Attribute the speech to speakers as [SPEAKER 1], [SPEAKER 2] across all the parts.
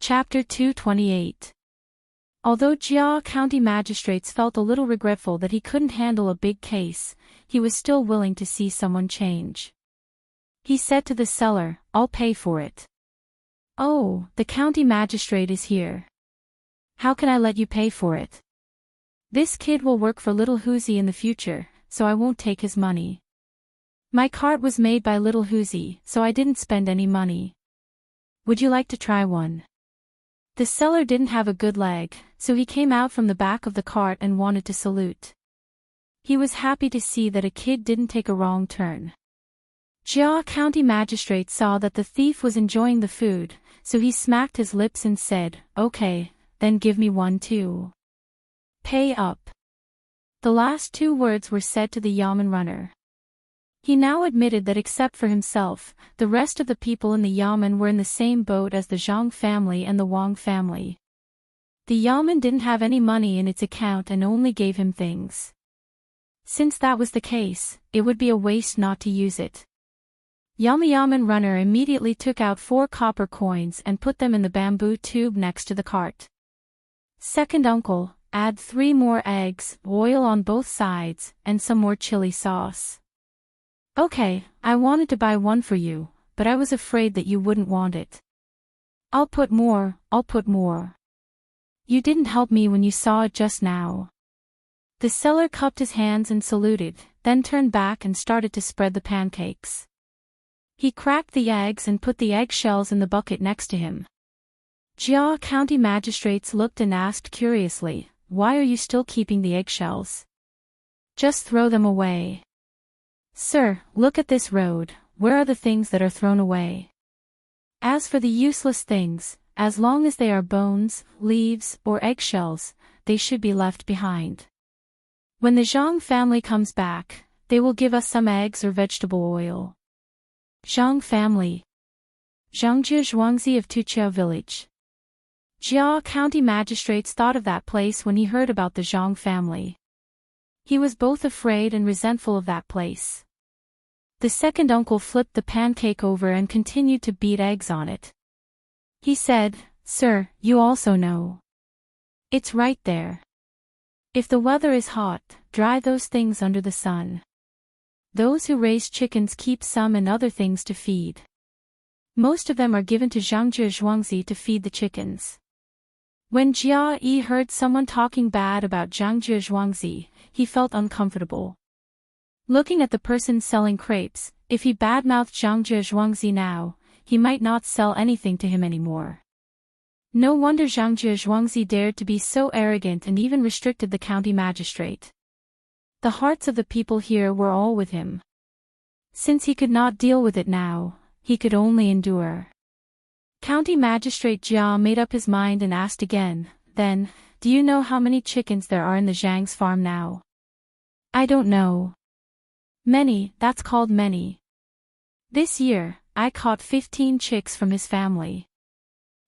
[SPEAKER 1] Chapter 228. Although Jia County magistrates felt a little regretful that he couldn't handle a big case, he was still willing to see someone change. He said to the seller, "I'll pay for it." "Oh, the county magistrate is here. How can I let you pay for it? This kid will work for Little Hoosie in the future, so I won't take his money. My cart was made by Little Hoosie, so I didn't spend any money. Would you like to try one?" The seller didn't have a good leg, so he came out from the back of the cart and wanted to salute. He was happy to see that a kid didn't take a wrong turn. Jia County magistrate saw that the thief was enjoying the food, so he smacked his lips and said, "Okay, then give me one too. Pay up." The last two words were said to the yamen runner. He now admitted that except for himself, the rest of the people in the yamen were in the same boat as the Zhang family and the Wang family. The yamen didn't have any money in its account and only gave him things. Since that was the case, it would be a waste not to use it. Yamen runner immediately took out 4 copper coins and put them in the bamboo tube next to the cart. "Second uncle, add 3 more eggs, oil on both sides, and some more chili sauce." "Okay, I wanted to buy one for you, but I was afraid that you wouldn't want it." I'll put more. You didn't help me when you saw it just now." The seller cupped his hands and saluted, then turned back and started to spread the pancakes. He cracked the eggs and put the eggshells in the bucket next to him. Jia County magistrates looked and asked curiously, "Why are you still keeping the eggshells? Just throw them away." "Sir, look at this road, where are the things that are thrown away? As for the useless things, as long as they are bones, leaves, or eggshells, they should be left behind. When the Zhang family comes back, they will give us some eggs or vegetable oil." Zhang family. Zhangjia Zhuangzi of Tuqiao village. Jia County magistrates thought of that place when he heard about the Zhang family. He was both afraid and resentful of that place. The second uncle flipped the pancake over and continued to beat eggs on it. He said, "Sir, you also know. It's right there. If the weather is hot, dry those things under the sun. Those who raise chickens keep some and other things to feed. Most of them are given to Zhangjia Zhuangzi to feed the chickens." When Jia Yi heard someone talking bad about Zhangjia Zhuangzi, he felt uncomfortable. Looking at the person selling crepes, if he badmouthed Zhangjia Zhuangzi now, he might not sell anything to him anymore. No wonder Zhangjia Zhuangzi dared to be so arrogant and even restricted the county magistrate. The hearts of the people here were all with him. Since he could not deal with it now, he could only endure. County Magistrate Jia made up his mind and asked again, "Then, do you know how many chickens there are in the Zhang's farm now?" "I don't know." "Many, that's called many. This year, I caught 15 chicks from his family.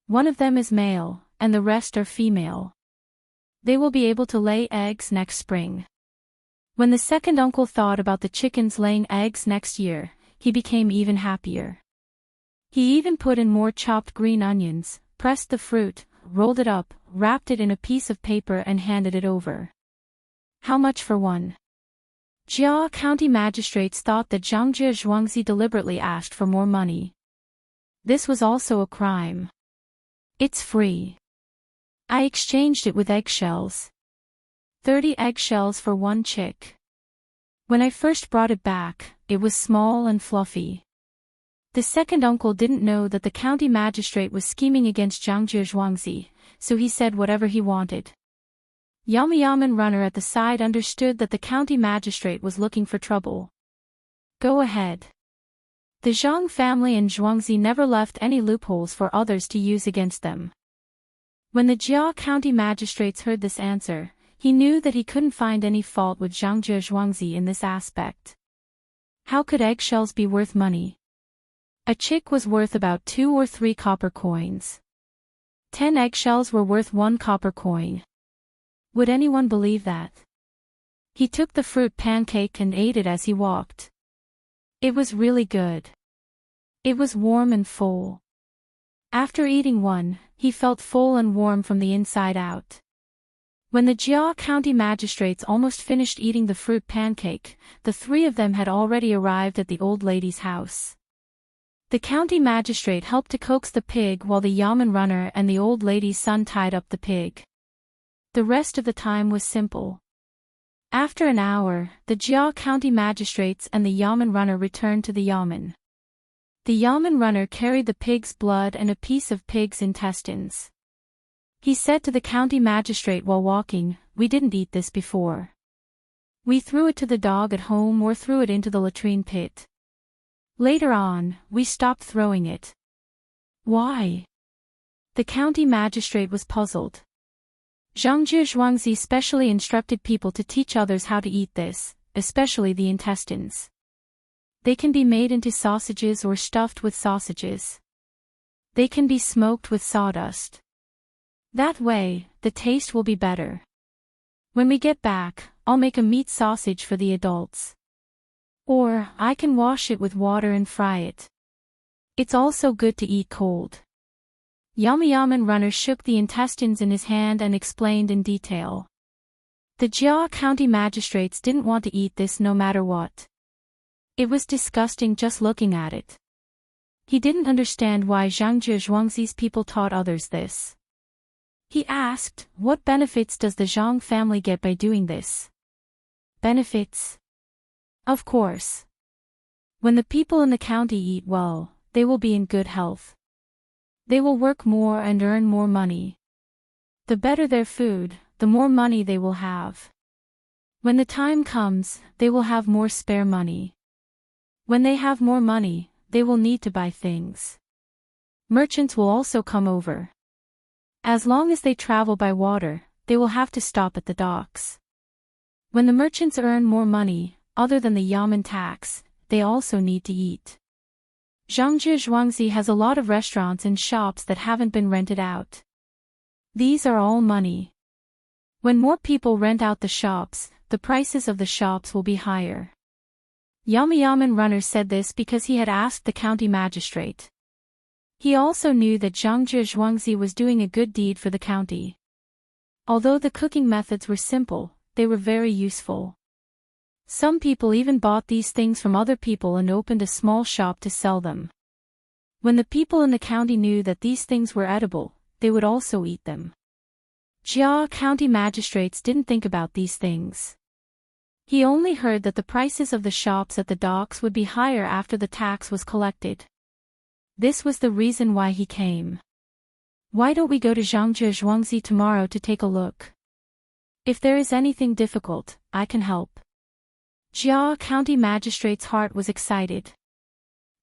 [SPEAKER 1] One of them is male, and the rest are female. They will be able to lay eggs next spring." When the second uncle thought about the chickens laying eggs next year, he became even happier. He even put in more chopped green onions, pressed the fruit, rolled it up, wrapped it in a piece of paper and handed it over. "How much for one?" Jia County magistrates thought that Zhangjia Zhuangzi deliberately asked for more money. This was also a crime. "It's free. I exchanged it with eggshells. 30 eggshells for one chick. When I first brought it back, it was small and fluffy." The second uncle didn't know that the county magistrate was scheming against Zhangjia Zhuangzi, so he said whatever he wanted. Yamen runner at the side understood that the county magistrate was looking for trouble. "Go ahead." The Zhang family and Zhuangzi never left any loopholes for others to use against them. When the Jia County magistrates heard this answer, he knew that he couldn't find any fault with Zhangjia Zhuangzi in this aspect. How could eggshells be worth money? A chick was worth about 2 or 3 copper coins. 10 eggshells were worth 1 copper coin. Would anyone believe that? He took the fruit pancake and ate it as he walked. It was really good. It was warm and full. After eating one, he felt full and warm from the inside out. When the Jia County magistrates almost finished eating the fruit pancake, the three of them had already arrived at the old lady's house. The county magistrate helped to coax the pig while the yamen runner and the old lady's son tied up the pig. The rest of the time was simple. After an hour, the Jia County magistrates and the yamen runner returned to the yamen. The yamen runner carried the pig's blood and a piece of pig's intestines. He said to the county magistrate while walking, "We didn't eat this before. We threw it to the dog at home or threw it into the latrine pit. Later on, we stopped throwing it." "Why?" The county magistrate was puzzled. Zhangzhi Zhuangzi specially instructed people to teach others how to eat this, especially the intestines. They can be made into sausages or stuffed with sausages. They can be smoked with sawdust. That way, the taste will be better. When we get back, I'll make a meat sausage for the adults. Or, I can wash it with water and fry it. It's also good to eat cold. Yamen runner shook the intestines in his hand and explained in detail. The Jia County magistrates didn't want to eat this no matter what. It was disgusting just looking at it. He didn't understand why Zhangzhi Zhuangzi's people taught others this. He asked, "What benefits does the Zhang family get by doing this?" Benefits? Of course. When the people in the county eat well, they will be in good health. They will work more and earn more money. The better their food, the more money they will have. When the time comes, they will have more spare money. When they have more money, they will need to buy things. Merchants will also come over. As long as they travel by water, they will have to stop at the docks. When the merchants earn more money, other than the yamen tax, they also need to eat. Zhangzhi Zhuangzi has a lot of restaurants and shops that haven't been rented out. These are all money. When more people rent out the shops, the prices of the shops will be higher. Yamen runner said this because he had asked the county magistrate. He also knew that Zhangzhi Zhuangzi was doing a good deed for the county. Although the cooking methods were simple, they were very useful. Some people even bought these things from other people and opened a small shop to sell them. When the people in the county knew that these things were edible, they would also eat them. Jia County magistrates didn't think about these things. He only heard that the prices of the shops at the docks would be higher after the tax was collected. This was the reason why he came. "Why don't we go to Zhangzhi Zhuangzi tomorrow to take a look? If there is anything difficult, I can help." Jia County magistrate's heart was excited.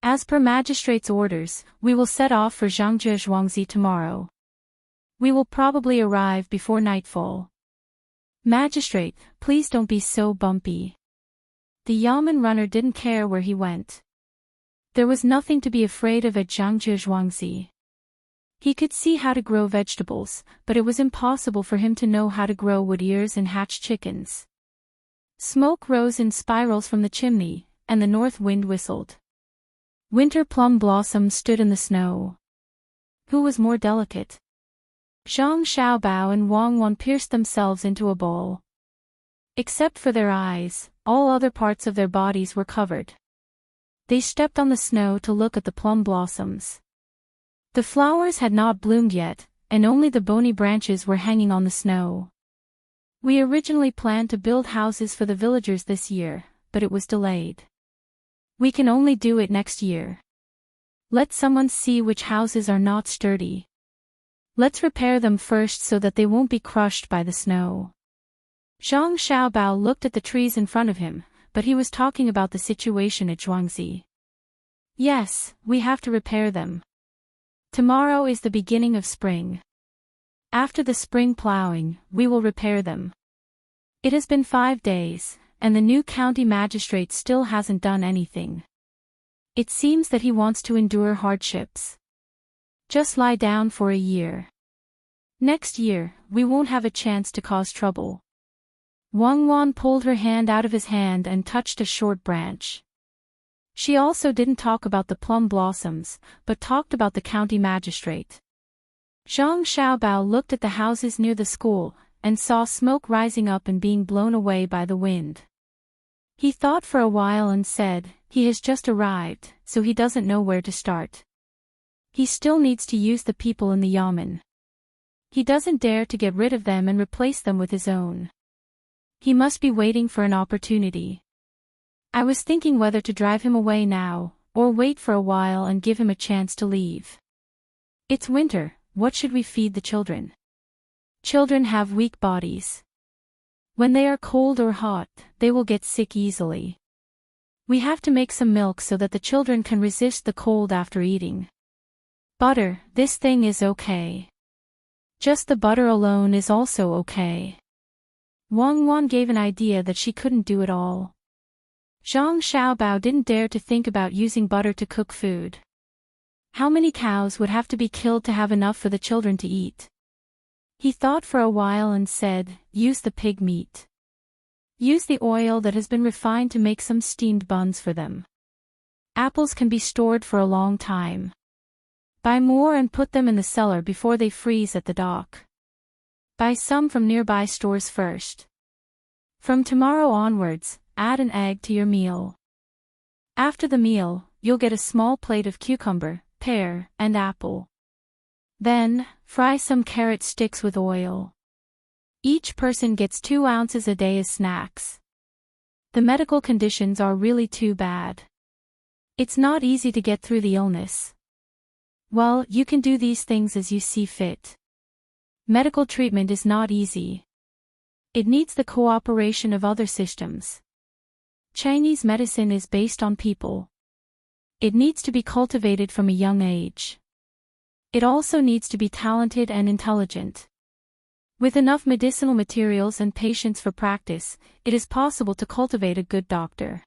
[SPEAKER 1] "As per magistrate's orders, we will set off for Zhangzhi Zhuangzi tomorrow. We will probably arrive before nightfall." "Magistrate, please don't be so bumpy." The yamen runner didn't care where he went. There was nothing to be afraid of at Zhangzhi Zhuangzi. He could see how to grow vegetables, but it was impossible for him to know how to grow wood ears and hatch chickens. Smoke rose in spirals from the chimney, and the north wind whistled. Winter plum blossoms stood in the snow. Who was more delicate? Zhang Xiaobao and Wang Wan pierced themselves into a bowl. Except for their eyes, all other parts of their bodies were covered. They stepped on the snow to look at the plum blossoms. The flowers had not bloomed yet, and only the bony branches were hanging on the snow. "We originally planned to build houses for the villagers this year, but it was delayed. We can only do it next year. Let someone see which houses are not sturdy. Let's repair them first so that they won't be crushed by the snow." Zhang Xiaobao looked at the trees in front of him, but he was talking about the situation at Zhuangzi. "Yes, we have to repair them. Tomorrow is the beginning of spring. After the spring plowing, we will repair them." It has been 5 days, and the new county magistrate still hasn't done anything. It seems that he wants to endure hardships. Just lie down for a year. Next year, we won't have a chance to cause trouble. Wang Wan pulled her hand out of his hand and touched a short branch. She also didn't talk about the plum blossoms, but talked about the county magistrate. Zhang Xiaobao looked at the houses near the school, and saw smoke rising up and being blown away by the wind. He thought for a while and said, he has just arrived, so he doesn't know where to start. He still needs to use the people in the yamen. He doesn't dare to get rid of them and replace them with his own. He must be waiting for an opportunity. I was thinking whether to drive him away now, or wait for a while and give him a chance to leave. It's winter, what should we feed the children? Children have weak bodies. When they are cold or hot, they will get sick easily. We have to make some milk so that the children can resist the cold after eating. Butter, this thing is okay. Just the butter alone is also okay. Wang Wan gave an idea that she couldn't do it all. Zhang Xiaobao didn't dare to think about using butter to cook food. How many cows would have to be killed to have enough for the children to eat? He thought for a while and said, use the pig meat. Use the oil that has been refined to make some steamed buns for them. Apples can be stored for a long time. Buy more and put them in the cellar before they freeze at the dock. Buy some from nearby stores first. From tomorrow onwards, add an egg to your meal. After the meal, you'll get a small plate of cucumber, pear, and apple. Then, fry some carrot sticks with oil. Each person gets 2 ounces a day as snacks. The medical conditions are really too bad. It's not easy to get through the illness. Well, you can do these things as you see fit. Medical treatment is not easy. It needs the cooperation of other systems. Chinese medicine is based on people. It needs to be cultivated from a young age. It also needs to be talented and intelligent. With enough medicinal materials and patience for practice, it is possible to cultivate a good doctor.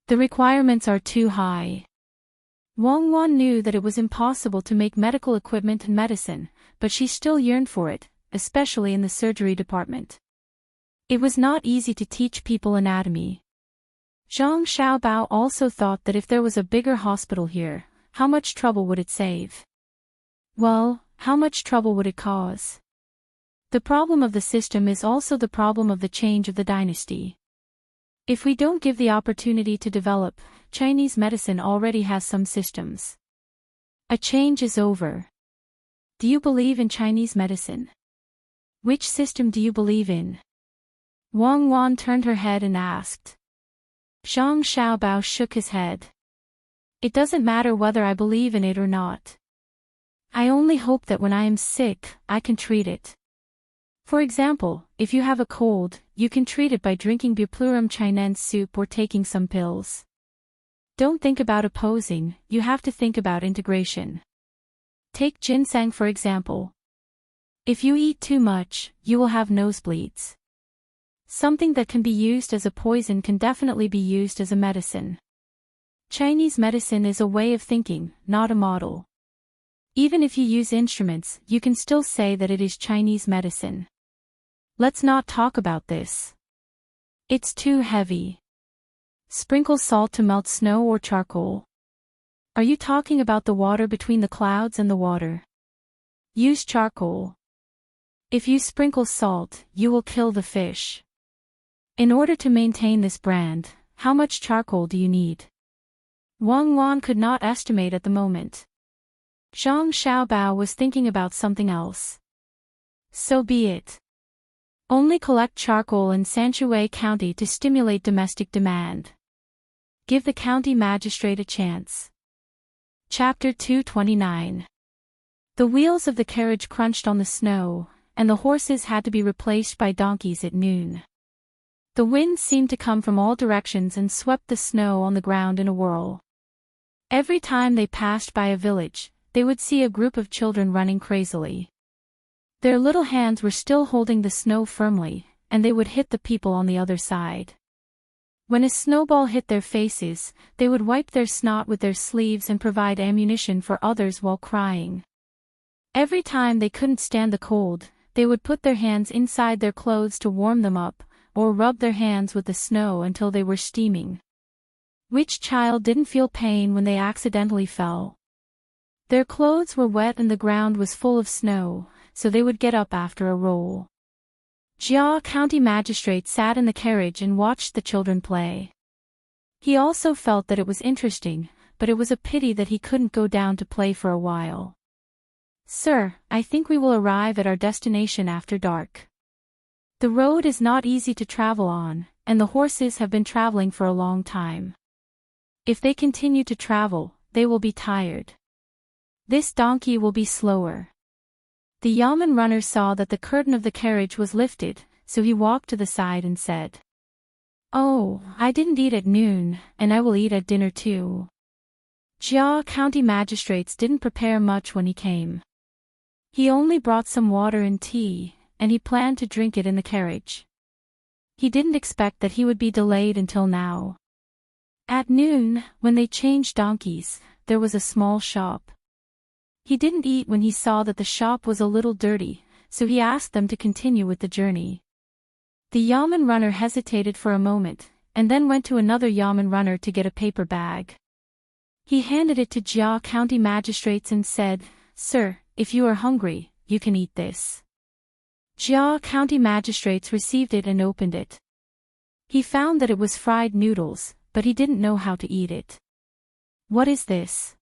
[SPEAKER 1] The requirements are too high. Wang Wan knew that it was impossible to make medical equipment and medicine, but she still yearned for it, especially in the surgery department. It was not easy to teach people anatomy. Zhang Xiaobao also thought that if there was a bigger hospital here, how much trouble would it save? Well, how much trouble would it cause? The problem of the system is also the problem of the change of the dynasty. If we don't give the opportunity to develop, Chinese medicine already has some systems. A change is over. Do you believe in Chinese medicine? Which system do you believe in? Wang Wan turned her head and asked. Zhang Xiaobao shook his head. It doesn't matter whether I believe in it or not. I only hope that when I am sick, I can treat it. For example, if you have a cold, you can treat it by drinking Buplurum Chinese soup or taking some pills. Don't think about opposing, you have to think about integration. Take ginseng for example. If you eat too much, you will have nosebleeds. Something that can be used as a poison can definitely be used as a medicine. Chinese medicine is a way of thinking, not a model. Even if you use instruments, you can still say that it is Chinese medicine. Let's not talk about this. It's too heavy. Sprinkle salt to melt snow or charcoal. Are you talking about the water between the clouds and the water? Use charcoal. If you sprinkle salt, you will kill the fish. In order to maintain this brand, how much charcoal do you need? Wang Wan could not estimate at the moment. Zhang Xiaobao was thinking about something else. So be it. Only collect charcoal in Sanshui County to stimulate domestic demand. Give the county magistrate a chance. Chapter 229. The wheels of the carriage crunched on the snow, and the horses had to be replaced by donkeys at noon. The wind seemed to come from all directions and swept the snow on the ground in a whirl. Every time they passed by a village, they would see a group of children running crazily. Their little hands were still holding the snow firmly, and they would hit the people on the other side. When a snowball hit their faces, they would wipe their snot with their sleeves and provide ammunition for others while crying. Every time they couldn't stand the cold, they would put their hands inside their clothes to warm them up, or rub their hands with the snow until they were steaming. Which child didn't feel pain when they accidentally fell? Their clothes were wet and the ground was full of snow, so they would get up after a roll. Jia County Magistrate sat in the carriage and watched the children play. He also felt that it was interesting, but it was a pity that he couldn't go down to play for a while. "Sir, I think we will arrive at our destination after dark. The road is not easy to travel on, and the horses have been traveling for a long time. If they continue to travel, they will be tired. This donkey will be slower." The yamen runner saw that the curtain of the carriage was lifted, so he walked to the side and said, "Oh, I didn't eat at noon, and I will eat at dinner too." Jia County Magistrates didn't prepare much when he came. He only brought some water and tea, and he planned to drink it in the carriage. He didn't expect that he would be delayed until now. At noon, when they changed donkeys, there was a small shop. He didn't eat when he saw that the shop was a little dirty, so he asked them to continue with the journey. The yamen runner hesitated for a moment, and then went to another yamen runner to get a paper bag. He handed it to Jia County Magistrates and said, "Sir, if you are hungry, you can eat this." Jia County Magistrates received it and opened it. He found that it was fried noodles, but he didn't know how to eat it. "What is this?"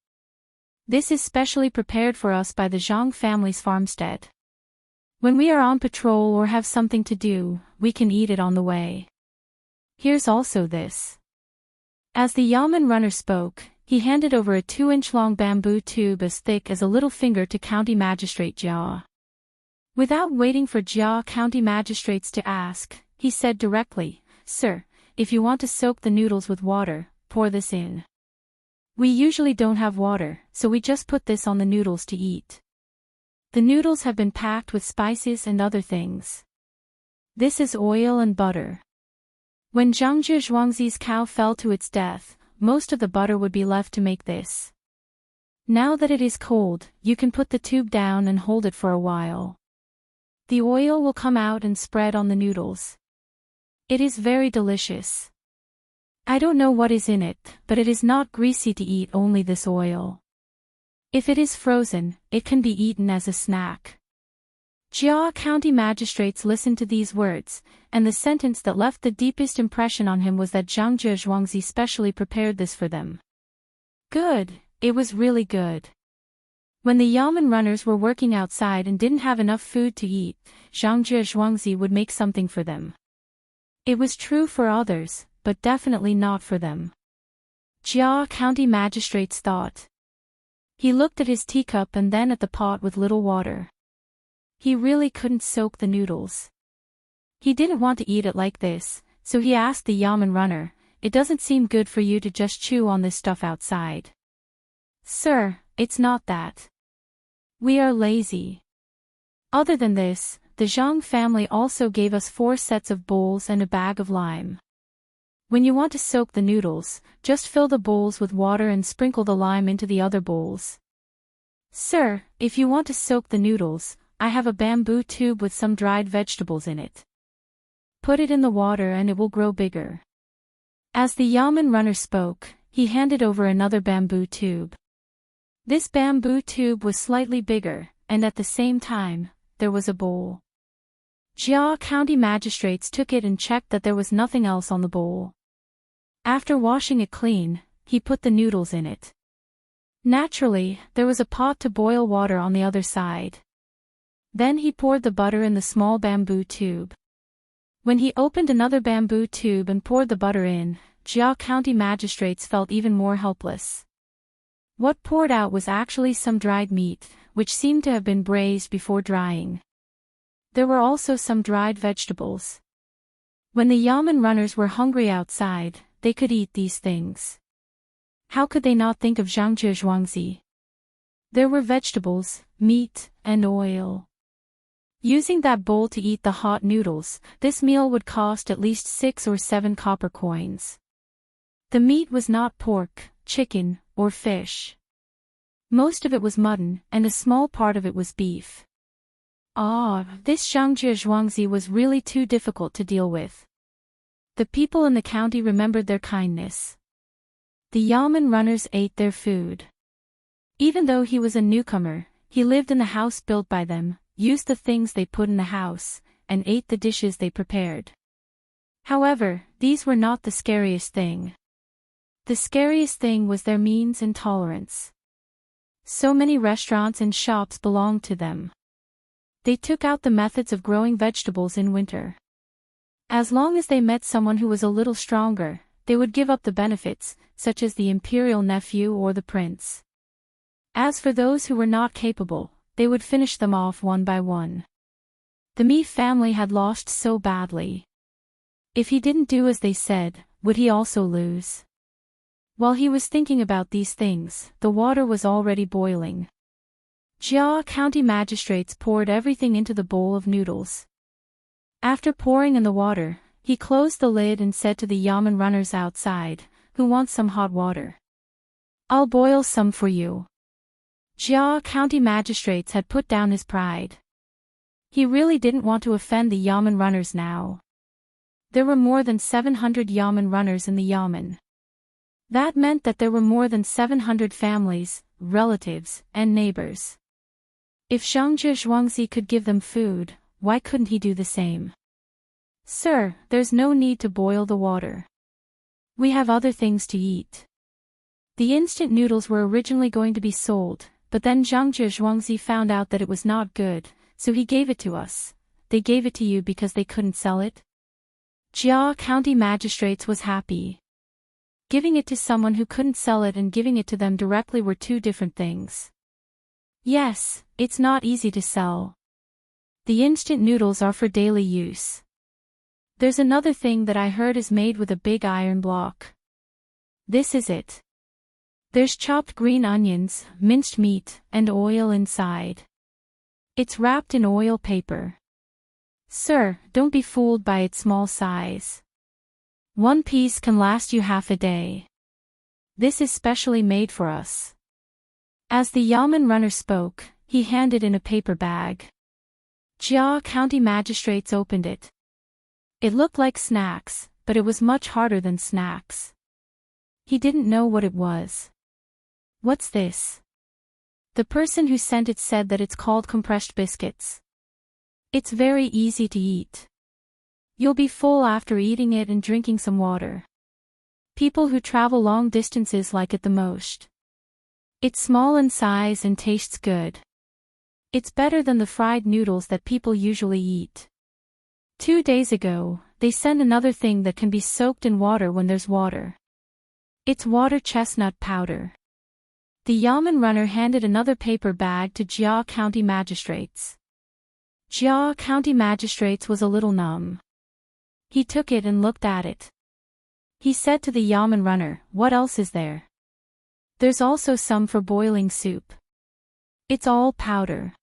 [SPEAKER 1] "This is specially prepared for us by the Zhang family's farmstead. When we are on patrol or have something to do, we can eat it on the way. Here's also this." As the yamen runner spoke, he handed over a 2-inch-long bamboo tube as thick as a little finger to County Magistrate Jia. Without waiting for Jia County Magistrates to ask, he said directly, "Sir, if you want to soak the noodles with water, pour this in. We usually don't have water, so we just put this on the noodles to eat. The noodles have been packed with spices and other things. This is oil and butter." When Zhangzhe Zhuangzi's cow fell to its death, most of the butter would be left to make this. Now that it is cold, you can put the tube down and hold it for a while. The oil will come out and spread on the noodles. It is very delicious. I don't know what is in it, but it is not greasy to eat only this oil. If it is frozen, it can be eaten as a snack. Jia County Magistrates listened to these words, and the sentence that left the deepest impression on him was that Zhangzhe Zhuangzi specially prepared this for them. Good, it was really good. When the yamen runners were working outside and didn't have enough food to eat, Zhangzhe Zhuangzi would make something for them. It was true for others, but definitely not for them. Jia County Magistrates thought. He looked at his teacup and then at the pot with little water. He really couldn't soak the noodles. He didn't want to eat it like this, so he asked the yamen runner, "It doesn't seem good for you to just chew on this stuff outside." "Sir, it's not that. We are lazy. Other than this, the Zhang family also gave us 4 sets of bowls and a bag of lime. When you want to soak the noodles, just fill the bowls with water and sprinkle the lime into the other bowls. Sir, if you want to soak the noodles, I have a bamboo tube with some dried vegetables in it. Put it in the water and it will grow bigger." As the yamen runner spoke, he handed over another bamboo tube. This bamboo tube was slightly bigger, and at the same time, there was a bowl. Jia County Magistrates took it and checked that there was nothing else on the bowl. After washing it clean, he put the noodles in it. Naturally, there was a pot to boil water on the other side. Then he poured the butter in the small bamboo tube. When he opened another bamboo tube and poured the butter in, Jia County Magistrates felt even more helpless. What poured out was actually some dried meat, which seemed to have been braised before drying. There were also some dried vegetables. When the yamen runners were hungry outside, they could eat these things. How could they not think of Zhangzhe Zhuangzi? There were vegetables, meat, and oil. Using that bowl to eat the hot noodles, this meal would cost at least 6 or 7 copper coins. The meat was not pork, chicken, or fish. Most of it was mutton, and a small part of it was beef. This Zhangzhe Zhuangzi was really too difficult to deal with. The people in the county remembered their kindness. The yamen runners ate their food. Even though he was a newcomer, he lived in the house built by them, used the things they put in the house, and ate the dishes they prepared. However, these were not the scariest thing. The scariest thing was their means and tolerance. So many restaurants and shops belonged to them. They took out the methods of growing vegetables in winter. As long as they met someone who was a little stronger, they would give up the benefits, such as the imperial nephew or the prince. As for those who were not capable, they would finish them off one by one. The Mi family had lost so badly. If he didn't do as they said, would he also lose? While he was thinking about these things, the water was already boiling. Jia County magistrates poured everything into the bowl of noodles. After pouring in the water, he closed the lid and said to the yamen runners outside, "Who wants some hot water? I'll boil some for you." Jia County magistrates had put down his pride. He really didn't want to offend the yamen runners now. There were more than 700 yamen runners in the yamen. That meant that there were more than 700 families, relatives, and neighbors. If Zhangzhi Zhuangzi could give them food, why couldn't he do the same? "Sir, there's no need to boil the water. We have other things to eat." The instant noodles were originally going to be sold, but then Zhangzhi Zhuangzi found out that it was not good, so he gave it to us. They gave it to you because they couldn't sell it? Jia County magistrates was happy. Giving it to someone who couldn't sell it and giving it to them directly were two different things. Yes, it's not easy to sell. The instant noodles are for daily use. There's another thing that I heard is made with a big iron block. This is it. There's chopped green onions, minced meat, and oil inside. It's wrapped in oil paper. Sir, don't be fooled by its small size. One piece can last you half a day. This is specially made for us. As the yamen runner spoke, he handed in a paper bag. Jia County magistrates opened it. It looked like snacks, but it was much harder than snacks. He didn't know what it was. "What's this?" The person who sent it said that it's called compressed biscuits. It's very easy to eat. You'll be full after eating it and drinking some water. People who travel long distances like it the most. It's small in size and tastes good. It's better than the fried noodles that people usually eat. 2 days ago, they sent another thing that can be soaked in water when there's water. It's water chestnut powder. The yamen runner handed another paper bag to Jia County magistrates. Jia County magistrates was a little numb. He took it and looked at it. He said to the yamen runner, "What else is there?" "There's also some for boiling soup. It's all powder.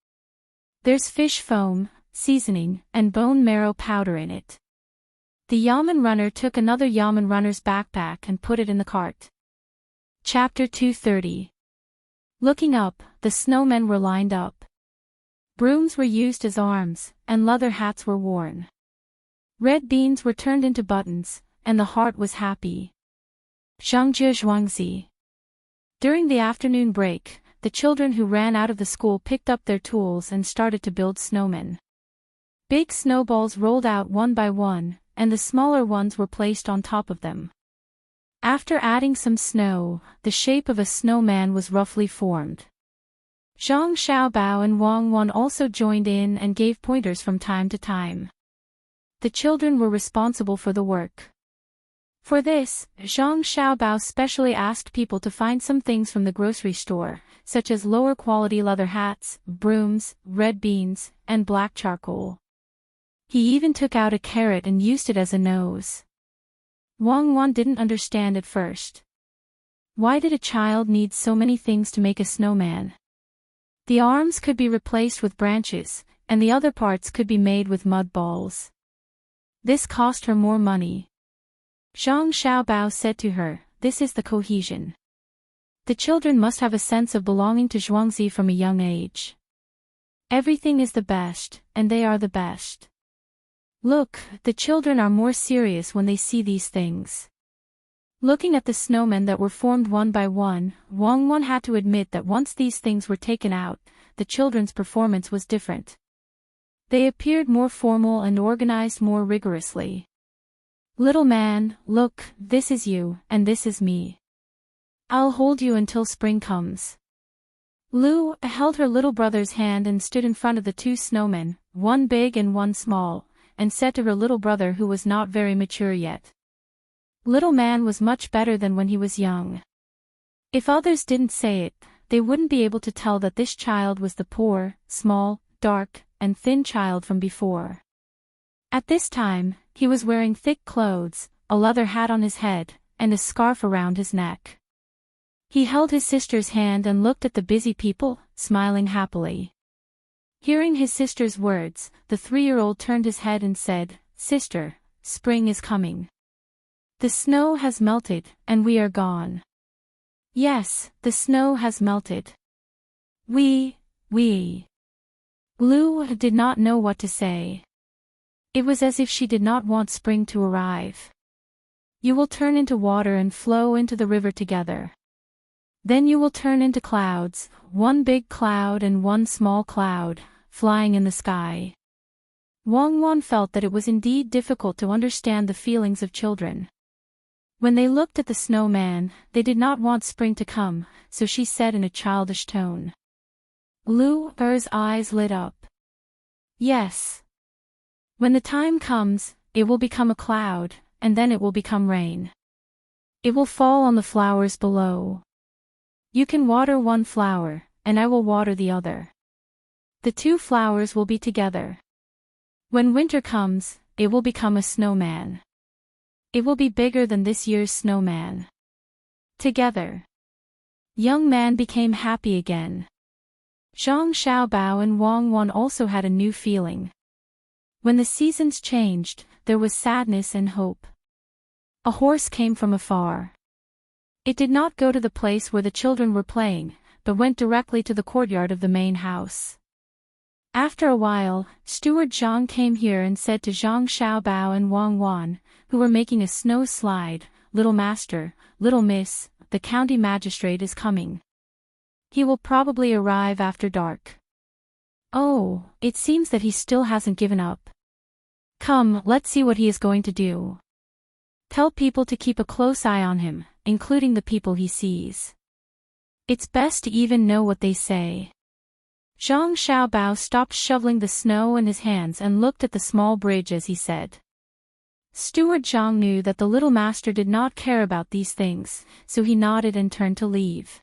[SPEAKER 1] There's fish foam, seasoning, and bone marrow powder in it." The yamen runner took another yamen runner's backpack and put it in the cart. Chapter 230. Looking up, the snowmen were lined up. Brooms were used as arms, and leather hats were worn. Red beans were turned into buttons, and the heart was happy. Zhangzhi Zhuangzi. During the afternoon break, the children who ran out of the school picked up their tools and started to build snowmen. Big snowballs rolled out one by one, and the smaller ones were placed on top of them. After adding some snow, the shape of a snowman was roughly formed. Zhang Xiaobao and Wang Wan also joined in and gave pointers from time to time. The children were responsible for the work. For this, Zhang Xiaobao specially asked people to find some things from the grocery store, such as lower quality leather hats, brooms, red beans, and black charcoal. He even took out a carrot and used it as a nose. Wang Wan didn't understand at first. Why did a child need so many things to make a snowman? The arms could be replaced with branches, and the other parts could be made with mud balls. This cost her more money. Zhang Xiaobao said to her, "This is the cohesion. The children must have a sense of belonging to Zhuangzi from a young age. Everything is the best, and they are the best. Look, the children are more serious when they see these things." Looking at the snowmen that were formed one by one, Wang Wan had to admit that once these things were taken out, the children's performance was different. They appeared more formal and organized more rigorously. Little man, look, this is you, and this is me. I'll hold you until spring comes. Lu held her little brother's hand and stood in front of the two snowmen, one big and one small, and said to her little brother who was not very mature yet. Little man was much better than when he was young. If others didn't say it, they wouldn't be able to tell that this child was the poor, small, dark, and thin child from before. At this time, he was wearing thick clothes, a leather hat on his head, and a scarf around his neck. He held his sister's hand and looked at the busy people, smiling happily. Hearing his sister's words, the 3-year-old turned his head and said, "Sister, spring is coming. The snow has melted, and we are gone." Yes, the snow has melted. We. Lu did not know what to say. It was as if she did not want spring to arrive. You will turn into water and flow into the river together. Then you will turn into clouds, one big cloud and one small cloud, flying in the sky. Wang Wan felt that it was indeed difficult to understand the feelings of children. When they looked at the snowman, they did not want spring to come, so she said in a childish tone. Lu's eyes lit up. Yes. When the time comes, it will become a cloud, and then it will become rain. It will fall on the flowers below. You can water one flower, and I will water the other. The two flowers will be together. When winter comes, it will become a snowman. It will be bigger than this year's snowman. Together. Young man became happy again. Zhang Xiaobao and Wang Wan also had a new feeling. When the seasons changed, there was sadness and hope. A horse came from afar. It did not go to the place where the children were playing, but went directly to the courtyard of the main house. After a while, Steward Zhang came here and said to Zhang Xiaobao and Wang Wan, who were making a snow slide, "Little master, little miss, the county magistrate is coming. He will probably arrive after dark." Oh, it seems that he still hasn't given up. Come, let's see what he is going to do. Tell people to keep a close eye on him, including the people he sees. It's best to even know what they say. Zhang Xiaobao stopped shoveling the snow in his hands and looked at the small bridge as he said. Steward Zhang knew that the little master did not care about these things, so he nodded and turned to leave.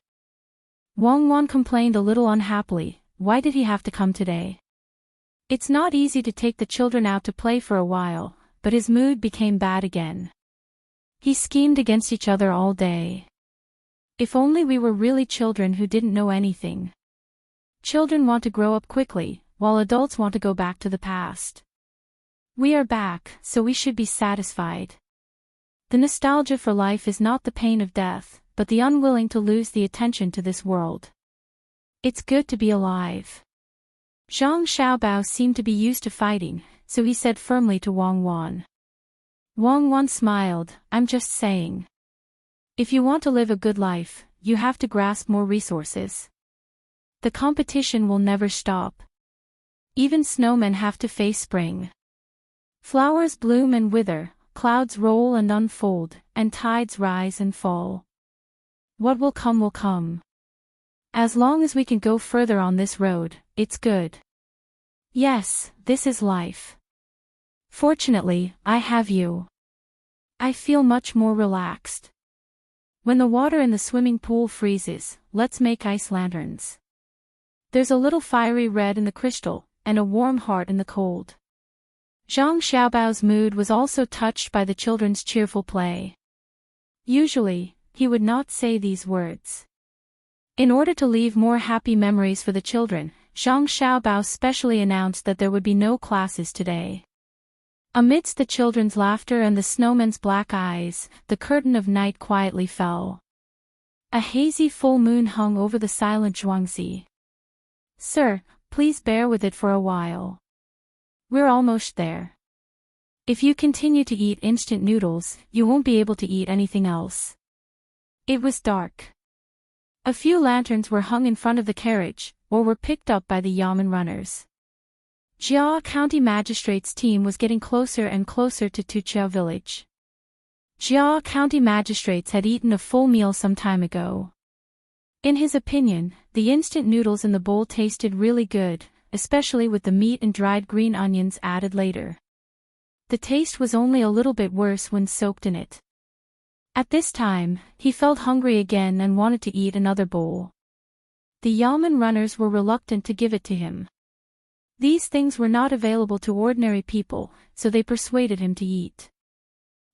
[SPEAKER 1] Wang Wan complained a little unhappily, why did he have to come today? It's not easy to take the children out to play for a while, but his mood became bad again. He schemed against each other all day. If only we were really children who didn't know anything. Children want to grow up quickly, while adults want to go back to the past. We are back, so we should be satisfied. The nostalgia for life is not the pain of death, but the unwilling to lose the attention to this world. It's good to be alive. Zhang Xiaobao seemed to be used to fighting, so he said firmly to Wang Wan. Wang Wan smiled, I'm just saying. If you want to live a good life, you have to grasp more resources. The competition will never stop. Even snowmen have to face spring. Flowers bloom and wither, clouds roll and unfold, and tides rise and fall. What will come will come. As long as we can go further on this road, it's good. Yes, this is life. Fortunately, I have you. I feel much more relaxed. When the water in the swimming pool freezes, let's make ice lanterns. There's a little fiery red in the crystal, and a warm heart in the cold. Zhang Xiaobao's mood was also touched by the children's cheerful play. Usually, he would not say these words. In order to leave more happy memories for the children, Zhang Xiaobao specially announced that there would be no classes today. Amidst the children's laughter and the snowman's black eyes, the curtain of night quietly fell. A hazy full moon hung over the silent Zhuangzi. Sir, please bear with it for a while. We're almost there. If you continue to eat instant noodles, you won't be able to eat anything else. It was dark. A few lanterns were hung in front of the carriage, or were picked up by the yamen runners. Jia County Magistrate's team was getting closer and closer to Tuqiao village. Jia County Magistrates had eaten a full meal some time ago. In his opinion, the instant noodles in the bowl tasted really good, especially with the meat and dried green onions added later. The taste was only a little bit worse when soaked in it. At this time, he felt hungry again and wanted to eat another bowl. The yamen runners were reluctant to give it to him. These things were not available to ordinary people, so they persuaded him to eat.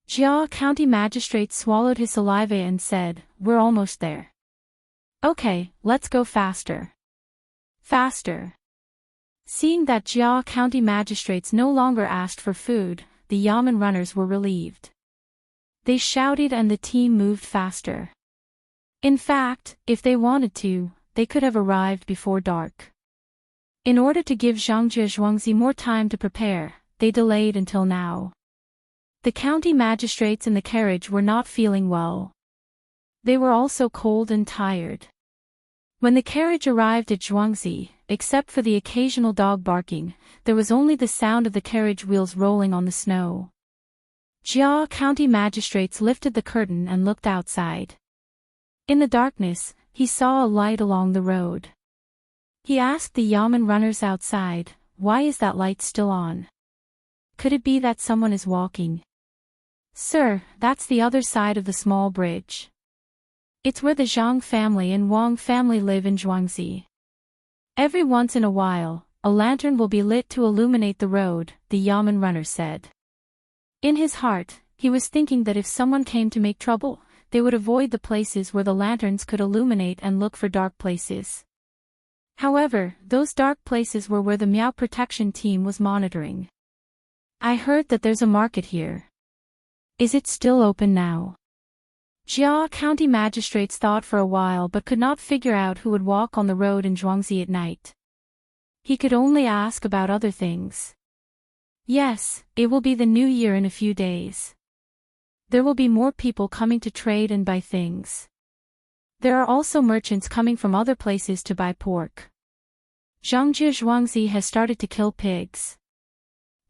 [SPEAKER 1] Jia County Magistrate swallowed his saliva and said, "We're almost there." "Okay, let's go faster." Faster. Seeing that Jia County Magistrates no longer asked for food, the yamen runners were relieved. They shouted and the team moved faster. In fact, if they wanted to, they could have arrived before dark. In order to give Zhangjie Zhuangzi more time to prepare, they delayed until now. The county magistrates in the carriage were not feeling well. They were also cold and tired. When the carriage arrived at Zhuangzi, except for the occasional dog barking, there was only the sound of the carriage wheels rolling on the snow. Jia County Magistrates lifted the curtain and looked outside. In the darkness, he saw a light along the road. He asked the yamen runners outside, "Why is that light still on? Could it be that someone is walking?" "Sir, that's the other side of the small bridge. It's where the Zhang family and Wang family live in Zhuangzi. Every once in a while, a lantern will be lit to illuminate the road," the yamen runner said. In his heart, he was thinking that if someone came to make trouble, they would avoid the places where the lanterns could illuminate and look for dark places. However, those dark places were where the Miao protection team was monitoring. "I heard that there's a market here. Is it still open now?" Jia County Magistrates thought for a while but could not figure out who would walk on the road in Zhuangzi at night. He could only ask about other things. "Yes, it will be the new year in a few days. There will be more people coming to trade and buy things. There are also merchants coming from other places to buy pork. Zhangjie Zhuangzi has started to kill pigs."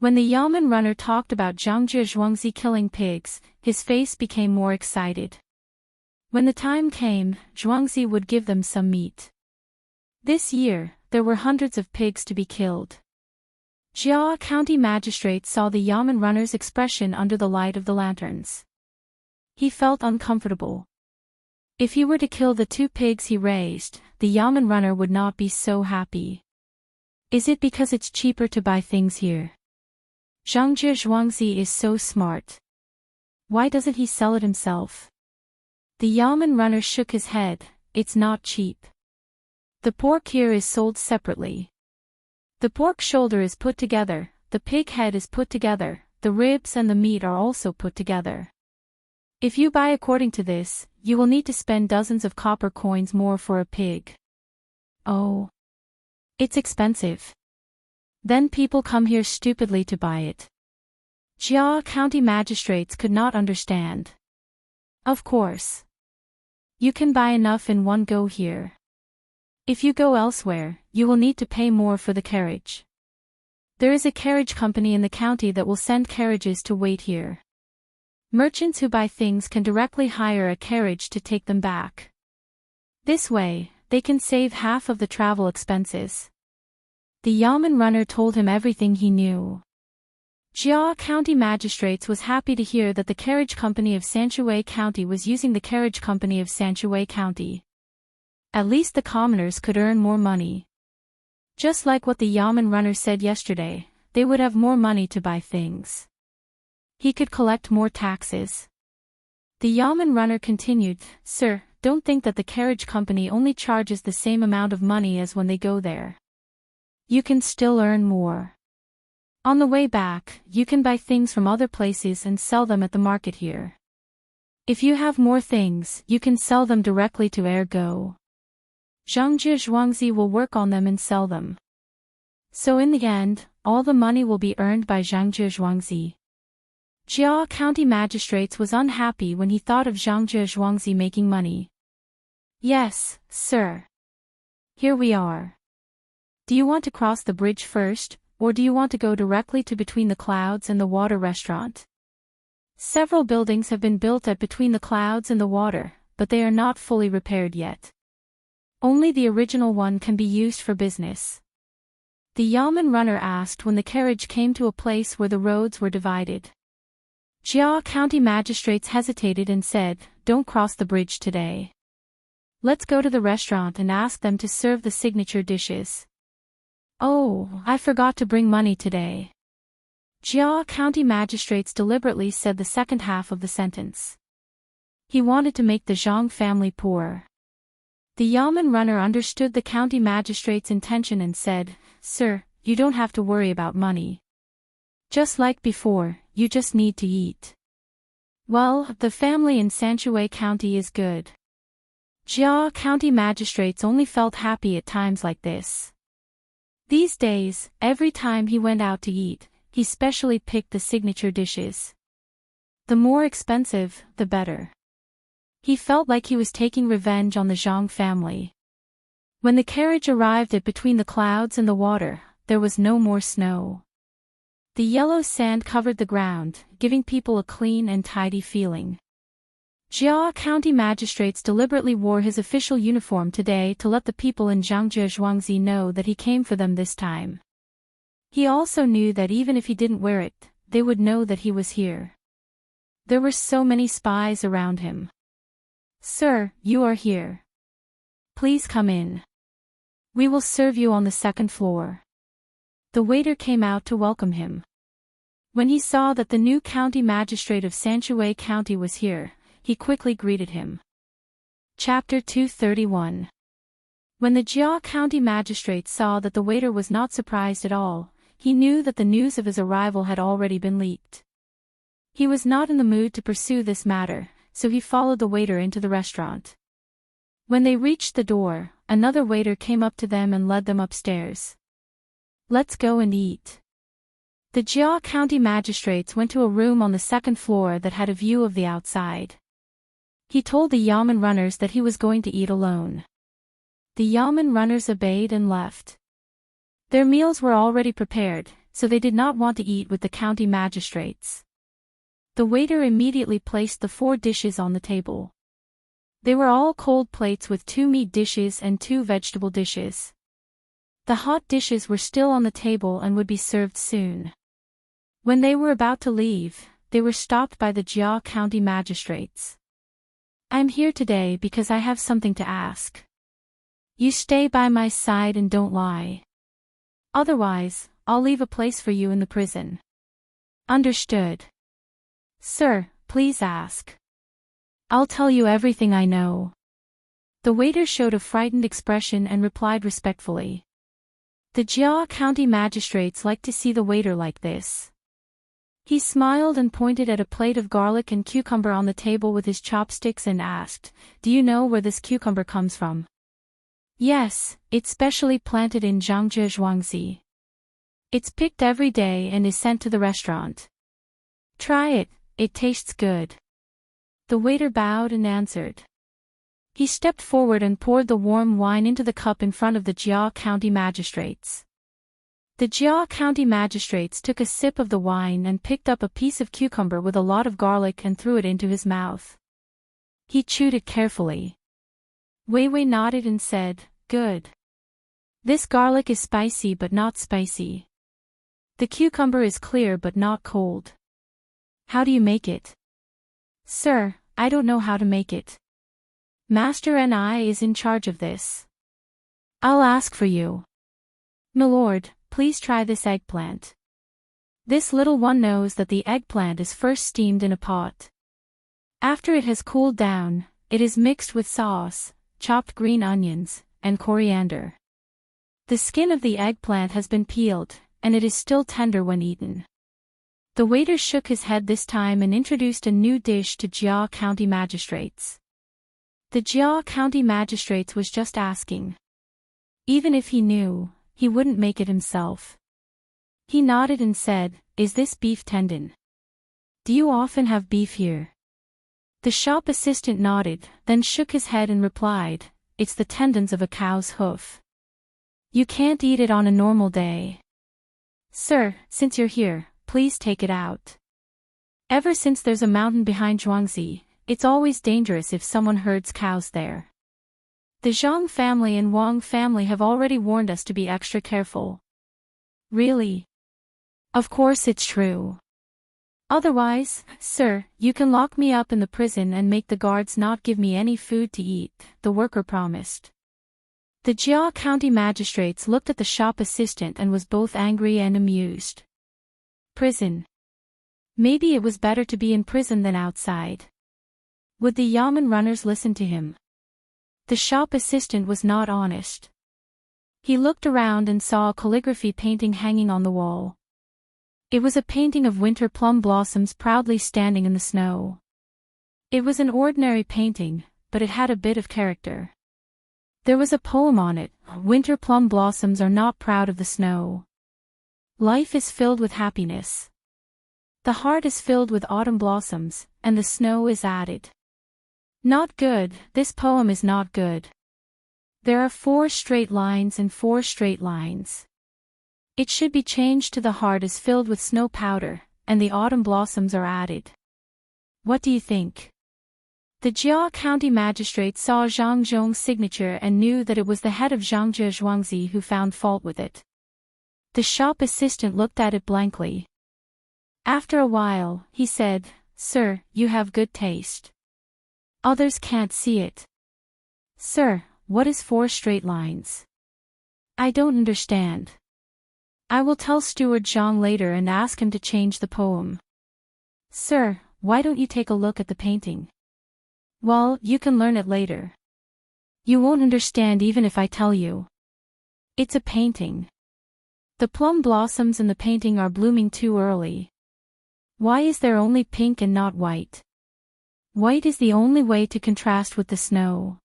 [SPEAKER 1] When the yamen runner talked about Zhangjie Zhuangzi killing pigs, his face became more excited. When the time came, Zhuangzi would give them some meat. This year, there were hundreds of pigs to be killed. Jia County Magistrate saw the yamen runner's expression under the light of the lanterns. He felt uncomfortable. If he were to kill the 2 pigs he raised, the yamen runner would not be so happy. Is it because it's cheaper to buy things here? Zhangjie Zhuangzi is so smart. Why doesn't he sell it himself? The yamen runner shook his head. "It's not cheap. The pork here is sold separately. The pork shoulder is put together, the pig head is put together, the ribs and the meat are also put together. If you buy according to this, you will need to spend dozens of copper coins more for a pig." "Oh. It's expensive. Then people come here stupidly to buy it." Jia County Magistrates could not understand. "Of course. You can buy enough in one go here. If you go elsewhere, you will need to pay more for the carriage. There is a carriage company in the county that will send carriages to wait here. Merchants who buy things can directly hire a carriage to take them back. This way, they can save half of the travel expenses." The yamen runner told him everything he knew. Jia County Magistrates was happy to hear that the carriage company of Sanshui County was using the carriage company of Sanshui County. At least the commoners could earn more money. Just like what the yamen runner said yesterday, they would have more money to buy things. He could collect more taxes. The yamen runner continued, "Sir, don't think that the carriage company only charges the same amount of money as when they go there. You can still earn more. On the way back, you can buy things from other places and sell them at the market here. If you have more things, you can sell them directly to Ergo. Zhangjie Zhuangzi will work on them and sell them. So in the end, all the money will be earned by Zhangjie Zhuangzi." Jia County Magistrates was unhappy when he thought of Zhangzhe Zhuangzi making money. Yes, sir. Here we are. Do you want to cross the bridge first, or do you want to go directly to Between the Clouds and the Water restaurant? Several buildings have been built at Between the Clouds and the Water, but they are not fully repaired yet. Only the original one can be used for business. The Yamen runner asked when the carriage came to a place where the roads were divided. Jia County Magistrates hesitated and said, "Don't cross the bridge today. Let's go to the restaurant and ask them to serve the signature dishes." "Oh, I forgot to bring money today." Jia County Magistrates deliberately said the second half of the sentence. He wanted to make the Zhang family poor. The Yamen runner understood the county magistrate's intention and said, "Sir, you don't have to worry about money. Just like before, you just need to eat." Well, the family in Sanshui County is good. Jia County Magistrates only felt happy at times like this. These days, every time he went out to eat, he specially picked the signature dishes. The more expensive, the better. He felt like he was taking revenge on the Zhang family. When the carriage arrived at Between the Clouds and the Water, there was no more snow. The yellow sand covered the ground, giving people a clean and tidy feeling. Jia County Magistrates deliberately wore his official uniform today to let the people in Zhangzhe Zhuangzi know that he came for them this time. He also knew that even if he didn't wear it, they would know that he was here. There were so many spies around him. "Sir, you are here. Please come in. We will serve you on the second floor." The waiter came out to welcome him. When he saw that the new county magistrate of Sanshui County was here, he quickly greeted him. Chapter 231. When the Jia County magistrate saw that the waiter was not surprised at all, he knew that the news of his arrival had already been leaked. He was not in the mood to pursue this matter, so he followed the waiter into the restaurant. When they reached the door, another waiter came up to them and led them upstairs. "Let's go and eat." The Jia County magistrates went to a room on the second floor that had a view of the outside. He told the Yamen runners that he was going to eat alone. The Yamen runners obeyed and left. Their meals were already prepared, so they did not want to eat with the county magistrates. The waiter immediately placed the 4 dishes on the table. They were all cold plates with 2 meat dishes and 2 vegetable dishes. The hot dishes were still on the table and would be served soon. When they were about to leave, they were stopped by the Jia County magistrates. "I'm here today because I have something to ask. You stay by my side and don't lie. Otherwise, I'll leave a place for you in the prison." "Understood." "Sir, please ask. I'll tell you everything I know." The waiter showed a frightened expression and replied respectfully. The Jia County magistrates liked to see the waiter like this. He smiled and pointed at a plate of garlic and cucumber on the table with his chopsticks and asked, "Do you know where this cucumber comes from?" "Yes, it's specially planted in Zhangzhe Zhuangzi. It's picked every day and is sent to the restaurant. Try it, it tastes good." The waiter bowed and answered. He stepped forward and poured the warm wine into the cup in front of the Jia County magistrates. The Jia County magistrates took a sip of the wine and picked up a piece of cucumber with a lot of garlic and threw it into his mouth. He chewed it carefully. Wei Wei nodded and said, "Good. This garlic is spicy but not spicy. The cucumber is clear but not cold. How do you make it?" "Sir, I don't know how to make it. Master Ni is in charge of this. I'll ask for you." "Milord, please try this eggplant. This little one knows that the eggplant is first steamed in a pot. After it has cooled down, it is mixed with sauce, chopped green onions, and coriander. The skin of the eggplant has been peeled, and it is still tender when eaten." The waiter shook his head this time and introduced a new dish to Jia County magistrates. The Jia County magistrates was just asking. Even if he knew, he wouldn't make it himself. He nodded and said, "Is this beef tendon?" Do you often have beef here? The shop assistant nodded, then shook his head and replied, it's the tendons of a cow's hoof. You can't eat it on a normal day. Sir, since you're here, please take it out. Ever since there's a mountain behind Zhuangzi, it's always dangerous if someone herds cows there. The Zhang family and Wang family have already warned us to be extra careful. Really? Of course it's true. Otherwise, sir, you can lock me up in the prison and make the guards not give me any food to eat, the worker promised. The Jia County magistrates looked at the shop assistant and was both angry and amused. Prison. Maybe it was better to be in prison than outside. Would the Yamen runners listen to him? The shop assistant was not honest. He looked around and saw a calligraphy painting hanging on the wall. It was a painting of winter plum blossoms proudly standing in the snow. It was an ordinary painting, but it had a bit of character. There was a poem on it, winter plum blossoms are not proud of the snow. Life is filled with happiness. The heart is filled with autumn blossoms, and the snow is added. Not good, this poem is not good. There are 4 straight lines and 4 straight lines. It should be changed to the heart is filled with snow powder, and the autumn blossoms are added. What do you think? The Jia County magistrate saw Zhang Zhong's signature and knew that it was the head of Zhangjie Zhuangzi who found fault with it. The shop assistant looked at it blankly. After a while, he said, Sir, you have good taste. Others can't see it. Sir, what is 4 straight lines? I don't understand. I will tell Steward Zhang later and ask him to change the poem. Sir, why don't you take a look at the painting? Well, you can learn it later. You won't understand even if I tell you. It's a painting. The plum blossoms in the painting are blooming too early. Why is there only pink and not white? White is the only way to contrast with the snow.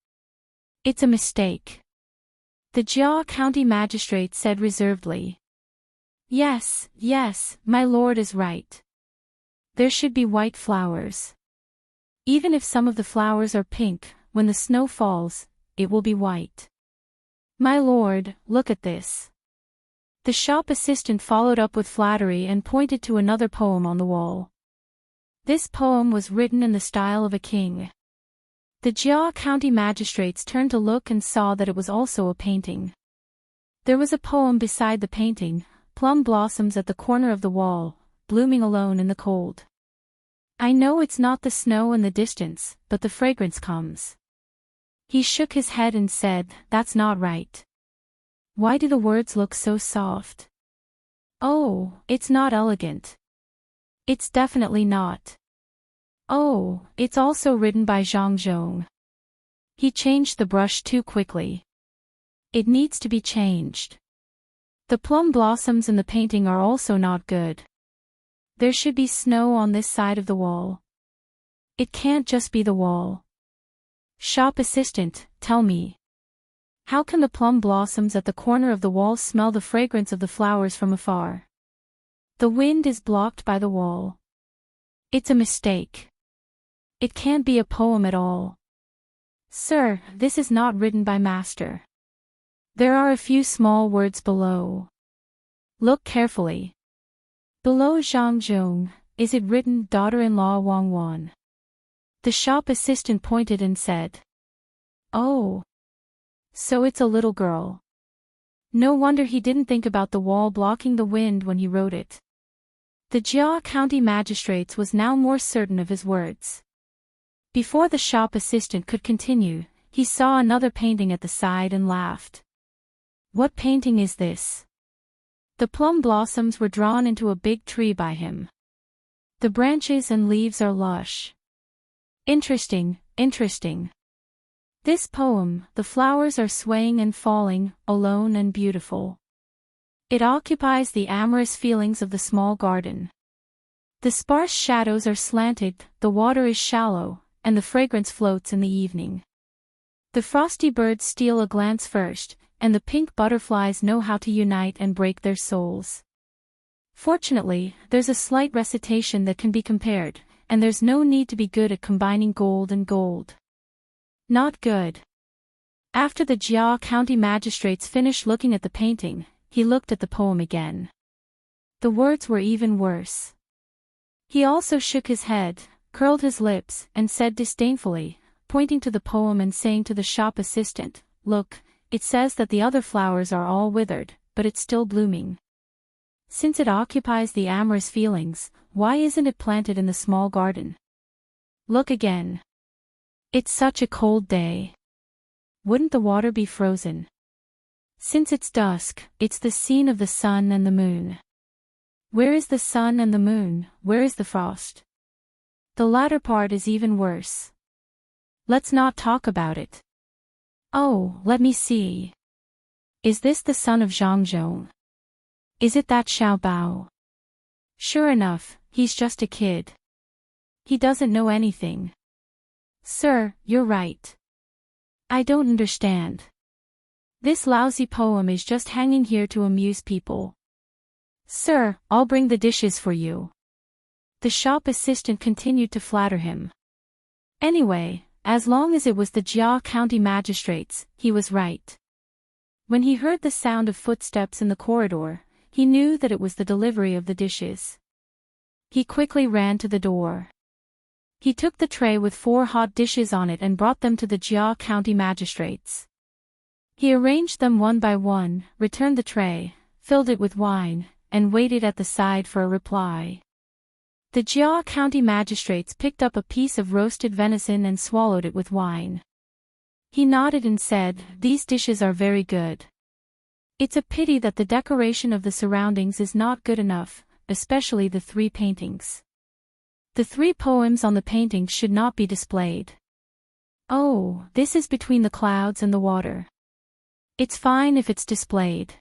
[SPEAKER 1] It's a mistake. The Jia County magistrate said reservedly. Yes, my lord is right. There should be white flowers. Even if some of the flowers are pink, when the snow falls, it will be white. My lord, look at this. The shop assistant followed up with flattery and pointed to another poem on the wall. This poem was written in the style of a king. The Jia County magistrates turned to look and saw that it was also a painting. There was a poem beside the painting, plum blossoms at the corner of the wall, blooming alone in the cold. I know it's not the snow in the distance, but the fragrance comes. He shook his head and said, that's not right. Why do the words look so soft? Oh, it's not elegant. It's definitely not. Oh, it's also written by Zhang Zhong. He changed the brush too quickly. It needs to be changed. The plum blossoms in the painting are also not good. There should be snow on this side of the wall. It can't just be the wall. Shop assistant, tell me. How can the plum blossoms at the corner of the wall smell the fragrance of the flowers from afar? The wind is blocked by the wall. It's a mistake. It can't be a poem at all. Sir, this is not written by master. There are a few small words below. Look carefully. Below Zhang Zhong, is it written daughter-in-law Wang Wan? The shop assistant pointed and said. Oh. So it's a little girl. No wonder he didn't think about the wall blocking the wind when he wrote it. The Jia County magistrates was now more certain of his words. Before the shop assistant could continue, he saw another painting at the side and laughed. What painting is this? The plum blossoms were drawn into a big tree by him. The branches and leaves are lush. Interesting. This poem, the flowers are swaying and falling, alone and beautiful. It occupies the amorous feelings of the small garden. The sparse shadows are slanted, the water is shallow, and the fragrance floats in the evening. The frosty birds steal a glance first, and the pink butterflies know how to unite and break their souls. Fortunately, there's a slight recitation that can be compared, and there's no need to be good at combining gold and gold. Not good. After the Jia County magistrates finished looking at the painting, he looked at the poem again. The words were even worse. He also shook his head, curled his lips, and said disdainfully, pointing to the poem and saying to the shop assistant, "Look, it says that the other flowers are all withered, but it's still blooming. Since it occupies the amorous feelings, why isn't it planted in the small garden? Look again. It's such a cold day. Wouldn't the water be frozen? Since it's dusk, it's the scene of the sun and the moon. Where is the sun and the moon, where is the frost? The latter part is even worse. Let's not talk about it. Oh, let me see. Is this the son of Zhang Zhong? Is it that Xiao Bao? Sure enough, he's just a kid. He doesn't know anything. Sir, you're right. I don't understand. This lousy poem is just hanging here to amuse people. Sir, I'll bring the dishes for you." The shop assistant continued to flatter him. Anyway, as long as it was the Jia County magistrates, he was right. When he heard the sound of footsteps in the corridor, he knew that it was the delivery of the dishes. He quickly ran to the door. He took the tray with 4 hot dishes on it and brought them to the Jia County magistrates. He arranged them one by one, returned the tray, filled it with wine, and waited at the side for a reply. The Jia County magistrates picked up a piece of roasted venison and swallowed it with wine. He nodded and said, "These dishes are very good. It's a pity that the decoration of the surroundings is not good enough, especially the 3 paintings. The 3 poems on the paintings should not be displayed. Oh, this is between the clouds and the water. It's fine if it's displayed."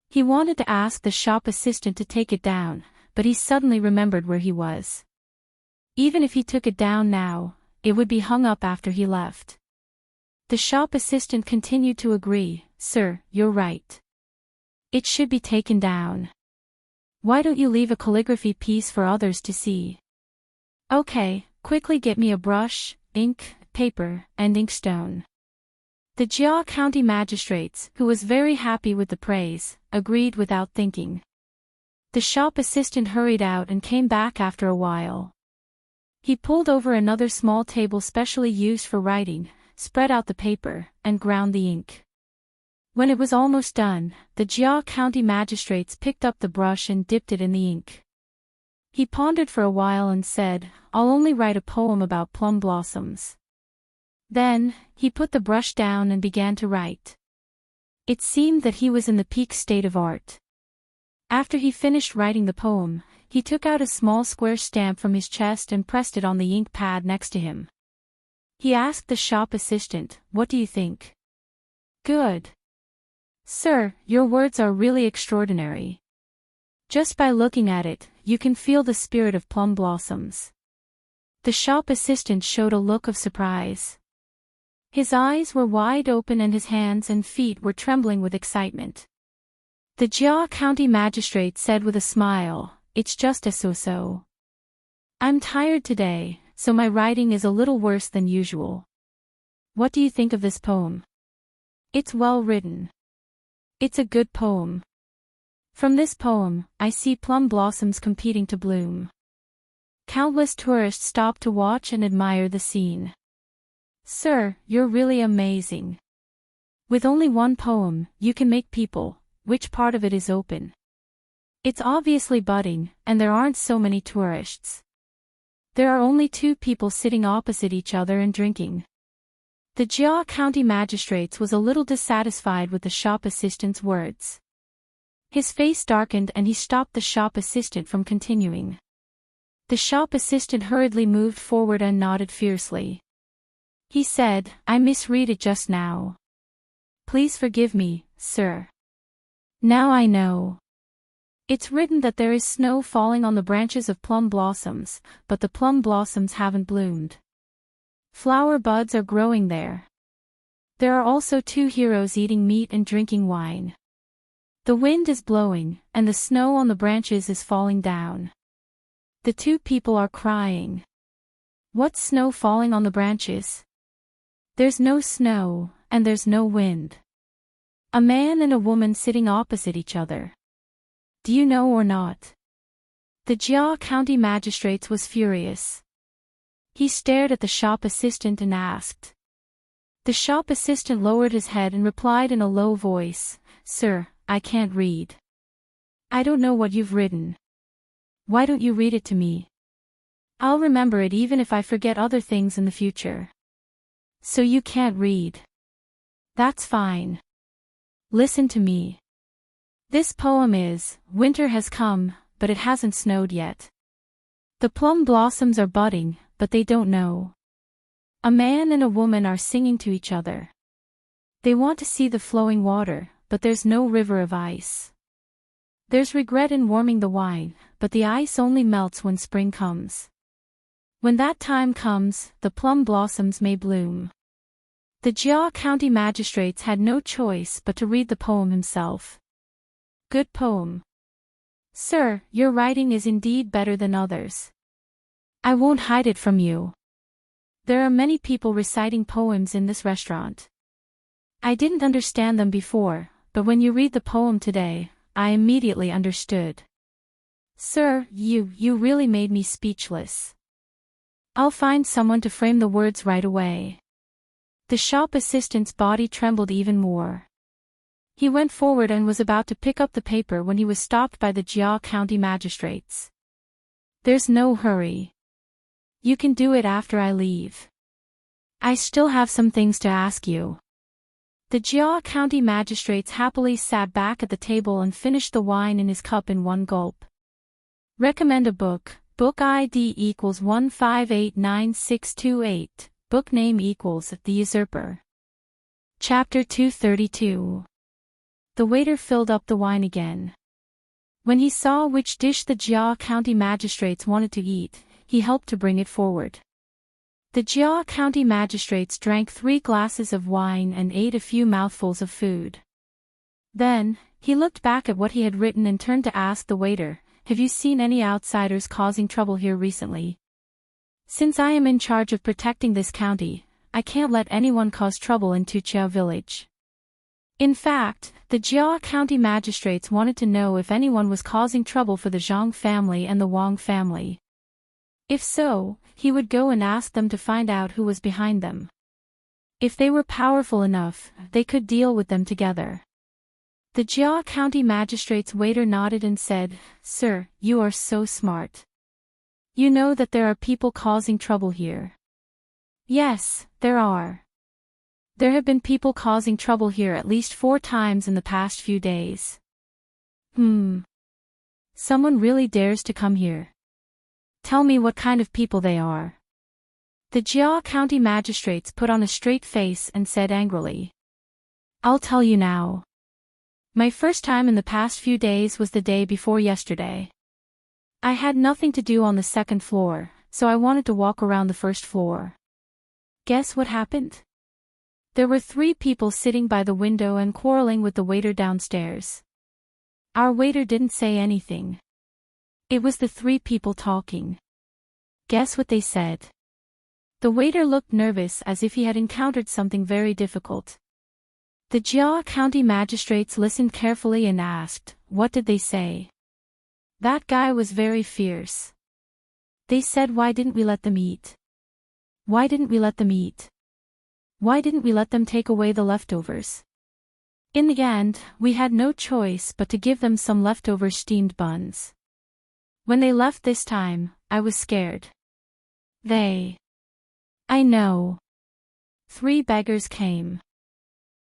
[SPEAKER 1] He wanted to ask the shop assistant to take it down, but he suddenly remembered where he was. Even if he took it down now, it would be hung up after he left. The shop assistant continued to agree, "Sir, you're right. It should be taken down. Why don't you leave a calligraphy piece for others to see?" "Okay, quickly get me a brush, ink, paper, and inkstone." The Jia County magistrates, who was very happy with the praise, agreed without thinking. The shop assistant hurried out and came back after a while. He pulled over another small table specially used for writing, spread out the paper, and ground the ink. When it was almost done, the Jia County magistrates picked up the brush and dipped it in the ink. He pondered for a while and said, "I'll only write a poem about plum blossoms." Then, he put the brush down and began to write. It seemed that he was in the peak state of art. After he finished writing the poem, he took out a small square stamp from his chest and pressed it on the ink pad next to him. He asked the shop assistant, "What do you think?" "Good. Sir, your words are really extraordinary. Just by looking at it, you can feel the spirit of plum blossoms." The shop assistant showed a look of surprise. His eyes were wide open and his hands and feet were trembling with excitement. The Jia County magistrate said with a smile, "It's just a so-so. I'm tired today, so my writing is a little worse than usual. What do you think of this poem?" "It's well written. It's a good poem. From this poem, I see plum blossoms competing to bloom." Countless tourists stopped to watch and admire the scene. "Sir, you're really amazing. With only one poem, you can make people, which part of it is open? It's obviously budding, and there aren't so many tourists. There are only 2 people sitting opposite each other and drinking." The Jia County magistrates was a little dissatisfied with the shop assistant's words. His face darkened and he stopped the shop assistant from continuing. The shop assistant hurriedly moved forward and nodded fiercely. He said, "I misread it just now. Please forgive me, sir. Now I know. It's written that there is snow falling on the branches of plum blossoms, but the plum blossoms haven't bloomed. Flower buds are growing there. There are also 2 heroes eating meat and drinking wine. The wind is blowing, and the snow on the branches is falling down. The two people are crying. What's snow falling on the branches? There's no snow, and there's no wind. A man and a woman sitting opposite each other. Do you know or not? The Jia County Magistrate was furious. He stared at the shop assistant and asked. The shop assistant lowered his head and replied in a low voice, "Sir, I can't read. I don't know what you've written. Why don't you read it to me? I'll remember it even if I forget other things in the future." So you can't read. That's fine. Listen to me. This poem is, winter has come, but it hasn't snowed yet. The plum blossoms are budding, but they don't know. A man and a woman are singing to each other. They want to see the flowing water, but there's no river of ice. There's regret in warming the wine, but the ice only melts when spring comes. When that time comes, the plum blossoms may bloom. The Jia County Magistrates had no choice but to read the poem himself. Good poem. Sir, your writing is indeed better than others. I won't hide it from you. There are many people reciting poems in this restaurant. I didn't understand them before, but when you read the poem today, I immediately understood. Sir, you really made me speechless. I'll find someone to frame the words right away. The shop assistant's body trembled even more. He went forward and was about to pick up the paper when he was stopped by the Jia County Magistrates. There's no hurry. You can do it after I leave. I still have some things to ask you. The Jia County Magistrates happily sat back at the table and finished the wine in his cup in one gulp. Recommend a book. Book ID equals 1589628. Book name equals The Usurper. Chapter 232. The waiter filled up the wine again. When he saw which dish the Jia County Magistrates wanted to eat, he helped to bring it forward. The Jia County Magistrates drank 3 glasses of wine and ate a few mouthfuls of food. Then, he looked back at what he had written and turned to ask the waiter, "Have you seen any outsiders causing trouble here recently? Since I am in charge of protecting this county, I can't let anyone cause trouble in Tuqiao village." In fact, the Jia County Magistrates wanted to know if anyone was causing trouble for the Zhang family and the Wang family. If so, he would go and ask them to find out who was behind them. If they were powerful enough, they could deal with them together. The Jia County Magistrate's waiter nodded and said, "Sir, you are so smart. You know that there are people causing trouble here." "Yes, there are. There have been people causing trouble here at least 4 times in the past few days." Someone really dares to come here. Tell me what kind of people they are." The Jia County Magistrates put on a straight face and said angrily, "I'll tell you now. My first time in the past few days was the day before yesterday. I had nothing to do on the 2nd floor, so I wanted to walk around the 1st floor. Guess what happened? There were 3 people sitting by the window and quarreling with the waiter downstairs. Our waiter didn't say anything. It was the 3 people talking. Guess what they said? The waiter looked nervous as if he had encountered something very difficult. The Jia County Magistrates listened carefully and asked, "What did they say?" "That guy was very fierce. They said, 'Why didn't we let them eat? Why didn't we let them eat? Why didn't we let them take away the leftovers?' In the end, we had no choice but to give them some leftover steamed buns. When they left this time, I was scared. I know. 3 beggars came.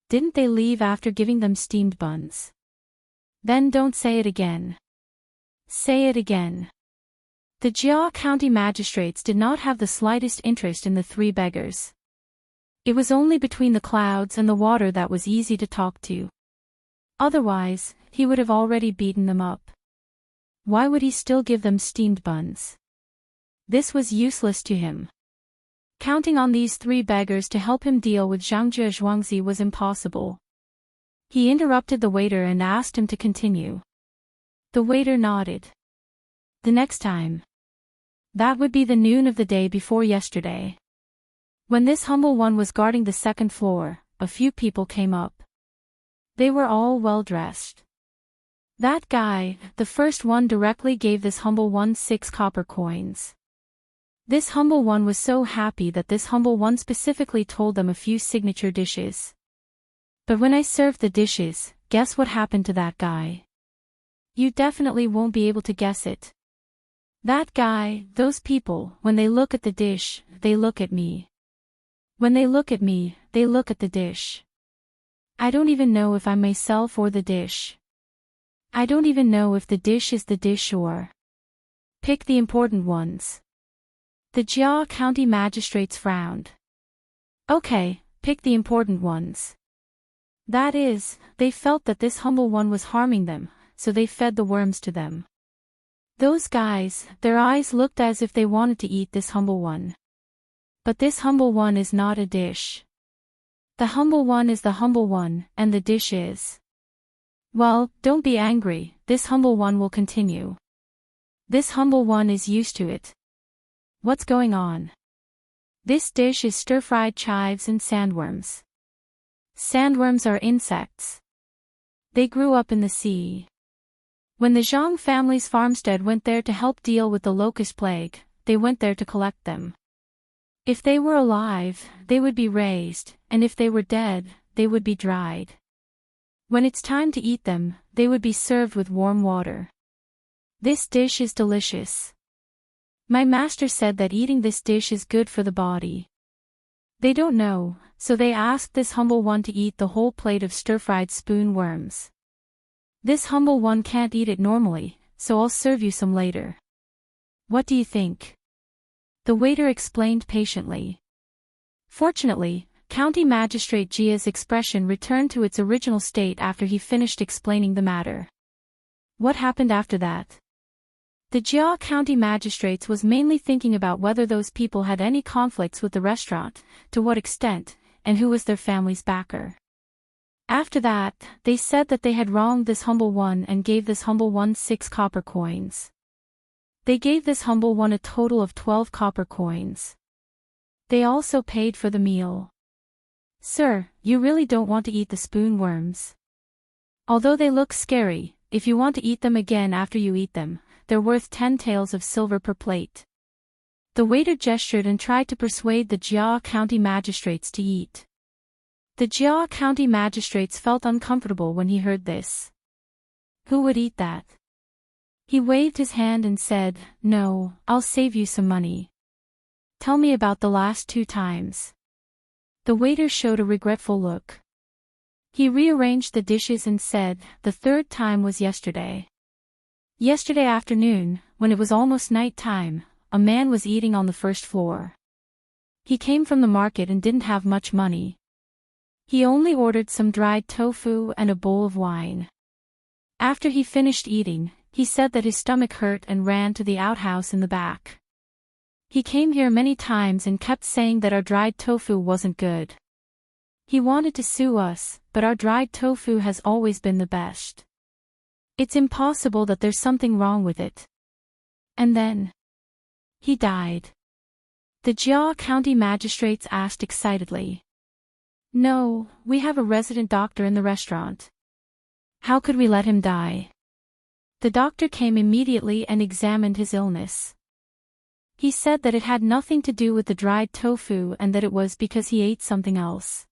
[SPEAKER 1] Didn't they leave after giving them steamed buns? Then don't say it again. Say it again." The Jia County Magistrates did not have the slightest interest in the 3 beggars. It was only between the clouds and the water that was easy to talk to. Otherwise, he would have already beaten them up. Why would he still give them steamed buns? This was useless to him. Counting on these 3 beggars to help him deal with Zhangjie Zhuangzi was impossible. He interrupted the waiter and asked him to continue. The waiter nodded. The next time. That would be the noon of the day before yesterday. When this humble one was guarding the second floor, a few people came up. They were all well dressed. That guy, the first one, directly gave this humble one 6 copper coins. This humble one was so happy that this humble one specifically told them a few signature dishes. But when I served the dishes, guess what happened to that guy? You definitely won't be able to guess it. That guy, those people, when they look at the dish, they look at me. When they look at me, they look at the dish. I don't even know if I'm myself or the dish. I don't even know if the dish is the dish or. Pick the important ones. The Jia County magistrates frowned. Okay, pick the important ones. That is, they felt that this humble one was harming them, so they fed the worms to them. Those guys, their eyes looked as if they wanted to eat this humble one. But this humble one is not a dish. The humble one is the humble one, and the dish is. Well, don't be angry, this humble one will continue. This humble one is used to it. What's going on? This dish is stir-fried chives and sandworms. Sandworms are insects. They grew up in the sea. When the Zhang family's farmstead went there to help deal with the locust plague, they went there to collect them. If they were alive, they would be raised, and if they were dead, they would be dried. When it's time to eat them, they would be served with warm water. This dish is delicious. My master said that eating this dish is good for the body. They don't know, so they asked this humble one to eat the whole plate of stir-fried spoon worms. This humble one can't eat it normally, so I'll serve you some later. What do you think? The waiter explained patiently. Fortunately, County Magistrate Jia's expression returned to its original state after he finished explaining the matter. What happened after that? The Jia County Magistrates was mainly thinking about whether those people had any conflicts with the restaurant, to what extent, and who was their family's backer. After that, they said that they had wronged this humble one and gave this humble one 6 copper coins. They gave this humble one a total of 12 copper coins. They also paid for the meal. Sir, you really don't want to eat the spoon worms. Although they look scary, if you want to eat them again after you eat them, they're worth 10 taels of silver per plate. The waiter gestured and tried to persuade the Jia County magistrates to eat. The Jia County magistrates felt uncomfortable when he heard this. Who would eat that? He waved his hand and said, No, I'll save you some money. Tell me about the last 2 times. The waiter showed a regretful look. He rearranged the dishes and said, The 3rd time was yesterday. Yesterday afternoon, when it was almost night time, a man was eating on the 1st floor. He came from the market and didn't have much money. He only ordered some dried tofu and a bowl of wine. After he finished eating, he said that his stomach hurt and ran to the outhouse in the back. He came here many times and kept saying that our dried tofu wasn't good. He wanted to sue us, but our dried tofu has always been the best. It's impossible that there's something wrong with it. And then he died. The Jia County magistrates asked excitedly. No, we have a resident doctor in the restaurant. How could we let him die? The doctor came immediately and examined his illness. He said that it had nothing to do with the dried tofu and that it was because he ate something else.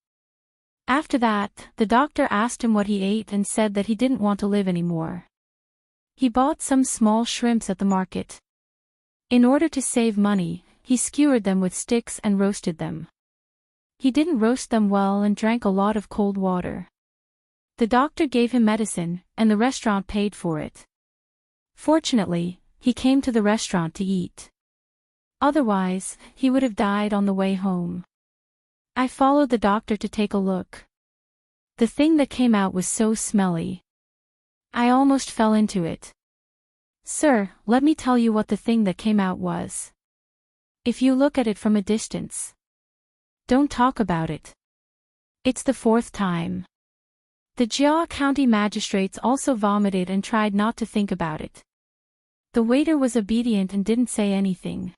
[SPEAKER 1] After that, the doctor asked him what he ate and said that he didn't want to live anymore. He bought some small shrimps at the market. In order to save money, he skewered them with sticks and roasted them. He didn't roast them well and drank a lot of cold water. The doctor gave him medicine, and the restaurant paid for it. Fortunately, he came to the restaurant to eat. Otherwise, he would have died on the way home. I followed the doctor to take a look. The thing that came out was so smelly. I almost fell into it. Sir, let me tell you what the thing that came out was. If you look at it from a distance. Don't talk about it. It's the 4th time. The Jia County magistrates also vomited and tried not to think about it. The waiter was obedient and didn't say anything.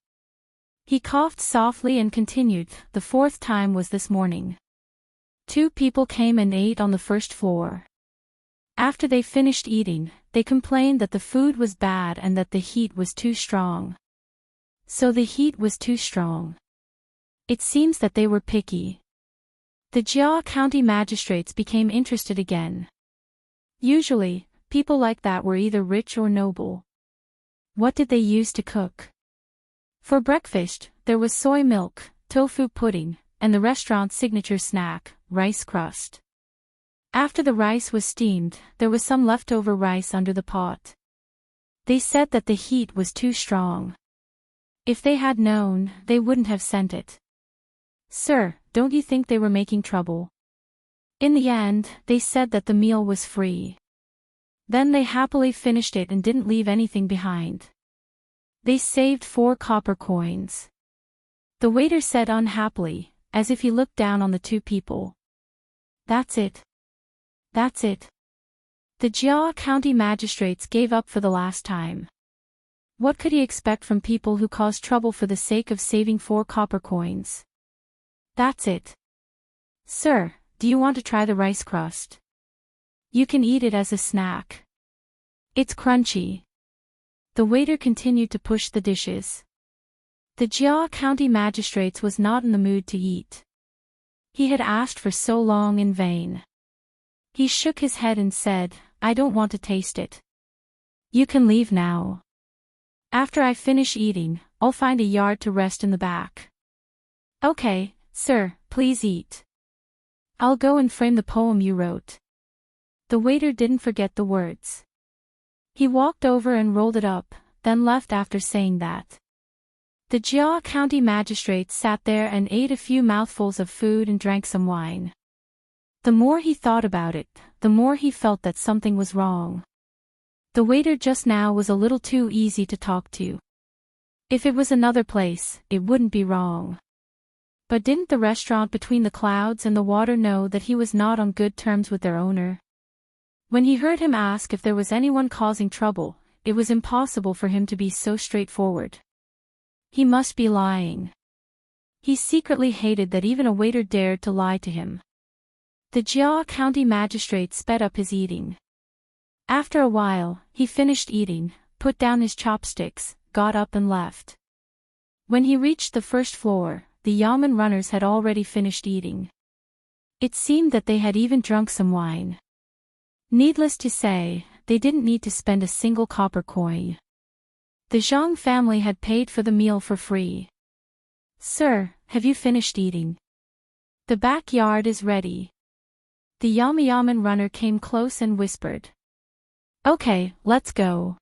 [SPEAKER 1] He coughed softly and continued, the fourth time was this morning. 2 people came and ate on the first floor. After they finished eating, they complained that the food was bad and that the heat was too strong. So the heat was too strong. It seems that they were picky. The Jia County magistrates became interested again. Usually, people like that were either rich or noble. What did they use to cook? For breakfast, there was soy milk, tofu pudding, and the restaurant's signature snack, rice crust. After the rice was steamed, there was some leftover rice under the pot. They said that the heat was too strong. If they had known, they wouldn't have sent it. Sir, don't you think they were making trouble? In the end, they said that the meal was free. Then they happily finished it and didn't leave anything behind. They saved 4 copper coins. The waiter said unhappily, as if he looked down on the 2 people. That's it. That's it. The Jia County magistrates gave up for the last time. What could he expect from people who caused trouble for the sake of saving 4 copper coins? That's it. Sir, do you want to try the rice crust? You can eat it as a snack. It's crunchy. The waiter continued to push the dishes. The Jia County magistrates was not in the mood to eat. He had asked for so long in vain. He shook his head and said, I don't want to taste it. You can leave now. After I finish eating, I'll find a yard to rest in the back. Okay, sir, please eat. I'll go and frame the poem you wrote. The waiter didn't forget the words. He walked over and rolled it up, then left after saying that. The Jia County magistrates sat there and ate a few mouthfuls of food and drank some wine. The more he thought about it, the more he felt that something was wrong. The waiter just now was a little too easy to talk to. If it was another place, it wouldn't be wrong. But didn't the restaurant between the clouds and the water know that he was not on good terms with their owner? When he heard him ask if there was anyone causing trouble, it was impossible for him to be so straightforward. He must be lying. He secretly hated that even a waiter dared to lie to him. The Jia County magistrate sped up his eating. After a while, he finished eating, put down his chopsticks, got up and left. When he reached the first floor, the yamen runners had already finished eating. It seemed that they had even drunk some wine. Needless to say, they didn't need to spend a single copper coin. The Zhang family had paid for the meal for free. Sir, have you finished eating? The backyard is ready. The yamen runner came close and whispered. Okay, let's go.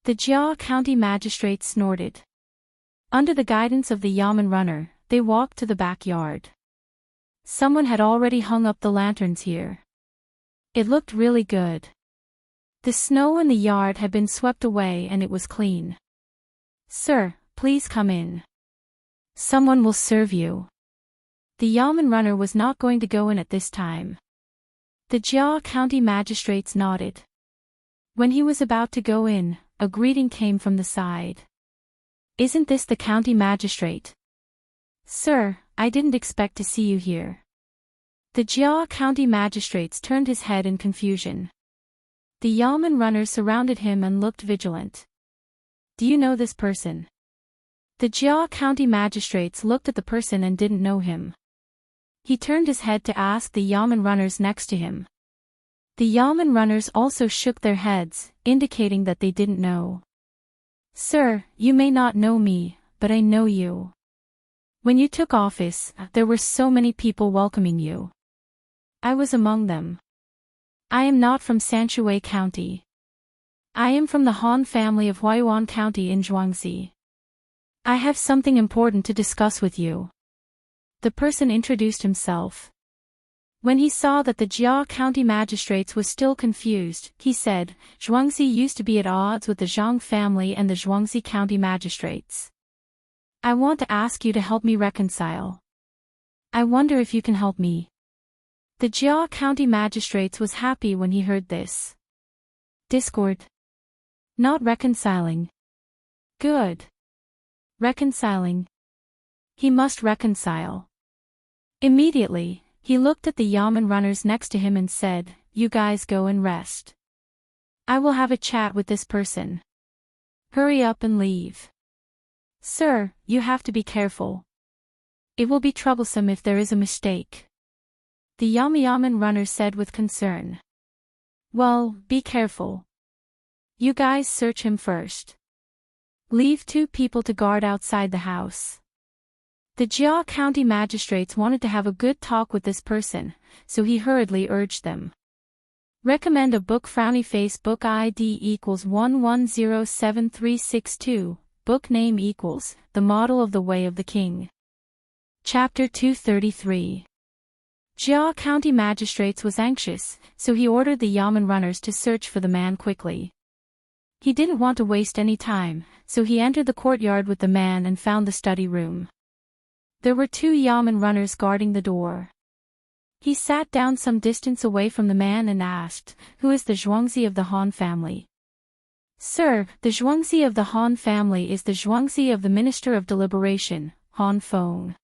[SPEAKER 1] The Jia County magistrate snorted. Under the guidance of the yamen runner, they walked to the backyard. Someone had already hung up the lanterns here. It looked really good. The snow in the yard had been swept away and it was clean. Sir, please come in. Someone will serve you. The yamen runner was not going to go in at this time. The Jia County magistrates nodded. When he was about to go in, a greeting came from the side. Isn't this the county magistrate? Sir, I didn't expect to see you here. The Jia County magistrates turned his head in confusion. The yamen runners surrounded him and looked vigilant. Do you know this person? The Jia County magistrates looked at the person and didn't know him. He turned his head to ask the yamen runners next to him. The yamen runners also shook their heads, indicating that they didn't know. Sir, you may not know me, but I know you. When you took office, there were so many people welcoming you. I was among them. I am not from Sanshui County. I am from the Han family of Huayuan County in Zhuangzi. I have something important to discuss with you. The person introduced himself. When he saw that the Jia County magistrates was still confused, he said, Zhuangzi used to be at odds with the Zhang family and the Zhuangzi County magistrates. I want to ask you to help me reconcile. I wonder if you can help me. The Jia County magistrates was happy when he heard this. Discord. Not reconciling. Good. Reconciling. He must reconcile. Immediately, he looked at the yamen runners next to him and said, "You guys go and rest. I will have a chat with this person. Hurry up and leave." "Sir, you have to be careful. It will be troublesome if there is a mistake," the yamen runner said with concern. "Well, be careful. You guys search him first. Leave 2 people to guard outside the house." The Jia County magistrates wanted to have a good talk with this person, so he hurriedly urged them. Recommend a book. Frowny face. Book ID equals 11073662, book name equals The Model of the Way of the King. Chapter 233. Jia County magistrates was anxious, so he ordered the yamen runners to search for the man quickly. He didn't want to waste any time, so he entered the courtyard with the man and found the study room. There were 2 yamen runners guarding the door. He sat down some distance away from the man and asked, "Who is the Zhuangzi of the Han family?" "Sir, the Zhuangzi of the Han family is the Zhuangzi of the Minister of Deliberation, Han Feng.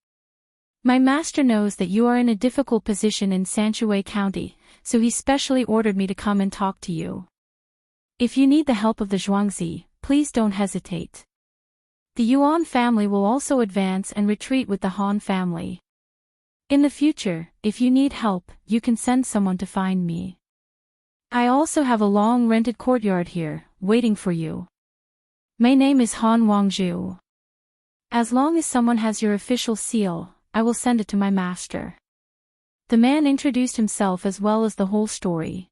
[SPEAKER 1] My master knows that you are in a difficult position in Sanshui County, so he specially ordered me to come and talk to you. If you need the help of the Zhuangzi, please don't hesitate. The Yuan family will also advance and retreat with the Han family. In the future, if you need help, you can send someone to find me. I also have a long rented courtyard here, waiting for you. My name is Han Wangzhu. As long as someone has your official seal, I will send it to my master." The man introduced himself as well as the whole story.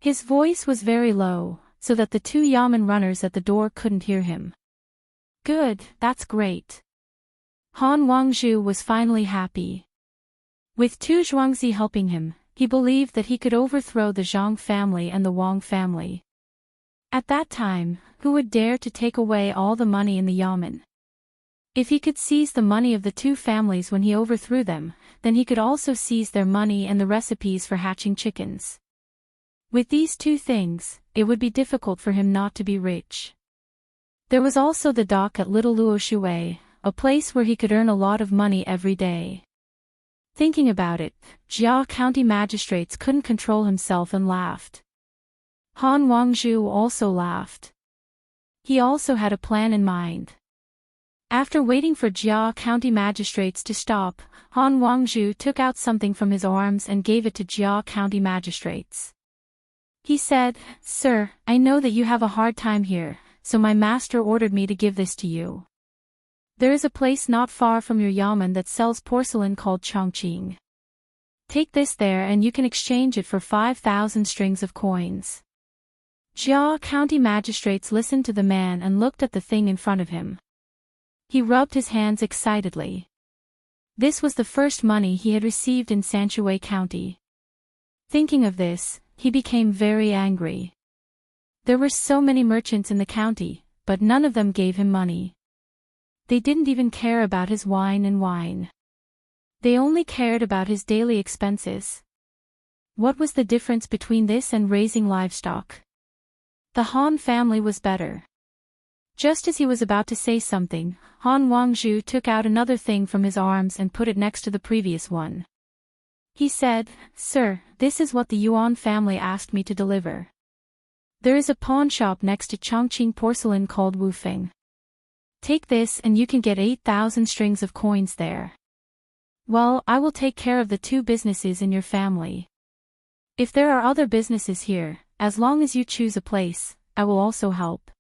[SPEAKER 1] His voice was very low, so that the 2 yamen runners at the door couldn't hear him. "Good, that's great." Han Wangzhu was finally happy. With 2 Zhuangzi helping him, he believed that he could overthrow the Zhang family and the Wang family. At that time, who would dare to take away all the money in the yamen? If he could seize the money of the 2 families when he overthrew them, then he could also seize their money and the recipes for hatching chickens. With these 2 things, it would be difficult for him not to be rich. There was also the dock at Little Luoshui, a place where he could earn a lot of money every day. Thinking about it, Jia County magistrates couldn't control himself and laughed. Han Wangzhu also laughed. He also had a plan in mind. After waiting for Jia County magistrates to stop, Han Wangzhu took out something from his arms and gave it to Jia County magistrates. He said, "Sir, I know that you have a hard time here, so my master ordered me to give this to you. There is a place not far from your yamen that sells porcelain called Chongqing. Take this there and you can exchange it for 5,000 strings of coins." Jia County magistrates listened to the man and looked at the thing in front of him. He rubbed his hands excitedly. This was the first money he had received in Sanshui County. Thinking of this, he became very angry. There were so many merchants in the county, but none of them gave him money. They didn't even care about his wine and wine. They only cared about his daily expenses. What was the difference between this and raising livestock? The Han family was better. Just as he was about to say something, Han Wangzhu took out another thing from his arms and put it next to the previous one. He said, "Sir, this is what the Yuan family asked me to deliver. There is a pawn shop next to Chongqing porcelain called Wufeng. Take this and you can get 8,000 strings of coins there. Well, I will take care of the 2 businesses in your family. If there are other businesses here, as long as you choose a place, I will also help."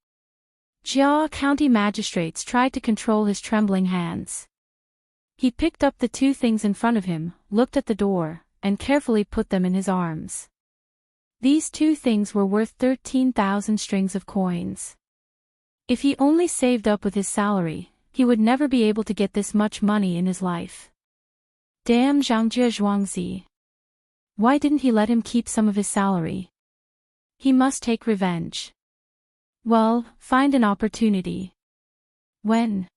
[SPEAKER 1] Jia County magistrates tried to control his trembling hands. He picked up the 2 things in front of him, looked at the door, and carefully put them in his arms. These 2 things were worth 13,000 strings of coins. If he only saved up with his salary, he would never be able to get this much money in his life. Damn Zhangjie Zhuangzi. Why didn't he let him keep some of his salary? He must take revenge. Well, find an opportunity. When?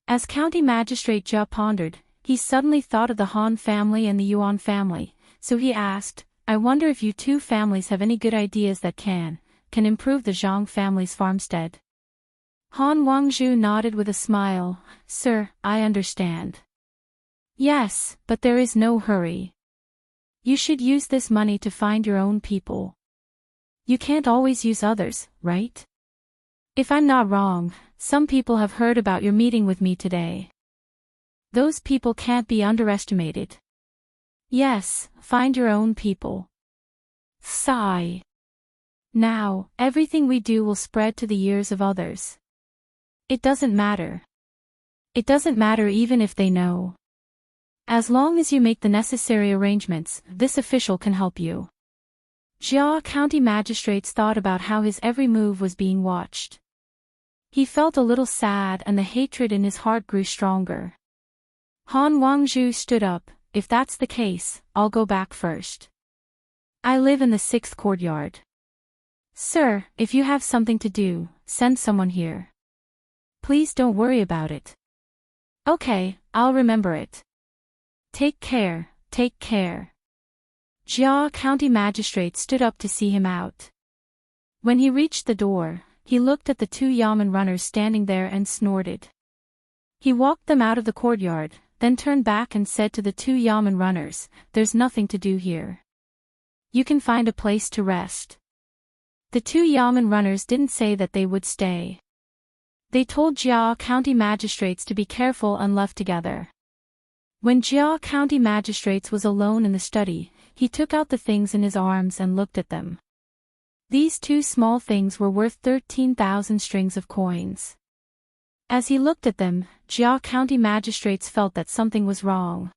[SPEAKER 1] As County Magistrate Jia pondered, he suddenly thought of the Han family and the Yuan family, so he asked, I wonder if you two families have any good ideas that can improve the Zhang family's farmstead. Han Wangzhu nodded with a smile. Sir, I understand. Yes, but there is no hurry. You should use this money to find your own people. You can't always use others, right? If I'm not wrong, some people have heard about your meeting with me today. Those people can't be underestimated. Yes, find your own people. Sigh. Now, everything we do will spread to the ears of others. It doesn't matter. It doesn't matter even if they know. As long as you make the necessary arrangements, this official can help you. Jia County magistrates thought about how his every move was being watched. He felt a little sad and the hatred in his heart grew stronger. Han Wangzhu stood up. If that's the case, I'll go back first. I live in the 6th courtyard. Sir, if you have something to do, send someone here. Please don't worry about it. Okay, I'll remember it. Take care, take care. Jia County magistrate stood up to see him out. When he reached the door, he looked at the 2 yamen runners standing there and snorted. He walked them out of the courtyard, then turned back and said to the 2 yamen runners, there's nothing to do here. You can find a place to rest. The 2 yamen runners didn't say that they would stay. They told Jia County magistrates to be careful and left together. When Jia County magistrates was alone in the study, he took out the things in his arms and looked at them. These 2 small things were worth 13,000 strings of coins. As he looked at them, Jia County magistrates felt that something was wrong.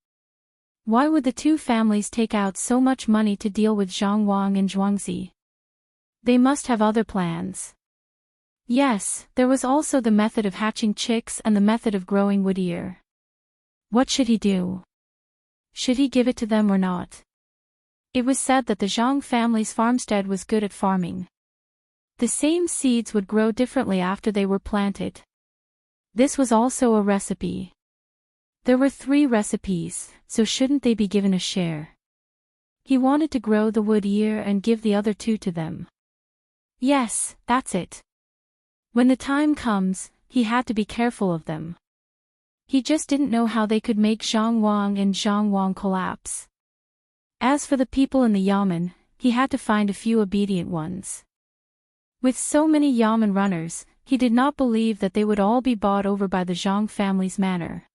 [SPEAKER 1] Why would the 2 families take out so much money to deal with Zhang Wang and Zhuangzi? They must have other plans. Yes, there was also the method of hatching chicks and the method of growing wood ear. What should he do? Should he give it to them or not? It was said that the Zhang family's farmstead was good at farming. The same seeds would grow differently after they were planted. This was also a recipe. There were 3 recipes, so shouldn't they be given a share? He wanted to grow the wood ear and give the other 2 to them. Yes, that's it. When the time comes, he had to be careful of them. He just didn't know how they could make Zhang Wang and Zhang Wang collapse. As for the people in the yamen, he had to find a few obedient ones. With so many yamen runners, he did not believe that they would all be bought over by the Zhang family's manor.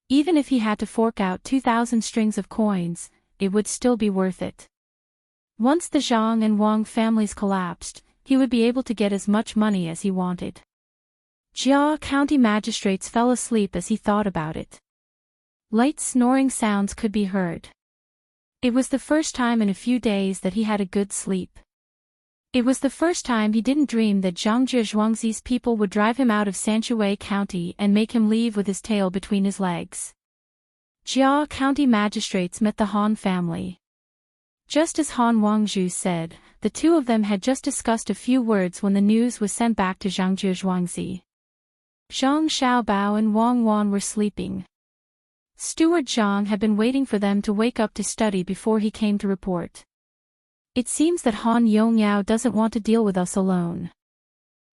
[SPEAKER 1] Even if he had to fork out 2,000 strings of coins, it would still be worth it. Once the Zhang and Wang families collapsed, he would be able to get as much money as he wanted. Jia County magistrates fell asleep as he thought about it. Light snoring sounds could be heard. It was the first time in a few days that he had a good sleep. It was the first time he didn't dream that Zhangjie Zhuangzi's people would drive him out of Sanshui County and make him leave with his tail between his legs. Jia County magistrates met the Han family. Just as Han Wangzhu said, the 2 of them had just discussed a few words when the news was sent back to Zhangjie Zhuangzi. Zhang Xiaobao and Wang Wan were sleeping. Steward Zhang had been waiting for them to wake up to study before he came to report. It seems that Han Yongyao doesn't want to deal with us alone.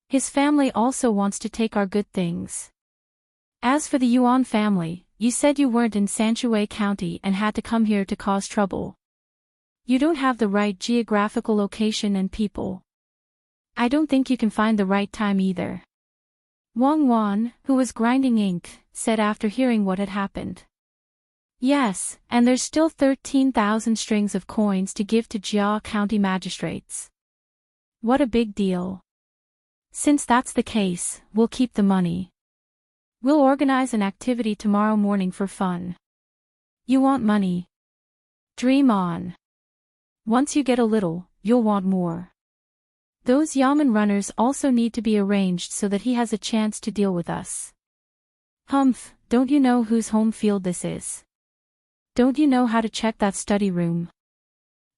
[SPEAKER 1] His family also wants to take our good things. As for the Yuan family, you said you weren't in Sanshui County and had to come here to cause trouble. You don't have the right geographical location and people. I don't think you can find the right time either. Wang Wan, who was grinding ink, said after hearing what had happened. Yes, and there's still 13,000 strings of coins to give to Jia County magistrates. What a big deal. Since that's the case, we'll keep the money. We'll organize an activity tomorrow morning for fun. You want money? Dream on. Once you get a little, you'll want more. Those yamen runners also need to be arranged so that he has a chance to deal with us. Humph, don't you know whose home field this is? Don't you know how to check that study room?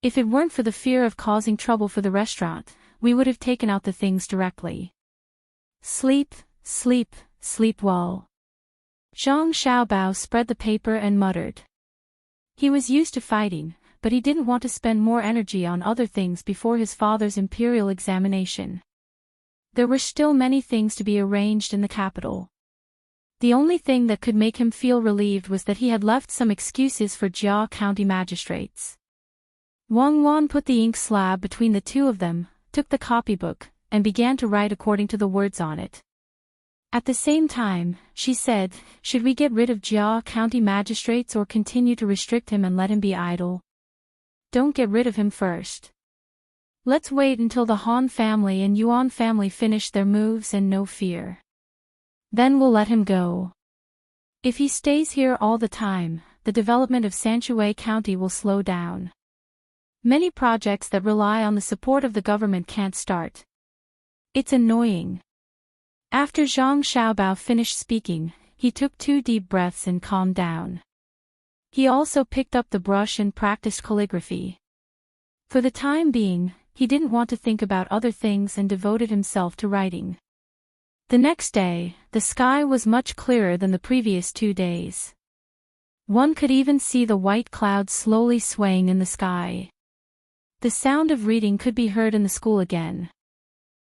[SPEAKER 1] If it weren't for the fear of causing trouble for the restaurant, we would have taken out the things directly. Sleep, sleep, sleep well. Zhang Xiaobao spread the paper and muttered. He was used to fighting, but he didn't want to spend more energy on other things before his father's imperial examination. There were still many things to be arranged in the capital. The only thing that could make him feel relieved was that he had left some excuses for Jia County magistrates. Wang Wan put the ink slab between the two of them, took the copybook, and began to write according to the words on it. At the same time, she said, should we get rid of Jia County magistrates or continue to restrict him and let him be idle? Don't get rid of him first. Let's wait until the Han family and Yuan family finish their moves and no fear. Then we'll let him go. If he stays here all the time, the development of Sanshui County will slow down. Many projects that rely on the support of the government can't start. It's annoying. After Zhang Xiaobao finished speaking, he took 2 deep breaths and calmed down. He also picked up the brush and practiced calligraphy. For the time being, he didn't want to think about other things and devoted himself to writing. The next day, the sky was much clearer than the previous 2 days. One could even see the white clouds slowly swaying in the sky. The sound of reading could be heard in the school again.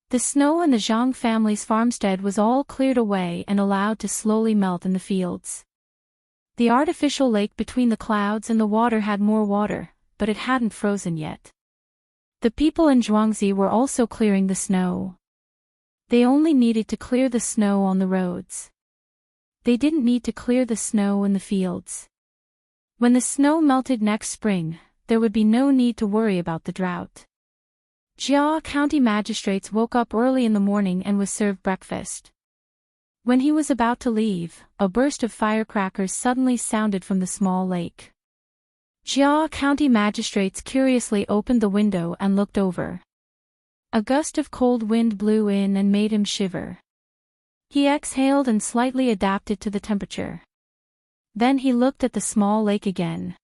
[SPEAKER 1] The snow in the Zhang family's farmstead was all cleared away and allowed to slowly melt in the fields. The artificial lake between the clouds and the water had more water, but it hadn't frozen yet. The people in Zhuangzi were also clearing the snow. They only needed to clear the snow on the roads. They didn't need to clear the snow in the fields. When the snow melted next spring, there would be no need to worry about the drought. Jia County magistrates woke up early in the morning and was served breakfast. When he was about to leave, a burst of firecrackers suddenly sounded from the small lake. Jia County magistrates curiously opened the window and looked over. A gust of cold wind blew in and made him shiver. He exhaled and slightly adapted to the temperature. Then he looked at the small lake again.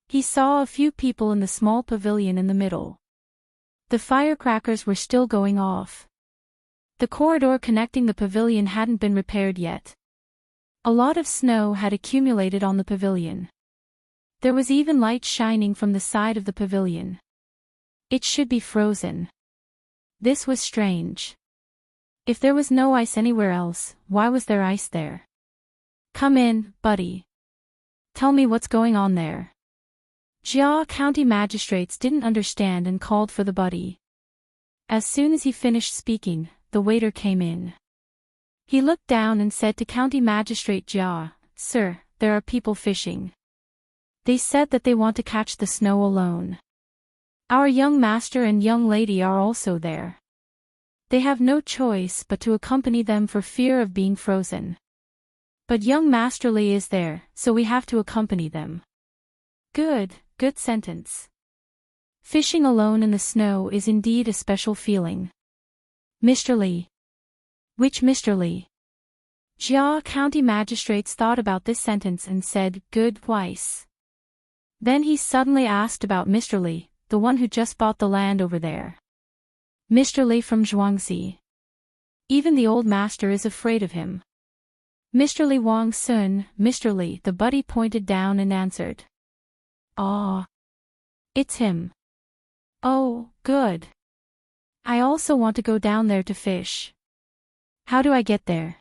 [SPEAKER 1] He saw a few people in the small pavilion in the middle. The firecrackers were still going off. The corridor connecting the pavilion hadn't been repaired yet. A lot of snow had accumulated on the pavilion. There was even light shining from the side of the pavilion. It should be frozen. This was strange. If there was no ice anywhere else, why was there ice there? Come in, buddy. Tell me what's going on there. Jia County magistrates didn't understand and called for the buddy. As soon as he finished speaking, the waiter came in. He looked down and said to County Magistrate Jia, "Sir, there are people fishing. They said that they want to catch the snow alone. Our young master and young lady are also there. They have no choice but to accompany them for fear of being frozen. But young Master Li is there, so we have to accompany them." Good sentence. Fishing alone in the snow is indeed a special feeling. Mr. Li. Which Mr. Li? Jia County magistrates thought about this sentence and said, "Good twice." Then he suddenly asked about Mr. Li, the one who just bought the land over there. Mr. Li from Zhuangzi. Even the old master is afraid of him. Mr. Li Wang Sun, Mr. Li, the buddy pointed down and answered. Ah. It's him. Oh, good. I also want to go down there to fish. How do I get there?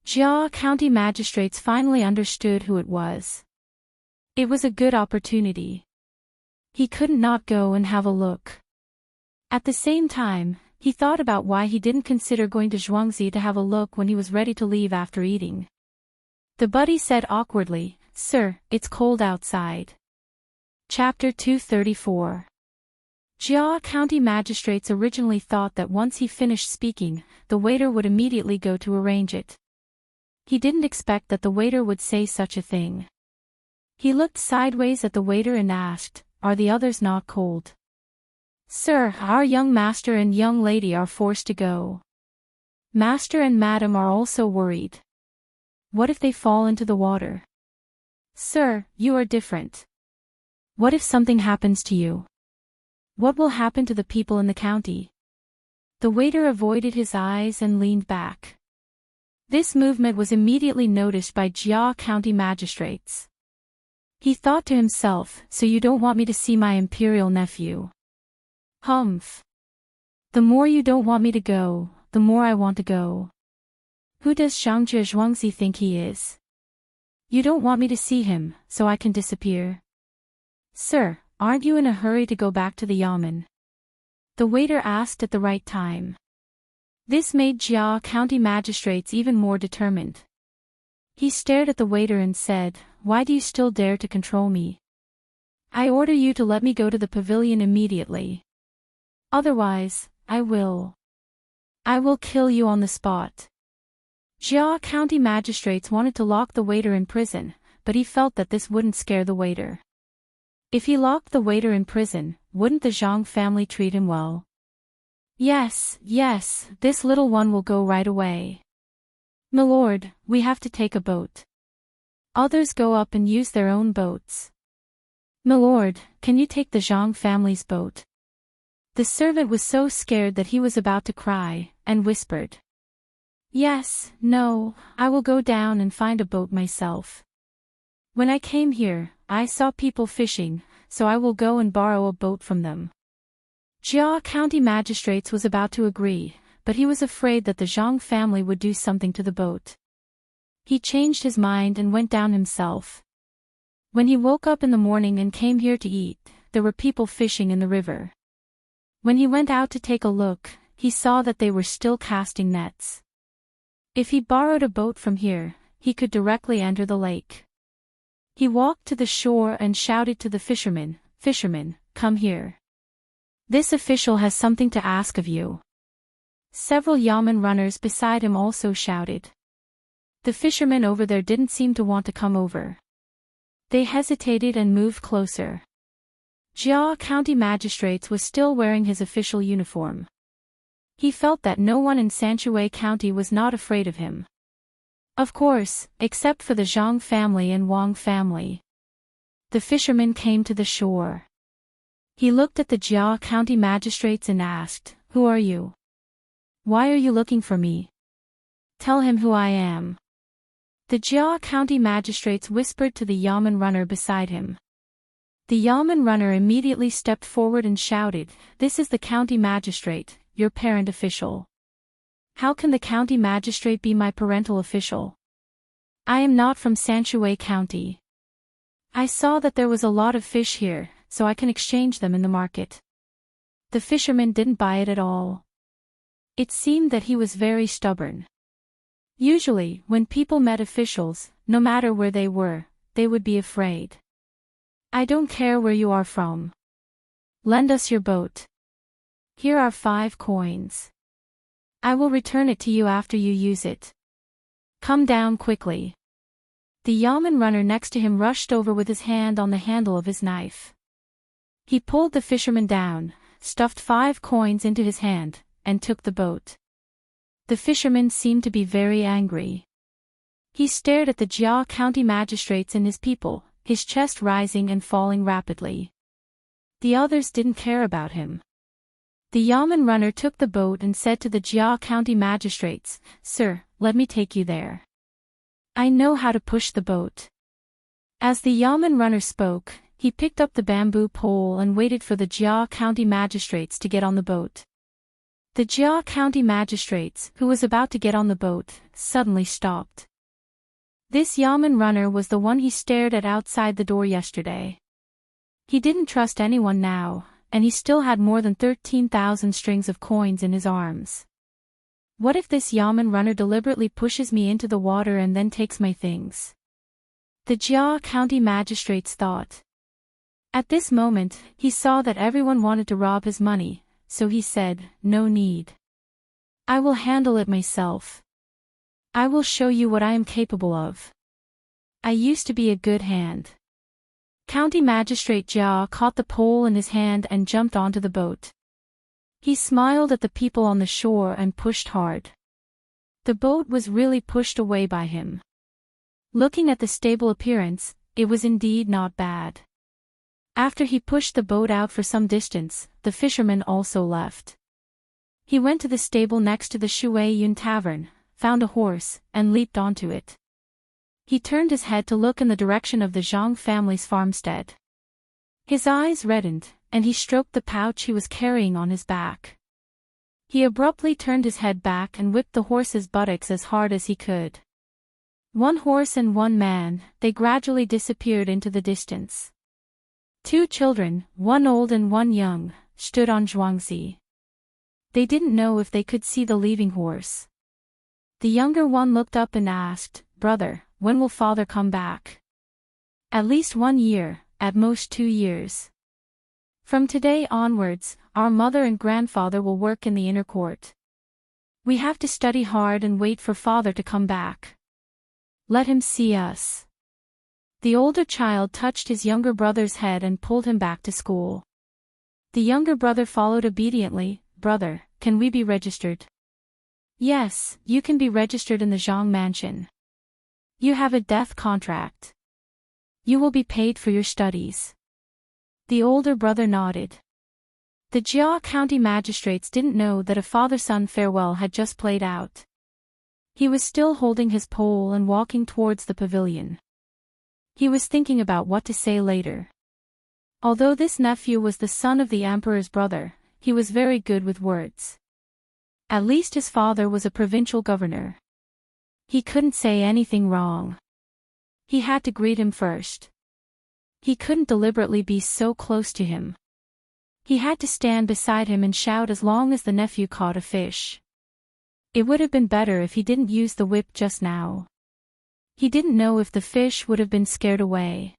[SPEAKER 1] Jia County magistrates finally understood who it was. It was a good opportunity. He couldn't not go and have a look. At the same time, he thought about why he didn't consider going to Zhuangzi to have a look when he was ready to leave after eating. The buddy said awkwardly, "Sir, it's cold outside." Chapter 234. Jia County magistrates originally thought that once he finished speaking, the waiter would immediately go to arrange it. He didn't expect that the waiter would say such a thing. He looked sideways at the waiter and asked, "Are the others not cold?" "Sir, our young master and young lady are forced to go. Master and madam are also worried. What if they fall into the water?" "Sir, you are different. What if something happens to you? What will happen to the people in the county?" The waiter avoided his eyes and leaned back. This movement was immediately noticed by Jia County magistrates. He thought to himself, so you don't want me to see my imperial nephew? Humph. The more you don't want me to go, the more I want to go. Who does Zhangzhe Zhuangzi think he is? You don't want me to see him, so I can disappear. Sir, aren't you in a hurry to go back to the yamen? The waiter asked at the right time. This made Jia County magistrates even more determined. He stared at the waiter and said, "Why do you still dare to control me? I order you to let me go to the pavilion immediately. Otherwise, I will kill you on the spot." Jia County magistrates wanted to lock the waiter in prison, but he felt that this wouldn't scare the waiter. If he locked the waiter in prison, wouldn't the Zhang family treat him well? Yes, this little one will go right away. Milord, we have to take a boat. Others go up and use their own boats. Milord, can you take the Zhang family's boat? The servant was so scared that he was about to cry, and whispered. Yes, no, I will go down and find a boat myself. When I came here, I saw people fishing, so I will go and borrow a boat from them. Jia County magistrates was about to agree, but he was afraid that the Zhang family would do something to the boat. He changed his mind and went down himself. When he woke up in the morning and came here to eat, there were people fishing in the river. When he went out to take a look, he saw that they were still casting nets. If he borrowed a boat from here, he could directly enter the lake. He walked to the shore and shouted to the fishermen, "Fishermen, come here. This official has something to ask of you." Several yamen runners beside him also shouted. The fishermen over there didn't seem to want to come over. They hesitated and moved closer. Jia County magistrates was still wearing his official uniform. He felt that no one in Sanshui County was not afraid of him. Of course, except for the Zhang family and Wang family. The fisherman came to the shore. He looked at the Jia County magistrates and asked, "Who are you? Why are you looking for me? Tell him who I am." The Jia County magistrates whispered to the yamen runner beside him. The yamen runner immediately stepped forward and shouted, "This is the county magistrate, your parent official." "How can the county magistrate be my parental official? I am not from Sanshui County. I saw that there was a lot of fish here, so I can exchange them in the market." The fisherman didn't buy it at all. It seemed that he was very stubborn. Usually, when people met officials, no matter where they were, they would be afraid. "I don't care where you are from. Lend us your boat. Here are 5 coins. I will return it to you after you use it. Come down quickly." The yamen runner next to him rushed over with his hand on the handle of his knife. He pulled the fisherman down, stuffed 5 coins into his hand, and took the boat. The fisherman seemed to be very angry. He stared at the Jia County magistrates and his people, his chest rising and falling rapidly. The others didn't care about him. The yamen runner took the boat and said to the Jia County magistrates, "Sir, let me take you there. I know how to push the boat." As the yamen runner spoke, he picked up the bamboo pole and waited for the Jia County magistrates to get on the boat. The Jia County magistrates, who was about to get on the boat, suddenly stopped. This yamen runner was the one he stared at outside the door yesterday. He didn't trust anyone now, and he still had more than 13,000 strings of coins in his arms. What if this yamen runner deliberately pushes me into the water and then takes my things? The Jia County magistrates thought. At this moment, he saw that everyone wanted to rob his money, so he said, "No need. I will handle it myself. I will show you what I am capable of. I used to be a good hand." County Magistrate Jia caught the pole in his hand and jumped onto the boat. He smiled at the people on the shore and pushed hard. The boat was really pushed away by him. Looking at the stable appearance, it was indeed not bad. After he pushed the boat out for some distance, the fisherman also left. He went to the stable next to the Shui Yun Tavern, found a horse, and leaped onto it. He turned his head to look in the direction of the Zhang family's farmstead. His eyes reddened, and he stroked the pouch he was carrying on his back. He abruptly turned his head back and whipped the horse's buttocks as hard as he could. One horse and one man, they gradually disappeared into the distance. Two children, one old and one young, stood on Zhuangzi. They didn't know if they could see the leaving horse. The younger one looked up and asked, "Brother, when will father come back?" "At least 1 year, at most 2 years. From today onwards, our mother and grandfather will work in the inner court. We have to study hard and wait for father to come back. Let him see us." The older child touched his younger brother's head and pulled him back to school. The younger brother followed obediently. "Brother, can we be registered?" "Yes, you can be registered in the Zhang mansion. You have a death contract. You will be paid for your studies." The older brother nodded. The Jia County magistrates didn't know that a father-son farewell had just played out. He was still holding his pole and walking towards the pavilion. He was thinking about what to say later. Although this nephew was the son of the emperor's brother, he was very good with words. At least his father was a provincial governor. He couldn't say anything wrong. He had to greet him first. He couldn't deliberately be so close to him. He had to stand beside him and shout as long as the nephew caught a fish. It would have been better if he didn't use the whip just now. He didn't know if the fish would have been scared away.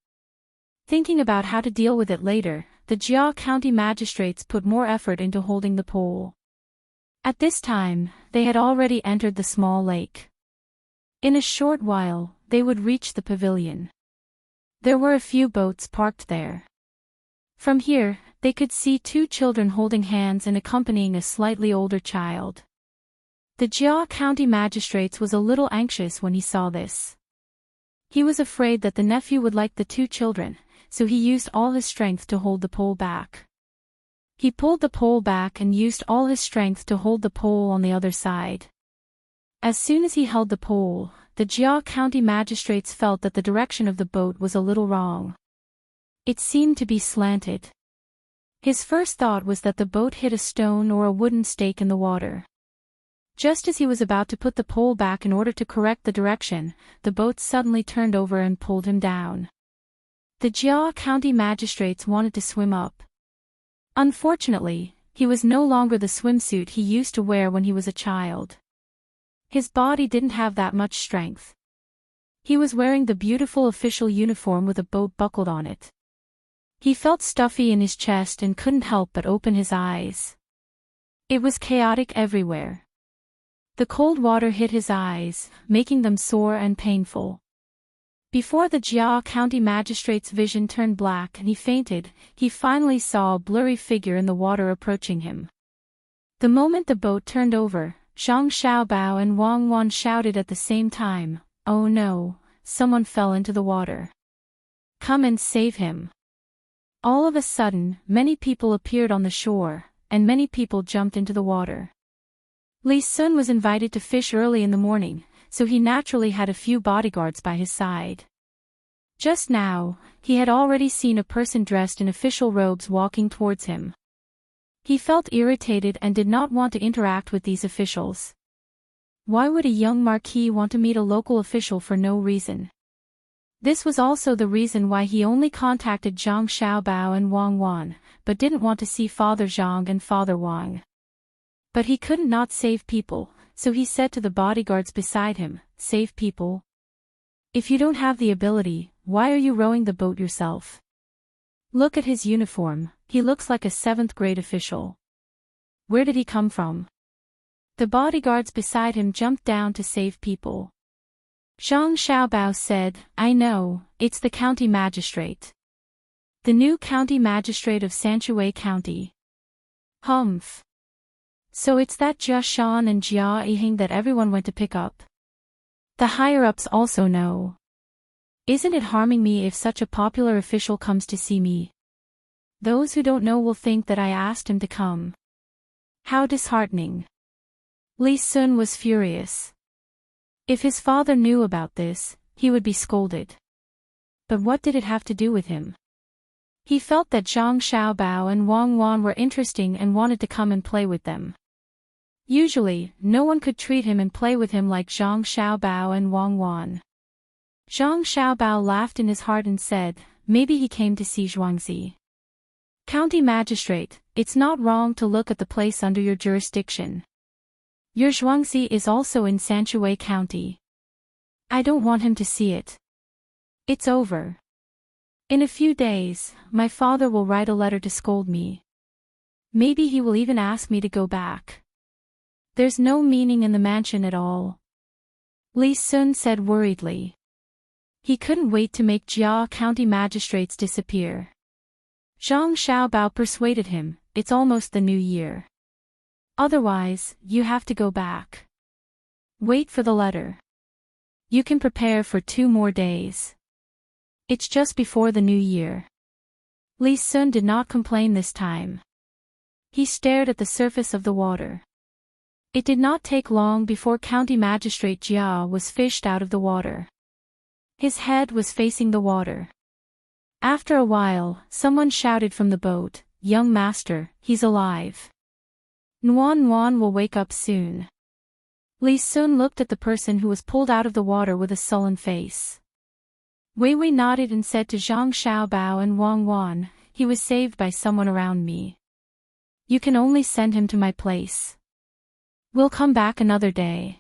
[SPEAKER 1] Thinking about how to deal with it later, the Jia County magistrates put more effort into holding the pole. At this time, they had already entered the small lake. In a short while, they would reach the pavilion. There were a few boats parked there. From here, they could see two children holding hands and accompanying a slightly older child. The Jia County magistrates was a little anxious when he saw this. He was afraid that the nephew would like the two children, so he used all his strength to hold the pole back. He pulled the pole back and used all his strength to hold the pole on the other side. As soon as he held the pole, the Jia County magistrates felt that the direction of the boat was a little wrong. It seemed to be slanted. His first thought was that the boat hit a stone or a wooden stake in the water. Just as he was about to put the pole back in order to correct the direction, the boat suddenly turned over and pulled him down. The Jia County magistrates wanted to swim up. Unfortunately, he was no longer the swimsuit he used to wear when he was a child. His body didn't have that much strength. He was wearing the beautiful official uniform with a boat buckled on it. He felt stuffy in his chest and couldn't help but open his eyes. It was chaotic everywhere. The cold water hit his eyes, making them sore and painful. Before the Jia County magistrate's vision turned black and he fainted, he finally saw a blurry figure in the water approaching him. The moment the boat turned over, Zhang Xiaobao and Wang Wan shouted at the same time, "Oh no, someone fell into the water. Come and save him." All of a sudden, many people appeared on the shore, and many people jumped into the water. Li Sun was invited to fish early in the morning, so he naturally had a few bodyguards by his side. Just now, he had already seen a person dressed in official robes walking towards him. He felt irritated and did not want to interact with these officials. Why would a young marquis want to meet a local official for no reason? This was also the reason why he only contacted Zhang Xiaobao and Wang Wan, but didn't want to see Father Zhang and Father Wang. But he couldn't not save people, so he said to the bodyguards beside him, "Save people? If you don't have the ability, why are you rowing the boat yourself? Look at his uniform, he looks like a 7th grade official. Where did he come from?" The bodyguards beside him jumped down to save people. Zhang Xiaobao said, "I know, it's the county magistrate. The new county magistrate of Sanshui County." Humph. So it's that Jia Shan and Jia Yihing that everyone went to pick up. The higher-ups also know. Isn't it harming me if such a popular official comes to see me? Those who don't know will think that I asked him to come. How disheartening. Li Sun was furious. If his father knew about this, he would be scolded. But what did it have to do with him? He felt that Zhang Xiaobao and Wang Wan were interesting and wanted to come and play with them. Usually, no one could treat him and play with him like Zhang Xiaobao and Wang Wan. Zhang Xiaobao laughed in his heart and said, maybe he came to see Zhuangzi. County Magistrate, it's not wrong to look at the place under your jurisdiction. Your Zhuangzi is also in Sanshui County. I don't want him to see it. It's over. In a few days, my father will write a letter to scold me. Maybe he will even ask me to go back. There's no meaning in the mansion at all. Li Sun said worriedly. He couldn't wait to make Jia County magistrates disappear. Zhang Xiaobao persuaded him, it's almost the new year. Otherwise, you have to go back. Wait for the letter. You can prepare for 2 more days. It's just before the new year. Li Sun did not complain this time. He stared at the surface of the water. It did not take long before County Magistrate Jia was fished out of the water. His head was facing the water. After a while, someone shouted from the boat, "Young master, he's alive. Nuan Nuan will wake up soon." Li Sun looked at the person who was pulled out of the water with a sullen face. Wei Wei nodded and said to Zhang Xiaobao and Wang Wan, he was saved by someone around me. You can only send him to my place. We'll come back another day.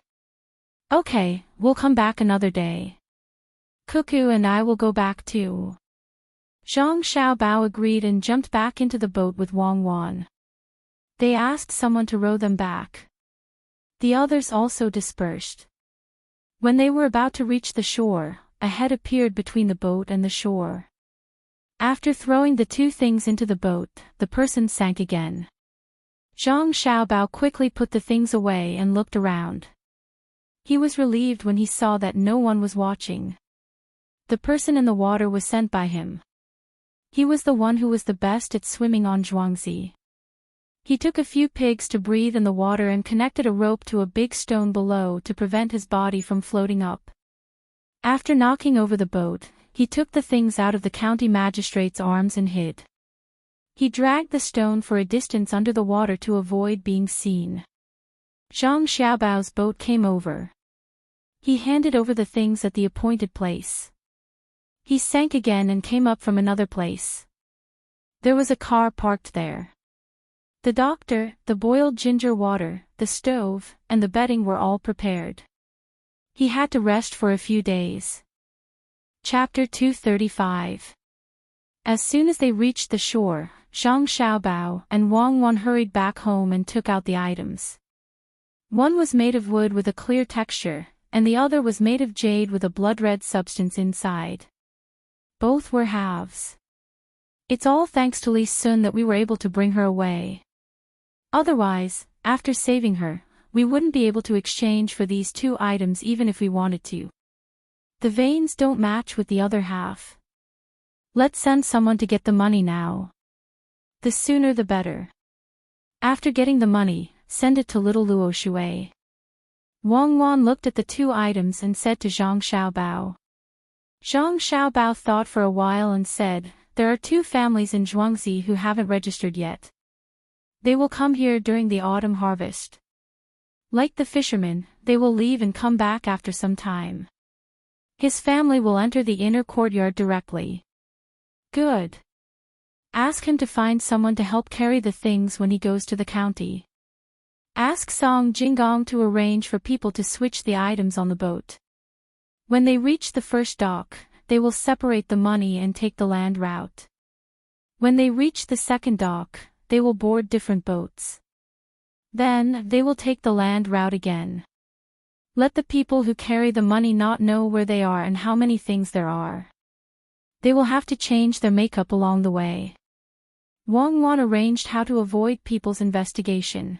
[SPEAKER 1] Okay, we'll come back another day. Cuckoo and I will go back too. Zhang Xiaobao agreed and jumped back into the boat with Wang Wan. They asked someone to row them back. The others also dispersed. When they were about to reach the shore, a head appeared between the boat and the shore. After throwing the 2 things into the boat, the person sank again. Zhang Xiaobao quickly put the things away and looked around. He was relieved when he saw that no one was watching. The person in the water was sent by him. He was the one who was the best at swimming on Zhuangzi. He took a few pigs to breathe in the water and connected a rope to a big stone below to prevent his body from floating up. After knocking over the boat, he took the things out of the county magistrate's arms and hid. He dragged the stone for a distance under the water to avoid being seen. Zhang Xiaobao's boat came over. He handed over the things at the appointed place. He sank again and came up from another place. There was a car parked there. The doctor, the boiled ginger water, the stove, and the bedding were all prepared. He had to rest for a few days. Chapter 235. As soon as they reached the shore, Zhang Xiaobao and Wang Wan hurried back home and took out the items. One was made of wood with a clear texture, and the other was made of jade with a blood-red substance inside. Both were halves. It's all thanks to Li Sun that we were able to bring her away. Otherwise, after saving her, we wouldn't be able to exchange for these 2 items even if we wanted to. The veins don't match with the other half. Let's send someone to get the money now. The sooner the better. After getting the money, send it to little Luo Shui. Wang Wan looked at the 2 items and said to Zhang Xiaobao. Zhang Xiaobao thought for a while and said, there are 2 families in Zhuangzi who haven't registered yet. They will come here during the autumn harvest. Like the fishermen, they will leave and come back after some time. His family will enter the inner courtyard directly. Good. Ask him to find someone to help carry the things when he goes to the county. Ask Song Jinggong to arrange for people to switch the items on the boat. When they reach the first dock, they will separate the money and take the land route. When they reach the second dock, they will board different boats. Then, they will take the land route again. Let the people who carry the money not know where they are and how many things there are. They will have to change their makeup along the way. Wang Wan arranged how to avoid people's investigation.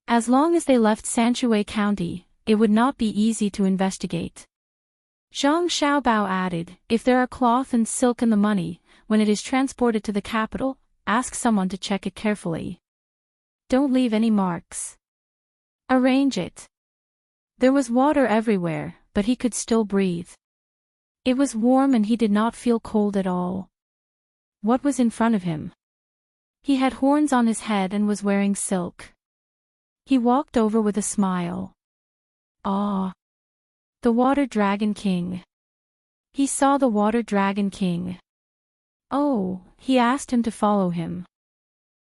[SPEAKER 1] As long as they left Sanshui County, it would not be easy to investigate. Zhang Xiaobao added, if there are cloth and silk in the money, when it is transported to the capital, ask someone to check it carefully. Don't leave any marks. Arrange it. There was water everywhere, but he could still breathe. It was warm and he did not feel cold at all. What was in front of him? He had horns on his head and was wearing silk. He walked over with a smile. Ah! The Water Dragon King. He saw the Water Dragon King. Oh, he asked him to follow him.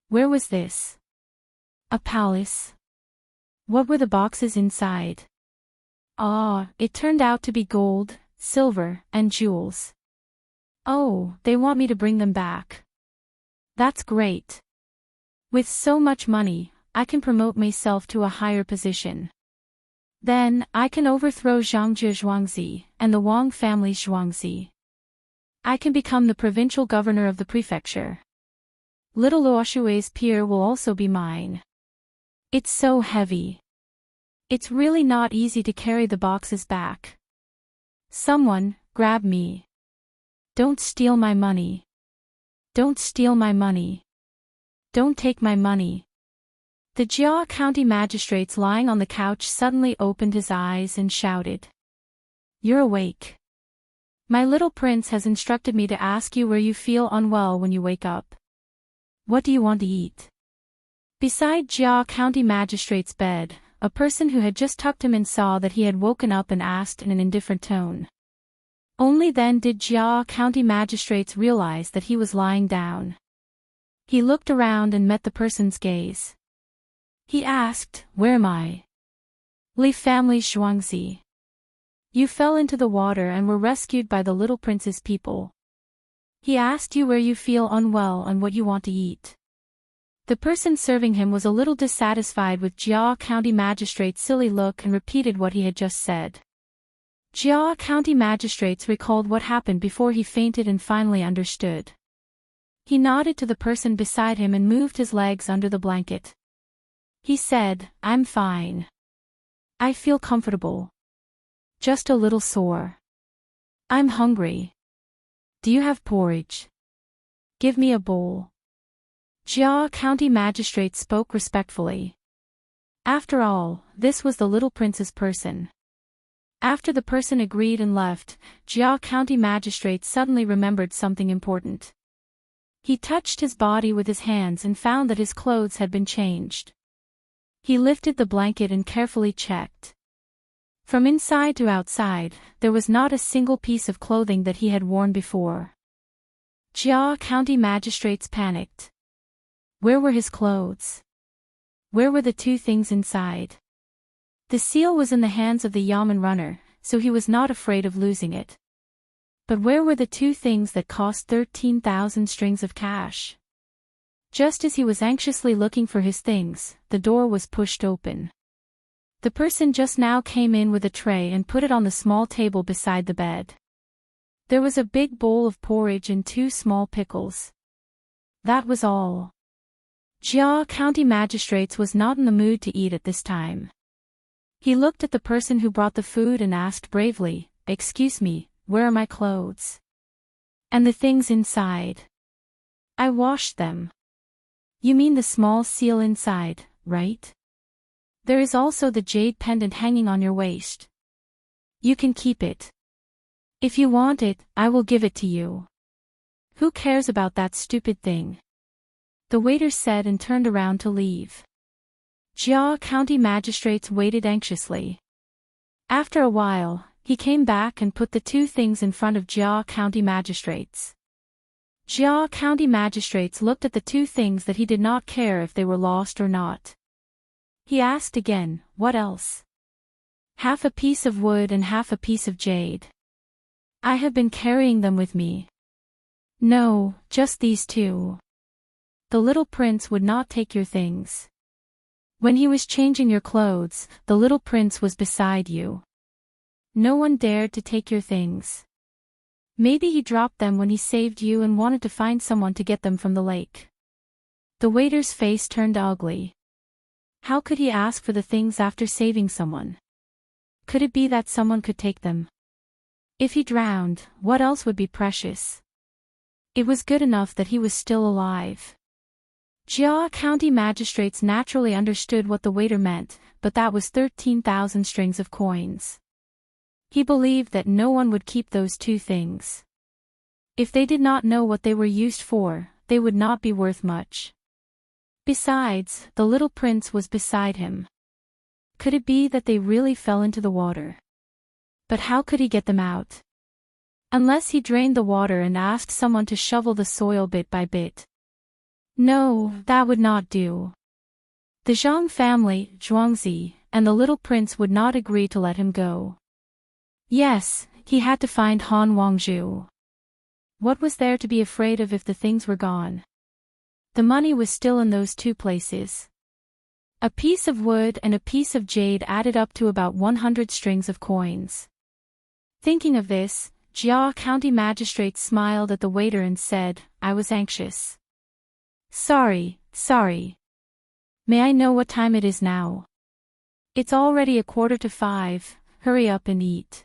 [SPEAKER 1] Where was this? A palace. What were the boxes inside? Ah, it turned out to be gold, silver, and jewels. Oh, they want me to bring them back. That's great. With so much money, I can promote myself to a higher position. Then, I can overthrow Zhangzhe Zhuangzi, and the Wang family's Zhuangzi. I can become the provincial governor of the prefecture. Little Luoshui's pier will also be mine. It's so heavy. It's really not easy to carry the boxes back. Someone, grab me. Don't steal my money. Don't steal my money. Don't take my money. The Jia County magistrates lying on the couch suddenly opened his eyes and shouted. You're awake. My little prince has instructed me to ask you where you feel unwell when you wake up. What do you want to eat? Beside Jia County magistrate's bed, a person who had just tucked him in saw that he had woken up and asked in an indifferent tone. Only then did Jia County magistrates realize that he was lying down. He looked around and met the person's gaze. He asked, Where am I? Li family Zhuangzi. You fell into the water and were rescued by the little prince's people. He asked you where you feel unwell and what you want to eat. The person serving him was a little dissatisfied with Jia County magistrate's silly look and repeated what he had just said. Jia County magistrates recalled what happened before he fainted and finally understood. He nodded to the person beside him and moved his legs under the blanket. He said, I'm fine. I feel comfortable. Just a little sore. I'm hungry. Do you have porridge? Give me a bowl. Jia County magistrate spoke respectfully. After all, this was the little prince's person. After the person agreed and left, Jia County magistrate suddenly remembered something important. He touched his body with his hands and found that his clothes had been changed. He lifted the blanket and carefully checked. From inside to outside, there was not a single piece of clothing that he had worn before. Jia County magistrates panicked. Where were his clothes? Where were the two things inside? The seal was in the hands of the yamen runner, so he was not afraid of losing it. But where were the two things that cost 13,000 strings of cash? Just as he was anxiously looking for his things, the door was pushed open. The person just now came in with a tray and put it on the small table beside the bed. There was a big bowl of porridge and 2 small pickles. That was all. Jia County magistrates was not in the mood to eat at this time. He looked at the person who brought the food and asked bravely, Excuse me, where are my clothes? And the things inside? I washed them. You mean the small seal inside, right? There is also the jade pendant hanging on your waist. You can keep it. If you want it, I will give it to you. Who cares about that stupid thing? The waiter said and turned around to leave. Jia County magistrates waited anxiously. After a while, he came back and put the 2 things in front of Jia County magistrates. Jia County magistrates looked at the 2 things that he did not care if they were lost or not. He asked again, What else? Half a piece of wood and half a piece of jade. I have been carrying them with me. No, just these 2. The little prince would not take your things. When he was changing your clothes, the little prince was beside you. No one dared to take your things. Maybe he dropped them when he saved you and wanted to find someone to get them from the lake. The waiter's face turned ugly. How could he ask for the things after saving someone? Could it be that someone could take them? If he drowned, what else would be precious? It was good enough that he was still alive. Jia County magistrates naturally understood what the waiter meant, but that was 13,000 strings of coins. He believed that no one would keep those two things. If they did not know what they were used for, they would not be worth much. Besides, the little prince was beside him. Could it be that they really fell into the water? But how could he get them out? Unless he drained the water and asked someone to shovel the soil bit by bit. No, that would not do. The Zhang family, Zhuangzi, and the little prince would not agree to let him go. Yes, he had to find Han Wangzhu. What was there to be afraid of if the things were gone? The money was still in those two places. A piece of wood and a piece of jade added up to about 100 strings of coins. Thinking of this, Jia County Magistrate smiled at the waiter and said, "I was anxious." Sorry. May I know what time it is now?" "It's already 4:45, hurry up and eat."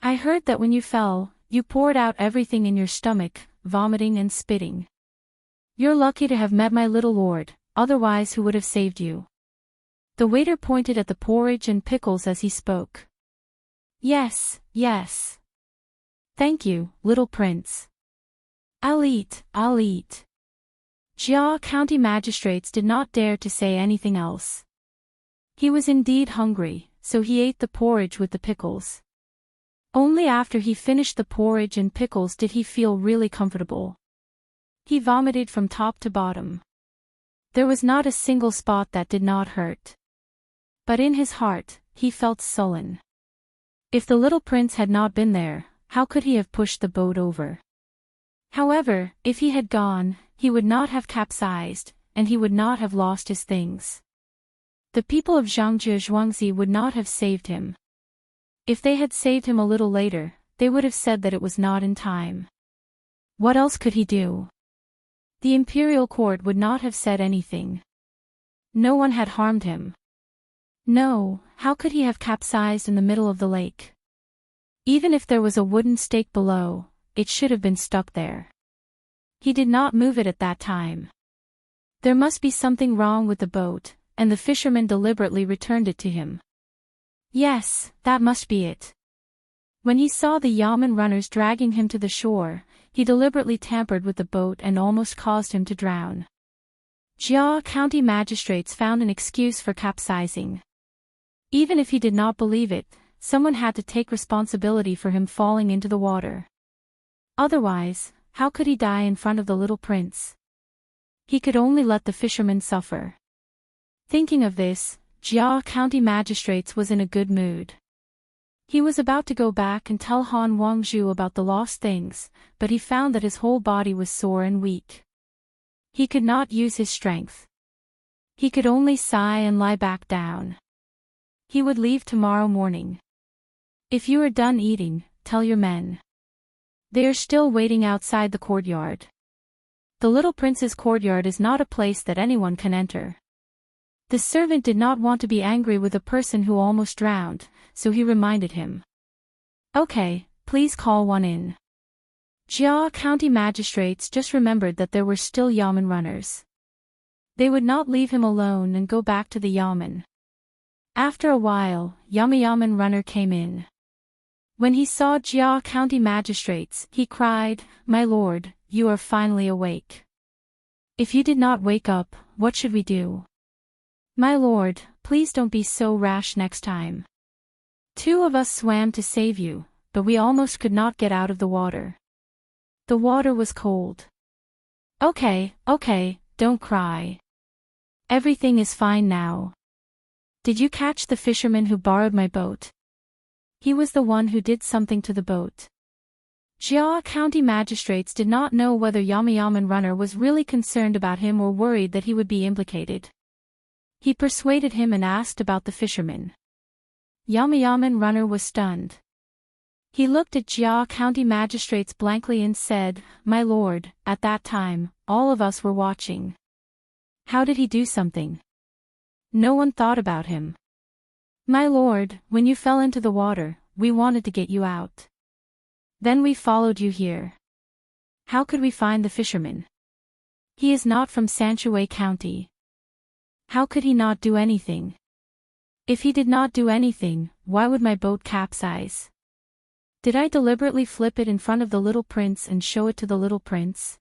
[SPEAKER 1] "I heard that when you fell, you poured out everything in your stomach, vomiting and spitting. You're lucky to have met my little lord, otherwise who would have saved you?" The waiter pointed at the porridge and pickles as he spoke. Yes. Thank you, little prince. I'll eat. Jia County Magistrates did not dare to say anything else. He was indeed hungry, so he ate the porridge with the pickles. Only after he finished the porridge and pickles did he feel really comfortable. He vomited from top to bottom. There was not a single spot that did not hurt. But in his heart, he felt sullen. If the little prince had not been there, how could he have pushed the boat over? However, if he had gone, he would not have capsized, and he would not have lost his things. The people of Zhuangzi would not have saved him. If they had saved him a little later, they would have said that it was not in time. What else could he do? The imperial court would not have said anything. No one had harmed him. No, how could he have capsized in the middle of the lake? Even if there was a wooden stake below, it should have been stuck there. He did not move it at that time. There must be something wrong with the boat, and the fisherman deliberately returned it to him. Yes, that must be it. When he saw the yamen runners dragging him to the shore, he deliberately tampered with the boat and almost caused him to drown. Jia County Magistrates found an excuse for capsizing. Even if he did not believe it, someone had to take responsibility for him falling into the water. Otherwise, how could he die in front of the little prince? He could only let the fisherman suffer. Thinking of this, Jia County Magistrates was in a good mood. He was about to go back and tell Han Wangzhu about the lost things, but he found that his whole body was sore and weak. He could not use his strength. He could only sigh and lie back down. He would leave tomorrow morning. If you are done eating, tell your men. They are still waiting outside the courtyard. The little prince's courtyard is not a place that anyone can enter. The servant did not want to be angry with a person who almost drowned, so he reminded him. Okay, please call one in. Jia County Magistrates just remembered that there were still yamen runners. They would not leave him alone and go back to the yamen. After a while, yamen runner came in. When he saw Jia County Magistrates, he cried, "My lord, you are finally awake. If you did not wake up, what should we do? My lord, please don't be so rash next time. 2 of us swam to save you, but we almost could not get out of the water. The water was cold." Okay, don't cry. Everything is fine now. Did you catch the fisherman who borrowed my boat? He was the one who did something to the boat. Jia County Magistrates did not know whether yamen runner was really concerned about him or worried that he would be implicated. He persuaded him and asked about the fisherman. Yamen runner was stunned. He looked at Jia County Magistrates blankly and said, "My lord, at that time, all of us were watching." How did he do something? No one thought about him. My lord, when you fell into the water, we wanted to get you out. Then we followed you here. How could we find the fisherman? He is not from Sanshui County. How could he not do anything? If he did not do anything, why would my boat capsize? Did I deliberately flip it in front of the little prince and show it to the little prince?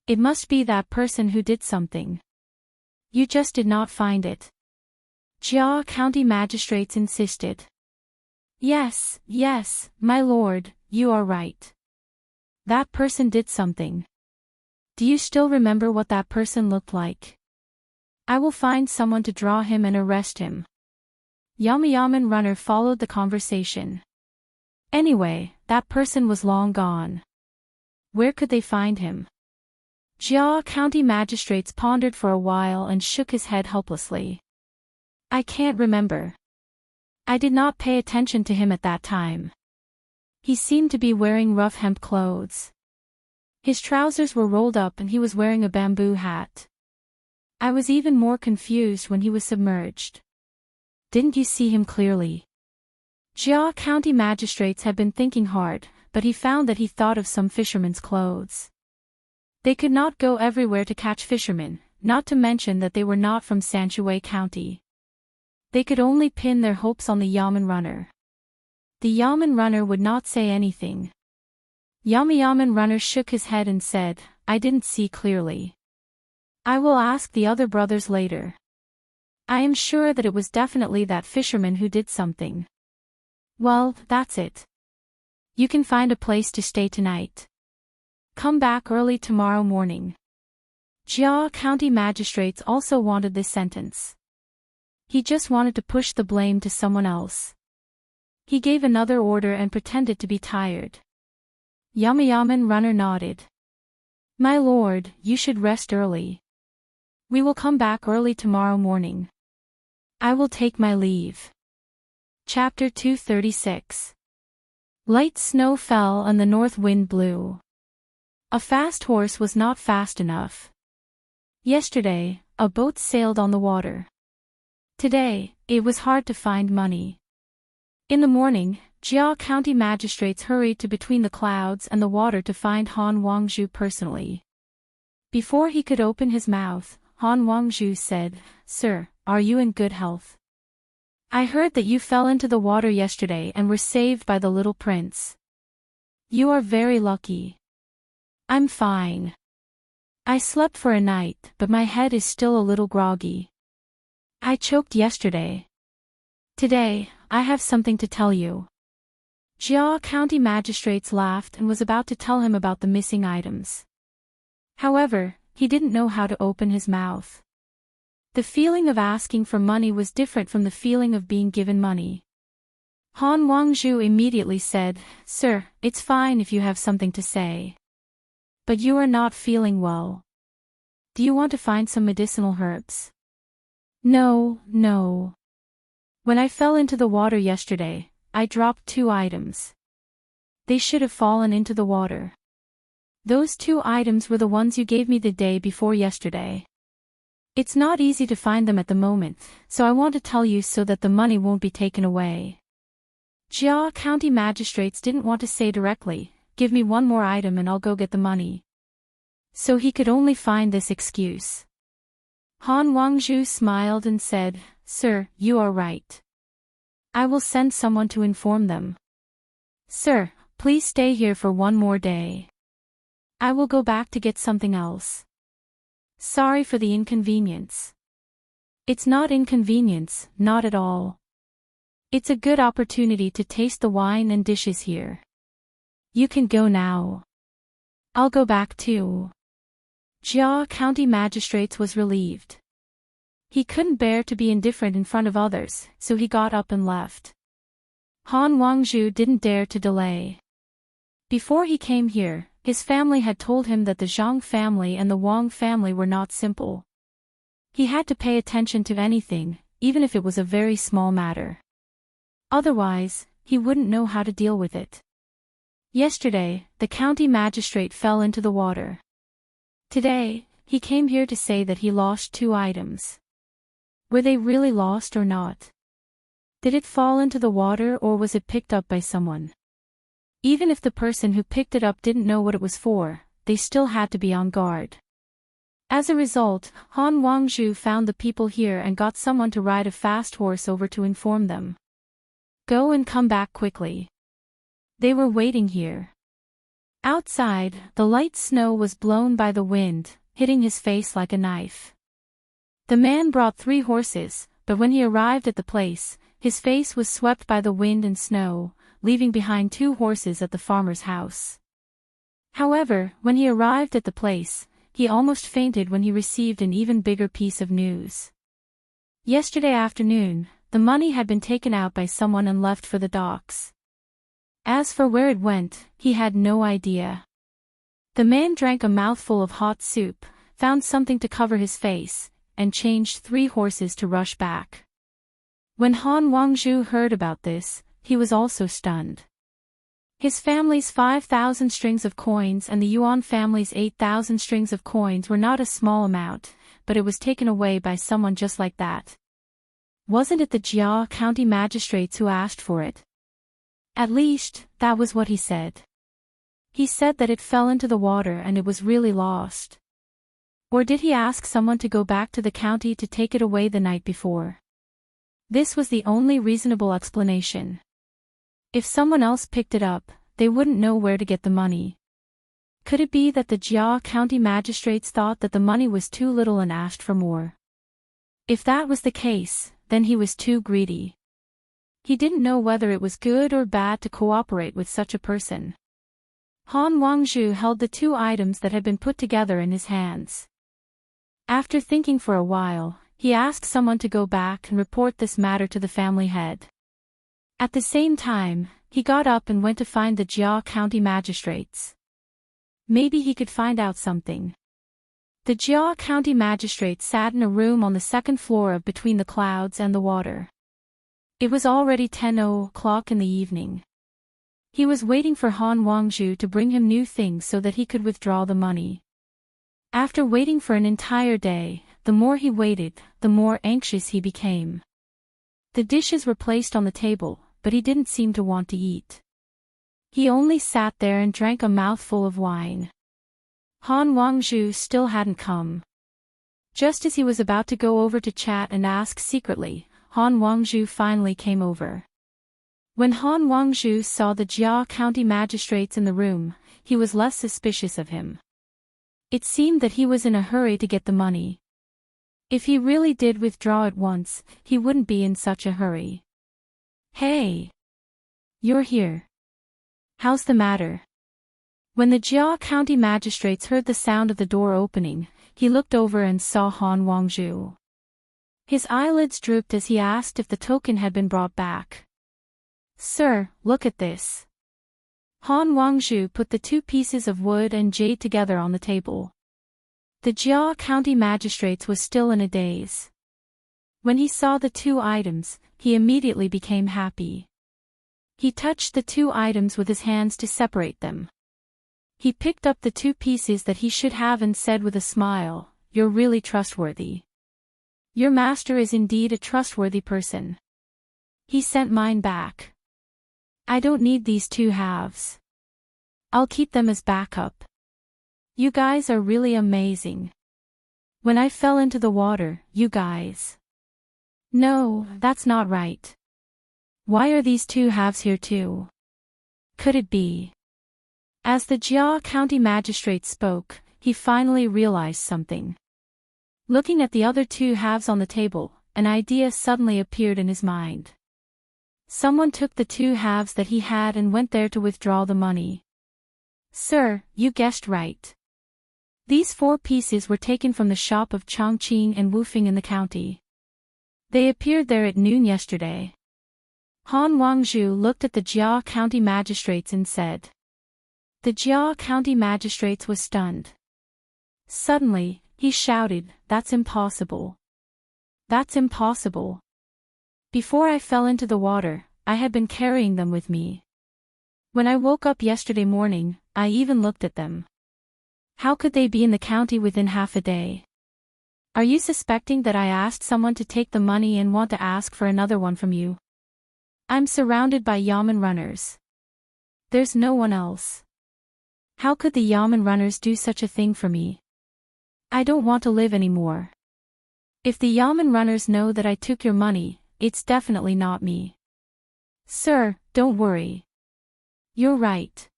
[SPEAKER 1] It must be that person who did something. You just did not find it. Jia County magistrates insisted. Yes, yes, my lord, you are right. That person did something. Do you still remember what that person looked like? I will find someone to draw him and arrest him. Yaman Runner followed the conversation. Anyway, that person was long gone. Where could they find him? Jia County magistrates pondered for a while and shook his head helplessly. I can't remember. I did not pay attention to him at that time. He seemed to be wearing rough hemp clothes. His trousers were rolled up and he was wearing a bamboo hat. I was even more confused when he was submerged. Didn't you see him clearly? Jia County magistrates had been thinking hard, but he found that he thought of some fishermen's clothes. They could not go everywhere to catch fishermen, not to mention that they were not from Sanshui County. They could only pin their hopes on the Yaman Runner. The Yaman Runner would not say anything. Yaman Runner shook his head and said, I didn't see clearly. I will ask the other brothers later. I am sure that it was definitely that fisherman who did something. Well, that's it. You can find a place to stay tonight. Come back early tomorrow morning. Jia County magistrates also wanted this sentence. He just wanted to push the blame to someone else. He gave another order and pretended to be tired. Yaman Runner nodded. My lord, you should rest early. We will come back early tomorrow morning. I will take my leave. Chapter 236. Light snow fell and the north wind blew. A fast horse was not fast enough. Yesterday, a boat sailed on the water. Today, it was hard to find money. In the morning, Jia County magistrates hurried to between the clouds and the water to find Han Wangzhu personally. Before he could open his mouth, Han Wangzhu said, Sir, are you in good health? I heard that you fell into the water yesterday and were saved by the little prince. You are very lucky. I'm fine. I slept for a night, but my head is still a little groggy. I choked yesterday. Today, I have something to tell you. Jia County magistrates laughed and was about to tell him about the missing items. However, he didn't know how to open his mouth. The feeling of asking for money was different from the feeling of being given money. Han Wangzhu immediately said, Sir, it's fine if you have something to say. But you are not feeling well. Do you want to find some medicinal herbs? No, no. When I fell into the water yesterday, I dropped 2 items. They should have fallen into the water. Those 2 items were the ones you gave me the day before yesterday. It's not easy to find them at the moment, so I want to tell you so that the money won't be taken away. Jia County magistrates didn't want to say directly, give me 1 more item and I'll go get the money. So he could only find this excuse. Han Wangzhu smiled and said, Sir, you are right. I will send someone to inform them. Sir, please stay here for 1 more day. I will go back to get something else. Sorry for the inconvenience. It's not inconvenience, not at all. It's a good opportunity to taste the wine and dishes here. You can go now. I'll go back too. Jia County magistrates was relieved. He couldn't bear to be indifferent in front of others, so he got up and left. Han Wangzhu didn't dare to delay. Before he came here, his family had told him that the Zhang family and the Wang family were not simple. He had to pay attention to anything, even if it was a very small matter. Otherwise, he wouldn't know how to deal with it. Yesterday, the county magistrate fell into the water. Today, he came here to say that he lost 2 items. Were they really lost or not? Did it fall into the water or was it picked up by someone? Even if the person who picked it up didn't know what it was for, they still had to be on guard. As a result, Han Wangzhu found the people here and got someone to ride a fast horse over to inform them. Go and come back quickly. They were waiting here. Outside, the light snow was blown by the wind, hitting his face like a knife. The man brought 3 horses, but when he arrived at the place, his face was swept by the wind and snow, leaving behind 2 horses at the farmer's house. However, when he arrived at the place, he almost fainted when he received an even bigger piece of news. Yesterday afternoon, the money had been taken out by someone and left for the docks. As for where it went, he had no idea. The man drank a mouthful of hot soup, found something to cover his face, and changed 3 horses to rush back. When Han Wangzhu heard about this, he was also stunned. His family's 5,000 strings of coins and the Yuan family's 8,000 strings of coins were not a small amount, but it was taken away by someone just like that. Wasn't it the Jia County magistrates who asked for it? At least, that was what he said. He said that it fell into the water and it was really lost. Or did he ask someone to go back to the county to take it away the night before? This was the only reasonable explanation. If someone else picked it up, they wouldn't know where to get the money. Could it be that the Jia County magistrates thought that the money was too little and asked for more? If that was the case, then he was too greedy. He didn't know whether it was good or bad to cooperate with such a person. Han Wangzhu held the 2 items that had been put together in his hands. After thinking for a while, he asked someone to go back and report this matter to the family head. At the same time, he got up and went to find the Jia County magistrates. Maybe he could find out something. The Jia County magistrate sat in a room on the 2nd floor of Between the Clouds and the Water. It was already 10:00 in the evening. He was waiting for Han Wangzhu to bring him new things so that he could withdraw the money. After waiting for an entire day, the more he waited, the more anxious he became. The dishes were placed on the table, but he didn't seem to want to eat. He only sat there and drank a mouthful of wine. Han Wangzhu still hadn't come. Just as he was about to go over to chat and ask secretly, Han Wangzhu finally came over. When Han Wangzhu saw the Jia County magistrates in the room, he was less suspicious of him. It seemed that he was in a hurry to get the money. If he really did withdraw at once, he wouldn't be in such a hurry. Hey! You're here. How's the matter? When the Jia County magistrates heard the sound of the door opening, he looked over and saw Han Wangzhu. His eyelids drooped as he asked if the token had been brought back. Sir, look at this. Han Wangzhu put the 2 pieces of wood and jade together on the table. The Jia County magistrates was still in a daze. When he saw the 2 items, he immediately became happy. He touched the 2 items with his hands to separate them. He picked up the 2 pieces that he should have and said with a smile, "You're really trustworthy. Your master is indeed a trustworthy person. He sent mine back. I don't need these 2 halves. I'll keep them as backup. You guys are really amazing. When I fell into the water, you guys..." No, that's not right. Why are these 2 halves here too? Could it be? As the Jia County magistrate spoke, he finally realized something. Looking at the other 2 halves on the table, an idea suddenly appeared in his mind. Someone took the 2 halves that he had and went there to withdraw the money. Sir, you guessed right. These 4 pieces were taken from the shop of Chongqing and Wufing in the county. They appeared there at noon yesterday. Han Wangzhu looked at the Jia County magistrates and said. The Jia County magistrates was stunned. Suddenly, he shouted, "That's impossible. That's impossible. Before I fell into the water, I had been carrying them with me. When I woke up yesterday morning, I even looked at them. How could they be in the county within half a day? Are you suspecting that I asked someone to take the money and want to ask for another one from you? I'm surrounded by Yamen runners. There's no one else. How could the Yamen runners do such a thing for me? I don't want to live anymore. If the yamen runners know that I took your money, it's definitely not me. Sir, don't worry. You're right.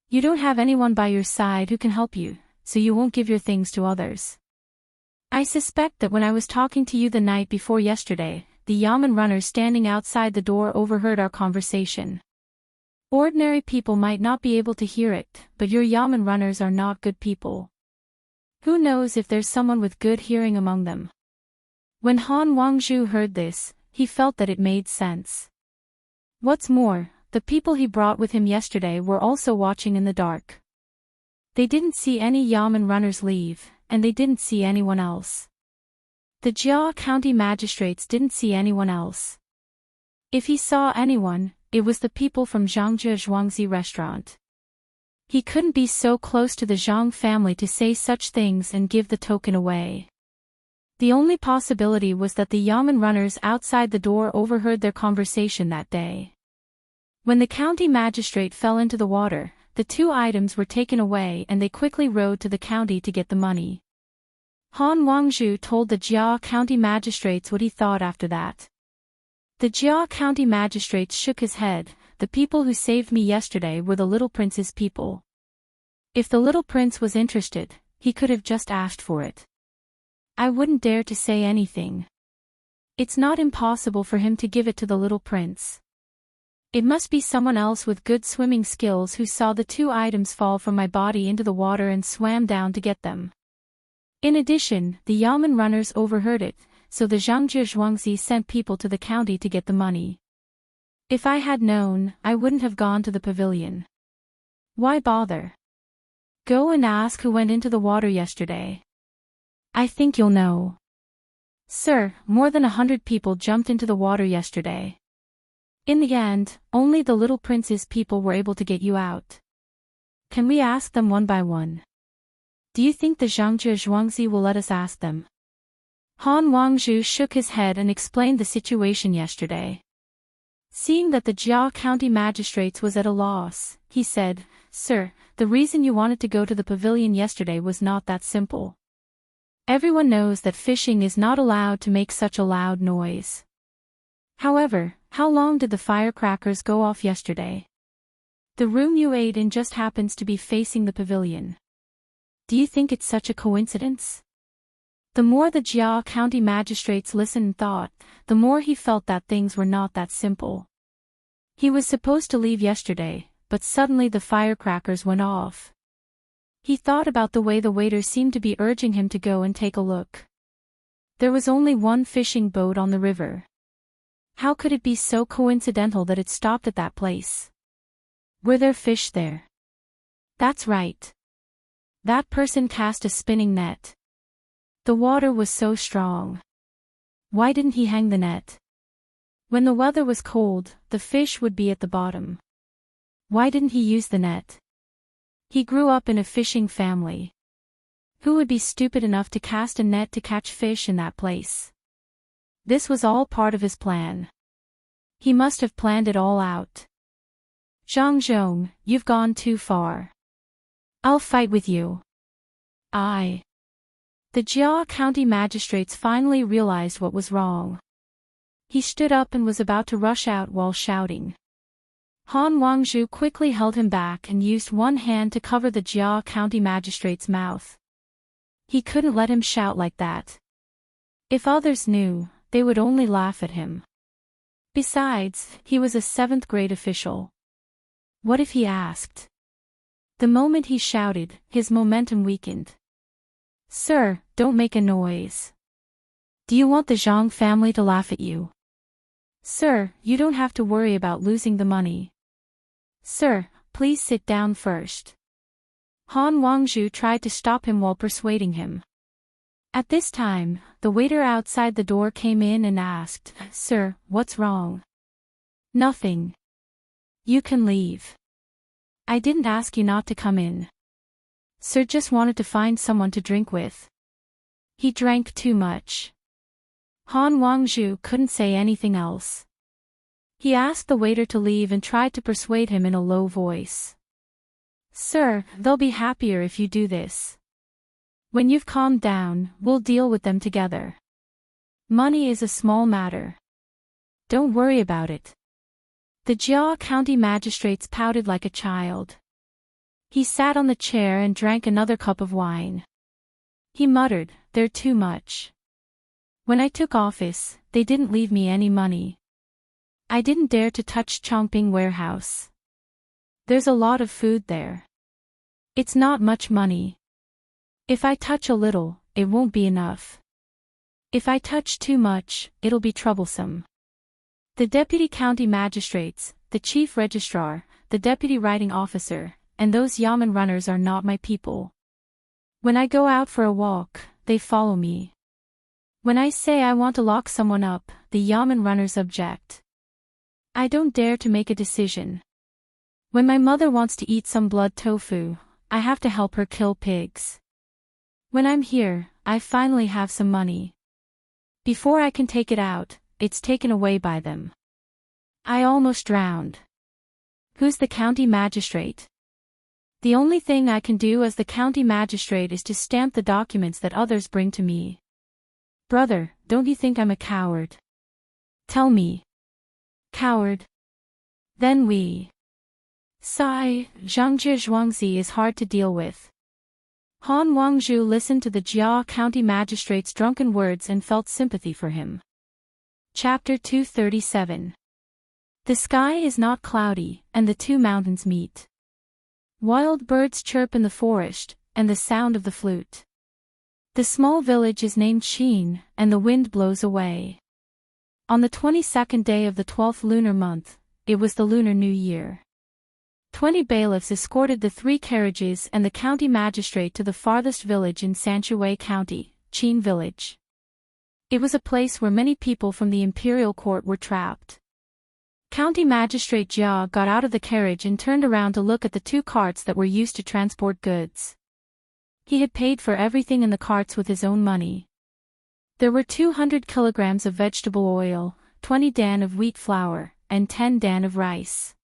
[SPEAKER 1] You don't have anyone by your side who can help you, so you won't give your things to others. I suspect that when I was talking to you the night before yesterday, the yamen runners standing outside the door overheard our conversation. Ordinary people might not be able to hear it, but your yamen runners are not good people. Who knows if there's someone with good hearing among them? When Han Wangzhu heard this, he felt that it made sense. What's more, the people he brought with him yesterday were also watching in the dark. They didn't see any yamen runners leave, and they didn't see anyone else. The Jia County magistrates didn't see anyone else. If he saw anyone, it was the people from Zhangjie Zhuangzi restaurant. He couldn't be so close to the Zhang family to say such things and give the token away. The only possibility was that the yamen runners outside the door overheard their conversation that day. When the county magistrate fell into the water, the two items were taken away and they quickly rode to the county to get the money. Han Wangzhu told the Jia County magistrates what he thought after that. The Jia County magistrates shook his head. The people who saved me yesterday were the little prince's people. If the little prince was interested, he could have just asked for it. I wouldn't dare to say anything. It's not impossible for him to give it to the little prince. It must be someone else with good swimming skills who saw the two items fall from my body into the water and swam down to get them. In addition, the yamen runners overheard it, so the Zhangjie Zhuangzi sent people to the county to get the money. If I had known, I wouldn't have gone to the pavilion. Why bother? Go and ask who went into the water yesterday. I think you'll know. Sir, more than 100 people jumped into the water yesterday. In the end, only the little prince's people were able to get you out. Can we ask them one by one? Do you think the Zhangjie Zhuangzi will let us ask them? Han Wangzhu shook his head and explained the situation yesterday. Seeing that the Jia County magistrates was at a loss, he said, Sir, the reason you wanted to go to the pavilion yesterday was not that simple. Everyone knows that fishing is not allowed to make such a loud noise. However, how long did the firecrackers go off yesterday? The room you ate in just happens to be facing the pavilion. Do you think it's such a coincidence? The more the Jia County magistrates listened and thought, the more he felt that things were not that simple. He was supposed to leave yesterday, but suddenly the firecrackers went off. He thought about the way the waiter seemed to be urging him to go and take a look. There was only one fishing boat on the river. How could it be so coincidental that it stopped at that place? Were there fish there? That's right. That person cast a spinning net. The water was so strong. Why didn't he hang the net? When the weather was cold, the fish would be at the bottom. Why didn't he use the net? He grew up in a fishing family. Who would be stupid enough to cast a net to catch fish in that place? This was all part of his plan. He must have planned it all out. Zhang Zhong, you've gone too far. I'll fight with you. The Jia County magistrates finally realized what was wrong. He stood up and was about to rush out while shouting. Han Wangzhu quickly held him back and used one hand to cover the Jia County magistrate's mouth. He couldn't let him shout like that. If others knew, they would only laugh at him. Besides, he was a 7th grade official. What if he asked? The moment he shouted, his momentum weakened. Sir, don't make a noise. Do you want the Zhang family to laugh at you? Sir, you don't have to worry about losing the money. Sir, please sit down first. Han Wangzhu tried to stop him while persuading him. At this time, the waiter outside the door came in and asked, Sir, what's wrong? Nothing. You can leave. I didn't ask you not to come in. Sir just wanted to find someone to drink with. He drank too much. Han Wangzhu couldn't say anything else. He asked the waiter to leave and tried to persuade him in a low voice. Sir, they'll be happier if you do this. When you've calmed down, we'll deal with them together. Money is a small matter. Don't worry about it. The Jia County magistrates pouted like a child. He sat on the chair and drank another cup of wine. He muttered, "They're too much. When I took office, they didn't leave me any money. I didn't dare to touch Chongping warehouse. There's a lot of food there. It's not much money. If I touch a little, it won't be enough. If I touch too much, it'll be troublesome. The deputy county magistrates, the chief registrar, the deputy writing officer, and those yamen runners are not my people. When I go out for a walk, they follow me. When I say I want to lock someone up, the yamen runners object. I don't dare to make a decision. When my mother wants to eat some blood tofu, I have to help her kill pigs. When I'm here, I finally have some money. Before I can take it out, it's taken away by them. I almost drowned. Who's the county magistrate? The only thing I can do as the county magistrate is to stamp the documents that others bring to me. Brother, don't you think I'm a coward? Tell me. Coward? Then we. Sigh, Zhangzhi Zhuangzi is hard to deal with. Han Wangzhu listened to the Jia County magistrate's drunken words and felt sympathy for him. Chapter 237. The sky is not cloudy, and the two mountains meet. Wild birds chirp in the forest, and the sound of the flute. The small village is named Xin, and the wind blows away. On the 22nd day of the 12th lunar month, it was the Lunar New Year. 20 bailiffs escorted the 3 carriages and the county magistrate to the farthest village in Sanshui County, Qin Village. It was a place where many people from the imperial court were trapped. County Magistrate Jia got out of the carriage and turned around to look at the 2 carts that were used to transport goods. He had paid for everything in the carts with his own money. There were 200 kilograms of vegetable oil, 20 dan of wheat flour, and 10 dan of rice.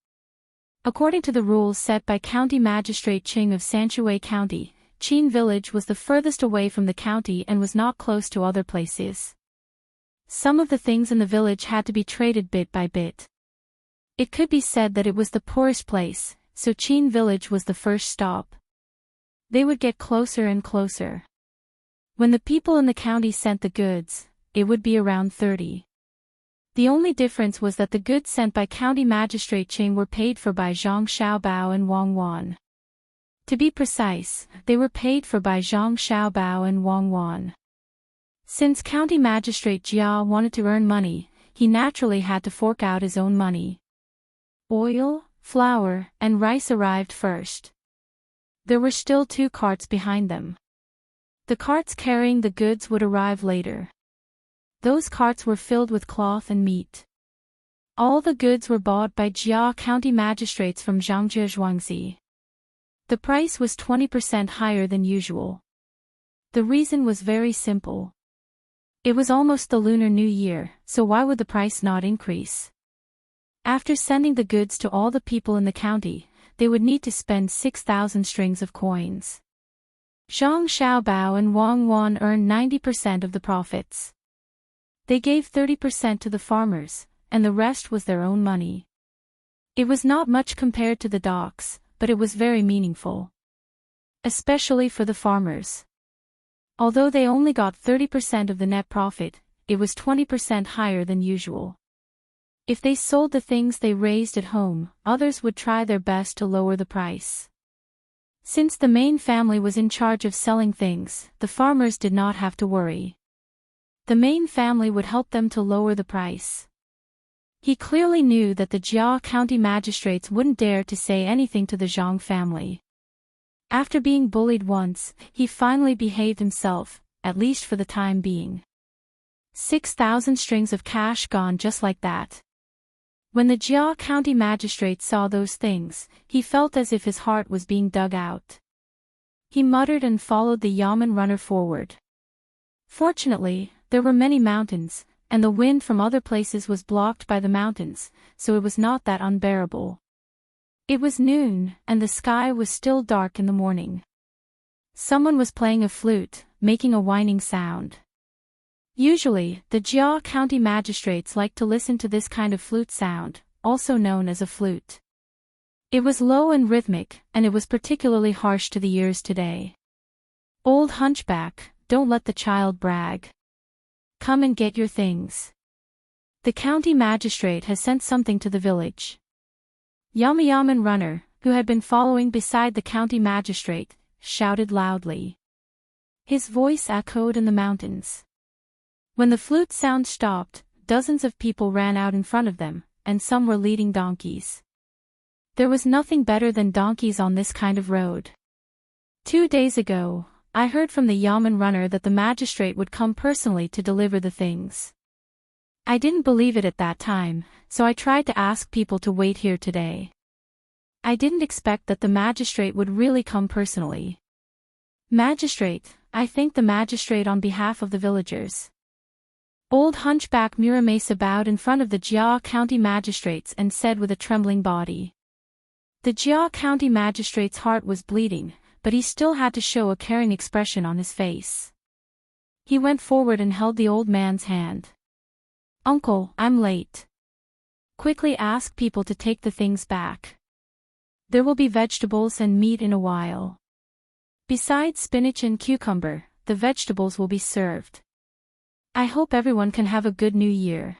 [SPEAKER 1] According to the rules set by County Magistrate Qing of Sanshui County, Qin Village was the furthest away from the county and was not close to other places. Some of the things in the village had to be traded bit by bit. It could be said that it was the poorest place, so Qin Village was the first stop. They would get closer and closer. When the people in the county sent the goods, it would be around 30. The only difference was that the goods sent by County Magistrate Qing were paid for by Zhang Xiaobao and Wang Wan. To be precise, they were paid for by Zhang Xiaobao and Wang Wan. Since County Magistrate Jia wanted to earn money, he naturally had to fork out his own money. Oil, flour, and rice arrived first. There were still 2 carts behind them. The carts carrying the goods would arrive later. Those carts were filled with cloth and meat. All the goods were bought by Jia County magistrates from Zhangzhi Zhuangzi. The price was 20% higher than usual. The reason was very simple. It was almost the Lunar New Year, so why would the price not increase? After sending the goods to all the people in the county, they would need to spend 6,000 strings of coins. Zhang Xiaobao and Wang Wan earned 90% of the profits. They gave 30% to the farmers, and the rest was their own money. It was not much compared to the docks, but it was very meaningful. Especially for the farmers. Although they only got 30% of the net profit, it was 20% higher than usual. If they sold the things they raised at home, others would try their best to lower the price. Since the main family was in charge of selling things, the farmers did not have to worry. The main family would help them to lower the price. He clearly knew that the Jia County magistrates wouldn't dare to say anything to the Zhang family. After being bullied once, he finally behaved himself, at least for the time being. 6,000 strings of cash gone just like that. When the Jia County magistrate saw those things, he felt as if his heart was being dug out. He muttered and followed the yamen runner forward. Fortunately, there were many mountains, and the wind from other places was blocked by the mountains, so it was not that unbearable. It was noon, and the sky was still dark in the morning. Someone was playing a flute, making a whining sound. Usually, the Jia County magistrates like to listen to this kind of flute sound, also known as a flute. It was low and rhythmic, and it was particularly harsh to the ears today. Old hunchback, don't let the child brag. Come and get your things. The county magistrate has sent something to the village. Yaman runner, who had been following beside the county magistrate, shouted loudly. His voice echoed in the mountains. When the flute sound stopped, dozens of people ran out in front of them, and some were leading donkeys. There was nothing better than donkeys on this kind of road. 2 days ago, I heard from the Yaman runner that the magistrate would come personally to deliver the things. I didn't believe it at that time, so I tried to ask people to wait here today. I didn't expect that the magistrate would really come personally. Magistrate, I thank the magistrate on behalf of the villagers. Old hunchback Muramesa bowed in front of the Jia County magistrates and said with a trembling body. The Jia County magistrate's heart was bleeding, but he still had to show a caring expression on his face. He went forward and held the old man's hand. Uncle, I'm late. Quickly ask people to take the things back. There will be vegetables and meat in a while. Besides spinach and cucumber, the vegetables will be served. I hope everyone can have a good new year.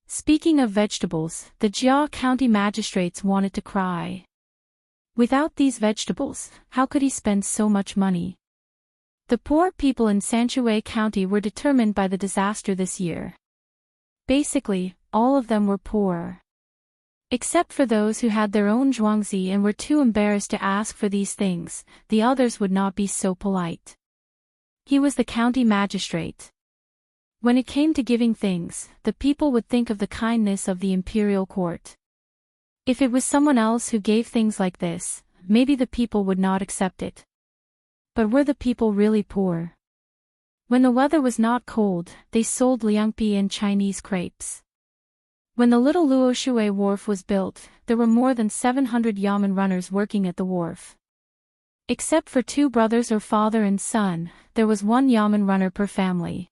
[SPEAKER 1] Speaking of vegetables, the Jia County magistrates wanted to cry. Without these vegetables, how could he spend so much money? The poor people in Sanshui County were determined by the disaster this year. Basically, all of them were poor. Except for those who had their own zhuangzi and were too embarrassed to ask for these things, the others would not be so polite. He was the county magistrate. When it came to giving things, the people would think of the kindness of the imperial court. If it was someone else who gave things like this, maybe the people would not accept it. But were the people really poor? When the weather was not cold, they sold liangpi and Chinese crepes. When the little Luoshui wharf was built, there were more than 700 Yaman runners working at the wharf. Except for 2 brothers or father and son, there was 1 Yaman runner per family.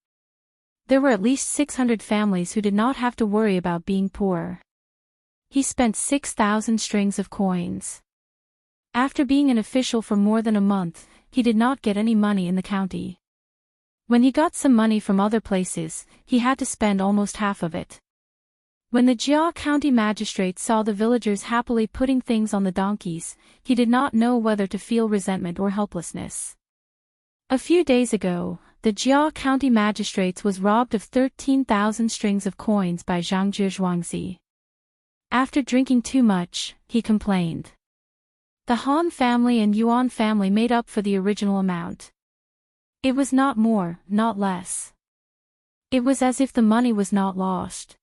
[SPEAKER 1] There were at least 600 families who did not have to worry about being poor. He spent 6,000 strings of coins. After being an official for more than a month, he did not get any money in the county. When he got some money from other places, he had to spend almost half of it. When the Jia County magistrate saw the villagers happily putting things on the donkeys, he did not know whether to feel resentment or helplessness. A few days ago, the Jia County magistrates was robbed of 13,000 strings of coins by Zhang Zhuangzi. After drinking too much, he complained. The Han family and Yuan family made up for the original amount. It was not more, not less. It was as if the money was not lost.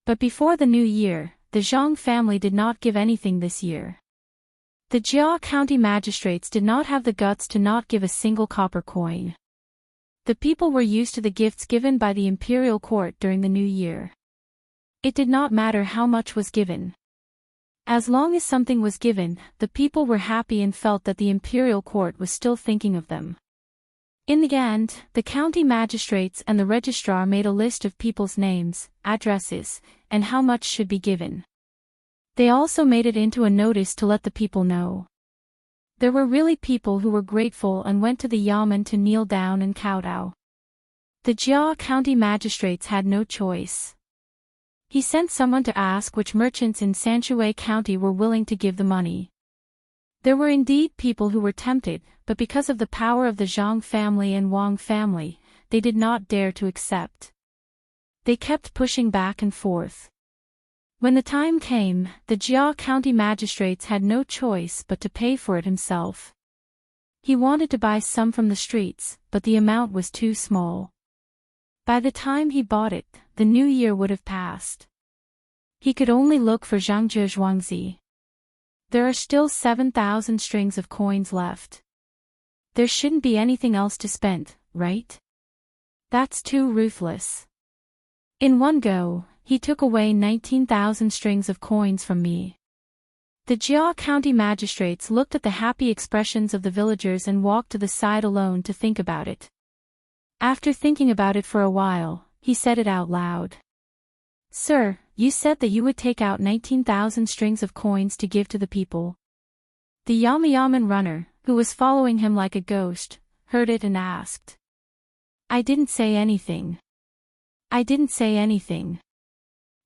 [SPEAKER 1] But before the new year, the Zhang family did not give anything this year. The Jia County magistrates did not have the guts to not give a single copper coin. The people were used to the gifts given by the imperial court during the new year. It did not matter how much was given. As long as something was given, the people were happy and felt that the imperial court was still thinking of them. In the end, the county magistrates and the registrar made a list of people's names, addresses, and how much should be given. They also made it into a notice to let the people know. There were really people who were grateful and went to the yamen to kneel down and kowtow. The Jia County magistrates had no choice. He sent someone to ask which merchants in Sanshui County were willing to give the money. There were indeed people who were tempted, but because of the power of the Zhang family and Wang family, they did not dare to accept. They kept pushing back and forth. When the time came, the Jia County magistrates had no choice but to pay for it himself. He wanted to buy some from the streets, but the amount was too small. By the time he bought it, the new year would have passed. He could only look for Zhang Zhuangzi. There are still 7,000 strings of coins left. There shouldn't be anything else to spend, right? That's too ruthless. In one go, he took away 19,000 strings of coins from me. The Jia County magistrates looked at the happy expressions of the villagers and walked to the side alone to think about it. After thinking about it for a while, he said it out loud. Sir, you said that you would take out 19,000 strings of coins to give to the people. The Yaman runner, who was following him like a ghost, heard it and asked. I didn't say anything. I didn't say anything.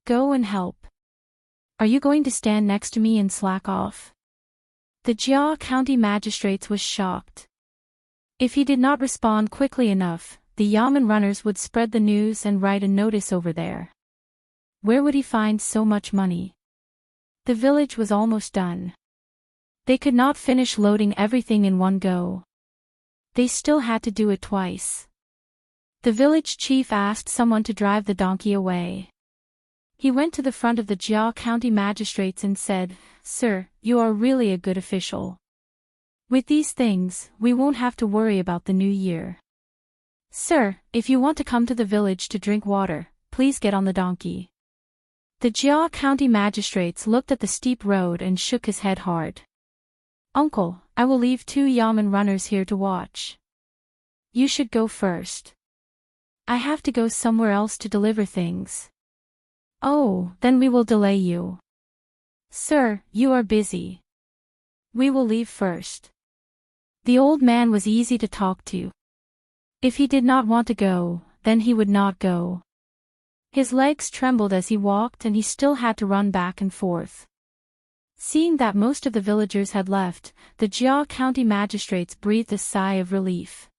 [SPEAKER 1] Go and help. Are you going to stand next to me and slack off? The Jia County magistrates was shocked. If he did not respond quickly enough, the Yaman runners would spread the news and write a notice over there. Where would he find so much money? The village was almost done. They could not finish loading everything in one go. They still had to do it twice. The village chief asked someone to drive the donkey away. He went to the front of the Jia County magistrates and said, Sir, you are really a good official. With these things, we won't have to worry about the new year. Sir, if you want to come to the village to drink water, please get on the donkey. The Jia County magistrates looked at the steep road and shook his head hard. Uncle, I will leave 2 Yaman runners here to watch. You should go first. I have to go somewhere else to deliver things. Oh, then we will delay you. Sir, you are busy. We will leave first. The old man was easy to talk to. If he did not want to go, then he would not go. His legs trembled as he walked and he still had to run back and forth. Seeing that most of the villagers had left, the Jia County magistrates breathed a sigh of relief.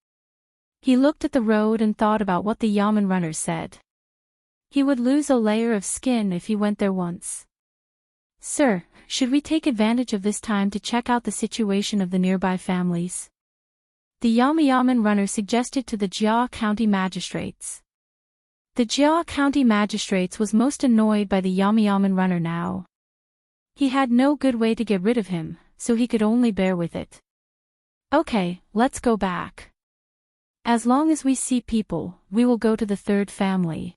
[SPEAKER 1] He looked at the road and thought about what the Yaman runners said. He would lose a layer of skin if he went there once. Sir, should we take advantage of this time to check out the situation of the nearby families? The Yaman runner suggested to the Jia County magistrates. The Jia County magistrates was most annoyed by the Yaman runner now. He had no good way to get rid of him, so he could only bear with it. Okay, let's go back. As long as we see people, we will go to the 3rd family.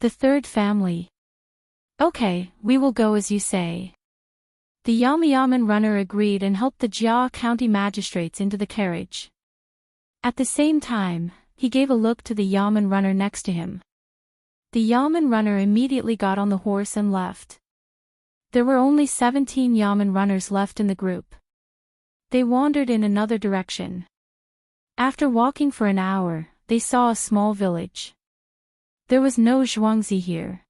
[SPEAKER 1] The 3rd family. Okay, we will go as you say. The Yaman runner agreed and helped the Jia County magistrates into the carriage. At the same time, he gave a look to the Yaman runner next to him. The Yaman runner immediately got on the horse and left. There were only 17 Yaman runners left in the group. They wandered in another direction. After walking for an hour, they saw a small village. There was no Zhuangzi here.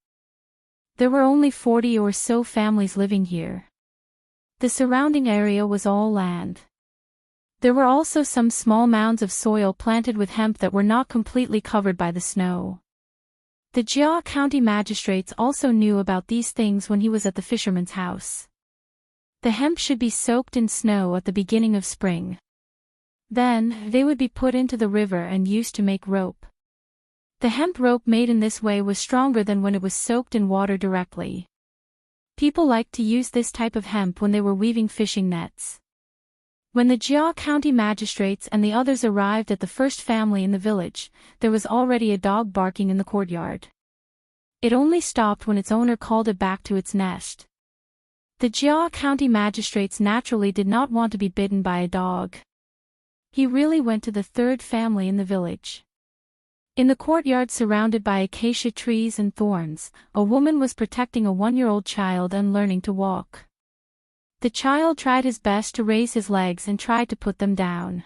[SPEAKER 1] There were only 40 or so families living here. The surrounding area was all land. There were also some small mounds of soil planted with hemp that were not completely covered by the snow. The Jia County magistrates also knew about these things when he was at the fisherman's house. The hemp should be soaked in snow at the beginning of spring. Then, they would be put into the river and used to make rope. The hemp rope made in this way was stronger than when it was soaked in water directly. People liked to use this type of hemp when they were weaving fishing nets. When the Jia County magistrates and the others arrived at the first family in the village, there was already a dog barking in the courtyard. It only stopped when its owner called it back to its nest. The Jia County magistrates naturally did not want to be bitten by a dog. He really went to the 3rd family in the village. In the courtyard surrounded by acacia trees and thorns, a woman was protecting a 1-year-old child and learning to walk. The child tried his best to raise his legs and tried to put them down.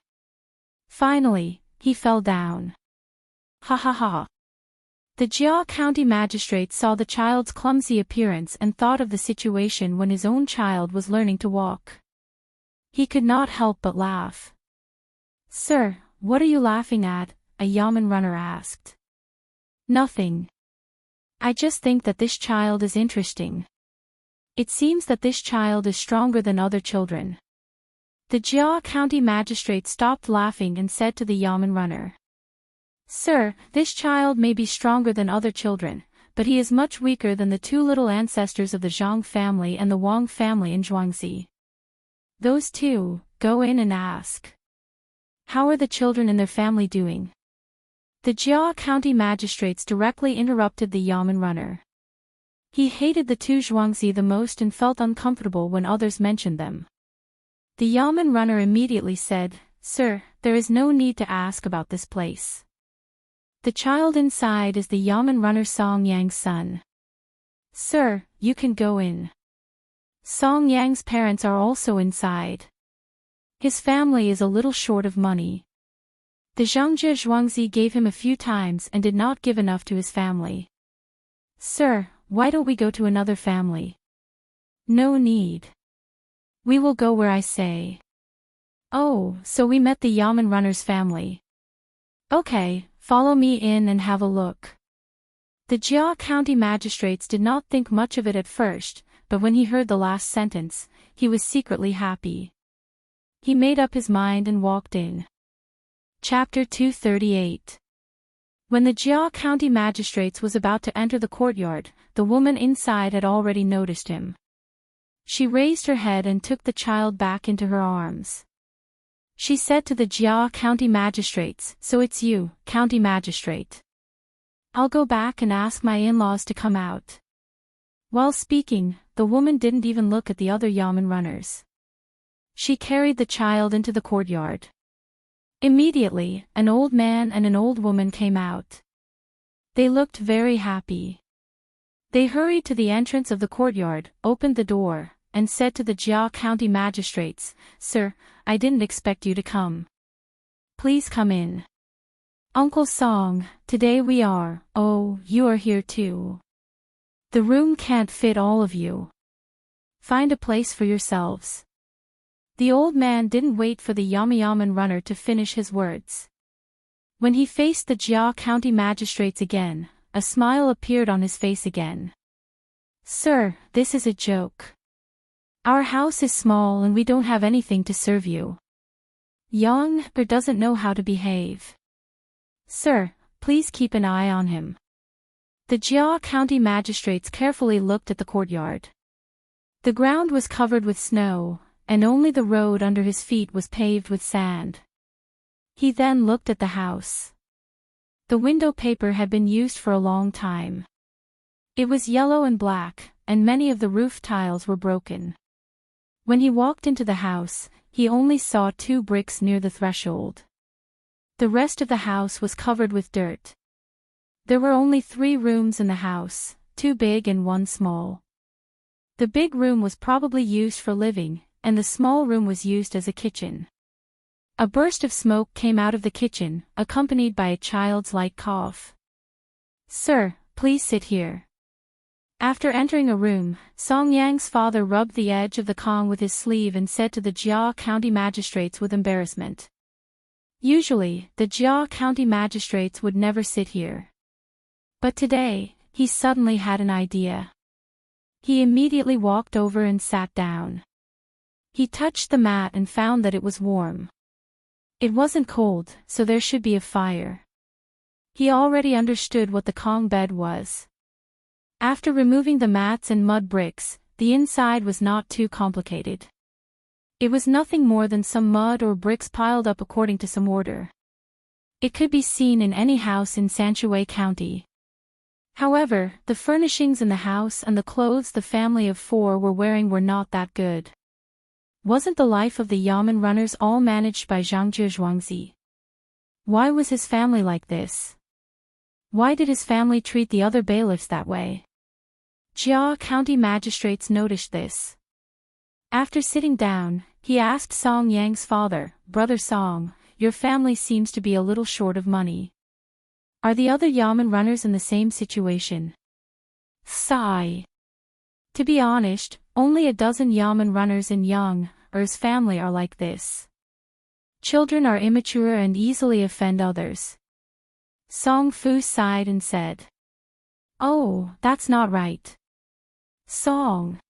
[SPEAKER 1] Finally, he fell down. Ha ha ha. The Jia County magistrate saw the child's clumsy appearance and thought of the situation when his own child was learning to walk. He could not help but laugh. Sir, what are you laughing at? A Yaman runner asked. Nothing. I just think that this child is interesting. It seems that this child is stronger than other children. The Jia County magistrate stopped laughing and said to the Yaman runner. Sir, this child may be stronger than other children, but he is much weaker than the 2 little ancestors of the Zhang family and the Wang family in Zhuangzi. Those 2, go in and ask. How are the children and their family doing? The Jia County magistrates directly interrupted the Yaman runner. He hated the two Zhuangzi the most and felt uncomfortable when others mentioned them. The Yamen runner immediately said, "Sir, there is no need to ask about this place. The child inside is the Yamen runner Song Yang's son. Sir, you can go in. Song Yang's parents are also inside. His family is a little short of money." The Zhangjie Zhuangzi gave him a few times and did not give enough to his family. "Sir, why don't we go to another family?" "No need. We will go where I say." "Oh, so we met the Yamen runner's family. Okay, follow me in and have a look." The Jia County magistrates did not think much of it at first, but when he heard the last sentence, he was secretly happy. He made up his mind and walked in. Chapter 238. When the Jia County magistrates was about to enter the courtyard, the woman inside had already noticed him. She raised her head and took the child back into her arms. She said to the Jia County magistrates, "So it's you, County Magistrate. I'll go back and ask my in-laws to come out." While speaking, the woman didn't even look at the other Yamen runners. She carried the child into the courtyard. Immediately, an old man and an old woman came out. They looked very happy. They hurried to the entrance of the courtyard, opened the door, and said to the Jia County magistrates, "Sir, I didn't expect you to come. Please come in. Uncle Song, today we are, oh, you are here too. The room can't fit all of you. Find a place for yourselves." The old man didn't wait for the Yamen runner to finish his words. When he faced the Jia County magistrates again, a smile appeared on his face again. "Sir, this is a joke. Our house is small and we don't have anything to serve you. Young, or doesn't know how to behave. Sir, please keep an eye on him." The Jia County magistrates carefully looked at the courtyard. The ground was covered with snow, and only the road under his feet was paved with sand. He then looked at the house. The window paper had been used for a long time. It was yellow and black, and many of the roof tiles were broken. When he walked into the house, he only saw 2 bricks near the threshold. The rest of the house was covered with dirt. There were only 3 rooms in the house, 2 big and 1 small. The big room was probably used for living, and the small room was used as a kitchen. A burst of smoke came out of the kitchen, accompanied by a child's light cough. "Sir, please sit here." After entering a room, Song Yang's father rubbed the edge of the Kong with his sleeve and said to the Jia County magistrates with embarrassment. Usually, the Jia County magistrates would never sit here. But today, he suddenly had an idea. He immediately walked over and sat down. He touched the mat and found that it was warm. It wasn't cold, so there should be a fire. He already understood what the Kong bed was. After removing the mats and mud bricks, the inside was not too complicated. It was nothing more than some mud or bricks piled up according to some order. It could be seen in any house in Sanshui County. However, the furnishings in the house and the clothes the family of 4 were wearing were not that good. Wasn't the life of the Yamen runners all managed by Zhangjie Zhuangzi? Why was his family like this? Why did his family treat the other bailiffs that way? Jia County magistrates noticed this. After sitting down, he asked Song Yang's father, "Brother Song, your family seems to be a little short of money. Are the other Yamen runners in the same situation?" Sigh. To be honest, only a dozen Yamen runners in Yang, or his family are like this. Children are immature and easily offend others. Song Fu sighed and said, "Oh, that's not right. Song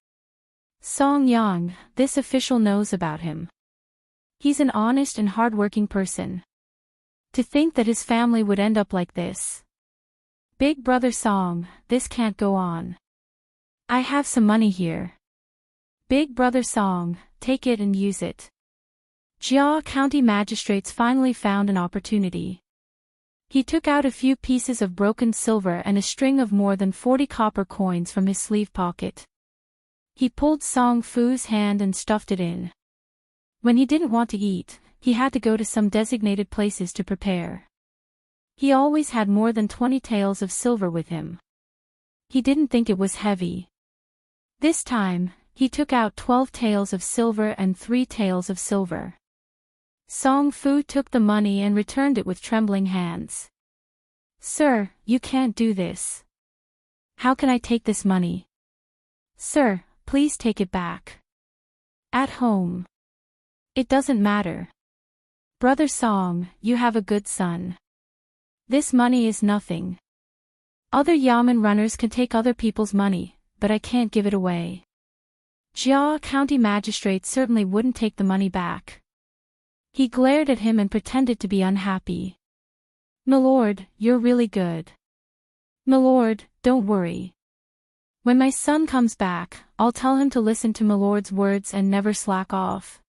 [SPEAKER 1] Yang, this official knows about him. He's an honest and hardworking person. To think that his family would end up like this. Big brother Song, this can't go on. I have some money here. Big brother Song, take it and use it." Jia County magistrates finally found an opportunity. He took out a few pieces of broken silver and a string of more than 40 copper coins from his sleeve pocket. He pulled Song Fu's hand and stuffed it in. When he didn't want to eat, he had to go to some designated places to prepare. He always had more than 20 taels of silver with him. He didn't think it was heavy. This time, he took out 12 taels of silver and 3 taels of silver. Song Fu took the money and returned it with trembling hands. "Sir, you can't do this. How can I take this money? Sir, please take it back. At home. It doesn't matter. Brother Song, you have a good son. This money is nothing. Other Yamen runners can take other people's money, but I can't give it away." Jia County Magistrate certainly wouldn't take the money back. He glared at him and pretended to be unhappy. "Milord, you're really good. Milord, don't worry. When my son comes back, I'll tell him to listen to Milord's words and never slack off,"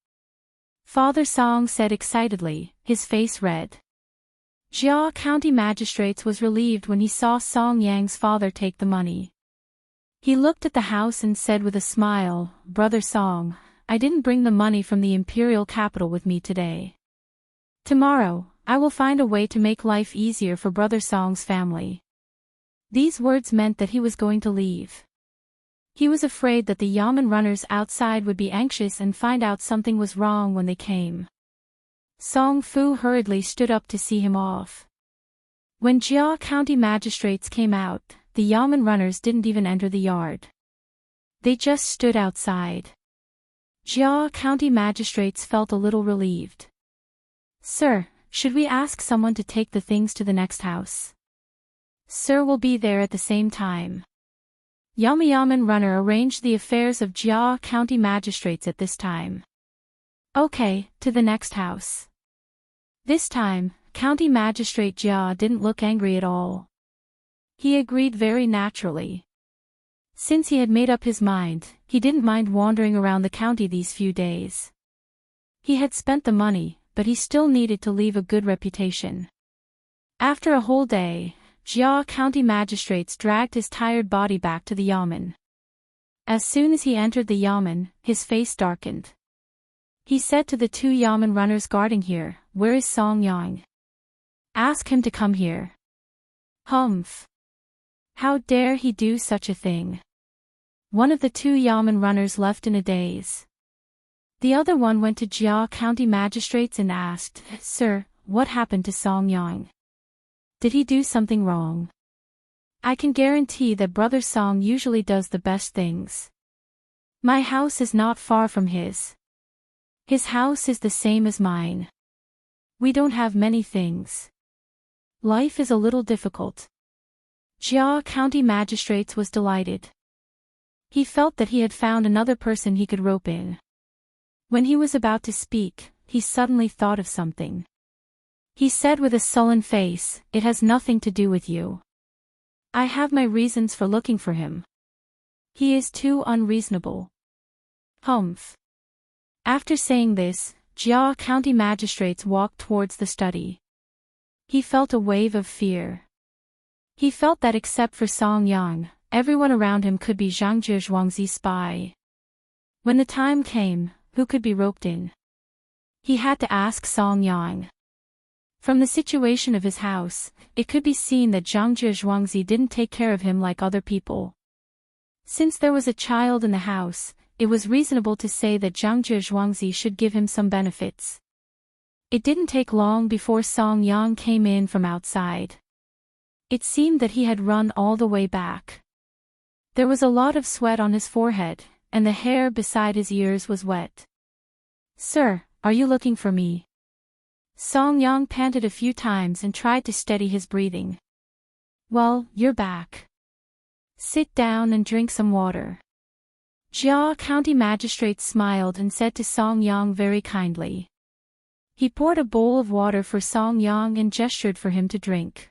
[SPEAKER 1] Father Song said excitedly, his face red. Jia County Magistrates was relieved when he saw Song Yang's father take the money. He looked at the house and said with a smile, "Brother Song, I didn't bring the money from the imperial capital with me today. Tomorrow, I will find a way to make life easier for Brother Song's family." These words meant that he was going to leave. He was afraid that the Yamen runners outside would be anxious and find out something was wrong when they came. Song Fu hurriedly stood up to see him off. When Jia County Magistrates came out, the Yamen runners didn't even enter the yard. They just stood outside. Jia County Magistrates felt a little relieved. "Sir, should we ask someone to take the things to the next house? Sir will be there at the same time." Yamen runner arranged the affairs of Jia County Magistrates at this time. "Okay, to the next house." This time, County Magistrate Jia didn't look angry at all. He agreed very naturally. Since he had made up his mind, he didn't mind wandering around the county these few days. He had spent the money, but he still needed to leave a good reputation. After a whole day, Jia County Magistrates dragged his tired body back to the Yamen. As soon as he entered the Yamen, his face darkened. He said to the 2 Yamen runners guarding here, "Where is Song Yang? Ask him to come here." "Humph. How dare he do such a thing?" One of the 2 Yamen runners left in a daze. The other one went to Jia County Magistrates and asked, "Sir, what happened to Song Yang? Did he do something wrong? I can guarantee that Brother Song usually does the best things. My house is not far from his. His house is the same as mine. We don't have many things. Life is a little difficult." Jia County Magistrates was delighted. He felt that he had found another person he could rope in. When he was about to speak, he suddenly thought of something. He said with a sullen face, "It has nothing to do with you. I have my reasons for looking for him. He is too unreasonable." Humph. After saying this, Jia County Magistrates walked towards the study. He felt a wave of fear. He felt that except for Song Yang, everyone around him could be Zhangzhe Zhuangzi's spy. When the time came, who could be roped in? He had to ask Song Yang. From the situation of his house, it could be seen that Zhangzhe Zhuangzi didn't take care of him like other people. Since there was a child in the house, it was reasonable to say that Zhangzhe Zhuangzi should give him some benefits. It didn't take long before Song Yang came in from outside. It seemed that he had run all the way back. There was a lot of sweat on his forehead, and the hair beside his ears was wet. "Sir, are you looking for me?" Song Yang panted a few times and tried to steady his breathing. "Well, you're back. Sit down and drink some water." Jia County Magistrate smiled and said to Song Yang very kindly. He poured a bowl of water for Song Yang and gestured for him to drink.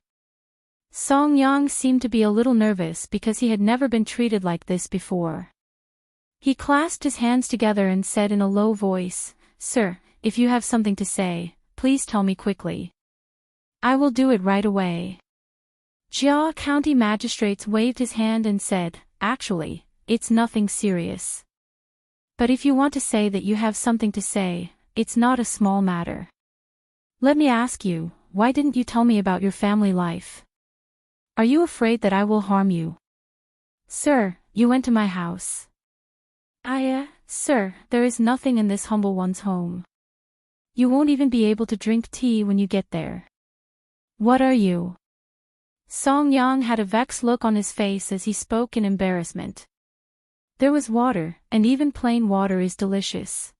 [SPEAKER 1] Song Yang seemed to be a little nervous because he had never been treated like this before. He clasped his hands together and said in a low voice, "Sir, if you have something to say, please tell me quickly." I will do it right away. Jia County Magistrates waved his hand and said, actually, it's nothing serious. But if you want to say that you have something to say, it's not a small matter. Let me ask you, why didn't you tell me about your family life? Are you afraid that I will harm you? Sir, you went to my house. Sir, there is nothing in this humble one's home. You won't even be able to drink tea when you get there. What are you? Song Yang had a vexed look on his face as he spoke in embarrassment. There was water, and even plain water is delicious.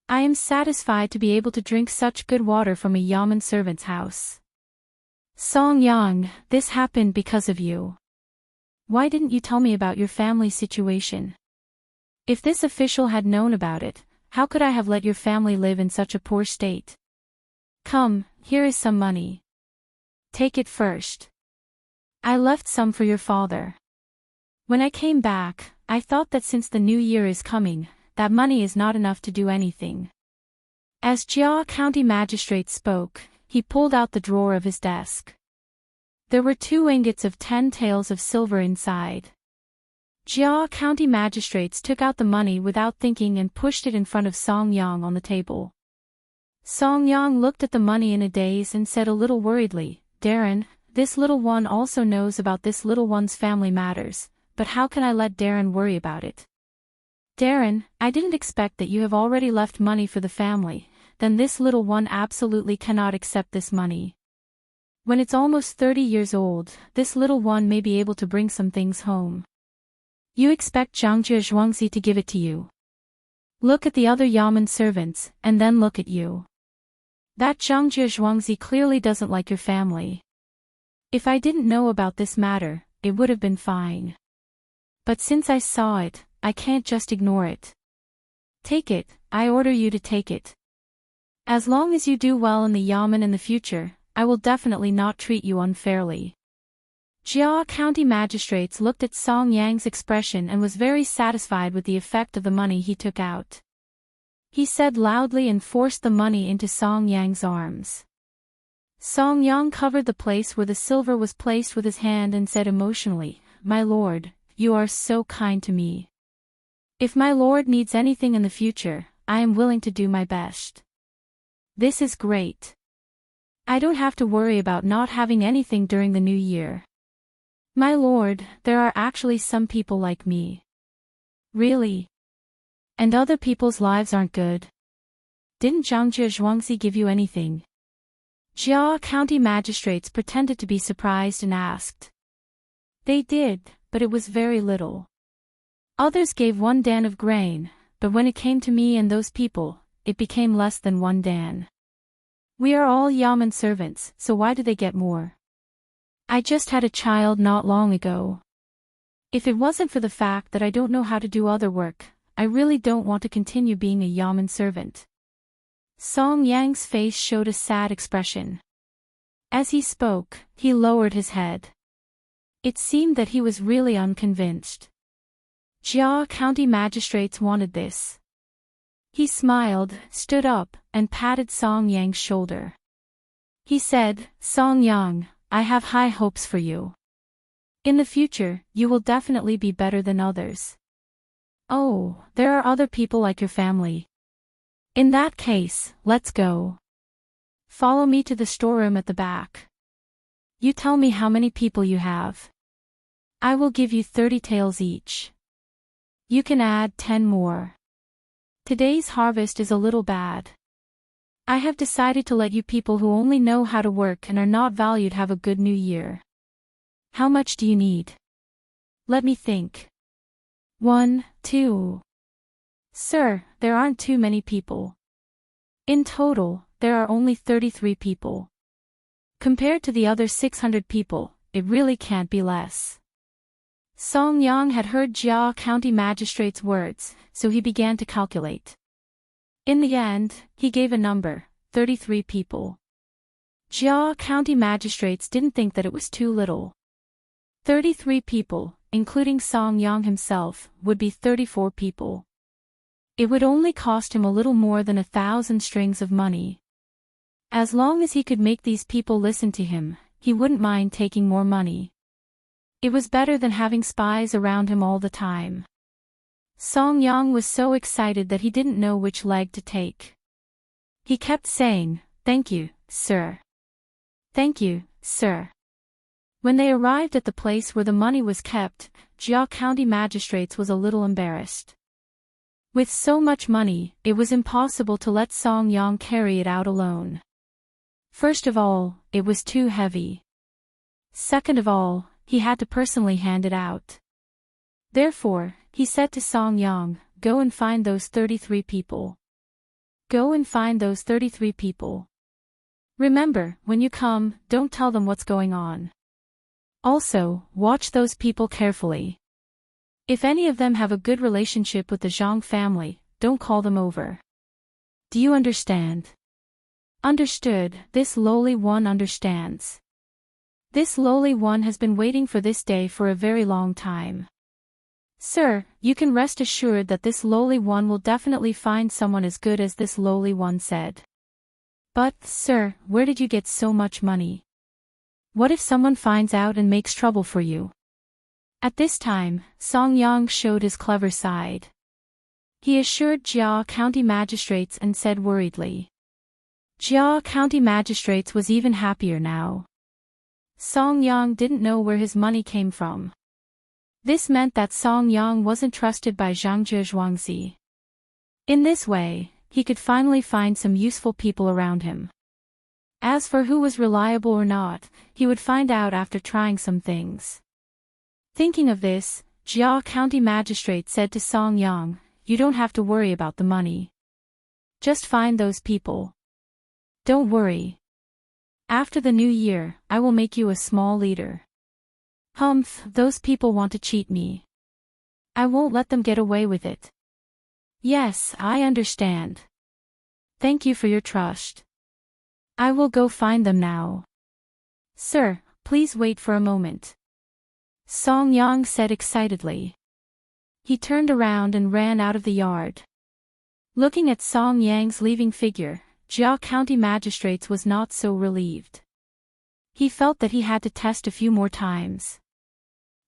[SPEAKER 1] I am satisfied to be able to drink such good water from a yamen servant's house. Song Yang, this happened because of you. Why didn't you tell me about your family situation? If this official had known about it, how could I have let your family live in such a poor state? Come, here is some money. Take it first. I left some for your father. When I came back, I thought that since the new year is coming, that money is not enough to do anything. As Jia County Magistrate spoke, he pulled out the drawer of his desk. There were 2 ingots of 10 taels of silver inside. Jia County Magistrates took out the money without thinking and pushed it in front of Song Yang on the table. Song Yang looked at the money in a daze and said a little worriedly, Darren, this little one also knows about this little one's family matters, but how can I let Darren worry about it? Darren, I didn't expect that you have already left money for the family, then this little one absolutely cannot accept this money. When it's almost 30 years old, this little one may be able to bring some things home. You expect Zhangjie Zhuangzi to give it to you. Look at the other yamen servants, and then look at you. That Zhangjie Zhuangzi clearly doesn't like your family. If I didn't know about this matter, it would have been fine. But since I saw it, I can't just ignore it. Take it, I order you to take it. As long as you do well in the yamen in the future, I will definitely not treat you unfairly. Jia County Magistrates looked at Song Yang's expression and was very satisfied with the effect of the money he took out. He said loudly and forced the money into Song Yang's arms. Song Yang covered the place where the silver was placed with his hand and said emotionally, My lord, you are so kind to me. If my lord needs anything in the future, I am willing to do my best. This is great. I don't have to worry about not having anything during the new year. My lord, there are actually some people like me. Really? And other people's lives aren't good? Didn't Zhangjie Zhuangzi give you anything? Jia County Magistrates pretended to be surprised and asked. They did, but it was very little. Others gave 1 dan of grain, but when it came to me and those people, it became less than 1 dan. We are all yamen servants, so why do they get more? I just had a child not long ago. If it wasn't for the fact that I don't know how to do other work, I really don't want to continue being a yamen servant. Song Yang's face showed a sad expression. As he spoke, he lowered his head. It seemed that he was really unconvinced. Jia County Magistrates wanted this. He smiled, stood up, and patted Song Yang's shoulder. He said, Song Yang, I have high hopes for you. In the future, you will definitely be better than others. Oh, there are other people like your family. In that case, let's go. Follow me to the storeroom at the back. You tell me how many people you have. I will give you 30 taels each. You can add 10 more. Today's harvest is a little bad. I have decided to let you people who only know how to work and are not valued have a good new year. How much do you need? Let me think. 1, 2. Sir, there aren't too many people. In total, there are only 33 people. Compared to the other 600 people, it really can't be less. Song Yang had heard Jia County Magistrate's words, so he began to calculate. In the end, he gave a number, 33 people. Jia County Magistrates didn't think that it was too little. 33 people, including Song Yang himself, would be 34 people. It would only cost him a little more than 1,000 strings of money. As long as he could make these people listen to him, he wouldn't mind taking more money. It was better than having spies around him all the time. Song Yang was so excited that he didn't know which leg to take. He kept saying, "Thank you, sir. Thank you, sir." When they arrived at the place where the money was kept, Jia County Magistrates was a little embarrassed. With so much money, it was impossible to let Song Yang carry it out alone. First of all, it was too heavy. Second of all, he had to personally hand it out. Therefore, he said to Song Yang, "Go and find those 33 people. Go and find those 33 people. Remember, when you come, don't tell them what's going on. Also, watch those people carefully. If any of them have a good relationship with the Zhang family, don't call them over. Do you understand?" Understood, this lowly one understands. This lowly one has been waiting for this day for a very long time. Sir, you can rest assured that this lowly one will definitely find someone as good as this lowly one said. But, sir, where did you get so much money? What if someone finds out and makes trouble for you? At this time, Song Yang showed his clever side. He assured Jia County Magistrates and said worriedly. Jia County Magistrates was even happier now. Song Yang didn't know where his money came from. This meant that Song Yang wasn't trusted by Zhangjie Zhuangzi. In this way, he could finally find some useful people around him. As for who was reliable or not, he would find out after trying some things. Thinking of this, Jia County Magistrate said to Song Yang, "You don't have to worry about the money. Just find those people. Don't worry. After the new year, I will make you a small leader." "Humph, those people want to cheat me. I won't let them get away with it." "Yes, I understand. Thank you for your trust. I will go find them now." "Sir, please wait for a moment," Song Yang said excitedly. He turned around and ran out of the yard. Looking at Song Yang's leaving figure, Jia County Magistrates was not so relieved. He felt that he had to test a few more times.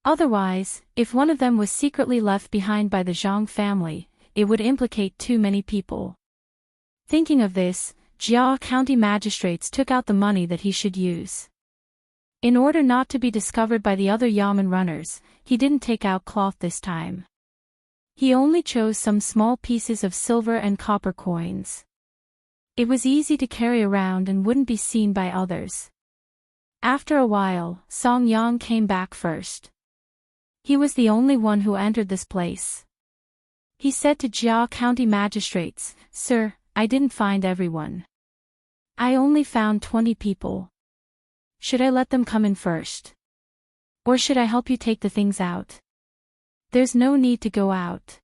[SPEAKER 1] Otherwise, if one of them was secretly left behind by the Zhang family, it would implicate too many people. Thinking of this, Jia County Magistrates took out the money that he should use. In order not to be discovered by the other yamen runners, he didn't take out cloth this time. He only chose some small pieces of silver and copper coins. It was easy to carry around and wouldn't be seen by others. After a while, Song Yang came back first. He was the only one who entered this place. He said to Jia County Magistrates, "Sir, I didn't find everyone. I only found 20 people. Should I let them come in first? Or should I help you take the things out? There's no need to go out.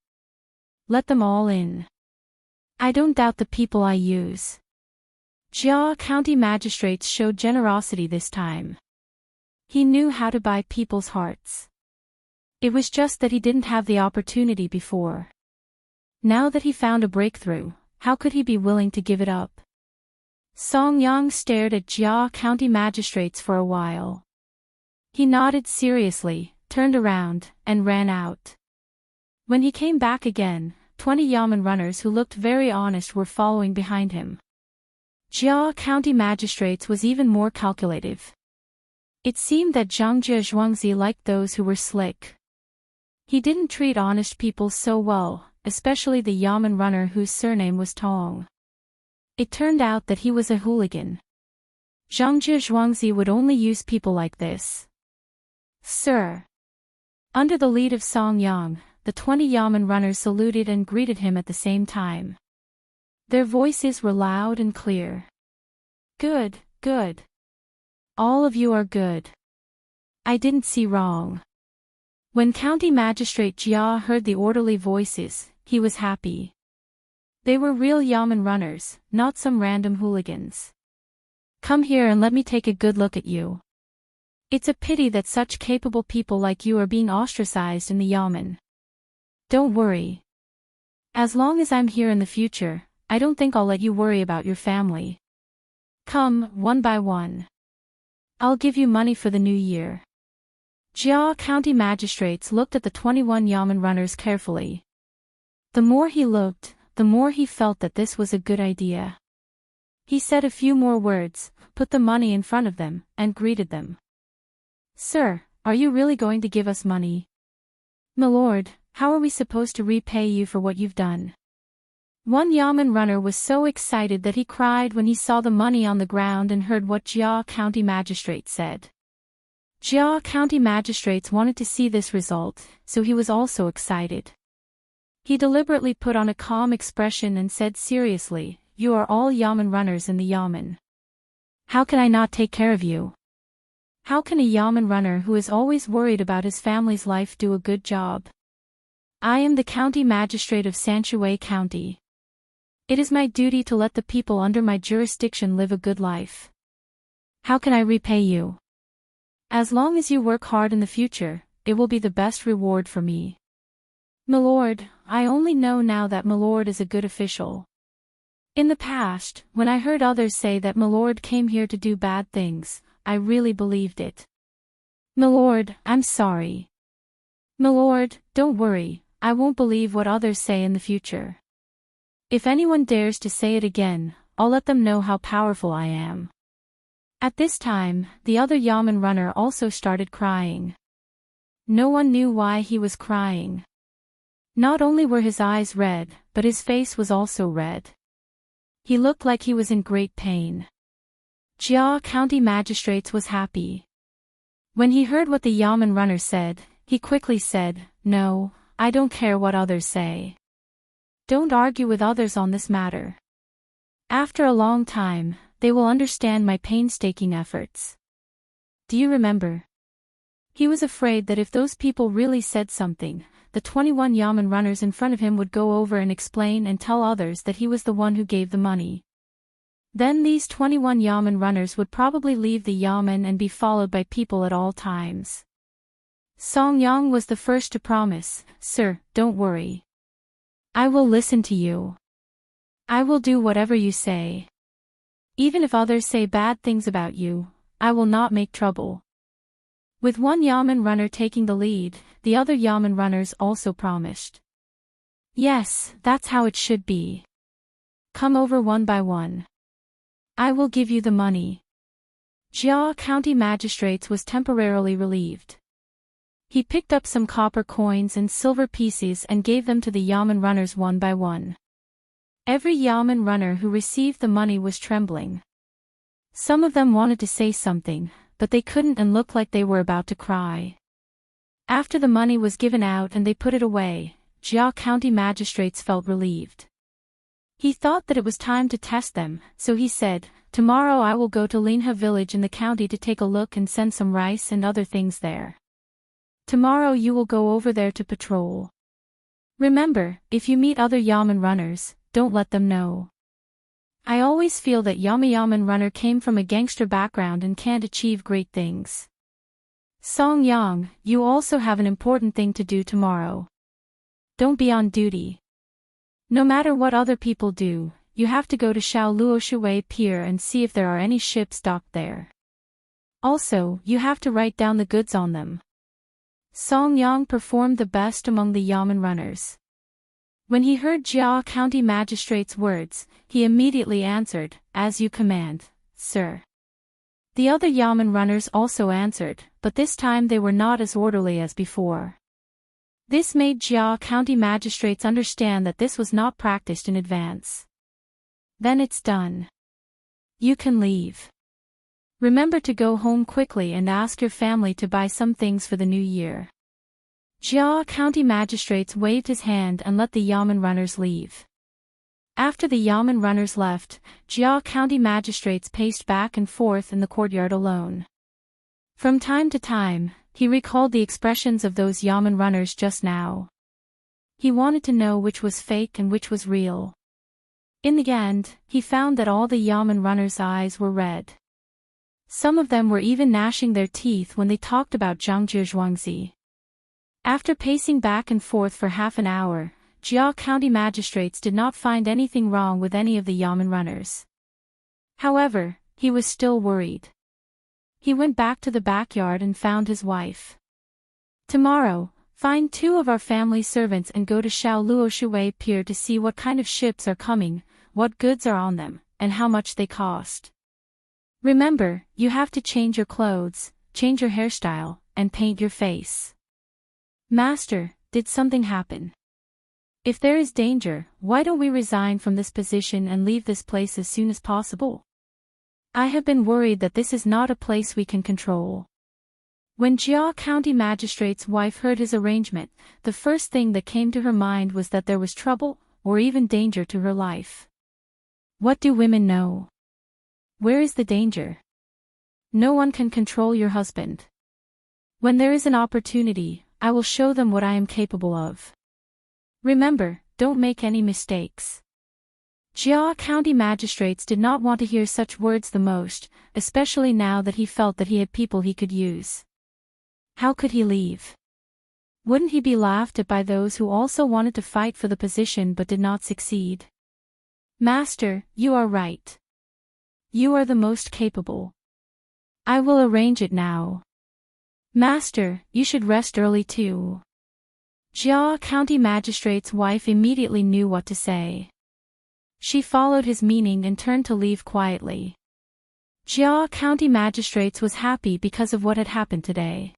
[SPEAKER 1] Let them all in. I don't doubt the people I use." Jia County Magistrates showed generosity this time. He knew how to buy people's hearts. It was just that he didn't have the opportunity before. Now that he found a breakthrough, how could he be willing to give it up? Song Yang stared at Jia County Magistrates for a while. He nodded seriously, turned around, and ran out. When he came back again, 20 yamen runners who looked very honest were following behind him. Jia County Magistrates was even more calculative. It seemed that Zhangjie Zhuangzi liked those who were slick. He didn't treat honest people so well, especially the yamen runner whose surname was Tang. It turned out that he was a hooligan. Zhangjie Zhuangzi would only use people like this. "Sir." Under the lead of Song Yang, the 20 yamen runners saluted and greeted him at the same time. Their voices were loud and clear. "Good, good. All of you are good. I didn't see wrong." When County Magistrate Jia heard the orderly voices, he was happy. They were real yamen runners, not some random hooligans. "Come here and let me take a good look at you. It's a pity that such capable people like you are being ostracized in the yamen. Don't worry. As long as I'm here in the future, I don't think I'll let you worry about your family." Come, one by one. I'll give you money for the new year. Jia County magistrates looked at the 21 Yamen runners carefully. The more he looked, the more he felt that this was a good idea. He said a few more words, put the money in front of them, and greeted them. Sir, are you really going to give us money? My lord, how are we supposed to repay you for what you've done? One Yamen runner was so excited that he cried when he saw the money on the ground and heard what Jia County magistrate said. Jia County magistrates wanted to see this result, so he was also excited. He deliberately put on a calm expression and said seriously, You are all Yamen runners in the Yamen. How can I not take care of you? How can a Yamen runner who is always worried about his family's life do a good job? I am the county magistrate of Sanshui County. It is my duty to let the people under my jurisdiction live a good life. How can I repay you? As long as you work hard in the future, it will be the best reward for me. My lord, I only know now that my lord is a good official. In the past, when I heard others say that my lord came here to do bad things, I really believed it. My lord, I'm sorry. My lord, don't worry, I won't believe what others say in the future. If anyone dares to say it again, I'll let them know how powerful I am. At this time, the other Yamen runner also started crying. No one knew why he was crying. Not only were his eyes red, but his face was also red. He looked like he was in great pain. Jia County magistrates was happy. When he heard what the Yamen runner said, he quickly said, No, I don't care what others say. Don't argue with others on this matter. After a long time, they will understand my painstaking efforts. Do you remember? He was afraid that if those people really said something, the 21 Yamen runners in front of him would go over and explain and tell others that he was the one who gave the money. Then these 21 Yamen runners would probably leave the Yamen and be followed by people at all times. Song Yang was the first to promise, Sir, don't worry. I will listen to you. I will do whatever you say. Even if others say bad things about you, I will not make trouble. With one Yamen runner taking the lead, the other Yamen runners also promised. Yes, that's how it should be. Come over one by one. I will give you the money. Jia County magistrates was temporarily relieved. He picked up some copper coins and silver pieces and gave them to the Yamen runners one by one. Every Yamen runner who received the money was trembling. Some of them wanted to say something, but they couldn't and looked like they were about to cry. After the money was given out and they put it away, Jia County magistrates felt relieved. He thought that it was time to test them, so he said, Tomorrow I will go to Linha village in the county to take a look and send some rice and other things there. Tomorrow you will go over there to patrol. Remember, if you meet other Yamen runners, don't let them know. I always feel that Yamen runner came from a gangster background and can't achieve great things. Song Yang, you also have an important thing to do tomorrow. Don't be on duty. No matter what other people do, you have to go to Shaoluoshui Pier and see if there are any ships docked there. Also, you have to write down the goods on them. Song Yang performed the best among the Yamen runners. When he heard Jia County magistrate's words, he immediately answered, As you command, sir. The other Yamen runners also answered, but this time they were not as orderly as before. This made Jia County magistrates understand that this was not practiced in advance. Then it's done. You can leave. Remember to go home quickly and ask your family to buy some things for the new year. Jia County magistrates waved his hand and let the Yamen runners leave. After the Yamen runners left, Jia County magistrates paced back and forth in the courtyard alone. From time to time, he recalled the expressions of those Yamen runners just now. He wanted to know which was fake and which was real. In the end, he found that all the Yamen runners' eyes were red. Some of them were even gnashing their teeth when they talked about Zhangzhe Zhuangzi. After pacing back and forth for half an hour, Jia County magistrates did not find anything wrong with any of the Yamen runners. However, he was still worried. He went back to the backyard and found his wife. Tomorrow, find 2 of our family servants and go to Shaoluoshui Pier to see what kind of ships are coming, what goods are on them, and how much they cost. Remember, you have to change your clothes, change your hairstyle, and paint your face. Master, did something happen? If there is danger, why don't we resign from this position and leave this place as soon as possible? I have been worried that this is not a place we can control. When Jia County Magistrate's wife heard his arrangement, the first thing that came to her mind was that there was trouble, or even danger to her life. What do women know? Where is the danger? No one can control your husband. When there is an opportunity, I will show them what I am capable of. Remember, don't make any mistakes. Jia County magistrates did not want to hear such words the most, especially now that he felt that he had people he could use. How could he leave? Wouldn't he be laughed at by those who also wanted to fight for the position but did not succeed? Master, you are right. You are the most capable. I will arrange it now. Master, you should rest early too. Jia County magistrate's wife immediately knew what to say. She followed his meaning and turned to leave quietly. Jia County magistrates was happy because of what had happened today.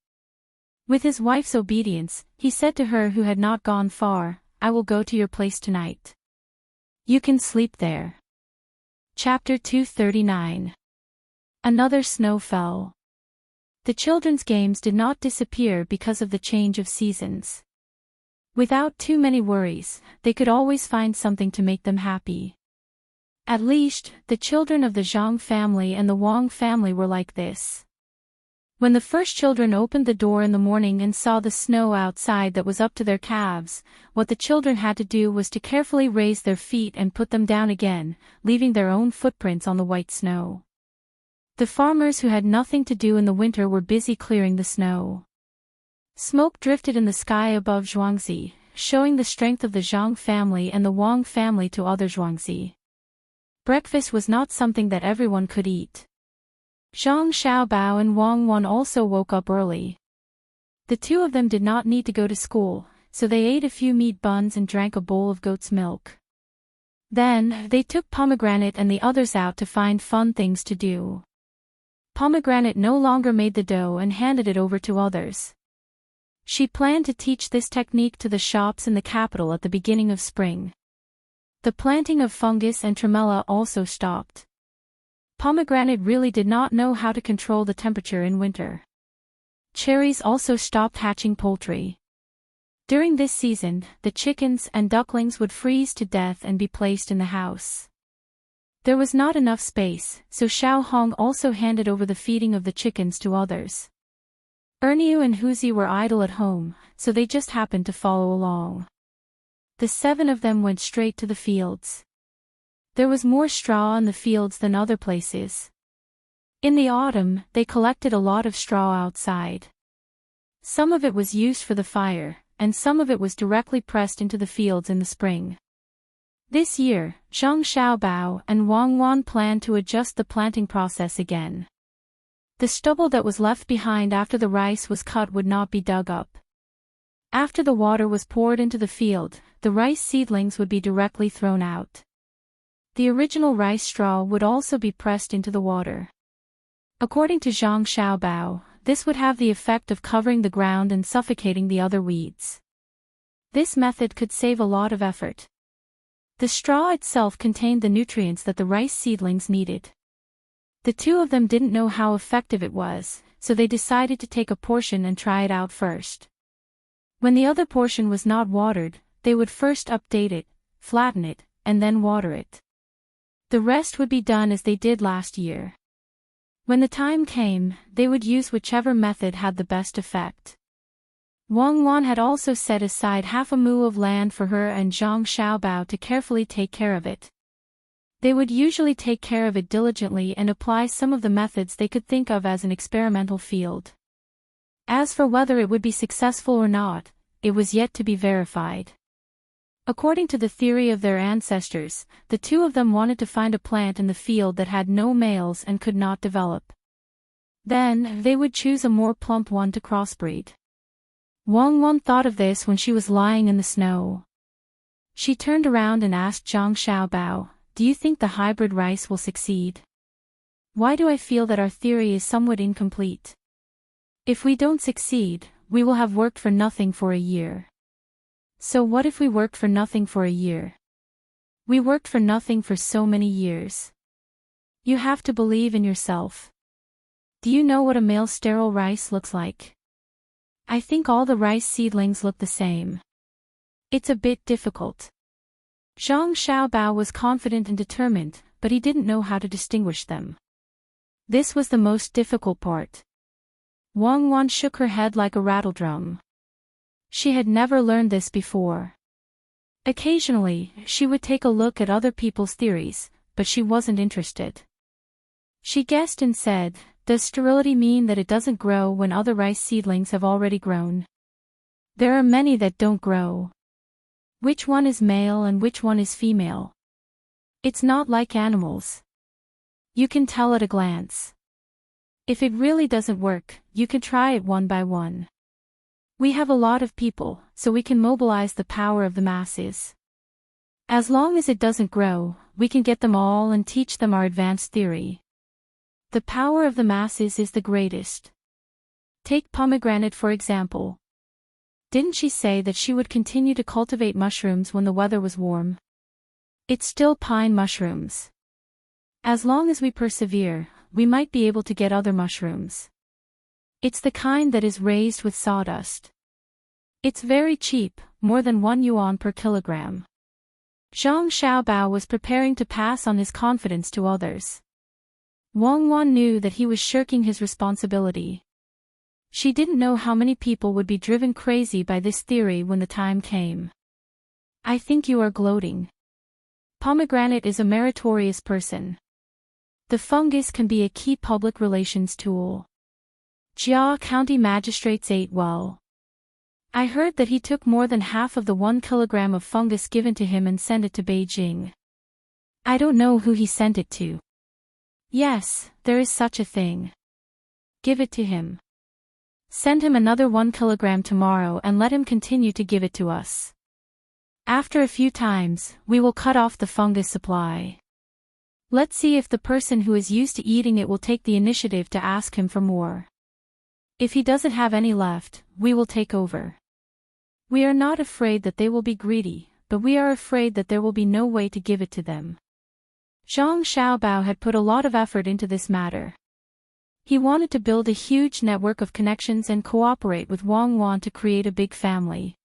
[SPEAKER 1] With his wife's obedience, he said to her who had not gone far, I will go to your place tonight. You can sleep there. Chapter 239. Another snow fell. The children's games did not disappear because of the change of seasons. Without too many worries, they could always find something to make them happy. At least, the children of the Zhang family and the Wang family were like this. When the first children opened the door in the morning and saw the snow outside that was up to their calves, what the children had to do was to carefully raise their feet and put them down again, leaving their own footprints on the white snow. The farmers who had nothing to do in the winter were busy clearing the snow. Smoke drifted in the sky above Zhuangzi, showing the strength of the Zhang family and the Wang family to other Zhuangzi. Breakfast was not something that everyone could eat. Zhang Xiaobao and Wang Wan also woke up early. The 2 of them did not need to go to school, so they ate a few meat buns and drank a bowl of goat's milk. Then, they took Pomegranate and the others out to find fun things to do. Pomegranate no longer made the dough and handed it over to others. She planned to teach this technique to the shops in the capital at the beginning of spring. The planting of fungus and tremella also stopped. Pomegranate really did not know how to control the temperature in winter. Cherries also stopped hatching poultry. During this season, the chickens and ducklings would freeze to death and be placed in the house. There was not enough space, so Xiao Hong also handed over the feeding of the chickens to others. Erniu and Huzi were idle at home, so they just happened to follow along. The 7 of them went straight to the fields. There was more straw in the fields than other places. In the autumn, they collected a lot of straw outside. Some of it was used for the fire, and some of it was directly pressed into the fields in the spring. This year, Zhang Xiaobao and Wang Wan planned to adjust the planting process again. The stubble that was left behind after the rice was cut would not be dug up. After the water was poured into the field, the rice seedlings would be directly thrown out. The original rice straw would also be pressed into the water. According to Zhang Xiaobao, this would have the effect of covering the ground and suffocating the other weeds. This method could save a lot of effort. The straw itself contained the nutrients that the rice seedlings needed. The 2 of them didn't know how effective it was, so they decided to take a portion and try it out first. When the other portion was not watered, they would first update it, flatten it, and then water it. The rest would be done as they did last year. When the time came, they would use whichever method had the best effect. Wang Wan had also set aside half a mu of land for her and Zhang Xiaobao to carefully take care of it. They would usually take care of it diligently and apply some of the methods they could think of as an experimental field. As for whether it would be successful or not, it was yet to be verified. According to the theory of their ancestors, the two of them wanted to find a plant in the field that had no males and could not develop. Then, they would choose a more plump one to crossbreed. Wang Wan thought of this when she was lying in the snow. She turned around and asked Zhang Xiaobao, "Do you think the hybrid rice will succeed? Why do I feel that our theory is somewhat incomplete? If we don't succeed, we will have worked for nothing for a year." "So what if we worked for nothing for a year?" "We worked for nothing for so many years. You have to believe in yourself. Do you know what a male sterile rice looks like? I think all the rice seedlings look the same. It's a bit difficult." Zhang Xiaobao was confident and determined, but he didn't know how to distinguish them. This was the most difficult part. Wang Wan shook her head like a rattledrum. She had never learned this before. Occasionally, she would take a look at other people's theories, but she wasn't interested. She guessed and said, "Does sterility mean that it doesn't grow when other rice seedlings have already grown? There are many that don't grow. Which one is male and which one is female? It's not like animals. You can tell at a glance. If it really doesn't work, you can try it one by one. We have a lot of people, so we can mobilize the power of the masses. As long as it doesn't grow, we can get them all and teach them our advanced theory. The power of the masses is the greatest. Take pomegranate for example. Didn't she say that she would continue to cultivate mushrooms when the weather was warm? It's still pine mushrooms. As long as we persevere, we might be able to get other mushrooms. It's the kind that is raised with sawdust. It's very cheap, more than 1 yuan per kilogram." Zhang Xiaobao was preparing to pass on his confidence to others. Wang Wan knew that he was shirking his responsibility. She didn't know how many people would be driven crazy by this theory when the time came. "I think you are gloating. Pomegranate is a meritorious person. The fungus can be a key public relations tool. Jia County magistrates ate well. I heard that he took more than half of the 1 kilogram of fungus given to him and sent it to Beijing. I don't know who he sent it to." "Yes, there is such a thing. Give it to him. Send him another 1 kilogram tomorrow and let him continue to give it to us. After a few times, we will cut off the fungus supply. Let's see if the person who is used to eating it will take the initiative to ask him for more. If he doesn't have any left, we will take over. We are not afraid that they will be greedy, but we are afraid that there will be no way to give it to them." Zhang Xiaobao had put a lot of effort into this matter. He wanted to build a huge network of connections and cooperate with Wang Wan to create a big family.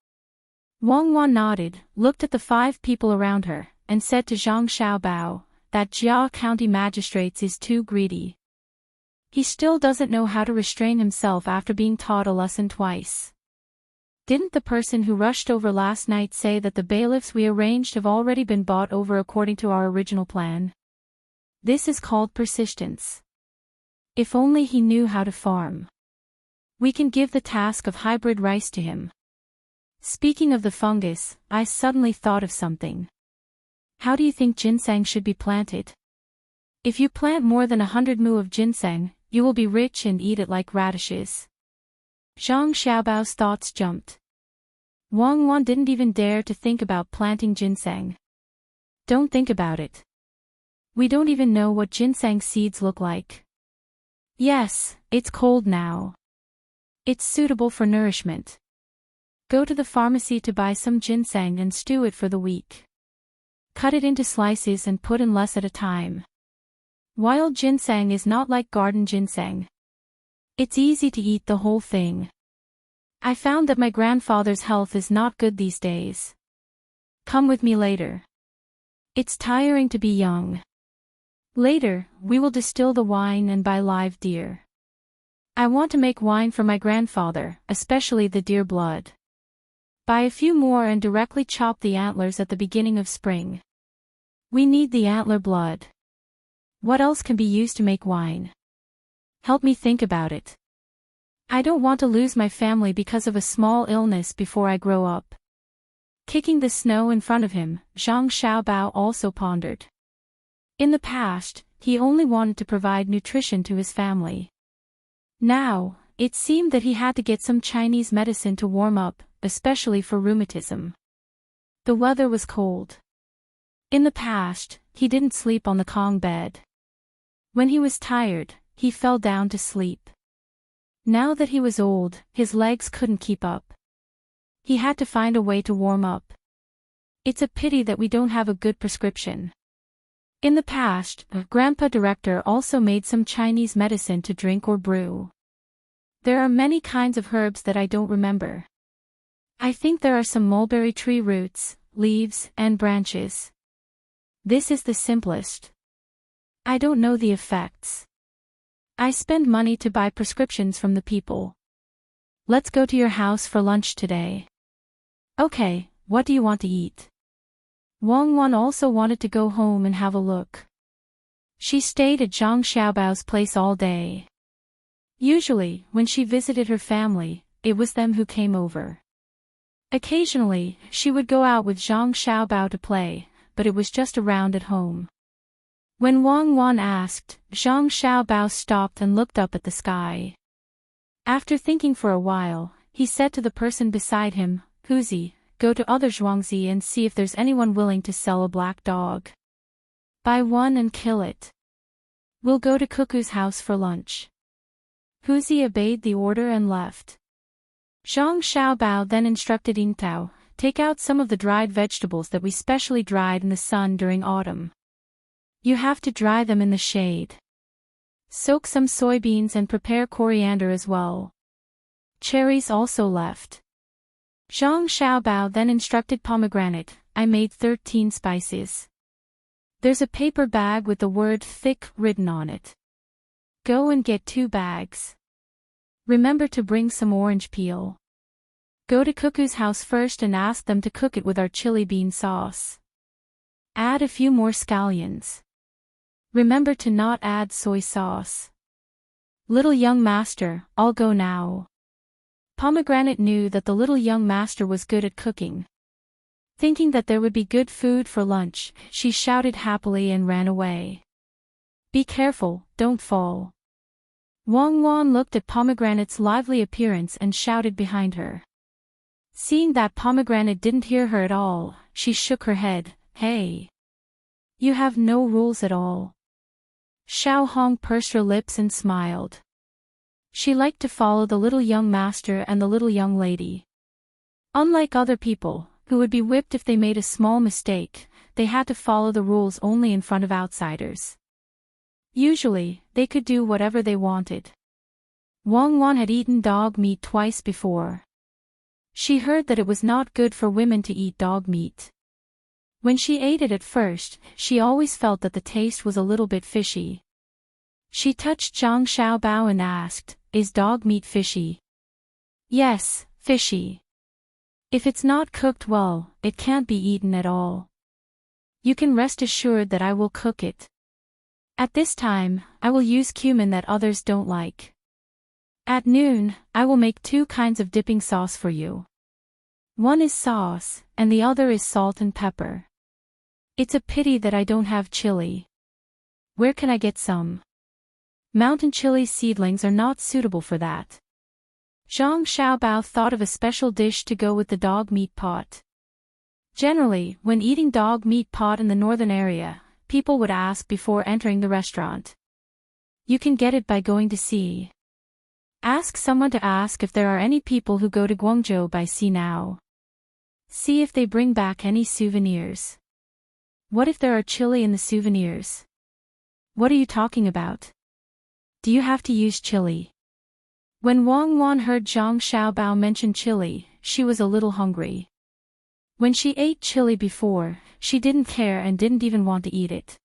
[SPEAKER 1] Wang Wan nodded, looked at the 5 people around her, and said to Zhang Xiaobao, "That Jia County magistrates is too greedy. He still doesn't know how to restrain himself after being taught a lesson twice. Didn't the person who rushed over last night say that the bailiffs we arranged have already been bought over according to our original plan? This is called persistence. If only he knew how to farm. We can give the task of hybrid rice to him." Speaking of the fungus, I suddenly thought of something. How do you think ginseng should be planted? If you plant more than 100 mu of ginseng, you will be rich and eat it like radishes. Zhang Xiaobao's thoughts jumped. Wang Wan didn't even dare to think about planting ginseng. Don't think about it. We don't even know what ginseng seeds look like. Yes, it's cold now. It's suitable for nourishment. Go to the pharmacy to buy some ginseng and stew it for the week. Cut it into slices and put in less at a time. Wild ginseng is not like garden ginseng. It's easy to eat the whole thing. I found that my grandfather's health is not good these days. Come with me later. It's tiring to be young. Later, we will distill the wine and buy live deer. I want to make wine for my grandfather, especially the deer blood. Buy a few more and directly chop the antlers at the beginning of spring. We need the antler blood. What else can be used to make wine? Help me think about it. I don't want to lose my family because of a small illness before I grow up. Kicking the snow in front of him, Zhang Xiaobao also pondered. In the past, he only wanted to provide nutrition to his family. Now, it seemed that he had to get some Chinese medicine to warm up, especially for rheumatism. The weather was cold. In the past, he didn't sleep on the Kong bed. When he was tired, he fell down to sleep. Now that he was old, his legs couldn't keep up. He had to find a way to warm up. It's a pity that we don't have a good prescription. In the past, Grandpa Director also made some Chinese medicine to drink or brew. There are many kinds of herbs that I don't remember. I think there are some mulberry tree roots, leaves, and branches. This is the simplest. I don't know the effects. I spend money to buy prescriptions from the people. Let's go to your house for lunch today. Okay, what do you want to eat? Wang Wan also wanted to go home and have a look. She stayed at Zhang Xiaobao's place all day. Usually, when she visited her family, it was them who came over. Occasionally, she would go out with Zhang Xiaobao to play, but it was just around at home. When Wang Wan asked, Zhang Xiaobao stopped and looked up at the sky. After thinking for a while, he said to the person beside him, Huzi, go to other Zhuangzi and see if there's anyone willing to sell a black dog. Buy one and kill it. We'll go to Cuckoo's house for lunch. Huzi obeyed the order and left. Zhang Xiaobao then instructed Yingtao, take out some of the dried vegetables that we specially dried in the sun during autumn. You have to dry them in the shade. Soak some soybeans and prepare coriander as well. Cherries also left. Zhang Xiaobao then instructed Pomegranate, I made 13 spices. There's a paper bag with the word thick written on it. Go and get 2 bags. Remember to bring some orange peel. Go to Cuckoo's house first and ask them to cook it with our chili bean sauce. Add a few more scallions. Remember to not add soy sauce. Little young master, I'll go now. Pomegranate knew that the little young master was good at cooking. Thinking that there would be good food for lunch, she shouted happily and ran away. Be careful, don't fall. Wang Wan looked at Pomegranate's lively appearance and shouted behind her. Seeing that Pomegranate didn't hear her at all, she shook her head, hey. You have no rules at all. Xiao Hong pursed her lips and smiled. She liked to follow the little young master and the little young lady. Unlike other people, who would be whipped if they made a small mistake, they had to follow the rules only in front of outsiders. Usually, they could do whatever they wanted. Wang Wan had eaten dog meat twice before. She heard that it was not good for women to eat dog meat. When she ate it at first, she always felt that the taste was a little bit fishy. She touched Zhang Xiaobao and asked, is dog meat fishy? Yes, fishy. If it's not cooked well, it can't be eaten at all. You can rest assured that I will cook it. At this time, I will use cumin that others don't like. At noon, I will make 2 kinds of dipping sauce for you. One is sauce, and the other is salt and pepper. It's a pity that I don't have chili. Where can I get some? Mountain chili seedlings are not suitable for that. Zhang Xiaobao thought of a special dish to go with the dog meat pot. Generally, when eating dog meat pot in the northern area, people would ask before entering the restaurant. You can get it by going to sea. Ask someone to ask if there are any people who go to Guangzhou by sea now. See if they bring back any souvenirs. What if there are chili in the souvenirs? What are you talking about? Do you have to use chili? When Wang Wan heard Zhang Xiaobao mention chili, she was a little hungry. When she ate chili before, she didn't care and didn't even want to eat it.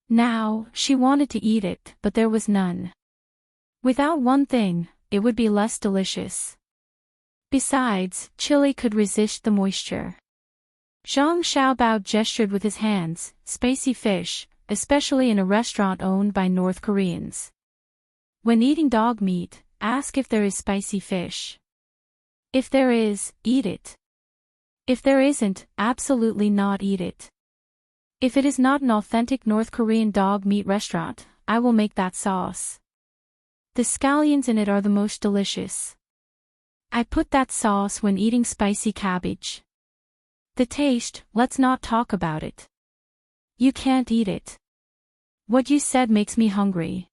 [SPEAKER 1] Now, she wanted to eat it, but there was none. Without one thing, it would be less delicious. Besides, chili could resist the moisture. Zhang Xiaobao gestured with his hands, spicy fish, especially in a restaurant owned by North Koreans. When eating dog meat, ask if there is spicy fish. If there is, eat it. If there isn't, absolutely not eat it. If it is not an authentic North Korean dog meat restaurant, I will make that sauce. The scallions in it are the most delicious. I put that sauce when eating spicy cabbage. The taste, let's not talk about it. You can't eat it. What you said makes me hungry.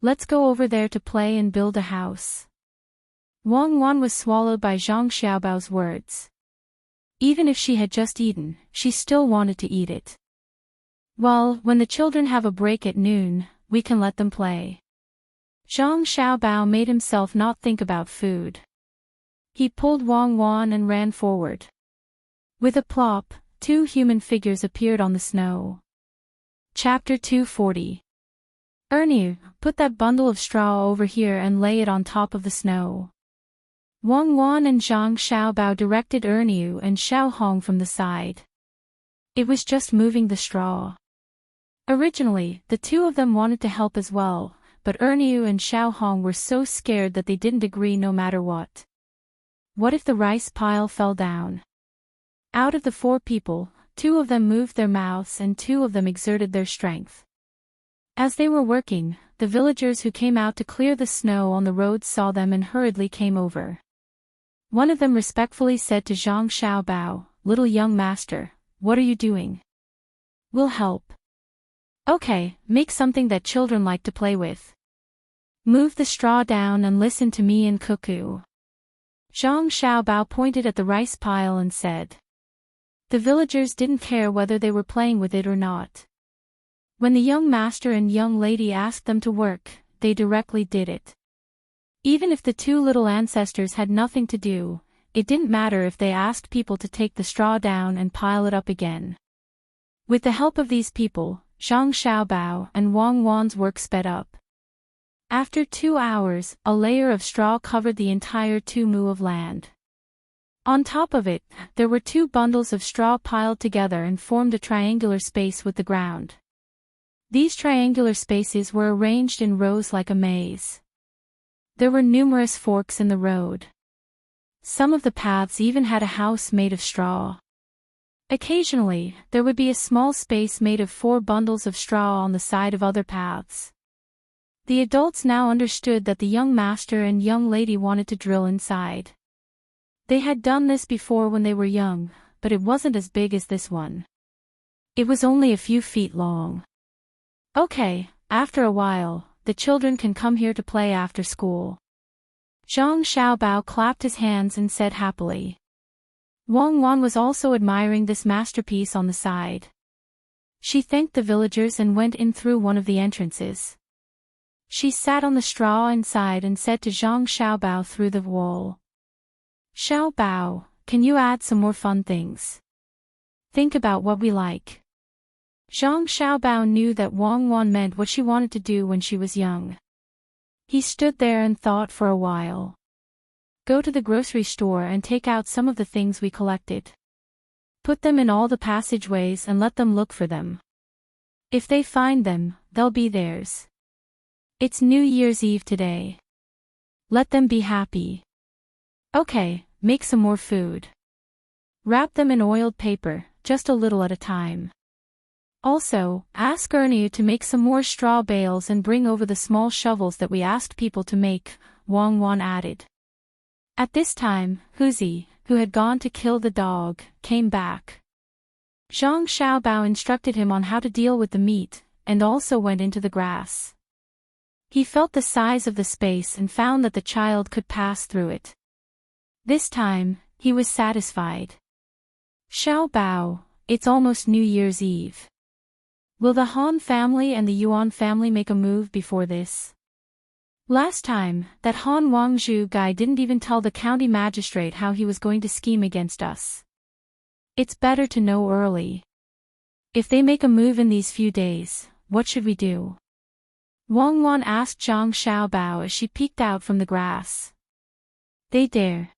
[SPEAKER 1] Let's go over there to play and build a house. Wang Wan was swallowed by Zhang Xiaobao's words. Even if she had just eaten, she still wanted to eat it. Well, when the children have a break at noon, we can let them play. Zhang Xiaobao made himself not think about food. He pulled Wang Wan and ran forward. With a plop, 2 human figures appeared on the snow. Chapter 240. Ernie, put that bundle of straw over here and lay it on top of the snow. Wang Wan and Zhang Xiaobao directed Ernie and Xiao Hong from the side. It was just moving the straw. Originally, the 2 of them wanted to help as well, but Ernie and Xiao Hong were so scared that they didn't agree no matter what. What if the rice pile fell down? Out of the 4 people, 2 of them moved their mouths and 2 of them exerted their strength. As they were working, the villagers who came out to clear the snow on the road saw them and hurriedly came over. One of them respectfully said to Zhang Xiaobao, "Little young master, what are you doing?" "We'll help." "Okay, make something that children like to play with. Move the straw down and listen to me and Cuckoo." Zhang Xiaobao pointed at the rice pile and said. The villagers didn't care whether they were playing with it or not. When the young master and young lady asked them to work, they directly did it. Even if the 2 little ancestors had nothing to do, it didn't matter if they asked people to take the straw down and pile it up again. With the help of these people, Zhang Xiaobao and Wang Wan's work sped up. After 2 hours, a layer of straw covered the entire 2 mu of land. On top of it, there were 2 bundles of straw piled together and formed a triangular space with the ground. These triangular spaces were arranged in rows like a maze. There were numerous forks in the road. Some of the paths even had a house made of straw. Occasionally, there would be a small space made of 4 bundles of straw on the side of other paths. The adults now understood that the young master and young lady wanted to drill inside. They had done this before when they were young, but it wasn't as big as this one. It was only a few feet long. Okay, after a while, the children can come here to play after school. Zhang Xiaobao clapped his hands and said happily. Wang Wan was also admiring this masterpiece on the side. She thanked the villagers and went in through one of the entrances. She sat on the straw inside and said to Zhang Xiaobao through the wall. "Xiaobao, can you add some more fun things? Think about what we like." Zhang Xiaobao knew that Wang Wan meant what she wanted to do when she was young. He stood there and thought for a while. "Go to the grocery store and take out some of the things we collected. Put them in all the passageways and let them look for them. If they find them, they'll be theirs. It's New Year's Eve today. Let them be happy. Okay, make some more food. Wrap them in oiled paper, just a little at a time. Also, ask Ernie to make some more straw bales and bring over the small shovels that we asked people to make," Wang Wan added. At this time, Huzi, who had gone to kill the dog, came back. Zhang Xiaobao instructed him on how to deal with the meat, and also went into the grass. He felt the size of the space and found that the child could pass through it. This time, he was satisfied. "Xiaobao, it's almost New Year's Eve. Will the Han family and the Yuan family make a move before this? Last time, that Han Wangzhu guy didn't even tell the county magistrate how he was going to scheme against us. It's better to know early. If they make a move in these few days, what should we do?" Wang Wan asked Zhang Xiaobao as she peeked out from the grass. "They dare.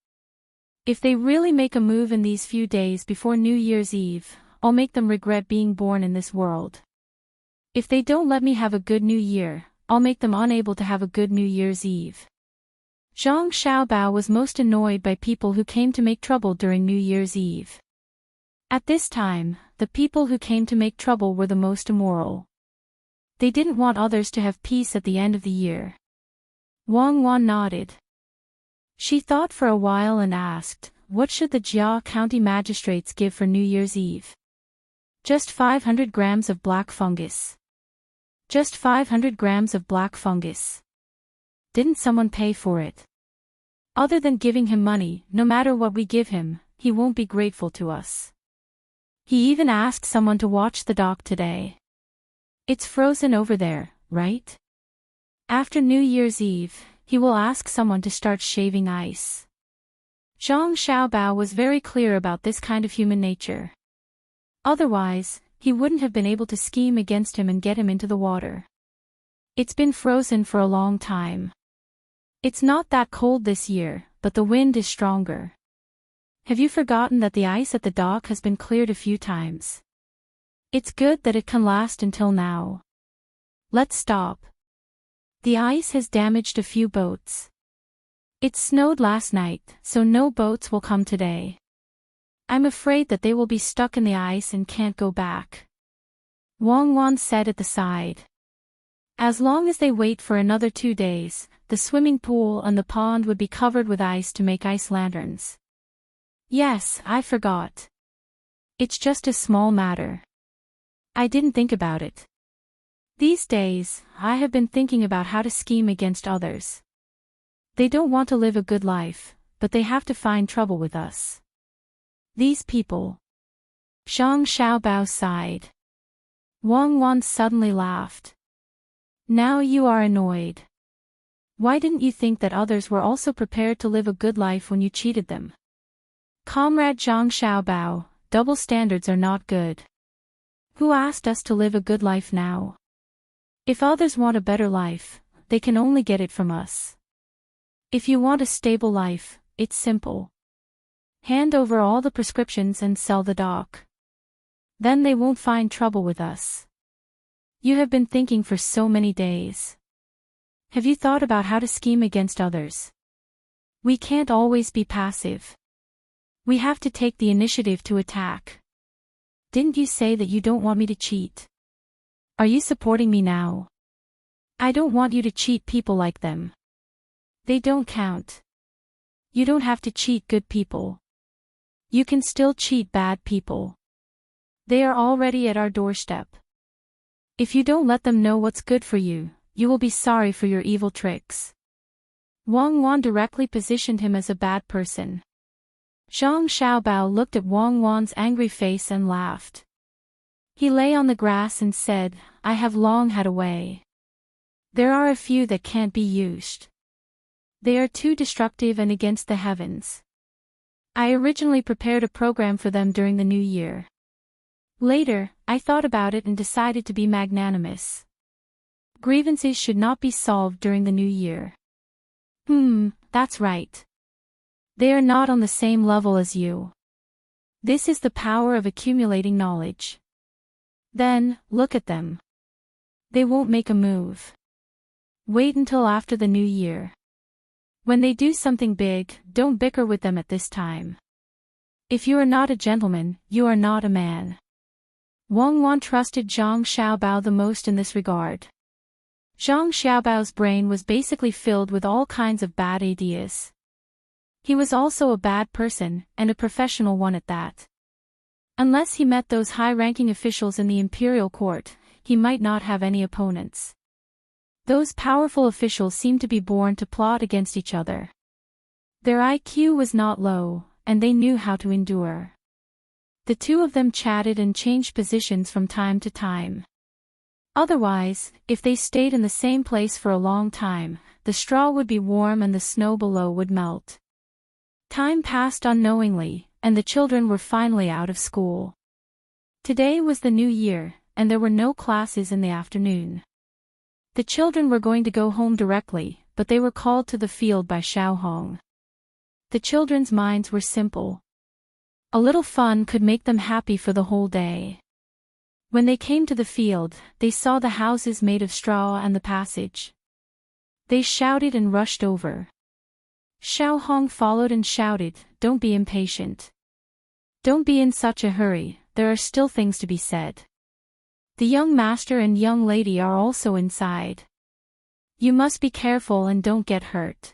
[SPEAKER 1] If they really make a move in these few days before New Year's Eve, I'll make them regret being born in this world. If they don't let me have a good New Year, I'll make them unable to have a good New Year's Eve." Zhang Xiaobao was most annoyed by people who came to make trouble during New Year's Eve. At this time, the people who came to make trouble were the most immoral. They didn't want others to have peace at the end of the year. Wang Wan nodded. She thought for a while and asked, what should the Jia County magistrates give for New Year's Eve? Just 500 grams of black fungus. Just 500 grams of black fungus. Didn't someone pay for it? Other than giving him money, no matter what we give him, he won't be grateful to us. He even asked someone to watch the dock today. It's frozen over there, right? After New Year's Eve, he will ask someone to start shaving ice. Zhang Xiaobao was very clear about this kind of human nature. Otherwise, he wouldn't have been able to scheme against him and get him into the water. It's been frozen for a long time. It's not that cold this year, but the wind is stronger. Have you forgotten that the ice at the dock has been cleared a few times? It's good that it can last until now. Let's stop. The ice has damaged a few boats. It snowed last night, so no boats will come today. I'm afraid that they will be stuck in the ice and can't go back. Wang Wan said at the side. As long as they wait for another 2 days, the swimming pool and the pond would be covered with ice to make ice lanterns. Yes, I forgot. It's just a small matter. I didn't think about it. These days, I have been thinking about how to scheme against others. They don't want to live a good life, but they have to find trouble with us. These people. Zhang Xiaobao sighed. Wang Wan suddenly laughed. Now you are annoyed. Why didn't you think that others were also prepared to live a good life when you cheated them? Comrade Zhang Xiaobao, double standards are not good. Who asked us to live a good life now? If others want a better life, they can only get it from us. If you want a stable life, it's simple. Hand over all the prescriptions and sell the dock. Then they won't find trouble with us. You have been thinking for so many days. Have you thought about how to scheme against others? We can't always be passive. We have to take the initiative to attack. Didn't you say that you don't want me to cheat? Are you supporting me now? I don't want you to cheat people like them. They don't count. You don't have to cheat good people. You can still cheat bad people. They are already at our doorstep. If you don't let them know what's good for you, you will be sorry for your evil tricks. Wang Wan directly positioned him as a bad person. Zhang Xiaobao looked at Wang Wan's angry face and laughed. He lay on the grass and said, I have long had a way. There are a few that can't be used. They are too destructive and against the heavens. I originally prepared a program for them during the new year. Later, I thought about it and decided to be magnanimous. Grievances should not be solved during the new year. That's right. They are not on the same level as you. This is the power of accumulating knowledge. Then, look at them. They won't make a move. Wait until after the new year. When they do something big, don't bicker with them at this time. If you are not a gentleman, you are not a man. Wang Wan trusted Zhang Xiaobao the most in this regard. Zhang Xiaobao's brain was basically filled with all kinds of bad ideas. He was also a bad person, and a professional one at that. Unless he met those high-ranking officials in the imperial court, he might not have any opponents. Those powerful officials seemed to be born to plot against each other. Their IQ was not low, and they knew how to endure. The two of them chatted and changed positions from time to time. Otherwise, if they stayed in the same place for a long time, the straw would be warm and the snow below would melt. Time passed unknowingly, and the children were finally out of school. Today was the new year, and there were no classes in the afternoon. The children were going to go home directly, but they were called to the field by Xiao Hong. The children's minds were simple. A little fun could make them happy for the whole day. When they came to the field, they saw the houses made of straw and the passage. They shouted and rushed over. Xiao Hong followed and shouted, "Don't be impatient. Don't be in such a hurry, there are still things to be said. The young master and young lady are also inside. You must be careful and don't get hurt.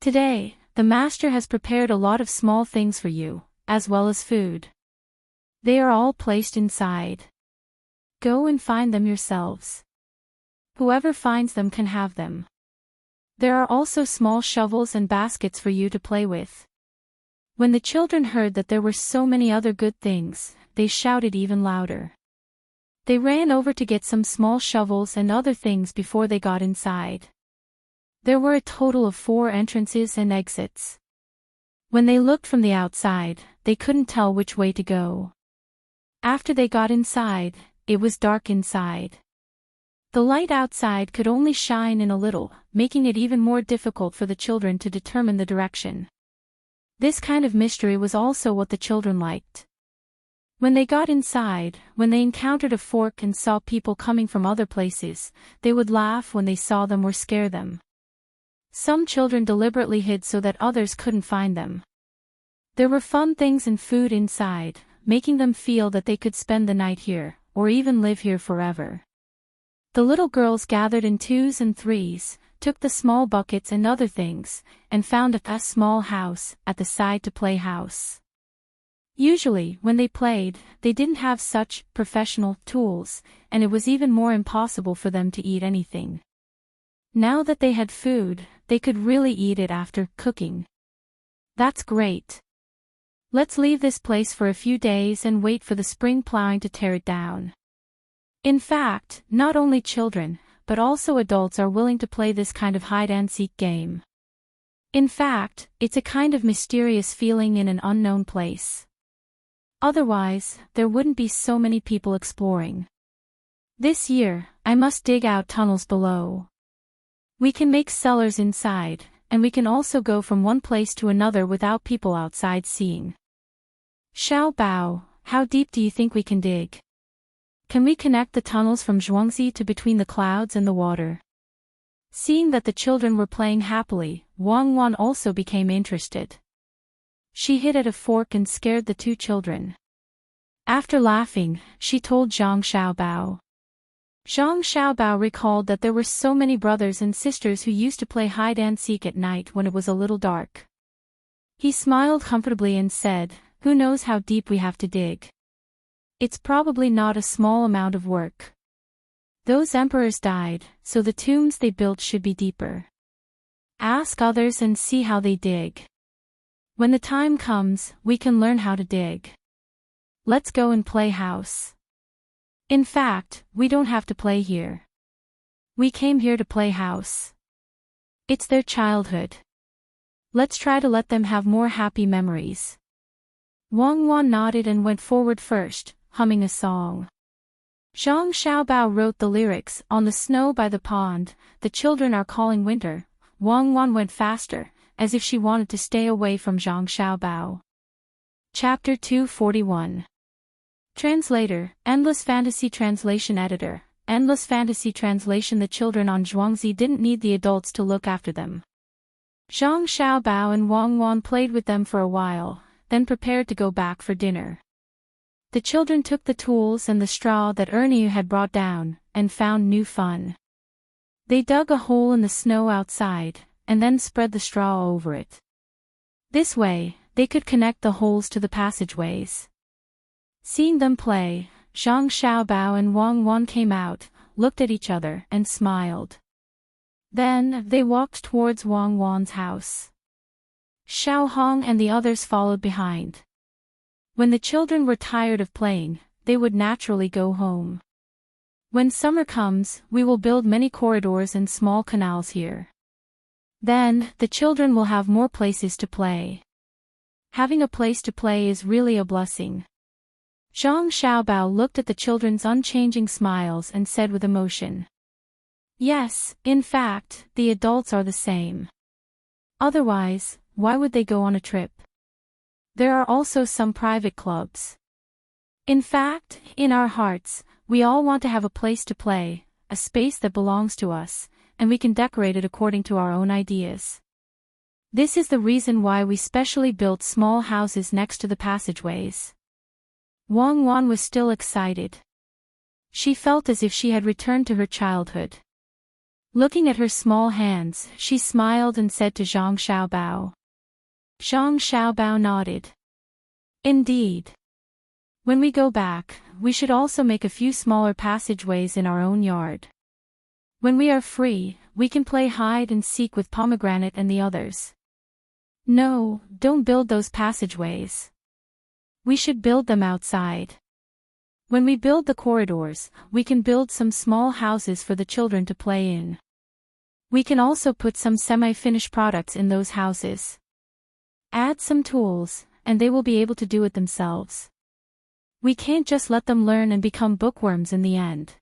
[SPEAKER 1] Today, the master has prepared a lot of small things for you, as well as food. They are all placed inside. Go and find them yourselves. Whoever finds them can have them. There are also small shovels and baskets for you to play with." When the children heard that there were so many other good things, they shouted even louder. They ran over to get some small shovels and other things before they got inside. There were a total of 4 entrances and exits. When they looked from the outside, they couldn't tell which way to go. After they got inside, it was dark inside. The light outside could only shine in a little, making it even more difficult for the children to determine the direction. This kind of mystery was also what the children liked. When they got inside, when they encountered a fork and saw people coming from other places, they would laugh when they saw them or scare them. Some children deliberately hid so that others couldn't find them. There were fun things and food inside, making them feel that they could spend the night here, or even live here forever. The little girls gathered in 2s and 3s, took the small buckets and other things, and found a small house at the side to play house. Usually, when they played, they didn't have such professional tools, and it was even more impossible for them to eat anything. Now that they had food, they could really eat it after cooking. That's great. Let's leave this place for a few days and wait for the spring plowing to tear it down. In fact, not only children, but also adults are willing to play this kind of hide-and-seek game. In fact, it's a kind of mysterious feeling in an unknown place. Otherwise, there wouldn't be so many people exploring. This year, I must dig out tunnels below. We can make cellars inside, and we can also go from one place to another without people outside seeing. Xiao Bao, how deep do you think we can dig? Can we connect the tunnels from Zhuangzi to between the clouds and the water? Seeing that the children were playing happily, Wang Wan also became interested. She hit at a fork and scared the 2 children. After laughing, she told Zhang Xiaobao. Zhang Xiaobao recalled that there were so many brothers and sisters who used to play hide-and-seek at night when it was a little dark. He smiled comfortably and said, "Who knows how deep we have to dig? It's probably not a small amount of work. Those emperors died, so the tombs they built should be deeper. Ask others and see how they dig. When the time comes, we can learn how to dig. Let's go and play house. In fact, we don't have to play here. We came here to play house. It's their childhood. Let's try to let them have more happy memories." Wang Wan nodded and went forward first, humming a song. Zhang Xiaobao wrote the lyrics, "On the snow by the pond, the children are calling winter." Wang Wan went faster, as if she wanted to stay away from Zhang Xiaobao. Chapter 241. Translator, Endless Fantasy Translation Editor, Endless Fantasy Translation. The children on Zhuangzi didn't need the adults to look after them. Zhang Xiaobao and Wang Wan played with them for a while, then prepared to go back for dinner. The children took the tools and the straw that Ernie had brought down, and found new fun. They dug a hole in the snow outside, and then spread the straw over it. This way, they could connect the holes to the passageways. Seeing them play, Zhang Xiaobao and Wang Wan came out, looked at each other, and smiled. Then, they walked towards Wang Wan's house. Xiao Hong and the others followed behind. When the children were tired of playing, they would naturally go home. When summer comes, we will build many corridors and small canals here. Then, the children will have more places to play. Having a place to play is really a blessing. Zhang Xiaobao looked at the children's unchanging smiles and said with emotion. Yes, in fact, the adults are the same. Otherwise, why would they go on a trip? There are also some private clubs. In fact, in our hearts, we all want to have a place to play, a space that belongs to us, and we can decorate it according to our own ideas. This is the reason why we specially built small houses next to the passageways. Wang Wan was still excited. She felt as if she had returned to her childhood. Looking at her small hands, she smiled and said to Zhang Xiaobao. Zhang Xiaobao nodded. Indeed. When we go back, we should also make a few smaller passageways in our own yard. When we are free, we can play hide and seek with Pomegranate and the others. No, don't build those passageways. We should build them outside. When we build the corridors, we can build some small houses for the children to play in. We can also put some semi-finished products in those houses. Add some tools, and they will be able to do it themselves. We can't just let them learn and become bookworms in the end.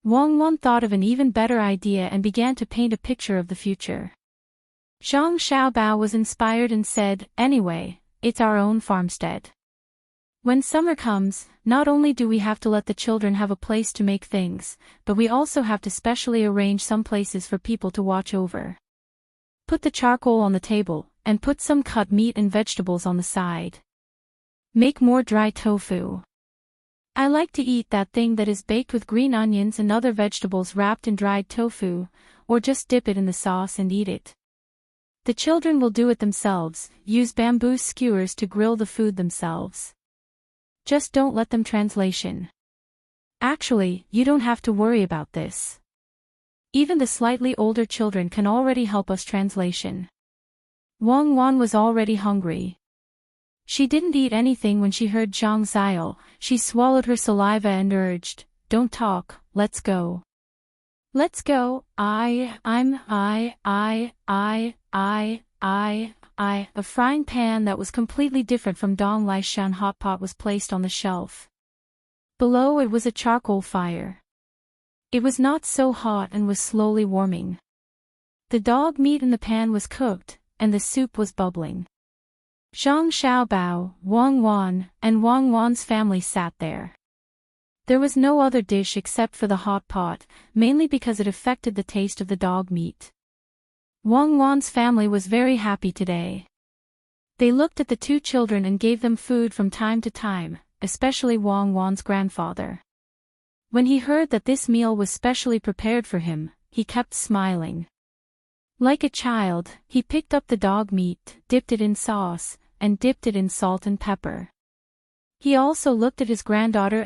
[SPEAKER 1] Wang Wan thought of an even better idea and began to paint a picture of the future. Zhang Xiaobao was inspired and said, "Anyway, it's our own farmstead. When summer comes, not only do we have to let the children have a place to make things, but we also have to specially arrange some places for people to watch over. Put the charcoal on the table, and put some cut meat and vegetables on the side. Make more dry tofu. I like to eat that thing that is baked with green onions and other vegetables wrapped in dried tofu, or just dip it in the sauce and eat it. The children will do it themselves, use bamboo skewers to grill the food themselves. Just don't let them translation. Actually, you don't have to worry about this. Even the slightly older children can already help us translation." Wang Wan was already hungry. She didn't eat anything when she heard Zhang Xiao. She swallowed her saliva and urged, "Don't talk, let's go. Let's go, A frying pan that was completely different from Dong Laishan hot pot was placed on the shelf. Below it was a charcoal fire. It was not so hot and was slowly warming. The dog meat in the pan was cooked, and the soup was bubbling. Zhang Xiaobao, Wang Wan, and Wang Wan's family sat there. There was no other dish except for the hot pot, mainly because it affected the taste of the dog meat. Wang Wan's family was very happy today. They looked at the two children and gave them food from time to time, especially Wang Wan's grandfather. When he heard that this meal was specially prepared for him, he kept smiling. Like a child, he picked up the dog meat, dipped it in sauce, and dipped it in salt and pepper. He also looked at his granddaughter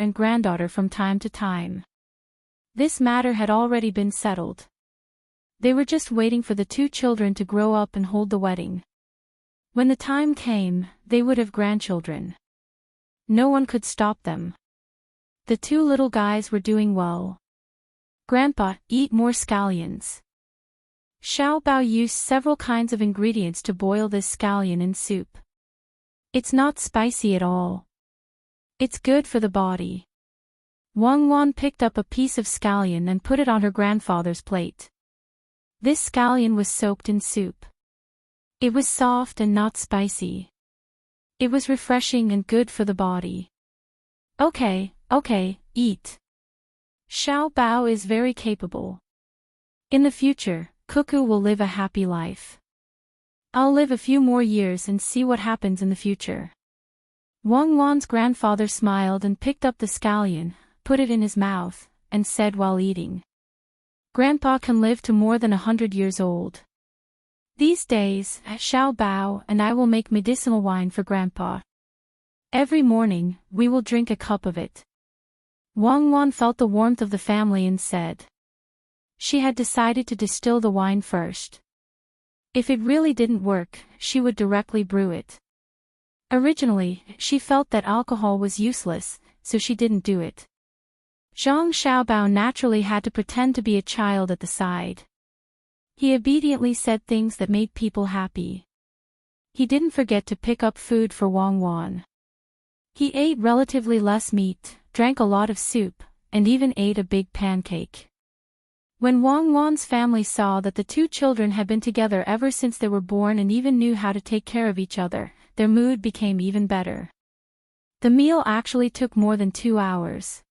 [SPEAKER 1] from time to time. This matter had already been settled. They were just waiting for the two children to grow up and hold the wedding. When the time came, they would have grandchildren. No one could stop them. The two little guys were doing well. "Grandpa, eat more scallions." Xiaobao used several kinds of ingredients to boil this scallion in soup. It's not spicy at all. It's good for the body. Wang Wan picked up a piece of scallion and put it on her grandfather's plate. This scallion was soaked in soup. It was soft and not spicy. It was refreshing and good for the body. Okay, eat. Xiaobao is very capable. In the future, Cuckoo will live a happy life. I'll live a few more years and see what happens in the future. Wang Wan's grandfather smiled and picked up the scallion, put it in his mouth, and said while eating, "Grandpa can live to more than 100 years old. These days, Xiaobao and I will make medicinal wine for Grandpa. Every morning, we will drink a cup of it." Wang Wan felt the warmth of the family and said, she had decided to distill the wine first. If it really didn't work, she would directly brew it. Originally, she felt that alcohol was useless, so she didn't do it. Zhang Xiaobao naturally had to pretend to be a child at the side. He obediently said things that made people happy. He didn't forget to pick up food for Wang Wan. He ate relatively less meat, drank a lot of soup, and even ate a big pancake. When Wang Wan's family saw that the two children had been together ever since they were born and even knew how to take care of each other, their mood became even better. The meal actually took more than 2 hours.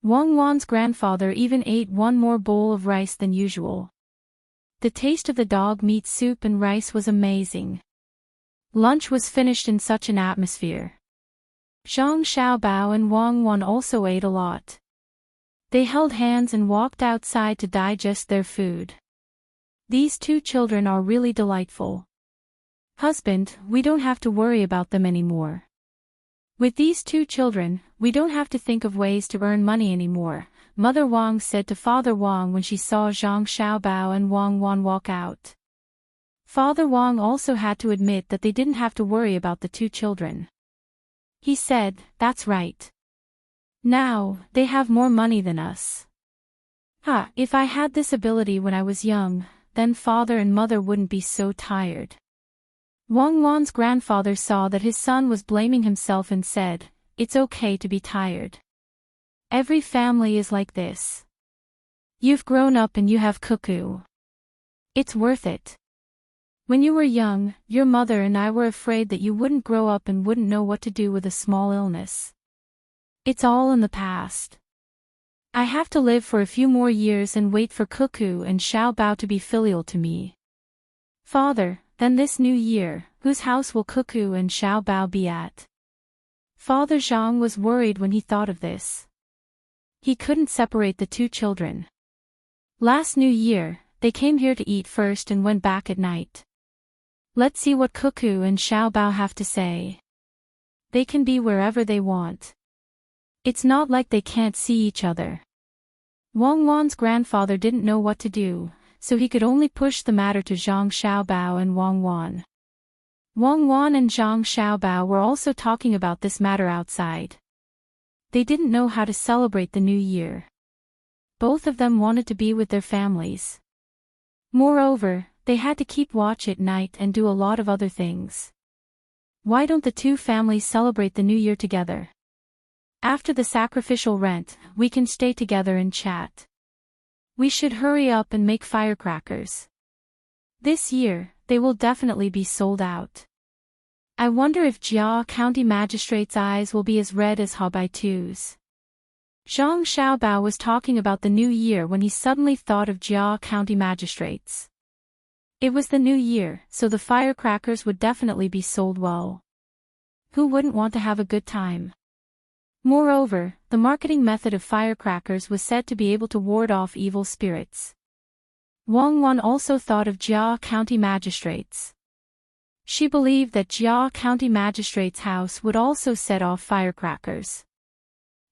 [SPEAKER 1] Wang Wan's grandfather even ate one more bowl of rice than usual. The taste of the dog meat soup and rice was amazing. Lunch was finished in such an atmosphere. Zhang Xiaobao and Wang Wan also ate a lot. They held hands and walked outside to digest their food. These two children are really delightful. Husband, we don't have to worry about them anymore. With these two children, we don't have to think of ways to earn money anymore, Mother Wang said to Father Wang when she saw Zhang Xiaobao and Wang Wan walk out. Father Wang also had to admit that they didn't have to worry about the two children. He said, "That's right. Now, they have more money than us." If I had this ability when I was young, then father and mother wouldn't be so tired. Wang Wan's grandfather saw that his son was blaming himself and said, "It's okay to be tired. Every family is like this. You've grown up and you have cuckoo. It's worth it. When you were young, your mother and I were afraid that you wouldn't grow up and wouldn't know what to do with a small illness. It's all in the past. I have to live for a few more years and wait for Cuckoo and Xiaobao to be filial to me. Father, then this new year, whose house will Cuckoo and Xiaobao be at?" Father Zhang was worried when he thought of this. He couldn't separate the two children. Last New Year, they came here to eat first and went back at night. Let's see what Cuckoo and Xiaobao have to say. They can be wherever they want. It's not like they can't see each other. Wang Wan's grandfather didn't know what to do, so he could only push the matter to Zhang Xiaobao and Wang Wan. Wang Wan and Zhang Xiaobao were also talking about this matter outside. They didn't know how to celebrate the new year. Both of them wanted to be with their families. Moreover, they had to keep watch at night and do a lot of other things. Why don't the two families celebrate the new year together? After the sacrificial rent, we can stay together and chat. We should hurry up and make firecrackers. This year, they will definitely be sold out. I wonder if Jia County Magistrate's eyes will be as red as Habaitu's. Zhang Xiaobao was talking about the new year when he suddenly thought of Jia County Magistrates. It was the new year, so the firecrackers would definitely be sold well. Who wouldn't want to have a good time? Moreover, the marketing method of firecrackers was said to be able to ward off evil spirits. Wang Wan also thought of Jia County Magistrates. She believed that Jia County Magistrate's house would also set off firecrackers.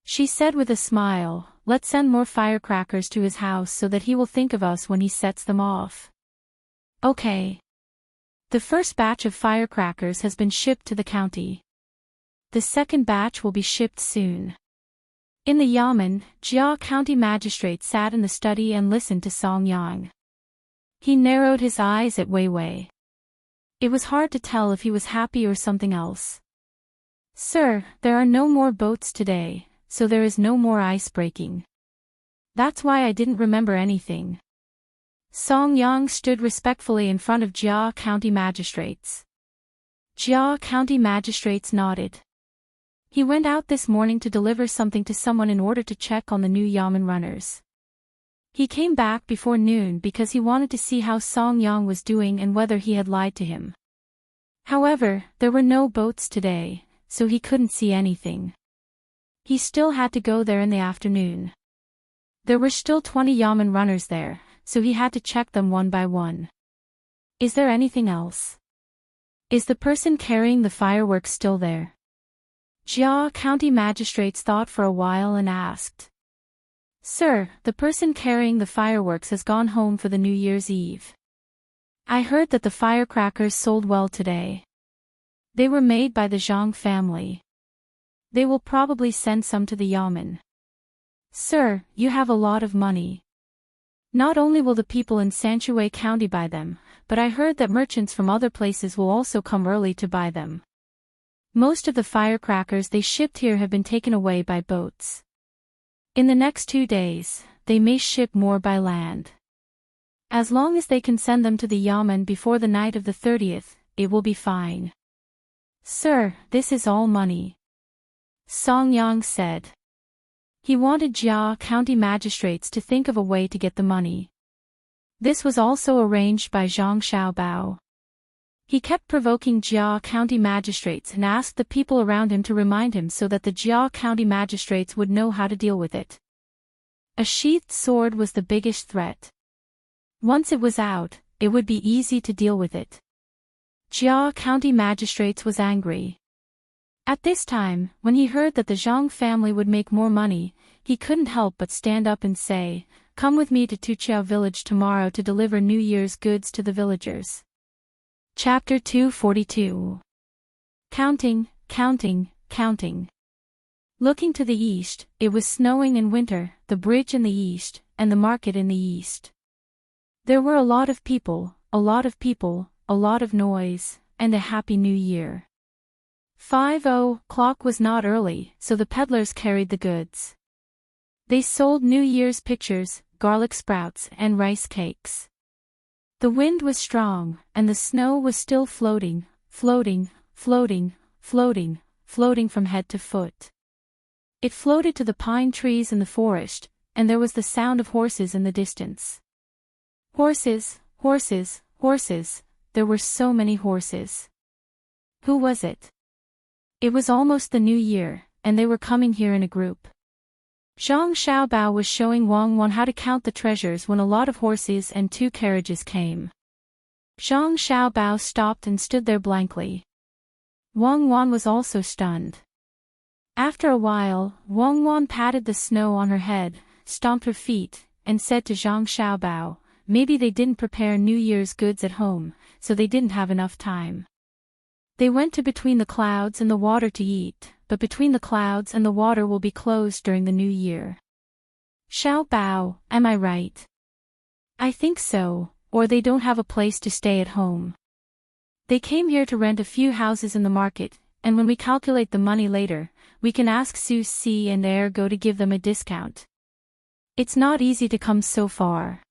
[SPEAKER 1] She said with a smile, "Let's send more firecrackers to his house so that he will think of us when he sets them off." Okay. The first batch of firecrackers has been shipped to the county. The second batch will be shipped soon. In the Yamen, Jia County Magistrate sat in the study and listened to Song Yang. He narrowed his eyes at Wei Wei. It was hard to tell if he was happy or something else. "Sir, there are no more boats today, so there is no more ice breaking. That's why I didn't remember anything." Song Yang stood respectfully in front of Jia County Magistrates. Jia County Magistrates nodded. He went out this morning to deliver something to someone in order to check on the new Yamen runners. He came back before noon because he wanted to see how Song Yang was doing and whether he had lied to him. However, there were no boats today, so he couldn't see anything. He still had to go there in the afternoon. There were still 20 Yamen runners there, so he had to check them one by one. Is there anything else? Is the person carrying the fireworks still there? Jia County Magistrates thought for a while and asked. "Sir, the person carrying the fireworks has gone home for the New Year's Eve. I heard that the firecrackers sold well today. They were made by the Zhang family. They will probably send some to the Yamen." "Sir, you have a lot of money. Not only will the people in Sanshui County buy them, but I heard that merchants from other places will also come early to buy them. Most of the firecrackers they shipped here have been taken away by boats. In the next 2 days, they may ship more by land. As long as they can send them to the Yamen before the night of the 30th, it will be fine." "Sir, this is all money," Song Yang said. He wanted Jia County Magistrates to think of a way to get the money. This was also arranged by Zhang Xiaobao. He kept provoking Jia County magistrates and asked the people around him to remind him so that the Jia County magistrates would know how to deal with it. A sheathed sword was the biggest threat. Once it was out, it would be easy to deal with it. Jia County magistrates was angry. At this time, when he heard that the Zhang family would make more money, he couldn't help but stand up and say, "Come with me to Tuqiao village tomorrow to deliver New Year's goods to the villagers." Chapter 242. Counting, counting, counting. Looking to the east, it was snowing in winter, the bridge in the east, and the market in the east. There were a lot of people, a lot of people, a lot of noise, and a happy new year. 5:00 was not early, so the peddlers carried the goods. They sold New Year's pictures, garlic sprouts, and rice cakes. The wind was strong, and the snow was still floating, floating, floating, floating, floating from head to foot. It floated to the pine trees in the forest, and there was the sound of horses in the distance. Horses, horses, horses, there were so many horses. Who was it? It was almost the new year, and they were coming here in a group. Zhang Xiaobao was showing Wang Wan how to count the treasures when a lot of horses and 2 carriages came. Zhang Xiaobao stopped and stood there blankly. Wang Wan was also stunned. After a while, Wang Wan patted the snow on her head, stomped her feet, and said to Zhang Xiaobao, maybe they didn't prepare New Year's goods at home, so they didn't have enough time. They went to between the clouds and the water to eat, but between the clouds and the water will be closed during the new year. Xiaobao, am I right? I think so, or they don't have a place to stay at home. They came here to rent a few houses in the market, and when we calculate the money later, we can ask Su Si and Ergo to give them a discount. It's not easy to come so far.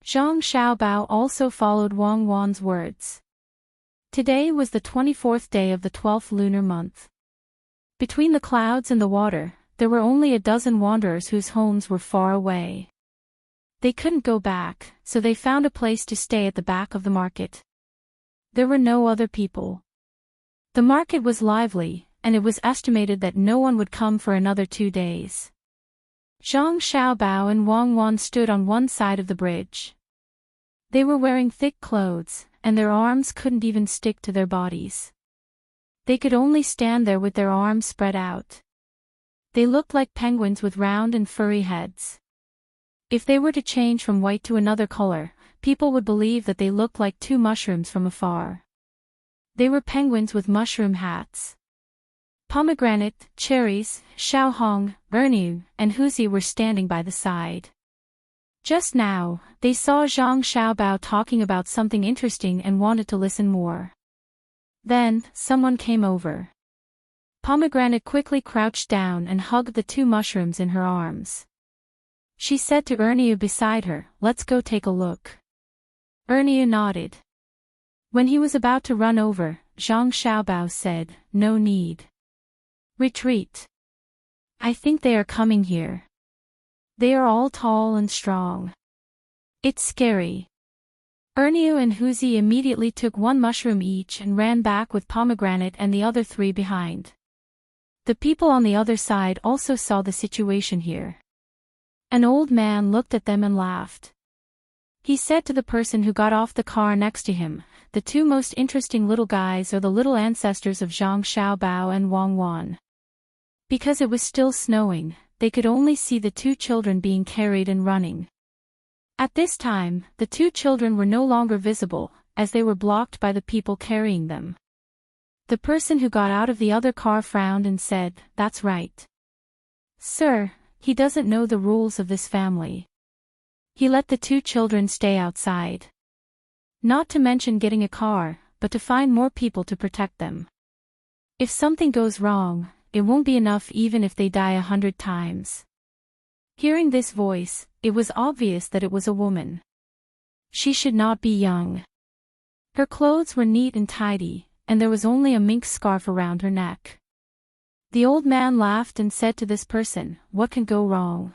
[SPEAKER 1] Zhang Xiaobao also followed Wang Wan's words. Today was the 24th day of the 12th lunar month. Between the clouds and the water, there were only a dozen wanderers whose homes were far away. They couldn't go back, so they found a place to stay at the back of the market. There were no other people. The market was lively, and it was estimated that no one would come for another 2 days. Zhang Xiaobao and Wang Wan stood on one side of the bridge. They were wearing thick clothes, and their arms couldn't even stick to their bodies. They could only stand there with their arms spread out. They looked like penguins with round and furry heads. If they were to change from white to another color, people would believe that they looked like 2 mushrooms from afar. They were penguins with mushroom hats. Pomegranate, cherries, Xiaohong, Erniu, and Huzi were standing by the side. Just now, they saw Zhang Xiaobao talking about something interesting and wanted to listen more. Then, someone came over. Pomegranate quickly crouched down and hugged the 2 mushrooms in her arms. She said to Erniu beside her, "Let's go take a look." Erniu nodded. When he was about to run over, Zhang Xiaobao said, "No need. Retreat. I think they are coming here. They are all tall and strong. It's scary." Erniu and Huzi immediately took 1 mushroom each and ran back with Pomegranate and the other 3 behind. The people on the other side also saw the situation here. An old man looked at them and laughed. He said to the person who got off the car next to him, "The 2 most interesting little guys are the little ancestors of Zhang Xiaobao and Wang Wan." Because it was still snowing, they could only see the 2 children being carried and running. At this time, the 2 children were no longer visible, as they were blocked by the people carrying them. The person who got out of the other car frowned and said, "That's right. Sir, he doesn't know the rules of this family. He let the 2 children stay outside. Not to mention getting a car, but to find more people to protect them. If something goes wrong, it won't be enough even if they die 100 times." Hearing this voice, it was obvious that it was a woman. She should not be young. Her clothes were neat and tidy, and there was only a mink scarf around her neck. The old man laughed and said to this person, "What can go wrong?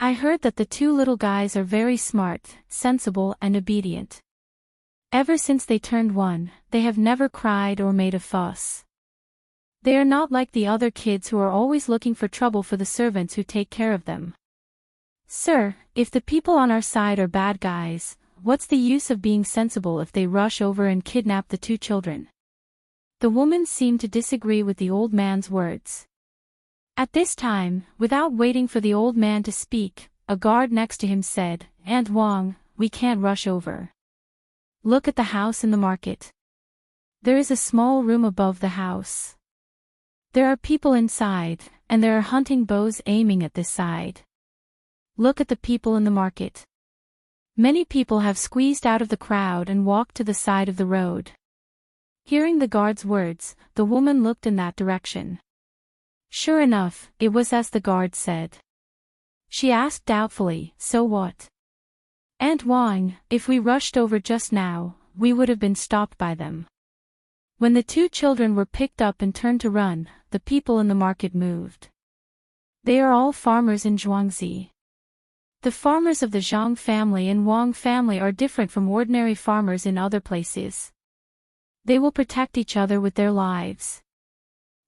[SPEAKER 1] I heard that the two little guys are very smart, sensible and obedient. Ever since they turned 1, they have never cried or made a fuss. They are not like the other kids who are always looking for trouble for the servants who take care of them. Sir, if the people on our side are bad guys, what's the use of being sensible if they rush over and kidnap the 2 children? The woman seemed to disagree with the old man's words. At this time, without waiting for the old man to speak, a guard next to him said, "Aunt Wang, we can't rush over. Look at the house in the market. There is a small room above the house. There are people inside, and there are hunting bows aiming at this side. Look at the people in the market. Many people have squeezed out of the crowd and walked to the side of the road." Hearing the guard's words, the woman looked in that direction. Sure enough, it was as the guard said. She asked doubtfully, "So what?" "Aunt Wang, if we rushed over just now, we would have been stopped by them." When the 2 children were picked up and turned to run, the people in the market moved. They are all farmers in Zhuangzi. The farmers of the Zhang family and Wang family are different from ordinary farmers in other places. They will protect each other with their lives.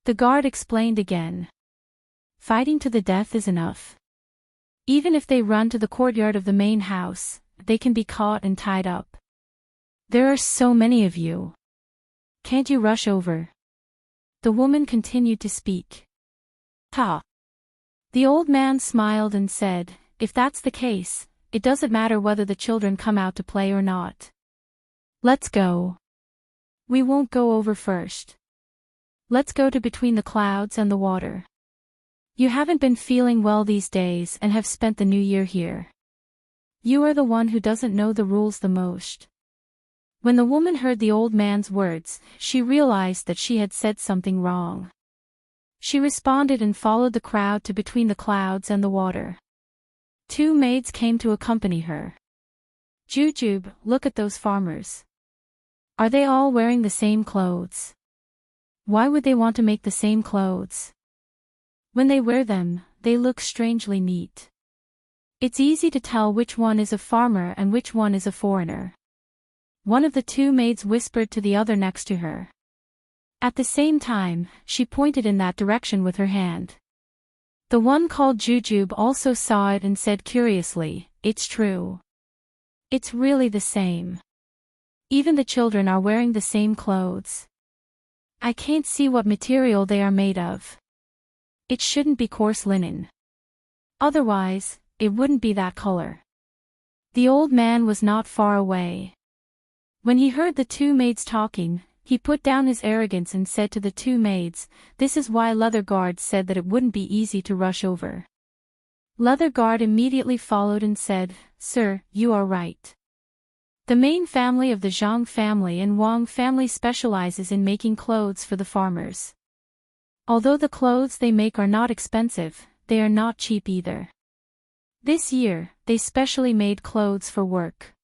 [SPEAKER 1] The guard explained again. Fighting to the death is enough. Even if they run to the courtyard of the main house, they can be caught and tied up. There are so many of you. Can't you rush over? The woman continued to speak. Ha! The old man smiled and said, "If that's the case, it doesn't matter whether the children come out to play or not. Let's go. We won't go over first. Let's go to between the clouds and the water. You haven't been feeling well these days and have spent the new year here. You are the one who doesn't know the rules the most." When the woman heard the old man's words, she realized that she had said something wrong. She responded and followed the crowd to between the clouds and the water. 2 maids came to accompany her. "Jujube, look at those farmers. Are they all wearing the same clothes? Why would they want to make the same clothes? When they wear them, they look strangely neat. It's easy to tell which one is a farmer and which one is a foreigner." One of the 2 maids whispered to the other next to her. At the same time, she pointed in that direction with her hand. The one called Jujube also saw it and said curiously, "It's true. It's really the same. Even the children are wearing the same clothes. I can't see what material they are made of. It shouldn't be coarse linen. Otherwise, it wouldn't be that color." The old man was not far away. When he heard the 2 maids talking, he put down his arrogance and said to the 2 maids, "This is why Leather Guard said that it wouldn't be easy to rush over." Leather Guard immediately followed and said, "Sir, you are right. The main family of the Zhang family and Wang family specializes in making clothes for the farmers. Although the clothes they make are not expensive, they are not cheap either. This year, they specially made clothes for work.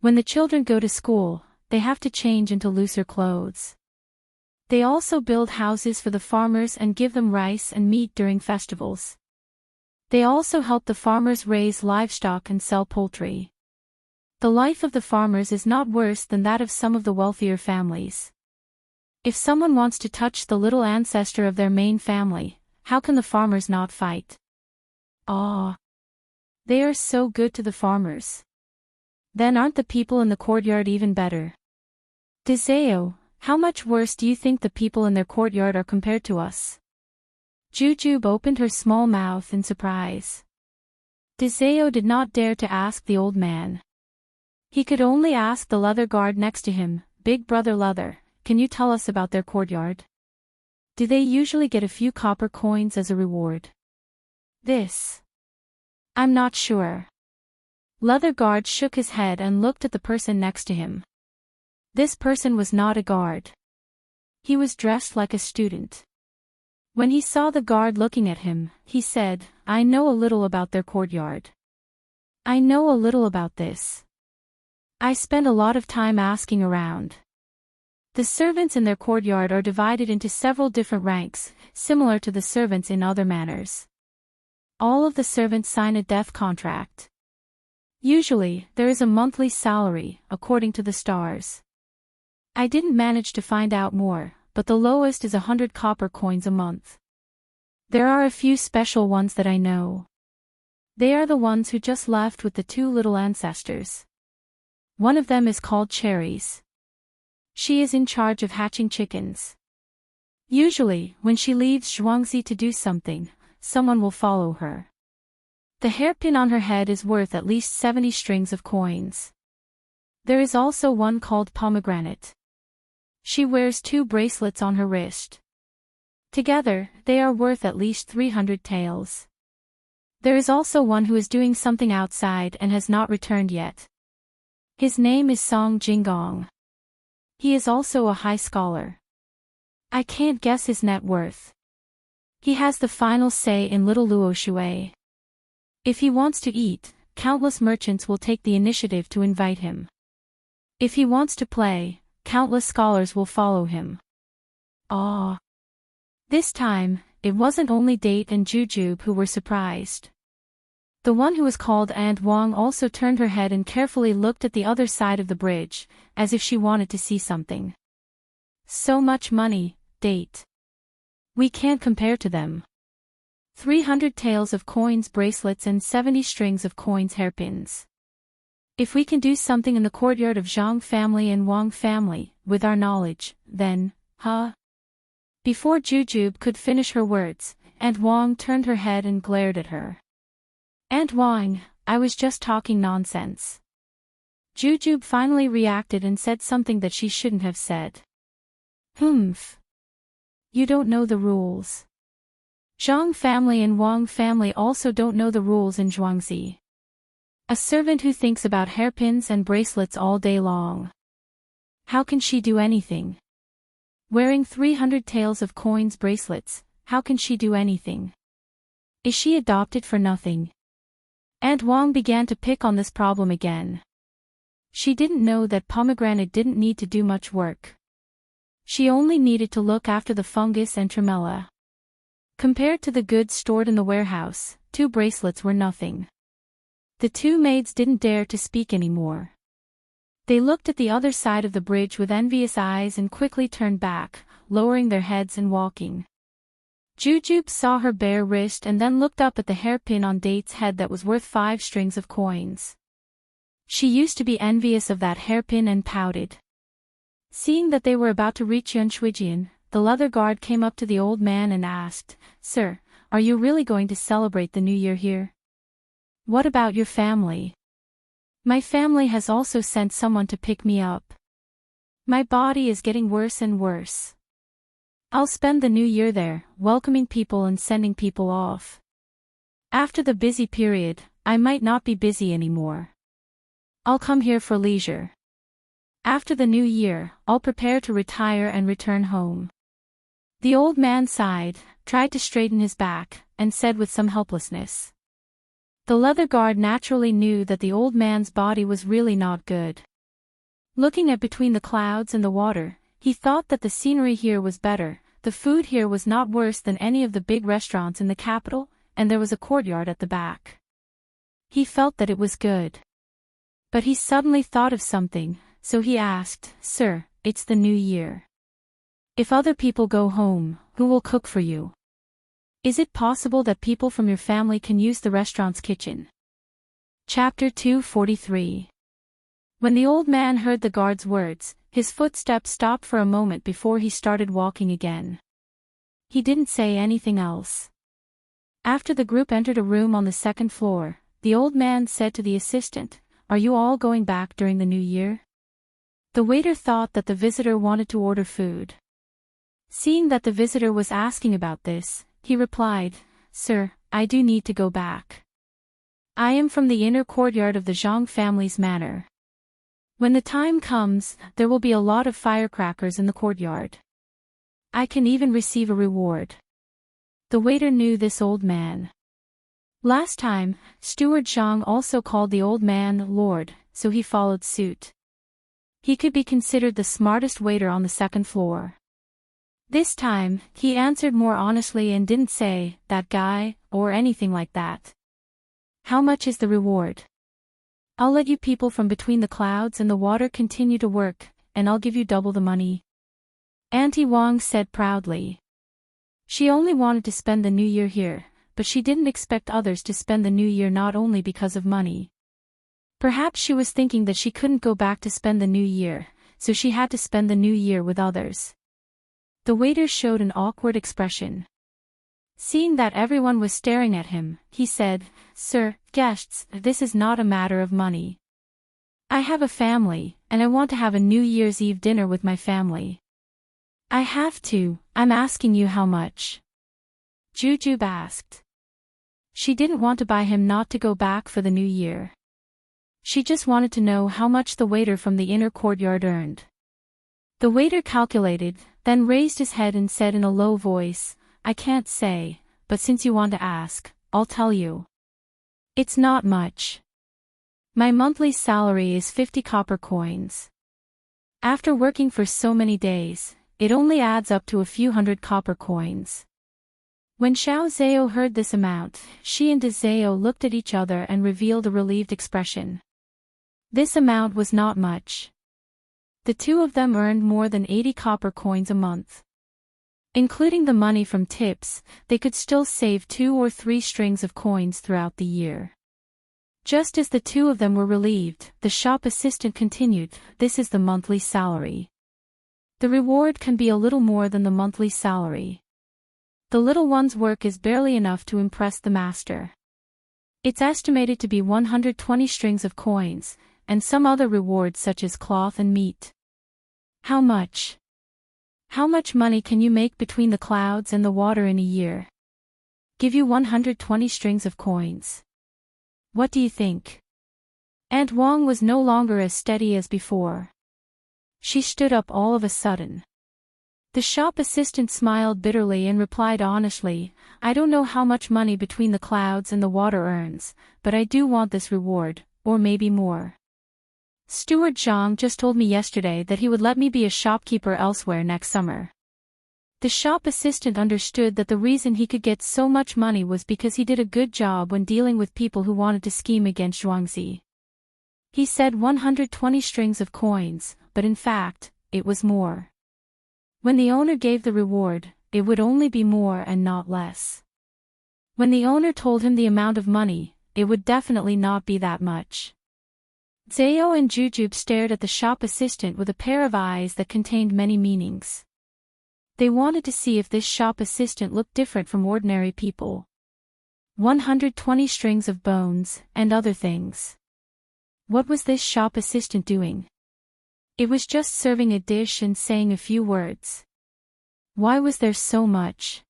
[SPEAKER 1] When the children go to school, they have to change into looser clothes. They also build houses for the farmers and give them rice and meat during festivals. They also help the farmers raise livestock and sell poultry. The life of the farmers is not worse than that of some of the wealthier families. If someone wants to touch the little ancestor of their main family, how can the farmers not fight? Ah! They are so good to the farmers. Then aren't the people in the courtyard even better? Deseo, how much worse do you think the people in their courtyard are compared to us?" Jujube opened her small mouth in surprise. Deseo did not dare to ask the old man. He could only ask the leather guard next to him, "Big brother Leather, can you tell us about their courtyard? Do they usually get a few copper coins as a reward?" "This? I'm not sure." Leather Guard shook his head and looked at the person next to him. This person was not a guard. He was dressed like a student. When he saw the guard looking at him, he said, "I know a little about their courtyard. I know a little about this. I spend a lot of time asking around. The servants in their courtyard are divided into several different ranks, similar to the servants in other manners. All of the servants sign a death contract. Usually, there is a monthly salary, according to the stars. I didn't manage to find out more, but the lowest is 100 copper coins a month. There are a few special ones that I know. They are the ones who just left with the two little ancestors. One of them is called Cherries. She is in charge of hatching chickens. Usually, when she leaves Zhuangzi to do something, someone will follow her. The hairpin on her head is worth at least 70 strings of coins. There is also one called Pomegranate. She wears 2 bracelets on her wrist. Together, they are worth at least 300 taels. There is also one who is doing something outside and has not returned yet. His name is Song Jinggong. He is also a high scholar. I can't guess his net worth. He has the final say in Little Luo Shui. If he wants to eat, countless merchants will take the initiative to invite him. If he wants to play, countless scholars will follow him. Ah! This time, it wasn't only Date and Jujube who were surprised. The one who was called Aunt Wang also turned her head and carefully looked at the other side of the bridge, as if she wanted to see something. So much money, Date. We can't compare to them. 300 taels of coins bracelets and 70 strings of coins hairpins. If we can do something in the courtyard of Zhang family and Wang family, with our knowledge, then, huh? Before Jujube could finish her words, Aunt Wang turned her head and glared at her. Aunt Wang, I was just talking nonsense. Jujube finally reacted and said something that she shouldn't have said. Humph. You don't know the rules. Zhang family and Wang family also don't know the rules in Zhuangzi. A servant who thinks about hairpins and bracelets all day long. How can she do anything? Wearing 300 taels of coins bracelets, how can she do anything? Is she adopted for nothing? Aunt Wang began to pick on this problem again. She didn't know that Pomegranate didn't need to do much work. She only needed to look after the fungus and tremella. Compared to the goods stored in the warehouse, 2 bracelets were nothing. The 2 maids didn't dare to speak anymore. They looked at the other side of the bridge with envious eyes and quickly turned back, lowering their heads and walking. Jujube saw her bare wrist and then looked up at the hairpin on Date's head that was worth 5 strings of coins. She used to be envious of that hairpin and pouted. Seeing that they were about to reach Yunshuijian, the leather guard came up to the old man and asked, "Sir, are you really going to celebrate the New Year here? What about your family? My family has also sent someone to pick me up. My body is getting worse and worse. I'll spend the New Year there, welcoming people and sending people off. After the busy period, I might not be busy anymore. I'll come here for leisure. After the New Year, I'll prepare to retire and return home." The old man sighed, tried to straighten his back, and said with some helplessness. The leather guard naturally knew that the old man's body was really not good. Looking at between the clouds and the water, he thought that the scenery here was better, the food here was not worse than any of the big restaurants in the capital, and there was a courtyard at the back. He felt that it was good. But he suddenly thought of something, so he asked, "Sir, it's the New Year. If other people go home, who will cook for you? Is it possible that people from your family can use the restaurant's kitchen?" Chapter 243. When the old man heard the guard's words, his footsteps stopped for a moment before he started walking again. He didn't say anything else. After the group entered a room on the 2nd floor, the old man said to the assistant, "Are you all going back during the New Year?" The waiter thought that the visitor wanted to order food. Seeing that the visitor was asking about this, he replied, "Sir, I do need to go back. I am from the inner courtyard of the Zhang family's manor. When the time comes, there will be a lot of firecrackers in the courtyard. I can even receive a reward." The waiter knew this old man. Last time, Steward Zhang also called the old man Lord, so he followed suit. He could be considered the smartest waiter on the 2nd floor. This time, he answered more honestly and didn't say, "That guy," or anything like that. "How much is the reward?" "I'll let you people from between the clouds and the water continue to work, and I'll give you double the money," Auntie Wang said proudly. She only wanted to spend the new year here, but she didn't expect others to spend the new year not only because of money. Perhaps she was thinking that she couldn't go back to spend the new year, so she had to spend the new year with others. The waiter showed an awkward expression. Seeing that everyone was staring at him, he said, "Sir, guests, this is not a matter of money. I have a family, and I want to have a New Year's Eve dinner with my family." I'm asking you how much?" Jujube asked. She didn't want to buy him not to go back for the new year. She just wanted to know how much the waiter from the inner courtyard earned. The waiter calculated, then raised his head and said in a low voice, "I can't say, but since you want to ask, I'll tell you. It's not much. My monthly salary is 50 copper coins. After working for so many days, it only adds up to a few hundred copper coins." When Xiao Zhao heard this amount, she and Zhao looked at each other and revealed a relieved expression. This amount was not much. The two of them earned more than 80 copper coins a month. Including the money from tips, they could still save 2 or 3 strings of coins throughout the year. Just as the two of them were relieved, the shop assistant continued, "This is the monthly salary. The reward can be a little more than the monthly salary. The little one's work is barely enough to impress the master. It's estimated to be 120 strings of coins, and some other rewards such as cloth and meat." "How much? How much money can you make between the clouds and the water in a year?" "Give you 120 strings of coins. What do you think?" Aunt Wang was no longer as steady as before. She stood up all of a sudden. The shop assistant smiled bitterly and replied honestly, "I don't know how much money between the clouds and the water earns, but I do want this reward, or maybe more. Steward Zhang just told me yesterday that he would let me be a shopkeeper elsewhere next summer." The shop assistant understood that the reason he could get so much money was because he did a good job when dealing with people who wanted to scheme against Zhuangzi. He said 120 strings of coins, but in fact, it was more. When the owner gave the reward, it would only be more and not less. When the owner told him the amount of money, it would definitely not be that much. Zhao and Jujube stared at the shop assistant with a pair of eyes that contained many meanings. They wanted to see if this shop assistant looked different from ordinary people. 120 strings of bones, and other things. What was this shop assistant doing? It was just serving a dish and saying a few words. Why was there so much?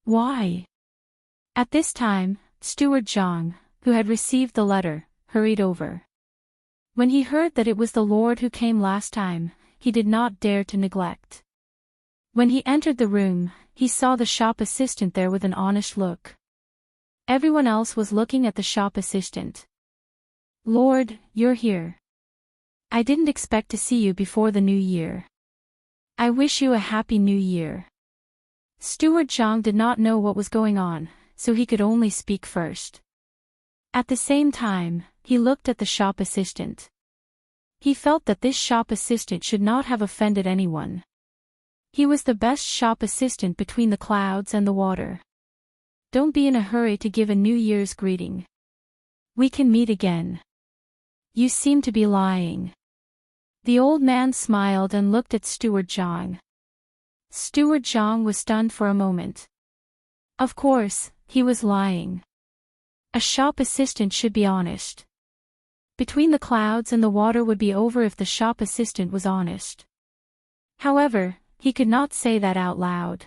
[SPEAKER 1] Why? At this time, Steward Zhang, who had received the letter, hurried over. When he heard that it was the Lord who came last time, he did not dare to neglect. When he entered the room, he saw the shop assistant there with an honest look. Everyone else was looking at the shop assistant. "Lord, you're here. I didn't expect to see you before the new year. I wish you a happy new year." Steward Zhang did not know what was going on, so he could only speak first. At the same time, he looked at the shop assistant. He felt that this shop assistant should not have offended anyone. He was the best shop assistant between the clouds and the water. "Don't be in a hurry to give a New Year's greeting. We can meet again. You seem to be lying." The old man smiled and looked at Steward Zhang. Steward Zhang was stunned for a moment. Of course, he was lying. A shop assistant should be honest. Between the clouds and the water would be over if the shop assistant was honest. However, he could not say that out loud.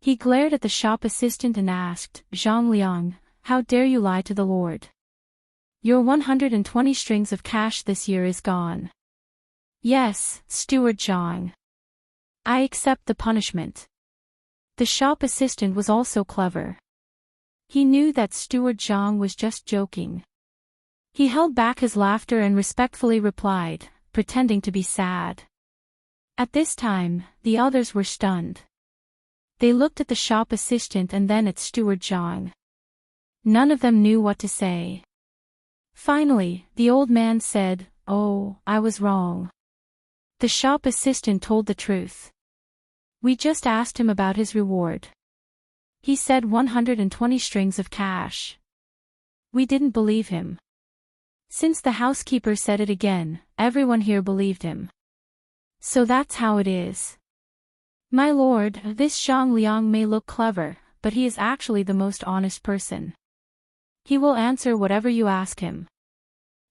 [SPEAKER 1] He glared at the shop assistant and asked, "Zhang Liang, how dare you lie to the Lord? Your 120 strings of cash this year is gone." "Yes, Steward Zhang. I accept the punishment." The shop assistant was also clever. He knew that Steward Zhang was just joking. He held back his laughter and respectfully replied, pretending to be sad. At this time, the others were stunned. They looked at the shop assistant and then at Steward Zhang. None of them knew what to say. Finally, the old man said, "Oh, I was wrong." The shop assistant told the truth. "We just asked him about his reward. He said 120 strings of cash. We didn't believe him. Since the housekeeper said it again, everyone here believed him. So that's how it is. My lord, this Zhang Liang may look clever, but he is actually the most honest person. He will answer whatever you ask him.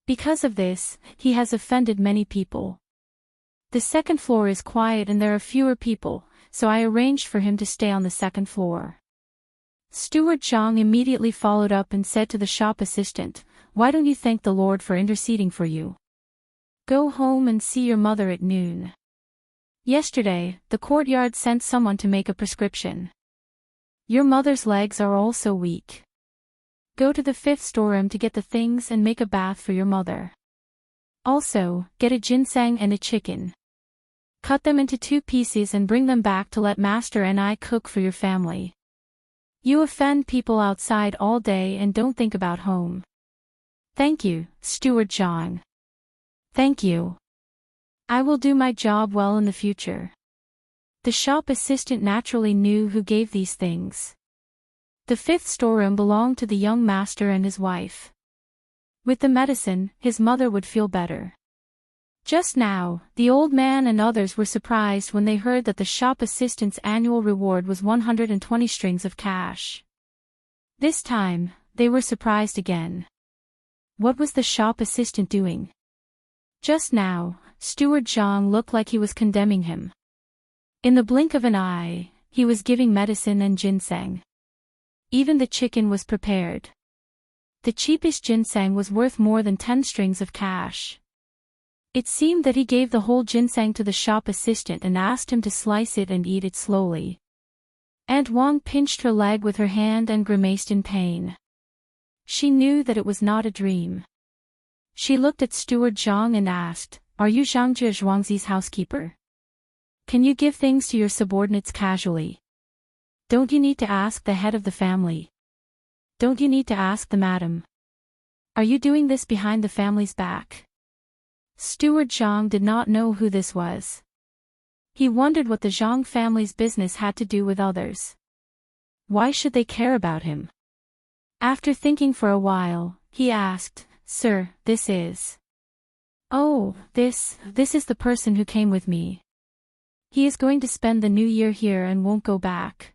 [SPEAKER 1] Because of this, he has offended many people. The second floor is quiet and there are fewer people, so I arranged for him to stay on the second floor." Steward Zhang immediately followed up and said to the shop assistant, "Why don't you thank the Lord for interceding for you? Go home and see your mother at noon. Yesterday, the courtyard sent someone to make a prescription. Your mother's legs are also weak. Go to the fifth storeroom to get the things and make a bath for your mother. Also, get a ginseng and a chicken. Cut them into 2 pieces and bring them back to let Master and I cook for your family. You offend people outside all day and don't think about home." "Thank you, Steward Zhang. Thank you. I will do my job well in the future." The shop assistant naturally knew who gave these things. The fifth storeroom belonged to the young master and his wife. With the medicine, his mother would feel better. Just now, the old man and others were surprised when they heard that the shop assistant's annual reward was 120 strings of cash. This time, they were surprised again. What was the shop assistant doing? Just now, Steward Zhang looked like he was condemning him. In the blink of an eye, he was giving medicine and ginseng. Even the chicken was prepared. The cheapest ginseng was worth more than 10 strings of cash. It seemed that he gave the whole ginseng to the shop assistant and asked him to slice it and eat it slowly. Aunt Wang pinched her leg with her hand and grimaced in pain. She knew that it was not a dream. She looked at Steward Zhang and asked, "Are you Zhangjie Zhuangzi's housekeeper? Can you give things to your subordinates casually? Don't you need to ask the head of the family? Don't you need to ask the madam? Are you doing this behind the family's back?" Steward Zhang did not know who this was. He wondered what the Zhang family's business had to do with others. Why should they care about him? After thinking for a while, he asked, "Sir, this is..." "Oh, this is the person who came with me. He is going to spend the new year here and won't go back.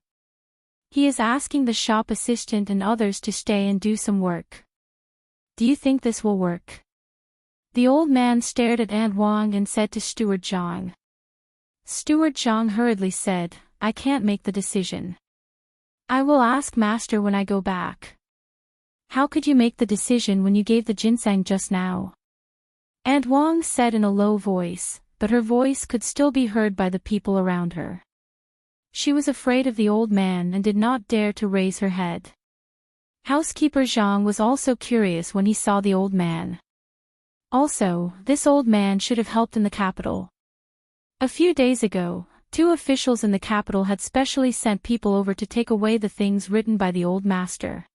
[SPEAKER 1] He is asking the shop assistant and others to stay and do some work. Do you think this will work?" The old man stared at Aunt Wang and said to Steward Zhang. Steward Zhang hurriedly said, "I can't make the decision. I will ask Master when I go back." "How could you make the decision when you gave the ginseng just now?" Aunt Wang said in a low voice, but her voice could still be heard by the people around her. She was afraid of the old man and did not dare to raise her head. Housekeeper Zhang was also curious when he saw the old man. Also, this old man should have helped in the capital. A few days ago, 2 officials in the capital had specially sent people over to take away the things written by the old master.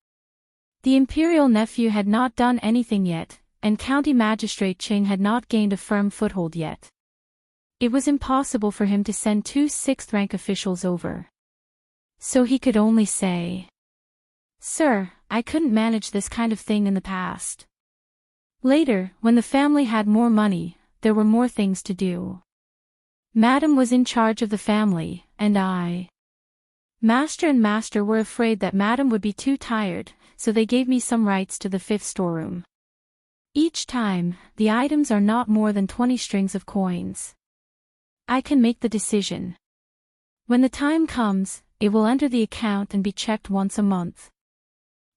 [SPEAKER 1] The imperial nephew had not done anything yet, and County Magistrate Qing had not gained a firm foothold yet. It was impossible for him to send 2 6th-rank officials over. So he could only say, "Sir, I couldn't manage this kind of thing in the past." Later, when the family had more money, there were more things to do. Madam was in charge of the family, and Master and Master were afraid that Madam would be too tired, so they gave me some rights to the 5th storeroom. Each time, the items are not more than 20 strings of coins. I can make the decision. When the time comes, it will enter the account and be checked once a month.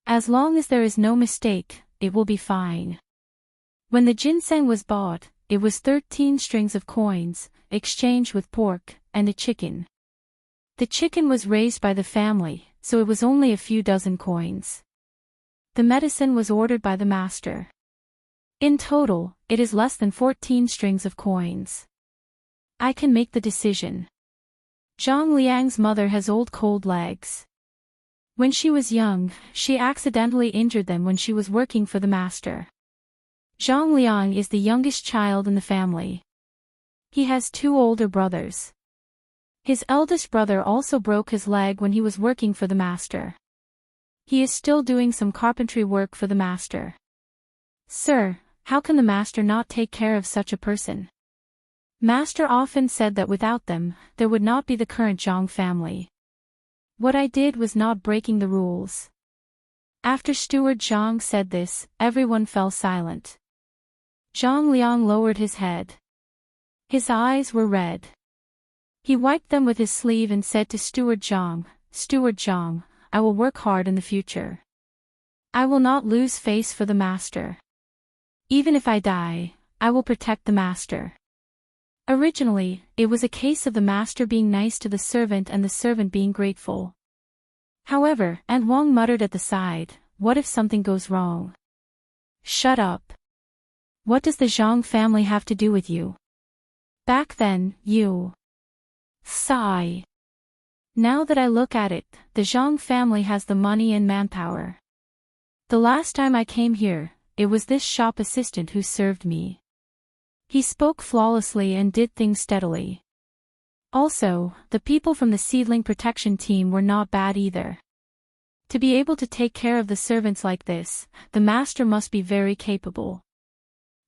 [SPEAKER 1] As long as there is no mistake, it will be fine. When the ginseng was bought, it was 13 strings of coins, exchanged with pork, and a chicken. The chicken was raised by the family, so it was only a few dozen coins. The medicine was ordered by the master. In total, it is less than 14 strings of coins. I can make the decision. Zhang Liang's mother has old cold legs. When she was young, she accidentally injured them when she was working for the master. Zhang Liang is the youngest child in the family. He has 2 older brothers. His eldest brother also broke his leg when he was working for the master. He is still doing some carpentry work for the master. Sir, how can the master not take care of such a person? Master often said that without them, there would not be the current Zhang family. What I did was not breaking the rules. After Steward Zhang said this, everyone fell silent. Zhang Liang lowered his head. His eyes were red. He wiped them with his sleeve and said to Steward Zhang, I will work hard in the future. I will not lose face for the master. Even if I die, I will protect the master. Originally, it was a case of the master being nice to the servant and the servant being grateful. However, Aunt Wang muttered at the side, what if something goes wrong? Shut up. What does the Zhang family have to do with you? Back then, you. Sigh. Now that I look at it, the Zhang family has the money and manpower. The last time I came here, it was this shop assistant who served me. He spoke flawlessly and did things steadily. Also, the people from the seedling protection team were not bad either. To be able to take care of the servants like this, the master must be very capable.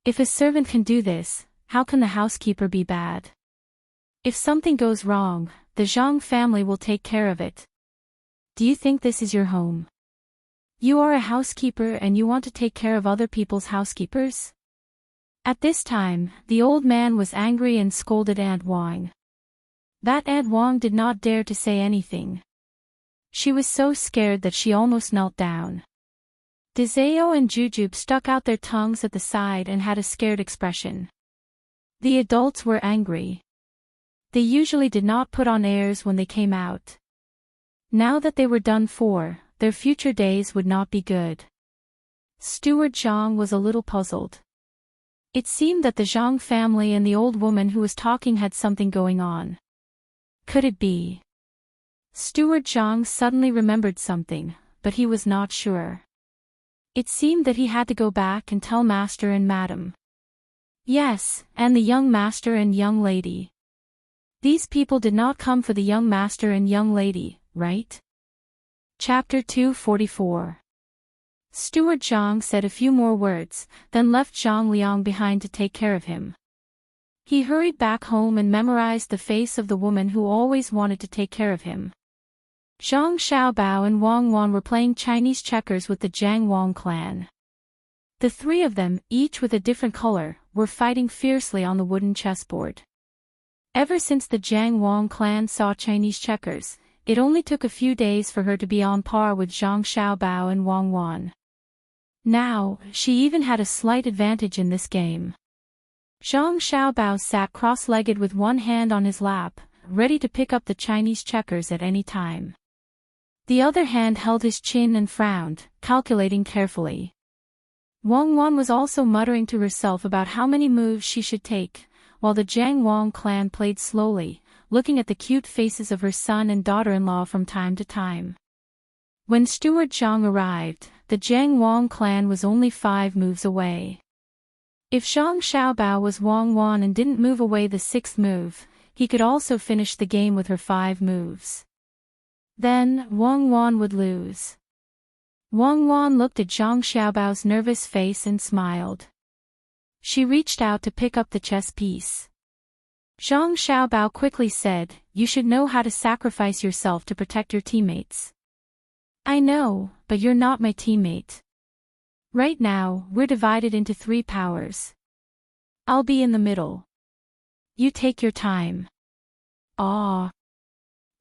[SPEAKER 1] If a servant can do this, how can the housekeeper be bad? If something goes wrong, the Zhang family will take care of it. Do you think this is your home? You are a housekeeper and you want to take care of other people's housekeepers? At this time, the old man was angry and scolded Aunt Wang. That Aunt Wang did not dare to say anything. She was so scared that she almost knelt down. Dezeo and Jujube stuck out their tongues at the side and had a scared expression. The adults were angry. They usually did not put on airs when they came out. Now that they were done for, their future days would not be good. Steward Zhang was a little puzzled. It seemed that the Zhang family and the old woman who was talking had something going on. Could it be? Steward Zhang suddenly remembered something, but he was not sure. It seemed that he had to go back and tell Master and Madam. Yes, and the young Master and young lady. These people did not come for the young Master and young lady, right? Chapter 244. Steward Zhang said a few more words, then left Zhang Liang behind to take care of him. He hurried back home and memorized the face of the woman who always wanted to take care of him. Zhang Xiaobao and Wang Wan were playing Chinese checkers with the Jiang Wang clan. The 3 of them, each with a different color, were fighting fiercely on the wooden chessboard. Ever since the Jiang Wang clan saw Chinese checkers, it only took a few days for her to be on par with Zhang Xiaobao and Wang Wan. Now, she even had a slight advantage in this game. Zhang Xiaobao sat cross-legged with one hand on his lap, ready to pick up the Chinese checkers at any time. The other hand held his chin and frowned, calculating carefully. Wang Wan was also muttering to herself about how many moves she should take, while the Jiang Wang clan played slowly, looking at the cute faces of her son and daughter-in-law from time to time. When Steward Zhang arrived, the Jiang Wang clan was only 5 moves away. If Zhang Xiaobao was Wang Wan and didn't move away the 6th move, he could also finish the game with her 5 moves. Then, Wang Wan would lose. Wang Wan looked at Zhang Xiaobao's nervous face and smiled. She reached out to pick up the chess piece. Zhang Xiaobao quickly said, "You should know how to sacrifice yourself to protect your teammates." "I know, but you're not my teammate. Right now, we're divided into 3 powers. I'll be in the middle. You take your time." Ah.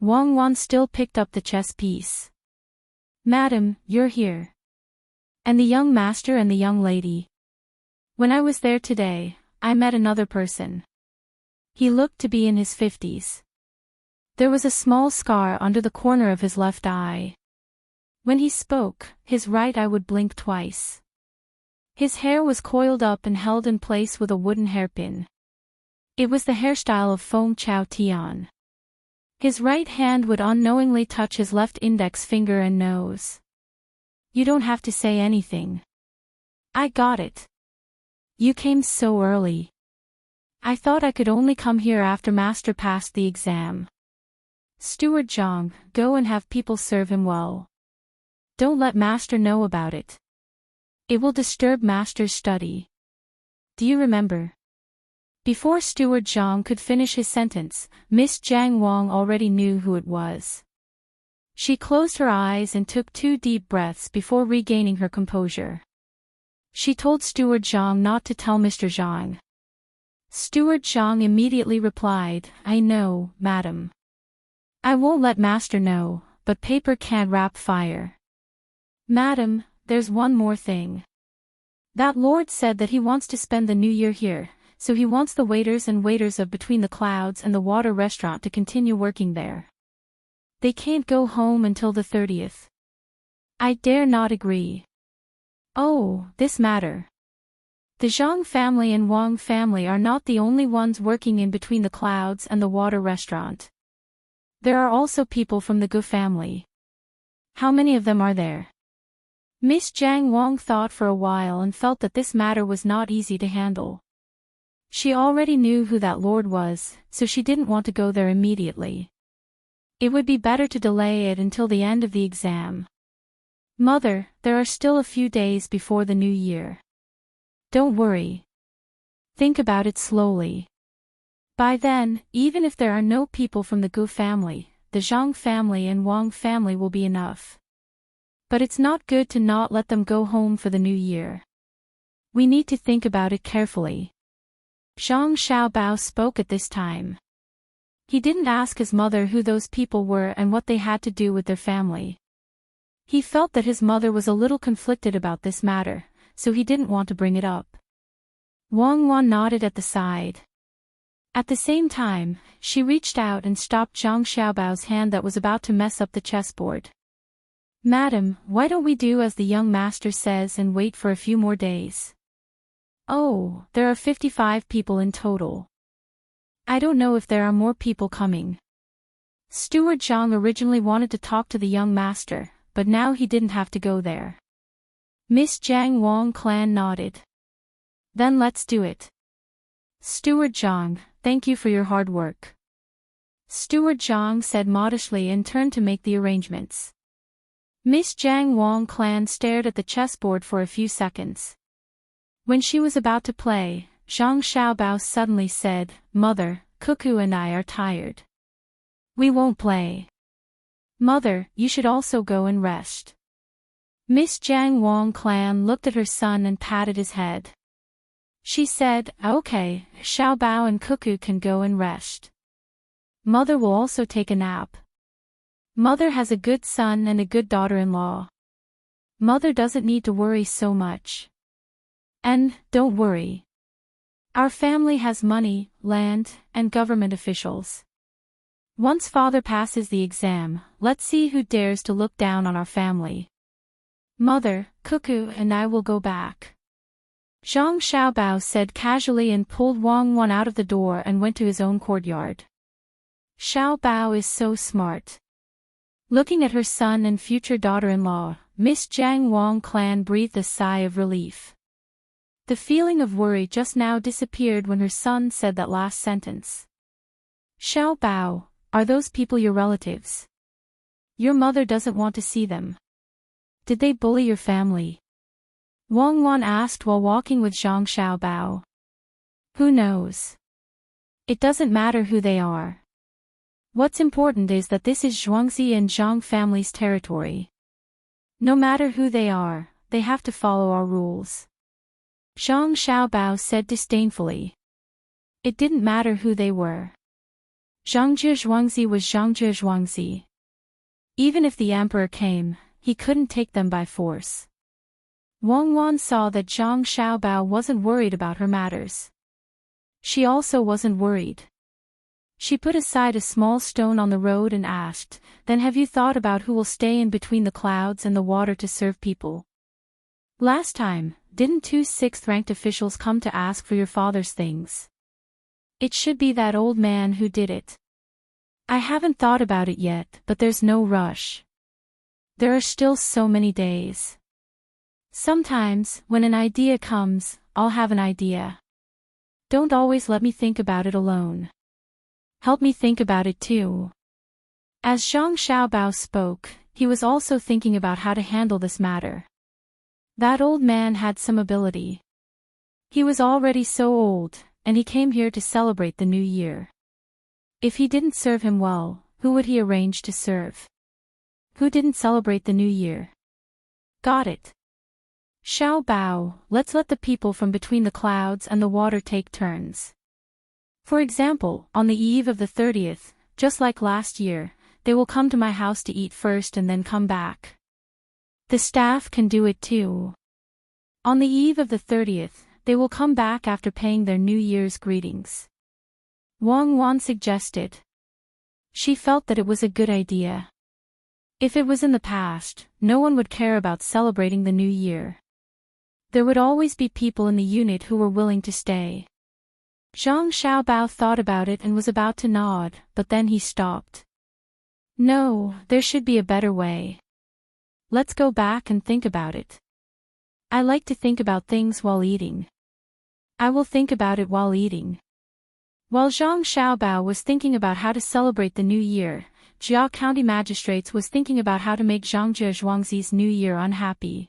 [SPEAKER 1] Wang Wan still picked up the chess piece. "Madam, you're here. And the young master and the young lady. When I was there today, I met another person. He looked to be in his 50s. There was a small scar under the corner of his left eye. When he spoke, his right eye would blink twice. His hair was coiled up and held in place with a wooden hairpin. It was the hairstyle of Feng Chao Tian. His right hand would unknowingly touch his left index finger and nose. You don't have to say anything. I got it. You came so early. I thought I could only come here after Master passed the exam. Steward Zhang, go and have people serve him well. Don't let Master know about it. It will disturb Master's study. Do you remember? Before Steward Zhang could finish his sentence, Miss Jiang Wang already knew who it was. She closed her eyes and took 2 deep breaths before regaining her composure. She told Steward Zhang not to tell Mr. Zhang. Steward Zhang immediately replied, I know, madam. I won't let Master know, but paper can't wrap fire. Madam, there's one more thing. That lord said that he wants to spend the new year here, so he wants the waiters and waiters of Between the Clouds and the Water restaurant to continue working there. They can't go home until the 30th. I dare not agree. Oh, this matter. The Zhang family and Wang family are not the only ones working in Between the Clouds and the Water restaurant. There are also people from the Gu family. How many of them are there? Miss Jiang Wang thought for a while and felt that this matter was not easy to handle. She already knew who that lord was, so she didn't want to go there immediately. It would be better to delay it until the end of the exam. Mother, there are still a few days before the new year. Don't worry. Think about it slowly. By then, even if there are no people from the Gu family, the Zhang family and Wang family will be enough. But it's not good to not let them go home for the new year. We need to think about it carefully. Zhang Xiaobao spoke at this time. He didn't ask his mother who those people were and what they had to do with their family. He felt that his mother was a little conflicted about this matter, so he didn't want to bring it up. Wang Wan nodded at the side. At the same time, she reached out and stopped Zhang Xiaobao's hand that was about to mess up the chessboard. Madam, why don't we do as the young master says and wait for a few more days? Oh, there are 55 people in total. I don't know if there are more people coming. Steward Zhang originally wanted to talk to the young master, but now he didn't have to go there. Miss Jiang Wang clan nodded. Then let's do it. Steward Zhang, thank you for your hard work. Steward Zhang said modestly and turned to make the arrangements. Miss Jiang Wang clan stared at the chessboard for a few seconds. When she was about to play, Zhang Xiaobao suddenly said, Mother, Cuckoo and I are tired. We won't play. Mother, you should also go and rest. Miss Jiang Wang clan looked at her son and patted his head. She said, okay, Xiaobao and Cuckoo can go and rest. Mother will also take a nap. Mother has a good son and a good daughter-in-law. Mother doesn't need to worry so much. And, don't worry. Our family has money, land, and government officials. Once father passes the exam, let's see who dares to look down on our family. Mother, Cuckoo and I will go back. Zhang Xiaobao said casually and pulled Wang Wan out of the door and went to his own courtyard. Xiaobao is so smart. Looking at her son and future daughter-in-law, Miss Jiang Wang clan breathed a sigh of relief. The feeling of worry just now disappeared when her son said that last sentence. Xiaobao, are those people your relatives? Your mother doesn't want to see them. Did they bully your family? Wang Wan asked while walking with Zhang Xiaobao. Who knows? It doesn't matter who they are. What's important is that this is Zhuangzi and Zhang family's territory. No matter who they are, they have to follow our rules. Zhang Xiaobao said disdainfully. It didn't matter who they were. Zhangzhi Zhuangzi was Zhangzhi Zhuangzi. Even if the emperor came, he couldn't take them by force. Wang Wan saw that Zhang Xiaobao wasn't worried about her matters. She also wasn't worried. She put aside a small stone on the road and asked, Then have you thought about who will stay in Between the Clouds and the Water to serve people? Last time, didn't 2 6th-ranked officials come to ask for your father's things? It should be that old man who did it. I haven't thought about it yet, but there's no rush. There are still so many days. Sometimes, when an idea comes, I'll have an idea. Don't always let me think about it alone. Help me think about it too. As Zhang Xiaobao spoke, he was also thinking about how to handle this matter. That old man had some ability. He was already so old, and he came here to celebrate the new year. If he didn't serve him well, who would he arrange to serve? Who didn't celebrate the new year? Got it. Xiaobao, let's let the people from between the clouds and the water take turns. For example, on the eve of the 30th, just like last year, they will come to my house to eat first and then come back. The staff can do it too. On the eve of the 30th, they will come back after paying their New Year's greetings. Wang Wan suggested. She felt that it was a good idea. If it was in the past, no one would care about celebrating the new year. There would always be people in the unit who were willing to stay. Zhang Xiaobao thought about it and was about to nod, but then he stopped. No, there should be a better way. Let's go back and think about it. I like to think about things while eating. I will think about it while eating. While Zhang Xiaobao was thinking about how to celebrate the new year, Jia County Magistrates was thinking about how to make Zhangjie Zhuangzi's new year unhappy.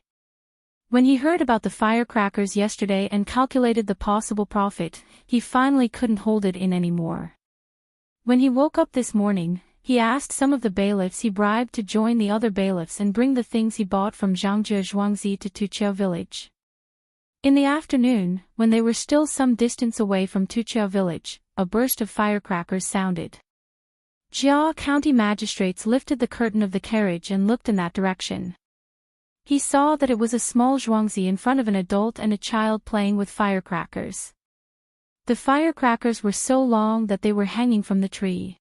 [SPEAKER 1] When he heard about the firecrackers yesterday and calculated the possible profit, he finally couldn't hold it in anymore. When he woke up this morning, he asked some of the bailiffs he bribed to join the other bailiffs and bring the things he bought from Zhangjie Zhuangzi to Tuqiao village. In the afternoon, when they were still some distance away from Tuqiao village, a burst of firecrackers sounded. Jia County Magistrates lifted the curtain of the carriage and looked in that direction. He saw that it was a small Zhuangzi in front of an adult and a child playing with firecrackers. The firecrackers were so long that they were hanging from the tree.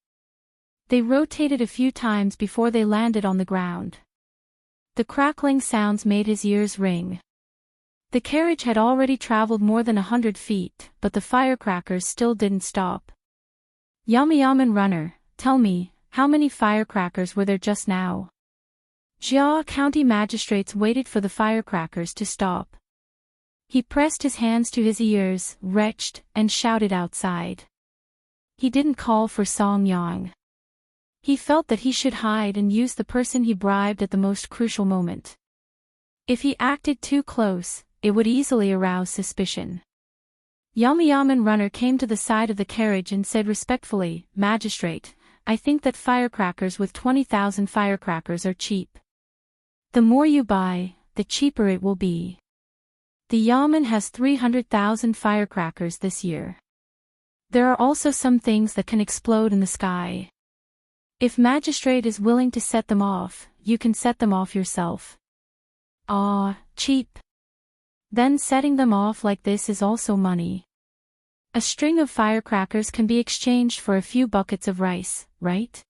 [SPEAKER 1] They rotated a few times before they landed on the ground. The crackling sounds made his ears ring. The carriage had already traveled more than 100 feet, but the firecrackers still didn't stop. Yaman Runner, tell me, how many firecrackers were there just now? Jia County Magistrates waited for the firecrackers to stop. He pressed his hands to his ears, retched, and shouted outside. He didn't call for Song Yang. He felt that he should hide and use the person he bribed at the most crucial moment. If he acted too close, it would easily arouse suspicion. Yaman Runner came to the side of the carriage and said respectfully, Magistrate, I think that firecrackers with 20,000 firecrackers are cheap. The more you buy, the cheaper it will be. The Yaman has 300,000 firecrackers this year. There are also some things that can explode in the sky. If Magistrate is willing to set them off, you can set them off yourself. Ah, cheap. Then setting them off like this is also money. A string of firecrackers can be exchanged for a few buckets of rice, right?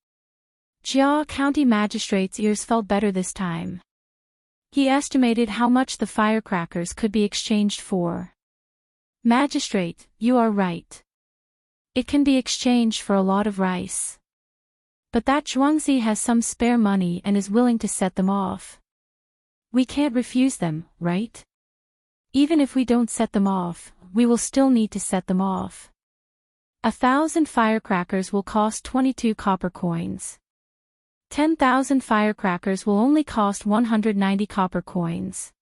[SPEAKER 1] Jia County Magistrate's ears felt better this time. He estimated how much the firecrackers could be exchanged for. Magistrate, you are right. It can be exchanged for a lot of rice. But that Zhuangzi has some spare money and is willing to set them off. We can't refuse them, right? Even if we don't set them off, we will still need to set them off. 1,000 firecrackers will cost 22 copper coins. 10,000 firecrackers will only cost 190 copper coins.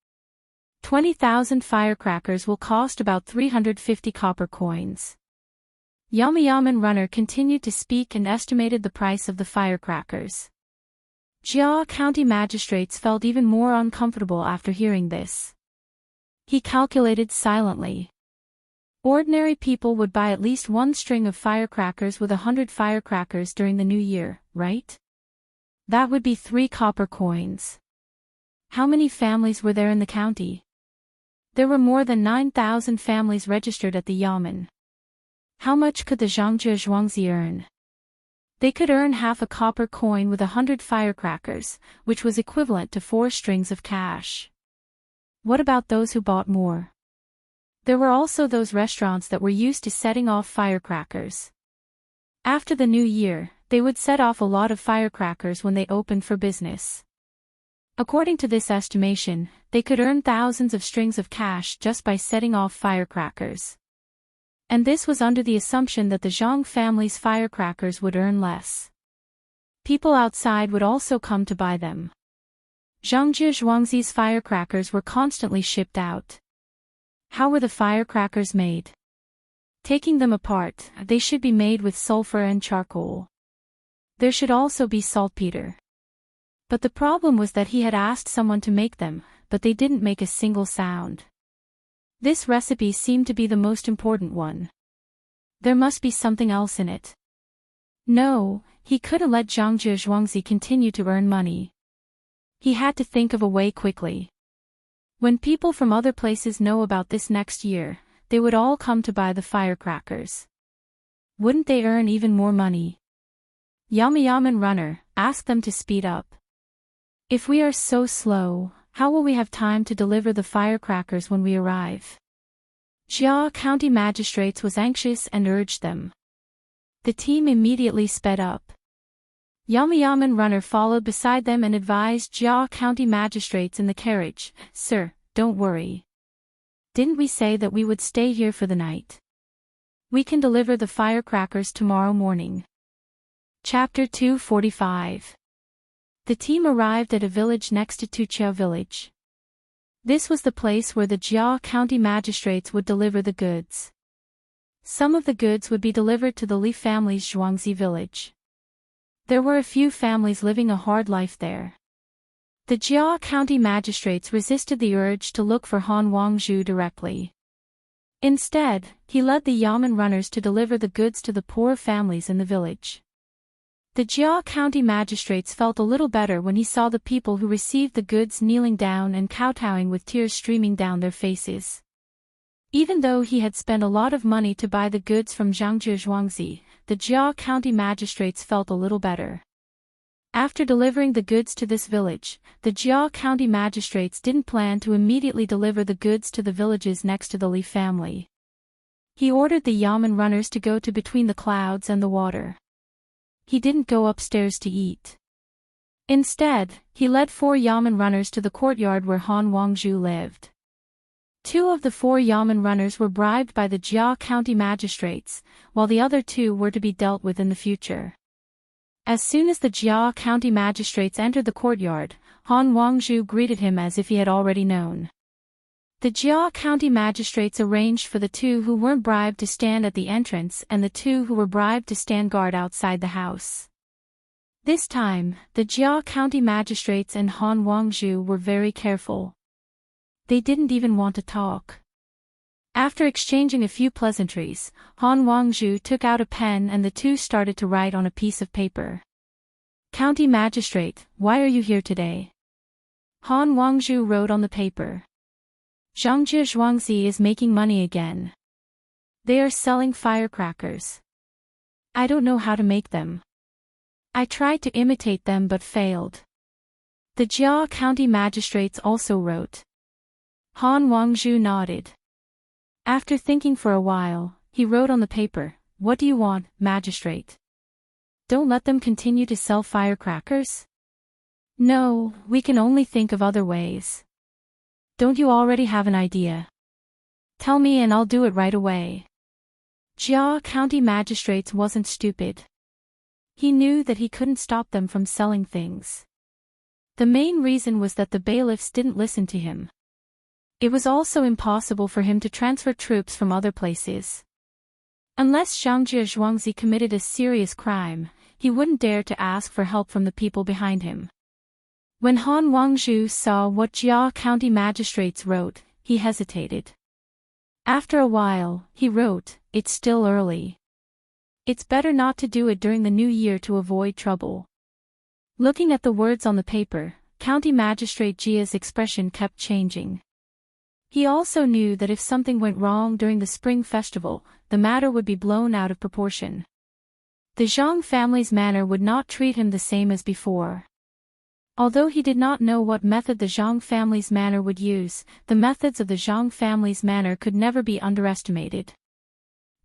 [SPEAKER 1] 20,000 firecrackers will cost about 350 copper coins. Yaman Runner continued to speak and estimated the price of the firecrackers. Jia County Magistrates felt even more uncomfortable after hearing this. He calculated silently. Ordinary people would buy at least one string of firecrackers with 100 firecrackers during the new year, right? That would be 3 copper coins. How many families were there in the county? There were more than 9,000 families registered at the Yamen. How much could the Zhangjie Zhuangzi earn? They could earn half a copper coin with 100 firecrackers, which was equivalent to 4 strings of cash. What about those who bought more? There were also those restaurants that were used to setting off firecrackers. After the new year, they would set off a lot of firecrackers when they opened for business. According to this estimation, they could earn thousands of strings of cash just by setting off firecrackers. And this was under the assumption that the Zhang family's firecrackers would earn less. People outside would also come to buy them. Zhangjie Zhuangzi's firecrackers were constantly shipped out. How were the firecrackers made? Taking them apart, they should be made with sulfur and charcoal. There should also be saltpeter. But the problem was that he had asked someone to make them, but they didn't make a single sound. This recipe seemed to be the most important one. There must be something else in it. No, he couldn't let Zhangjie Zhuangzi continue to earn money. He had to think of a way quickly. When people from other places know about this next year, they would all come to buy the firecrackers. Wouldn't they earn even more money? Yaman Runner, ask them to speed up. If we are so slow, how will we have time to deliver the firecrackers when we arrive? Jia County magistrates was anxious and urged them. The team immediately sped up. Yaman Runner followed beside them and advised Jia County magistrates in the carriage, "Sir, don't worry. Didn't we say that we would stay here for the night? We can deliver the firecrackers tomorrow morning." Chapter 245. The team arrived at a village next to Tuqiao village. This was the place where the Jia County magistrates would deliver the goods. Some of the goods would be delivered to the Li family's Zhuangzi village. There were a few families living a hard life there. The Jia County magistrates resisted the urge to look for Han Wangzhu directly. Instead, he led the Yaman runners to deliver the goods to the poor families in the village. The Jia County magistrates felt a little better when he saw the people who received the goods kneeling down and kowtowing with tears streaming down their faces. Even though he had spent a lot of money to buy the goods from Zhangjie Zhuangzi, the Jia County magistrates felt a little better. After delivering the goods to this village, the Jia County magistrates didn't plan to immediately deliver the goods to the villages next to the Li family. He ordered the Yaman runners to go to between the clouds and the water. He didn't go upstairs to eat. Instead, he led 4 Yaman runners to the courtyard where Han Wangzhu lived. 2 of the 4 Yaman runners were bribed by the Jia County magistrates, while the other 2 were to be dealt with in the future. As soon as the Jia County magistrates entered the courtyard, Han Wangzhu greeted him as if he had already known. The Jia County magistrates arranged for the 2 who weren't bribed to stand at the entrance and the 2 who were bribed to stand guard outside the house. This time, the Jia County magistrates and Han Wangzhu were very careful. They didn't even want to talk. After exchanging a few pleasantries, Han Wangzhu took out a pen and the 2 started to write on a piece of paper. "County Magistrate, why are you here today?" Han Wangzhu wrote on the paper. "Zhangjie Zhuangzi is making money again. They are selling firecrackers. I don't know how to make them. I tried to imitate them but failed." The Jia County magistrates also wrote. Han Wangzhu nodded. After thinking for a while, he wrote on the paper, "What do you want, magistrate? Don't let them continue to sell firecrackers?" "No, we can only think of other ways." "Don't you already have an idea? Tell me and I'll do it right away." Jia County magistrates wasn't stupid. He knew that he couldn't stop them from selling things. The main reason was that the bailiffs didn't listen to him. It was also impossible for him to transfer troops from other places. Unless Zhangjie Zhuangzi committed a serious crime, he wouldn't dare to ask for help from the people behind him. When Han Wangzhu saw what Jia County magistrates wrote, he hesitated. After a while, he wrote, "It's still early. It's better not to do it during the new year to avoid trouble." Looking at the words on the paper, County Magistrate Jia's expression kept changing. He also knew that if something went wrong during the Spring Festival, the matter would be blown out of proportion. The Zhang family's manner would not treat him the same as before. Although he did not know what method the Zhang family's manor would use, the methods of the Zhang family's manor could never be underestimated.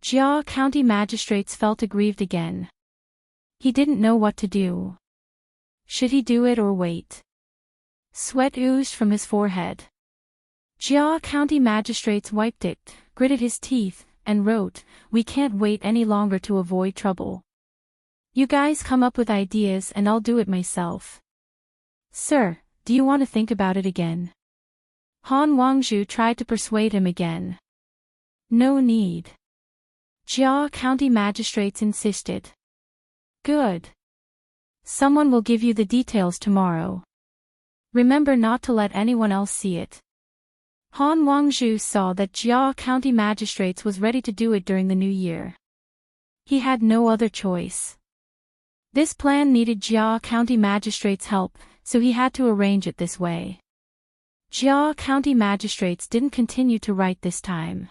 [SPEAKER 1] Jia County magistrates felt aggrieved again. He didn't know what to do. Should he do it or wait? Sweat oozed from his forehead. Jia County magistrates wiped it, gritted his teeth, and wrote, "We can't wait any longer to avoid trouble. You guys come up with ideas and I'll do it myself." "Sir, do you want to think about it again?" Han Wangzhu tried to persuade him again. "No need." Jia County magistrates insisted. "Good. Someone will give you the details tomorrow. Remember not to let anyone else see it." Han Wangzhu saw that Jia County magistrates was ready to do it during the new year. He had no other choice. This plan needed Jia County magistrates' help, so he had to arrange it this way. Jia County magistrates didn't continue to write this time.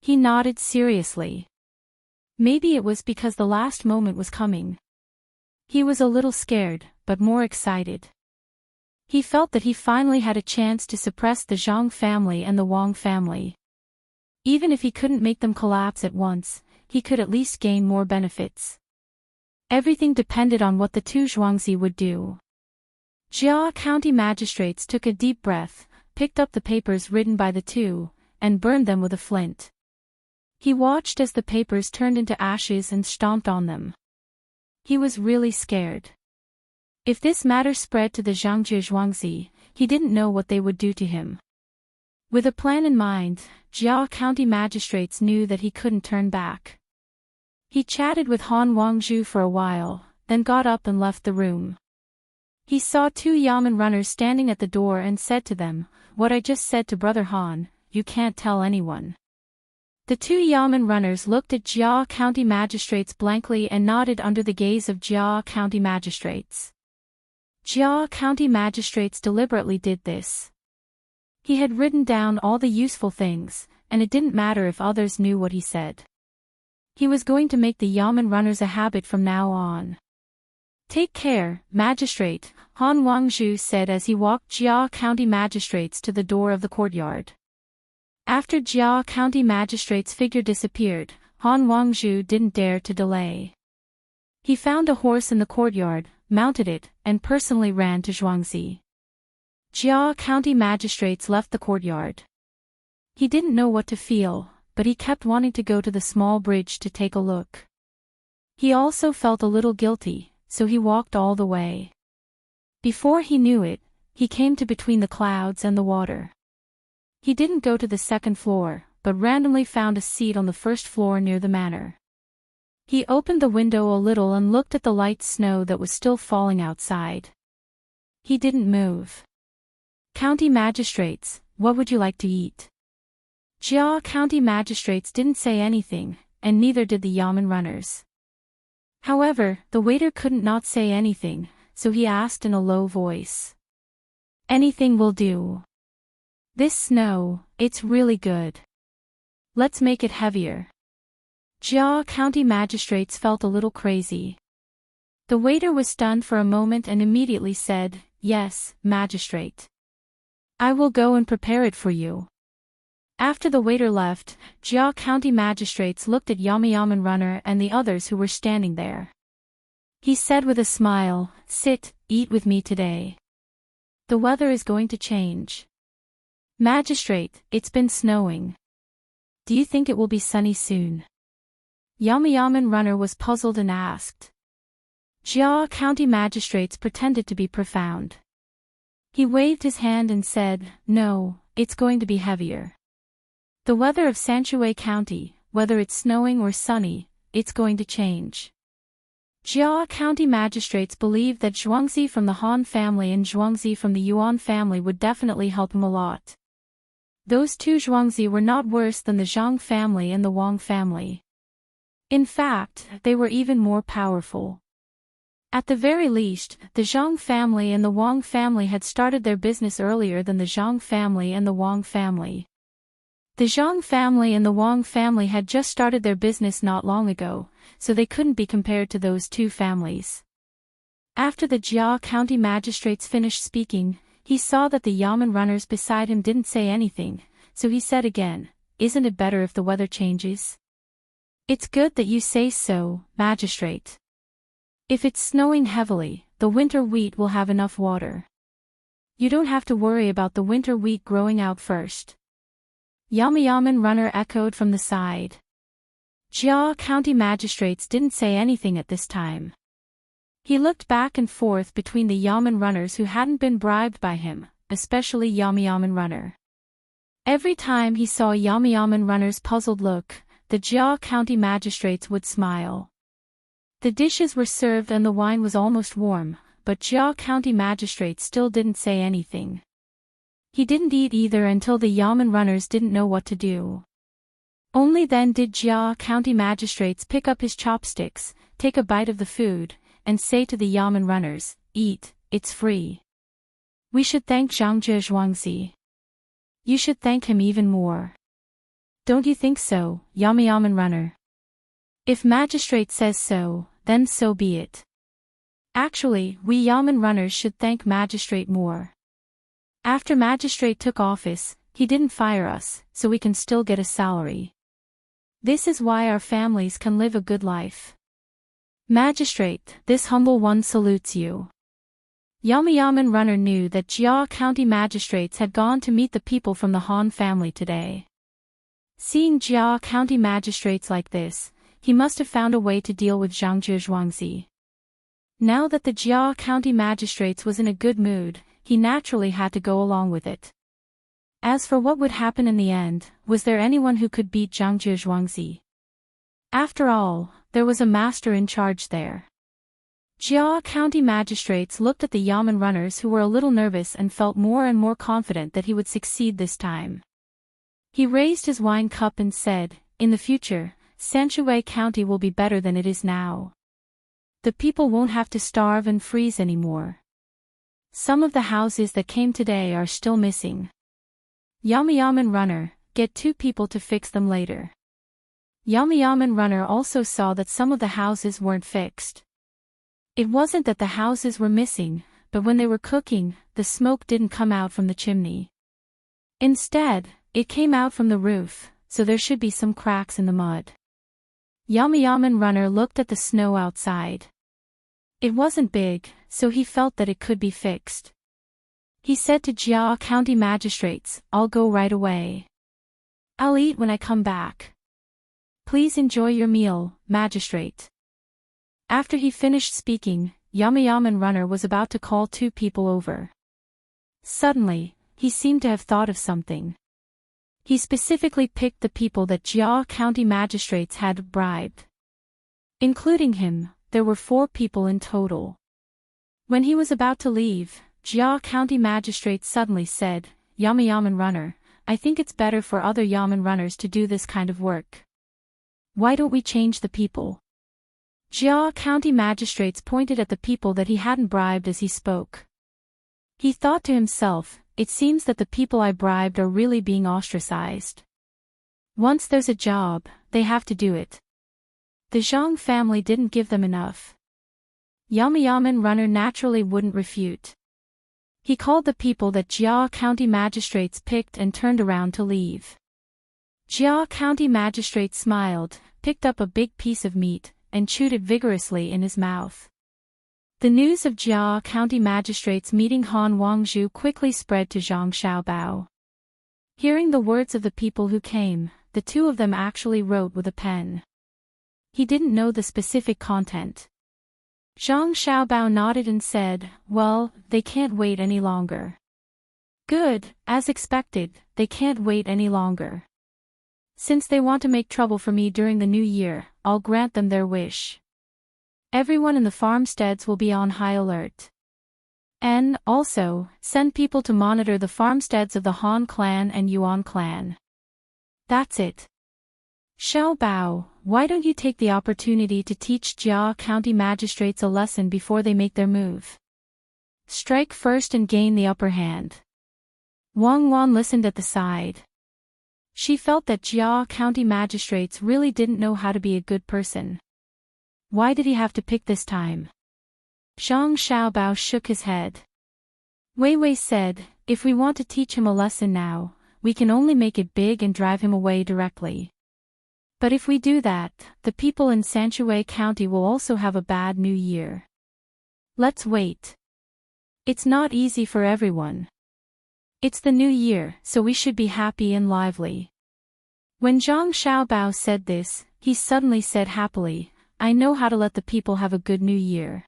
[SPEAKER 1] He nodded seriously. Maybe it was because the last moment was coming. He was a little scared, but more excited. He felt that he finally had a chance to suppress the Zhang family and the Wang family. Even if he couldn't make them collapse at once, he could at least gain more benefits. Everything depended on what the two Zhuangzi would do. Jia County magistrates took a deep breath, picked up the papers written by the two, and burned them with a flint. He watched as the papers turned into ashes and stomped on them. He was really scared. If this matter spread to the Zhangjie Zhuangzi, he didn't know what they would do to him. With a plan in mind, Jia County magistrates knew that he couldn't turn back. He chatted with Han Wangzhu for a while, then got up and left the room. He saw two Yamen runners standing at the door and said to them, "What I just said to Brother Han, you can't tell anyone." The two Yamen runners looked at Jia County magistrates blankly and nodded under the gaze of Jia County magistrates. Jia County magistrates deliberately did this. He had written down all the useful things, and it didn't matter if others knew what he said. He was going to make the Yamen runners a habit from now on. "Take care, magistrate," Han Wangzhu said as he walked Jia County magistrates to the door of the courtyard. After Jia County magistrate's figure disappeared, Han Wangzhu didn't dare to delay. He found a horse in the courtyard, mounted it, and personally ran to Zhuangzi. Jia County magistrates left the courtyard. He didn't know what to feel, but he kept wanting to go to the small bridge to take a look. He also felt a little guilty, so he walked all the way. Before he knew it, he came to between the clouds and the water. He didn't go to the second floor, but randomly found a seat on the first floor near the manor. He opened the window a little and looked at the light snow that was still falling outside. He didn't move. "County magistrates, what would you like to eat?" Jia County magistrates didn't say anything, and neither did the Yamen runners. However, the waiter couldn't not say anything, so he asked in a low voice. "Anything will do. This snow, it's really good. Let's make it heavier." Jia County magistrates felt a little crazy. The waiter was stunned for a moment and immediately said, "Yes, magistrate. I will go and prepare it for you." After the waiter left, Jia County magistrates looked at Yamen runner and the others who were standing there. He said with a smile, "Sit, eat with me today. The weather is going to change. Magistrate, it's been snowing. Do you think it will be sunny soon?" Yamen runner was puzzled and asked. Jia County magistrates pretended to be profound. He waved his hand and said, "No, it's going to be heavier. The weather of Sanshui County, whether it's snowing or sunny, it's going to change." Jia County magistrates believed that Zhuangzi from the Han family and Zhuangzi from the Yuan family would definitely help him a lot. Those two Zhuangzi were not worse than the Zhang family and the Wang family. In fact, they were even more powerful. At the very least, the Zhang family and the Wang family had started their business earlier than the Zhang family and the Wang family. The Zhang family and the Wang family had just started their business not long ago, so they couldn't be compared to those two families. After the Jia County magistrates finished speaking, he saw that the Yamen runners beside him didn't say anything, so he said again, "Isn't it better if the weather changes?" "It's good that you say so, magistrate. If it's snowing heavily, the winter wheat will have enough water. You don't have to worry about the winter wheat growing out first." Yamen runner echoed from the side. Jia County magistrates didn't say anything at this time. He looked back and forth between the Yamen runners who hadn't been bribed by him, especially Yamen runner. Every time he saw Yamen runner's puzzled look, the Jia County magistrates would smile. The dishes were served and the wine was almost warm, but Jia County magistrates still didn't say anything. He didn't eat either until the Yamen runners didn't know what to do. Only then did Jia County magistrates pick up his chopsticks, take a bite of the food, and say to the Yamen runners, "Eat, it's free." "We should thank Zhangzhe Zhuangzi. You should thank him even more. Don't you think so, Yamen runner?" "If magistrate says so, then so be it. Actually, we Yamen runners should thank magistrate more. After magistrate took office, he didn't fire us, so we can still get a salary. This is why our families can live a good life. Magistrate, this humble one salutes you." Yamen runner knew that Jia County magistrates had gone to meet the people from the Han family today. Seeing Jia County magistrates like this, he must have found a way to deal with Zhangzhe Zhuangzi. Now that the Jia County magistrates was in a good mood, he naturally had to go along with it. As for what would happen in the end, was there anyone who could beat Zhangzhe Zhuangzi? After all, there was a master in charge there. Jia County magistrates looked at the Yamen runners who were a little nervous and felt more and more confident that he would succeed this time. He raised his wine cup and said, "In the future, Sanshui County will be better than it is now. The people won't have to starve and freeze anymore. Some of the houses that came today are still missing. Yamen runner, get 2 people to fix them later." Yamen runner also saw that some of the houses weren't fixed. It wasn't that the houses were missing, but when they were cooking, the smoke didn't come out from the chimney. Instead, it came out from the roof, so there should be some cracks in the mud. Yamen runner looked at the snow outside. It wasn't big, so he felt that it could be fixed. He said to Jia County magistrates, "I'll go right away. I'll eat when I come back. Please enjoy your meal, magistrate." After he finished speaking, Yamen runner was about to call 2 people over. Suddenly, he seemed to have thought of something. He specifically picked the people that Jia County magistrates had bribed. Including him, there were 4 people in total. When he was about to leave, Jia County magistrate suddenly said, "Yamen runner, I think it's better for other Yamen runners to do this kind of work. Why don't we change the people?" Jia County magistrates pointed at the people that he hadn't bribed as he spoke. He thought to himself, "It seems that the people I bribed are really being ostracized. Once there's a job, they have to do it. The Zhang family didn't give them enough." Yamen runner naturally wouldn't refute. He called the people that Jia County magistrates picked and turned around to leave. Jia County magistrate smiled, picked up a big piece of meat, and chewed it vigorously in his mouth. The news of Jia County magistrates meeting Han Wangzhu quickly spread to Zhang Xiaobao. Hearing the words of the people who came, the 2 of them actually wrote with a pen. He didn't know the specific content. Zhang Xiaobao nodded and said, "Well, they can't wait any longer." "Good, as expected, they can't wait any longer. Since they want to make trouble for me during the new year, I'll grant them their wish. Everyone in the farmsteads will be on high alert. And, also, send people to monitor the farmsteads of the Han clan and Yuan clan. That's it. Xiaobao, why don't you take the opportunity to teach Jia County magistrates a lesson before they make their move? Strike first and gain the upper hand." Wang Wan listened at the side. She felt that Jia County magistrates really didn't know how to be a good person. Why did he have to pick this time? Zhang Xiaobao shook his head. Wei Wei said, if we want to teach him a lesson now, we can only make it big and drive him away directly. But if we do that, the people in Sanshui County will also have a bad new year. Let's wait. It's not easy for everyone. It's the new year, so we should be happy and lively. When Zhang Xiaobao said this, he suddenly said happily, I know how to let the people have a good new year.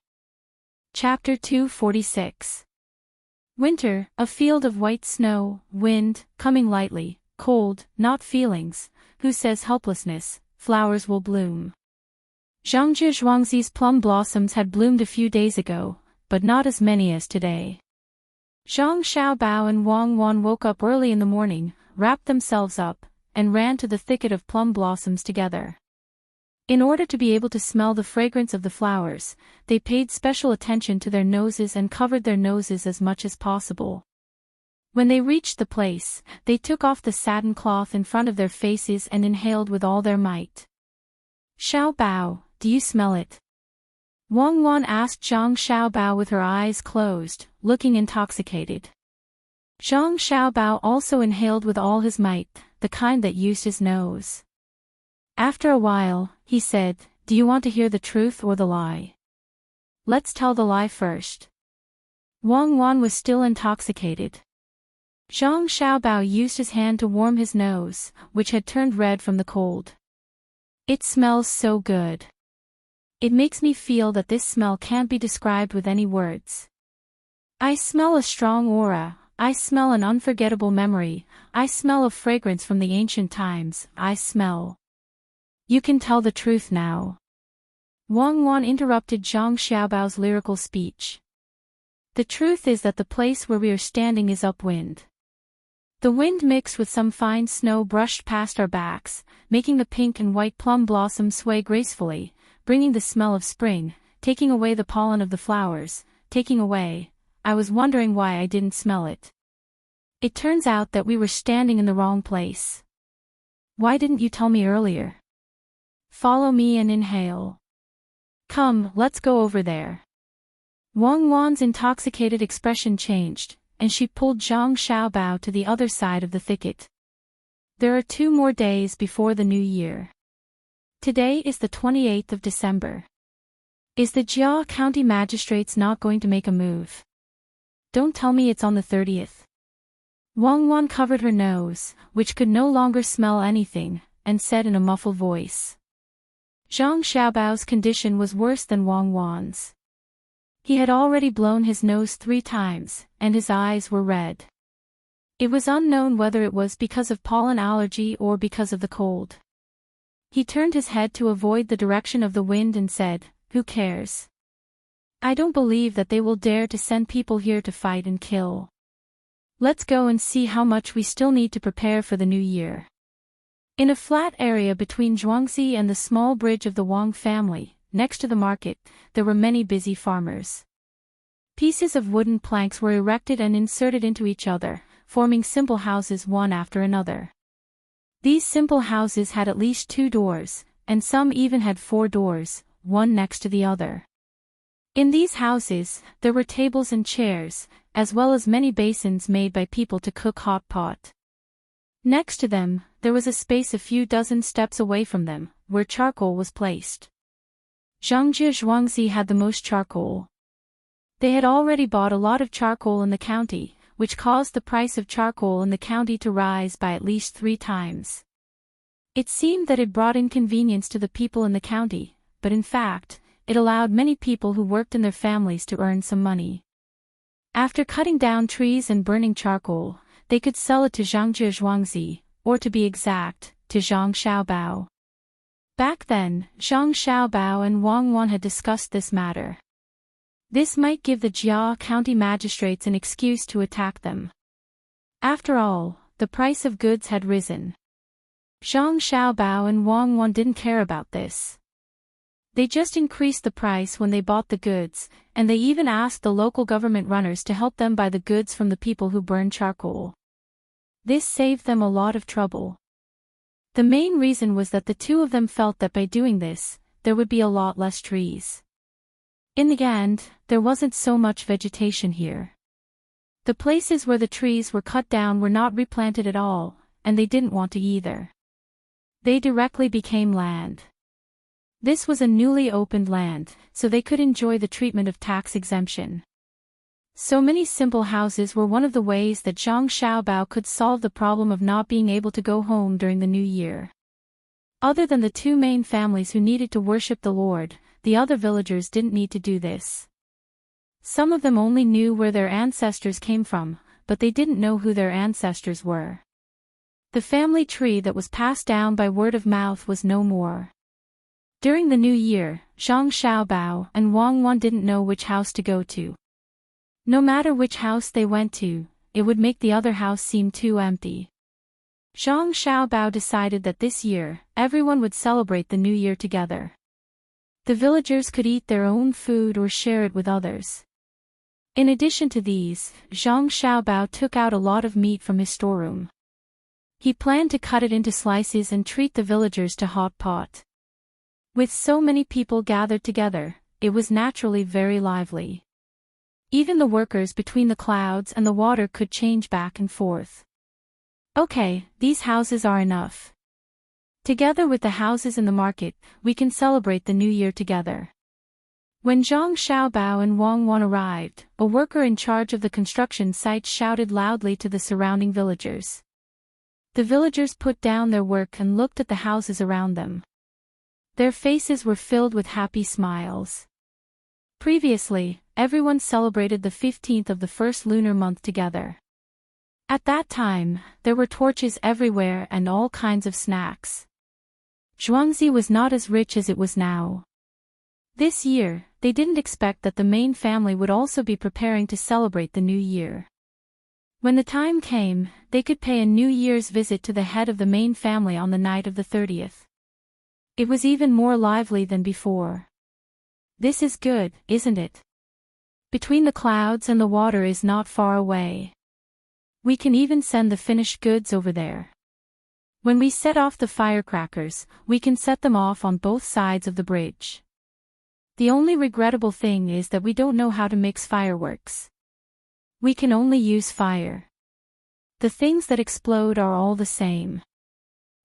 [SPEAKER 1] Chapter 246. Winter, a field of white snow, wind, coming lightly, cold, not feelings, who says helplessness, flowers will bloom. Zhangzhi Zhuangzi's plum blossoms had bloomed a few days ago, but not as many as today. Zhang Xiaobao and Wang Wan woke up early in the morning, wrapped themselves up, and ran to the thicket of plum blossoms together. In order to be able to smell the fragrance of the flowers, they paid special attention to their noses and covered their noses as much as possible. When they reached the place, they took off the satin cloth in front of their faces and inhaled with all their might. Xiaobao, do you smell it? Wang Wan asked Zhang Xiaobao with her eyes closed, looking intoxicated. Zhang Xiaobao also inhaled with all his might, the kind that used his nose. After a while, he said, do you want to hear the truth or the lie? Let's tell the lie first. Wang Wan was still intoxicated. Zhang Xiaobao used his hand to warm his nose, which had turned red from the cold. It smells so good. It makes me feel that this smell can't be described with any words. I smell a strong aura, I smell an unforgettable memory, I smell a fragrance from the ancient times, I smell. You can tell the truth now. Wang Wan interrupted Zhang Xiaobao's lyrical speech. The truth is that the place where we are standing is upwind. The wind mixed with some fine snow brushed past our backs, making the pink and white plum blossoms sway gracefully, bringing the smell of spring, taking away the pollen of the flowers, taking away. I was wondering why I didn't smell it. It turns out that we were standing in the wrong place. Why didn't you tell me earlier? Follow me and inhale. Come, let's go over there. Wang Wan's intoxicated expression changed, and she pulled Zhang Xiaobao to the other side of the thicket. There are 2 more days before the new year. Today is the 28th of December. Is the Jia County magistrates not going to make a move? Don't tell me it's on the 30th. Wang Wan covered her nose, which could no longer smell anything, and said in a muffled voice. Zhang Xiaobao's condition was worse than Wang Wan's. He had already blown his nose 3 times, and his eyes were red. It was unknown whether it was because of pollen allergy or because of the cold. He turned his head to avoid the direction of the wind and said, who cares? I don't believe that they will dare to send people here to fight and kill. Let's go and see how much we still need to prepare for the new year. In a flat area between Zhuangzi and the small bridge of the Wang family, next to the market, there were many busy farmers. Pieces of wooden planks were erected and inserted into each other, forming simple houses one after another. These simple houses had at least 2 doors, and some even had 4 doors, one next to the other. In these houses, there were tables and chairs, as well as many basins made by people to cook hot pot. Next to them, there was a space a few dozen steps away from them, where charcoal was placed. Zhangzhi Zhuangzi had the most charcoal. They had already bought a lot of charcoal in the county, which caused the price of charcoal in the county to rise by at least 3 times. It seemed that it brought inconvenience to the people in the county, but in fact, it allowed many people who worked in their families to earn some money. After cutting down trees and burning charcoal, they could sell it to Zhangzhi Zhuangzi, or to be exact, to Zhang Xiaobao. Back then, Zhang Xiaobao and Wang Wan had discussed this matter. This might give the Jia County magistrates an excuse to attack them. After all, the price of goods had risen. Zhang Xiaobao and Wang Wan didn't care about this. They just increased the price when they bought the goods, and they even asked the local government runners to help them buy the goods from the people who burn charcoal. This saved them a lot of trouble. The main reason was that the 2 of them felt that by doing this, there would be a lot less trees. In the end, there wasn't so much vegetation here. The places where the trees were cut down were not replanted at all, and they didn't want to either. They directly became land. This was a newly opened land, so they could enjoy the treatment of tax exemption. So many simple houses were one of the ways that Zhang Xiaobao could solve the problem of not being able to go home during the new year. Other than the two main families who needed to worship the Lord, the other villagers didn't need to do this. Some of them only knew where their ancestors came from, but they didn't know who their ancestors were. The family tree that was passed down by word of mouth was no more. During the new year, Zhang Xiaobao and Wang Wan didn't know which house to go to. No matter which house they went to, it would make the other house seem too empty. Zhang Xiaobao decided that this year, everyone would celebrate the new year together. The villagers could eat their own food or share it with others. In addition to these, Zhang Xiaobao took out a lot of meat from his storeroom. He planned to cut it into slices and treat the villagers to hot pot. With so many people gathered together, it was naturally very lively. Even the workers between the clouds and the water could change back and forth. Okay, these houses are enough. Together with the houses in the market, we can celebrate the new year together. When Zhang Xiaobao and Wang Wan arrived, a worker in charge of the construction site shouted loudly to the surrounding villagers. The villagers put down their work and looked at the houses around them. Their faces were filled with happy smiles. Previously, everyone celebrated the 15th of the first lunar month together. At that time, there were torches everywhere and all kinds of snacks. Zhuangzi was not as rich as it was now. This year, they didn't expect that the main family would also be preparing to celebrate the new year. When the time came, they could pay a New Year's visit to the head of the main family on the night of the 30th. It was even more lively than before. This is good, isn't it? Between the clouds and the water is not far away. We can even send the finished goods over there. When we set off the firecrackers, we can set them off on both sides of the bridge. The only regrettable thing is that we don't know how to mix fireworks. We can only use fire. The things that explode are all the same.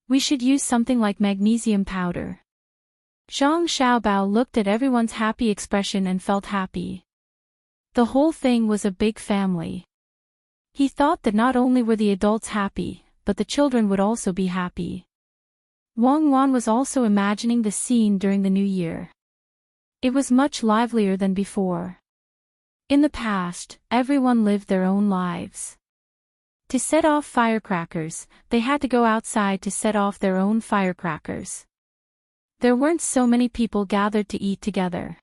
[SPEAKER 1] We should use something like magnesium powder. Zhang Xiaobao looked at everyone's happy expression and felt happy. The whole thing was a big family. He thought that not only were the adults happy, but the children would also be happy. Wang Wan was also imagining the scene during the new year. It was much livelier than before. In the past, everyone lived their own lives. To set off firecrackers, they had to go outside to set off their own firecrackers. There weren't so many people gathered to eat together.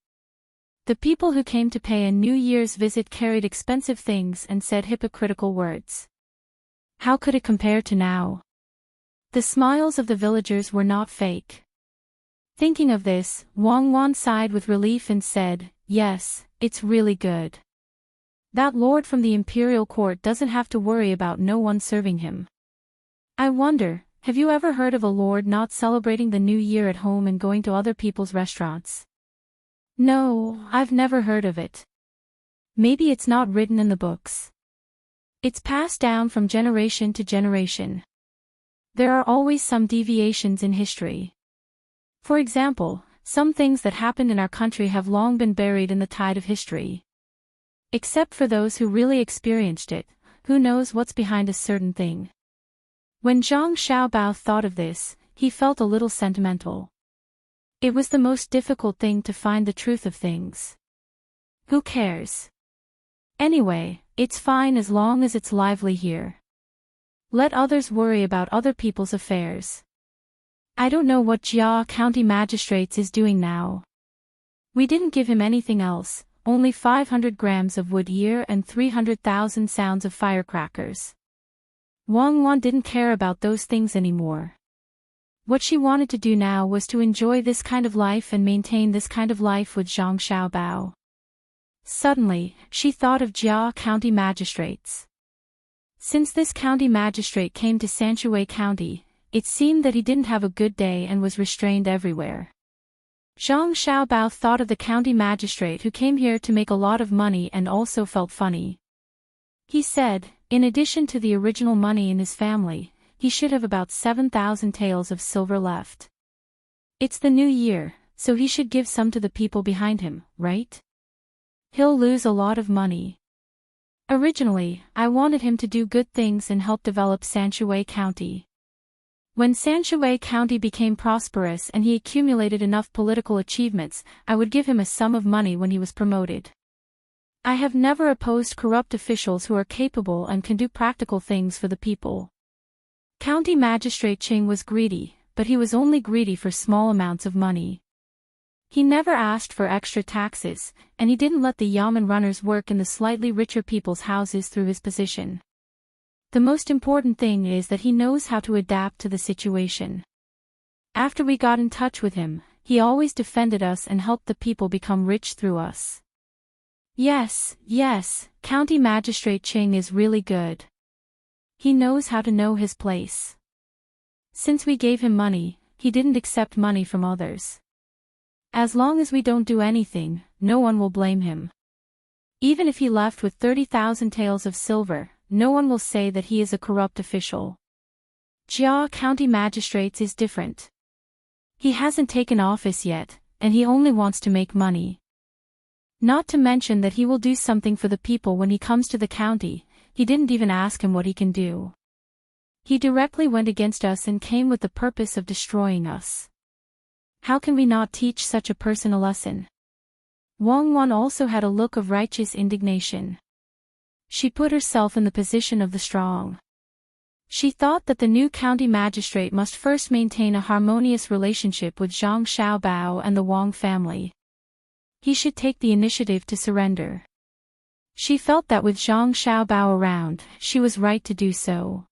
[SPEAKER 1] The people who came to pay a New Year's visit carried expensive things and said hypocritical words. How could it compare to now? The smiles of the villagers were not fake. Thinking of this, Wang Wan sighed with relief and said, "Yes, it's really good. That lord from the imperial court doesn't have to worry about no one serving him. I wonder, have you ever heard of a lord not celebrating the new year at home and going to other people's restaurants?" No, I've never heard of it. Maybe it's not written in the books. It's passed down from generation to generation. There are always some deviations in history. For example, some things that happened in our country have long been buried in the tide of history. Except for those who really experienced it, who knows what's behind a certain thing. When Zhang Xiaobao thought of this, he felt a little sentimental. It was the most difficult thing to find the truth of things. Who cares? Anyway, it's fine as long as it's lively here. Let others worry about other people's affairs. I don't know what Jia County Magistrates is doing now. We didn't give him anything else, only 500 grams of wood year and 300,000 sounds of firecrackers. Wang Wan didn't care about those things anymore. What she wanted to do now was to enjoy this kind of life and maintain this kind of life with Zhang Xiaobao. Suddenly, she thought of Jia County Magistrates. Since this county magistrate came to Sanshui County, it seemed that he didn't have a good day and was restrained everywhere. Zhang Xiaobao thought of the county magistrate who came here to make a lot of money and also felt funny. He said, in addition to the original money in his family, he should have about 7,000 taels of silver left. It's the new year, so he should give some to the people behind him, right? He'll lose a lot of money. Originally, I wanted him to do good things and help develop Sanshui County. When Sanshui County became prosperous and he accumulated enough political achievements, I would give him a sum of money when he was promoted. I have never opposed corrupt officials who are capable and can do practical things for the people. County Magistrate Qing was greedy, but he was only greedy for small amounts of money. He never asked for extra taxes, and he didn't let the yamen runners work in the slightly richer people's houses through his position. The most important thing is that he knows how to adapt to the situation. After we got in touch with him, he always defended us and helped the people become rich through us. Yes, County Magistrate Qing is really good. He knows how to know his place. Since we gave him money, he didn't accept money from others. As long as we don't do anything, no one will blame him. Even if he left with 30,000 taels of silver, no one will say that he is a corrupt official. Jia County Magistrates is different. He hasn't taken office yet, and he only wants to make money. Not to mention that he will do something for the people when he comes to the county. He didn't even ask him what he can do. He directly went against us and came with the purpose of destroying us. How can we not teach such a person a lesson? Wang Wan also had a look of righteous indignation. She put herself in the position of the strong. She thought that the new county magistrate must first maintain a harmonious relationship with Zhang Xiaobao and the Wang family. He should take the initiative to surrender. She felt that with Zhang Xiaobao around, she was right to do so.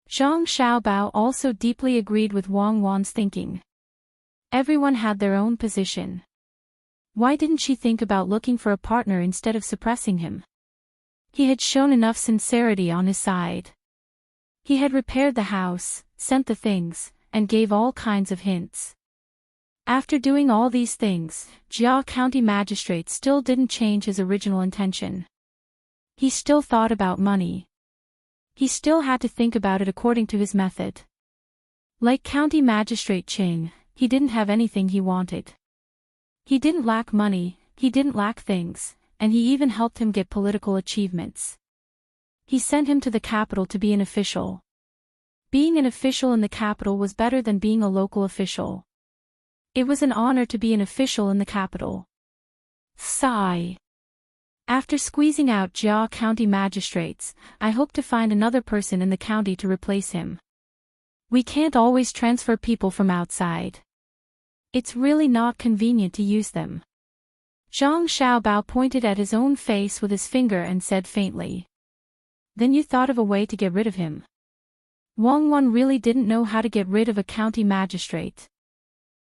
[SPEAKER 1] Zhang Xiaobao also deeply agreed with Wang Wan's thinking. Everyone had their own position. Why didn't she think about looking for a partner instead of suppressing him? He had shown enough sincerity on his side. He had repaired the house, sent the things, and gave all kinds of hints. After doing all these things, Jia County Magistrate still didn't change his original intention. He still thought about money. He still had to think about it according to his method. Like County Magistrate Qing, he didn't have anything he wanted. He didn't lack money, he didn't lack things, and he even helped him get political achievements. He sent him to the capital to be an official. Being an official in the capital was better than being a local official. It was an honor to be an official in the capital. Sigh. After squeezing out Jia County magistrates, I hope to find another person in the county to replace him. We can't always transfer people from outside. It's really not convenient to use them. Zhang Xiaobao pointed at his own face with his finger and said faintly. Then you thought of a way to get rid of him. Wang Wan really didn't know how to get rid of a county magistrate.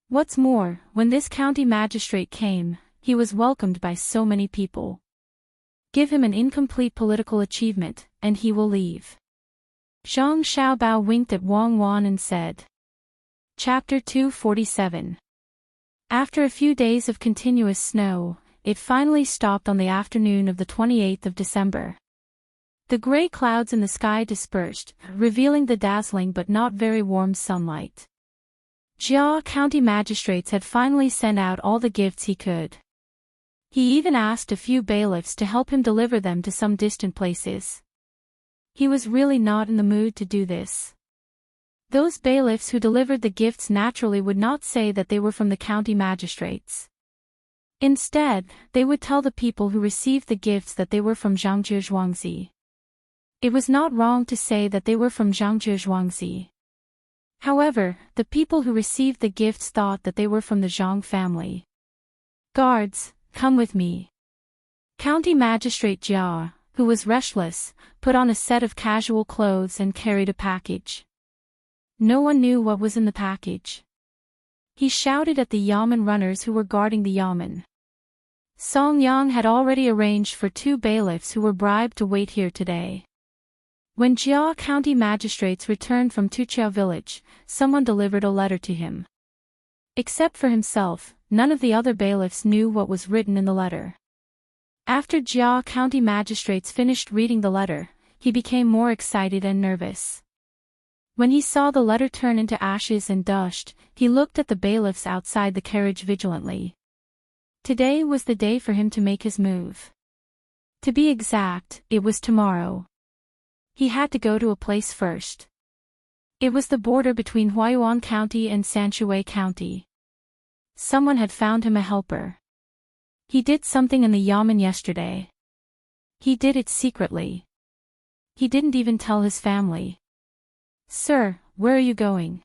[SPEAKER 1] What's more, when this county magistrate came, he was welcomed by so many people. Give him an incomplete political achievement, and he will leave. Zhang Xiaobao winked at Wang Wan and said. Chapter 247. After a few days of continuous snow, it finally stopped on the afternoon of the 28th of December. The gray clouds in the sky dispersed, revealing the dazzling but not very warm sunlight. Jia County magistrates had finally sent out all the gifts he could. He even asked a few bailiffs to help him deliver them to some distant places. He was really not in the mood to do this. Those bailiffs who delivered the gifts naturally would not say that they were from the county magistrates. Instead, they would tell the people who received the gifts that they were from Zhangzhe Zhuangzi. It was not wrong to say that they were from Zhangzhe Zhuangzi. However, the people who received the gifts thought that they were from the Zhang family. Guards, come with me. County Magistrate Jia, who was restless, put on a set of casual clothes and carried a package. No one knew what was in the package. He shouted at the yamen runners who were guarding the yamen. Song Yang had already arranged for 2 bailiffs who were bribed to wait here today. When Jia County magistrates returned from Tuqiao village, someone delivered a letter to him. Except for himself, none of the other bailiffs knew what was written in the letter. After Jia County magistrates finished reading the letter, he became more excited and nervous. When he saw the letter turn into ashes and dust, he looked at the bailiffs outside the carriage vigilantly. Today was the day for him to make his move. To be exact, it was tomorrow. He had to go to a place first. It was the border between Huayuan County and Sanshui County. Someone had found him a helper. He did something in the yamen yesterday. He did it secretly. He didn't even tell his family. "Sir, where are you going?"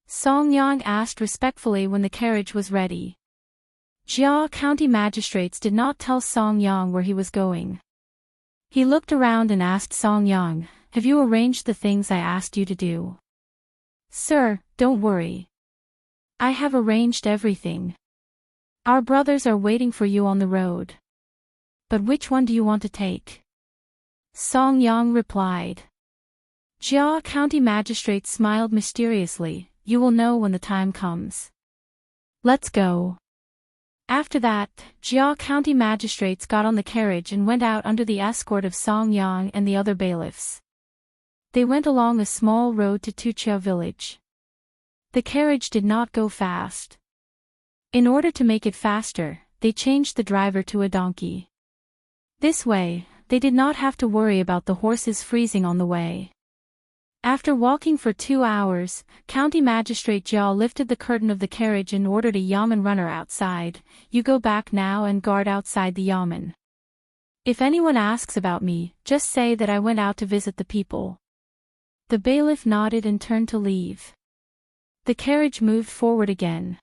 [SPEAKER 1] Song Yang asked respectfully when the carriage was ready. Jia County magistrates did not tell Song Yang where he was going. He looked around and asked Song Yang, "Have you arranged the things I asked you to do?" "Sir, don't worry. I have arranged everything. Our brothers are waiting for you on the road." "But which one do you want to take?" Song Yang replied. Jia County magistrate smiled mysteriously. "You will know when the time comes. Let's go." After that, Jia County magistrates got on the carriage and went out under the escort of Song Yang and the other bailiffs. They went along a small road to Tuchia village. The carriage did not go fast. In order to make it faster, they changed the driver to a donkey. This way, they did not have to worry about the horses freezing on the way. After walking for 2 hours, County Magistrate Jia lifted the curtain of the carriage and ordered a yamen runner outside. "You go back now and guard outside the yamen. If anyone asks about me, just say that I went out to visit the people." The bailiff nodded and turned to leave. The carriage moved forward again.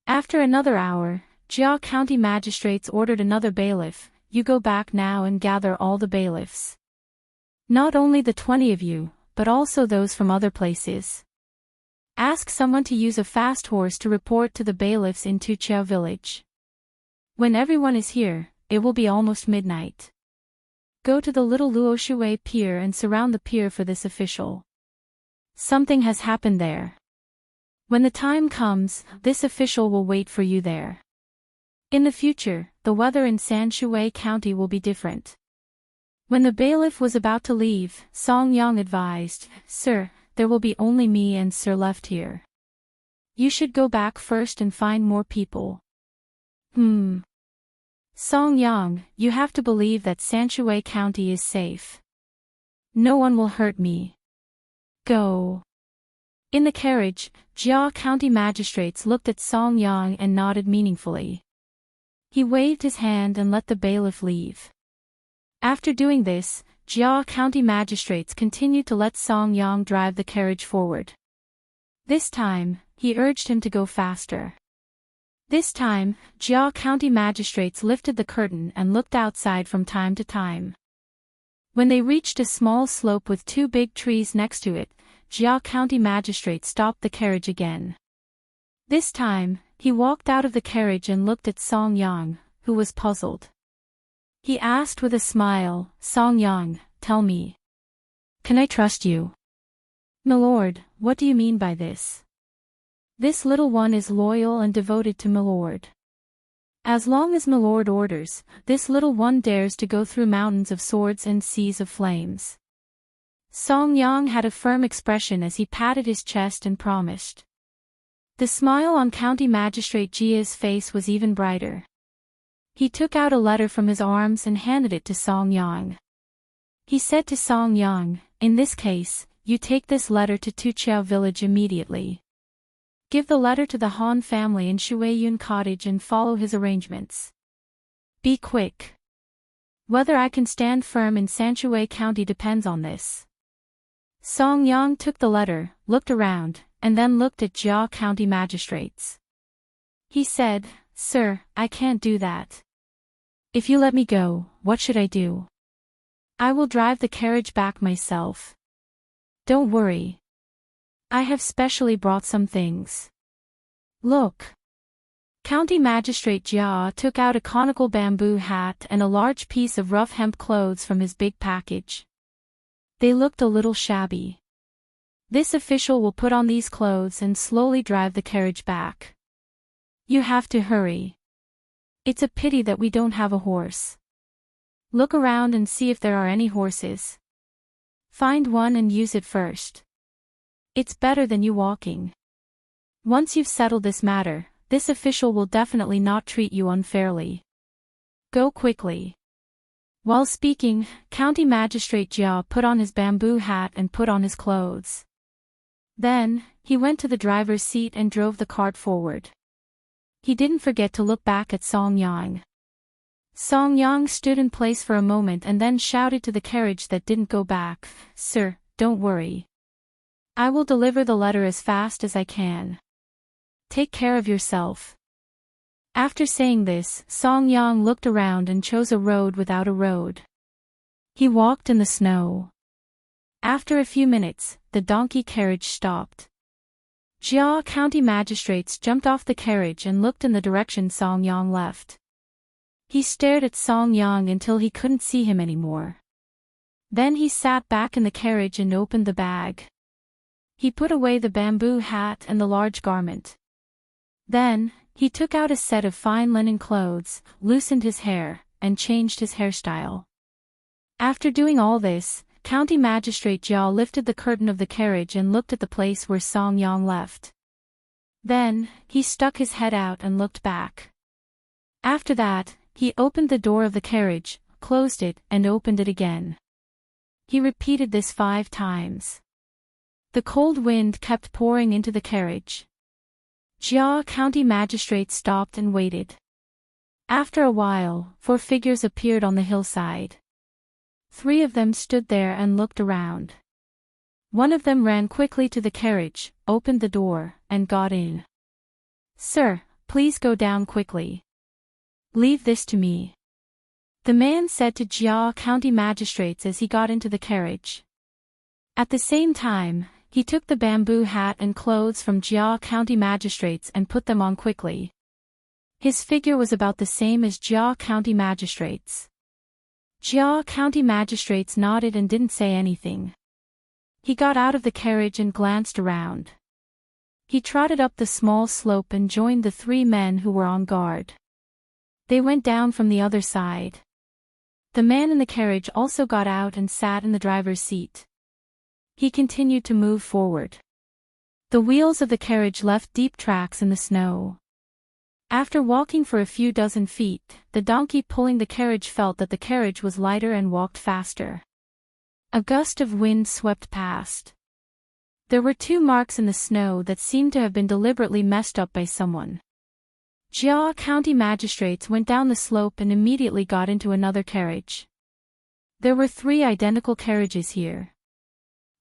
[SPEAKER 1] After another hour, Jia County Magistrates ordered another bailiff. "You go back now and gather all the bailiffs. Not only the 20 of you, but also those from other places. Ask someone to use a fast horse to report to the bailiffs in Tuchia village. When everyone is here, it will be almost midnight. Go to the little Luoshui pier and surround the pier for this official. Something has happened there. When the time comes, this official will wait for you there. In the future, the weather in Sanshui County will be different." When the bailiff was about to leave, Song Yang advised, "Sir, there will be only me and Sir left here. You should go back first and find more people." Song Yang, you have to believe that Sanshui County is safe. No one will hurt me. Go." In the carriage, Jia County magistrates looked at Song Yang and nodded meaningfully. He waved his hand and let the bailiff leave. After doing this, Jia County magistrates continued to let Song Yang drive the carriage forward. This time, he urged him to go faster. This time, Jia County magistrates lifted the curtain and looked outside from time to time. When they reached a small slope with 2 big trees next to it, Jia County magistrate stopped the carriage again. This time, he walked out of the carriage and looked at Song Yang, who was puzzled. He asked with a smile, "Song Yang, tell me. Can I trust you?" "Milord, what do you mean by this?" "This little one is loyal and devoted to Milord. As long as Milord orders, this little one dares to go through mountains of swords and seas of flames." Song Yang had a firm expression as he patted his chest and promised. The smile on County Magistrate Jia's face was even brighter. He took out a letter from his arms and handed it to Song Yang. He said to Song Yang, "In this case, you take this letter to Tuchia village immediately. Give the letter to the Han family in Shuiyun cottage and follow his arrangements. Be quick. Whether I can stand firm in Sanshui County depends on this." Song Yang took the letter, looked around, and then looked at Jia County magistrates. He said, "Sir, I can't do that. If you let me go, what should I do? I will drive the carriage back myself. Don't worry. I have specially brought some things. Look." County Magistrate Jia took out a conical bamboo hat and a large piece of rough hemp clothes from his big package. They looked a little shabby. This official will put on these clothes and slowly drive the carriage back. You have to hurry. It's a pity that we don't have a horse. Look around and see if there are any horses. Find one and use it first. It's better than you walking. Once you've settled this matter, this official will definitely not treat you unfairly. Go quickly. While speaking, County Magistrate Jia put on his bamboo hat and put on his clothes. Then, he went to the driver's seat and drove the cart forward. He didn't forget to look back at Song Yang. Song Yang stood in place for a moment and then shouted to the carriage that didn't go back, "Sir, don't worry. I will deliver the letter as fast as I can. Take care of yourself." After saying this, Song Yang looked around and chose a road without a road. He walked in the snow. After a few minutes, the donkey carriage stopped. Jia County magistrates jumped off the carriage and looked in the direction Song Yang left. He stared at Song Yang until he couldn't see him anymore. Then he sat back in the carriage and opened the bag. He put away the bamboo hat and the large garment. Then, he took out a set of fine linen clothes, loosened his hair, and changed his hairstyle. After doing all this, County Magistrate Jia lifted the curtain of the carriage and looked at the place where Song Yang left. Then, he stuck his head out and looked back. After that, he opened the door of the carriage, closed it, and opened it again. He repeated this 5 times. The cold wind kept pouring into the carriage. Jia County Magistrate stopped and waited. After a while, 4 figures appeared on the hillside. 3 of them stood there and looked around. One of them ran quickly to the carriage, opened the door, and got in. "Sir, please go down quickly. Leave this to me," the man said to Jia County magistrates as he got into the carriage. At the same time, he took the bamboo hat and clothes from Jia County magistrates and put them on quickly. His figure was about the same as Jia County magistrates. Jia County magistrates nodded and didn't say anything. He got out of the carriage and glanced around. He trotted up the small slope and joined the 3 men who were on guard. They went down from the other side. The man in the carriage also got out and sat in the driver's seat. He continued to move forward. The wheels of the carriage left deep tracks in the snow. After walking for a few dozen feet, the donkey pulling the carriage felt that the carriage was lighter and walked faster. A gust of wind swept past. There were 2 marks in the snow that seemed to have been deliberately messed up by someone. Jia County magistrates went down the slope and immediately got into another carriage. There were 3 identical carriages here.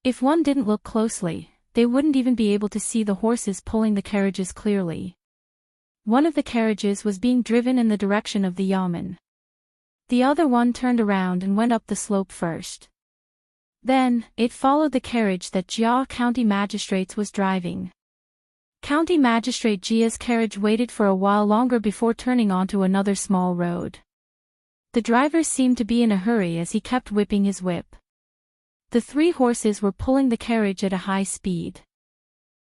[SPEAKER 1] If one didn't look closely, they wouldn't even be able to see the horses pulling the carriages clearly. One of the carriages was being driven in the direction of the yamen. The other one turned around and went up the slope first. Then, it followed the carriage that Jia County magistrates was driving. County Magistrate Jia's carriage waited for a while longer before turning onto another small road. The driver seemed to be in a hurry as he kept whipping his whip. The 3 horses were pulling the carriage at a high speed.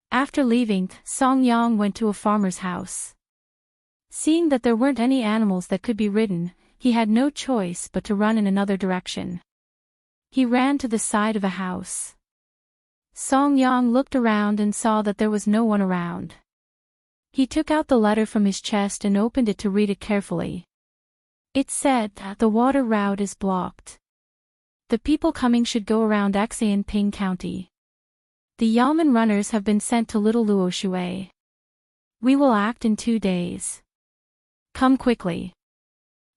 [SPEAKER 1] After leaving, Song Yang went to a farmer's house. Seeing that there weren't any animals that could be ridden, he had no choice but to run in another direction. He ran to the side of a house. Song Yang looked around and saw that there was no one around. He took out the letter from his chest and opened it to read it carefully. It said, "The water route is blocked. The people coming should go around Ping County. The yamen runners have been sent to Little Luoshui. We will act in 2 days. Come quickly."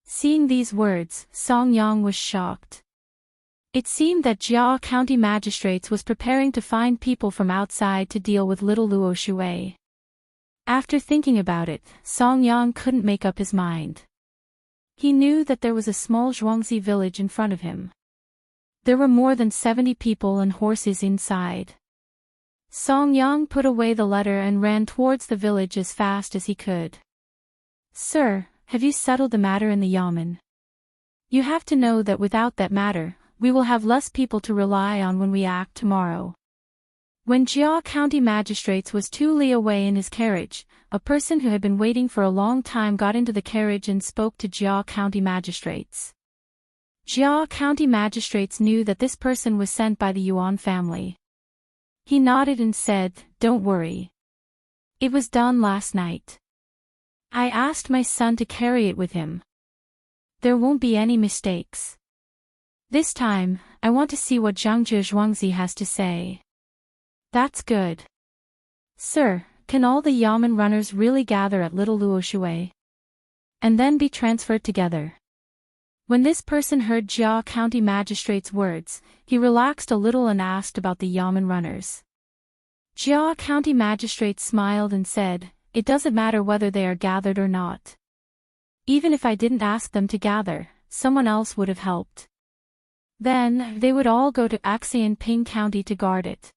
[SPEAKER 1] Seeing these words, Song Yang was shocked. It seemed that Jia County magistrates was preparing to find people from outside to deal with Little Luoshui. After thinking about it, Song Yang couldn't make up his mind. He knew that there was a small Zhuangzi village in front of him. There were more than 70 people and horses inside. Song Yang put away the letter and ran towards the village as fast as he could. "Sir, have you settled the matter in the yamen? You have to know that without that matter, we will have less people to rely on when we act tomorrow. When Jia County Magistrates was 2 li away in his carriage, a person who had been waiting for a long time got into the carriage and spoke to Jia County Magistrates. Jia County Magistrates knew that this person was sent by the Yuan family. He nodded and said, "Don't worry. It was done last night. I asked my son to carry it with him. There won't be any mistakes. This time, I want to see what Zhangjie Zhuangzi has to say." "That's good. Sir, can all the Yamen runners really gather at Little Luoshui? And then be transferred together?" When this person heard Jia County Magistrate's words, he relaxed a little and asked about the Yamen runners. Jia County Magistrate smiled and said, "It doesn't matter whether they are gathered or not. Even if I didn't ask them to gather, someone else would have helped. Then, they would all go to Xianping County to guard it.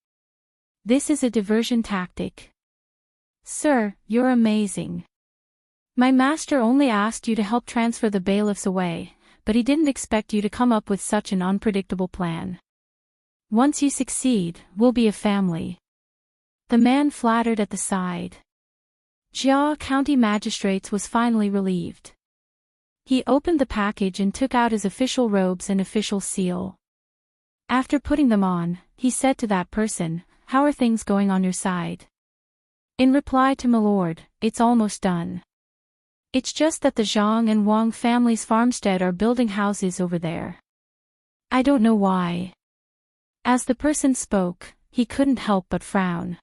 [SPEAKER 1] This is a diversion tactic. Sir, you're amazing. My master only asked you to help transfer the bailiffs away, but he didn't expect you to come up with such an unpredictable plan. Once you succeed, we'll be a family." The man flattered at the side. Jia County Magistrates was finally relieved. He opened the package and took out his official robes and official seal. After putting them on, he said to that person, "How are things going on your side?" In reply to "Milord, it's almost done. It's just that the Zhang and Wang families' farmstead are building houses over there. I don't know why." As the person spoke, he couldn't help but frown.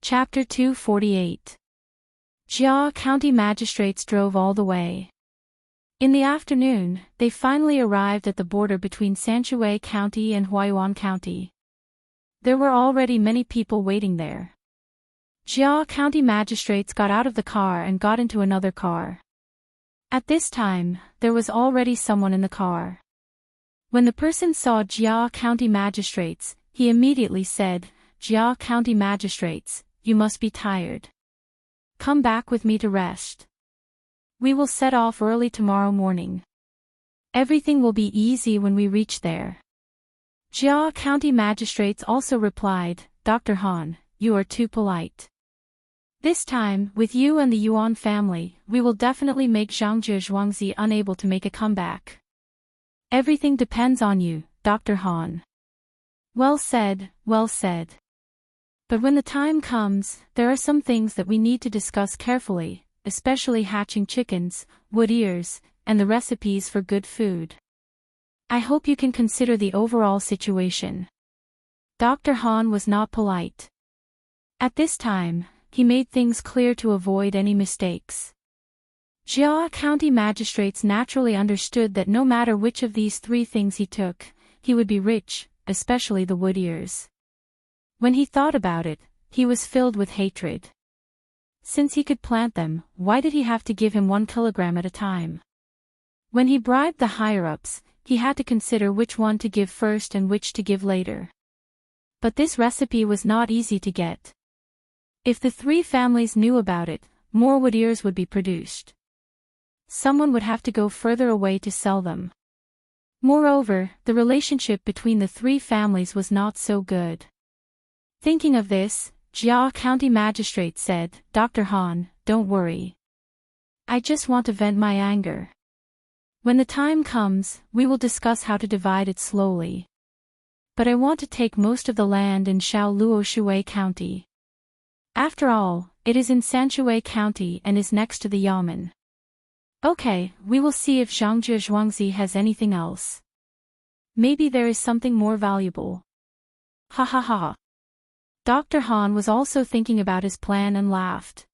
[SPEAKER 1] Chapter 248. Jia County Magistrates drove all the way. In the afternoon, they finally arrived at the border between Sanshui County and Huaiyuan County. There were already many people waiting there. Jia County Magistrates got out of the car and got into another car. At this time, there was already someone in the car. When the person saw Jia County Magistrates, he immediately said, "Jia County Magistrates, you must be tired. Come back with me to rest. We will set off early tomorrow morning. Everything will be easy when we reach there." Jia County Magistrates also replied, "Dr. Han, you are too polite. This time, with you and the Yuan family, we will definitely make Zhangjie Zhuangzi unable to make a comeback. Everything depends on you, Dr. Han." Well said, well said. But when the time comes, there are some things that we need to discuss carefully, especially hatching chickens, wood ears, and the recipes for good food. I hope you can consider the overall situation. Dr. Han was not polite. At this time, he made things clear to avoid any mistakes. Jia County Magistrates naturally understood that no matter which of these 3 things he took, he would be rich, especially the wood ears. When he thought about it, he was filled with hatred. Since he could plant them, why did he have to give him 1 kilogram at a time? When he bribed the higher-ups, he had to consider which one to give first and which to give later. But this recipe was not easy to get. If the 3 families knew about it, more wood ears would be produced. Someone would have to go further away to sell them. Moreover, the relationship between the 3 families was not so good. Thinking of this, Jia County Magistrate said, "Dr. Han, don't worry. I just want to vent my anger. When the time comes, we will discuss how to divide it slowly. But I want to take most of the land in Luoshui County. After all, it is in Sanshui County and is next to the Yamen. Okay, we will see if Zhangjie Zhuangzi has anything else. Maybe there is something more valuable." Ha ha ha. Dr. Han was also thinking about his plan and laughed.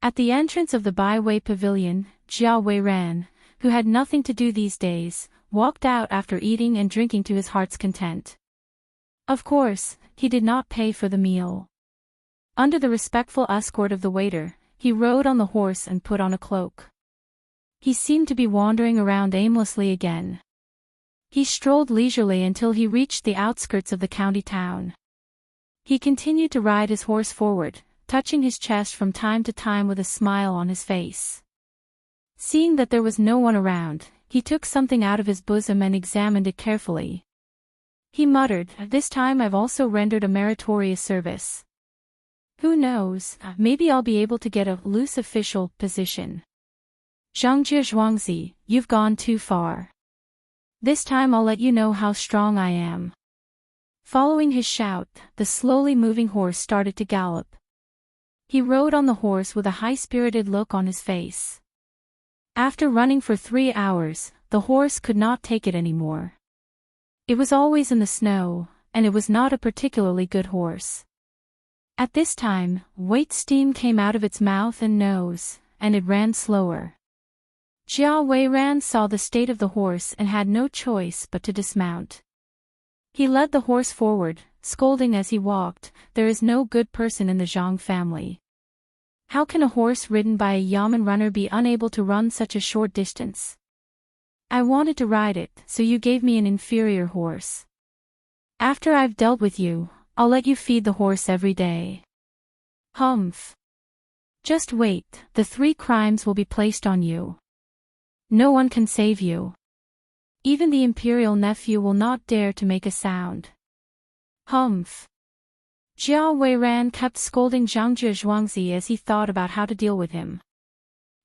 [SPEAKER 1] At the entrance of the Baiwei Pavilion, Jia Weiran, who had nothing to do these days, walked out after eating and drinking to his heart's content. Of course, he did not pay for the meal. Under the respectful escort of the waiter, he rode on the horse and put on a cloak. He seemed to be wandering around aimlessly again. He strolled leisurely until he reached the outskirts of the county town. He continued to ride his horse forward, touching his chest from time to time with a smile on his face. Seeing that there was no one around, he took something out of his bosom and examined it carefully. He muttered, "This time I've also rendered a meritorious service. Who knows, maybe I'll be able to get a loose official position." "Zhangji Zhuangzi, you've gone too far. This time I'll let you know how strong I am." Following his shout, the slowly moving horse started to gallop. He rode on the horse with a high-spirited look on his face. After running for 3 hours, the horse could not take it anymore. It was always in the snow, and it was not a particularly good horse. At this time, white steam came out of its mouth and nose, and it ran slower. Jia Weiran saw the state of the horse and had no choice but to dismount. He led the horse forward, scolding as he walked, "There is no good person in the Zhang family. How can a horse ridden by a yamen runner be unable to run such a short distance? I wanted to ride it, so you gave me an inferior horse. After I've dealt with you, I'll let you feed the horse every day." "Humph. Just wait, the 3 crimes will be placed on you. No one can save you. Even the imperial nephew will not dare to make a sound." "Humph." Jia Weiran kept scolding Zhangji Zhuangzi as he thought about how to deal with him.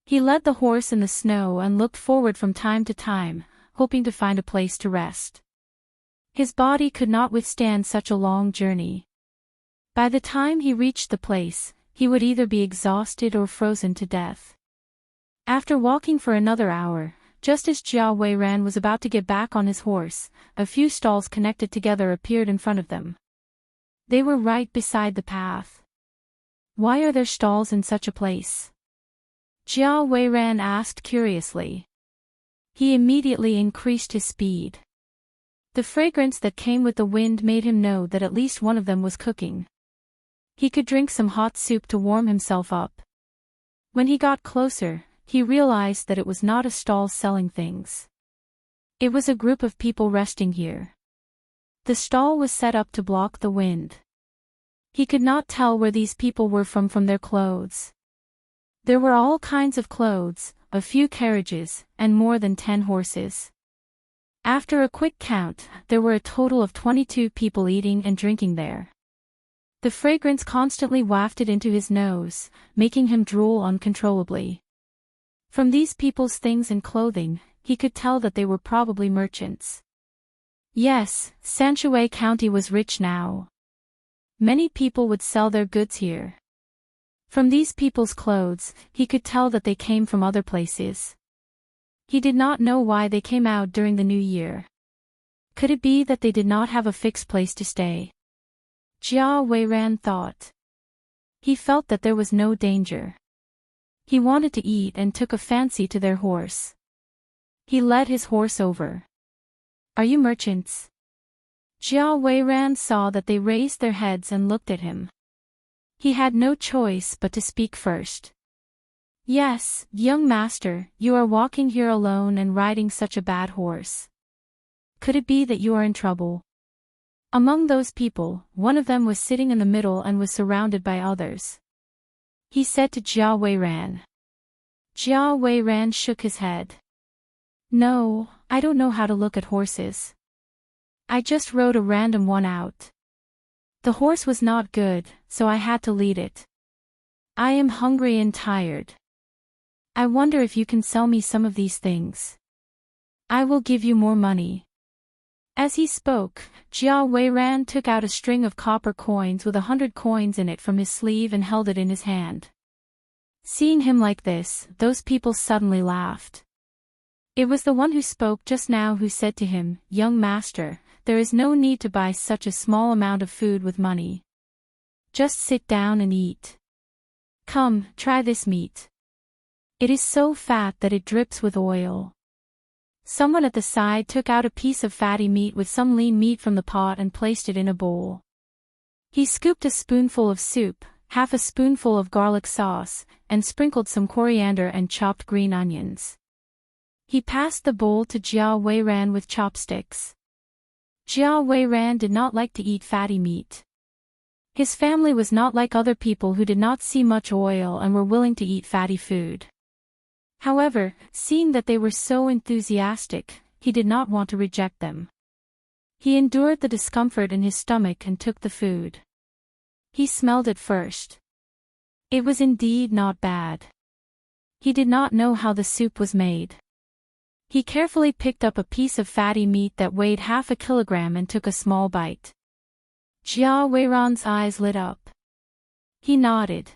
[SPEAKER 1] He led the horse in the snow and looked forward from time to time, hoping to find a place to rest. His body could not withstand such a long journey. By the time he reached the place, he would either be exhausted or frozen to death. After walking for another hour, just as Jia Weiran was about to get back on his horse, a few stalls connected together appeared in front of them. They were right beside the path. "Why are there stalls in such a place?" Jia Weiran asked curiously. He immediately increased his speed. The fragrance that came with the wind made him know that at least one of them was cooking. He could drink some hot soup to warm himself up. When he got closer, he realized that it was not a stall selling things. It was a group of people resting here. The stall was set up to block the wind. He could not tell where these people were from their clothes. There were all kinds of clothes, a few carriages, and more than 10 horses. After a quick count, there were a total of 22 people eating and drinking there. The fragrance constantly wafted into his nose, making him drool uncontrollably. From these people's things and clothing, he could tell that they were probably merchants. Yes, Sanshui County was rich now. Many people would sell their goods here. From these people's clothes, he could tell that they came from other places. He did not know why they came out during the new year. Could it be that they did not have a fixed place to stay? Jia Weiran thought. He felt that there was no danger. He wanted to eat and took a fancy to their horse. He led his horse over. "Are you merchants?" Jia Weiran saw that they raised their heads and looked at him. He had no choice but to speak first. "Yes, young master, you are walking here alone and riding such a bad horse. Could it be that you are in trouble?" Among those people, one of them was sitting in the middle and was surrounded by others. He said to Jia Weiran. Jia Weiran shook his head. "No, I don't know how to look at horses. I just rode a random one out. The horse was not good, so I had to lead it. I am hungry and tired. I wonder if you can sell me some of these things. I will give you more money." As he spoke, Jia Weiran took out a string of copper coins with 100 coins in it from his sleeve and held it in his hand. Seeing him like this, those people suddenly laughed. It was the one who spoke just now who said to him, "Young master, there is no need to buy such a small amount of food with money. Just sit down and eat. Come, try this meat. It is so fat that it drips with oil." Someone at the side took out a piece of fatty meat with some lean meat from the pot and placed it in a bowl. He scooped a spoonful of soup, half a spoonful of garlic sauce, and sprinkled some coriander and chopped green onions. He passed the bowl to Jia Weiran with chopsticks. Jia Weiran did not like to eat fatty meat. His family was not like other people who did not see much oil and were willing to eat fatty food. However, seeing that they were so enthusiastic, he did not want to reject them. He endured the discomfort in his stomach and took the food. He smelled it first. It was indeed not bad. He did not know how the soup was made. He carefully picked up a piece of fatty meat that weighed half a kilogram and took a small bite. Jia Weiran's eyes lit up. He nodded.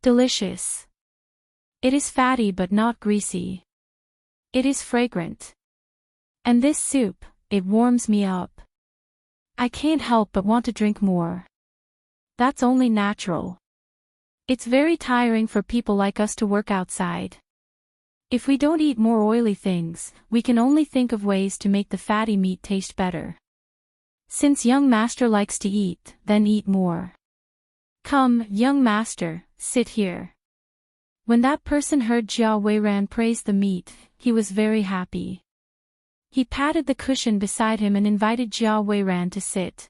[SPEAKER 1] Delicious. It is fatty but not greasy. It is fragrant. And this soup, it warms me up. I can't help but want to drink more. That's only natural. It's very tiring for people like us to work outside. If we don't eat more oily things, we can only think of ways to make the fatty meat taste better. Since young master likes to eat, then eat more. Come, young master, sit here. When that person heard Jia Weiran praise the meat, he was very happy. He patted the cushion beside him and invited Jia Weiran to sit.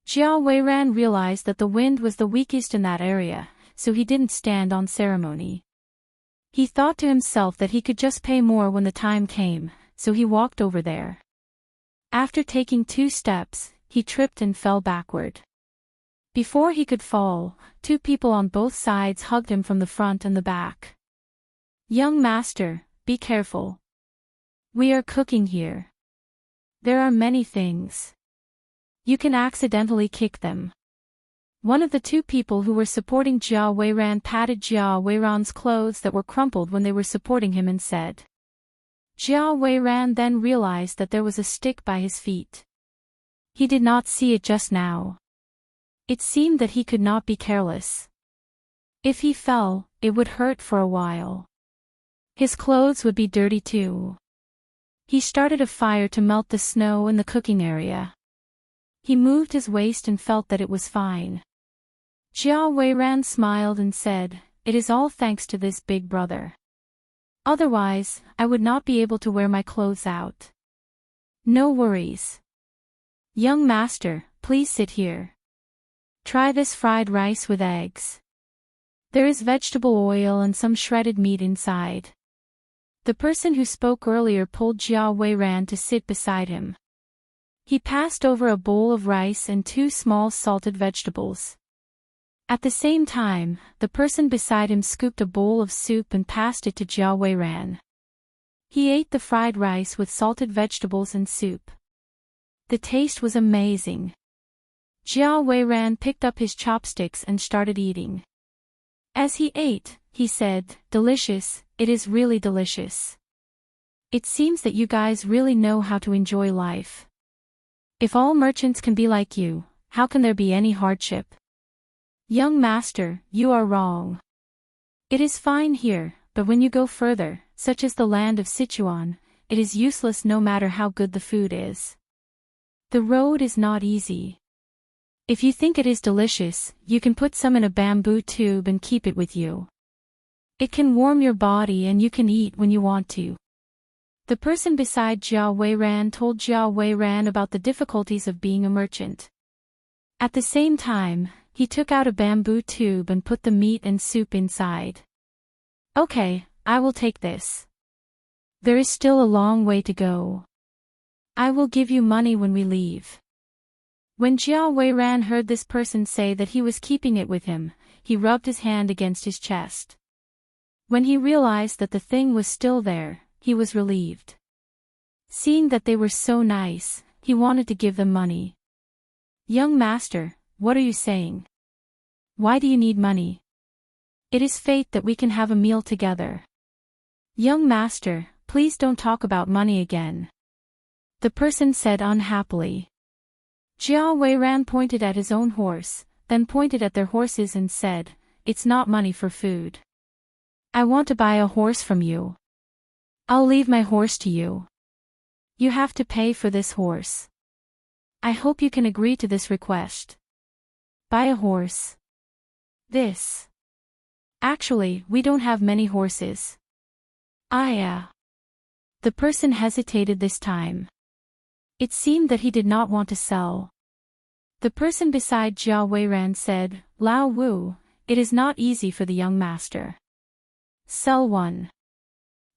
[SPEAKER 1] Jia Weiran realized that the wind was the weakest in that area, so he didn't stand on ceremony. He thought to himself that he could just pay more when the time came, so he walked over there. After taking 2 steps, he tripped and fell backward. Before he could fall, 2 people on both sides hugged him from the front and the back. Young master, be careful. We are cooking here. There are many things. You can accidentally kick them. One of the 2 people who were supporting Jia Weiran patted Jia Weiran's clothes that were crumpled when they were supporting him and said. Jia Weiran then realized that there was a stick by his feet. He did not see it just now. It seemed that he could not be careless. If he fell, it would hurt for a while. His clothes would be dirty too. He started a fire to melt the snow in the cooking area. He moved his waist and felt that it was fine. Jia Weiran smiled and said, "It is all thanks to this big brother. Otherwise, I would not be able to wear my clothes out. No worries. Young master, please sit here. Try this fried rice with eggs. There is vegetable oil and some shredded meat inside." The person who spoke earlier pulled Jia Weiran to sit beside him. He passed over a bowl of rice and 2 small salted vegetables. At the same time, the person beside him scooped a bowl of soup and passed it to Jia Weiran. He ate the fried rice with salted vegetables and soup. The taste was amazing. Jia Weiran picked up his chopsticks and started eating. As he ate, he said, "Delicious, it is really delicious. It seems that you guys really know how to enjoy life. If all merchants can be like you, how can there be any hardship?" Young master, you are wrong. It is fine here, but when you go further, such as the land of Sichuan, it is useless no matter how good the food is. The road is not easy. If you think it is delicious, you can put some in a bamboo tube and keep it with you. It can warm your body and you can eat when you want to. The person beside Jia Weiran told Jia Weiran about the difficulties of being a merchant. At the same time, he took out a bamboo tube and put the meat and soup inside. "Okay, I will take this. There is still a long way to go. I will give you money when we leave." When Jia Weiran heard this person say that he was keeping it with him, he rubbed his hand against his chest. When he realized that the thing was still there, he was relieved. Seeing that they were so nice, he wanted to give them money. "Young master, what are you saying? Why do you need money? It is fate that we can have a meal together. Young master, please don't talk about money again," the person said unhappily. Jia Weiran pointed at his own horse, then pointed at their horses and said, "It's not money for food. I want to buy a horse from you. I'll leave my horse to you. You have to pay for this horse. I hope you can agree to this request. Buy a horse. This. Actually, we don't have many horses." The person hesitated this time. It seemed that he did not want to sell. The person beside Jia Weiran said, "Lao Wu, it is not easy for the young master. Sell one."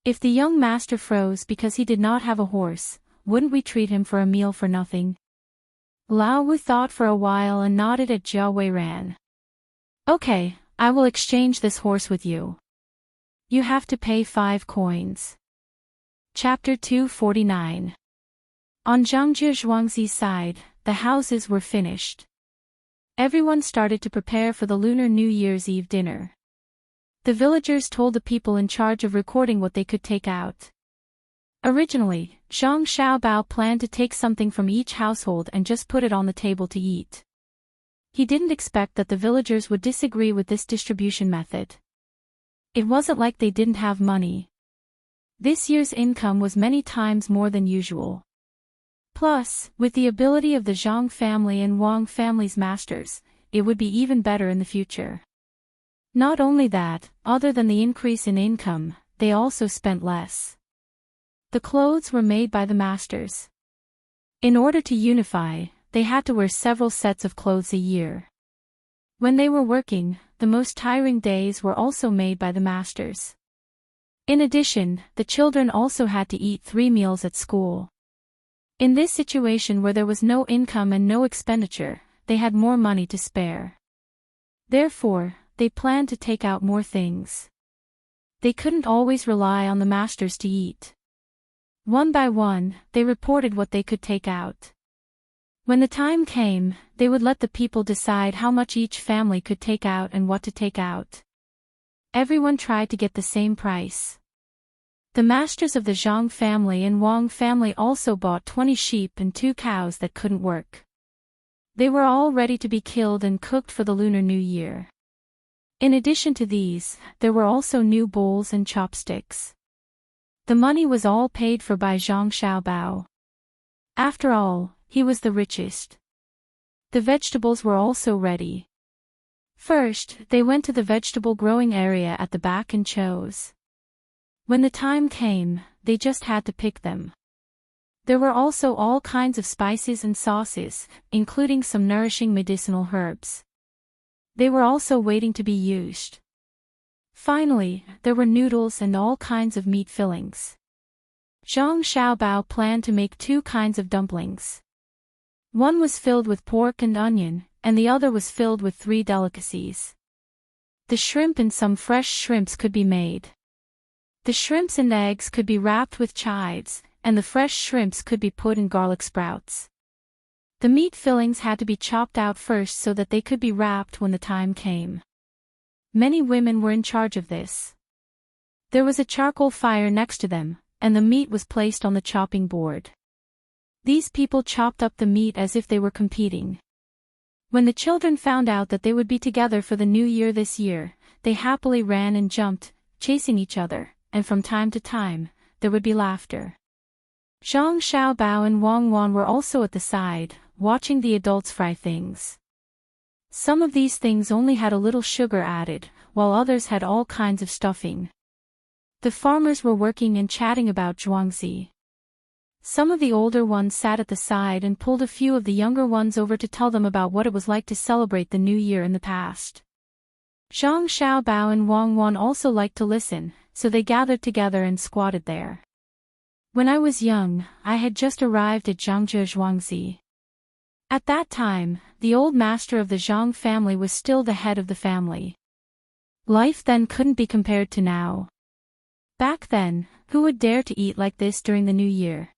[SPEAKER 1] If the young master froze because he did not have a horse, wouldn't we treat him for a meal for nothing? Lao Wu thought for a while and nodded at Jia Weiran. Okay, I will exchange this horse with you. You have to pay 5 coins. Chapter 249. On Zhangjie Zhuangzi's side, the houses were finished. Everyone started to prepare for the Lunar New Year's Eve dinner. The villagers told the people in charge of recording what they could take out. Originally, Zhang Xiaobao planned to take something from each household and just put it on the table to eat. He didn't expect that the villagers would disagree with this distribution method. It wasn't like they didn't have money. This year's income was many times more than usual. Plus, with the ability of the Zhang family and Wang family's masters, it would be even better in the future. Not only that, other than the increase in income, they also spent less. The clothes were made by the masters. In order to unify, they had to wear several sets of clothes a year. When they were working, the most tiring days were also made by the masters. In addition, the children also had to eat 3 meals at school. In this situation where there was no income and no expenditure, they had more money to spare. Therefore, they planned to take out more things. They couldn't always rely on the masters to eat. One by one, they reported what they could take out. When the time came, they would let the people decide how much each family could take out and what to take out. Everyone tried to get the same price. The masters of the Zhang family and Wang family also bought 20 sheep and 2 cows that couldn't work. They were all ready to be killed and cooked for the Lunar New Year. In addition to these, there were also new bowls and chopsticks. The money was all paid for by Zhang Xiaobao. After all, he was the richest. The vegetables were also ready. First, they went to the vegetable growing area at the back and chose. When the time came, they just had to pick them. There were also all kinds of spices and sauces, including some nourishing medicinal herbs. They were also waiting to be used. Finally, there were noodles and all kinds of meat fillings. Zhang Xiaobao planned to make 2 kinds of dumplings. One was filled with pork and onion, and the other was filled with 3 delicacies. The shrimp and some fresh shrimps could be made. The shrimps and eggs could be wrapped with chives, and the fresh shrimps could be put in garlic sprouts. The meat fillings had to be chopped out first so that they could be wrapped when the time came. Many women were in charge of this. There was a charcoal fire next to them, and the meat was placed on the chopping board. These people chopped up the meat as if they were competing. When the children found out that they would be together for the new year this year, they happily ran and jumped, chasing each other, and from time to time, there would be laughter. Zhang Xiaobao and Wang Wan were also at the side, watching the adults fry things. Some of these things only had a little sugar added, while others had all kinds of stuffing. The farmers were working and chatting about Zhuangzi. Some of the older ones sat at the side and pulled a few of the younger ones over to tell them about what it was like to celebrate the new year in the past. Zhang Xiaobao and Wang Wan also liked to listen, so they gathered together and squatted there. When I was young, I had just arrived at Zhangjie Zhuangzi. At that time, the old master of the Zhang family was still the head of the family. Life then couldn't be compared to now. Back then, who would dare to eat like this during the new year?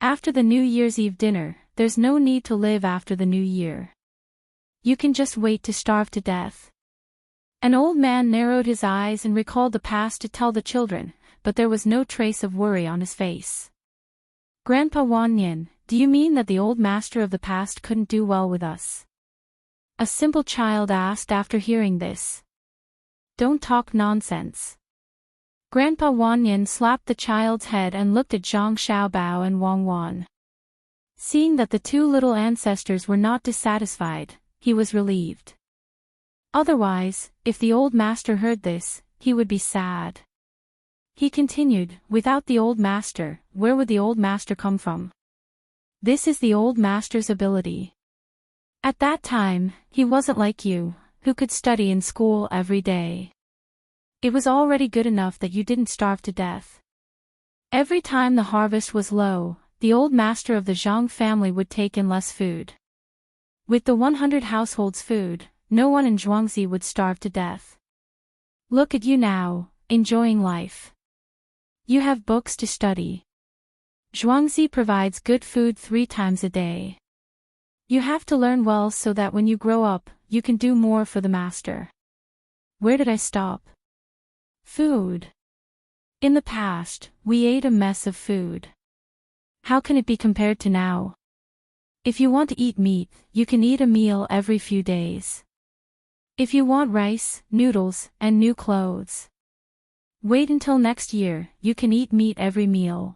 [SPEAKER 1] After the New Year's Eve dinner, there's no need to live after the new year. You can just wait to starve to death. An old man narrowed his eyes and recalled the past to tell the children, but there was no trace of worry on his face. Grandpa Wanyan, do you mean that the old master of the past couldn't do well with us? A simple child asked after hearing this. Don't talk nonsense. Grandpa Wanyan slapped the child's head and looked at Zhang Xiaobao and Wang Wan. Seeing that the 2 little ancestors were not dissatisfied, he was relieved. Otherwise, if the old master heard this, he would be sad. He continued, without the old master, where would the old master come from? This is the old master's ability. At that time, he wasn't like you, who could study in school every day. It was already good enough that you didn't starve to death. Every time the harvest was low, the old master of the Zhang family would take in less food. With the 100 households' food, no one in Zhuangzi would starve to death. Look at you now, enjoying life. You have books to study. Zhuangzi provides good food 3 times a day. You have to learn well so that when you grow up, you can do more for the master. Where did I stop? Food. In the past, we ate a mess of food. How can it be compared to now? If you want to eat meat, you can eat a meal every few days. If you want rice, noodles, and new clothes, wait until next year, you can eat meat every meal.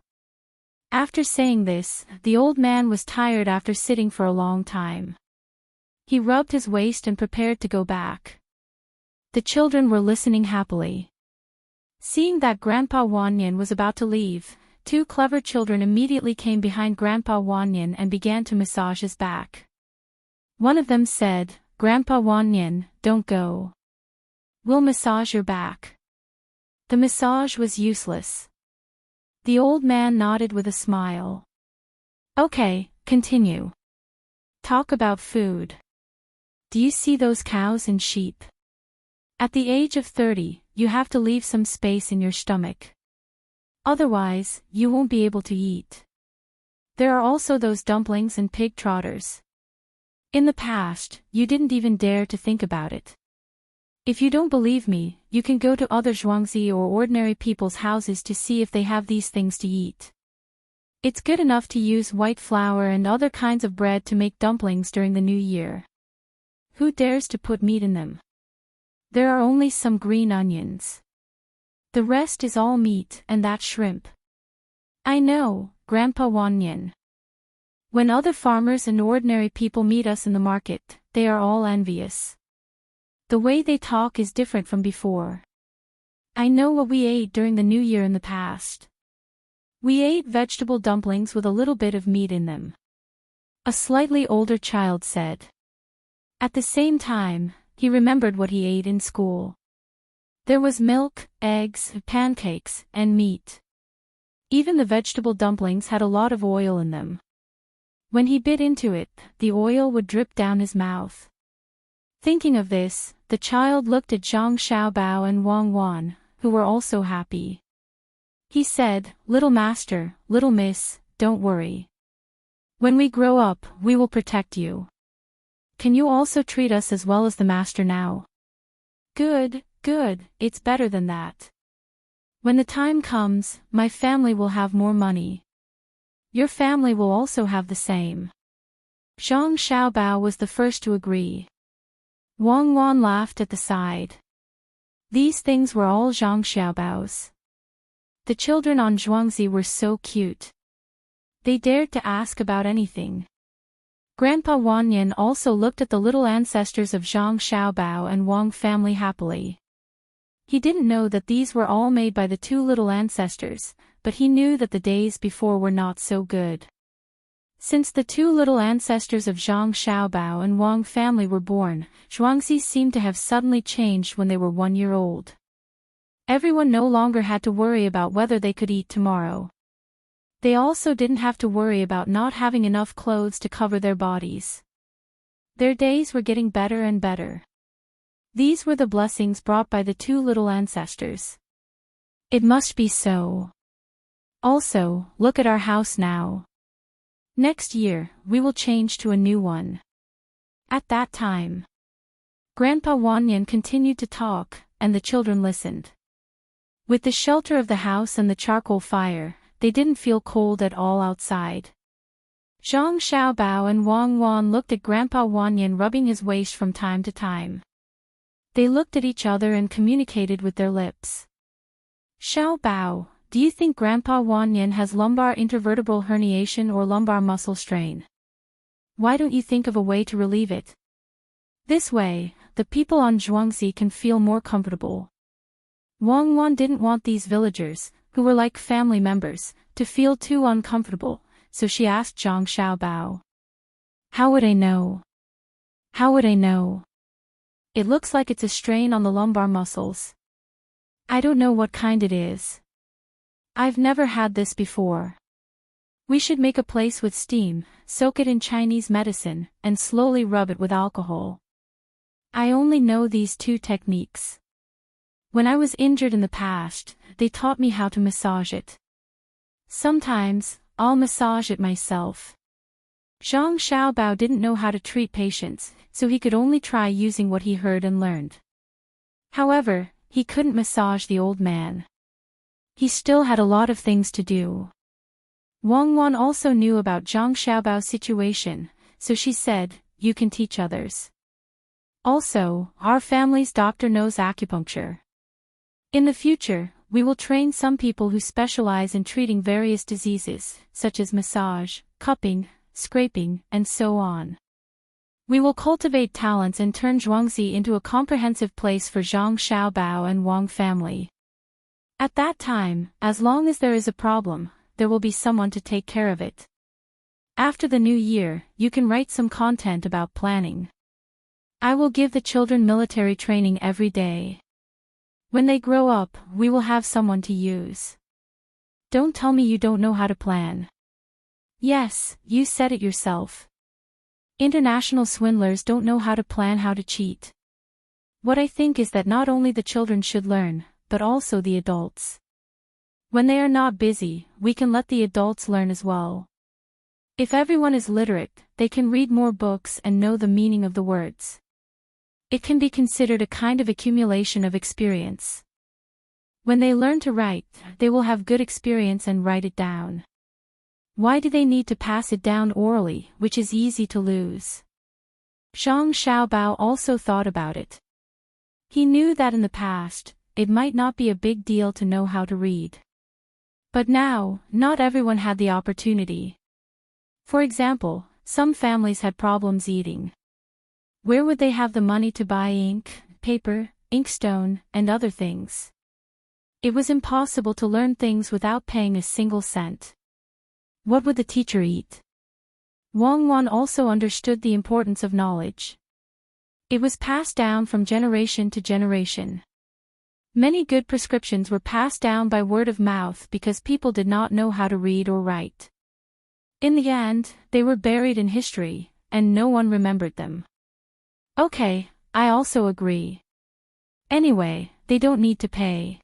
[SPEAKER 1] After saying this, the old man was tired after sitting for a long time. He rubbed his waist and prepared to go back. The children were listening happily. Seeing that Grandpa Wanyan was about to leave, 2 clever children immediately came behind Grandpa Wanyan and began to massage his back. One of them said, "Grandpa Wanyan, don't go. We'll massage your back." The massage was useless. The old man nodded with a smile. Okay, continue. Talk about food. Do you see those cows and sheep? At the age of 30, you have to leave some space in your stomach. Otherwise, you won't be able to eat. There are also those dumplings and pig trotters. In the past, you didn't even dare to think about it. If you don't believe me, you can go to other Zhuangzi or ordinary people's houses to see if they have these things to eat. It's good enough to use white flour and other kinds of bread to make dumplings during the new year. Who dares to put meat in them? There are only some green onions. The rest is all meat and that shrimp. I know, Grandpa Wanyan. When other farmers and ordinary people meet us in the market, they are all envious. The way they talk is different from before. I know what we ate during the New Year in the past. We ate vegetable dumplings with a little bit of meat in them. A slightly older child said. At the same time, he remembered what he ate in school. There was milk, eggs, pancakes, and meat. Even the vegetable dumplings had a lot of oil in them. When he bit into it, the oil would drip down his mouth. Thinking of this, the child looked at Zhang Xiaobao and Wang Wan, who were also happy. He said, "Little master, little miss, don't worry. When we grow up, we will protect you. Can you also treat us as well as the master now?" Good, good, it's better than that. When the time comes, my family will have more money. Your family will also have the same. Zhang Xiaobao was the first to agree. Wang Wan laughed at the side. These things were all Zhang Xiaobao's. The children on Zhuangzi were so cute. They dared to ask about anything. Grandpa Wanyan also looked at the little ancestors of Zhang Xiaobao and Wang family happily. He didn't know that these were all made by the 2 little ancestors, but he knew that the days before were not so good. Since the 2 little ancestors of Zhang Xiaobao and Wang family were born, Zhuangzi seemed to have suddenly changed when they were 1 year old. Everyone no longer had to worry about whether they could eat tomorrow. They also didn't have to worry about not having enough clothes to cover their bodies. Their days were getting better and better. These were the blessings brought by the 2 little ancestors. It must be so. Also, look at our house now. Next year, we will change to a new one. At that time, Grandpa Wanyan continued to talk, and the children listened. With the shelter of the house and the charcoal fire, they didn't feel cold at all outside. Zhang Xiaobao and Wang Wan looked at Grandpa Wanyan rubbing his waist from time to time. They looked at each other and communicated with their lips. Xiaobao, do you think Grandpa Wanyan has lumbar intervertebral herniation or lumbar muscle strain? Why don't you think of a way to relieve it? This way, the people on Zhuangzi can feel more comfortable. Wang Wan didn't want these villagers, who were like family members, to feel too uncomfortable, so she asked Zhang Xiaobao. How would I know? How would I know? It looks like it's a strain on the lumbar muscles. I don't know what kind it is. I've never had this before. We should make a place with steam, soak it in Chinese medicine, and slowly rub it with alcohol. I only know these two techniques. When I was injured in the past, they taught me how to massage it. Sometimes, I'll massage it myself. Zhang Xiaobao didn't know how to treat patients, so he could only try using what he heard and learned. However, he couldn't massage the old man. He still had a lot of things to do. Wang Wan also knew about Zhang Xiaobao's situation, so she said, "You can teach others. Also, our family's doctor knows acupuncture. In the future, we will train some people who specialize in treating various diseases, such as massage, cupping, scraping, and so on. We will cultivate talents and turn Zhuangzi into a comprehensive place for Zhang Xiaobao and Wang family. At that time, as long as there is a problem, there will be someone to take care of it. After the new year, you can write some content about planning. I will give the children military training every day. When they grow up, we will have someone to use. Don't tell me you don't know how to plan." "Yes, you said it yourself. International swindlers don't know how to plan how to cheat. What I think is that not only the children should learn, but also the adults. When they are not busy, we can let the adults learn as well. If everyone is literate, they can read more books and know the meaning of the words. It can be considered a kind of accumulation of experience. When they learn to write, they will have good experience and write it down. Why do they need to pass it down orally, which is easy to lose?" Zhang Xiaobao also thought about it. He knew that in the past, it might not be a big deal to know how to read. But now, not everyone had the opportunity. For example, some families had problems eating. Where would they have the money to buy ink, paper, inkstone, and other things? It was impossible to learn things without paying a single cent. What would the teacher eat? Wang Wan also understood the importance of knowledge. It was passed down from generation to generation. Many good prescriptions were passed down by word of mouth because people did not know how to read or write. In the end, they were buried in history, and no one remembered them. Okay, I also agree. Anyway, they don't need to pay.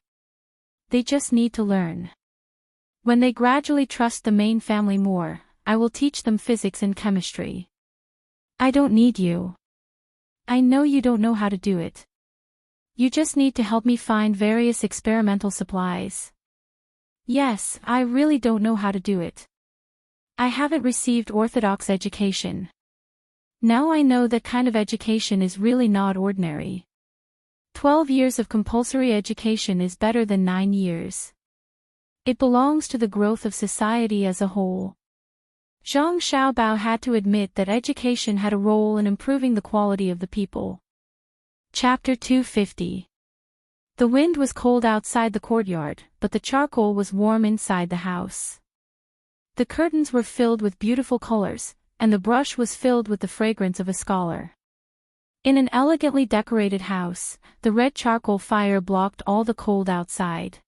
[SPEAKER 1] They just need to learn. When they gradually trust the main family more, I will teach them physics and chemistry. I don't need you. I know you don't know how to do it. You just need to help me find various experimental supplies. Yes, I really don't know how to do it. I haven't received orthodox education. Now I know that kind of education is really not ordinary. 12 years of compulsory education is better than 9 years. It belongs to the growth of society as a whole. Zhang Xiaobao had to admit that education had a role in improving the quality of the people. Chapter 250. The wind was cold outside the courtyard, but the charcoal was warm inside the house. The curtains were filled with beautiful colors, and the brush was filled with the fragrance of a scholar. In an elegantly decorated house, the red charcoal fire blocked all the cold outside.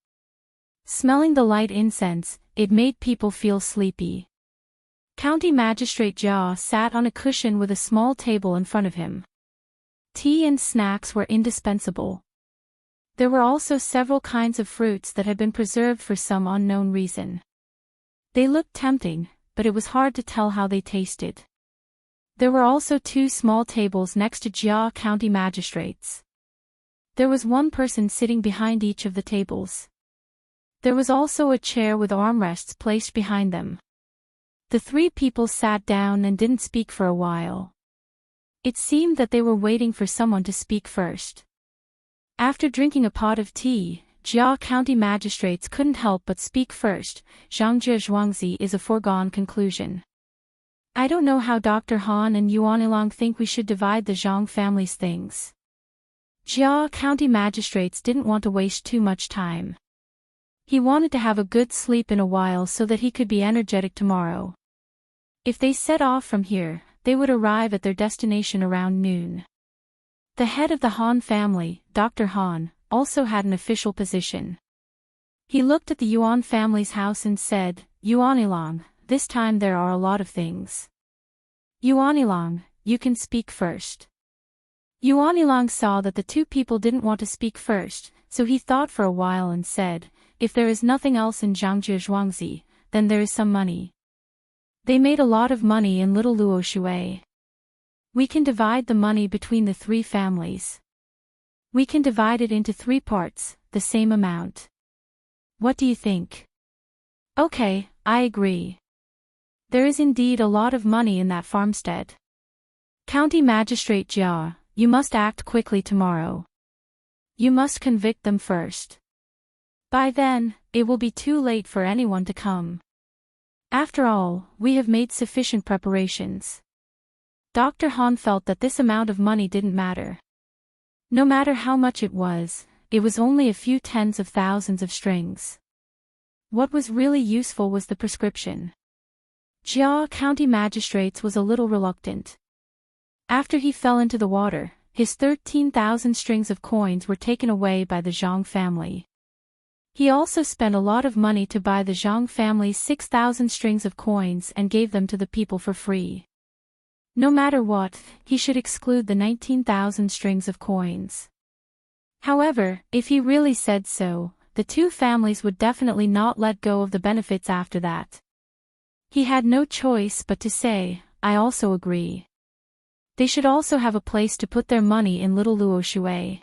[SPEAKER 1] Smelling the light incense, it made people feel sleepy. County Magistrate Jia sat on a cushion with a small table in front of him. Tea and snacks were indispensable. There were also several kinds of fruits that had been preserved for some unknown reason. They looked tempting, but it was hard to tell how they tasted. There were also 2 small tables next to Jia County Magistrates. There was one person sitting behind each of the tables. There was also a chair with armrests placed behind them. The 3 people sat down and didn't speak for a while. It seemed that they were waiting for someone to speak first. After drinking a pot of tea, Jia County Magistrates couldn't help but speak first. Zhangjie Zhuangzi is a foregone conclusion. I don't know how Dr. Han and Yuanilang think we should divide the Zhang family's things. Jia County Magistrates didn't want to waste too much time. He wanted to have a good sleep in a while so that he could be energetic tomorrow. If they set off from here, they would arrive at their destination around noon. The head of the Han family, Dr. Han, also had an official position. He looked at the Yuan family's house and said, "Yuanilang, this time there are a lot of things. Yuanilang, you can speak first. Yuanilang saw that the two people didn't want to speak first, so he thought for a while and said, if there is nothing else in Zhangjie Zhuangzi, then there is some money. They made a lot of money in Little Luoshui. We can divide the money between the three families. We can divide it into 3 parts, the same amount. What do you think? Okay, I agree. There is indeed a lot of money in that farmstead. County Magistrate Jia, you must act quickly tomorrow. You must convict them first. By then, it will be too late for anyone to come. After all, we have made sufficient preparations. Dr. Han felt that this amount of money didn't matter. No matter how much it was only a few tens of thousands of strings. What was really useful was the prescription. Jia County Magistrates was a little reluctant. After he fell into the water, his 13,000 strings of coins were taken away by the Zhang family. He also spent a lot of money to buy the Zhang family's 6,000 strings of coins and gave them to the people for free. No matter what, he should exclude the 19,000 strings of coins. However, if he really said so, the two families would definitely not let go of the benefits after that. He had no choice but to say, I also agree. They should also have a place to put their money in Little Luoshui.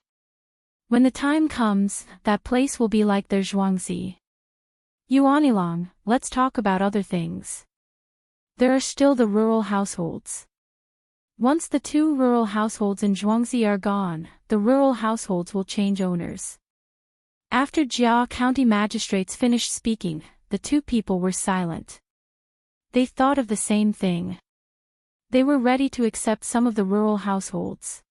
[SPEAKER 1] When the time comes, that place will be like their Zhuangzi. Yuanilang, let's talk about other things. There are still the rural households. Once the 2 rural households in Zhuangzi are gone, the rural households will change owners. After Jia County Magistrates finished speaking, the 2 people were silent. They thought of the same thing. They were ready to accept some of the rural households.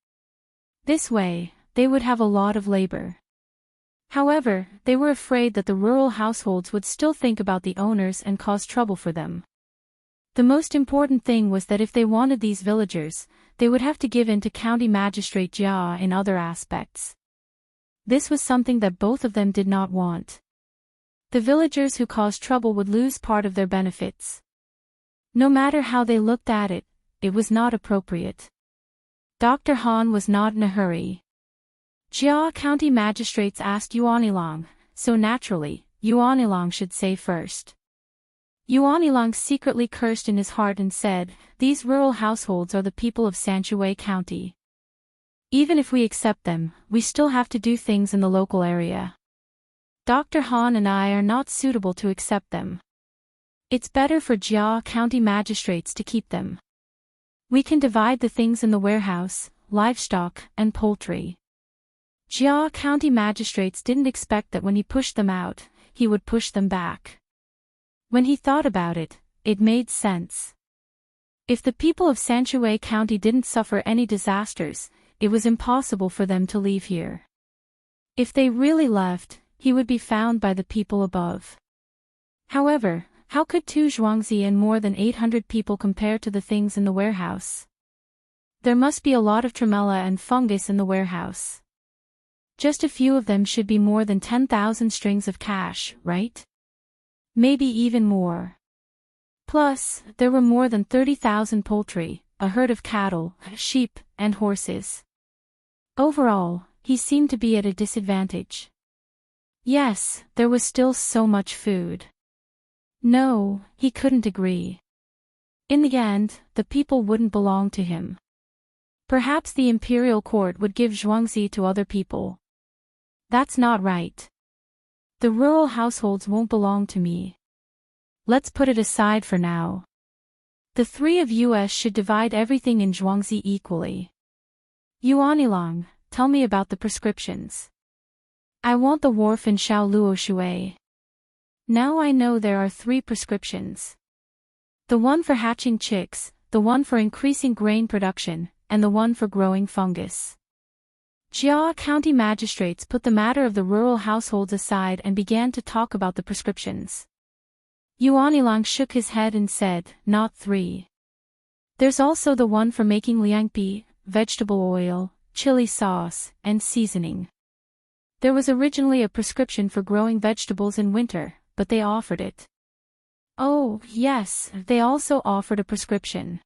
[SPEAKER 1] This way, they would have a lot of labor. However, they were afraid that the rural households would still think about the owners and cause trouble for them. The most important thing was that if they wanted these villagers, they would have to give in to County Magistrate Jia in other aspects. This was something that both of them did not want. The villagers who caused trouble would lose part of their benefits. No matter how they looked at it, it was not appropriate. Dr. Han was not in a hurry. Jia County Magistrates asked Yuanilang, so naturally, Yuanilang should say first. Yuanilang secretly cursed in his heart and said, these rural households are the people of Sanshui County. Even if we accept them, we still have to do things in the local area. Dr. Han and I are not suitable to accept them. It's better for Jia County Magistrates to keep them. We can divide the things in the warehouse, livestock, and poultry. Jia County Magistrates didn't expect that when he pushed them out, he would push them back. When he thought about it, it made sense. If the people of Sanshui County didn't suffer any disasters, it was impossible for them to leave here. If they really left, he would be found by the people above. However, how could 2 Zhuangzi and more than 800 people compare to the things in the warehouse? There must be a lot of tremella and fungus in the warehouse. Just a few of them should be more than 10,000 strings of cash, right? Maybe even more. Plus, there were more than 30,000 poultry, a herd of cattle, sheep, and horses. Overall, he seemed to be at a disadvantage. Yes, there was still so much food. No, he couldn't agree. In the end, the people wouldn't belong to him. Perhaps the imperial court would give Zhuangzi to other people. That's not right. The rural households won't belong to me. Let's put it aside for now. The 3 of us should divide everything in Zhuangzi equally. Yuanilang, tell me about the prescriptions. I want the wharf in Shaoluo Shui. Now I know there are 3 prescriptions. The one for hatching chicks, the one for increasing grain production, and the one for growing fungus. Jia County Magistrates put the matter of the rural households aside and began to talk about the prescriptions. Yuanilang shook his head and said, not 3. There's also the one for making liangpi, vegetable oil, chili sauce, and seasoning. There was originally a prescription for growing vegetables in winter, but they offered it. Oh, yes, they also offered a prescription.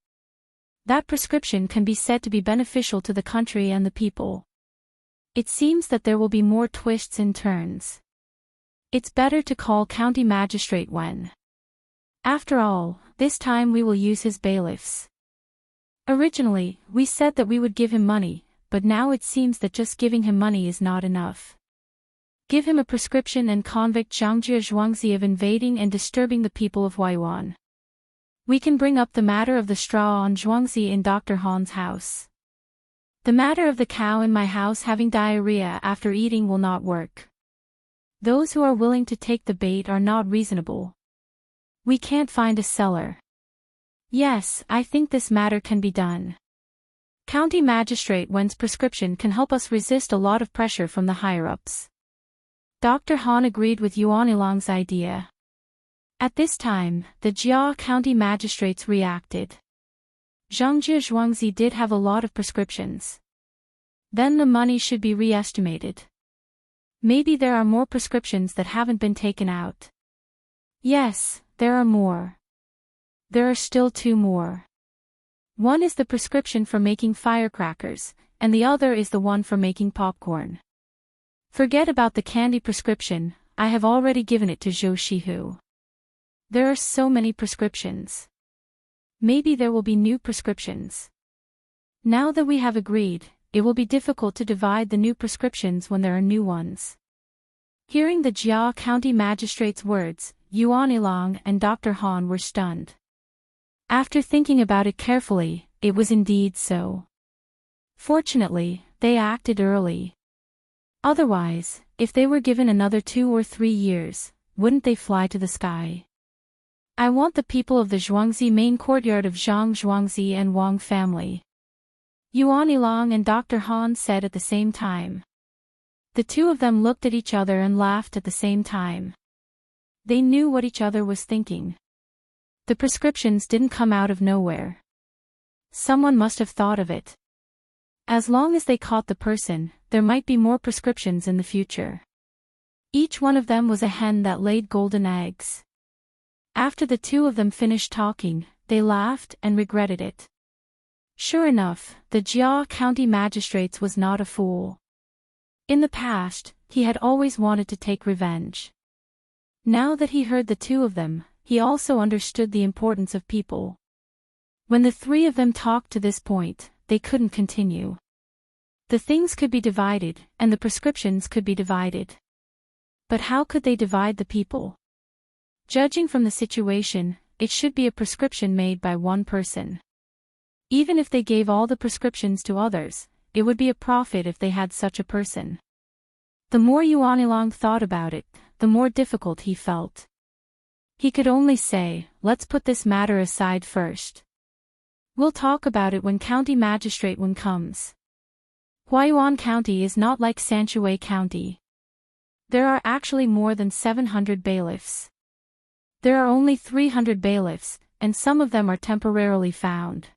[SPEAKER 1] That prescription can be said to be beneficial to the country and the people. It seems that there will be more twists and turns. It's better to call county magistrate when. After all, this time we will use his bailiffs. Originally, we said that we would give him money, but now it seems that just giving him money is not enough. Give him a prescription and convict Zhangjie Zhuangzi of invading and disturbing the people of Huayuan. We can bring up the matter of the straw on Zhuangzi in Dr. Han's house. The matter of the cow in my house having diarrhea after eating will not work. Those who are willing to take the bait are not reasonable. We can't find a seller. Yes, I think this matter can be done. County Magistrate Wen's prescription can help us resist a lot of pressure from the higher-ups. Dr. Han agreed with Yuan Ilong's idea. At this time, the Jia County magistrates reacted. Zhangjie Zhuangzi did have a lot of prescriptions. Then the money should be re-estimated. Maybe there are more prescriptions that haven't been taken out. Yes, there are more. There are still 2 more. One is the prescription for making firecrackers, and the other is the one for making popcorn. Forget about the candy prescription, I have already given it to Zhou Shihu. There are so many prescriptions. Maybe there will be new prescriptions. Now that we have agreed, it will be difficult to divide the new prescriptions when there are new ones. Hearing the Jia County Magistrate's words, Yuan Ilong and Dr. Han were stunned. After thinking about it carefully, it was indeed so. Fortunately, they acted early. Otherwise, if they were given another 2 or 3 years, wouldn't they fly to the sky? I want the people of the Zhuangzi main courtyard of Zhang Zhuangzi and Wang family. Yuan Ilong and Dr. Han said at the same time. The 2 of them looked at each other and laughed at the same time. They knew what each other was thinking. The prescriptions didn't come out of nowhere. Someone must have thought of it. As long as they caught the person, there might be more prescriptions in the future. Each one of them was a hen that laid golden eggs. After the 2 of them finished talking, they laughed and regretted it. Sure enough, the Jia County Magistrates was not a fool. In the past, he had always wanted to take revenge. Now that he heard the 2 of them, he also understood the importance of people. When the 3 of them talked to this point, they couldn't continue. The things could be divided, and the prescriptions could be divided. But how could they divide the people? Judging from the situation, it should be a prescription made by one person. Even if they gave all the prescriptions to others, it would be a profit if they had such a person. The more Yuan Ilong thought about it, the more difficult he felt. He could only say, let's put this matter aside first. We'll talk about it when County Magistrate Wen comes. Huayuan County is not like Sanshui County. There are actually more than 700 bailiffs. There are only 300 bailiffs, and some of them are temporarily found.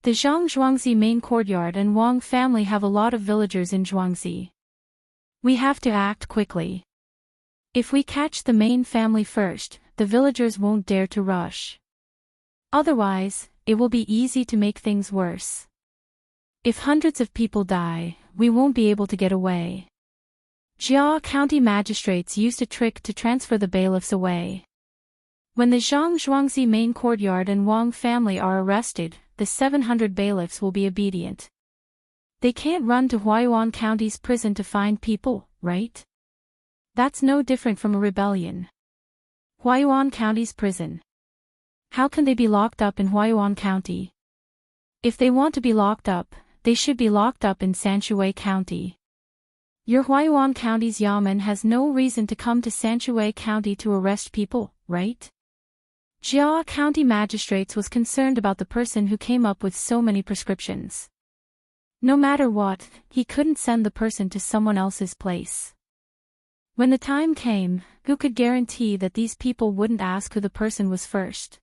[SPEAKER 1] The Zhang Zhuangzi main courtyard and Wang family have a lot of villagers in Zhuangzi. We have to act quickly. If we catch the main family first, the villagers won't dare to rush. Otherwise, it will be easy to make things worse. If hundreds of people die, we won't be able to get away. Jia County magistrates used a trick to transfer the bailiffs away. When the Zhang Zhuangzi main courtyard and Wang family are arrested, the 700 bailiffs will be obedient. They can't run to Huayuan County's prison to find people, right? That's no different from a rebellion. Huayuan County's prison. How can they be locked up in Huayuan County? If they want to be locked up, they should be locked up in Sanshui County. Your Huayuan County's Yamen has no reason to come to Sanshui County to arrest people, right? Jia County magistrates was concerned about the person who came up with so many prescriptions. No matter what, he couldn't send the person to someone else's place. When the time came, who could guarantee that these people wouldn't ask who the person was first?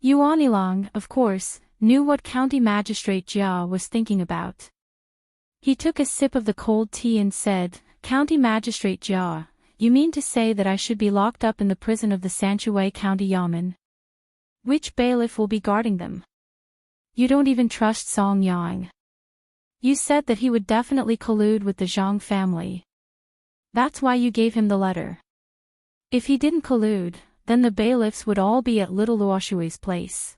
[SPEAKER 1] Yuan Ilong, of course, knew what County Magistrate Jia was thinking about. He took a sip of the cold tea and said, County Magistrate Jia, You mean to say that I should be locked up in the prison of the Sanchuai County Yamen? Which bailiff will be guarding them? You don't even trust Song Yang. You said that he would definitely collude with the Zhang family. That's why you gave him the letter. If he didn't collude, then the bailiffs would all be at Little Luoshui's place.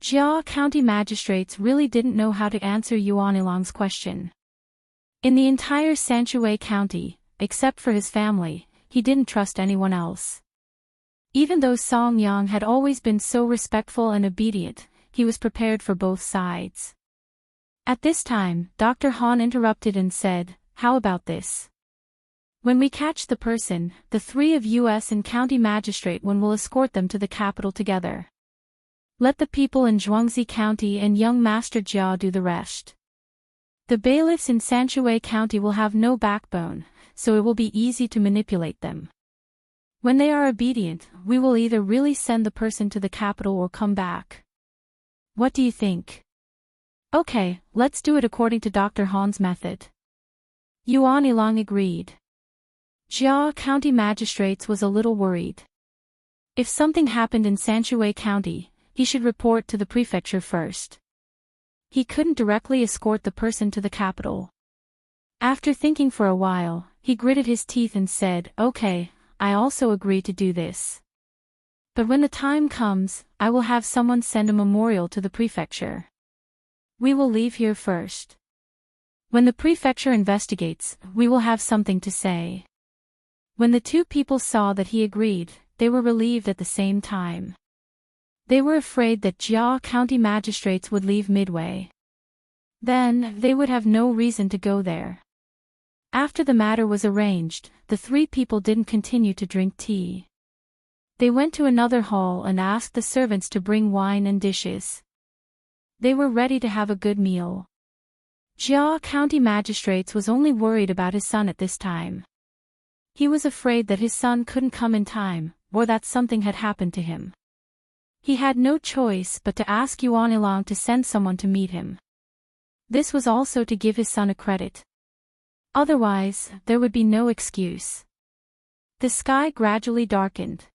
[SPEAKER 1] Jia County magistrates really didn't know how to answer Yuan Ilang's question. In the entire Sanchuai County, except for his family, he didn't trust anyone else. Even though Song Yang had always been so respectful and obedient, he was prepared for both sides. At this time, Dr. Han interrupted and said, "How about this? When we catch the person, the three of us and county magistrate will escort them to the capital together. Let the people in Zhuangzi County and young Master Jia do the rest. The bailiffs in Sanchuai County will have no backbone, so it will be easy to manipulate them. When they are obedient, we will either really send the person to the capital or come back. What do you think?" "Okay, let's do it according to Dr. Han's method." Yuan Ilang agreed. Jia County magistrates was a little worried. If something happened in Sanchuai County, he should report to the prefecture first. He couldn't directly escort the person to the capital. After thinking for a while, he gritted his teeth and said, "Okay, I also agree to do this. But when the time comes, I will have someone send a memorial to the prefecture. We will leave here first. When the prefecture investigates, we will have something to say." When the two people saw that he agreed, they were relieved at the same time. They were afraid that Jia County magistrates would leave midway. Then, they would have no reason to go there. After the matter was arranged, the three people didn't continue to drink tea. They went to another hall and asked the servants to bring wine and dishes. They were ready to have a good meal. Jia County magistrates was only worried about his son at this time. He was afraid that his son couldn't come in time, or that something had happened to him. He had no choice but to ask Yuan Ilang to send someone to meet him. This was also to give his son a credit. Otherwise, there would be no excuse. The sky gradually darkened.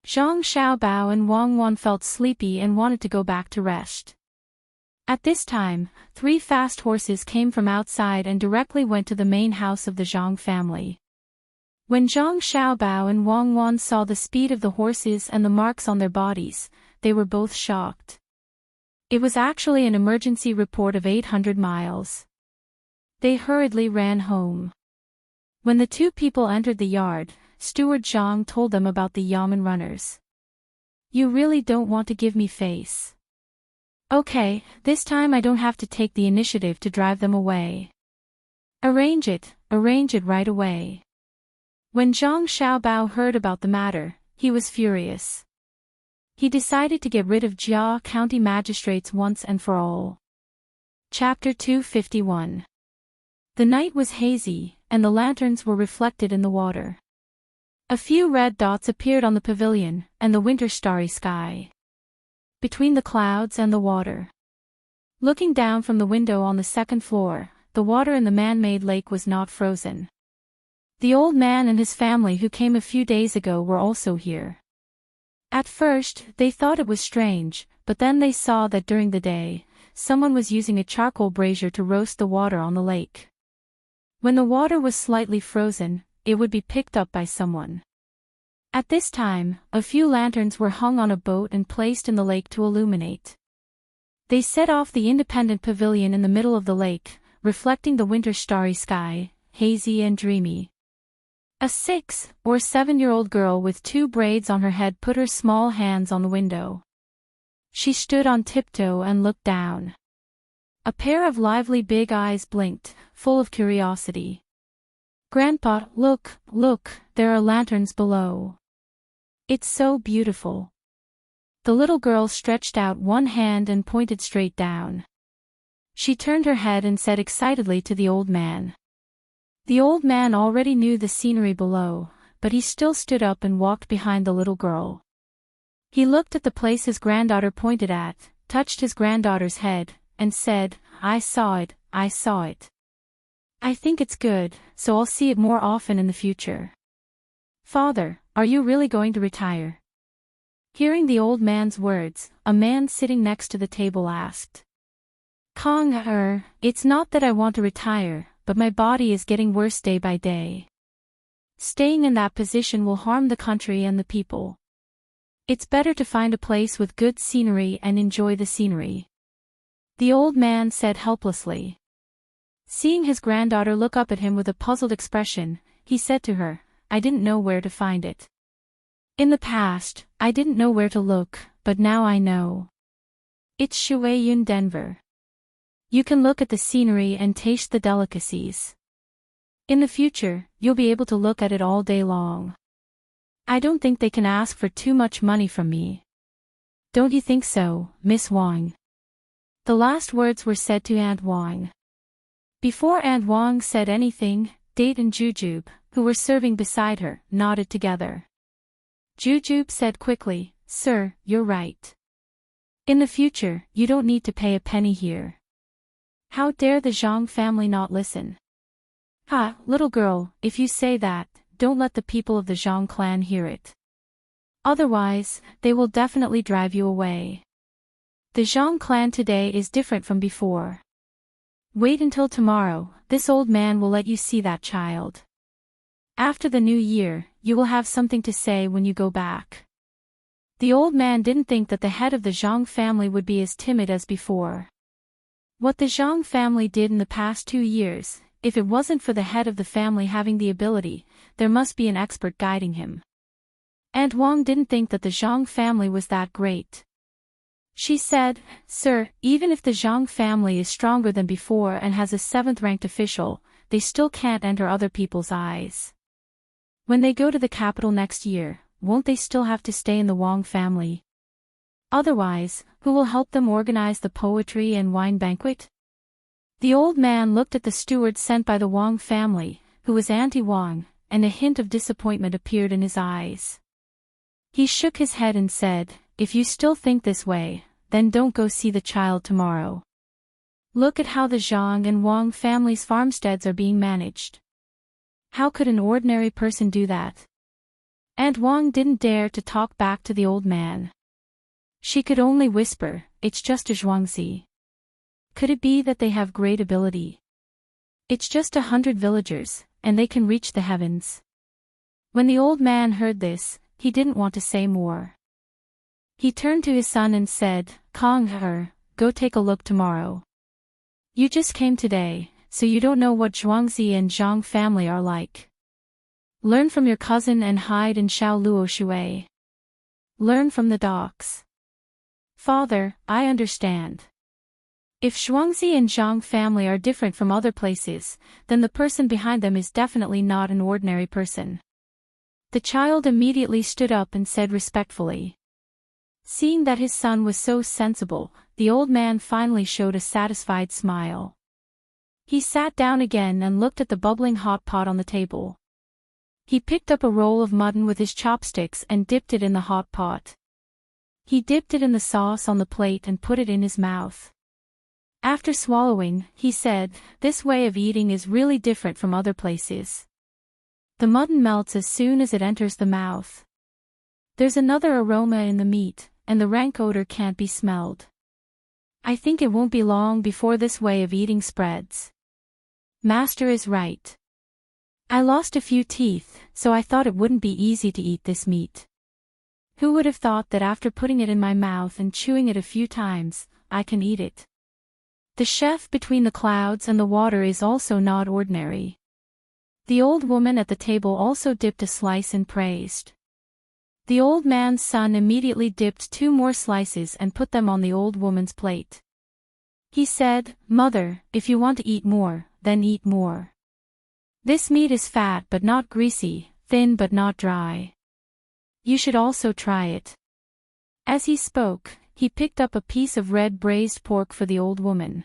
[SPEAKER 1] Zhang Xiaobao and Wang Wan felt sleepy and wanted to go back to rest. At this time, 3 fast horses came from outside and directly went to the main house of the Zhang family. When Zhang Xiaobao and Wang Wan saw the speed of the horses and the marks on their bodies, they were both shocked. It was actually an emergency report of 800 miles. They hurriedly ran home. When the two people entered the yard, Steward Zhang told them about the Yamen runners. "You really don't want to give me face. Okay, this time I don't have to take the initiative to drive them away. Arrange it right away." When Zhang Xiaobao heard about the matter, he was furious. He decided to get rid of Jia County magistrates once and for all. Chapter 251. The night was hazy, and the lanterns were reflected in the water. A few red dots appeared on the pavilion, and the winter starry sky. Between the clouds and the water. Looking down from the window on the second floor, the water in the man-made lake was not frozen. The old man and his family who came a few days ago were also here. At first, they thought it was strange, but then they saw that during the day, someone was using a charcoal brazier to roast the water on the lake. When the water was slightly frozen, it would be picked up by someone. At this time, a few lanterns were hung on a boat and placed in the lake to illuminate. They set off the independent pavilion in the middle of the lake, reflecting the winter starry sky, hazy and dreamy. A 6 or 7-year-old girl with 2 braids on her head put her small hands on the window. She stood on tiptoe and looked down. A pair of lively big eyes blinked, full of curiosity. "Grandpa, look, there are lanterns below. It's so beautiful." The little girl stretched out one hand and pointed straight down. She turned her head and said excitedly to the old man. The old man already knew the scenery below, but he still stood up and walked behind the little girl. He looked at the place his granddaughter pointed at, touched his granddaughter's head, and said, I saw it. I think it's good, so I'll see it more often in the future." Father, are you really going to retire? Hearing the old man's words, a man sitting next to the table asked. Kong, it's not that I want to retire, but my body is getting worse day by day. Staying in that position will harm the country and the people. It's better to find a place with good scenery and enjoy the scenery. The old man said helplessly. Seeing his granddaughter look up at him with a puzzled expression, he said to her, I didn't know where to find it. In the past, I didn't know where to look, but now I know. It's Shueyun Denver. You can look at the scenery and taste the delicacies. In the future, you'll be able to look at it all day long. I don't think they can ask for too much money from me. Don't you think so, Miss Wang? The last words were said to Aunt Wang. Before Aunt Wang said anything, Date and Jujube, who were serving beside her, nodded together. Jujube said quickly, Sir, you're right. In the future, you don't need to pay a penny here. How dare the Zhang family not listen? Ha, little girl, if you say that, don't let the people of the Zhang clan hear it. Otherwise, they will definitely drive you away. The Zhang clan today is different from before. Wait until tomorrow, this old man will let you see that child. After the new year, you will have something to say when you go back. The old man didn't think that the head of the Zhang family would be as timid as before. What the Zhang family did in the past 2 years, if it wasn't for the head of the family having the ability, there must be an expert guiding him. Aunt Wang didn't think that the Zhang family was that great. She said, Sir, even if the Zhang family is stronger than before and has a 7th-ranked official, they still can't enter other people's eyes. When they go to the capital next year, won't they still have to stay in the Wang family? Otherwise, who will help them organize the poetry and wine banquet? The old man looked at the steward sent by the Wang family, who was Auntie Wang, and a hint of disappointment appeared in his eyes. He shook his head and said, If you still think this way, then don't go see the child tomorrow. Look at how the Zhang and Wang families' farmsteads are being managed. How could an ordinary person do that? Aunt Wang didn't dare to talk back to the old man. She could only whisper, It's just a Zhuangzi. Could it be that they have great ability? It's just 100 villagers, and they can reach the heavens. When the old man heard this, he didn't want to say more. He turned to his son and said, Kong, go take a look tomorrow. You just came today, so you don't know what Zhuangzi and Zhang family are like. Learn from your cousin and hide in Xiao Luo Shui. Learn from the docks. Father, I understand. If Zhuangzi and Zhang family are different from other places, then the person behind them is definitely not an ordinary person. The child immediately stood up and said respectfully. Seeing that his son was so sensible, the old man finally showed a satisfied smile. He sat down again and looked at the bubbling hot pot on the table. He picked up a roll of mutton with his chopsticks and dipped it in the hot pot. He dipped it in the sauce on the plate and put it in his mouth. After swallowing, he said, This way of eating is really different from other places. The mutton melts as soon as it enters the mouth. There's another aroma in the meat, and the rank odor can't be smelled. I think it won't be long before this way of eating spreads. Master is right. I lost a few teeth, so I thought it wouldn't be easy to eat this meat. Who would have thought that after putting it in my mouth and chewing it a few times, I can eat it? The chef between the clouds and the water is also not ordinary. The old woman at the table also dipped a slice and praised. The old man's son immediately dipped 2 more slices and put them on the old woman's plate. He said, Mother, if you want to eat more, then eat more. This meat is fat but not greasy, thin but not dry. You should also try it. As he spoke, he picked up a piece of red braised pork for the old woman.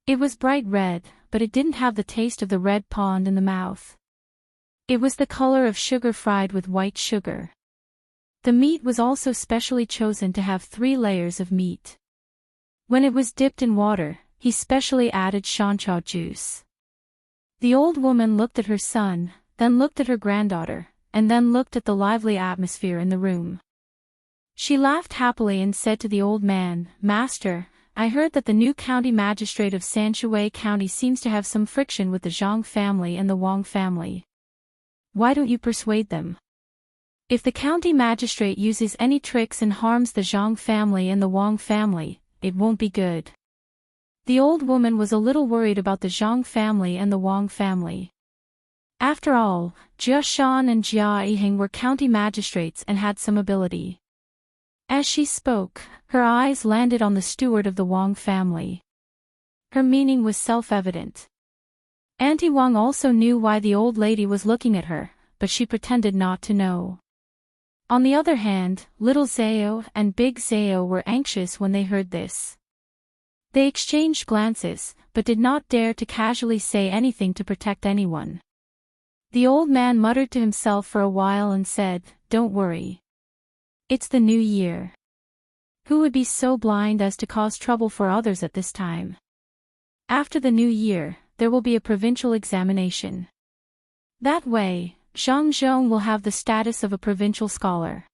[SPEAKER 1] It was bright red, but it didn't have the taste of the red pond in the mouth. It was the color of sugar fried with white sugar. The meat was also specially chosen to have 3 layers of meat. When it was dipped in water, he specially added shanchao juice. The old woman looked at her son, then looked at her granddaughter, and then looked at the lively atmosphere in the room. She laughed happily and said to the old man, "Master, I heard that the new county magistrate of Sanshui County seems to have some friction with the Zhang family and the Wang family. Why don't you persuade them? If the county magistrate uses any tricks and harms the Zhang family and the Wang family, it won't be good." The old woman was a little worried about the Zhang family and the Wang family. After all, Jia Shan and Jia Yiheng were county magistrates and had some ability. As she spoke, her eyes landed on the steward of the Wang family. Her meaning was self-evident. Auntie Wang also knew why the old lady was looking at her, but she pretended not to know. On the other hand, little Zhao and big Zhao were anxious when they heard this. They exchanged glances, but did not dare to casually say anything to protect anyone. The old man muttered to himself for a while and said, "Don't worry. It's the new year. Who would be so blind as to cause trouble for others at this time? After the new year, there will be a provincial examination. That way, Zhang Zhong will have the status of a provincial scholar.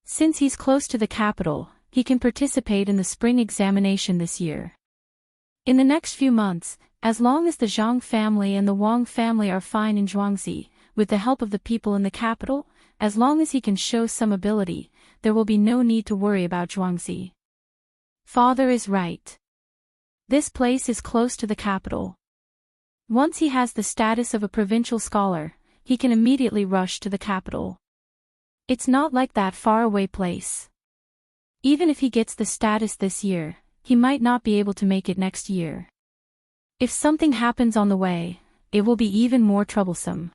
[SPEAKER 1] Since he's close to the capital, he can participate in the spring examination this year. In the next few months, as long as the Zhang family and the Wang family are fine in Zhuangzi, with the help of the people in the capital, as long as he can show some ability, there will be no need to worry about Zhuangzi. Father is right. This place is close to the capital. Once he has the status of a provincial scholar, he can immediately rush to the capital. It's not like that faraway place. Even if he gets the status this year, he might not be able to make it next year. If something happens on the way, it will be even more troublesome.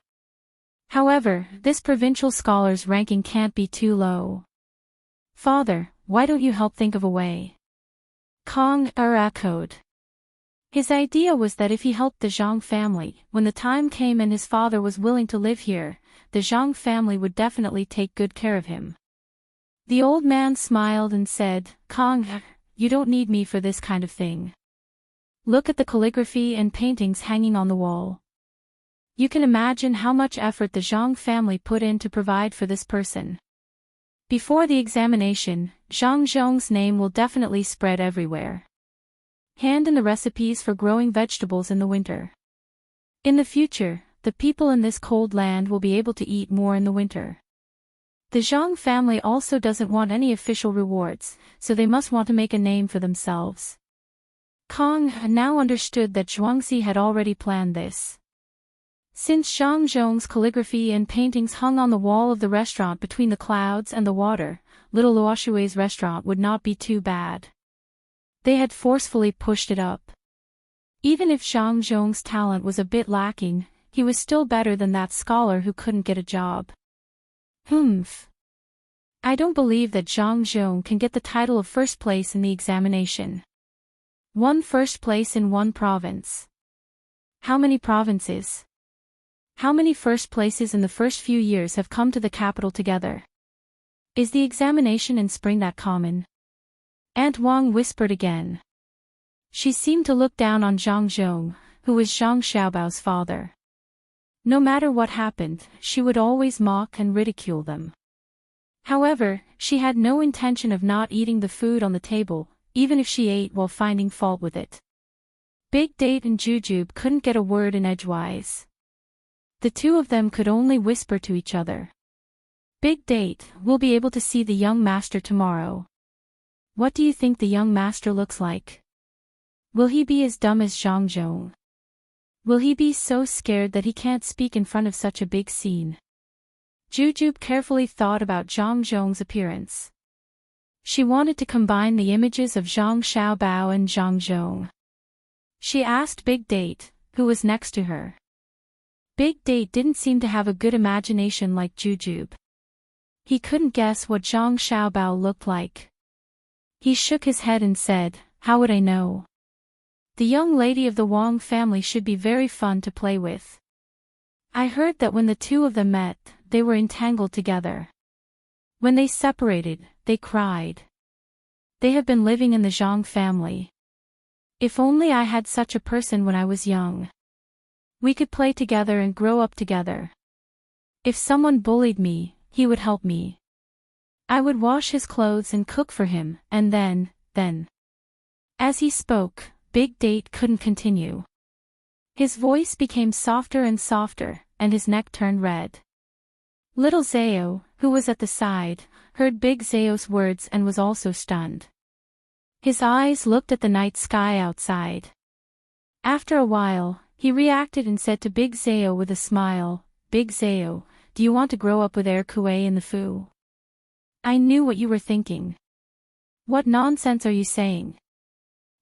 [SPEAKER 1] However, this provincial scholar's ranking can't be too low. Father, why don't you help think of a way?" Kong echoed. His idea was that if he helped the Zhang family, when the time came and his father was willing to live here, the Zhang family would definitely take good care of him. The old man smiled and said, "Kong, you don't need me for this kind of thing. Look at the calligraphy and paintings hanging on the wall. You can imagine how much effort the Zhang family put in to provide for this person. Before the examination, Zhang Zhong's name will definitely spread everywhere. Hand in the recipes for growing vegetables in the winter. In the future, the people in this cold land will be able to eat more in the winter. The Zhang family also doesn't want any official rewards, so they must want to make a name for themselves." Kong now understood that Zhuangzi had already planned this. Since Zhang Zhong's calligraphy and paintings hung on the wall of the restaurant between the clouds and the water, little Luoshui's restaurant would not be too bad. They had forcefully pushed it up. Even if Zhang Zhong's talent was a bit lacking, he was still better than that scholar who couldn't get a job. Humph. I don't believe that Zhang Zhong can get the title of first place in the examination. One first place in one province. How many provinces? How many first places in the first few years have come to the capital together? Is the examination in spring that common? Aunt Wang whispered again. She seemed to look down on Zhang Zhong, who was Zhang Xiaobao's father. No matter what happened, she would always mock and ridicule them. However, she had no intention of not eating the food on the table, even if she ate while finding fault with it. Big Date and Jujube couldn't get a word in edgewise. The two of them could only whisper to each other. "Big Date, we'll be able to see the young master tomorrow. What do you think the young master looks like? Will he be as dumb as Zhang Zhong? Will he be so scared that he can't speak in front of such a big scene?" Jujube carefully thought about Zhang Zhong's appearance. She wanted to combine the images of Zhang Xiaobao and Zhang Zhong. She asked Big Date, who was next to her. Big Date didn't seem to have a good imagination like Jujube. He couldn't guess what Zhang Xiaobao looked like. He shook his head and said, "How would I know? The young lady of the Wang family should be very fun to play with. I heard that when the two of them met, they were entangled together. When they separated, they cried. They have been living in the Zhang family. If only I had such a person when I was young. We could play together and grow up together. If someone bullied me, he would help me. I would wash his clothes and cook for him, and then. As he spoke, Big Date couldn't continue. His voice became softer and softer, and his neck turned red. Little Zao, who was at the side, heard Big Zao's words and was also stunned. His eyes looked at the night sky outside. After a while, he reacted and said to Big Zao with a smile, "Big Zao, do you want to grow up with Air Kuei in the Fu?" I knew what you were thinking. What nonsense are you saying?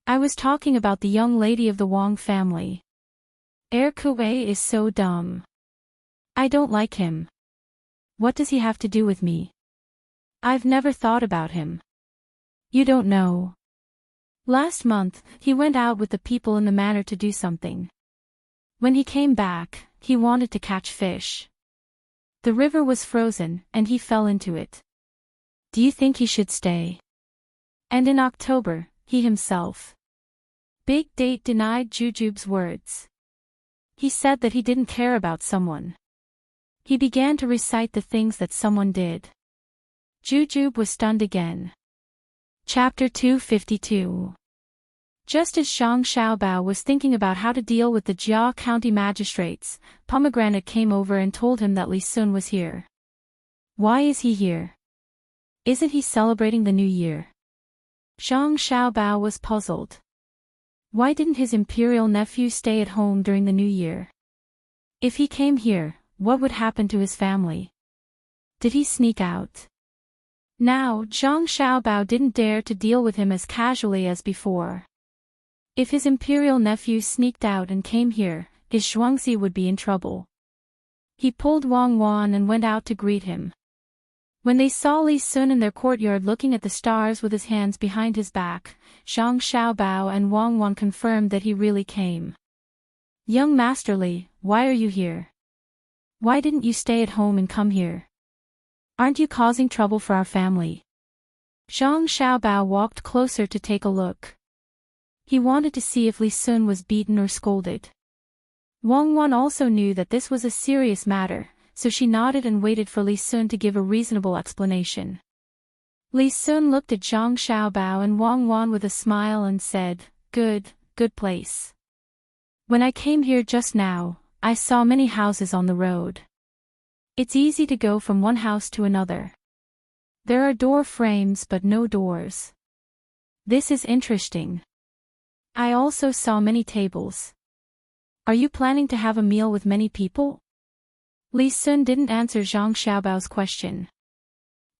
[SPEAKER 1] I was talking about the young lady of the Wang family. Air Kuei is so dumb. I don't like him. What does he have to do with me? I've never thought about him. You don't know. Last month, he went out with the people in the manor to do something. When he came back, he wanted to catch fish. The river was frozen, and he fell into it. Do you think he should stay? And in October, he himself. Big Date denied Jujube's words. He said that he didn't care about someone. He began to recite the things that someone did. Jujube was stunned again. Chapter 252. Just as Zhang Xiaobao was thinking about how to deal with the Jia County magistrates, Pomegranate came over and told him that Li Sun was here. Why is he here? Isn't he celebrating the New Year? Zhang Xiaobao was puzzled. Why didn't his imperial nephew stay at home during the New Year? If he came here, what would happen to his family? Did he sneak out? Now, Zhang Xiaobao didn't dare to deal with him as casually as before. If his imperial nephew sneaked out and came here, his Shuangzi would be in trouble. He pulled Wang Wan and went out to greet him. When they saw Li Sun in their courtyard looking at the stars with his hands behind his back, Zhang Xiaobao and Wang Wan confirmed that he really came. Young Master Li, why are you here? Why didn't you stay at home and come here? Aren't you causing trouble for our family? Zhang Xiaobao walked closer to take a look. He wanted to see if Li Sun was beaten or scolded. Wang Wan also knew that this was a serious matter, so she nodded and waited for Li Sun to give a reasonable explanation. Li Sun looked at Zhang Xiaobao and Wang Wan with a smile and said, good place. When I came here just now, I saw many houses on the road. It's easy to go from one house to another. There are door frames but no doors. This is interesting. I also saw many tables. Are you planning to have a meal with many people? Li Sun didn't answer Zhang Xiaobao's question.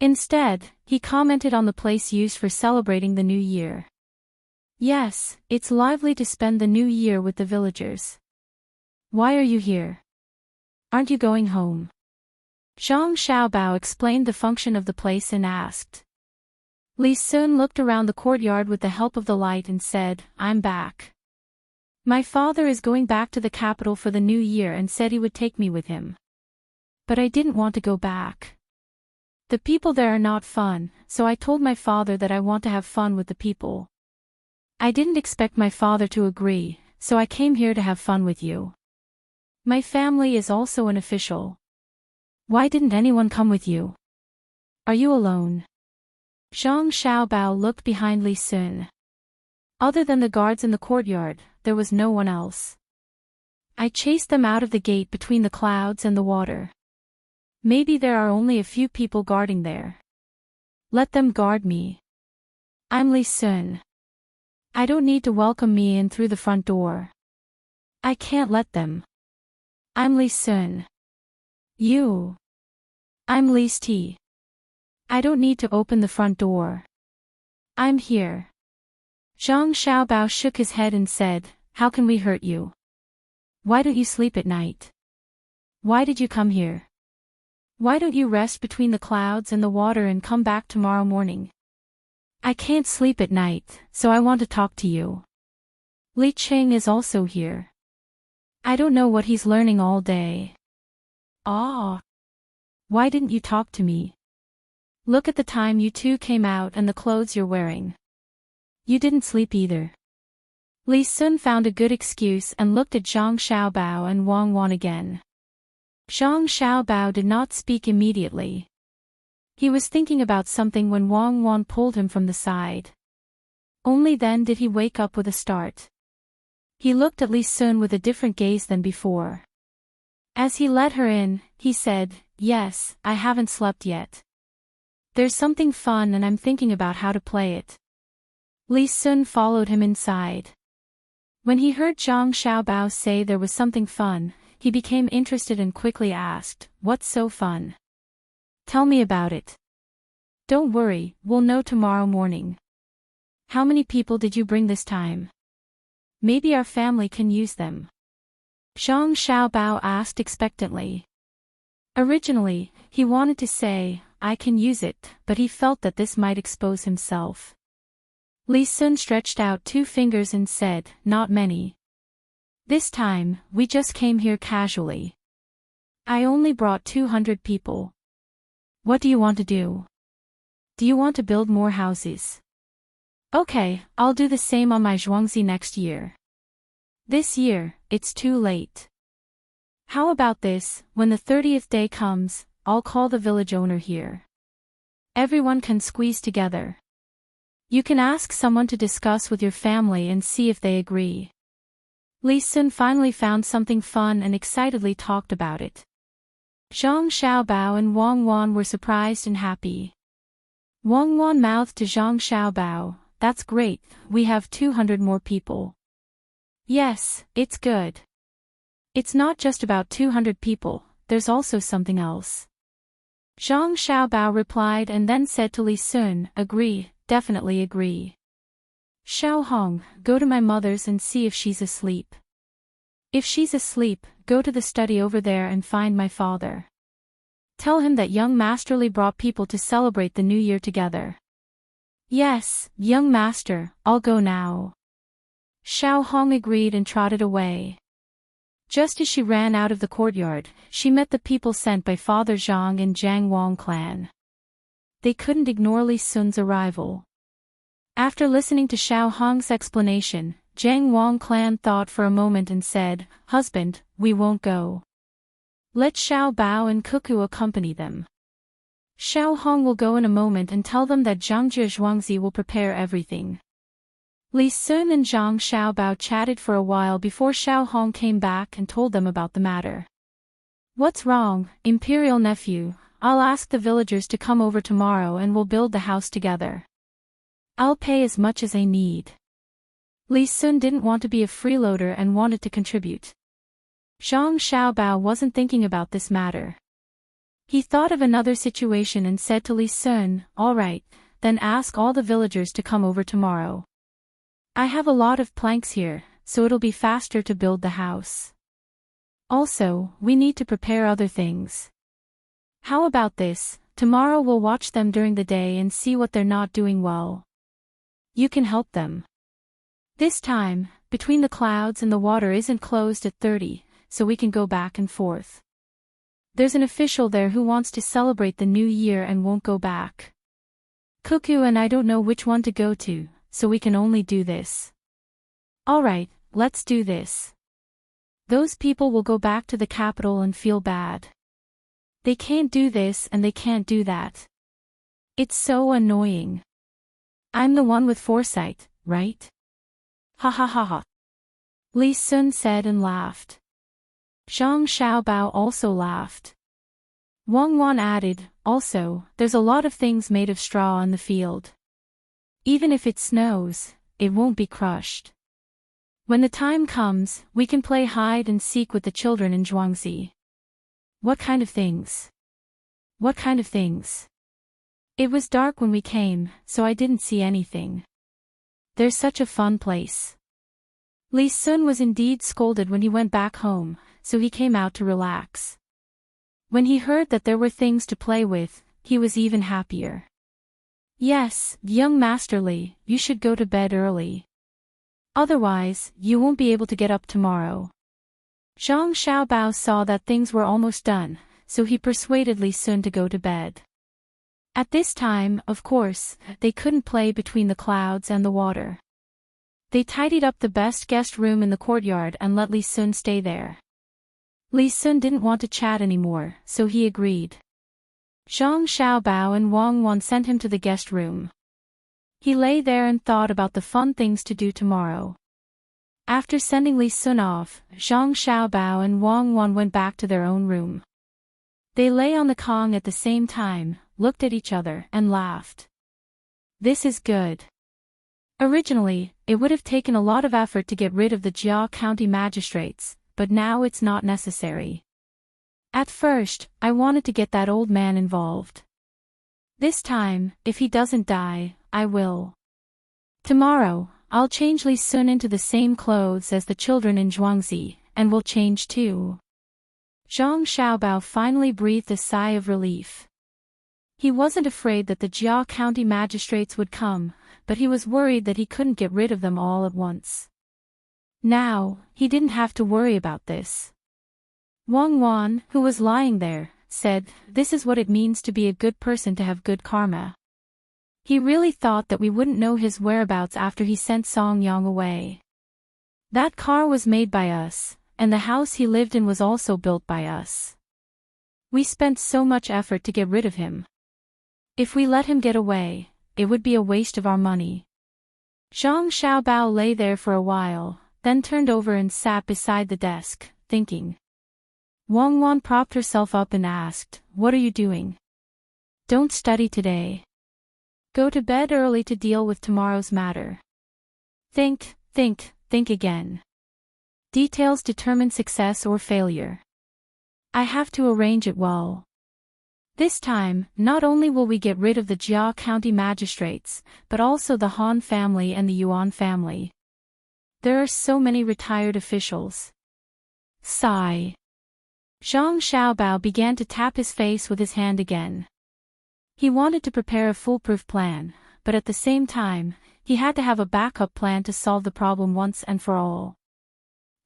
[SPEAKER 1] Instead, he commented on the place used for celebrating the New Year. Yes, it's lively to spend the New Year with the villagers. Why are you here? Aren't you going home? Zhang Xiaobao explained the function of the place and asked. Li Sun looked around the courtyard with the help of the light and said, I'm back. My father is going back to the capital for the New Year and said he would take me with him. But I didn't want to go back. The people there are not fun, so I told my father that I want to have fun with the people. I didn't expect my father to agree, so I came here to have fun with you. My family is also an official. Why didn't anyone come with you? Are you alone? Zhang Xiaobao looked behind Li Sun. Other than the guards in the courtyard, there was no one else. I chased them out of the gate between the clouds and the water. Maybe there are only a few people guarding there. Let them guard me. I'm Li Sun. I don't need to welcome me in through the front door. I can't let them. I'm Li Sun. You. I'm Li Sti. I don't need to open the front door. I'm here. Zhang Xiaobao shook his head and said, how can we hurt you? Why don't you sleep at night? Why did you come here? Why don't you rest between the clouds and the water and come back tomorrow morning? I can't sleep at night, so I want to talk to you. Li Cheng is also here. I don't know what he's learning all day. Ah. Why didn't you talk to me? Look at the time you two came out and the clothes you're wearing. You didn't sleep either. Li Sun found a good excuse and looked at Zhang Xiaobao and Wang Wan again. Zhang Xiaobao did not speak immediately. He was thinking about something when Wang Wan pulled him from the side. Only then did he wake up with a start. He looked at Li Sun with a different gaze than before. As he let her in, he said, "Yes, I haven't slept yet. There's something fun and I'm thinking about how to play it." Li Sun followed him inside. When he heard Zhang Xiaobao say there was something fun, he became interested and quickly asked, "What's so fun? Tell me about it." "Don't worry, we'll know tomorrow morning." "How many people did you bring this time? Maybe our family can use them." Zhang Xiaobao asked expectantly. Originally, he wanted to say, "I can use it," but he felt that this might expose himself. Li Sun stretched out 2 fingers and said, "Not many. This time, we just came here casually. I only brought 200 people. What do you want to do? Do you want to build more houses?" "Okay, I'll do the same on my Zhuangzi next year. This year, it's too late. How about this, when the 30th day comes, I'll call the village owner here. Everyone can squeeze together. You can ask someone to discuss with your family and see if they agree." Li Sun finally found something fun and excitedly talked about it. Zhang Xiaobao and Wang Wan were surprised and happy. Wang Wan mouthed to Zhang Xiaobao, "That's great, we have 200 more people." "Yes, it's good. It's not just about 200 people, there's also something else." Zhang Xiaobao replied and then said to Li Sun, "Agree, definitely agree. Xiao Hong, go to my mother's and see if she's asleep. If she's asleep, go to the study over there and find my father. Tell him that young Masterly brought people to celebrate the new year together." "Yes, young master, I'll go now." Xiao Hong agreed and trotted away. Just as she ran out of the courtyard, she met the people sent by Father Zhang and Jiang Wang clan. They couldn't ignore Li Sun's arrival. After listening to Xiao Hong's explanation, Jiang Wang clan thought for a moment and said, "Husband, we won't go. Let Xiao Bao and Cuckoo accompany them. Xiao Hong will go in a moment and tell them that Zhangjie Zhuangzi will prepare everything." Li Sun and Zhang Xiaobao chatted for a while before Xiao Hong came back and told them about the matter. "What's wrong, Imperial Nephew? I'll ask the villagers to come over tomorrow and we'll build the house together. I'll pay as much as I need." Li Sun didn't want to be a freeloader and wanted to contribute. Zhang Xiaobao wasn't thinking about this matter. He thought of another situation and said to Li Sun, "All right, then ask all the villagers to come over tomorrow. I have a lot of planks here, so it'll be faster to build the house. Also, we need to prepare other things. How about this, tomorrow we'll watch them during the day and see what they're not doing well. You can help them. This time, between the clouds and the water isn't closed at 30, so we can go back and forth. There's an official there who wants to celebrate the new year and won't go back. Cuckoo and I don't know which one to go to, so we can only do this. All right, let's do this. Those people will go back to the capital and feel bad. They can't do this and they can't do that. It's so annoying. I'm the one with foresight, right? Ha ha ha ha." Li Sun said and laughed. Zhang Xiaobao also laughed. Wang Wan added, "Also, there's a lot of things made of straw on the field. Even if it snows, it won't be crushed. When the time comes, we can play hide and seek with the children in Zhuangzi." "What kind of things? What kind of things?" "It was dark when we came, so I didn't see anything. There's such a fun place." Li Sun was indeed scolded when he went back home, so he came out to relax. When he heard that there were things to play with, he was even happier. "Yes, young Masterly, you should go to bed early. Otherwise, you won't be able to get up tomorrow." Zhang Xiaobao saw that things were almost done, so he persuaded Li Sun to go to bed. At this time, of course, they couldn't play between the clouds and the water. They tidied up the best guest room in the courtyard and let Li Sun stay there. Li Sun didn't want to chat anymore, so he agreed. Zhang Xiaobao and Wang Wan sent him to the guest room. He lay there and thought about the fun things to do tomorrow. After sending Li Sun off, Zhang Xiaobao and Wang Wan went back to their own room. They lay on the Kong at the same time, looked at each other, and laughed. This is good. Originally, it would have taken a lot of effort to get rid of the Jia County magistrates, but now it's not necessary. At first, I wanted to get that old man involved. This time, if he doesn't die, I will. Tomorrow, I'll change Li Sun into the same clothes as the children in Zhuangzi, and will change too. Zhang Xiaobao finally breathed a sigh of relief. He wasn't afraid that the Jia County magistrates would come, but he was worried that he couldn't get rid of them all at once. Now, he didn't have to worry about this. Wang Wan, who was lying there, said, "This is what it means to be a good person, to have good karma." He really thought that we wouldn't know his whereabouts after he sent Song Yang away. That car was made by us, and the house he lived in was also built by us. We spent so much effort to get rid of him. If we let him get away, it would be a waste of our money. Zhang Xiaobao lay there for a while, then turned over and sat beside the desk, thinking. Wang Wan propped herself up and asked, "What are you doing?" "Don't study today. Go to bed early to deal with tomorrow's matter. Think again. Details determine success or failure. I have to arrange it well. This time, not only will we get rid of the Jia County magistrates, but also the Han family and the Yuan family. There are so many retired officials." Sigh. Zhang Xiaobao began to tap his face with his hand again. He wanted to prepare a foolproof plan, but at the same time, he had to have a backup plan to solve the problem once and for all.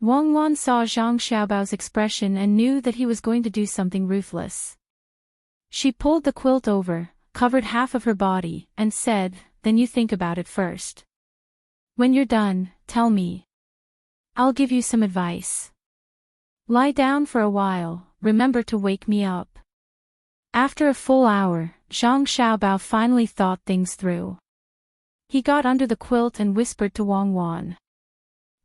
[SPEAKER 1] Wang Wan saw Zhang Xiaobao's expression and knew that he was going to do something ruthless. She pulled the quilt over, covered half of her body, and said, "Then you think about it first. When you're done, tell me. I'll give you some advice. Lie down for a while, remember to wake me up." After a full hour, Zhang Xiaobao finally thought things through. He got under the quilt and whispered to Wang Wan.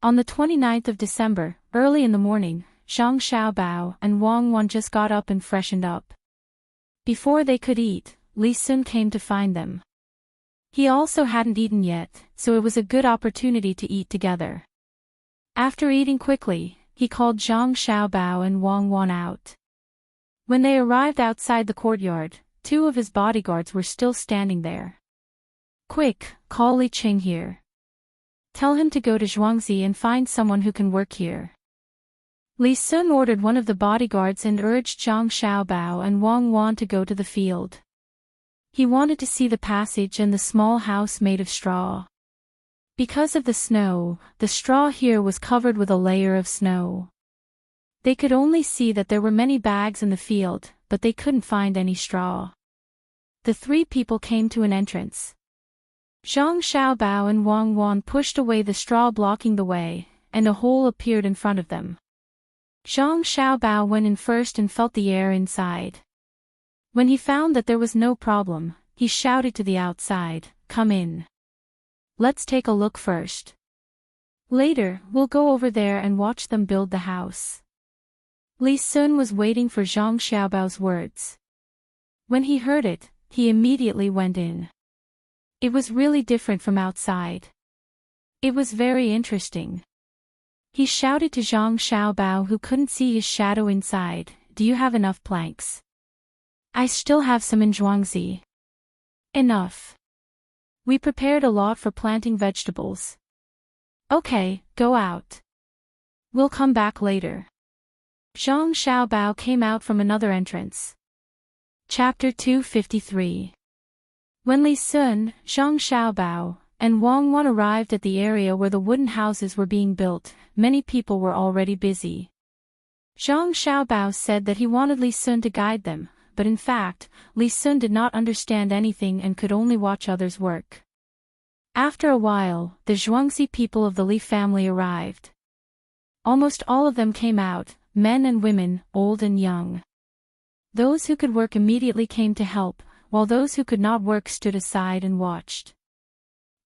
[SPEAKER 1] On the 29th of December, early in the morning, Zhang Xiaobao and Wang Wan just got up and freshened up. Before they could eat, Li Sun came to find them. He also hadn't eaten yet, so it was a good opportunity to eat together. After eating quickly, he called Zhang Xiaobao and Wang Wan out. When they arrived outside the courtyard, 2 of his bodyguards were still standing there. "Quick, call Li Qing here. Tell him to go to Zhuangzi and find someone who can work here." Li Sun ordered one of the bodyguards and urged Zhang Xiaobao and Wang Wan to go to the field. He wanted to see the passage and the small house made of straw. Because of the snow, the straw here was covered with a layer of snow. They could only see that there were many bags in the field, but they couldn't find any straw. The 3 people came to an entrance. Zhang Xiaobao and Wang Wan pushed away the straw blocking the way, and a hole appeared in front of them. Zhang Xiaobao went in first and felt the air inside. When he found that there was no problem, he shouted to the outside, "Come in. Let's take a look first. Later, we'll go over there and watch them build the house." Li Sun was waiting for Zhang Xiaobao's words. When he heard it, he immediately went in. It was really different from outside. It was very interesting. He shouted to Zhang Xiaobao, who couldn't see his shadow inside, "Do you have enough planks?" "I still have some in Zhuangzi." "Enough. We prepared a lot for planting vegetables." "Okay, go out. We'll come back later." Zhang Xiaobao came out from another entrance. Chapter 253. When Li Sun, Zhang Xiaobao, and Wang Wan arrived at the area where the wooden houses were being built, many people were already busy. Zhang Xiaobao said that he wanted Li Sun to guide them, but in fact, Li Sun did not understand anything and could only watch others work. After a while, the Zhuangzi people of the Li family arrived. Almost all of them came out, men and women, old and young. Those who could work immediately came to help, while those who could not work stood aside and watched.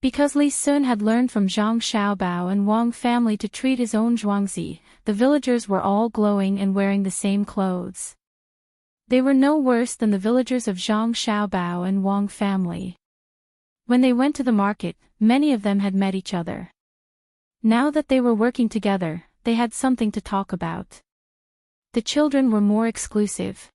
[SPEAKER 1] Because Li Sun had learned from Zhang Xiaobao and Wang family to treat his own Zhuangzi, the villagers were all glowing and wearing the same clothes. They were no worse than the villagers of Zhang Xiaobao and Wang family. When they went to the market, many of them had met each other. Now that they were working together, they had something to talk about. The children were more exclusive.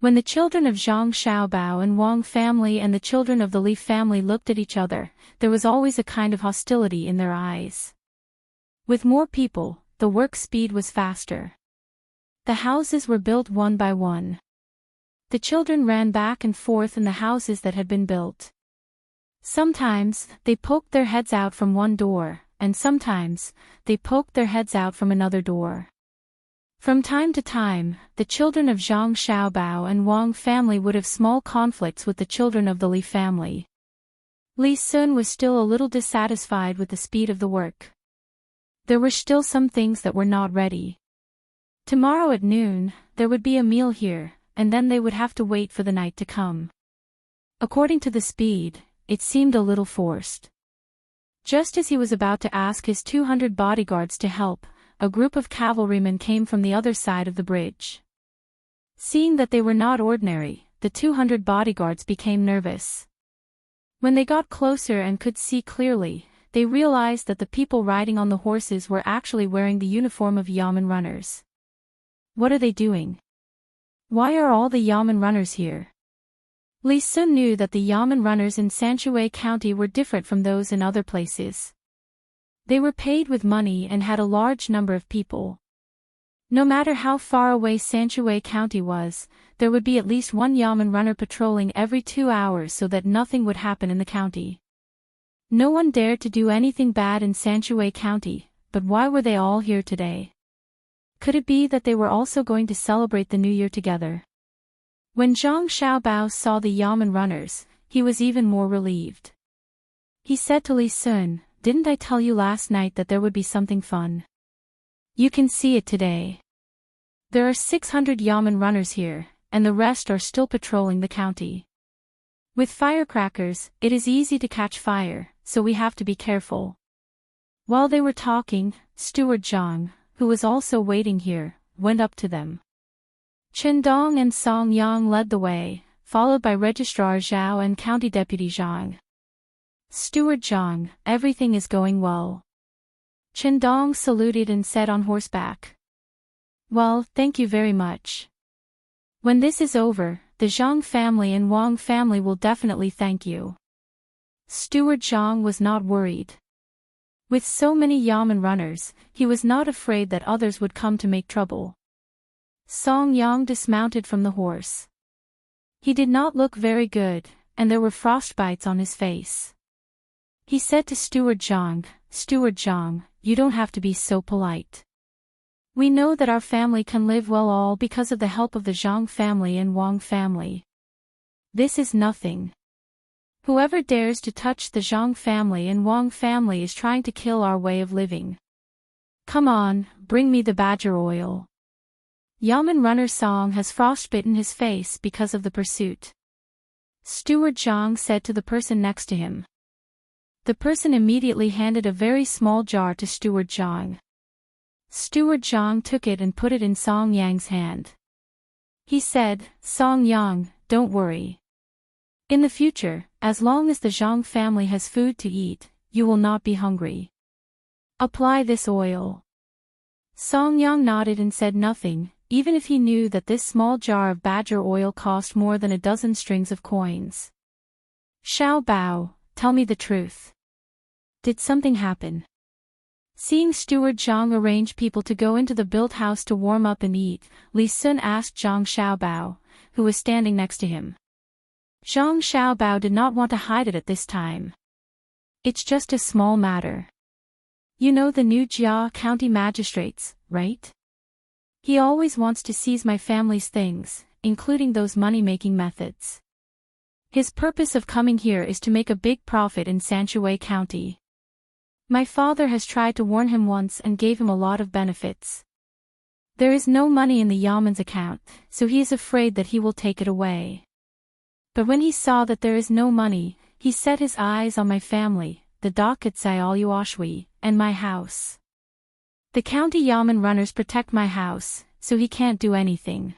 [SPEAKER 1] When the children of Zhang Xiaobao and Wang family and the children of the Li family looked at each other, there was always a kind of hostility in their eyes. With more people, the work speed was faster. The houses were built one by one. The children ran back and forth in the houses that had been built. Sometimes, they poked their heads out from one door, and sometimes, they poked their heads out from another door. From time to time, the children of Zhang Xiaobao and Wang family would have small conflicts with the children of the Li family. Li Sun was still a little dissatisfied with the speed of the work. There were still some things that were not ready. Tomorrow at noon, there would be a meal here, and then they would have to wait for the night to come. According to the speed, it seemed a little forced. Just as he was about to ask his 200 bodyguards to help, a group of cavalrymen came from the other side of the bridge. Seeing that they were not ordinary, the 200 bodyguards became nervous. When they got closer and could see clearly, they realized that the people riding on the horses were actually wearing the uniform of yamen runners. What are they doing? Why are all the yamen runners here? Li Sun knew that the yamen runners in Sanshui County were different from those in other places. They were paid with money and had a large number of people. No matter how far away Sanshui County was, there would be at least one yamen runner patrolling every 2 hours so that nothing would happen in the county. No one dared to do anything bad in Sanshui County, but why were they all here today? Could it be that they were also going to celebrate the New Year together? When Zhang Xiaobao saw the yamen runners, he was even more relieved. He said to Li Sun, "Didn't I tell you last night that there would be something fun? You can see it today. There are 600 yamen runners here, and the rest are still patrolling the county. With firecrackers, it is easy to catch fire, so we have to be careful." While they were talking, Steward Zhang, who was also waiting here, went up to them. Chen Dong and Song Yang led the way, followed by Registrar Zhao and County Deputy Zhang. "Steward Zhang, everything is going well." Chen Dong saluted and said on horseback. "Well, thank you very much. When this is over, the Zhang family and Wang family will definitely thank you." Steward Zhang was not worried. With so many yamen runners, he was not afraid that others would come to make trouble. Song Yang dismounted from the horse. He did not look very good, and there were frostbites on his face. He said to Steward Zhang, "Steward Zhang, you don't have to be so polite. We know that our family can live well all because of the help of the Zhang family and Wang family. This is nothing. Whoever dares to touch the Zhang family and Wang family is trying to kill our way of living. Come on, bring me the badger oil." Yamen runner Song has frostbitten his face because of the pursuit. Steward Zhang said to the person next to him. The person immediately handed a very small jar to Steward Zhang. Steward Zhang took it and put it in Song Yang's hand. He said, "Song Yang, don't worry. In the future, as long as the Zhang family has food to eat, you will not be hungry. Apply this oil." Song Yang nodded and said nothing, even if he knew that this small jar of badger oil cost more than a dozen strings of coins. "Xiao Bao, tell me the truth. Did something happen?" Seeing Steward Zhang arrange people to go into the built house to warm up and eat, Li Sun asked Zhang Xiaobao, who was standing next to him. Zhang Xiaobao did not want to hide it at this time. "It's just a small matter. You know the new Jia County magistrates, right? He always wants to seize my family's things, including those money-making methods. His purpose of coming here is to make a big profit in Sanshui County. My father has tried to warn him once and gave him a lot of benefits. There is no money in the Yaman's account, so he is afraid that he will take it away. But when he saw that there is no money, he set his eyes on my family, the Dakutsai Aluashwi, and my house. The county Yaman runners protect my house, so he can't do anything.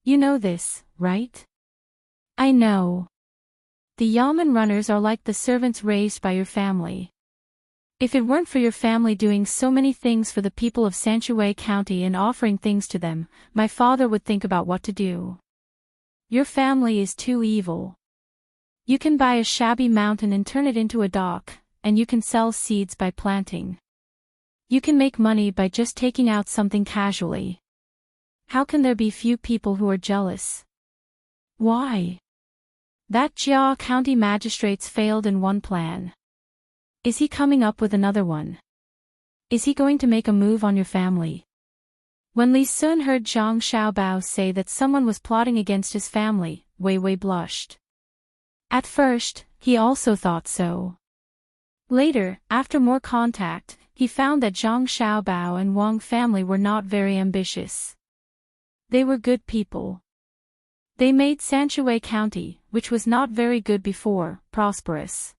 [SPEAKER 1] You know this, right? I know. The Yaman runners are like the servants raised by your family. If it weren't for your family doing so many things for the people of Sanshui County and offering things to them, my father would think about what to do. Your family is too evil. You can buy a shabby mountain and turn it into a dock, and you can sell seeds by planting. You can make money by just taking out something casually. How can there be few people who are jealous? Why? That Jia County magistrates failed in one plan. Is he coming up with another one? Is he going to make a move on your family? When Li Sun heard Zhang Xiaobao say that someone was plotting against his family, Wei Wei blushed. At first, he also thought so. Later, after more contact, he found that Zhang Xiaobao and Wang family were not very ambitious. They were good people. They made Sanshui County, which was not very good before, prosperous.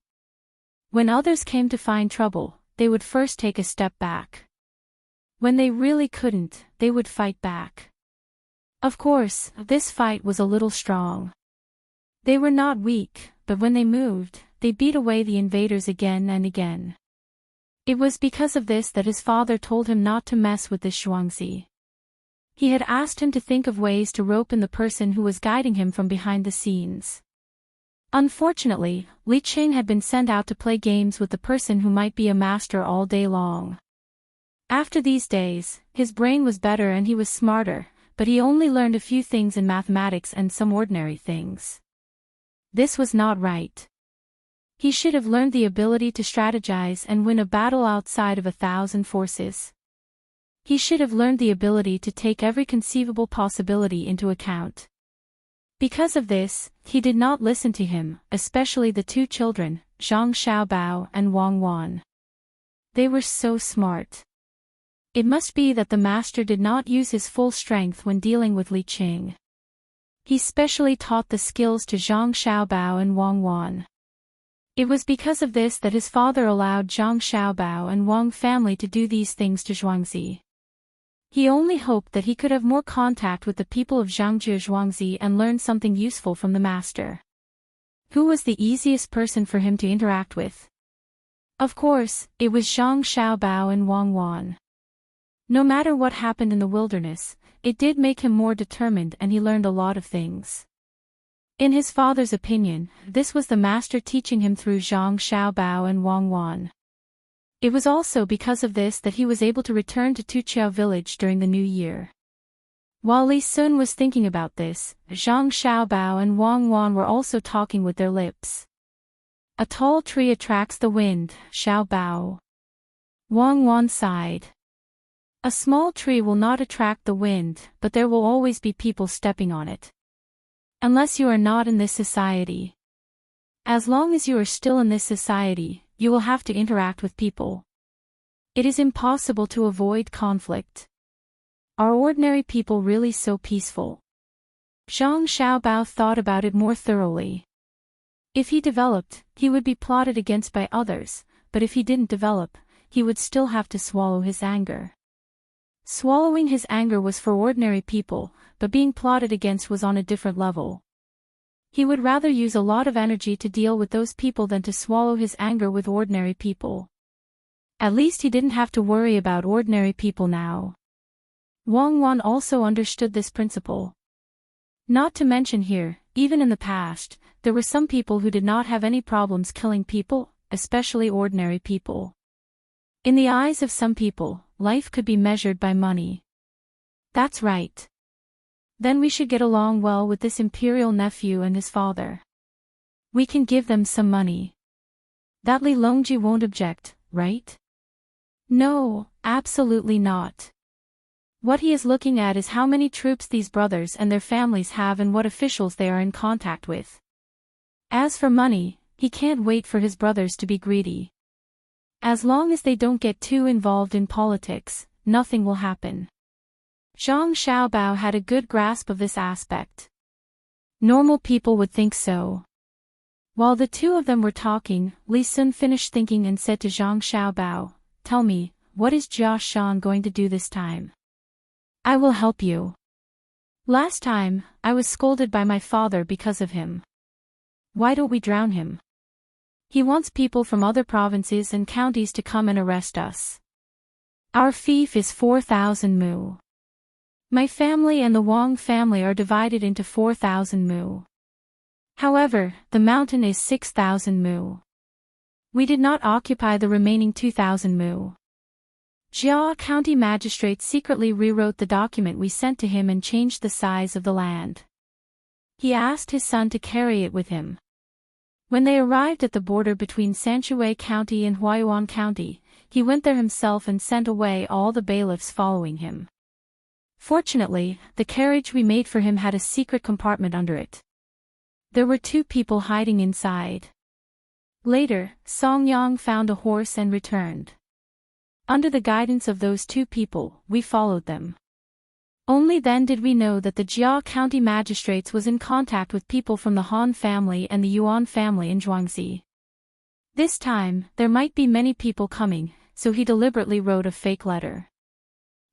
[SPEAKER 1] When others came to find trouble, they would first take a step back. When they really couldn't, they would fight back. Of course, this fight was a little strong. They were not weak, but when they moved, they beat away the invaders again and again. It was because of this that his father told him not to mess with this Shuangzi. He had asked him to think of ways to rope in the person who was guiding him from behind the scenes. Unfortunately, Li Qing had been sent out to play games with the person who might be a master all day long. After these days, his brain was better and he was smarter, but he only learned a few things in mathematics and some ordinary things. This was not right. He should have learned the ability to strategize and win a battle outside of 1,000 forces. He should have learned the ability to take every conceivable possibility into account. Because of this, he did not listen to him, especially the two children, Zhang Xiaobao and Wang Wan. They were so smart. It must be that the master did not use his full strength when dealing with Li Qing. He specially taught the skills to Zhang Xiaobao and Wang Wan. It was because of this that his father allowed Zhang Xiaobao and Wang family to do these things to Zhuangzi. He only hoped that he could have more contact with the people of Zhangzhou Zhuangzi and learn something useful from the master. Who was the easiest person for him to interact with? Of course, it was Zhang Xiaobao and Wang Wan. No matter what happened in the wilderness, it did make him more determined and he learned a lot of things. In his father's opinion, this was the master teaching him through Zhang Xiaobao and Wang Wan. It was also because of this that he was able to return to Tuqiao village during the new year. While Li Sun was thinking about this, Zhang Xiaobao and Wang Wan were also talking with their lips. A tall tree attracts the wind, Xiaobao. Wang Wan sighed. A small tree will not attract the wind, but there will always be people stepping on it. Unless you are not in this society. As long as you are still in this society, you will have to interact with people. It is impossible to avoid conflict. Are ordinary people really so peaceful? Zhang Xiaobao thought about it more thoroughly. If he developed, he would be plotted against by others, but if he didn't develop, he would still have to swallow his anger. Swallowing his anger was for ordinary people, but being plotted against was on a different level. He would rather use a lot of energy to deal with those people than to swallow his anger with ordinary people. At least he didn't have to worry about ordinary people now. Wang Wan also understood this principle. Not to mention here, even in the past, there were some people who did not have any problems killing people, especially ordinary people. In the eyes of some people, life could be measured by money. That's right. Then we should get along well with this imperial nephew and his father. We can give them some money. That Li Longji won't object, right? No, absolutely not. What he is looking at is how many troops these brothers and their families have and what officials they are in contact with. As for money, he can't wait for his brothers to be greedy. As long as they don't get too involved in politics, nothing will happen. Zhang Xiaobao had a good grasp of this aspect. Normal people would think so. While the two of them were talking, Li Sun finished thinking and said to Zhang Xiaobao, "Tell me, what is Jia Shan going to do this time? I will help you. Last time, I was scolded by my father because of him. Why don't we drown him? He wants people from other provinces and counties to come and arrest us. Our fief is 4,000 mu. My family and the Wang family are divided into 4,000 mu. However, the mountain is 6,000 mu. We did not occupy the remaining 2,000 mu." Jia County Magistrate secretly rewrote the document we sent to him and changed the size of the land. He asked his son to carry it with him. When they arrived at the border between Sanshui County and Huayuan County, he went there himself and sent away all the bailiffs following him. Fortunately, the carriage we made for him had a secret compartment under it. There were 2 people hiding inside. Later, Song Yang found a horse and returned. Under the guidance of those 2 people, we followed them. Only then did we know that the Jia County Magistrates was in contact with people from the Han family and the Yuan family in Zhuangzi. This time, there might be many people coming, so he deliberately wrote a fake letter.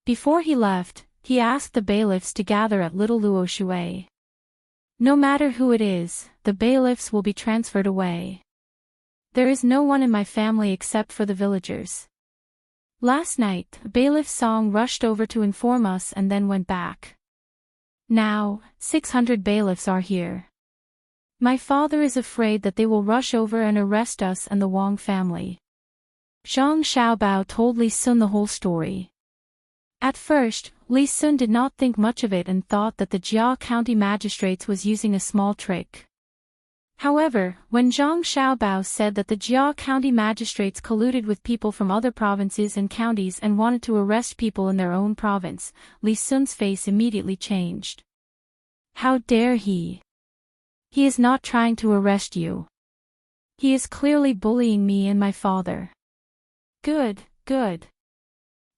[SPEAKER 1] Before he left, he asked the bailiffs to gather at Little Luoshui. No matter who it is, the bailiffs will be transferred away. There is no one in my family except for the villagers. Last night, Bailiff Song rushed over to inform us and then went back. Now, 600 bailiffs are here. My father is afraid that they will rush over and arrest us and the Wang family. Zhang Xiaobao told Li Sun the whole story. At first, Li Sun did not think much of it and thought that the Jia County Magistrates was using a small trick. However, when Zhang Xiaobao said that the Jia County Magistrates colluded with people from other provinces and counties and wanted to arrest people in their own province, Li Sun's face immediately changed. How dare he? He is not trying to arrest you. He is clearly bullying me and my father. Good, good.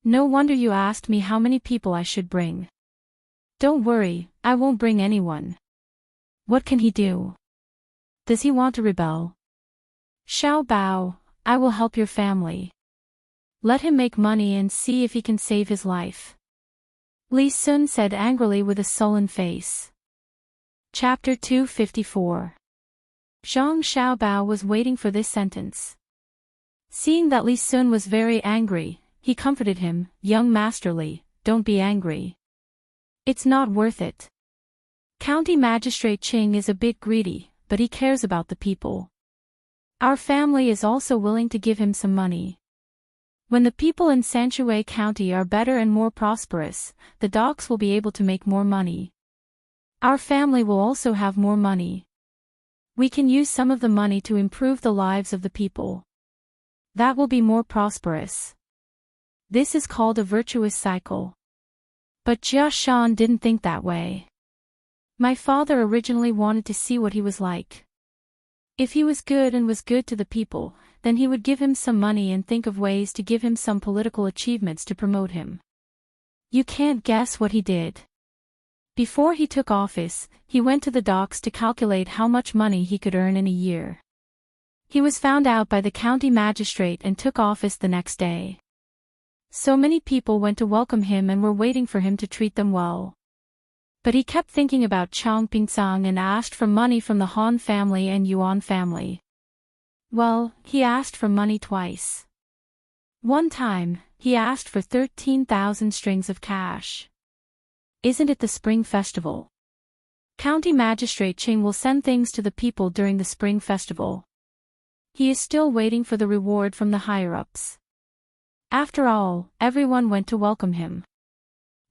[SPEAKER 1] No wonder you asked me how many people I should bring. Don't worry, I won't bring anyone. What can he do? Does he want to rebel? Xiao Bao, I will help your family. Let him make money and see if he can save his life. Li Sun said angrily with a sullen face. Chapter 254. Zhang Xiaobao was waiting for this sentence. Seeing that Li Sun was very angry, he comforted him, "Young Master Li, don't be angry. It's not worth it. County Magistrate Qing is a bit greedy, but he cares about the people. Our family is also willing to give him some money. When the people in Sanshui County are better and more prosperous, the docks will be able to make more money. Our family will also have more money. We can use some of the money to improve the lives of the people. That will be more prosperous. This is called a virtuous cycle." But Jia Shan didn't think that way. My father originally wanted to see what he was like. If he was good and was good to the people, then he would give him some money and think of ways to give him some political achievements to promote him. You can't guess what he did. Before he took office, he went to the docks to calculate how much money he could earn in a year. He was found out by the county magistrate and took office the next day. So many people went to welcome him and were waiting for him to treat them well. But he kept thinking about Changpingcang and asked for money from the Han family and Yuan family. Well, he asked for money twice. One time, he asked for 13,000 strings of cash. Isn't it the Spring Festival? County Magistrate Qing will send things to the people during the Spring Festival. He is still waiting for the reward from the higher-ups. After all, everyone went to welcome him.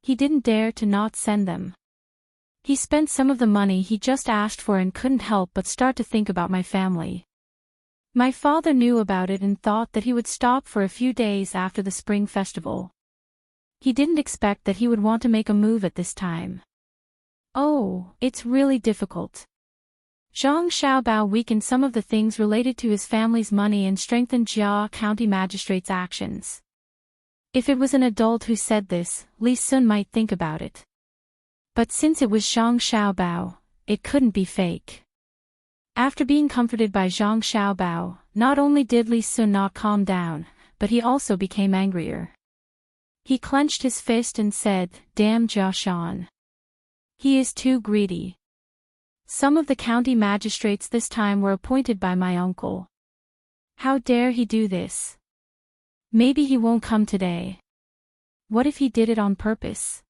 [SPEAKER 1] He didn't dare to not send them. He spent some of the money he just asked for and couldn't help but start to think about my family. My father knew about it and thought that he would stop for a few days after the Spring Festival. He didn't expect that he would want to make a move at this time. Oh, it's really difficult. Zhang Xiaobao weakened some of the things related to his family's money and strengthened Jia County Magistrate's actions. If it was an adult who said this, Li Sun might think about it. But since it was Zhang Xiaobao, it couldn't be fake. After being comforted by Zhang Xiaobao, not only did Li Sun not calm down, but he also became angrier. He clenched his fist and said, "Damn Jia Shan. He is too greedy. Some of the county magistrates this time were appointed by my uncle. How dare he do this? Maybe he won't come today. What if he did it on purpose?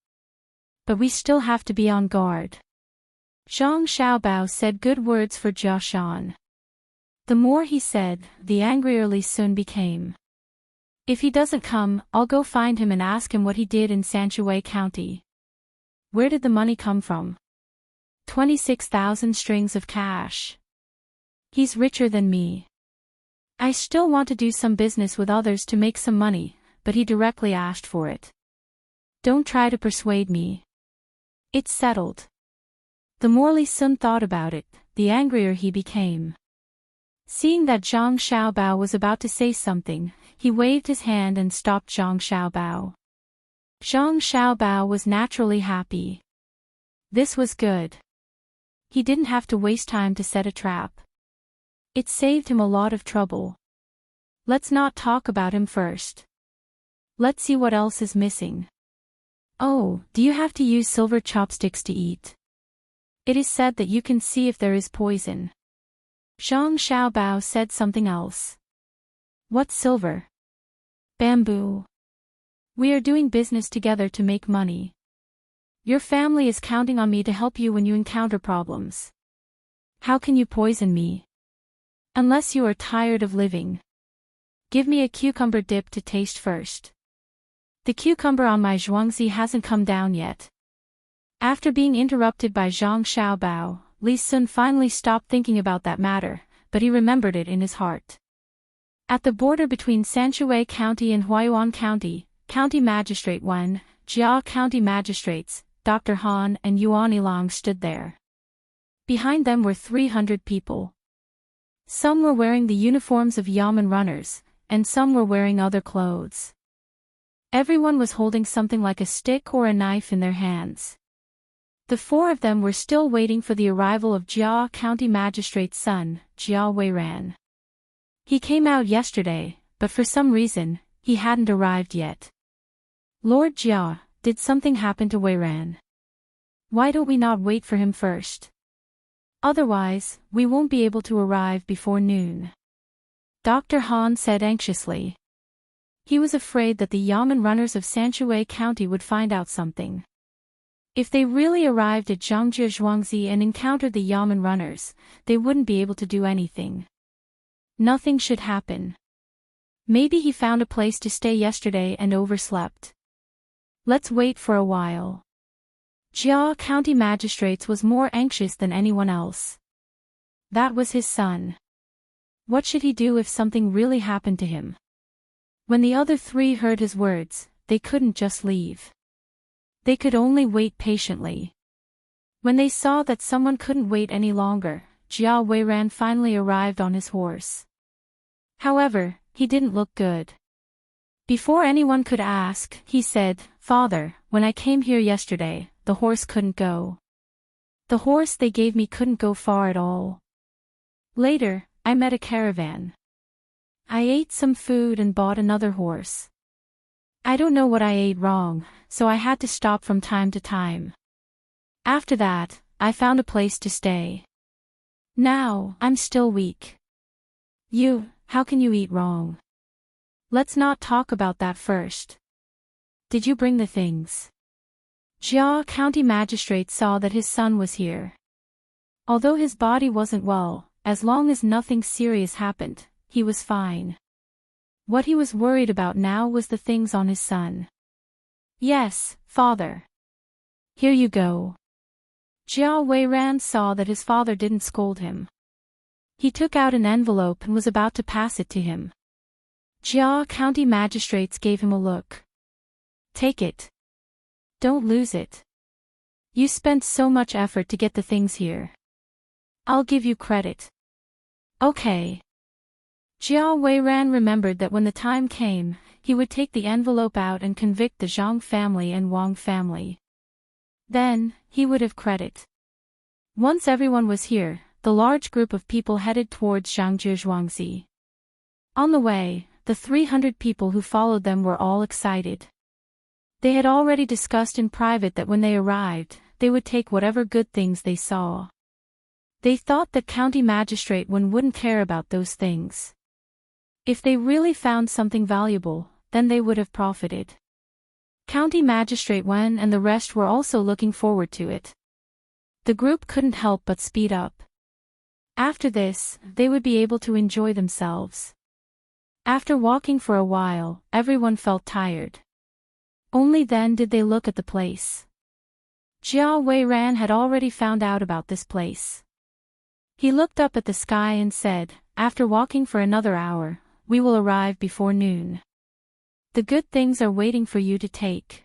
[SPEAKER 1] But we still have to be on guard." Zhang Xiaobao said good words for Jia Shan. The more he said, the angrier Li Sun became. If he doesn't come, I'll go find him and ask him what he did in Sanshui County. Where did the money come from? 26,000 strings of cash. He's richer than me. I still want to do some business with others to make some money, but he directly asked for it. Don't try to persuade me. It's settled. The more Li Sun thought about it, the angrier he became. Seeing that Zhang Xiaobao was about to say something, he waved his hand and stopped Zhang Xiaobao. Zhang Xiaobao was naturally happy. This was good. He didn't have to waste time to set a trap. It saved him a lot of trouble. Let's not talk about him first. Let's see what else is missing. Oh, do you have to use silver chopsticks to eat? It is said that you can see if there is poison. Zhang Xiaobao said something else. What silver? Bamboo. We are doing business together to make money. Your family is counting on me to help you when you encounter problems. How can you poison me? Unless you are tired of living. Give me a cucumber dip to taste first. The cucumber on my zhuangzi hasn't come down yet. After being interrupted by Zhang Xiaobao, Li Sun finally stopped thinking about that matter, but he remembered it in his heart. At the border between Sanshui County and Huayuan County, County Magistrate Wen, Jia County Magistrates, Dr. Han and Yuan Ilang stood there. Behind them were 300 people. Some were wearing the uniforms of Yamen runners, and some were wearing other clothes. Everyone was holding something like a stick or a knife in their hands. The four of them were still waiting for the arrival of Jia County Magistrate's son, Jia Weiran. He came out yesterday, but for some reason, he hadn't arrived yet. Lord Jia, did something happen to Weiran? Why don't we not wait for him first? Otherwise, we won't be able to arrive before noon. Dr. Han said anxiously. He was afraid that the Yamen runners of Sanshui County would find out something. If they really arrived at Zhangjia Zhuangzi and encountered the Yamen runners, they wouldn't be able to do anything. Nothing should happen. Maybe he found a place to stay yesterday and overslept. Let's wait for a while. Jia County Magistrates was more anxious than anyone else. That was his son. What should he do if something really happened to him? When the other three heard his words, they couldn't just leave. They could only wait patiently. When they saw that someone couldn't wait any longer, Jia Weiran finally arrived on his horse. However, he didn't look good. Before anyone could ask, he said, "Father, when I came here yesterday, the horse couldn't go. The horse they gave me couldn't go far at all. Later, I met a caravan. I ate some food and bought another horse. I don't know what I ate wrong, so I had to stop from time to time. After that, I found a place to stay. Now, I'm still weak." How can you eat wrong? Let's not talk about that first. Did you bring the things? Jia County Magistrate saw that his son was here. Although his body wasn't well, as long as nothing serious happened, he was fine. What he was worried about now was the things on his son. "Yes, father. Here you go." Jia Weiran saw that his father didn't scold him. He took out an envelope and was about to pass it to him. Jia County Magistrates gave him a look. "Take it. Don't lose it. You spent so much effort to get the things here. I'll give you credit." "Okay." Jia Weiran remembered that when the time came, he would take the envelope out and convict the Zhang family and Wang family. Then, he would have credit. Once everyone was here, the large group of people headed towards Zhuangzi. On the way, the 300 people who followed them were all excited. They had already discussed in private that when they arrived, they would take whatever good things they saw. They thought that County Magistrate Wen wouldn't care about those things. If they really found something valuable, then they would have profited. County Magistrate Wen and the rest were also looking forward to it. The group couldn't help but speed up. After this, they would be able to enjoy themselves. After walking for a while, everyone felt tired. Only then did they look at the place. Jia Weiran had already found out about this place. He looked up at the sky and said, "After walking for another hour, we will arrive before noon. The good things are waiting for you to take."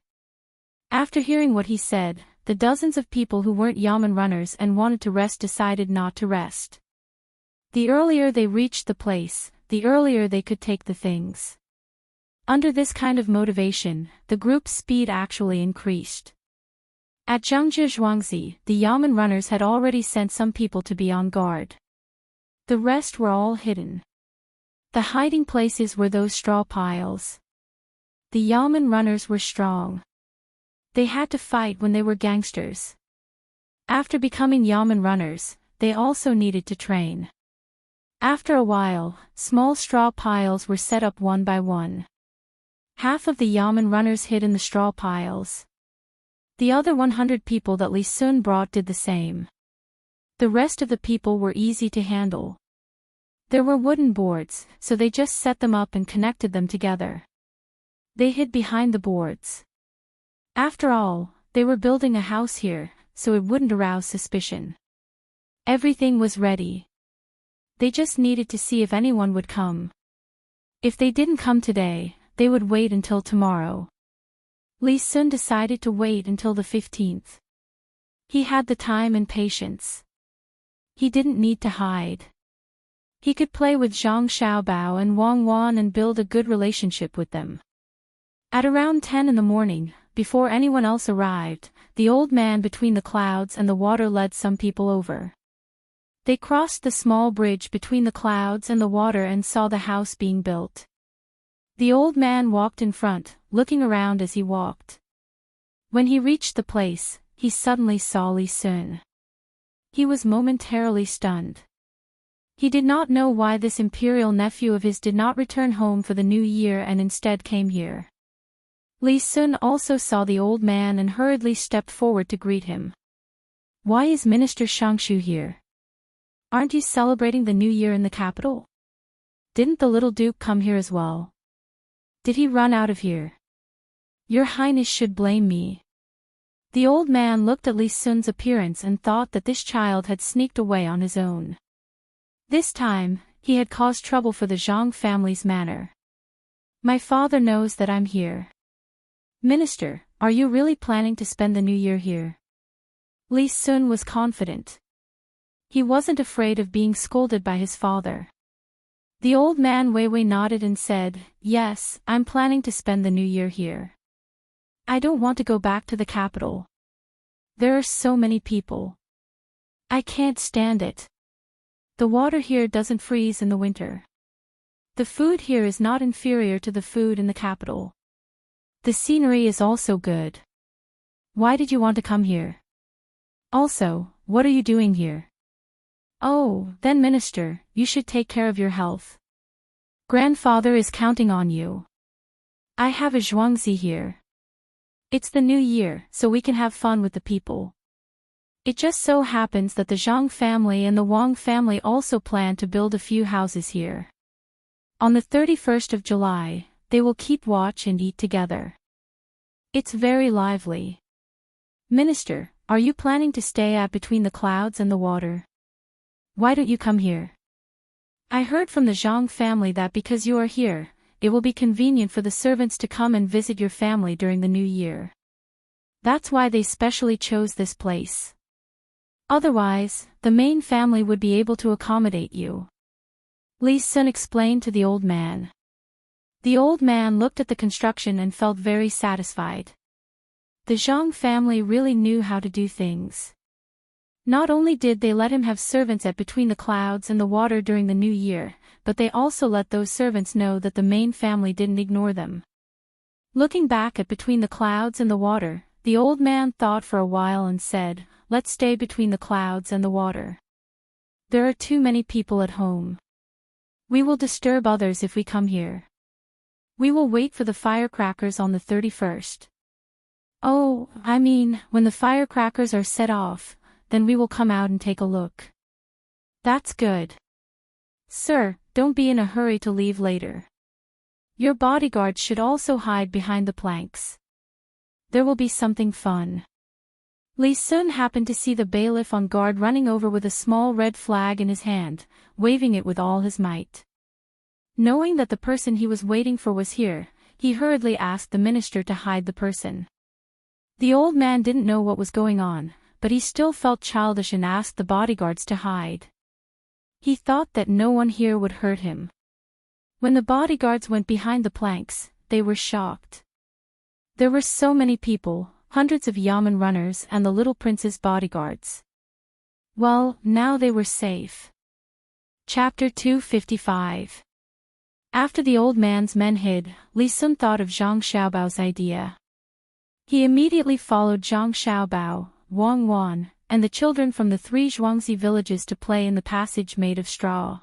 [SPEAKER 1] After hearing what he said, the dozens of people who weren't Yamen runners and wanted to rest decided not to rest. The earlier they reached the place, the earlier they could take the things. Under this kind of motivation, the group's speed actually increased. At Zhuangzi, the Yamen runners had already sent some people to be on guard. The rest were all hidden. The hiding places were those straw piles. The Yamen runners were strong. They had to fight when they were gangsters. After becoming Yamen runners, they also needed to train. After a while, small straw piles were set up one by one. Half of the Yamen runners hid in the straw piles. The other 100 people that Li Sun brought did the same. The rest of the people were easy to handle. There were wooden boards, so they just set them up and connected them together. They hid behind the boards. After all, they were building a house here, so it wouldn't arouse suspicion. Everything was ready. They just needed to see if anyone would come. If they didn't come today, they would wait until tomorrow. Li Sun decided to wait until the 15th. He had the time and patience. He didn't need to hide. He could play with Zhang Xiaobao and Wang Wan and build a good relationship with them. At around 10 in the morning, before anyone else arrived, the old man between the clouds and the water led some people over. They crossed the small bridge between the clouds and the water and saw the house being built. The old man walked in front, looking around as he walked. When he reached the place, he suddenly saw Li Sun. He was momentarily stunned. He did not know why this imperial nephew of his did not return home for the new year and instead came here. Li Sun also saw the old man and hurriedly stepped forward to greet him. "Why is Minister Shangshu here? Aren't you celebrating the new year in the capital? Didn't the little duke come here as well? Did he run out of here? Your Highness should blame me." The old man looked at Li Sun's appearance and thought that this child had sneaked away on his own. This time, he had caused trouble for the Zhang family's manor. "My father knows that I'm here. Minister, are you really planning to spend the new year here?" Li Sun was confident. He wasn't afraid of being scolded by his father. The old man Weiwei nodded and said, "Yes, I'm planning to spend the new year here. I don't want to go back to the capital. There are so many people. I can't stand it. The water here doesn't freeze in the winter. The food here is not inferior to the food in the capital. The scenery is also good. Why did you want to come here? Also, what are you doing here? Oh, then Minister, you should take care of your health. Grandfather is counting on you. I have a Zhuangzi here. It's the new year, so we can have fun with the people. It just so happens that the Zhang family and the Wang family also plan to build a few houses here. On the 31st of July, they will keep watch and eat together. It's very lively. Minister, are you planning to stay at between the clouds and the water? Why don't you come here? I heard from the Zhang family that because you are here, it will be convenient for the servants to come and visit your family during the new year. That's why they specially chose this place. Otherwise, the main family would be able to accommodate you. Li Sun explained to the old man. The old man looked at the construction and felt very satisfied. The Zhang family really knew how to do things. Not only did they let him have servants at between the clouds and the water during the new year, but they also let those servants know that the main family didn't ignore them. Looking back at between the clouds and the water, the old man thought for a while and said, "Let's stay between the clouds and the water. There are too many people at home. We will disturb others if we come here. We will wait for the firecrackers on the 31st. Oh, I mean, when the firecrackers are set off, then we will come out and take a look." "That's good. Sir, don't be in a hurry to leave later. Your bodyguards should also hide behind the planks. There will be something fun." Li Sun happened to see the bailiff on guard running over with a small red flag in his hand, waving it with all his might. Knowing that the person he was waiting for was here, he hurriedly asked the minister to hide the person. The old man didn't know what was going on, but he still felt childish and asked the bodyguards to hide. He thought that no one here would hurt him. When the bodyguards went behind the planks, they were shocked. There were so many people, hundreds of yamen runners and the little prince's bodyguards. Well, now they were safe. Chapter 255. After the old man's men hid, Li Sun thought of Zhang Xiaobao's idea. He immediately followed Zhang Xiaobao, Wang Wan, and the children from the 3 Zhuangzi villages to play in the passage made of straw.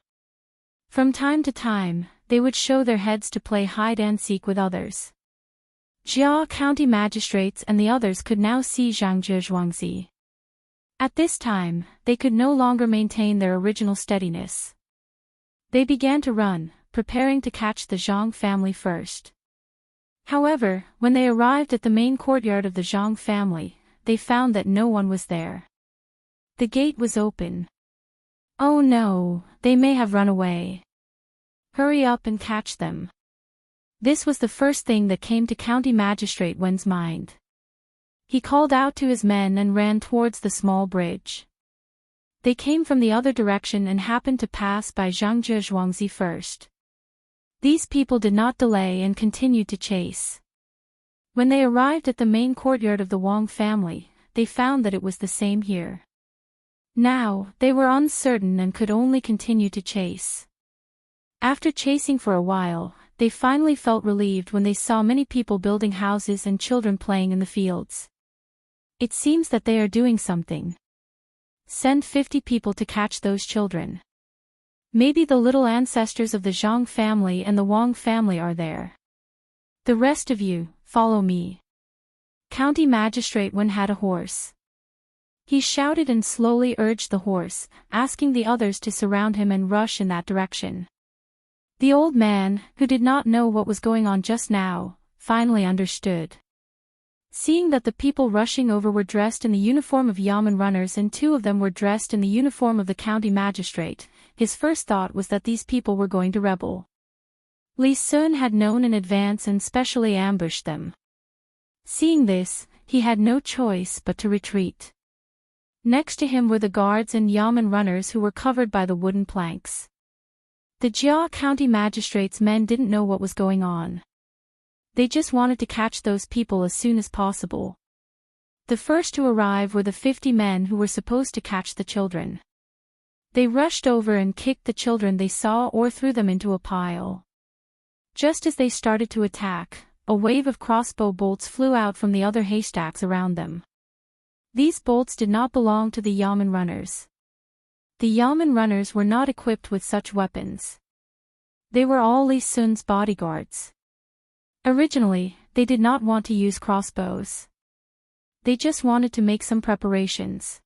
[SPEAKER 1] From time to time, they would show their heads to play hide-and-seek with others. Jia county magistrates and the others could now see Zhangzhe Zhuangzi. At this time, they could no longer maintain their original steadiness. They began to run, preparing to catch the Zhang family first. However, when they arrived at the main courtyard of the Zhang family, they found that no one was there. The gate was open. Oh no, they may have run away. Hurry up and catch them. This was the first thing that came to County Magistrate Wen's mind. He called out to his men and ran towards the small bridge. They came from the other direction and happened to pass by Zhangzhe Zhuangzi first. These people did not delay and continued to chase. When they arrived at the main courtyard of the Wang family, they found that it was the same here. Now, they were uncertain and could only continue to chase. After chasing for a while, they finally felt relieved when they saw many people building houses and children playing in the fields. It seems that they are doing something. Send 50 people to catch those children. Maybe the little ancestors of the Zhang family and the Wang family are there. The rest of you, follow me. County Magistrate Wen had a horse. He shouted and slowly urged the horse, asking the others to surround him and rush in that direction. The old man, who did not know what was going on just now, finally understood. Seeing that the people rushing over were dressed in the uniform of yamen runners and 2 of them were dressed in the uniform of the county magistrate, his first thought was that these people were going to rebel. Li Sun had known in advance and specially ambushed them. Seeing this, he had no choice but to retreat. Next to him were the guards and yamen runners who were covered by the wooden planks. The Jia County Magistrate's men didn't know what was going on. They just wanted to catch those people as soon as possible. The first to arrive were the 50 men who were supposed to catch the children. They rushed over and kicked the children they saw or threw them into a pile. Just as they started to attack, a wave of crossbow bolts flew out from the other haystacks around them. These bolts did not belong to the yamen runners. The yamen runners were not equipped with such weapons. They were all Li Sun's bodyguards. Originally, they did not want to use crossbows. They just wanted to make some preparations.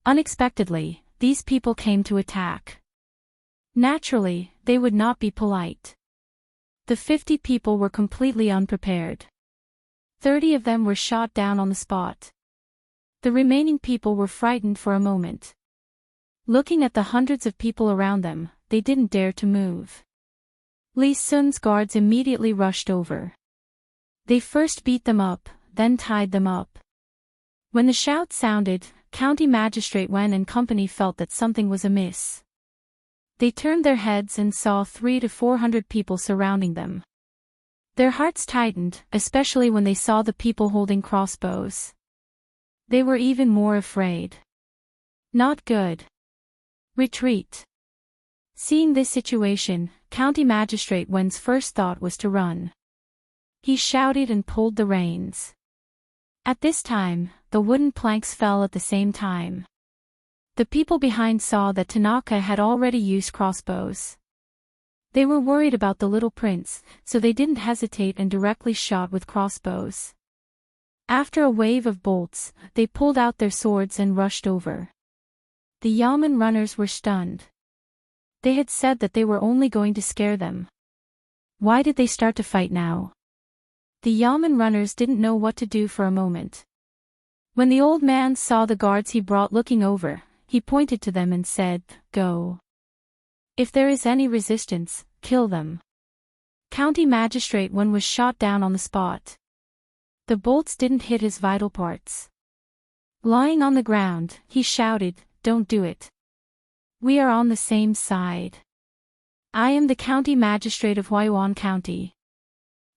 [SPEAKER 1] Unexpectedly, these people came to attack. Naturally, they would not be polite. The 50 people were completely unprepared. 30 of them were shot down on the spot. The remaining people were frightened for a moment. Looking at the hundreds of people around them, they didn't dare to move. Li Sun's guards immediately rushed over. They first beat them up, then tied them up. When the shout sounded, County Magistrate Wen and company felt that something was amiss. They turned their heads and saw 300 to 400 people surrounding them. Their hearts tightened, especially when they saw the people holding crossbows. They were even more afraid. Not good. Retreat. Seeing this situation, County Magistrate Wen's first thought was to run. He shouted and pulled the reins. At this time, the wooden planks fell at the same time. The people behind saw that Tanaka had already used crossbows. They were worried about the little prince, so they didn't hesitate and directly shot with crossbows. After a wave of bolts, they pulled out their swords and rushed over. The Yamen runners were stunned. They had said that they were only going to scare them. Why did they start to fight now? The Yamen runners didn't know what to do for a moment. When the old man saw the guards he brought looking over, he pointed to them and said, "Go. If there is any resistance, kill them." County Magistrate Wen was shot down on the spot. The bolts didn't hit his vital parts. Lying on the ground, he shouted, "Don't do it. We are on the same side. I am the County Magistrate of Huayuan County."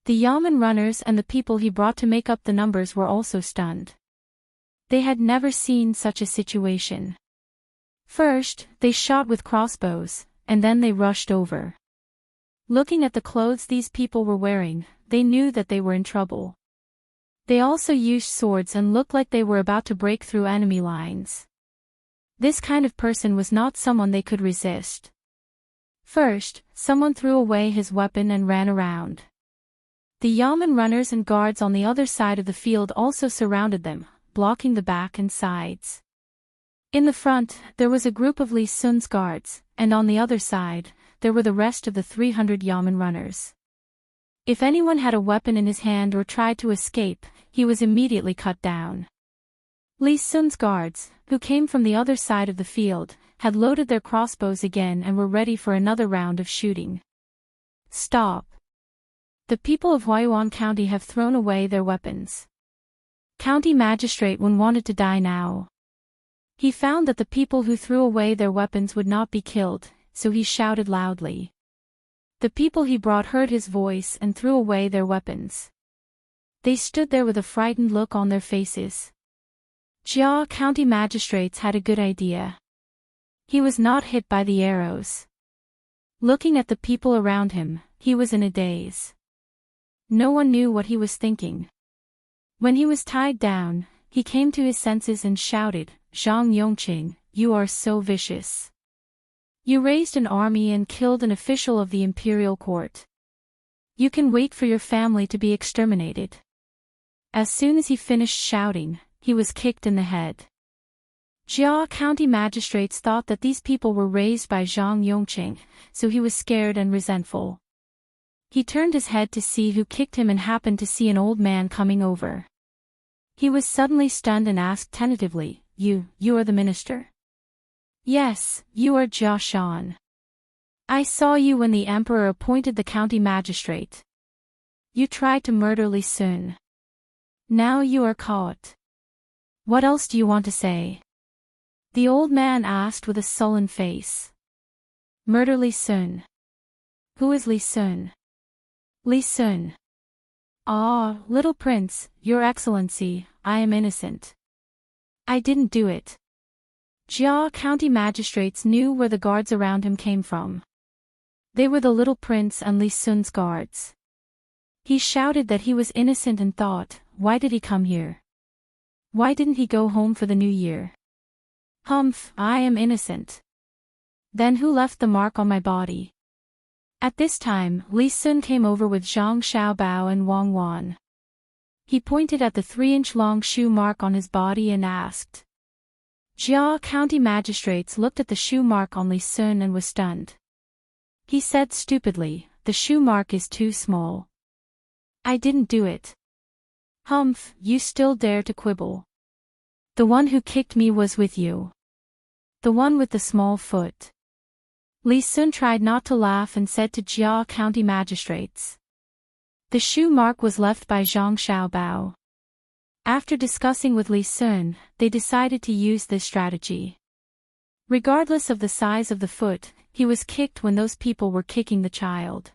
[SPEAKER 1] The Yamen runners and the people he brought to make up the numbers were also stunned. They had never seen such a situation. First, they shot with crossbows, and then they rushed over. Looking at the clothes these people were wearing, they knew that they were in trouble. They also used swords and looked like they were about to break through enemy lines. This kind of person was not someone they could resist. First, someone threw away his weapon and ran around. The Yamen runners and guards on the other side of the field also surrounded them, blocking the back and sides. In the front, there was a group of Li Sun's guards, and on the other side, there were the rest of the 300 Yamen runners. If anyone had a weapon in his hand or tried to escape, he was immediately cut down. Li Sun's guards, who came from the other side of the field, had loaded their crossbows again and were ready for another round of shooting. "Stop. The people of Huayuan County have thrown away their weapons." County Magistrate Wen wanted to die now. He found that the people who threw away their weapons would not be killed, so he shouted loudly. The people he brought heard his voice and threw away their weapons. They stood there with a frightened look on their faces. Jia County Magistrates had a good idea. He was not hit by the arrows. Looking at the people around him, he was in a daze. No one knew what he was thinking. When he was tied down, he came to his senses and shouted, "Zhang Yongqing, you are so vicious. You raised an army and killed an official of the imperial court. You can wait for your family to be exterminated." As soon as he finished shouting, he was kicked in the head. Jia County Magistrates thought that these people were raised by Zhang Yongqing, so he was scared and resentful. He turned his head to see who kicked him and happened to see an old man coming over. He was suddenly stunned and asked tentatively, You are the minister?" "Yes, you are Jia Shan. I saw you when the emperor appointed the county magistrate. You tried to murder Li Sun. Now you are caught. What else do you want to say?" The old man asked with a sullen face. "Murder Li Sun. Who is Li Sun?" "Li Sun. Ah, little prince, your excellency, I am innocent. I didn't do it." Jia County Magistrates knew where the guards around him came from. They were the little prince and Li Sun's guards. He shouted that he was innocent and thought, why did he come here? Why didn't he go home for the new year? Humph, I am innocent. Then who left the mark on my body? At this time, Li Sun came over with Zhang Xiaobao and Wang Wan. He pointed at the 3-inch-long shoe mark on his body and asked. Jia County Magistrates looked at the shoe mark on Li Sun and was stunned. He said stupidly, "The shoe mark is too small. I didn't do it." "Humph, you still dare to quibble. The one who kicked me was with you. The one with the small foot." Li Sun tried not to laugh and said to Jia County Magistrates. The shoe mark was left by Zhang Xiaobao. After discussing with Li Sun, they decided to use this strategy. Regardless of the size of the foot, he was kicked when those people were kicking the child.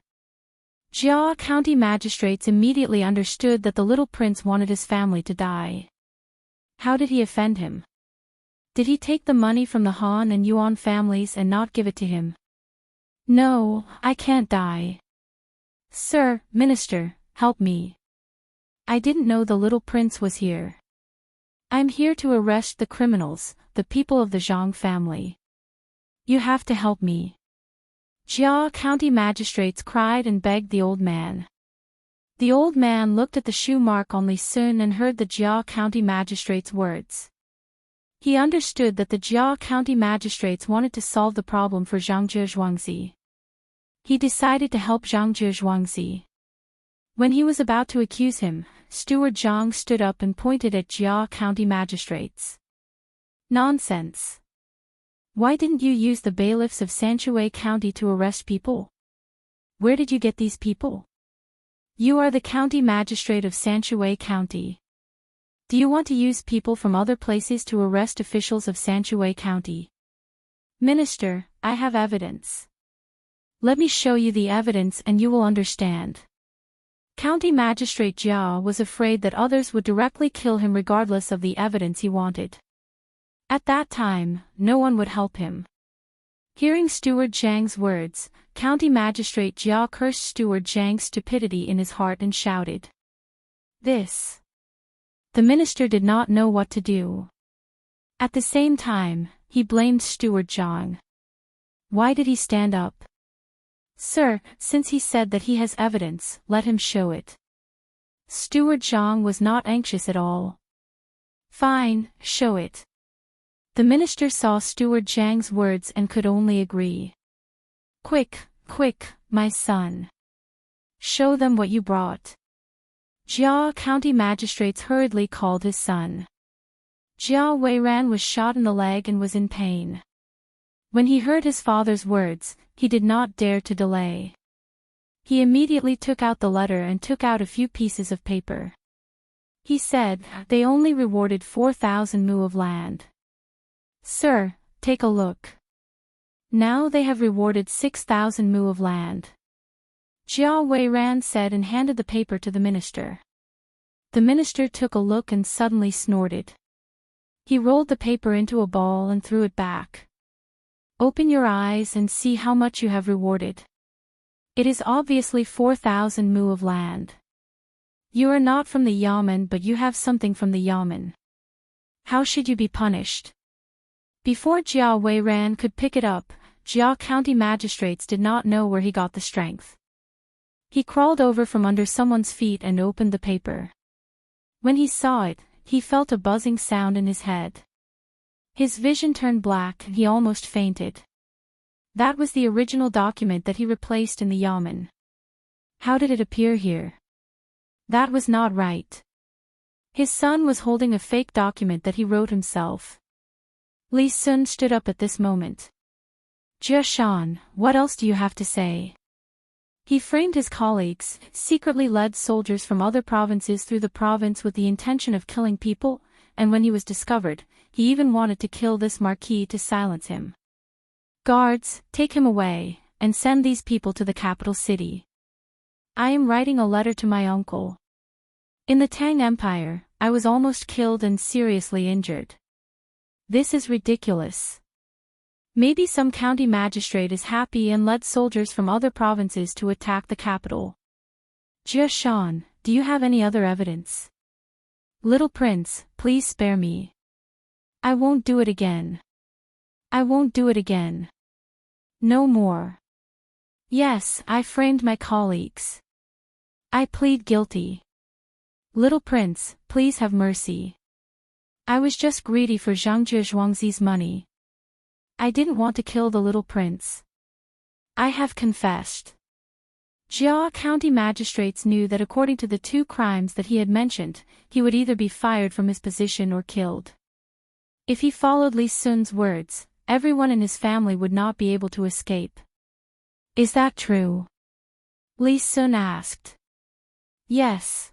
[SPEAKER 1] Jia County magistrates immediately understood that the little prince wanted his family to die. How did he offend him? Did he take the money from the Han and Yuan families and not give it to him? No, I can't die. Sir, Minister, help me. I didn't know the little prince was here. I'm here to arrest the criminals, the people of the Zhang family. You have to help me. Jia County magistrates cried and begged the old man. The old man looked at the shoe mark on Li Sun and heard the Jia County magistrates' words. He understood that the Jia County magistrates wanted to solve the problem for Zhangjie Zhuangzi. He decided to help Zhangjie Zhuangzi. When he was about to accuse him, Steward Zhang stood up and pointed at Jia County magistrates. Nonsense. Why didn't you use the bailiffs of Sanshui County to arrest people? Where did you get these people? You are the county magistrate of Sanshui County. Do you want to use people from other places to arrest officials of Sanshui County? Minister, I have evidence. Let me show you the evidence and you will understand. County Magistrate Jia was afraid that others would directly kill him regardless of the evidence he wanted. At that time, no one would help him. Hearing Steward Zhang's words, County Magistrate Jia cursed Steward Zhang's stupidity in his heart and shouted. This. The minister did not know what to do. At the same time, he blamed Steward Zhang. Why did he stand up? Sir, since he said that he has evidence, let him show it. Steward Zhang was not anxious at all. Fine, show it. The minister saw Steward Zhang's words and could only agree. Quick, quick, my son. Show them what you brought. Jia County magistrates hurriedly called his son. Jia Weiran was shot in the leg and was in pain. When he heard his father's words, he did not dare to delay. He immediately took out the letter and took out a few pieces of paper. He said, they only rewarded 4,000 mu of land. Sir, take a look. Now they have rewarded 6,000 mu of land. Jia Weiran said and handed the paper to the minister. The minister took a look and suddenly snorted. He rolled the paper into a ball and threw it back. Open your eyes and see how much you have rewarded. It is obviously 4,000 mu of land. You are not from the Yamen but you have something from the Yamen. How should you be punished? Before Jia Weiran could pick it up, Jia County magistrates did not know where he got the strength. He crawled over from under someone's feet and opened the paper. When he saw it, he felt a buzzing sound in his head. His vision turned black and he almost fainted. That was the original document that he replaced in the Yamen. How did it appear here? That was not right. His son was holding a fake document that he wrote himself. Li Sun stood up at this moment. Jia Shan, what else do you have to say? He framed his colleagues, secretly led soldiers from other provinces through the province with the intention of killing people, and when he was discovered, he even wanted to kill this marquis to silence him. Guards, take him away, and send these people to the capital city. I am writing a letter to my uncle. In the Tang Empire, I was almost killed and seriously injured. This is ridiculous. Maybe some county magistrate is happy and led soldiers from other provinces to attack the capital. Jia Shan, do you have any other evidence? Little prince, please spare me. I won't do it again. I won't do it again. No more. Yes, I framed my colleagues. I plead guilty. Little prince, please have mercy. I was just greedy for Zhangjie Zhuangzi's money. I didn't want to kill the little prince. I have confessed. Jia County magistrates knew that according to the two crimes that he had mentioned, he would either be fired from his position or killed. If he followed Li Sun's words, everyone in his family would not be able to escape. Is that true? Li Sun asked. Yes.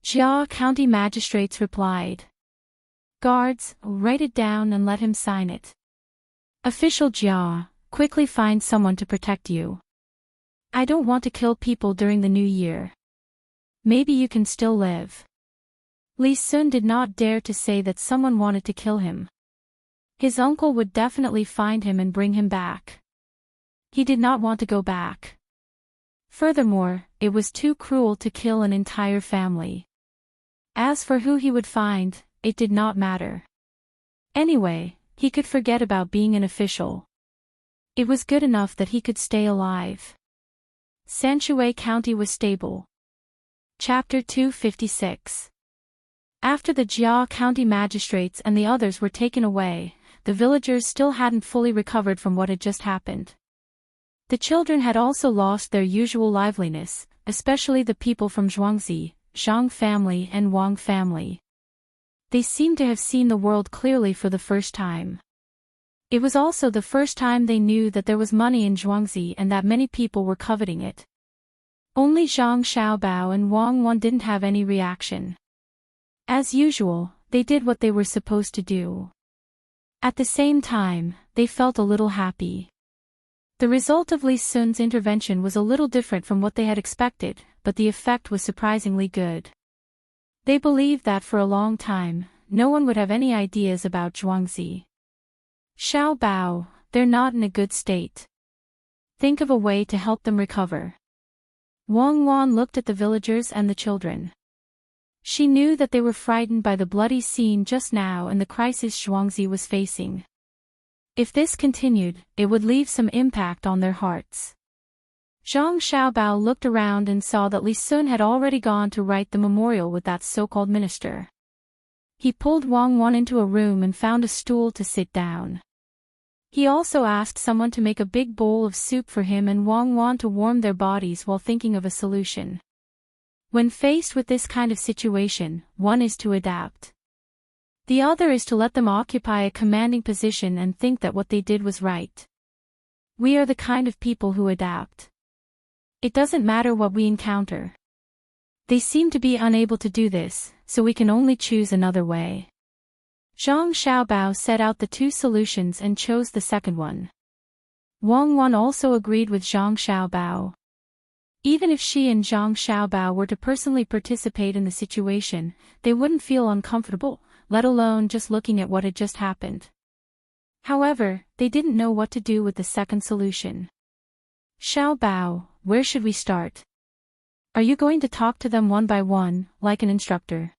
[SPEAKER 1] Jia County magistrates replied. Guards, write it down and let him sign it. Official Jia, quickly find someone to protect you. I don't want to kill people during the new year. Maybe you can still live. Li Sun did not dare to say that someone wanted to kill him. His uncle would definitely find him and bring him back. He did not want to go back. Furthermore, it was too cruel to kill an entire family. As for who he would find, it did not matter. Anyway, he could forget about being an official. It was good enough that he could stay alive. Sanshui County was stable. Chapter 256. After the Jia County magistrates and the others were taken away, the villagers still hadn't fully recovered from what had just happened. The children had also lost their usual liveliness, especially the people from Zhuangzi, Zhang family and Wang family. They seemed to have seen the world clearly for the first time. It was also the first time they knew that there was money in Zhuangzi and that many people were coveting it. Only Zhang Xiaobao and Wang Wan didn't have any reaction. As usual, they did what they were supposed to do. At the same time, they felt a little happy. The result of Li Sun's intervention was a little different from what they had expected, but the effect was surprisingly good. They believed that for a long time, no one would have any ideas about Zhuangzi. Xiao Bao, they're not in a good state. Think of a way to help them recover. Wang Wan looked at the villagers and the children. She knew that they were frightened by the bloody scene just now and the crisis Zhuangzi was facing. If this continued, it would leave some impact on their hearts. Zhang Xiaobao looked around and saw that Li Sun had already gone to write the memorial with that so-called minister. He pulled Wang Wan into a room and found a stool to sit down. He also asked someone to make a big bowl of soup for him and Wang Wan to warm their bodies while thinking of a solution. When faced with this kind of situation, one is to adapt. The other is to let them occupy a commanding position and think that what they did was right. We are the kind of people who adapt. It doesn't matter what we encounter. They seem to be unable to do this, so we can only choose another way. Zhang Xiaobao set out the two solutions and chose the second one. Wang Wan also agreed with Zhang Xiaobao. Even if she and Zhang Xiaobao were to personally participate in the situation, they wouldn't feel uncomfortable, let alone just looking at what had just happened. However, they didn't know what to do with the second solution. Xiaobao, where should we start? Are you going to talk to them one by one, like an instructor?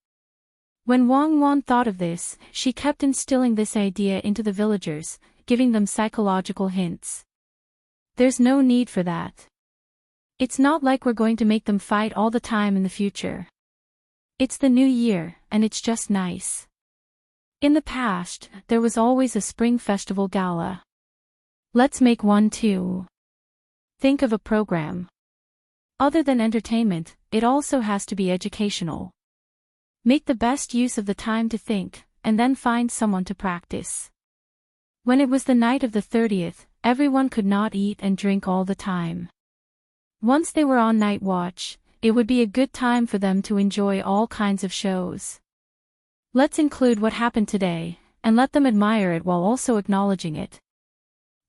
[SPEAKER 1] When Wang Wan thought of this, she kept instilling this idea into the villagers, giving them psychological hints. There's no need for that. It's not like we're going to make them fight all the time in the future. It's the new year, and it's just nice. In the past, there was always a spring festival gala. Let's make one too. Think of a program. Other than entertainment, it also has to be educational. Make the best use of the time to think, and then find someone to practice. When it was the night of the 30th, everyone could not eat and drink all the time. Once they were on night watch, it would be a good time for them to enjoy all kinds of shows. Let's include what happened today, and let them admire it while also acknowledging it.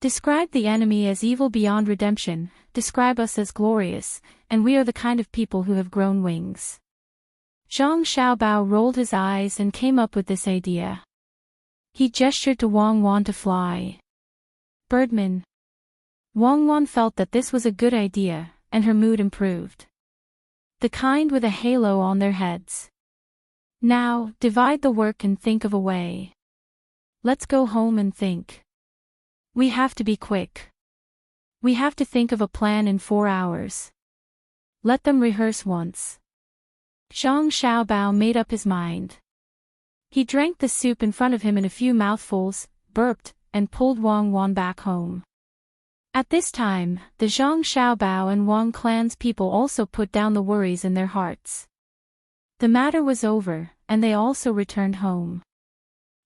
[SPEAKER 1] Describe the enemy as evil beyond redemption, describe us as glorious, and we are the kind of people who have grown wings. Zhang Xiaobao rolled his eyes and came up with this idea. He gestured to Wang Wan to fly. Birdman. Wang Wan felt that this was a good idea, and her mood improved. The kind with a halo on their heads. Now, divide the work and think of a way. Let's go home and think. We have to be quick. We have to think of a plan in 4 hours. Let them rehearse once. Zhang Xiaobao made up his mind. He drank the soup in front of him in a few mouthfuls, burped, and pulled Wang Wan back home. At this time, the Zhang Xiaobao and Wang clan's people also put down the worries in their hearts. The matter was over, and they also returned home.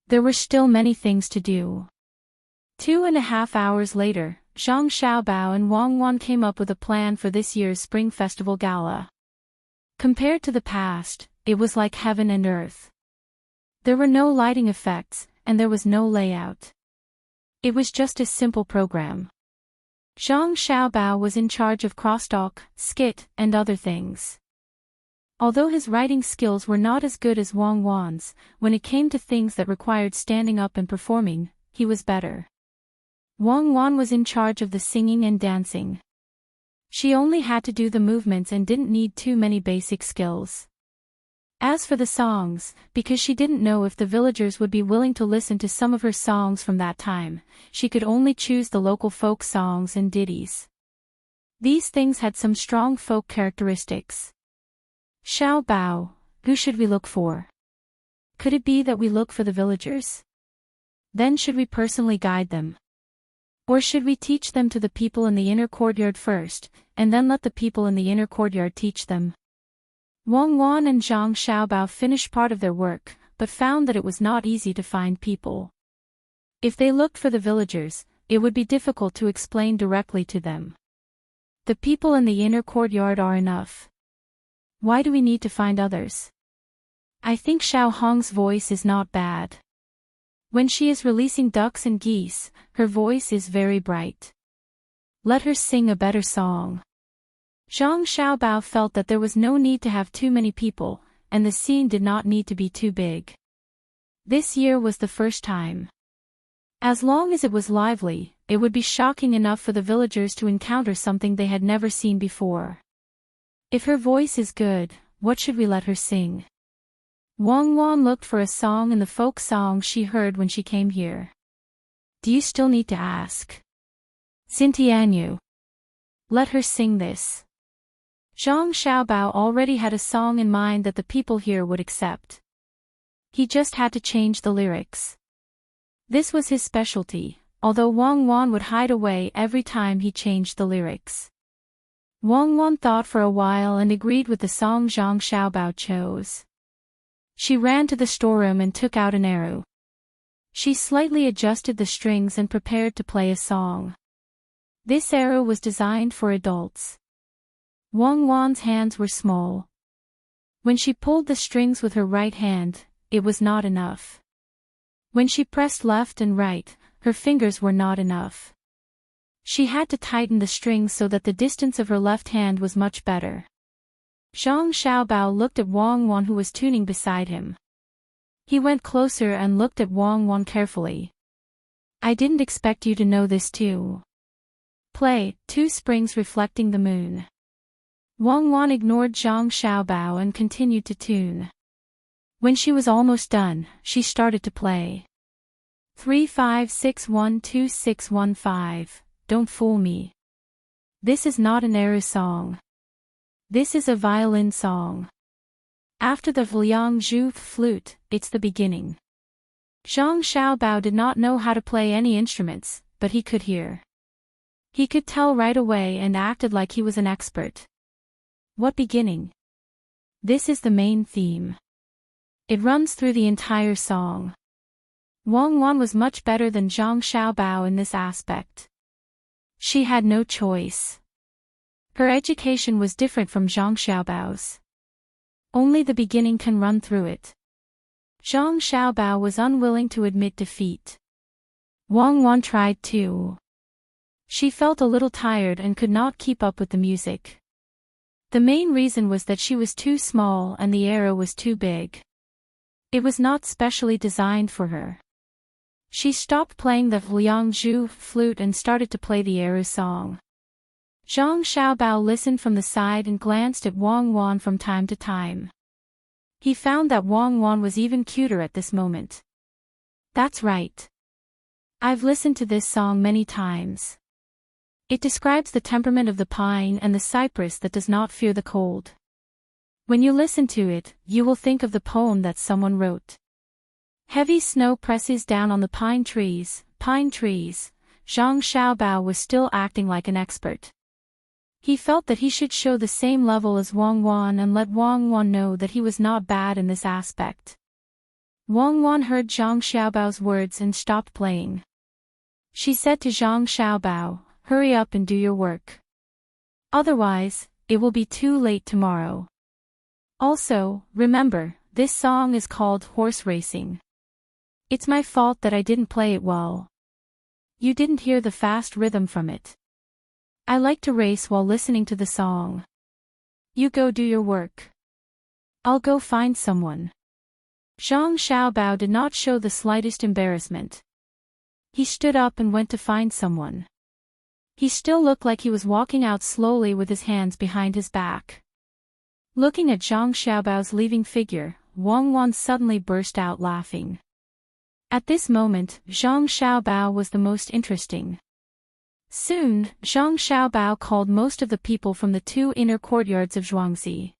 [SPEAKER 1] There were still many things to do. 2.5 hours later, Zhang Xiaobao and Wang Wan came up with a plan for this year's Spring Festival Gala. Compared to the past, it was like heaven and earth. There were no lighting effects, and there was no layout. It was just a simple program. Zhang Xiaobao was in charge of crosstalk, skit, and other things. Although his writing skills were not as good as Wang Wan's, when it came to things that required standing up and performing, he was better. Wang Wan was in charge of the singing and dancing. She only had to do the movements and didn't need too many basic skills. As for the songs, because she didn't know if the villagers would be willing to listen to some of her songs from that time, she could only choose the local folk songs and ditties. These things had some strong folk characteristics. Xiao Bao, who should we look for? Could it be that we look for the villagers? Then should we personally guide them? Or should we teach them to the people in the inner courtyard first, and then let the people in the inner courtyard teach them? Wang Wan and Zhang Xiaobao finished part of their work, but found that it was not easy to find people. If they looked for the villagers, it would be difficult to explain directly to them. The people in the inner courtyard are enough. Why do we need to find others? I think Xiao Hong's voice is not bad. When she is releasing ducks and geese, her voice is very bright. Let her sing a better song. Zhang Xiaobao felt that there was no need to have too many people, and the scene did not need to be too big. This year was the first time. As long as it was lively, it would be shocking enough for the villagers to encounter something they had never seen before. If her voice is good, what should we let her sing? Wang Wan looked for a song in the folk songs she heard when she came here. Do you still need to ask? Xintianyu. Let her sing this. Zhang Xiaobao already had a song in mind that the people here would accept. He just had to change the lyrics. This was his specialty, although Wang Wan would hide away every time he changed the lyrics. Wang Wan thought for a while and agreed with the song Zhang Xiaobao chose. She ran to the storeroom and took out an arrow. She slightly adjusted the strings and prepared to play a song. This arrow was designed for adults. Wang Wan's hands were small. When she pulled the strings with her right hand, it was not enough. When she pressed left and right, her fingers were not enough. She had to tighten the strings so that the distance of her left hand was much better. Zhang Xiaobao looked at Wang Wan who was tuning beside him. He went closer and looked at Wang Wan carefully. I didn't expect you to know this too. Play, two springs reflecting the moon. Wang Wan ignored Zhang Xiaobao and continued to tune. When she was almost done, she started to play. 356126115. Don't fool me. This is not an arrow song. This is a violin song. After the Liangzhu flute, it's the beginning. Zhang Xiaobao did not know how to play any instruments, but he could hear. He could tell right away and acted like he was an expert. What beginning? This is the main theme. It runs through the entire song. Wang Wan was much better than Zhang Xiaobao in this aspect. She had no choice. Her education was different from Zhang Xiaobao's. Only the beginning can run through it. Zhang Xiaobao was unwilling to admit defeat. Wang Wan tried too. She felt a little tired and could not keep up with the music. The main reason was that she was too small and the arrow was too big. It was not specially designed for her. She stopped playing the Liangzhu flute and started to play the arrow song. Zhang Xiaobao listened from the side and glanced at Wang Wan from time to time. He found that Wang Wan was even cuter at this moment. That's right. I've listened to this song many times. It describes the temperament of the pine and the cypress that does not fear the cold. When you listen to it, you will think of the poem that someone wrote. Heavy snow presses down on the pine trees. Zhang Xiaobao was still acting like an expert. He felt that he should show the same level as Wang Wan and let Wang Wan know that he was not bad in this aspect. Wang Wan heard Zhang Xiaobao's words and stopped playing. She said to Zhang Xiaobao, "Hurry up and do your work. Otherwise, it will be too late tomorrow. Also, remember, this song is called Horse Racing. It's my fault that I didn't play it well. You didn't hear the fast rhythm from it. I like to race while listening to the song. You go do your work. I'll go find someone. Zhang Xiaobao did not show the slightest embarrassment. He stood up and went to find someone. He still looked like he was walking out slowly with his hands behind his back. Looking at Zhang Xiaobao's leaving figure, Wang Wan suddenly burst out laughing. At this moment, Zhang Xiaobao was the most interesting. Soon, Zhang Xiaobao called most of the people from the 2 inner courtyards of Zhuangzi.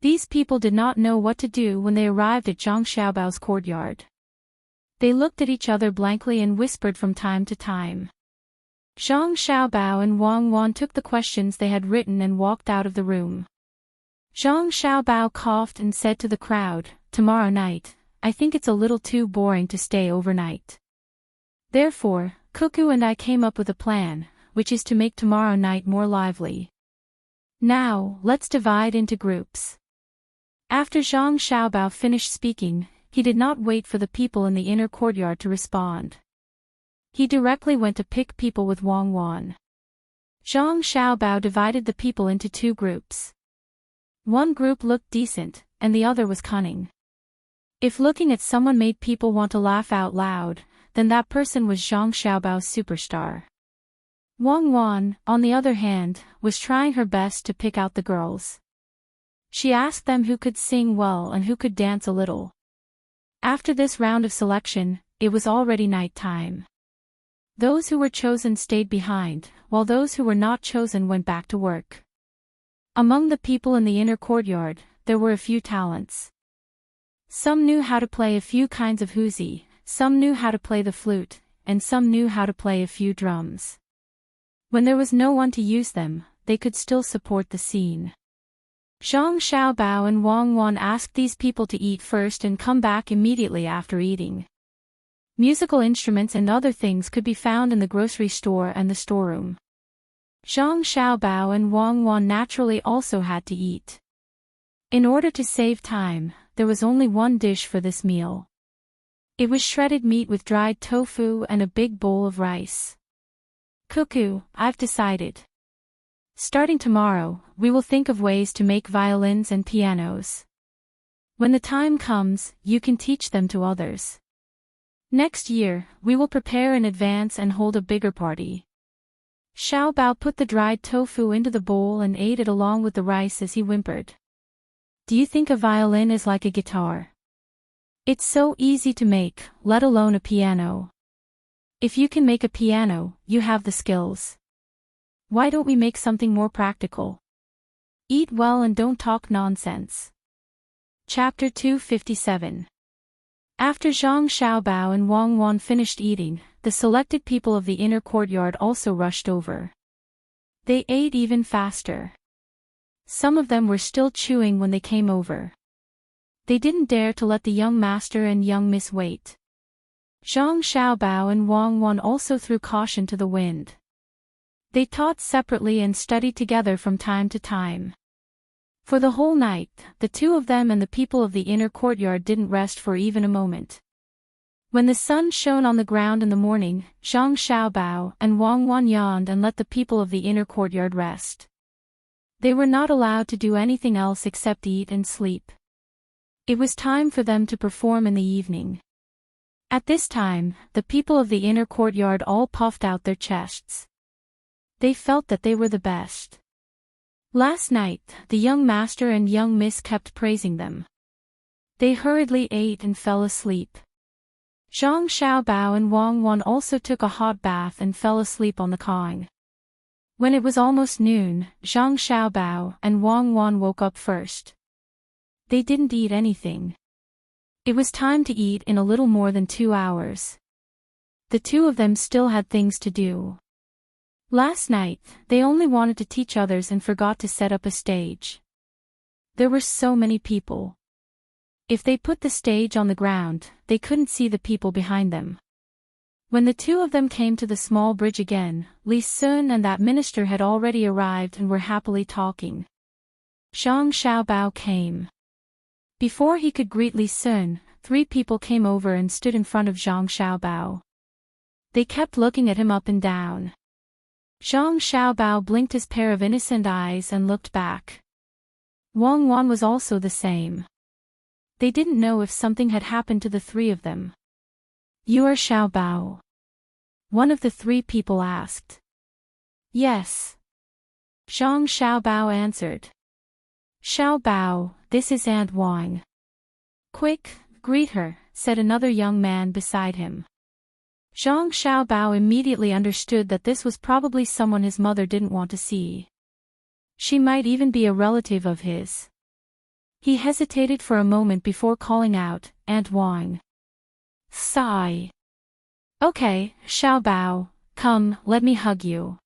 [SPEAKER 1] These people did not know what to do when they arrived at Zhang Xiaobao's courtyard. They looked at each other blankly and whispered from time to time. Zhang Xiaobao and Wang Wan took the questions they had written and walked out of the room. Zhang Xiaobao coughed and said to the crowd, "Tomorrow night, I think it's a little too boring to stay overnight. Therefore, Cuckoo and I came up with a plan, which is to make tomorrow night more lively. Now, let's divide into groups." After Zhang Xiaobao finished speaking, he did not wait for the people in the inner courtyard to respond. He directly went to pick people with Wang Wan. Zhang Xiaobao divided the people into 2 groups. One group looked decent, and the other was cunning. If looking at someone made people want to laugh out loud, then that person was Zhang Xiaobao's superstar. Wang Wan, on the other hand, was trying her best to pick out the girls. She asked them who could sing well and who could dance a little. After this round of selection, it was already night time. Those who were chosen stayed behind, while those who were not chosen went back to work. Among the people in the inner courtyard, there were a few talents. Some knew how to play a few kinds of huzi, some knew how to play the flute, and some knew how to play a few drums. When there was no one to use them, they could still support the scene. Zhang Xiaobao and Wang Wan asked these people to eat first and come back immediately after eating. Musical instruments and other things could be found in the grocery store and the storeroom. Zhang Xiaobao and Wang Wan naturally also had to eat. In order to save time, there was only one dish for this meal. It was shredded meat with dried tofu and a big bowl of rice. Cuckoo, I've decided. Starting tomorrow, we will think of ways to make violins and pianos. When the time comes, you can teach them to others. Next year, we will prepare in advance and hold a bigger party. Xiaobao put the dried tofu into the bowl and ate it along with the rice as he whimpered. Do you think a violin is like a guitar? It's so easy to make, let alone a piano. If you can make a piano, you have the skills. Why don't we make something more practical? Eat well and don't talk nonsense. Chapter 257. After Zhang Xiaobao and Wang Wan finished eating, the selected people of the inner courtyard also rushed over. They ate even faster. Some of them were still chewing when they came over. They didn't dare to let the young master and young miss wait. Zhang Xiaobao and Wang Wan also threw caution to the wind. They taught separately and studied together from time to time. For the whole night, the 2 of them and the people of the inner courtyard didn't rest for even a moment. When the sun shone on the ground in the morning, Zhang Xiaobao and Wang Wan yawned and let the people of the inner courtyard rest. They were not allowed to do anything else except eat and sleep. It was time for them to perform in the evening. At this time, the people of the inner courtyard all puffed out their chests. They felt that they were the best. Last night, the young master and young miss kept praising them. They hurriedly ate and fell asleep. Zhang Xiaobao and Wang Wan also took a hot bath and fell asleep on the kong. When it was almost noon, Zhang Xiaobao and Wang Wan woke up first. They didn't eat anything. It was time to eat in a little more than 2 hours. The 2 of them still had things to do. Last night, they only wanted to teach others and forgot to set up a stage. There were so many people. If they put the stage on the ground, they couldn't see the people behind them. When the 2 of them came to the small bridge again, Li Sun and that minister had already arrived and were happily talking. Zhang Xiaobao came. Before he could greet Li Sun, 3 people came over and stood in front of Zhang Xiaobao. They kept looking at him up and down. Zhang Xiaobao blinked his pair of innocent eyes and looked back. Wang Wan was also the same. They didn't know if something had happened to the three of them. You are Xiaobao? One of the three people asked. Yes. Zhang Xiaobao answered. Xiaobao, this is Aunt Wang. Quick, greet her, said another young man beside him. Zhang Xiaobao immediately understood that this was probably someone his mother didn't want to see. She might even be a relative of his. He hesitated for a moment before calling out, Aunt Wang. Sigh. Okay, Xiaobao, come, let me hug you.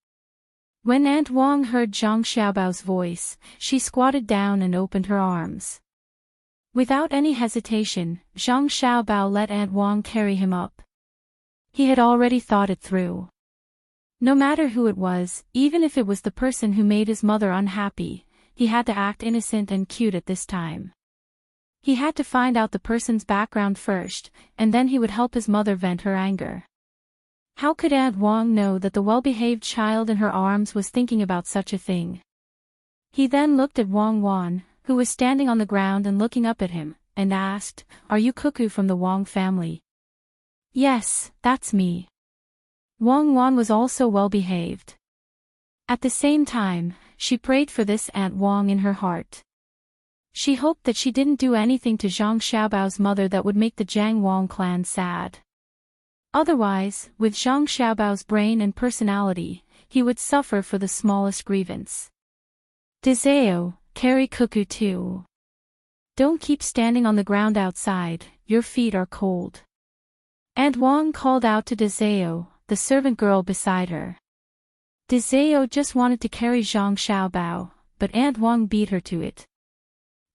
[SPEAKER 1] When Aunt Wang heard Zhang Xiaobao's voice, she squatted down and opened her arms. Without any hesitation, Zhang Xiaobao let Aunt Wang carry him up. He had already thought it through. No matter who it was, even if it was the person who made his mother unhappy, he had to act innocent and cute at this time. He had to find out the person's background first, and then he would help his mother vent her anger. How could Aunt Wang know that the well-behaved child in her arms was thinking about such a thing? He then looked at Wang Wan, who was standing on the ground and looking up at him, and asked, Are you Cuckoo from the Wang family? Yes, that's me. Wang Wan was also well-behaved. At the same time, she prayed for this Aunt Wang in her heart. She hoped that she didn't do anything to Zhang Xiaobao's mother that would make the Jiang Wang clan sad. Otherwise, with Zhang Xiaobao's brain and personality, he would suffer for the smallest grievance. Deseo, carry Cuckoo too. Don't keep standing on the ground outside, your feet are cold. Aunt Wang called out to Deseo, the servant girl beside her. Deseo just wanted to carry Zhang Xiaobao, but Aunt Wang beat her to it.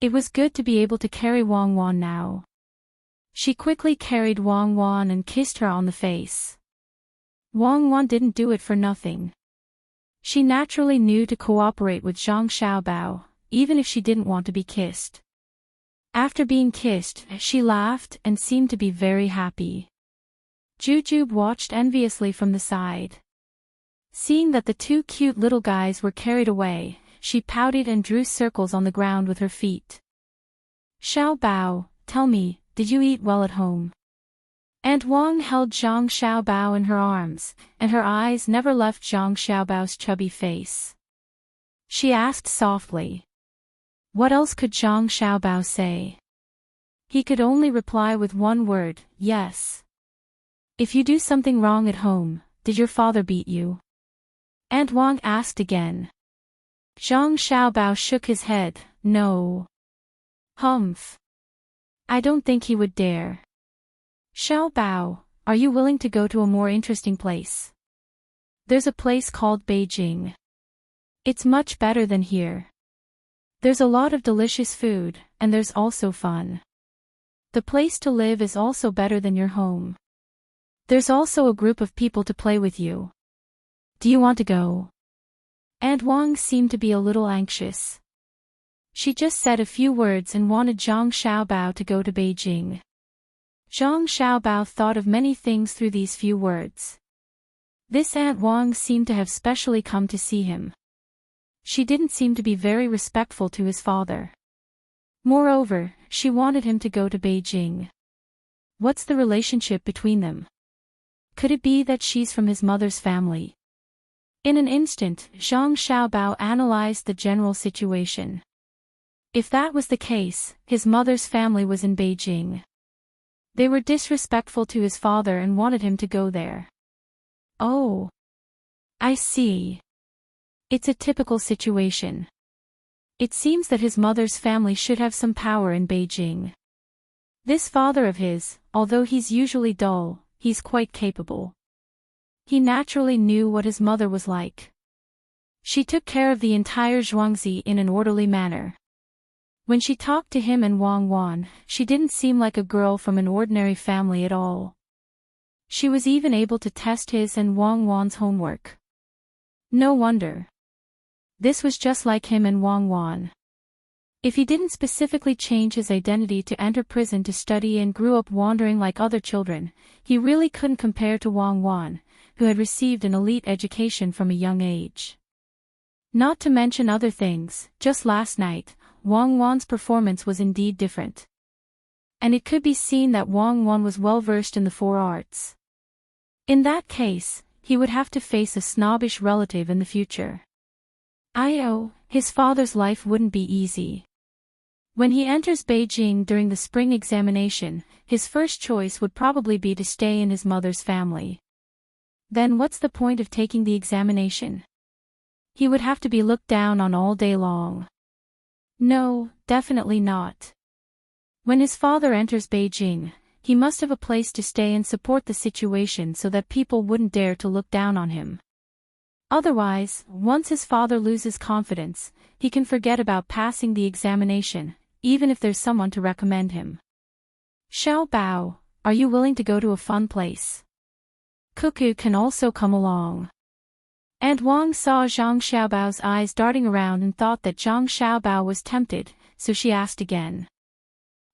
[SPEAKER 1] It was good to be able to carry Wang Wan now. She quickly carried Wang Wan and kissed her on the face. Wang Wan didn't do it for nothing. She naturally knew to cooperate with Zhang Xiaobao, even if she didn't want to be kissed. After being kissed, she laughed and seemed to be very happy. Jujube watched enviously from the side. Seeing that the two cute little guys were carried away, she pouted and drew circles on the ground with her feet. Xiaobao, tell me, did you eat well at home? Aunt Wang held Zhang Xiaobao in her arms, and her eyes never left Zhang Xiaobao's chubby face. She asked softly. What else could Zhang Xiaobao say? He could only reply with one word, yes. If you do something wrong at home, did your father beat you? Aunt Wang asked again. Zhang Xiaobao shook his head, no. Humph. I don't think he would dare. Xiaobao, are you willing to go to a more interesting place? There's a place called Beijing. It's much better than here. There's a lot of delicious food, and there's also fun. The place to live is also better than your home. There's also a group of people to play with you. Do you want to go? Aunt Wang seemed to be a little anxious. She just said a few words and wanted Zhang Xiaobao to go to Beijing. Zhang Xiaobao thought of many things through these few words. This Aunt Wang seemed to have specially come to see him. She didn't seem to be very respectful to his father. Moreover, she wanted him to go to Beijing. What's the relationship between them? Could it be that she's from his mother's family? In an instant, Zhang Xiaobao analyzed the general situation. If that was the case, his mother's family was in Beijing. They were disrespectful to his father and wanted him to go there. Oh. I see. It's a typical situation. It seems that his mother's family should have some power in Beijing. This father of his, although he's usually dull, he's quite capable. He naturally knew what his mother was like. She took care of the entire Zhuangzi in an orderly manner. When she talked to him and Wang Wan, she didn't seem like a girl from an ordinary family at all. She was even able to test his and Wang Wan's homework. No wonder. This was just like him and Wang Wan. If he didn't specifically change his identity to enter prison to study and grew up wandering like other children, he really couldn't compare to Wang Wan, who had received an elite education from a young age. Not to mention other things, just last night, Wang Wan's performance was indeed different. And it could be seen that Wang Wan was well versed in the four arts. In that case, he would have to face a snobbish relative in the future. His father's life wouldn't be easy. When he enters Beijing during the spring examination, his first choice would probably be to stay in his mother's family. Then what's the point of taking the examination? He would have to be looked down on all day long. No, definitely not. When his father enters Beijing, he must have a place to stay and support the situation so that people wouldn't dare to look down on him. Otherwise, once his father loses confidence, he can forget about passing the examination, even if there's someone to recommend him. Xiao Bao, are you willing to go to a fun place? Cuckoo can also come along. And Wang saw Zhang Xiaobao's eyes darting around and thought that Zhang Xiaobao was tempted, so she asked again.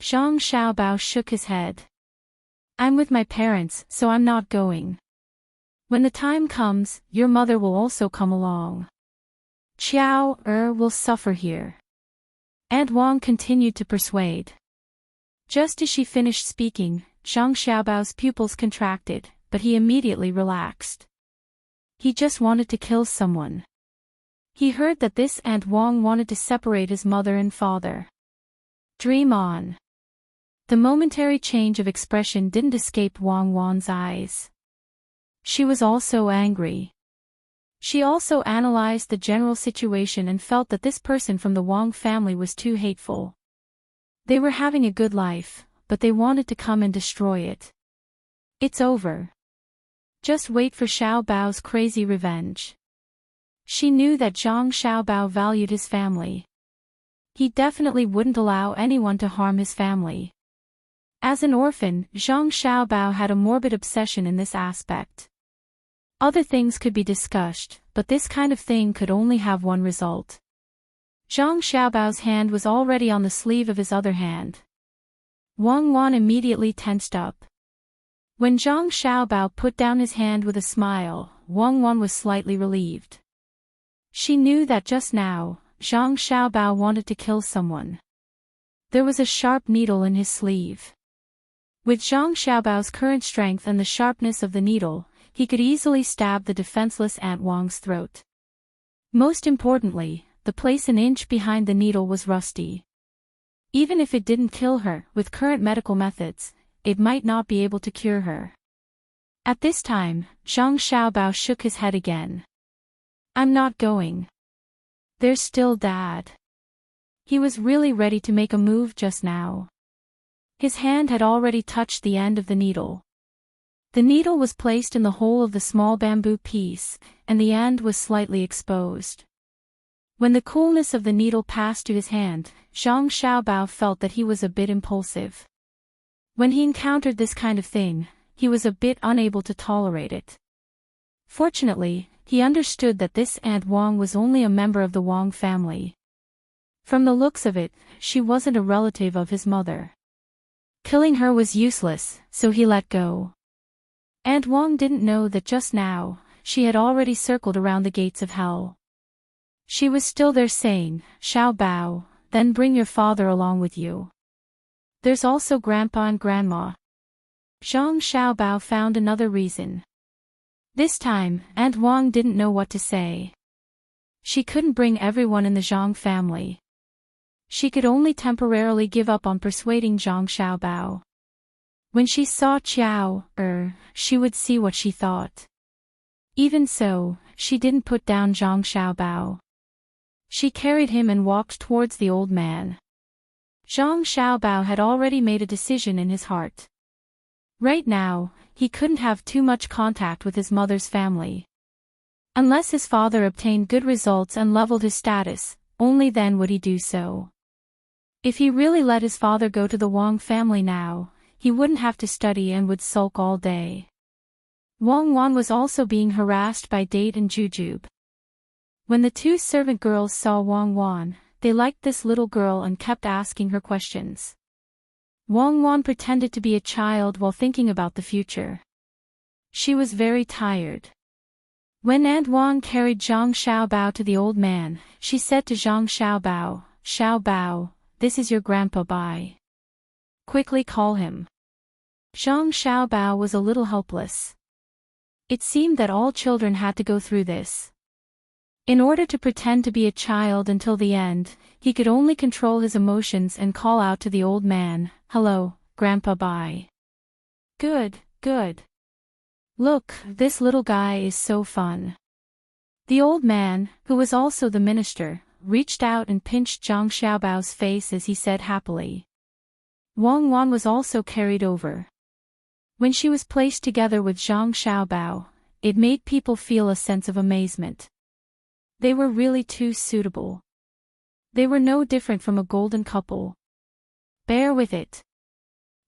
[SPEAKER 1] Zhang Xiaobao shook his head. I'm with my parents, so I'm not going. When the time comes, your mother will also come along. Qiao will suffer here. And Wang continued to persuade. Just as she finished speaking, Zhang Xiaobao's pupils contracted, but he immediately relaxed. He just wanted to kill someone. He heard that this Aunt Wang wanted to separate his mother and father. Dream on. The momentary change of expression didn't escape Wang Wan's eyes. She was also angry. She also analyzed the general situation and felt that this person from the Wang family was too hateful. They were having a good life, but they wanted to come and destroy it. It's over. Just wait for Xiao Bao's crazy revenge. She knew that Zhang Xiaobao valued his family. He definitely wouldn't allow anyone to harm his family. As an orphan, Zhang Xiaobao had a morbid obsession in this aspect. Other things could be discussed, but this kind of thing could only have one result. Zhang Xiaobao's hand was already on the sleeve of his other hand. Wang Wan immediately tensed up. When Zhang Xiaobao put down his hand with a smile, Wang Wan was slightly relieved. She knew that just now, Zhang Xiaobao wanted to kill someone. There was a sharp needle in his sleeve. With Zhang Xiaobao's current strength and the sharpness of the needle, he could easily stab the defenseless Aunt Wang's throat. Most importantly, the place an inch behind the needle was rusty. Even if it didn't kill her, with current medical methods, it might not be able to cure her. At this time, Zhang Xiaobao shook his head again. I'm not going. There's still Dad. He was really ready to make a move just now. His hand had already touched the end of the needle. The needle was placed in the hole of the small bamboo piece, and the end was slightly exposed. When the coolness of the needle passed to his hand, Zhang Xiaobao felt that he was a bit impulsive. When he encountered this kind of thing, he was a bit unable to tolerate it. Fortunately, he understood that this Aunt Wang was only a member of the Wang family. From the looks of it, she wasn't a relative of his mother. Killing her was useless, so he let go. Aunt Wang didn't know that just now, she had already circled around the gates of hell. She was still there saying, Xiao Bao, then bring your father along with you. There's also Grandpa and Grandma. Zhang Xiaobao found another reason. This time, Aunt Wang didn't know what to say. She couldn't bring everyone in the Zhang family. She could only temporarily give up on persuading Zhang Xiaobao. When she saw Qiao, she would see what she thought. Even so, she didn't put down Zhang Xiaobao. She carried him and walked towards the old man. Zhang Xiaobao had already made a decision in his heart. Right now, he couldn't have too much contact with his mother's family. Unless his father obtained good results and leveled his status, only then would he do so. If he really let his father go to the Wang family now, he wouldn't have to study and would sulk all day. Wang Wan was also being harassed by Date and Jujube. When the two servant girls saw Wang Wan, they liked this little girl and kept asking her questions. Wang Wan pretended to be a child while thinking about the future. She was very tired. When Aunt Wang carried Zhang Xiaobao to the old man, she said to Zhang Xiaobao, "Xiaobao, this is your grandpa Bai. Quickly call him." Zhang Xiaobao was a little helpless. It seemed that all children had to go through this. In order to pretend to be a child until the end, he could only control his emotions and call out to the old man, "Hello, Grandpa Bai. Good, good. Look, this little guy is so fun." The old man, who was also the minister, reached out and pinched Zhang Xiaobao's face as he said happily. Wang Wan was also carried over. When she was placed together with Zhang Xiaobao, it made people feel a sense of amazement. They were really too suitable. They were no different from a golden couple. Bear with it.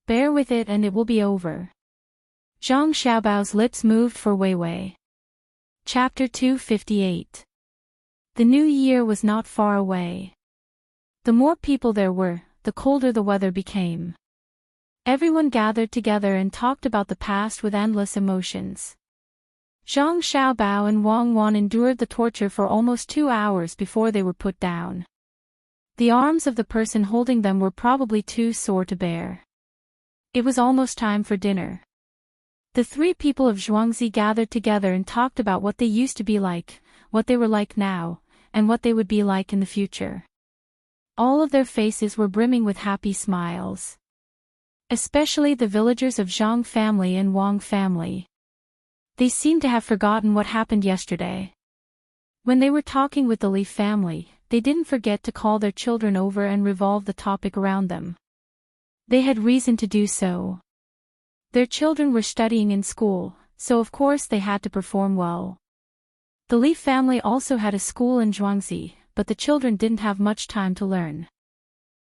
[SPEAKER 1] Bear with it and it will be over. Zhang Xiaobao's lips moved for Weiwei. Chapter 258. The new year was not far away. The more people there were, the colder the weather became. Everyone gathered together and talked about the past with endless emotions. Zhang Xiaobao and Wang Wan endured the torture for almost 2 hours before they were put down. The arms of the person holding them were probably too sore to bear. It was almost time for dinner. The 3 people of Zhuangzi gathered together and talked about what they used to be like, what they were like now, and what they would be like in the future. All of their faces were brimming with happy smiles. Especially the villagers of Zhang family and Wang family. They seemed to have forgotten what happened yesterday. When they were talking with the Li family, they didn't forget to call their children over and revolve the topic around them. They had reason to do so. Their children were studying in school, so of course they had to perform well. The Li family also had a school in Zhuangzi, but the children didn't have much time to learn.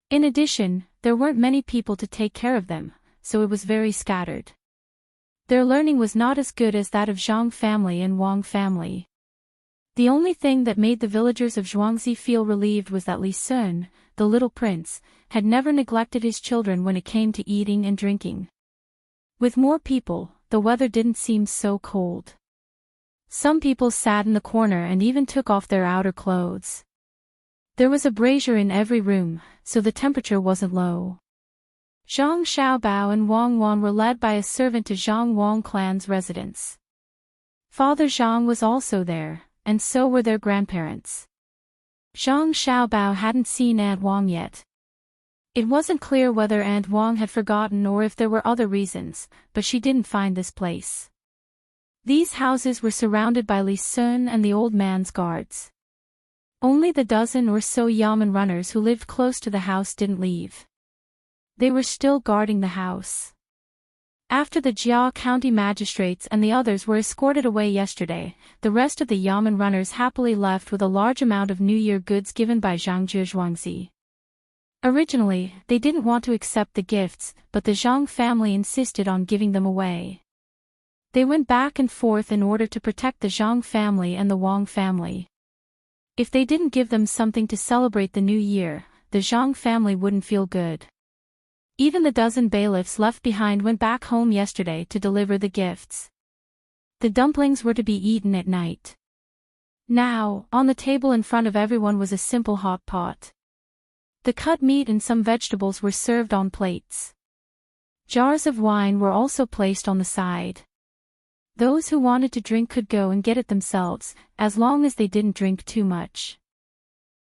[SPEAKER 1] In addition, there weren't many people to take care of them, so it was very scattered. Their learning was not as good as that of Zhang family and Wang family. The only thing that made the villagers of Zhuangzi feel relieved was that Li Sun, the little prince, had never neglected his children when it came to eating and drinking. With more people, the weather didn't seem so cold. Some people sat in the corner and even took off their outer clothes. There was a brazier in every room, so the temperature wasn't low. Zhang Xiaobao and Wang Wan were led by a servant to Zhang Wang clan's residence. Father Zhang was also there, and so were their grandparents. Zhang Xiaobao hadn't seen Aunt Wang yet. It wasn't clear whether Aunt Wang had forgotten or if there were other reasons, but she didn't find this place. These houses were surrounded by Li Sun and the old man's guards. Only the dozen or so yamen runners who lived close to the house didn't leave. They were still guarding the house. After the Jia County magistrates and the others were escorted away yesterday, the rest of the yamen runners happily left with a large amount of New Year goods given by Zhangjie Zhuangzi. Originally, they didn't want to accept the gifts, but the Zhang family insisted on giving them away. They went back and forth in order to protect the Zhang family and the Wang family. If they didn't give them something to celebrate the new year, the Zhang family wouldn't feel good. Even the dozen bailiffs left behind went back home yesterday to deliver the gifts. The dumplings were to be eaten at night. Now, on the table in front of everyone was a simple hot pot. The cut meat and some vegetables were served on plates. Jars of wine were also placed on the side. Those who wanted to drink could go and get it themselves, as long as they didn't drink too much.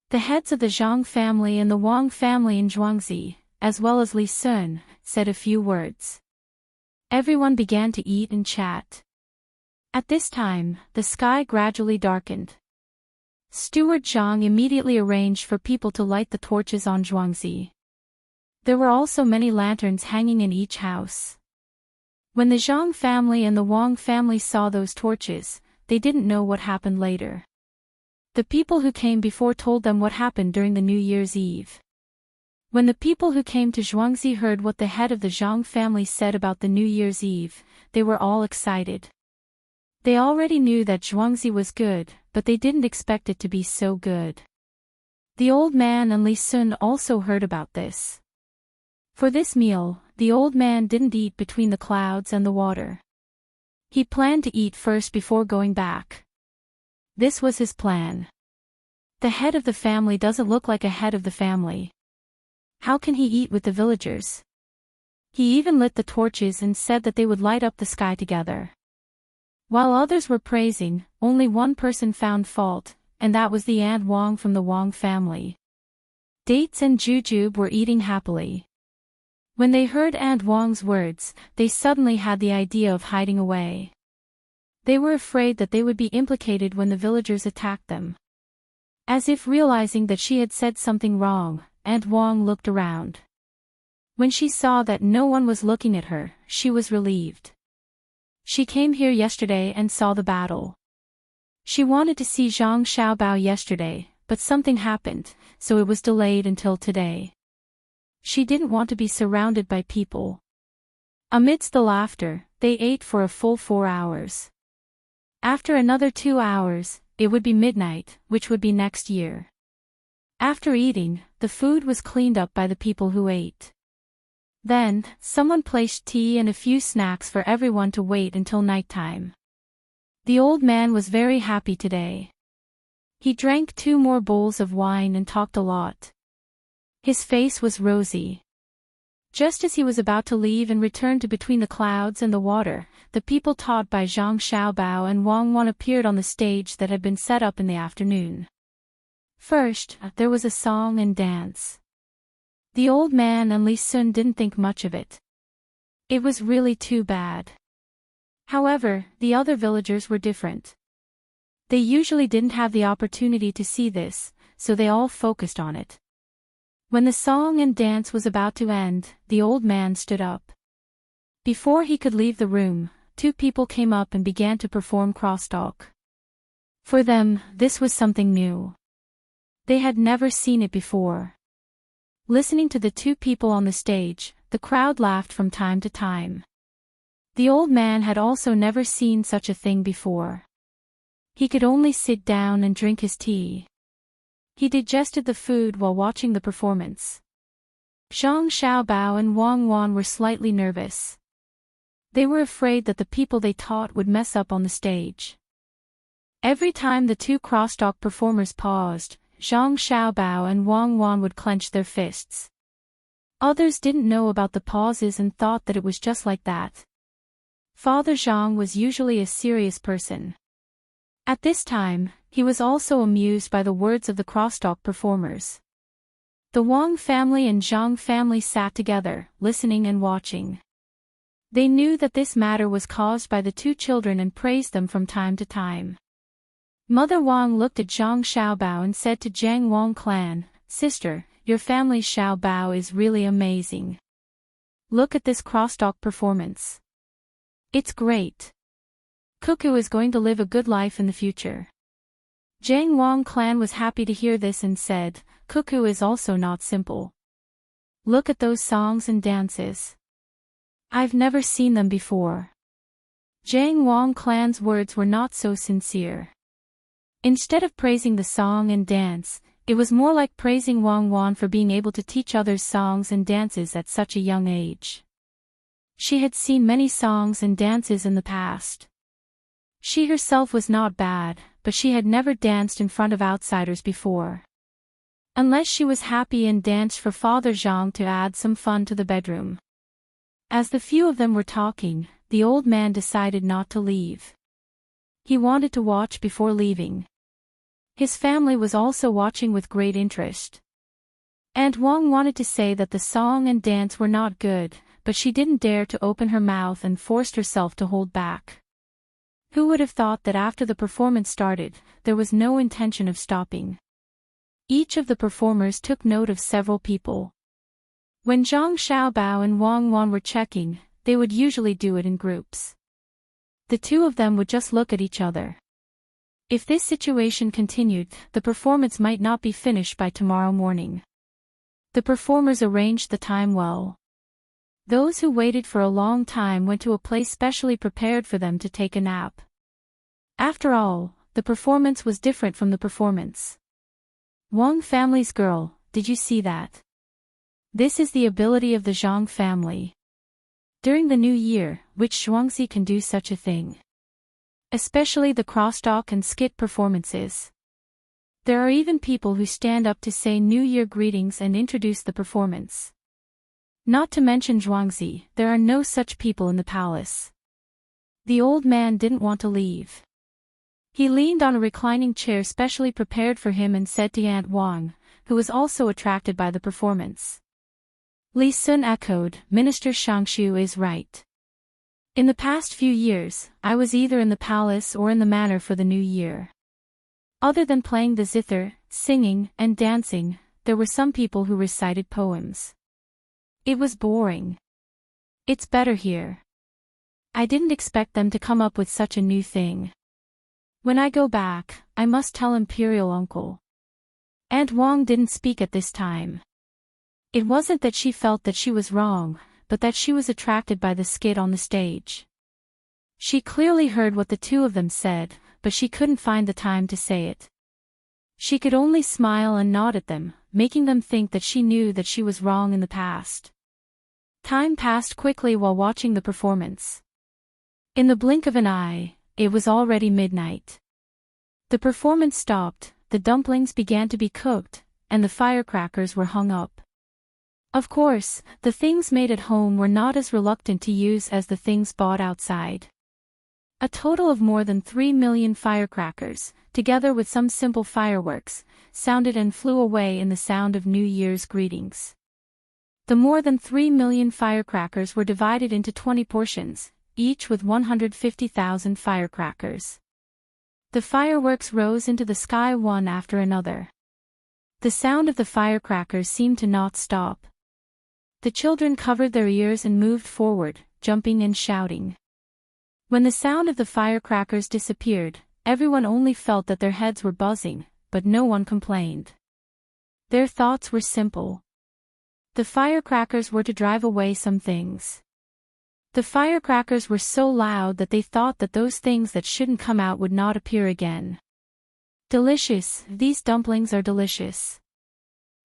[SPEAKER 1] The heads of the Zhang family and the Wang family in Zhuangzi, as well as Li Sun, said a few words. Everyone began to eat and chat. At this time, the sky gradually darkened. Steward Zhang immediately arranged for people to light the torches on Zhuangzi. There were also many lanterns hanging in each house. When the Zhang family and the Wang family saw those torches, they didn't know what happened later. The people who came before told them what happened during the New Year's Eve. When the people who came to Zhuangzi heard what the head of the Zhang family said about the New Year's Eve, they were all excited. They already knew that Zhuangzi was good, but they didn't expect it to be so good. The old man and Li Sun also heard about this. For this meal, the old man didn't eat between the clouds and the water. He planned to eat first before going back. This was his plan. The head of the family doesn't look like a head of the family. How can he eat with the villagers? He even lit the torches and said that they would light up the sky together. While others were praising, only one person found fault, and that was the Aunt Wong from the Wong family. Dates and Jujube were eating happily. When they heard Aunt Wong's words, they suddenly had the idea of hiding away. They were afraid that they would be implicated when the villagers attacked them. As if realizing that she had said something wrong, Aunt Wong looked around. When she saw that no one was looking at her, she was relieved. She came here yesterday and saw the battle. She wanted to see Zhang Xiaobao yesterday, but something happened, so it was delayed until today. She didn't want to be surrounded by people. Amidst the laughter, they ate for a full 4 hours. After another 2 hours, it would be midnight, which would be next year. After eating, the food was cleaned up by the people who ate. Then, someone placed tea and a few snacks for everyone to wait until nighttime. The old man was very happy today. He drank 2 more bowls of wine and talked a lot. His face was rosy. Just as he was about to leave and return to between the clouds and the water, the people taught by Zhang Xiaobao and Wang Wan appeared on the stage that had been set up in the afternoon. First, there was a song and dance. The old man and Li Sun didn't think much of it. It was really too bad. However, the other villagers were different. They usually didn't have the opportunity to see this, so they all focused on it. When the song and dance was about to end, the old man stood up. Before he could leave the room, 2 people came up and began to perform crosstalk. For them, this was something new. They had never seen it before. Listening to the 2 people on the stage, the crowd laughed from time to time. The old man had also never seen such a thing before. He could only sit down and drink his tea. He digested the food while watching the performance. Zhang Xiaobao and Wang Wan were slightly nervous. They were afraid that the people they taught would mess up on the stage. Every time the 2 crosstalk performers paused, Zhang Xiaobao and Wang Wan would clench their fists. Others didn't know about the pauses and thought that it was just like that. Father Zhang was usually a serious person. At this time, he was also amused by the words of the crosstalk performers. The Wang family and Zhang family sat together, listening and watching. They knew that this matter was caused by the 2 children and praised them from time to time. Mother Wang looked at Zhang Xiaobao and said to Jiang Wang clan, "Sister, your family's Xiaobao is really amazing. Look at this crosstalk performance. It's great. Cuckoo is going to live a good life in the future." Jiang Wang clan was happy to hear this and said, "Cuckoo is also not simple. Look at those songs and dances. I've never seen them before." Jiang Wang clan's words were not so sincere. Instead of praising the song and dance, it was more like praising Wang Wan for being able to teach others songs and dances at such a young age. She had seen many songs and dances in the past. She herself was not bad, but she had never danced in front of outsiders before. Unless she was happy and danced for Father Zhang to add some fun to the bedroom. As the few of them were talking, the old man decided not to leave. He wanted to watch before leaving. His family was also watching with great interest. Aunt Wang wanted to say that the song and dance were not good, but she didn't dare to open her mouth and forced herself to hold back. Who would have thought that after the performance started, there was no intention of stopping? Each of the performers took note of several people. When Zhang Xiaobao and Wang Wan were checking, they would usually do it in groups. The 2 of them would just look at each other. If this situation continued, the performance might not be finished by tomorrow morning. The performers arranged the time well. Those who waited for a long time went to a place specially prepared for them to take a nap. After all, the performance was different from the performance. Wang family's girl, did you see that? This is the ability of the Zhang family. During the new year, which Shuangzi can do such a thing? especially the crosstalk and skit performances. There are even people who stand up to say New Year greetings and introduce the performance. Not to mention Zhuangzi, there are no such people in the palace. The old man didn't want to leave. He leaned on a reclining chair specially prepared for him and said to Aunt Wang, who was also attracted by the performance. Li Sun echoed, Minister Shangshu is right. In the past few years, I was either in the palace or in the manor for the new year. Other than playing the zither, singing, and dancing, there were some people who recited poems. It was boring. It's better here. I didn't expect them to come up with such a new thing. When I go back, I must tell Imperial Uncle. Aunt Wang didn't speak at this time. It wasn't that she felt that she was wrong, but that she was attracted by the skit on the stage. She clearly heard what the two of them said, but she couldn't find the time to say it. She could only smile and nod at them, making them think that she knew that she was wrong in the past. Time passed quickly while watching the performance. In the blink of an eye, it was already midnight. The performance stopped, the dumplings began to be cooked, and the firecrackers were hung up. Of course, the things made at home were not as reluctant to use as the things bought outside. A total of more than 3 million firecrackers, together with some simple fireworks, sounded and flew away in the sound of New Year's greetings. The more than 3 million firecrackers were divided into 20 portions, each with 150,000 firecrackers. The fireworks rose into the sky one after another. The sound of the firecrackers seemed to not stop. The children covered their ears and moved forward, jumping and shouting. When the sound of the firecrackers disappeared, everyone only felt that their heads were buzzing, but no one complained. Their thoughts were simple. The firecrackers were to drive away some things. The firecrackers were so loud that they thought that those things that shouldn't come out would not appear again. Delicious, these dumplings are delicious.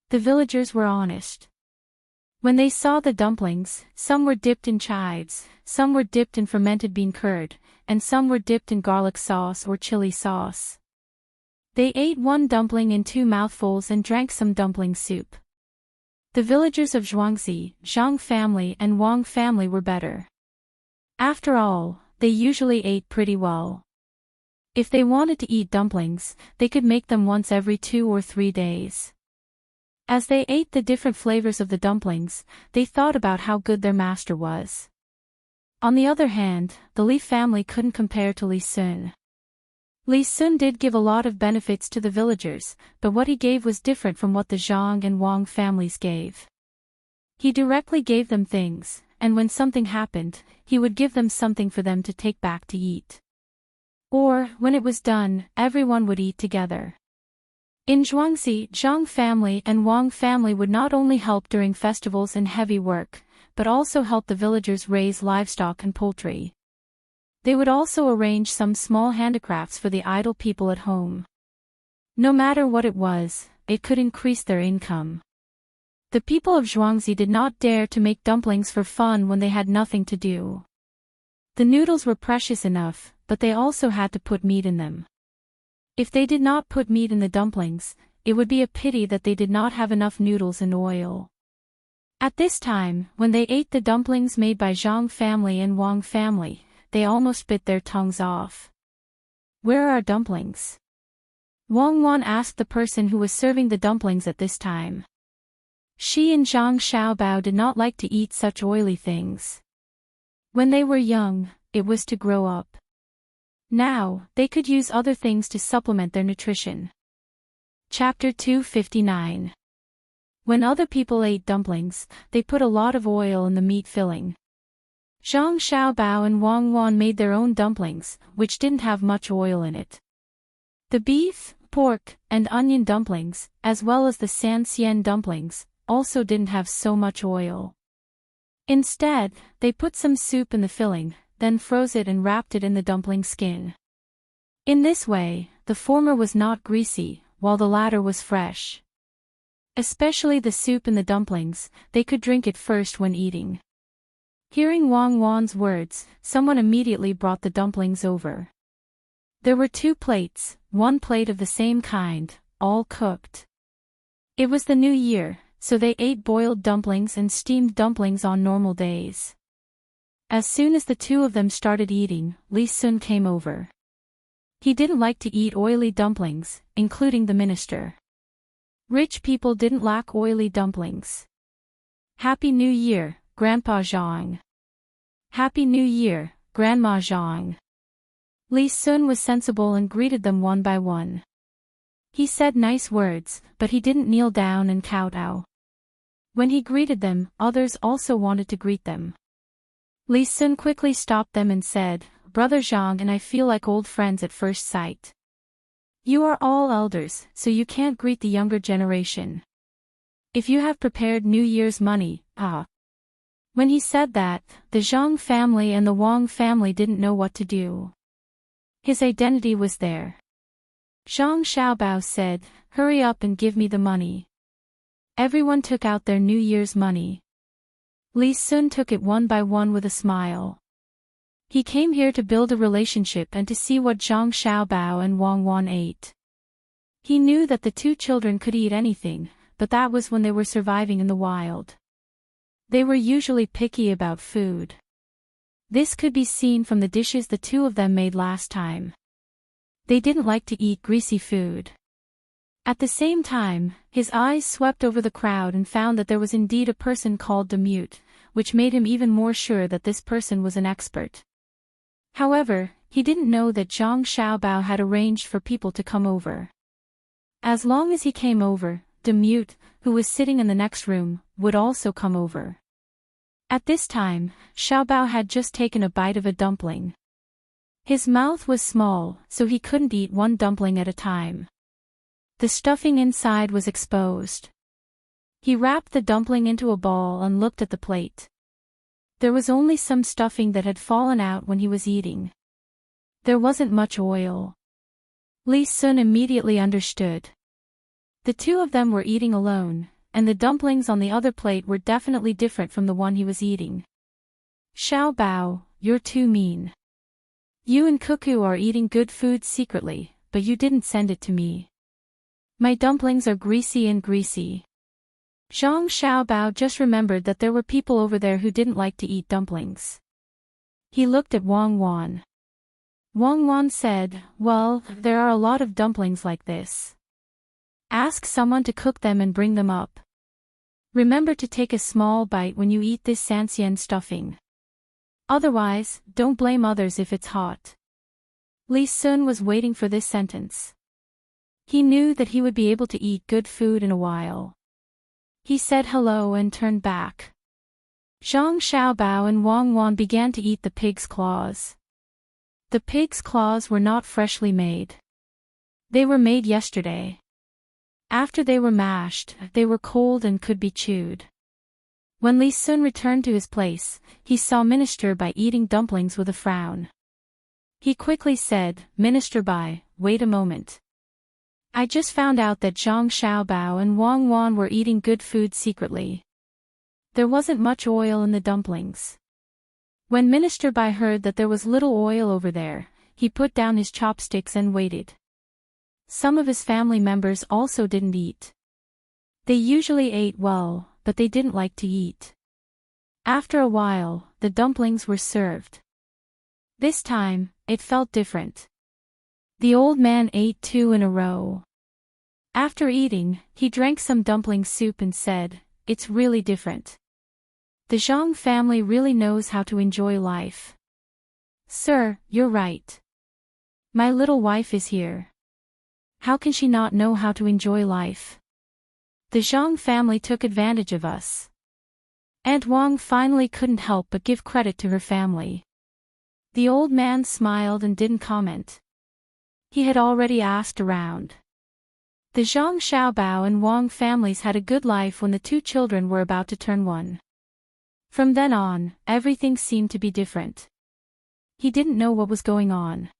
[SPEAKER 1] The villagers were honest. When they saw the dumplings, some were dipped in chives, some were dipped in fermented bean curd, and some were dipped in garlic sauce or chili sauce. They ate one dumpling in 2 mouthfuls and drank some dumpling soup. The villagers of Zhuangzi, Zhang family and Wang family were better. After all, they usually ate pretty well. If they wanted to eat dumplings, they could make them once every 2 or 3 days. As they ate the different flavors of the dumplings, they thought about how good their master was. On the other hand, the Li family couldn't compare to Li Sun. Li Sun did give a lot of benefits to the villagers, but what he gave was different from what the Zhang and Wang families gave. He directly gave them things, and when something happened, he would give them something for them to take back to eat. Or, when it was done, everyone would eat together. In Zhuangzi, Zhang family and Wang family would not only help during festivals and heavy work, but also help the villagers raise livestock and poultry. They would also arrange some small handicrafts for the idle people at home. No matter what it was, it could increase their income. The people of Zhuangzi did not dare to make dumplings for fun when they had nothing to do. The noodles were precious enough, but they also had to put meat in them. If they did not put meat in the dumplings, it would be a pity that they did not have enough noodles and oil. At this time, when they ate the dumplings made by Zhang family and Wang family, they almost bit their tongues off. Where are our dumplings? Wang Wan asked the person who was serving the dumplings at this time. She and Zhang Xiaobao did not like to eat such oily things. When they were young, it was to grow up. Now, they could use other things to supplement their nutrition. Chapter 259. When other people ate dumplings, they put a lot of oil in the meat filling. Zhang Xiaobao and Wang Wan made their own dumplings, which didn't have much oil in it. The beef, pork, and onion dumplings, as well as the san xian dumplings, also didn't have so much oil. Instead, they put some soup in the filling, then froze it and wrapped it in the dumpling skin. In this way, the former was not greasy, while the latter was fresh. Especially the soup in the dumplings, they could drink it first when eating. Hearing Wang Wan's words, someone immediately brought the dumplings over. There were 2 plates, 1 plate of the same kind, all cooked. It was the new year, so they ate boiled dumplings and steamed dumplings on normal days. As soon as the 2 of them started eating, Lee Sun came over. He didn't like to eat oily dumplings, including the minister. Rich people didn't lack oily dumplings. Happy New Year, Grandpa Zhang. Happy New Year, Grandma Zhang. Lee Sun was sensible and greeted them one by one. He said nice words, but he didn't kneel down and kowtow. When he greeted them, others also wanted to greet them. Lee Sun quickly stopped them and said, Brother Zhang and I feel like old friends at first sight. You are all elders, so you can't greet the younger generation. If you have prepared New Year's money, When he said that, the Zhang family and the Wang family didn't know what to do. His identity was there. Zhang Xiaobao said, hurry up and give me the money. Everyone took out their New Year's money. Lee Sun took it one by one with a smile. He came here to build a relationship and to see what Zhang Xiaobao and Wang Wan ate. He knew that the 2 children could eat anything, but that was when they were surviving in the wild. They were usually picky about food. This could be seen from the dishes the 2 of them made last time. They didn't like to eat greasy food. At the same time, his eyes swept over the crowd and found that there was indeed a person called Demute, which made him even more sure that this person was an expert. However, he didn't know that Zhang Xiaobao had arranged for people to come over. As long as he came over, Demute, who was sitting in the next room, would also come over. At this time, Xiaobao had just taken a bite of a dumpling. His mouth was small, so he couldn't eat 1 dumpling at a time. The stuffing inside was exposed. He wrapped the dumpling into a ball and looked at the plate. There was only some stuffing that had fallen out when he was eating. There wasn't much oil. Lee Sun immediately understood. The 2 of them were eating alone, and the dumplings on the other plate were definitely different from the one he was eating. Xiaobao, you're too mean. You and Cuckoo are eating good food secretly, but you didn't send it to me. My dumplings are greasy and greasy. Zhang Xiaobao just remembered that there were people over there who didn't like to eat dumplings. He looked at Wang Wan. Wang Wan said, well, there are a lot of dumplings like this. Ask someone to cook them and bring them up. Remember to take a small bite when you eat this Sanxian stuffing. Otherwise, don't blame others if it's hot. Lee Sun was waiting for this sentence. He knew that he would be able to eat good food in a while. He said hello and turned back. Zhang Xiaobao and Wang Wan began to eat the pig's claws. The pig's claws were not freshly made. They were made yesterday. After they were mashed, they were cold and could be chewed. When Lee Sun returned to his place, he saw Minister Bai eating dumplings with a frown. He quickly said, Minister Bai, wait a moment. I just found out that Zhang Xiaobao and Wang Wan were eating good food secretly. There wasn't much oil in the dumplings. When Minister Bai heard that there was little oil over there, he put down his chopsticks and waited. Some of his family members also didn't eat. They usually ate well, but they didn't like to eat. After a while, the dumplings were served. This time, it felt different. The old man ate 2 in a row. After eating, he drank some dumpling soup and said, it's really different. The Zhang family really knows how to enjoy life. Sir, you're right. My little wife is here. How can she not know how to enjoy life? The Zhang family took advantage of us. Aunt Wang finally couldn't help but give credit to her family. The old man smiled and didn't comment. He had already asked around. The Zhang Xiaobao and Wang families had a good life when the 2 children were about to turn 1. From then on, everything seemed to be different. He didn't know what was going on.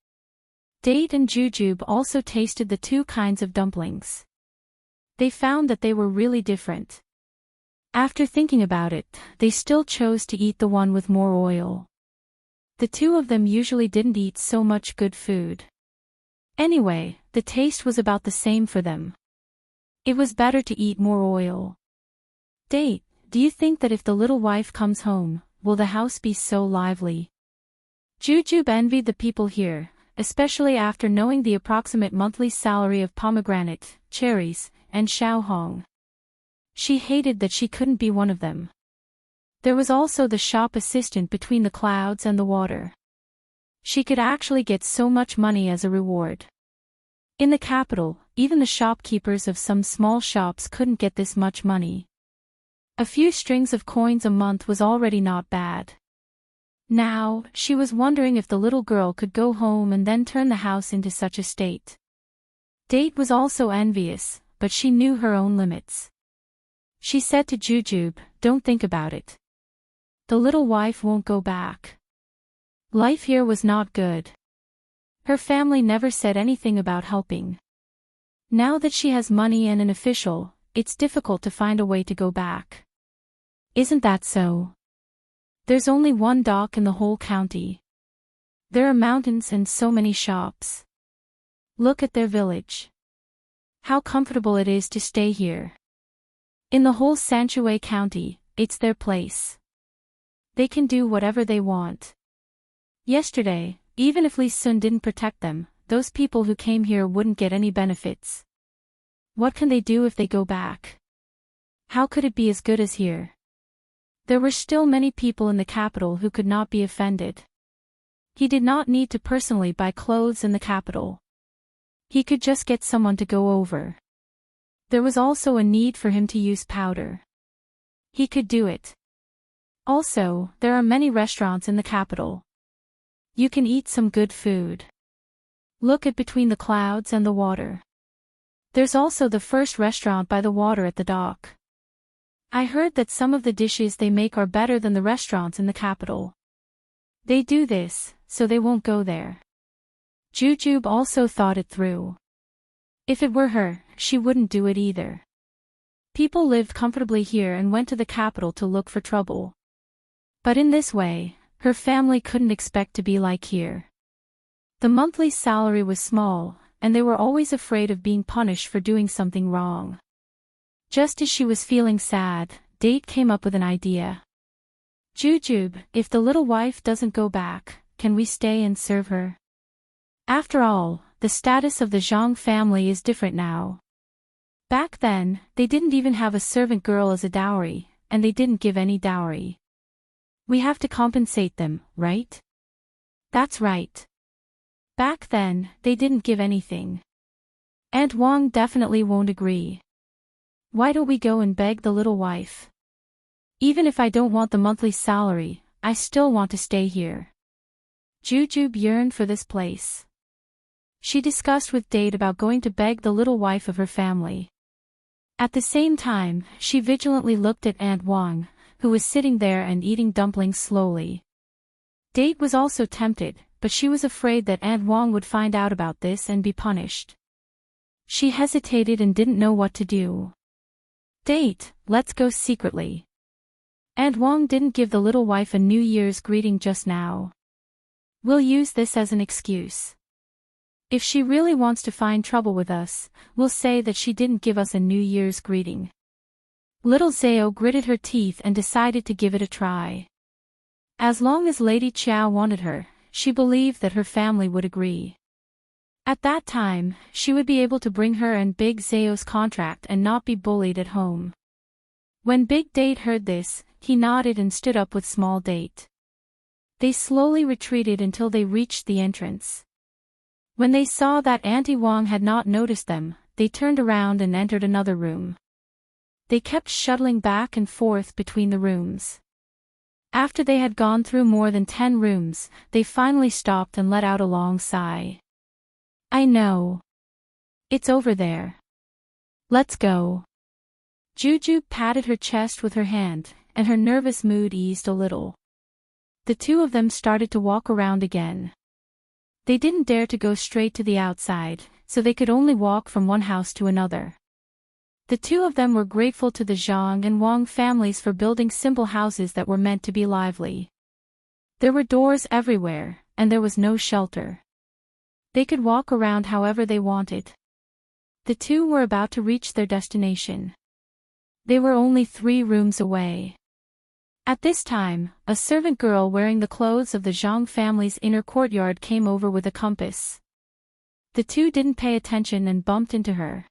[SPEAKER 1] Date and Jujube also tasted the 2 kinds of dumplings. They found that they were really different. After thinking about it, they still chose to eat the one with more oil. The 2 of them usually didn't eat so much good food. Anyway, the taste was about the same for them. It was better to eat more oil. Date, do you think that if the little wife comes home, will the house be so lively? Jujube envied the people here, especially after knowing the approximate monthly salary of pomegranate, cherries, and xiaohong. She hated that she couldn't be one of them. There was also the shop assistant between the clouds and the water. She could actually get so much money as a reward. In the capital, even the shopkeepers of some small shops couldn't get this much money. A few strings of coins a month was already not bad. Now, she was wondering if the little girl could go home and then turn the house into such a state. Date was also envious, but she knew her own limits. She said to Jujube, "Don't think about it. The little wife won't go back. Life here was not good. Her family never said anything about helping. Now that she has money and an official, it's difficult to find a way to go back. Isn't that so? There's only one dock in the whole county. There are mountains and so many shops. Look at their village. How comfortable it is to stay here. In the whole Sanchuei County, it's their place. They can do whatever they want. Yesterday, even if Li Sun didn't protect them, those people who came here wouldn't get any benefits. What can they do if they go back? How could it be as good as here?" There were still many people in the capital who could not be offended. He did not need to personally buy clothes in the capital. He could just get someone to go over. There was also a need for him to use powder. He could do it. Also, there are many restaurants in the capital. You can eat some good food. Look at between the clouds and the water. There's also the first restaurant by the water at the dock. I heard that some of the dishes they make are better than the restaurants in the capital. They do this, so they won't go there. Jujube also thought it through. If it were her, she wouldn't do it either. People lived comfortably here and went to the capital to look for trouble. But in this way, her family couldn't expect to be like here. The monthly salary was small, and they were always afraid of being punished for doing something wrong. Just as she was feeling sad, Date came up with an idea. "Jujube, if the little wife doesn't go back, can we stay and serve her? After all, the status of the Zhang family is different now. Back then, they didn't even have a servant girl as a dowry, and they didn't give any dowry. We have to compensate them, right?" "That's right. Back then, they didn't give anything. Aunt Wang definitely won't agree. Why don't we go and beg the little wife? Even if I don't want the monthly salary, I still want to stay here." Jujube yearned for this place. She discussed with Date about going to beg the little wife of her family. At the same time, she vigilantly looked at Aunt Wang, who was sitting there and eating dumplings slowly. Date was also tempted, but she was afraid that Aunt Wang would find out about this and be punished. She hesitated and didn't know what to do. "Date, let's go secretly. Aunt Wang didn't give the little wife a New Year's greeting just now. We'll use this as an excuse. If she really wants to find trouble with us, we'll say that she didn't give us a New Year's greeting." Little Zhao gritted her teeth and decided to give it a try. As long as Lady Qiao wanted her, she believed that her family would agree. At that time, she would be able to bring her and Big Zhao's contract and not be bullied at home. When Big Date heard this, he nodded and stood up with Small Date. They slowly retreated until they reached the entrance. When they saw that Auntie Wang had not noticed them, they turned around and entered another room. They kept shuttling back and forth between the rooms. After they had gone through more than 10 rooms, they finally stopped and let out a long sigh. "I know. It's over there. Let's go." Jujube patted her chest with her hand, and her nervous mood eased a little. The two of them started to walk around again. They didn't dare to go straight to the outside, so they could only walk from one house to another. The two of them were grateful to the Zhang and Wang families for building simple houses that were meant to be lively. There were doors everywhere, and there was no shelter. They could walk around however they wanted. The two were about to reach their destination. They were only 3 rooms away. At this time, a servant girl wearing the clothes of the Zhang family's inner courtyard came over with a compass. The two didn't pay attention and bumped into her.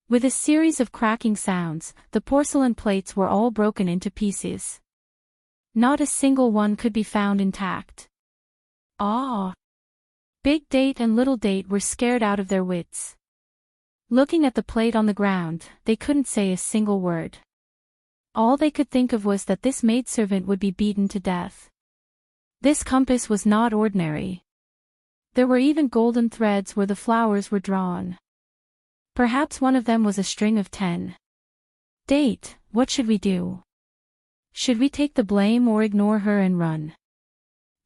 [SPEAKER 1] With a series of cracking sounds, the porcelain plates were all broken into pieces. Not a single one could be found intact. Ah! Big Date and Little Date were scared out of their wits. Looking at the plate on the ground, they couldn't say a single word. All they could think of was that this maidservant would be beaten to death. This compass was not ordinary. There were even golden threads where the flowers were drawn. Perhaps one of them was a string of 10. Date, what should we do? Should we take the blame or ignore her and run?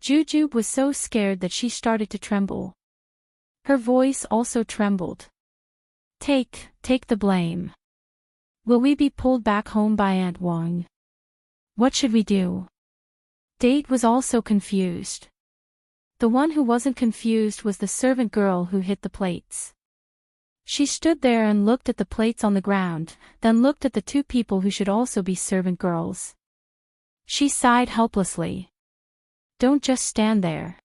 [SPEAKER 1] Jujube was so scared that she started to tremble. Her voice also trembled. Take the blame. Will we be pulled back home by Aunt Wang? What should we do? Date was also confused. The one who wasn't confused was the servant girl who hit the plates. She stood there and looked at the plates on the ground, then looked at the 2 people who should also be servant girls. She sighed helplessly. Don't just stand there.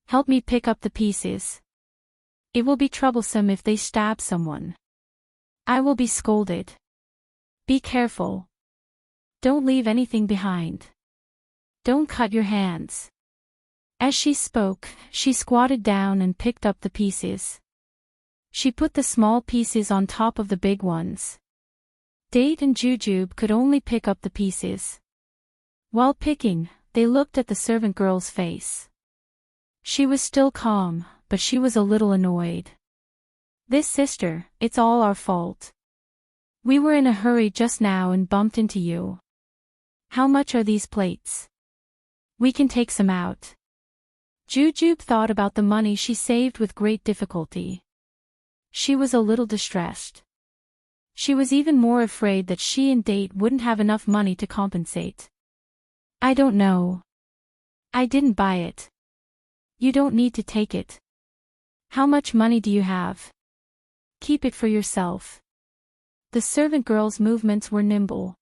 [SPEAKER 1] Help me pick up the pieces. It will be troublesome if they stab someone. I will be scolded. Be careful. Don't leave anything behind. Don't cut your hands. As she spoke, she squatted down and picked up the pieces. She put the small pieces on top of the big ones. Date and Jujube could only pick up the pieces. While picking, they looked at the servant girl's face. She was still calm, but she was a little annoyed. This sister, it's all our fault. We were in a hurry just now and bumped into you. How much are these plates? We can take some out. Jujube thought about the money she saved with great difficulty. She was a little distressed. She was even more afraid that she and Date wouldn't have enough money to compensate. I don't know. I didn't buy it. You don't need to take it. How much money do you have? Keep it for yourself. The servant girl's movements were nimble.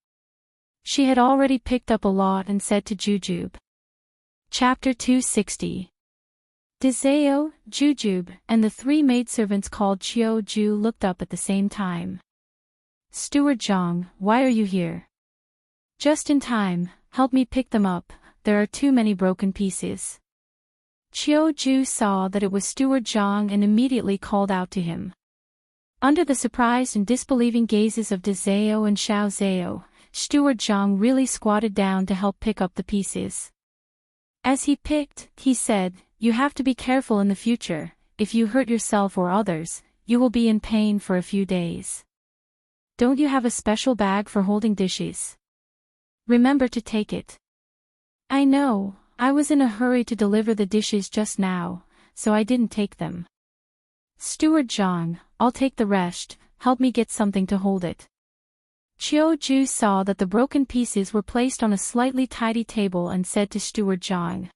[SPEAKER 1] She had already picked up a lot and said to Jujube. Chapter 260. Dizeo, Jujube, and the 3 maidservants called Chio-ju looked up at the same time. Steward Zhang, why are you here? Just in time, help me pick them up, there are too many broken pieces. Chio-ju saw that it was Steward Zhang and immediately called out to him. Under the surprised and disbelieving gazes of Dizeo and Xiao Zhao, Steward Zhang really squatted down to help pick up the pieces. As he picked, he said, you have to be careful in the future, if you hurt yourself or others, you will be in pain for a few days. Don't you have a special bag for holding dishes? Remember to take it. I know, I was in a hurry to deliver the dishes just now, so I didn't take them. Steward Zhang, I'll take the rest, help me get something to hold it. Chio-ju saw that the broken pieces were placed on a slightly tidy table and said to Steward Zhang.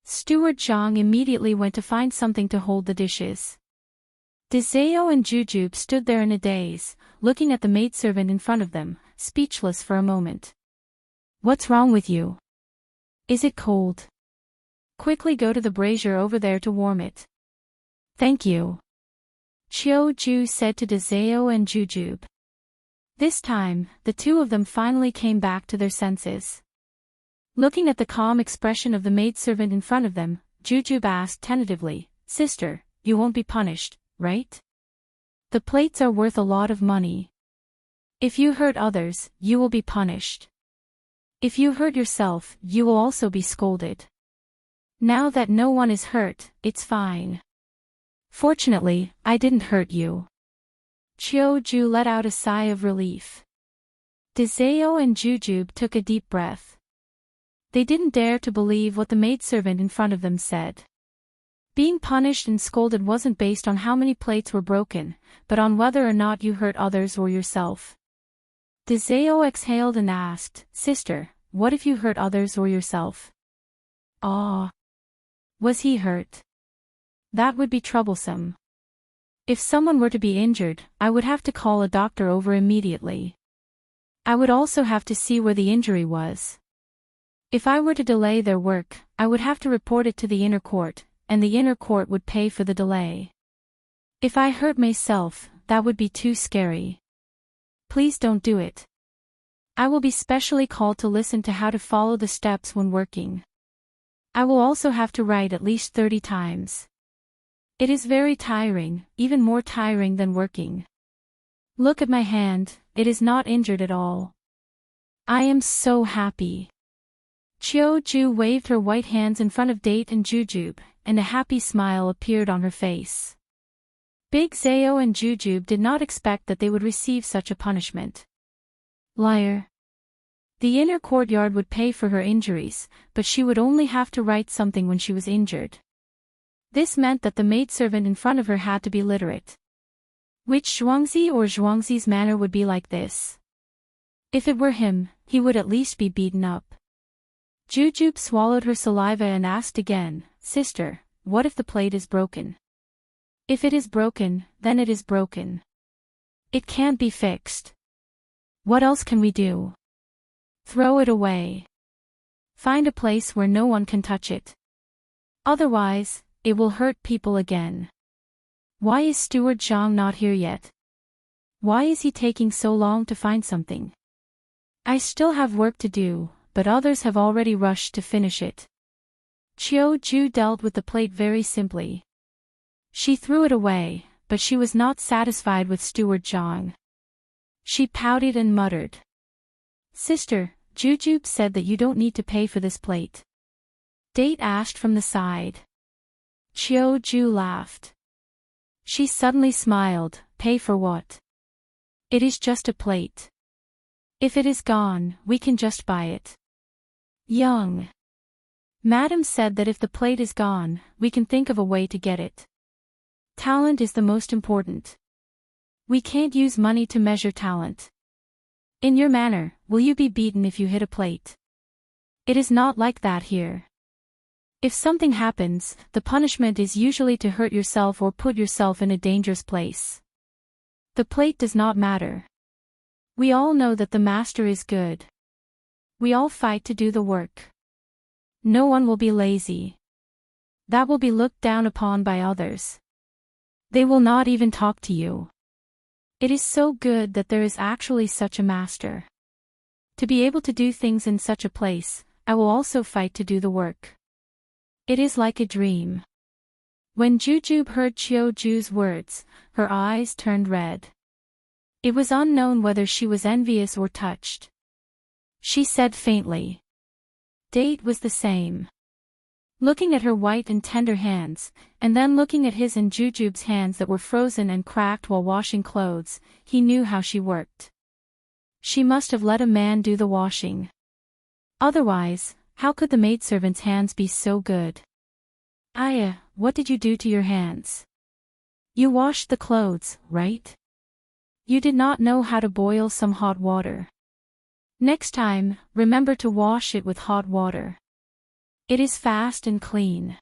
[SPEAKER 1] Steward Zhang immediately went to find something to hold the dishes. Dizeo and Jujube stood there in a daze, looking at the maidservant in front of them, speechless for a moment. What's wrong with you? Is it cold? Quickly go to the brazier over there to warm it. Thank you. Chio-ju said to Dizeo and Jujube. This time, the 2 of them finally came back to their senses. Looking at the calm expression of the maidservant in front of them, Jujube asked tentatively, Sister, you won't be punished, right? The plates are worth a lot of money. If you hurt others, you will be punished. If you hurt yourself, you will also be scolded. Now that no one is hurt, it's fine. Fortunately, I didn't hurt you. Chio-ju let out a sigh of relief. Dizeo and Jujube took a deep breath. They didn't dare to believe what the maidservant in front of them said. Being punished and scolded wasn't based on how many plates were broken, but on whether or not you hurt others or yourself. Dizeo exhaled and asked, Sister, what if you hurt others or yourself? Ah. Was he hurt? That would be troublesome. If someone were to be injured, I would have to call a doctor over immediately. I would also have to see where the injury was. If I were to delay their work, I would have to report it to the inner court, and the inner court would pay for the delay. If I hurt myself, that would be too scary. Please don't do it. I will be specially called to listen to how to follow the steps when working. I will also have to write at least 30 times. It is very tiring, even more tiring than working. Look at my hand, it is not injured at all. I am so happy. Chiu-ju waved her white hands in front of Date and Jujube, and a happy smile appeared on her face. Big Zao and Jujube did not expect that they would receive such a punishment. Liar. The inner courtyard would pay for her injuries, but she would only have to write something when she was injured. This meant that the maidservant in front of her had to be literate. Which Zhuangzi or Zhuangzi's manner would be like this? If it were him, he would at least be beaten up. Jujube swallowed her saliva and asked again, Sister, what if the plate is broken? If it is broken, then it is broken. It can't be fixed. What else can we do? Throw it away. Find a place where no one can touch it. Otherwise, it will hurt people again. Why is Steward Zhang not here yet? Why is he taking so long to find something? I still have work to do, but others have already rushed to finish it. Chiu-ju dealt with the plate very simply. She threw it away, but she was not satisfied with Steward Zhang. She pouted and muttered. Sister, Jujube said that you don't need to pay for this plate. Date asked from the side. Chiu-ju laughed. She suddenly smiled, pay for what? It is just a plate. If it is gone, we can just buy it. Young. Madam said that if the plate is gone, we can think of a way to get it. Talent is the most important. We can't use money to measure talent. In your manner, will you be beaten if you hit a plate? It is not like that here. If something happens, the punishment is usually to hurt yourself or put yourself in a dangerous place. The plate does not matter. We all know that the master is good. We all fight to do the work. No one will be lazy. That will be looked down upon by others. They will not even talk to you. It is so good that there is actually such a master. To be able to do things in such a place, I will also fight to do the work. It is like a dream. When Jujube heard Chiu-ju's words, her eyes turned red. It was unknown whether she was envious or touched. She said faintly. Date was the same. Looking at her white and tender hands, and then looking at his and Jujube's hands that were frozen and cracked while washing clothes, he knew how she worked. She must have let a man do the washing. Otherwise, how could the maidservant's hands be so good? Aya, what did you do to your hands? You washed the clothes, right? You did not know how to boil some hot water. Next time, remember to wash it with hot water. It is fast and clean.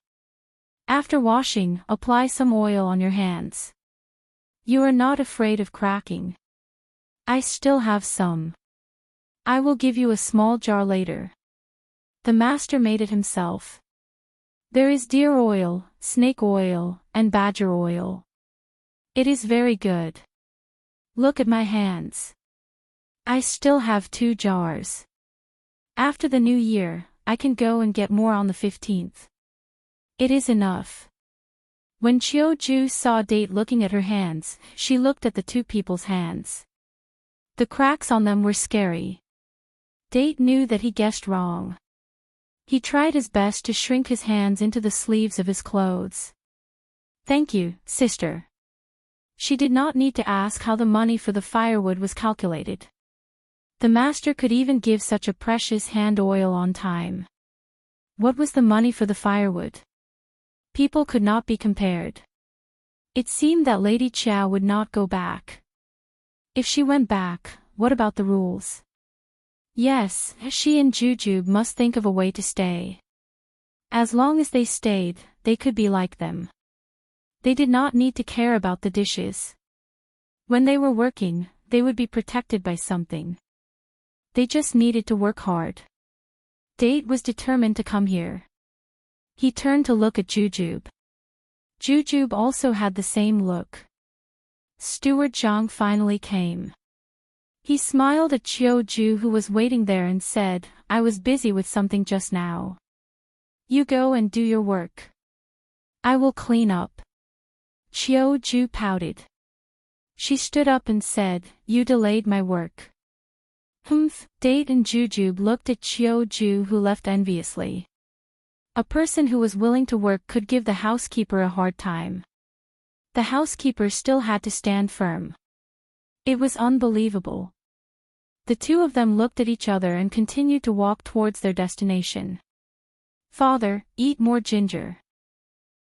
[SPEAKER 1] After washing, apply some oil on your hands. You are not afraid of cracking. I still have some. I will give you a small jar later. The master made it himself. There is deer oil, snake oil, and badger oil. It is very good. Look at my hands. I still have 2 jars. After the new year, I can go and get more on the 15th. It is enough. When Chiu-ju saw Date looking at her hands, she looked at the 2 people's hands. The cracks on them were scary. Date knew that he guessed wrong. He tried his best to shrink his hands into the sleeves of his clothes. Thank you, sister. She did not need to ask how the money for the firewood was calculated. The master could even give such a precious hand oil on time. What was the money for the firewood? People could not be compared. It seemed that Lady Chiao would not go back. If she went back, what about the rules? Yes, she and Jujube must think of a way to stay. As long as they stayed, they could be like them. They did not need to care about the dishes. When they were working, they would be protected by something. They just needed to work hard. Date was determined to come here. He turned to look at Jujube. Jujube also had the same look. Steward Zhang finally came. He smiled at Chiu-ju, who was waiting there, and said, "I was busy with something just now. You go and do your work. I will clean up." Chiu-ju pouted. She stood up and said, "You delayed my work." Humph. Date and Jujube looked at Chiu-ju, who left enviously. A person who was willing to work could give the housekeeper a hard time. The housekeeper still had to stand firm. It was unbelievable. The two of them looked at each other and continued to walk towards their destination. "Father, eat more ginger.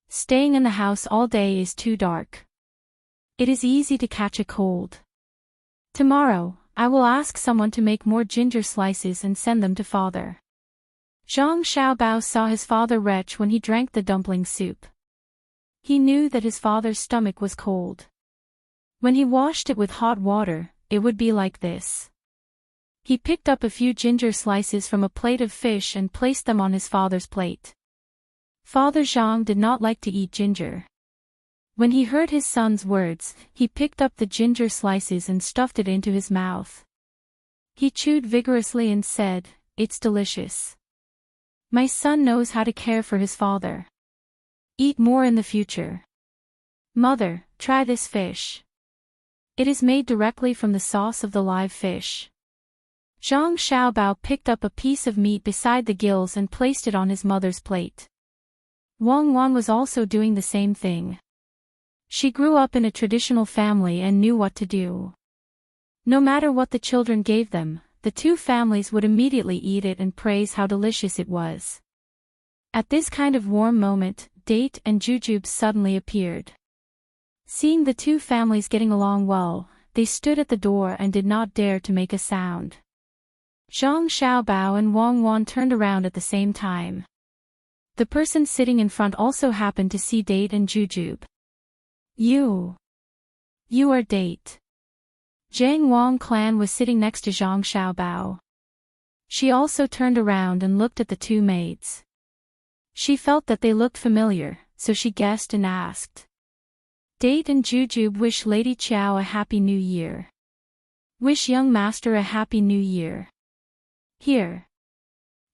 [SPEAKER 1] Staying in the house all day is too dark. It is easy to catch a cold. Tomorrow, I will ask someone to make more ginger slices and send them to father." Zhang Xiaobao saw his father retch when he drank the dumpling soup. He knew that his father's stomach was cold. When he washed it with hot water, it would be like this. He picked up a few ginger slices from a plate of fish and placed them on his father's plate. Father Zhang did not like to eat ginger. When he heard his son's words, he picked up the ginger slices and stuffed it into his mouth. He chewed vigorously and said, "It's delicious. My son knows how to care for his father. Eat more in the future. Mother, try this fish. It is made directly from the sauce of the live fish." Zhang Xiaobao picked up a piece of meat beside the gills and placed it on his mother's plate. Wang Wan was also doing the same thing. She grew up in a traditional family and knew what to do. No matter what the children gave them, the two families would immediately eat it and praise how delicious it was. At this kind of warm moment, Date and Jujube suddenly appeared. Seeing the two families getting along well, they stood at the door and did not dare to make a sound. Zhang Xiaobao and Wang Wan turned around at the same time. The person sitting in front also happened to see Date and Jujube. You are Date." Zhang Wang Clan was sitting next to Zhang Xiaobao. She also turned around and looked at the two maids. She felt that they looked familiar, so she guessed and asked. Date and Jujube wish Lady Qiao a happy new year. Wish young master a happy new year. Here.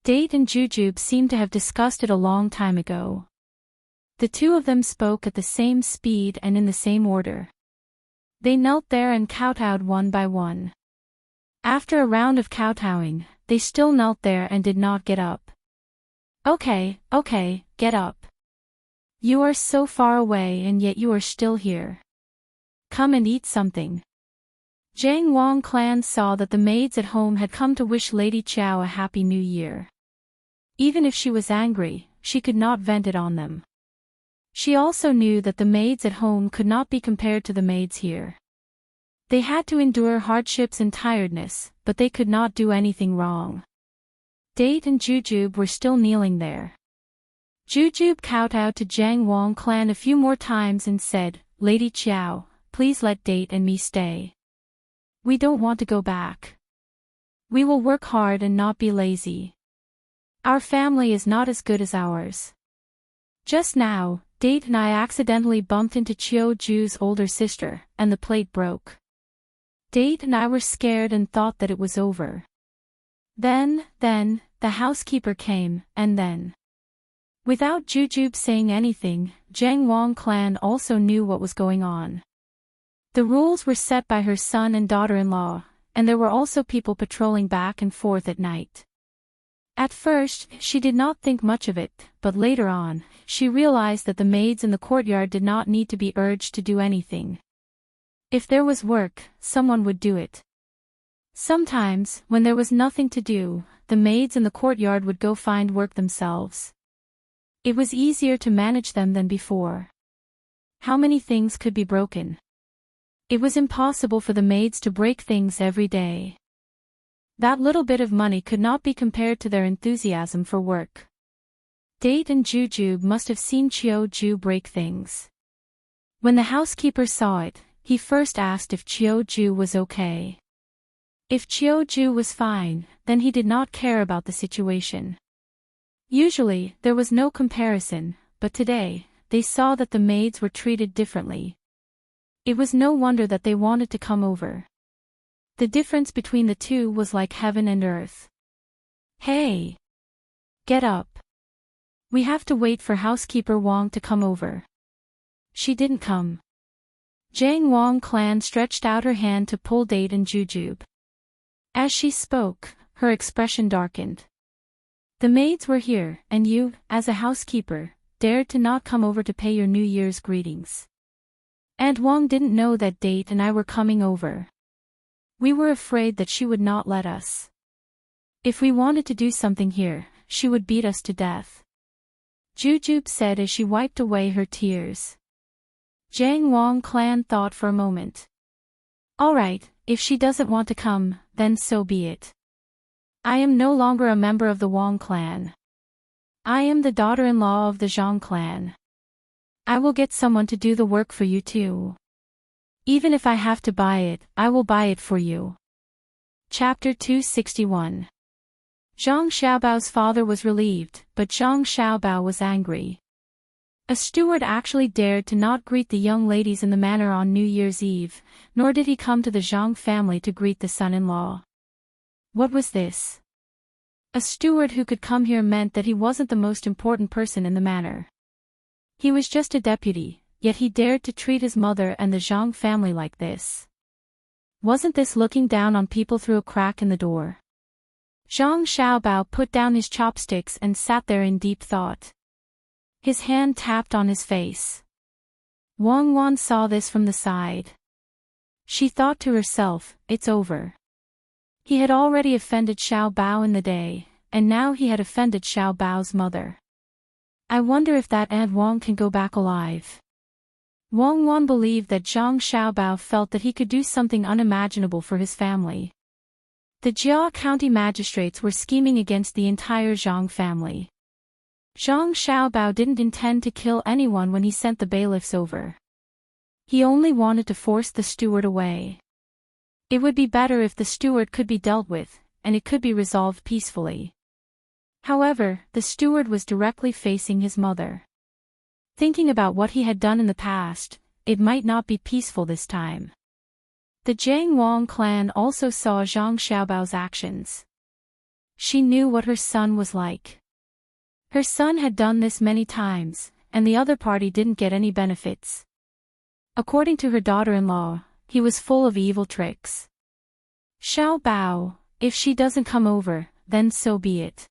[SPEAKER 1] Date and Jujube seemed to have discussed it a long time ago. The two of them spoke at the same speed and in the same order. They knelt there and kowtowed one by one. After a round of kowtowing, they still knelt there and did not get up. Okay, get up. You are so far away and yet you are still here. Come and eat something. Zhang Wang Clan saw that the maids at home had come to wish Lady Qiao a happy new year. Even if she was angry, she could not vent it on them. She also knew that the maids at home could not be compared to the maids here. They had to endure hardships and tiredness, but they could not do anything wrong. Date and Jujube were still kneeling there. Jujube kowtowed to Zhang Wang Clan a few more times and said, "Lady Qiao, please let Date and me stay. We don't want to go back. We will work hard and not be lazy. Our family is not as good as ours." Just now, Date and I accidentally bumped into Chiu-ju's older sister, and the plate broke. Date and I were scared and thought that it was over. Then, the housekeeper came, and then. Without Jujube saying anything, Zhang Wang Clan also knew what was going on. The rules were set by her son and daughter-in-law, and there were also people patrolling back and forth at night. At first, she did not think much of it, but later on, she realized that the maids in the courtyard did not need to be urged to do anything. If there was work, someone would do it. Sometimes, when there was nothing to do, the maids in the courtyard would go find work themselves. It was easier to manage them than before. How many things could be broken? It was impossible for the maids to break things every day. That little bit of money could not be compared to their enthusiasm for work. Date and Jujube must have seen Chiu-ju break things. When the housekeeper saw it, he first asked if Chiu-ju was okay. If Chiu-ju was fine, then he did not care about the situation. Usually, there was no comparison, but today, they saw that the maids were treated differently. It was no wonder that they wanted to come over. The difference between the two was like heaven and earth. Hey! Get up. We have to wait for housekeeper Wang to come over. She didn't come. Jang Wang Clan stretched out her hand to pull Date and Jujube. As she spoke, her expression darkened. The maids were here, and you, as a housekeeper, dared to not come over to pay your New Year's greetings. Aunt Wang didn't know that Date and I were coming over. We were afraid that she would not let us. If we wanted to do something here, she would beat us to death. Jujube said as she wiped away her tears. Jang Wang Clan thought for a moment. Alright, if she doesn't want to come, then so be it. I am no longer a member of the Wang clan. I am the daughter-in-law of the Zhang clan. I will get someone to do the work for you too. Even if I have to buy it, I will buy it for you. Chapter 261. Zhang Xiaobao's father was relieved, but Zhang Xiaobao was angry. A steward actually dared to not greet the young ladies in the manner on New Year's Eve, nor did he come to the Zhang family to greet the son-in-law. What was this? A steward who could come here meant that he wasn't the most important person in the manor. He was just a deputy, yet he dared to treat his mother and the Zhang family like this. Wasn't this looking down on people through a crack in the door? Zhang Xiaobao put down his chopsticks and sat there in deep thought. His hand tapped on his face. Wang Wan saw this from the side. She thought to herself, it's over. He had already offended Xiao Bao in the day, and now he had offended Xiao Bao's mother. I wonder if that Aunt Wang can go back alive. Wang Wan believed that Zhang Xiaobao felt that he could do something unimaginable for his family. The Jia County magistrates were scheming against the entire Zhang family. Zhang Xiaobao didn't intend to kill anyone when he sent the bailiffs over. He only wanted to force the steward away. It would be better if the steward could be dealt with, and it could be resolved peacefully. However, the steward was directly facing his mother. Thinking about what he had done in the past, it might not be peaceful this time. The Jiang Wang clan also saw Zhang Xiaobao's actions. She knew what her son was like. Her son had done this many times, and the other party didn't get any benefits. According to her daughter-in-law, he was full of evil tricks. Xiao Bao, if she doesn't come over, then so be it.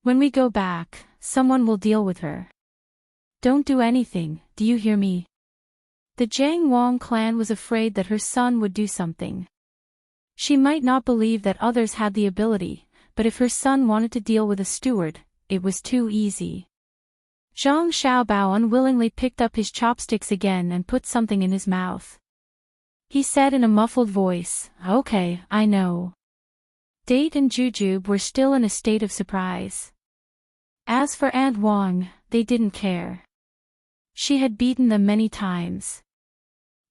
[SPEAKER 1] When we go back, someone will deal with her. Don't do anything, do you hear me? The Jiang Wang clan was afraid that her son would do something. She might not believe that others had the ability, but if her son wanted to deal with a steward, it was too easy. Zhang Xiaobao unwillingly picked up his chopsticks again and put something in his mouth. He said in a muffled voice, "Okay, I know." Date and Jujube were still in a state of surprise. As for Aunt Wang, they didn't care. She had beaten them many times.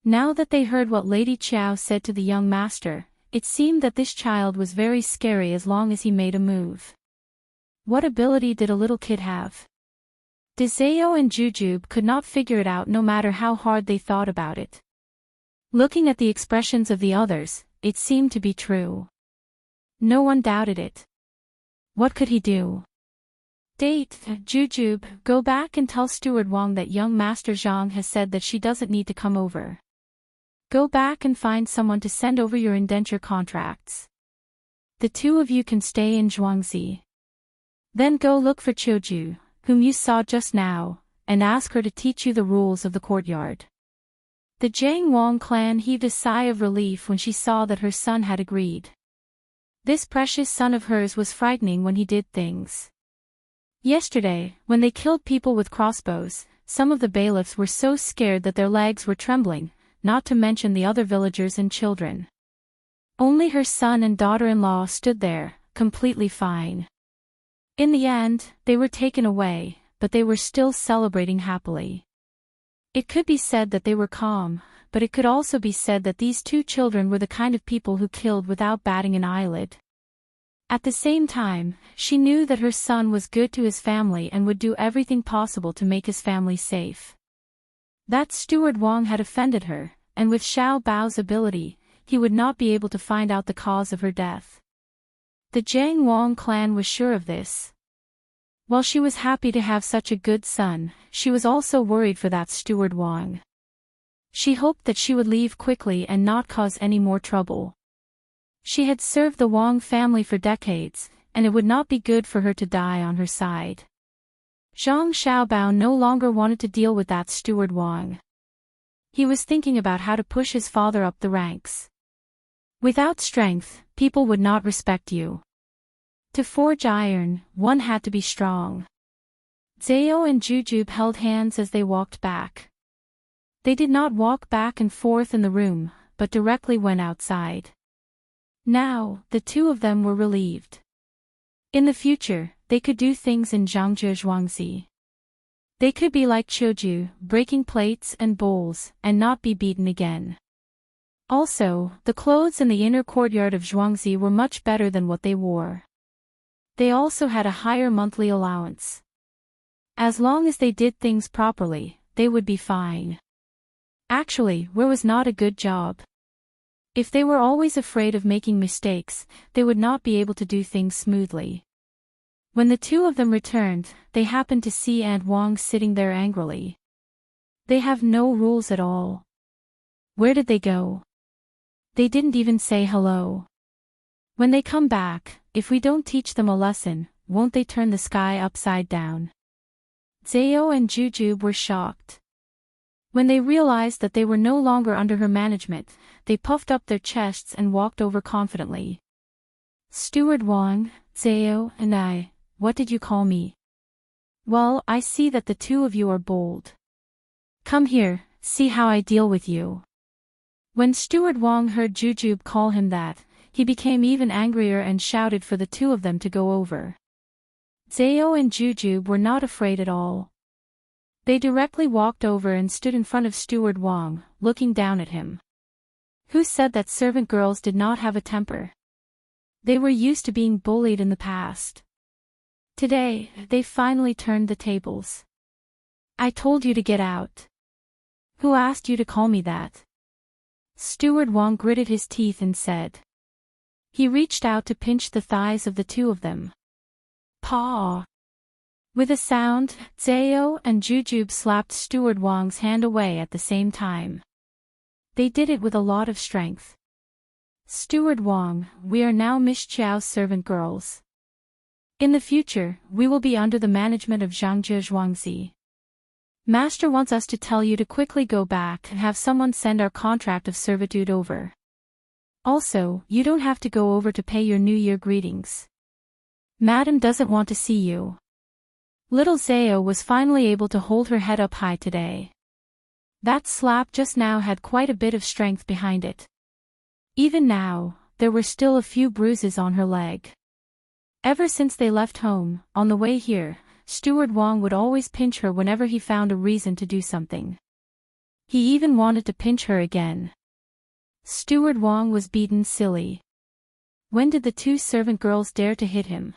[SPEAKER 1] Now that they heard what Lady Qiao said to the young master, it seemed that this child was very scary as long as he made a move. What ability did a little kid have? Dezeo and Jujube could not figure it out no matter how hard they thought about it. Looking at the expressions of the others, it seemed to be true. No one doubted it. What could he do? Date, Jujube, go back and tell Steward Wang that young Master Zhang has said that she doesn't need to come over. Go back and find someone to send over your indenture contracts. The two of you can stay in Zhuangzi. Then go look for Qiuju, whom you saw just now, and ask her to teach you the rules of the courtyard. The Jiang Wang clan heaved a sigh of relief when she saw that her son had agreed. This precious son of hers was frightening when he did things. Yesterday, when they killed people with crossbows, some of the bailiffs were so scared that their legs were trembling, not to mention the other villagers and children. Only her son and daughter-in-law stood there, completely fine. In the end, they were taken away, but they were still celebrating happily. It could be said that they were calm, but it could also be said that these two children were the kind of people who killed without batting an eyelid. At the same time, she knew that her son was good to his family and would do everything possible to make his family safe. That Steward Wang had offended her, and with Xiao Bao's ability, he would not be able to find out the cause of her death. The Jiang Wang clan was sure of this. While she was happy to have such a good son, she was also worried for that Steward Wang. She hoped that she would leave quickly and not cause any more trouble. She had served the Wang family for decades, and it would not be good for her to die on her side. Zhang Xiaobao no longer wanted to deal with that Steward Wang. He was thinking about how to push his father up the ranks. Without strength, people would not respect you. To forge iron, one had to be strong. Zhao and Jujube held hands as they walked back. They did not walk back and forth in the room, but directly went outside. Now, the two of them were relieved. In the future, they could do things in Zhangzhe Zhuangzi. They could be like Qiuju, breaking plates and bowls, and not be beaten again. Also, the clothes in the inner courtyard of Zhuangzi were much better than what they wore. They also had a higher monthly allowance. As long as they did things properly, they would be fine. Actually, where was not a good job? If they were always afraid of making mistakes, they would not be able to do things smoothly. When the two of them returned, they happened to see Aunt Wang sitting there angrily. They have no rules at all. Where did they go? They didn't even say hello. When they come back, if we don't teach them a lesson, won't they turn the sky upside down? Zhao and Jujube were shocked. When they realized that they were no longer under her management, they puffed up their chests and walked over confidently. Steward Wang, Zhao, and I, what did you call me? Well, I see that the two of you are bold. Come here, see how I deal with you. When Steward Wang heard Jujube call him that, he became even angrier and shouted for the two of them to go over. Zhao and Jujube were not afraid at all. They directly walked over and stood in front of Steward Wang, looking down at him. Who said that servant girls did not have a temper? They were used to being bullied in the past. Today, they finally turned the tables. I told you to get out. Who asked you to call me that? Steward Wang gritted his teeth and said. He reached out to pinch the thighs of the two of them. Paw! With a sound, Zhao and Jujube slapped Steward Wang's hand away at the same time. They did it with a lot of strength. Steward Wang, we are now Miss Chiao's servant girls. In the future, we will be under the management of Zhangzhe Zhuangzi. Master wants us to tell you to quickly go back and have someone send our contract of servitude over. Also, you don't have to go over to pay your New Year greetings. Madam doesn't want to see you. Little Zhao was finally able to hold her head up high today. That slap just now had quite a bit of strength behind it. Even now, there were still a few bruises on her leg. Ever since they left home, on the way here, Steward Wang would always pinch her whenever he found a reason to do something. He even wanted to pinch her again. Steward Wang was beaten silly. When did the two servant girls dare to hit him?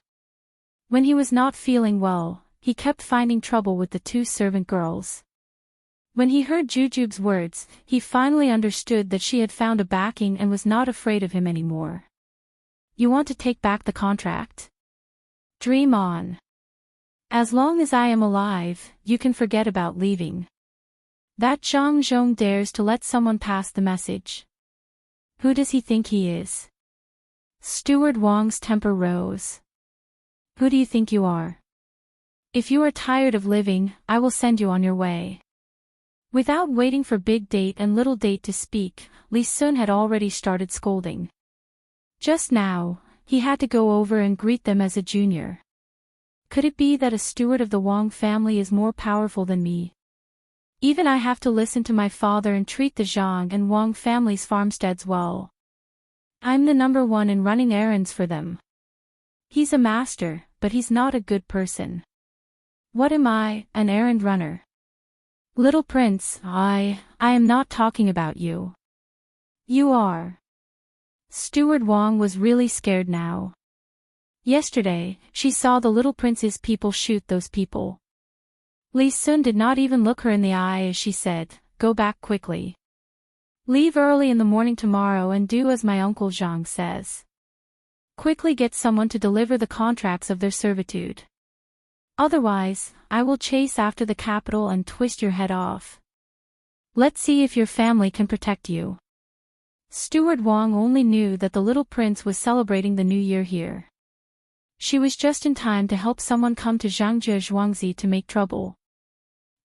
[SPEAKER 1] When he was not feeling well, he kept finding trouble with the two servant girls. When he heard Jujube's words, he finally understood that she had found a backing and was not afraid of him anymore. You want to take back the contract? Dream on. As long as I am alive, you can forget about leaving. That Zhang Zhong dares to let someone pass the message. Who does he think he is? Steward Wang's temper rose. Who do you think you are? If you are tired of living, I will send you on your way. Without waiting for Big Date and Little Date to speak, Li Sun had already started scolding. Just now, he had to go over and greet them as a junior. Could it be that a steward of the Wang family is more powerful than me? Even I have to listen to my father and treat the Zhang and Wang family's farmsteads well. I'm the number one in running errands for them. He's a master, but he's not a good person. What am I, an errand runner? Little prince, I am not talking about you. You are. Steward Wang was really scared now. Yesterday, she saw the little prince's people shoot those people. Li Sun did not even look her in the eye as she said, "Go back quickly. Leave early in the morning tomorrow and do as my uncle Zhang says. Quickly get someone to deliver the contracts of their servitude. Otherwise, I will chase after the capital and twist your head off. Let's see if your family can protect you." Steward Wang only knew that the little prince was celebrating the new year here. She was just in time to help someone come to Zhangjie Zhuangzi to make trouble.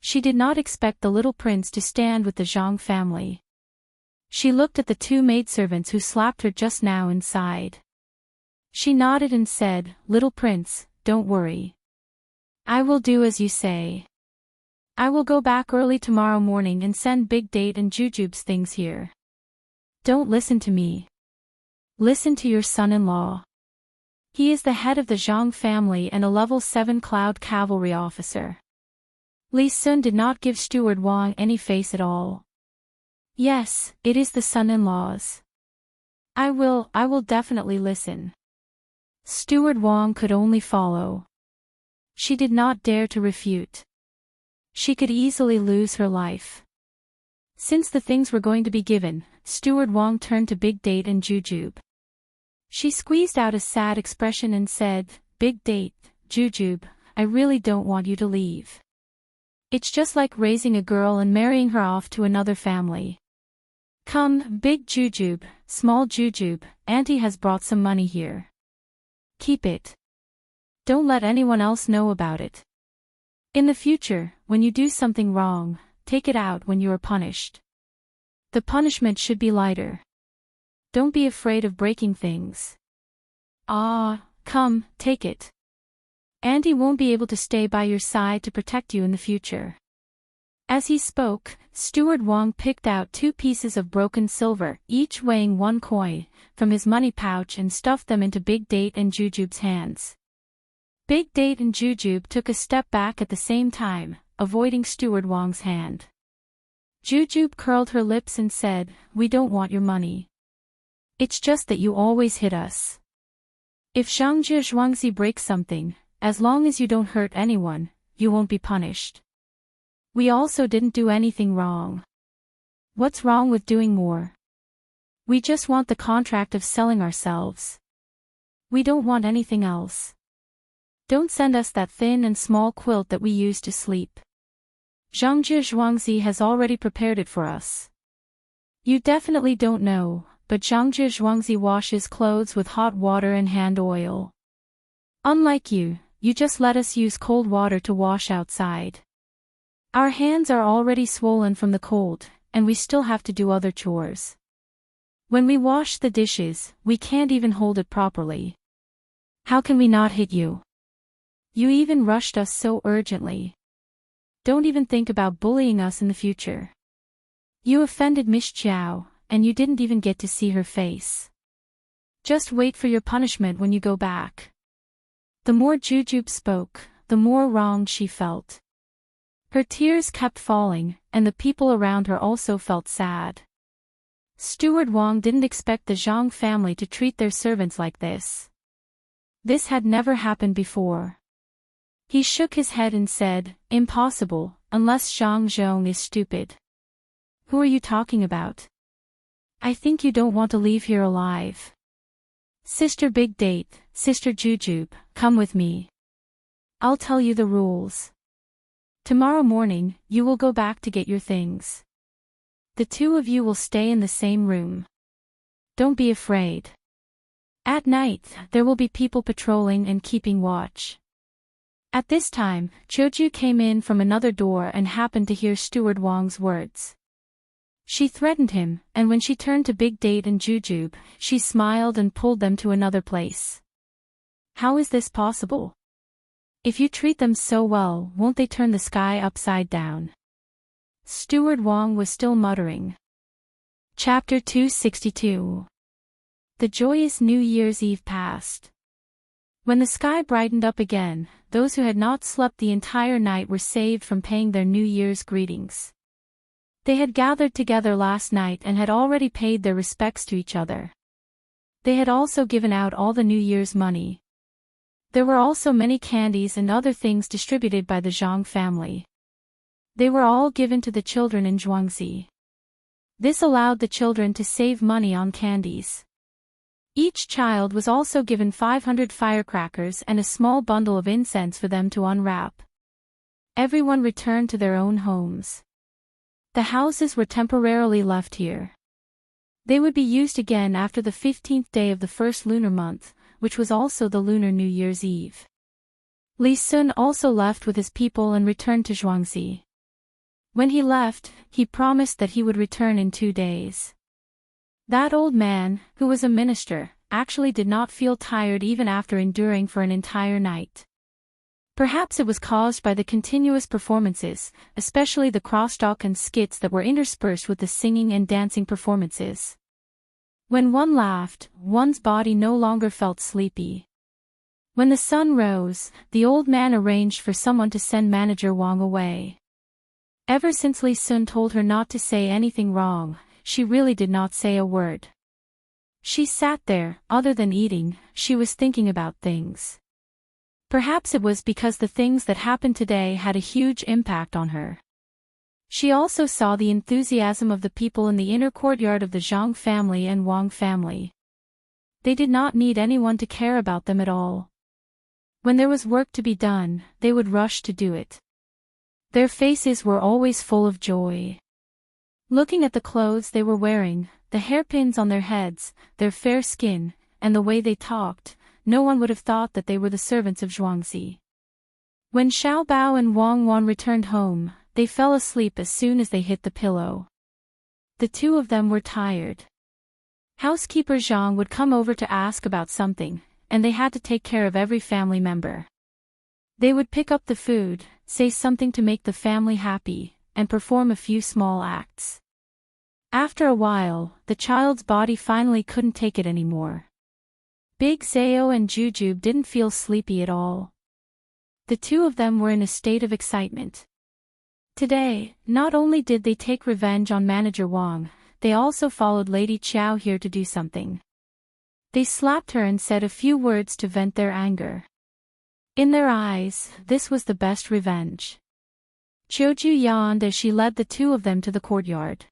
[SPEAKER 1] She did not expect the little prince to stand with the Zhang family. She looked at the two maidservants who slapped her just now inside. She nodded and said, "Little prince, don't worry. I will do as you say. I will go back early tomorrow morning and send Big Date and Jujub's things here. Don't listen to me. Listen to your son-in-law. He is the head of the Zhang family and a level 7 cloud cavalry officer." Li Sun did not give Steward Wang any face at all. "Yes, it is the son-in-law's. I will definitely listen." Steward Wang could only follow. She did not dare to refute. She could easily lose her life. Since the things were going to be given, Steward Wang turned to Big Date and Jujube. She squeezed out a sad expression and said, "Big Date, Jujube, I really don't want you to leave. It's just like raising a girl and marrying her off to another family. Come, Big Jujube, Small Jujube, Auntie has brought some money here. Keep it. Don't let anyone else know about it. In the future, when you do something wrong, take it out when you are punished. The punishment should be lighter. Don't be afraid of breaking things. Come, take it. Auntie won't be able to stay by your side to protect you in the future." As he spoke, Steward Wang picked out 2 pieces of broken silver, each weighing 1 coin, from his money pouch and stuffed them into Big Date and Jujube's hands. Big Date and Jujube took a step back at the same time, avoiding Steward Wang's hand. Jujube curled her lips and said, "We don't want your money. It's just that you always hit us. If Zhangjie Zhuangzi breaks something, as long as you don't hurt anyone, you won't be punished. We also didn't do anything wrong. What's wrong with doing more? We just want the contract of selling ourselves. We don't want anything else. Don't send us that thin and small quilt that we use to sleep. Zhangjie Zhuangzi has already prepared it for us. You definitely don't know, but Zhangjie Zhuangzi washes clothes with hot water and hand oil. Unlike you, you just let us use cold water to wash outside. Our hands are already swollen from the cold, and we still have to do other chores. When we wash the dishes, we can't even hold it properly. How can we not hit you? You even rushed us so urgently. Don't even think about bullying us in the future. You offended Miss Jiao, and you didn't even get to see her face. Just wait for your punishment when you go back." The more Jujube spoke, the more wronged she felt. Her tears kept falling, and the people around her also felt sad. Steward Wang didn't expect the Zhang family to treat their servants like this. This had never happened before. He shook his head and said, "Impossible, unless Zhang Zhong is stupid." "Who are you talking about? I think you don't want to leave here alive. Sister Big Date, Sister Jujube, come with me. I'll tell you the rules. Tomorrow morning, you will go back to get your things. The 2 of you will stay in the same room. Don't be afraid. At night, there will be people patrolling and keeping watch." At this time, Choju came in from another door and happened to hear Steward Wang's words. She threatened him, and when she turned to Big Date and Jujube, she smiled and pulled them to another place. "How is this possible? If you treat them so well, won't they turn the sky upside down?" Steward Wang was still muttering. Chapter 262. The joyous New Year's Eve passed. When the sky brightened up again, those who had not slept the entire night were saved from paying their New Year's greetings. They had gathered together last night and had already paid their respects to each other. They had also given out all the New Year's money. There were also many candies and other things distributed by the Zhang family. They were all given to the children in Zhuangzi. This allowed the children to save money on candies. Each child was also given 500 firecrackers and a small bundle of incense for them to unwrap. Everyone returned to their own homes. The houses were temporarily left here. They would be used again after the 15th day of the first lunar month, which was also the Lunar New Year's Eve. Li Sun also left with his people and returned to Zhuangzi. When he left, he promised that he would return in 2 days. That old man, who was a minister, actually did not feel tired even after enduring for an entire night. Perhaps it was caused by the continuous performances, especially the crosstalk and skits that were interspersed with the singing and dancing performances. When one laughed, one's body no longer felt sleepy. When the sun rose, the old man arranged for someone to send Manager Wang away. Ever since Li Sun told her not to say anything wrong, she really did not say a word. She sat there, other than eating, she was thinking about things. Perhaps it was because the things that happened today had a huge impact on her. She also saw the enthusiasm of the people in the inner courtyard of the Zhang family and Wang family. They did not need anyone to care about them at all. When there was work to be done, they would rush to do it. Their faces were always full of joy. Looking at the clothes they were wearing, the hairpins on their heads, their fair skin, and the way they talked, no one would have thought that they were the servants of Zhuangzi. When Xiao Bao and Wang Wan returned home, they fell asleep as soon as they hit the pillow. The two of them were tired. Housekeeper Zhang would come over to ask about something, and they had to take care of every family member. They would pick up the food, say something to make the family happy, and perform a few small acts. After a while, the child's body finally couldn't take it anymore. Big Zhao and Jujube didn't feel sleepy at all. The two of them were in a state of excitement. Today, not only did they take revenge on Manager Wang, they also followed Lady Qiao here to do something. They slapped her and said a few words to vent their anger. In their eyes, this was the best revenge. Qiuju yawned as she led the two of them to the courtyard.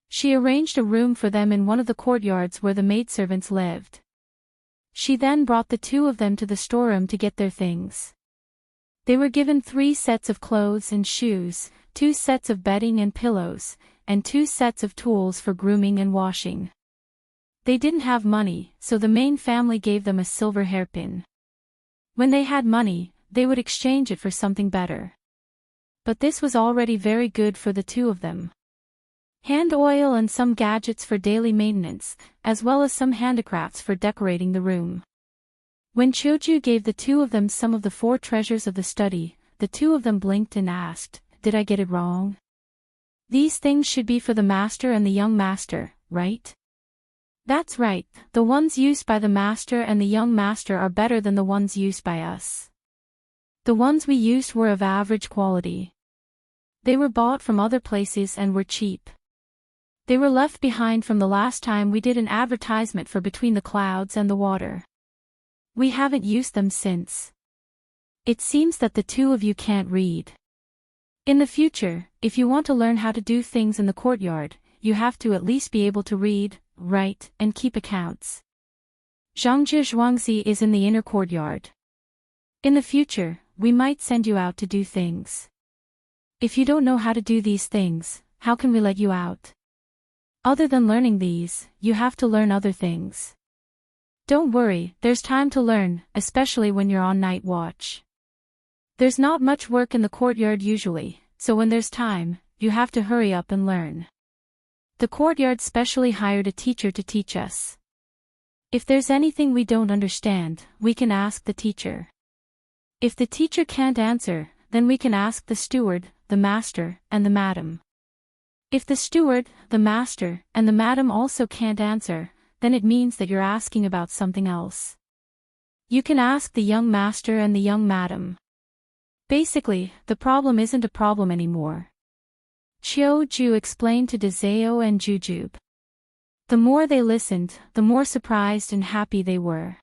[SPEAKER 1] She arranged a room for them in one of the courtyards where the maidservants lived. She then brought the two of them to the storeroom to get their things. They were given 3 sets of clothes and shoes, 2 sets of bedding and pillows, and 2 sets of tools for grooming and washing. They didn't have money, so the main family gave them a silver hairpin. When they had money, they would exchange it for something better. But this was already very good for the two of them. Hand oil and some gadgets for daily maintenance, as well as some handicrafts for decorating the room. When Qiuju gave the two of them some of the 4 treasures of the study, the two of them blinked and asked, "Did I get it wrong? These things should be for the master and the young master, right?" "That's right, the ones used by the master and the young master are better than the ones used by us. The ones we used were of average quality. They were bought from other places and were cheap. They were left behind from the last time we did an advertisement for Between the Clouds and the Water. We haven't used them since. It seems that the two of you can't read. In the future, if you want to learn how to do things in the courtyard, you have to at least be able to read, write, and keep accounts. Zhangji Zhuangzi is in the inner courtyard. In the future, we might send you out to do things. If you don't know how to do these things, how can we let you out? Other than learning these, you have to learn other things. Don't worry, there's time to learn, especially when you're on night watch. There's not much work in the courtyard usually, so when there's time, you have to hurry up and learn. The courtyard specially hired a teacher to teach us. If there's anything we don't understand, we can ask the teacher. If the teacher can't answer, then we can ask the steward, the master, and the madam. If the steward, the master, and the madam also can't answer, then it means that you're asking about something else. You can ask the young master and the young madam. Basically, the problem isn't a problem anymore. Chiu explained to Dezeo and Jujube. The more they listened, the more surprised and happy they were.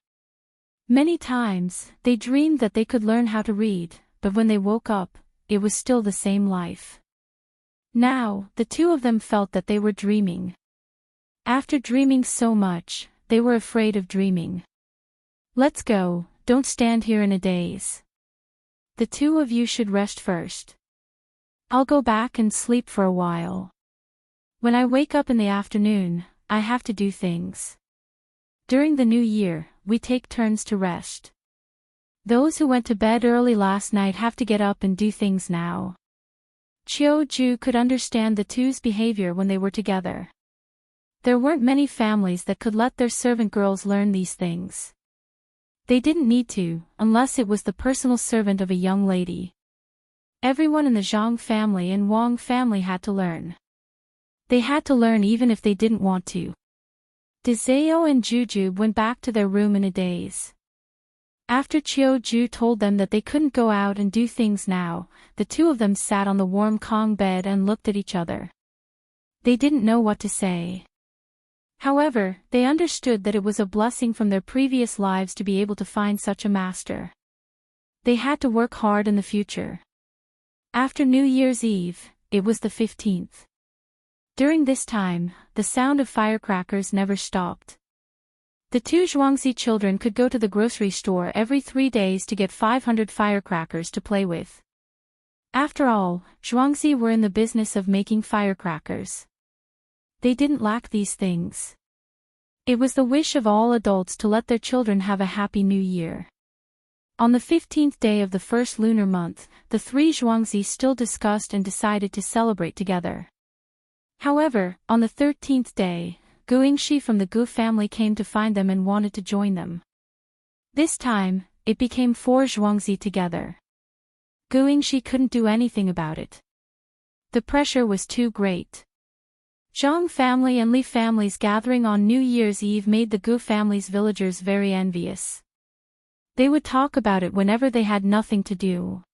[SPEAKER 1] Many times, they dreamed that they could learn how to read, but when they woke up, it was still the same life. Now, the two of them felt that they were dreaming. After dreaming so much, they were afraid of dreaming. Let's go, don't stand here in a daze. The two of you should rest first. I'll go back and sleep for a while. When I wake up in the afternoon, I have to do things. During the new year, we take turns to rest. Those who went to bed early last night have to get up and do things now. Chiu could understand the two's behavior when they were together. There weren't many families that could let their servant girls learn these things. They didn't need to, unless it was the personal servant of a young lady. Everyone in the Zhang family and Wang family had to learn. They had to learn even if they didn't want to. Dezeo and Jujube went back to their room in a daze. After Chiu told them that they couldn't go out and do things now, the two of them sat on the warm Kong bed and looked at each other. They didn't know what to say. However, they understood that it was a blessing from their previous lives to be able to find such a master. They had to work hard in the future. After New Year's Eve, it was the 15th. During this time, the sound of firecrackers never stopped. The two Zhuangzi children could go to the grocery store every 3 days to get 500 firecrackers to play with. After all, Zhuangzi were in the business of making firecrackers. They didn't lack these things. It was the wish of all adults to let their children have a happy new year. On the 15th day of the first lunar month, the three Zhuangzi still discussed and decided to celebrate together. However, on the 13th day, Guingxi from the Gu family came to find them and wanted to join them. This time, it became 4 Zhuangzi together. Guingxi couldn't do anything about it. The pressure was too great. Zhang family and Li family's gathering on New Year's Eve made the Gu family's villagers very envious. They would talk about it whenever they had nothing to do.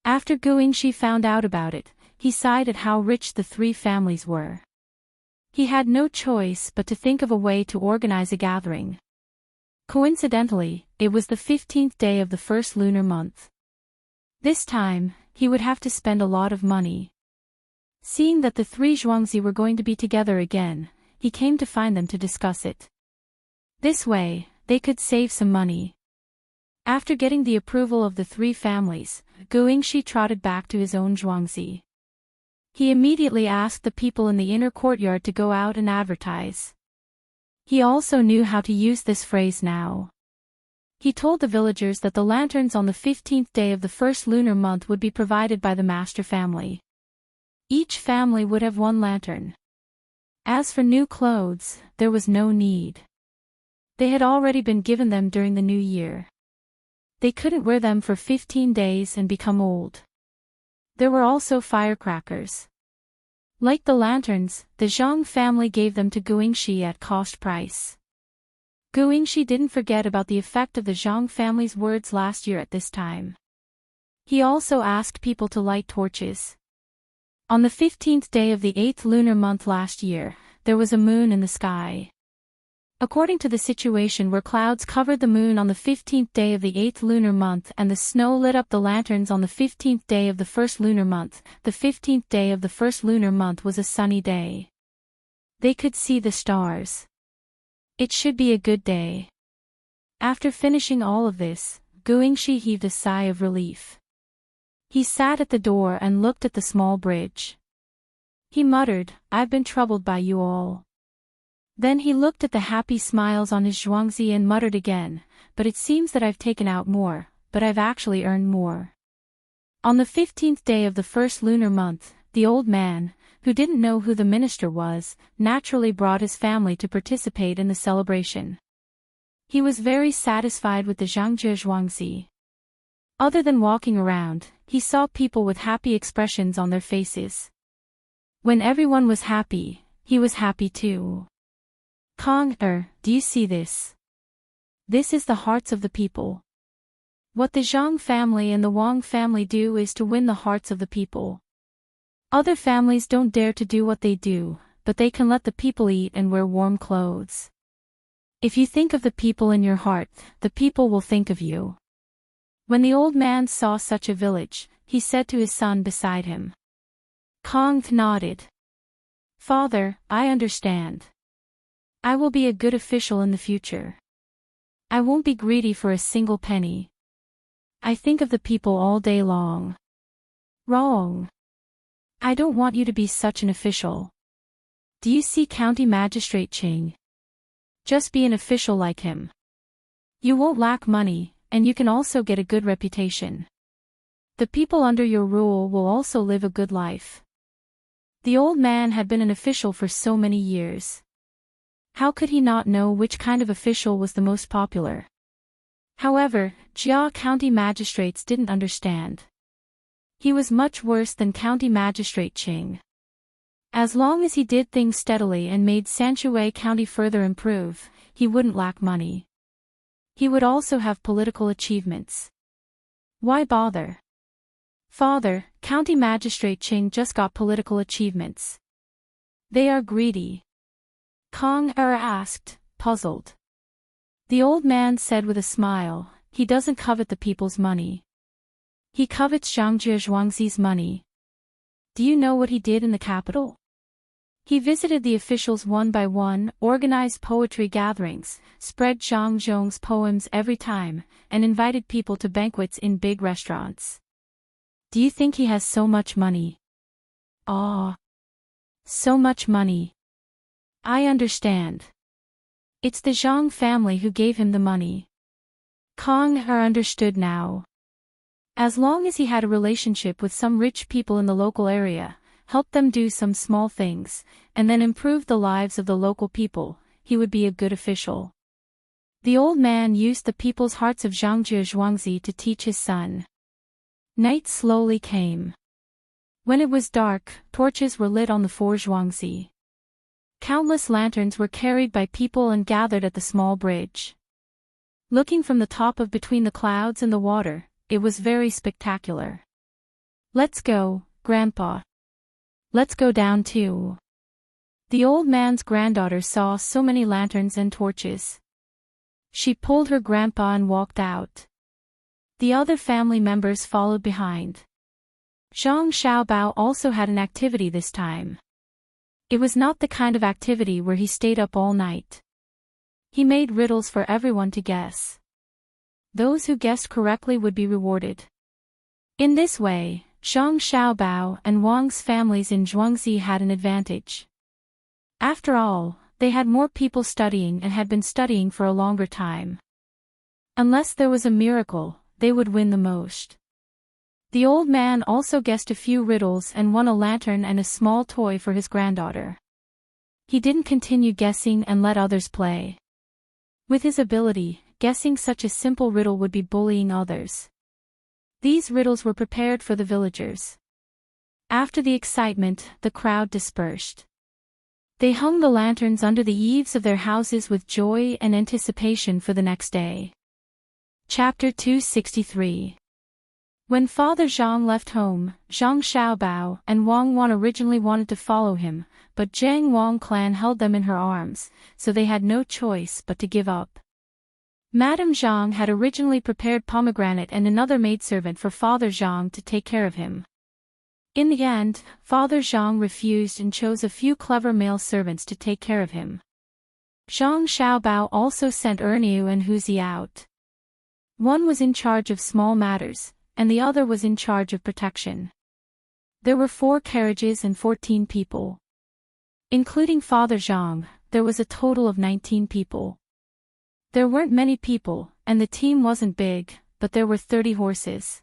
[SPEAKER 1] After Guingxi found out about it, he sighed at how rich the 3 families were. He had no choice but to think of a way to organize a gathering. Coincidentally, it was the 15th day of the first lunar month. This time, he would have to spend a lot of money. Seeing that the 3 Zhuangzi were going to be together again, he came to find them to discuss it. This way, they could save some money. After getting the approval of the 3 families, Guingxi trotted back to his own Zhuangzi. He immediately asked the people in the inner courtyard to go out and advertise. He also knew how to use this phrase now. He told the villagers that the lanterns on the 15th day of the first lunar month would be provided by the master family. Each family would have 1 lantern. As for new clothes, there was no need. They had already been given them during the new year. They couldn't wear them for 15 days and become old. There were also firecrackers. Like the lanterns, the Zhang family gave them to Guingxi at cost price. Guingxi didn't forget about the effect of the Zhang family's words last year at this time. He also asked people to light torches. On the 15th day of the 8th lunar month last year, there was a moon in the sky. According to the situation where clouds covered the moon on the 15th day of the 8th lunar month and the snow lit up the lanterns on the 15th day of the first lunar month, the 15th day of the first lunar month was a sunny day. They could see the stars. It should be a good day. After finishing all of this, Guingxi heaved a sigh of relief. He sat at the door and looked at the small bridge. He muttered, "I've been troubled by you all." Then he looked at the happy smiles on his Zhuangzi and muttered again, "But it seems that I've taken out more, but I've actually earned more." On the 15th day of the first lunar month, the old man, who didn't know who the minister was, naturally brought his family to participate in the celebration. He was very satisfied with the Zhangjie Zhuangzi. Other than walking around, he saw people with happy expressions on their faces. When everyone was happy, he was happy too. "Kong, do you see this? This is the hearts of the people. What the Zhang family and the Wang family do is to win the hearts of the people. Other families don't dare to do what they do, but they can let the people eat and wear warm clothes. If you think of the people in your heart, the people will think of you. When the old man saw such a village, he said to his son beside him. Kong nodded. Father, I understand. I will be a good official in the future. I won't be greedy for a single penny. I think of the people all day long. Wrong. I don't want you to be such an official. Do you see County Magistrate Ching? Just be an official like him. You won't lack money, and you can also get a good reputation. The people under your rule will also live a good life. The old man had been an official for so many years. How could he not know which kind of official was the most popular? However, Jia County magistrates didn't understand. He was much worse than County Magistrate Ching. As long as he did things steadily and made Sanshui County further improve, he wouldn't lack money. He would also have political achievements. Why bother? Father, County Magistrate Ching just got political achievements. They are greedy. Kong asked, puzzled. The old man said with a smile, he doesn't covet the people's money. He covets Zhangjie Zhuangzi's money. Do you know what he did in the capital? He visited the officials one by one, organized poetry gatherings, spread Zhang Zhong's poems every time, and invited people to banquets in big restaurants. Do you think he has so much money? Ah. So much money. I understand. It's the Zhang family who gave him the money. Kong understood now. As long as he had a relationship with some rich people in the local area, helped them do some small things, and then improved the lives of the local people, he would be a good official. The old man used the people's hearts of Zhangjie Zhuangzi to teach his son. Night slowly came. When it was dark, torches were lit on the four Zhuangzi. Countless lanterns were carried by people and gathered at the small bridge. Looking from the top of between the clouds and the water, it was very spectacular. Let's go, Grandpa. Let's go down too. The old man's granddaughter saw so many lanterns and torches. She pulled her grandpa and walked out. The other family members followed behind. Zhang Xiaobao also had an activity this time. It was not the kind of activity where he stayed up all night. He made riddles for everyone to guess. Those who guessed correctly would be rewarded. In this way, Zhang Xiaobao and Wang's families in Zhuangzi had an advantage. After all, they had more people studying and had been studying for a longer time. Unless there was a miracle, they would win the most. The old man also guessed a few riddles and won a lantern and a small toy for his granddaughter. He didn't continue guessing and let others play. With his ability, guessing such a simple riddle would be bullying others. These riddles were prepared for the villagers. After the excitement, the crowd dispersed. They hung the lanterns under the eaves of their houses with joy and anticipation for the next day. Chapter 263. When Father Zhang left home, Zhang Xiaobao and Wang Wan originally wanted to follow him, but Zhang Wang clan held them in her arms, so they had no choice but to give up. Madame Zhang had originally prepared pomegranate and another maidservant for Father Zhang to take care of him. In the end, Father Zhang refused and chose a few clever male servants to take care of him. Zhang Xiaobao also sent Erniu and Huzi out. One was in charge of small matters, and the other was in charge of protection. There were 4 carriages and 14 people. Including Father Zhang, there was a total of 19 people. There weren't many people, and the team wasn't big, but there were 30 horses.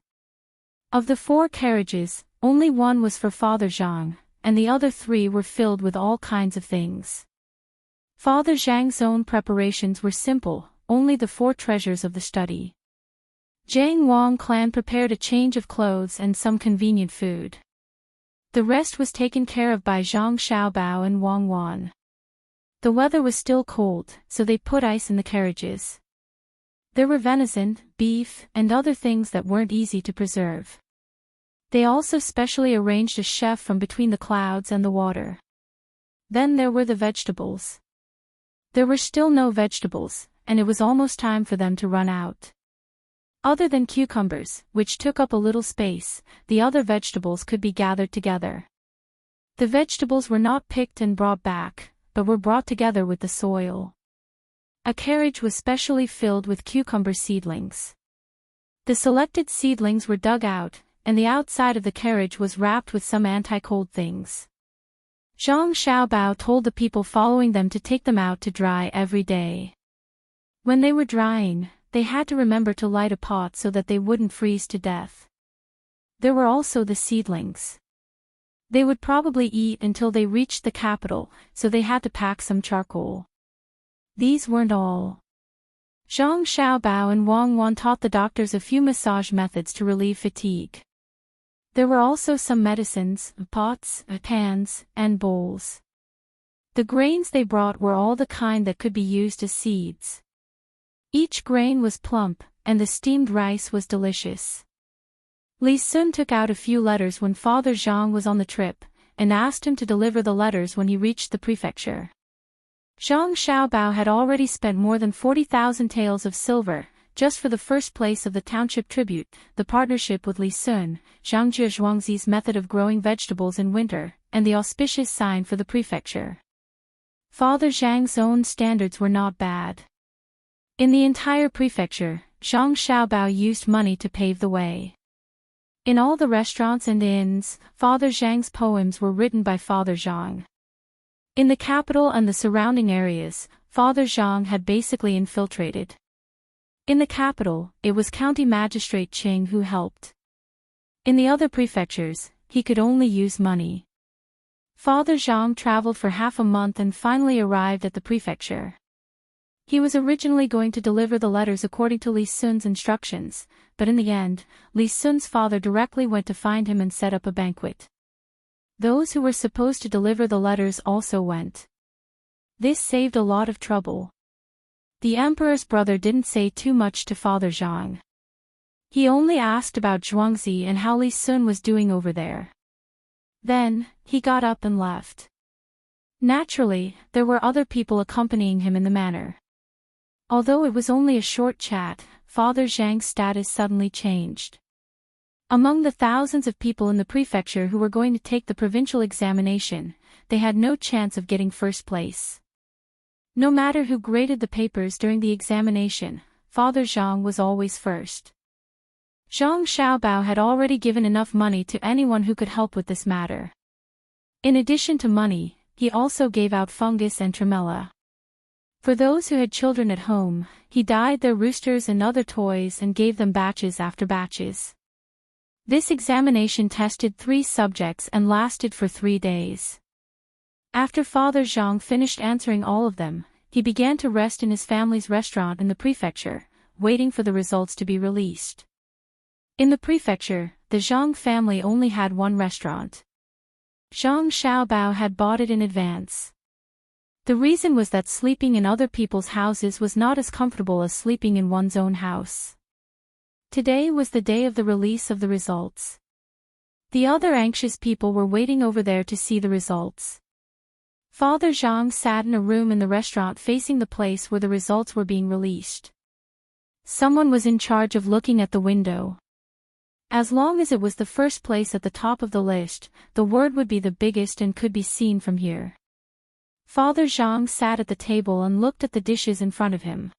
[SPEAKER 1] Of the 4 carriages, only one was for Father Zhang, and the other 3 were filled with all kinds of things. Father Zhang's own preparations were simple, only the 4 treasures of the study. Zhang Wang clan prepared a change of clothes and some convenient food. The rest was taken care of by Zhang Xiaobao and Wang Wan. The weather was still cold, so they put ice in the carriages. There were venison, beef, and other things that weren't easy to preserve. They also specially arranged a chef from between the clouds and the water. Then there were the vegetables. There were still no vegetables, and it was almost time for them to run out. Other than cucumbers, which took up a little space, the other vegetables could be gathered together. The vegetables were not picked and brought back, but were brought together with the soil. A carriage was specially filled with cucumber seedlings. The selected seedlings were dug out, and the outside of the carriage was wrapped with some anti-cold things. Zhang Xiaobao told the people following them to take them out to dry every day. When they were drying, they had to remember to light a pot so that they wouldn't freeze to death. There were also the seedlings. They would probably eat until they reached the capital, so they had to pack some charcoal. These weren't all. Zhang Xiaobao and Wang Wan taught the doctors a few massage methods to relieve fatigue. There were also some medicines, pots, pans, and bowls. The grains they brought were all the kind that could be used as seeds. Each grain was plump, and the steamed rice was delicious. Li Sun took out a few letters when Father Zhang was on the trip, and asked him to deliver the letters when he reached the prefecture. Zhang Xiaobao had already spent more than 40,000 taels of silver, just for the first place of the township tribute, the partnership with Li Sun, Zhangjie Zhuangzi's method of growing vegetables in winter, and the auspicious sign for the prefecture. Father Zhang's own standards were not bad. In the entire prefecture, Zhang Xiaobao used money to pave the way. In all the restaurants and inns, Father Zhang's poems were written by Father Zhang. In the capital and the surrounding areas, Father Zhang had basically infiltrated. In the capital, it was County Magistrate Qing who helped. In the other prefectures, he could only use money. Father Zhang traveled for half a month and finally arrived at the prefecture. He was originally going to deliver the letters according to Li Sun's instructions, but in the end, Li Sun's father directly went to find him and set up a banquet. Those who were supposed to deliver the letters also went. This saved a lot of trouble. The emperor's brother didn't say too much to Father Zhang. He only asked about Zhuangzi and how Li Sun was doing over there. Then, he got up and left. Naturally, there were other people accompanying him in the manor. Although it was only a short chat, Father Zhang's status suddenly changed. Among the thousands of people in the prefecture who were going to take the provincial examination, they had no chance of getting first place. No matter who graded the papers during the examination, Father Zhang was always first. Zhang Xiaobao had already given enough money to anyone who could help with this matter. In addition to money, he also gave out fungus and tremella. For those who had children at home, he dyed their roosters and other toys and gave them batches after batches. This examination tested 3 subjects and lasted for 3 days. After Father Zhang finished answering all of them, he began to rest in his family's restaurant in the prefecture, waiting for the results to be released. In the prefecture, the Zhang family only had one restaurant. Zhang Xiaobao had bought it in advance. The reason was that sleeping in other people's houses was not as comfortable as sleeping in one's own house. Today was the day of the release of the results. The other anxious people were waiting over there to see the results. Father Zhang sat in a room in the restaurant facing the place where the results were being released. Someone was in charge of looking at the window. As long as it was the first place at the top of the list, the word would be the biggest and could be seen from here. Father Zhang sat at the table and looked at the dishes in front of him.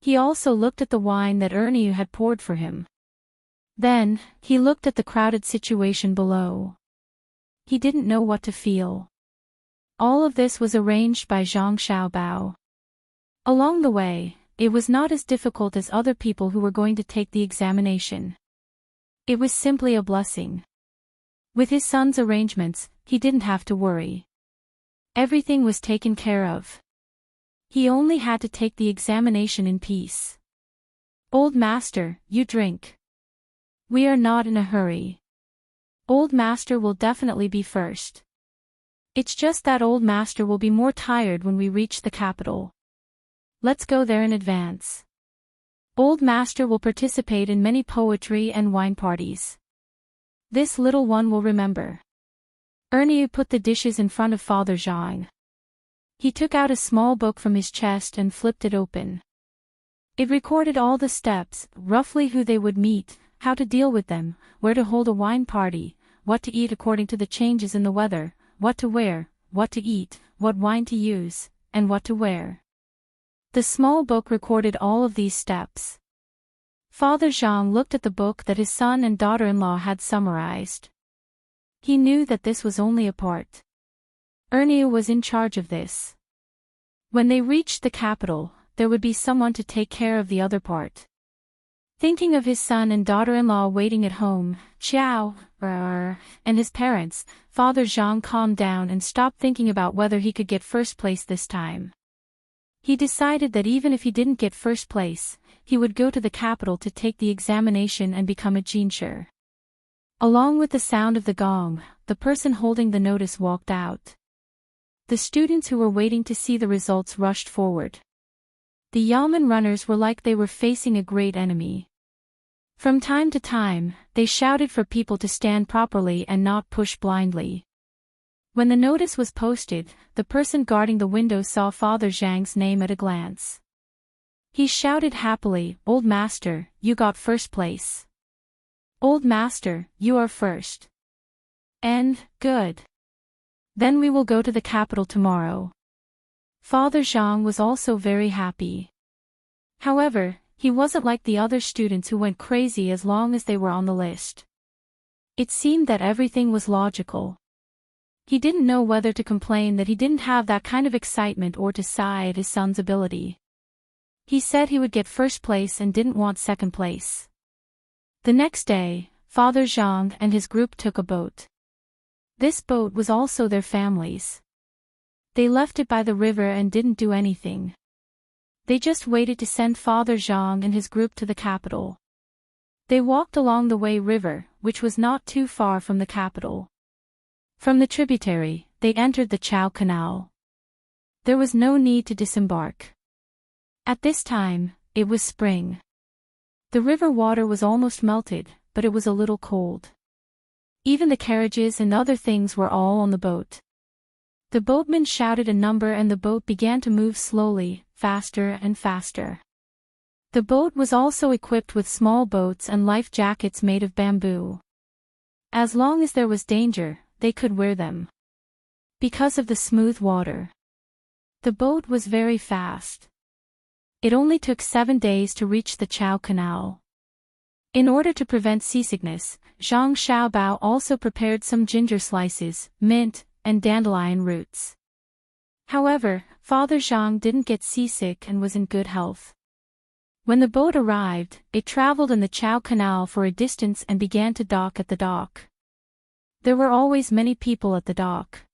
[SPEAKER 1] He also looked at the wine that Ernie had poured for him. Then, he looked at the crowded situation below. He didn't know what to feel. All of this was arranged by Zhang Xiaobao. Along the way, it was not as difficult as other people who were going to take the examination. It was simply a blessing. With his son's arrangements, he didn't have to worry. Everything was taken care of. He only had to take the examination in peace. Old Master, you drink. We are not in a hurry. Old Master will definitely be first. It's just that Old Master will be more tired when we reach the capital. Let's go there in advance. Old Master will participate in many poetry and wine parties. This little one will remember. Ernie put the dishes in front of Father Zhang. He took out a small book from his chest and flipped it open. It recorded all the steps, roughly who they would meet, how to deal with them, where to hold a wine party, what to eat according to the changes in the weather, what to wear, what to eat, what wine to use, and what to wear. The small book recorded all of these steps. Father Zhang looked at the book that his son and daughter-in-law had summarized. He knew that this was only a part. Ernie was in charge of this. When they reached the capital, there would be someone to take care of the other part. Thinking of his son and daughter-in-law waiting at home, Xiao, and his parents, Father Zhang calmed down and stopped thinking about whether he could get first place this time. He decided that even if he didn't get first place, he would go to the capital to take the examination and become a jinshi. Along with the sound of the gong, the person holding the notice walked out. The students who were waiting to see the results rushed forward. The Yamen runners were like they were facing a great enemy. From time to time, they shouted for people to stand properly and not push blindly. When the notice was posted, the person guarding the window saw Father Zhang's name at a glance. He shouted happily, "Old Master, you got first place. Old Master, you are first. And, good. Then we will go to the capital tomorrow." Father Zhang was also very happy. However, he wasn't like the other students who went crazy as long as they were on the list. It seemed that everything was logical. He didn't know whether to complain that he didn't have that kind of excitement or to sigh at his son's ability. He said he would get first place and didn't want second place. The next day, Father Zhang and his group took a boat. This boat was also their family's. They left it by the river and didn't do anything. They just waited to send Father Zhang and his group to the capital. They walked along the Wei River, which was not too far from the capital. From the tributary, they entered the Chao Canal. There was no need to disembark. At this time, it was spring. The river water was almost melted, but it was a little cold. Even the carriages and other things were all on the boat. The boatman shouted a number and the boat began to move slowly, faster and faster. The boat was also equipped with small boats and life jackets made of bamboo. As long as there was danger, they could wear them. Because of the smooth water. The boat was very fast. It only took 7 days to reach the Chao Canal. In order to prevent seasickness, Zhang Xiaobao also prepared some ginger slices, mint, and dandelion roots. However, Father Zhang didn't get seasick and was in good health. When the boat arrived, it traveled in the Chao Canal for a distance and began to dock at the dock. There were always many people at the dock.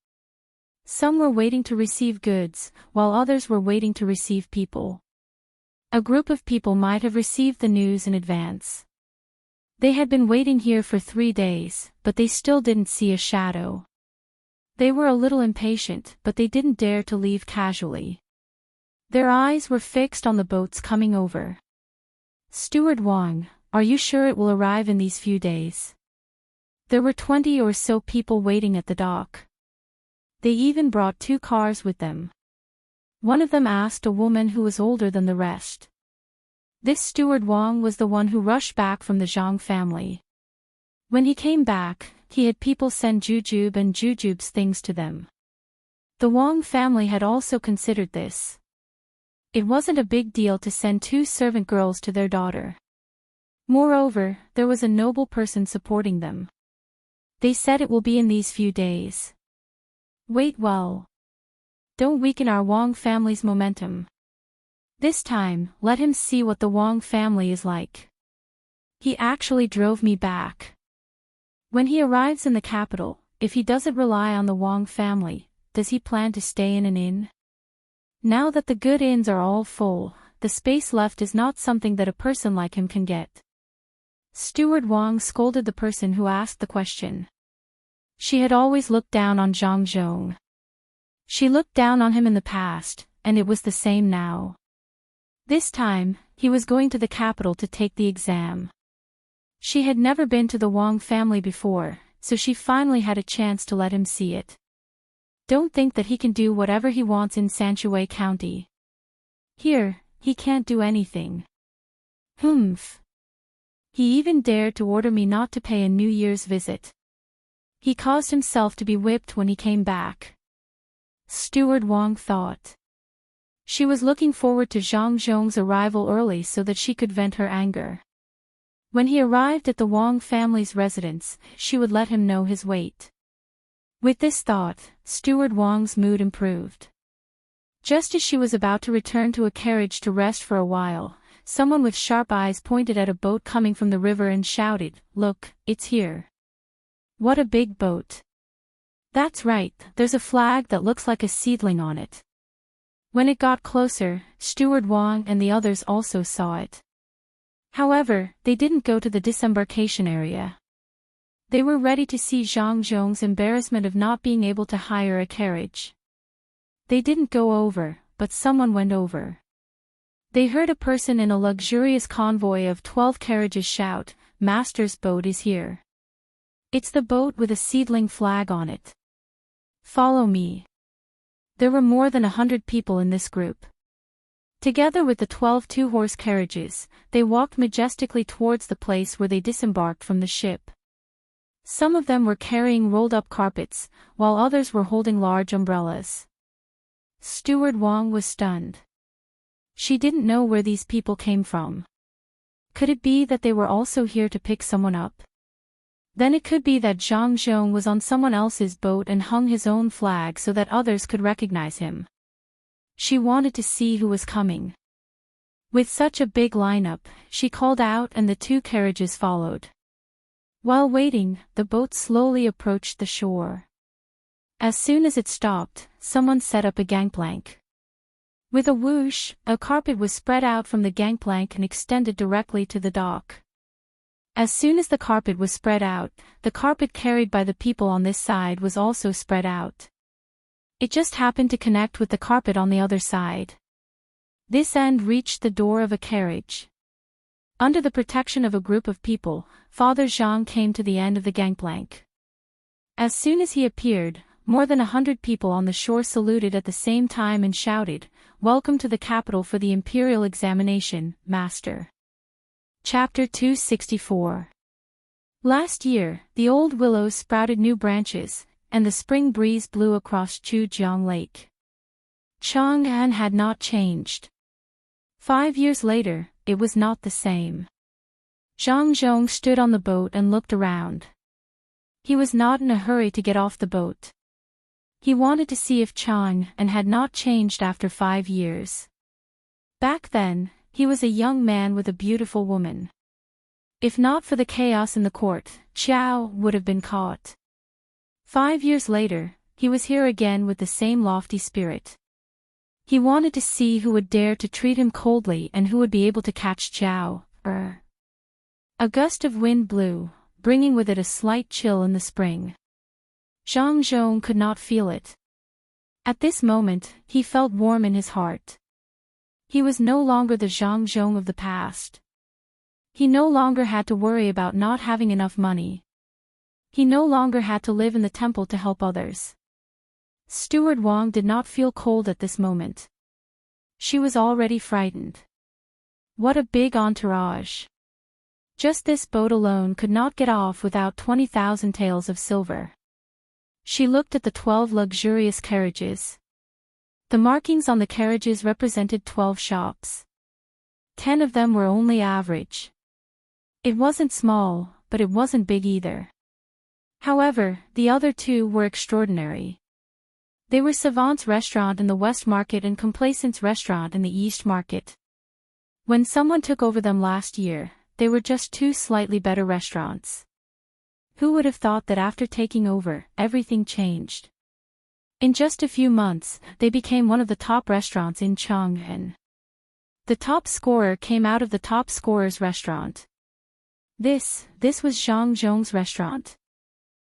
[SPEAKER 1] Some were waiting to receive goods, while others were waiting to receive people. A group of people might have received the news in advance. They had been waiting here for 3 days, but they still didn't see a shadow. They were a little impatient, but they didn't dare to leave casually. Their eyes were fixed on the boats coming over. "Steward Wang, are you sure it will arrive in these few days?" There were 20 or so people waiting at the dock. They even brought 2 cars with them. One of them asked a woman who was older than the rest. This steward Wang was the one who rushed back from the Zhang family. When he came back, he had people send Jujube and Jujube's things to them. The Wang family had also considered this. It wasn't a big deal to send 2 servant girls to their daughter. Moreover, there was a noble person supporting them. They said it will be in these few days. Wait well. Don't weaken our Wang family's momentum. This time, let him see what the Wang family is like. He actually drove me back. When he arrives in the capital, if he doesn't rely on the Wang family, does he plan to stay in an inn? Now that the good inns are all full, the space left is not something that a person like him can get. Steward Wang scolded the person who asked the question. She had always looked down on Zhang Zhong. She looked down on him in the past, and it was the same now. This time, he was going to the capital to take the exam. She had never been to the Wang family before, so she finally had a chance to let him see it. Don't think that he can do whatever he wants in Sanshui County. Here, he can't do anything. Humph. He even dared to order me not to pay a New Year's visit. He caused himself to be whipped when he came back. Steward Wang thought. She was looking forward to Zhang Zhong's arrival early so that she could vent her anger. When he arrived at the Wang family's residence, she would let him know his weight. With this thought, Steward Wang's mood improved. Just as she was about to return to a carriage to rest for a while, someone with sharp eyes pointed at a boat coming from the river and shouted, "Look, it's here." What a big boat. That's right, there's a flag that looks like a seedling on it. When it got closer, Steward Wang and the others also saw it. However, they didn't go to the disembarkation area. They were ready to see Zhang Zhong's embarrassment of not being able to hire a carriage. They didn't go over, but someone went over. They heard a person in a luxurious convoy of 12 carriages shout, "Master's boat is here. It's the boat with a seedling flag on it. Follow me." There were more than 100 people in this group. Together with the 12 two-horse carriages, they walked majestically towards the place where they disembarked from the ship. Some of them were carrying rolled-up carpets, while others were holding large umbrellas. Steward Wang was stunned. She didn't know where these people came from. Could it be that they were also here to pick someone up? Then it could be that Zhang Zhong was on someone else's boat and hung his own flag so that others could recognize him. She wanted to see who was coming. With such a big lineup, she called out and the two carriages followed. While waiting, the boat slowly approached the shore. As soon as it stopped, someone set up a gangplank. With a whoosh, a carpet was spread out from the gangplank and extended directly to the dock. As soon as the carpet was spread out, the carpet carried by the people on this side was also spread out. It just happened to connect with the carpet on the other side. This end reached the door of a carriage. Under the protection of a group of people, Father Zhang came to the end of the gangplank. As soon as he appeared, more than 100 people on the shore saluted at the same time and shouted, "Welcome to the capital for the imperial examination, Master." Chapter 264. Last year, the old willows sprouted new branches, and the spring breeze blew across Chujiang Lake. Chang'an had not changed. 5 years later, it was not the same. Zhang Zhong stood on the boat and looked around. He was not in a hurry to get off the boat. He wanted to see if Chang'an had not changed after 5 years. Back then, he was a young man with a beautiful woman. If not for the chaos in the court, Qiao would have been caught. 5 years later, he was here again with the same lofty spirit. He wanted to see who would dare to treat him coldly and who would be able to catch Qiao. A gust of wind blew, bringing with it a slight chill in the spring. Zhang Zhong could not feel it. At this moment, he felt warm in his heart. He was no longer the Zhang Zhong of the past. He no longer had to worry about not having enough money. He no longer had to live in the temple to help others. Steward Wang did not feel cold at this moment. She was already frightened. What a big entourage. Just this boat alone could not get off without 20,000 taels of silver. She looked at the 12 luxurious carriages. The markings on the carriages represented 12 shops. 10 of them were only average. It wasn't small, but it wasn't big either. However, the other 2 were extraordinary. They were Savant's restaurant in the West Market and Complacent's restaurant in the East Market. When someone took over them last year, they were just 2 slightly better restaurants. Who would have thought that after taking over, everything changed? In just a few months, they became one of the top restaurants in Chang'an. The top scorer came out of the top scorer's restaurant. This was Zhang Zhong's restaurant.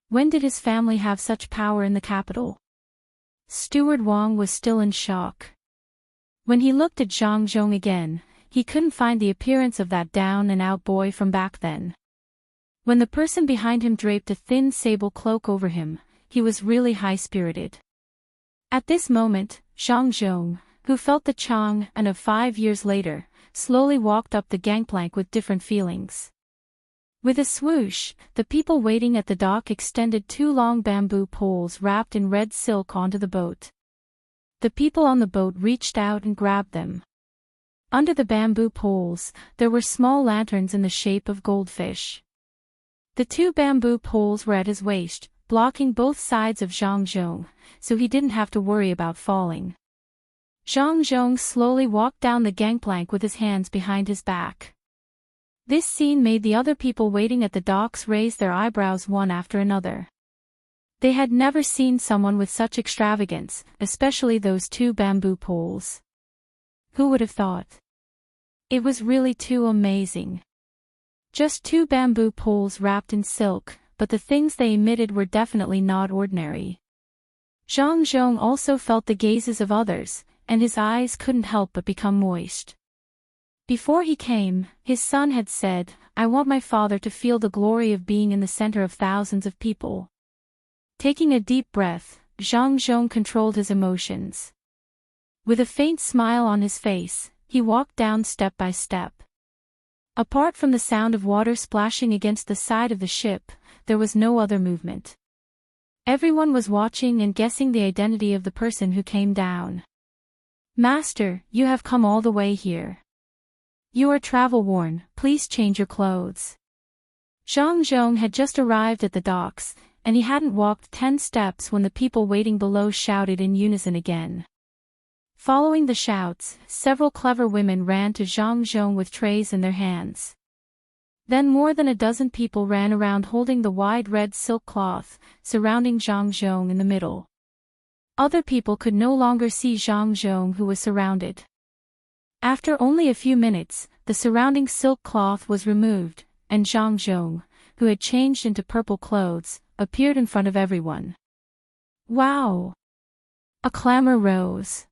[SPEAKER 1] When did his family have such power in the capital? Steward Wang was still in shock. When he looked at Zhang Zhong again, he couldn't find the appearance of that down-and-out boy from back then. When the person behind him draped a thin sable cloak over him, he was really high-spirited. At this moment, Zhang Zhong, who felt the charm and of 5 years later, slowly walked up the gangplank with different feelings. With a swoosh, the people waiting at the dock extended 2 long bamboo poles wrapped in red silk onto the boat. The people on the boat reached out and grabbed them. Under the bamboo poles, there were small lanterns in the shape of goldfish. The 2 bamboo poles were at his waist, blocking both sides of Zhang Zhong, so he didn't have to worry about falling. Zhang Zhong slowly walked down the gangplank with his hands behind his back. This scene made the other people waiting at the docks raise their eyebrows one after another. They had never seen someone with such extravagance, especially those 2 bamboo poles. Who would have thought? It was really too amazing. Just 2 bamboo poles wrapped in silk, but the things they emitted were definitely not ordinary. Zhang Zhong also felt the gazes of others, and his eyes couldn't help but become moist. Before he came, his son had said, "I want my father to feel the glory of being in the center of thousands of people." Taking a deep breath, Zhang Zhong controlled his emotions. With a faint smile on his face, he walked down step by step. Apart from the sound of water splashing against the side of the ship, there was no other movement. Everyone was watching and guessing the identity of the person who came down. "Master, you have come all the way here. You are travel-worn, please change your clothes." Zhang Zhong had just arrived at the docks, and he hadn't walked 10 steps when the people waiting below shouted in unison again. Following the shouts, several clever women ran to Zhang Zhong with trays in their hands. Then more than a dozen people ran around holding the wide red silk cloth, surrounding Zhang Zhong in the middle. Other people could no longer see Zhang Zhong, who was surrounded. After only a few minutes, the surrounding silk cloth was removed, and Zhang Zhong, who had changed into purple clothes, appeared in front of everyone. "Wow!" A clamor rose.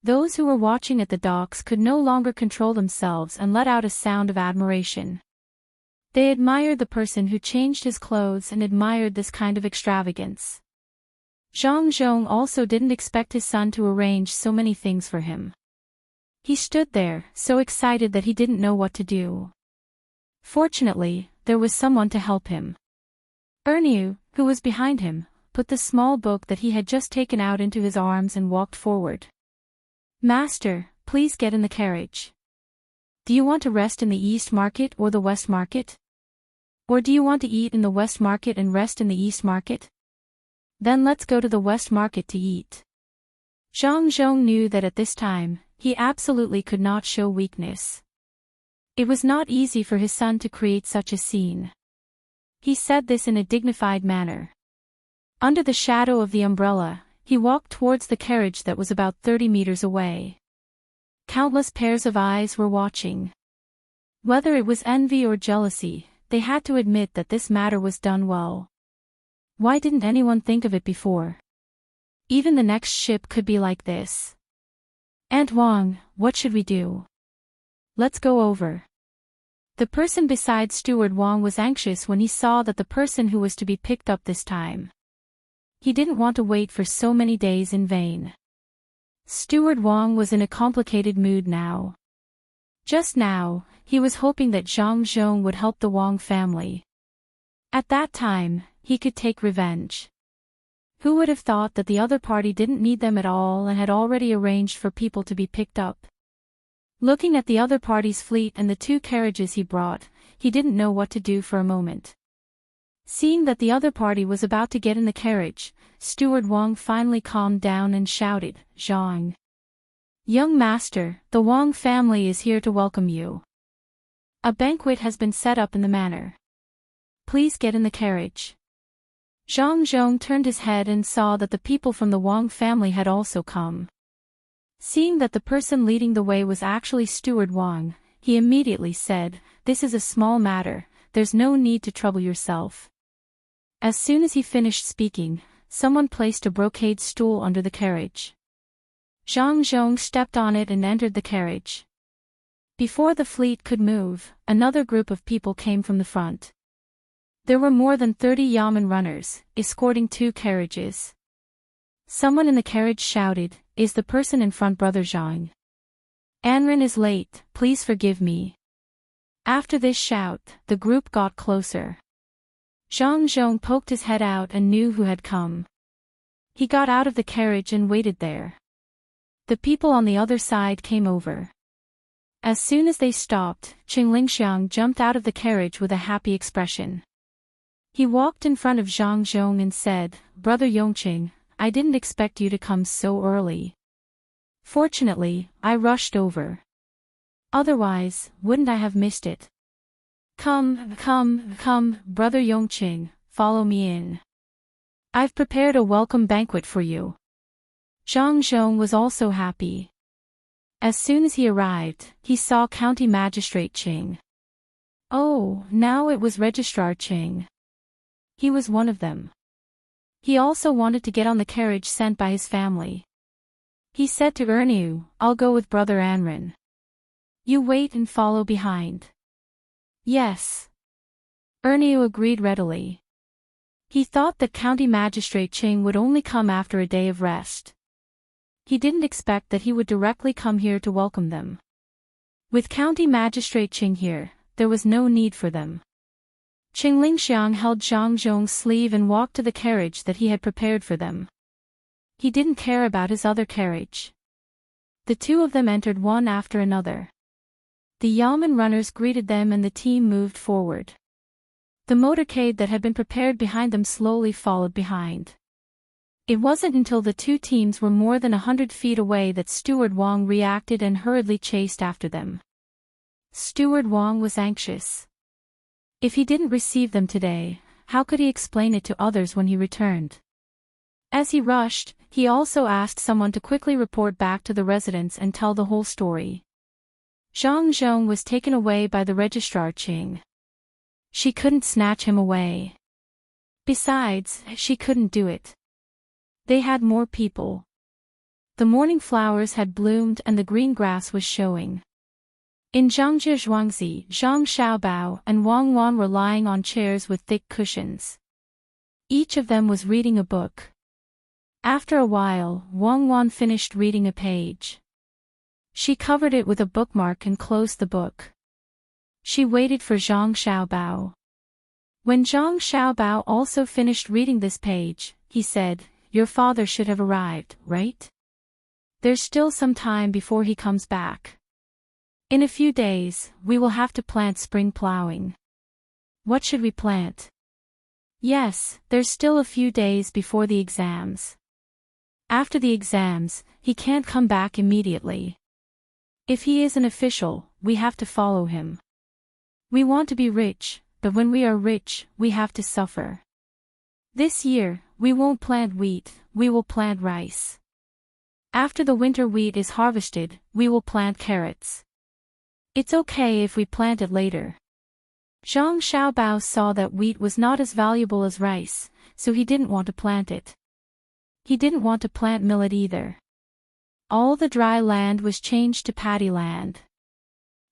[SPEAKER 1] Those who were watching at the docks could no longer control themselves and let out a sound of admiration. They admired the person who changed his clothes and admired this kind of extravagance. Zhang Zhong also didn't expect his son to arrange so many things for him. He stood there, so excited that he didn't know what to do. Fortunately, there was someone to help him. Erniu, who was behind him, put the small book that he had just taken out into his arms and walked forward. "Master, please get in the carriage. Do you want to rest in the East Market or the West Market? Or do you want to eat in the West Market and rest in the East Market? Then let's go to the West Market to eat." Zhang Zhong knew that at this time, he absolutely could not show weakness. It was not easy for his son to create such a scene. He said this in a dignified manner. Under the shadow of the umbrella, he walked towards the carriage that was about 30 meters away. Countless pairs of eyes were watching. Whether it was envy or jealousy, they had to admit that this matter was done well. Why didn't anyone think of it before? Even the next ship could be like this. "Aunt Wang, what should we do? Let's go over." The person beside Steward Wang was anxious when he saw that the person who was to be picked up this time. He didn't want to wait for so many days in vain. Steward Wang was in a complicated mood now. Just now, he was hoping that Zhang Zhong would help the Wang family. At that time, he could take revenge. Who would have thought that the other party didn't need them at all and had already arranged for people to be picked up? Looking at the other party's fleet and the 2 carriages he brought, he didn't know what to do for a moment. Seeing that the other party was about to get in the carriage, Steward Wang finally calmed down and shouted, "Zhang. Young master, the Wang family is here to welcome you. A banquet has been set up in the manor. Please get in the carriage." Zhang Zhong turned his head and saw that the people from the Wang family had also come. Seeing that the person leading the way was actually Steward Wang, he immediately said, "This is a small matter, there's no need to trouble yourself." As soon as he finished speaking, someone placed a brocade stool under the carriage. Zhang Zhong stepped on it and entered the carriage. Before the fleet could move, another group of people came from the front. There were more than 30 yamen runners, escorting 2 carriages. Someone in the carriage shouted, "Is the person in front Brother Zhang? Anren is late, please forgive me." After this shout, the group got closer. Zhang Zhong poked his head out and knew who had come. He got out of the carriage and waited there. The people on the other side came over. As soon as they stopped, Qing Lingxiang jumped out of the carriage with a happy expression. He walked in front of Zhang Zhong and said, "Brother Yongqing, I didn't expect you to come so early. Fortunately, I rushed over. Otherwise, wouldn't I have missed it? Come, Brother Yongqing, follow me in. I've prepared a welcome banquet for you." Zhang Zhong was also happy. As soon as he arrived, he saw County Magistrate Qing. Oh, now it was Registrar Qing. He was one of them. He also wanted to get on the carriage sent by his family. He said to Erniu, "I'll go with Brother Anren. You wait and follow behind." Yes. Erniu agreed readily. He thought that County Magistrate Qing would only come after a day of rest. He didn't expect that he would directly come here to welcome them. With County Magistrate Qing here, there was no need for them. Qing Lingxiang held Zhang Zhong's sleeve and walked to the carriage that he had prepared for them. He didn't care about his other carriage. The 2 of them entered one after another. The yamen runners greeted them and the team moved forward. The motorcade that had been prepared behind them slowly followed behind. It wasn't until the 2 teams were more than 100 feet away that Steward Wang reacted and hurriedly chased after them. Steward Wang was anxious. If he didn't receive them today, how could he explain it to others when he returned? As he rushed, he also asked someone to quickly report back to the residents and tell the whole story. Zhang Zhong was taken away by the Registrar Qing. She couldn't snatch him away. Besides, she couldn't do it. They had more people. The morning flowers had bloomed and the green grass was showing. In Zhangzhi Zhuangzi, Zhang Xiaobao and Wang Wan were lying on chairs with thick cushions. Each of them was reading a book. After a while, Wang Wan finished reading a page. She covered it with a bookmark and closed the book. She waited for Zhang Xiaobao. When Zhang Xiaobao also finished reading this page, he said, "Your father should have arrived, right? There's still some time before he comes back. In a few days, we will have to plant spring plowing. What should we plant?" "Yes, there's still a few days before the exams. After the exams, he can't come back immediately. If he is an official, we have to follow him. We want to be rich, but when we are rich, we have to suffer. This year, we won't plant wheat, we will plant rice. After the winter wheat is harvested, we will plant carrots. It's okay if we plant it later." Zhang Xiaobao saw that wheat was not as valuable as rice, so he didn't want to plant it. He didn't want to plant millet either. All the dry land was changed to paddy land.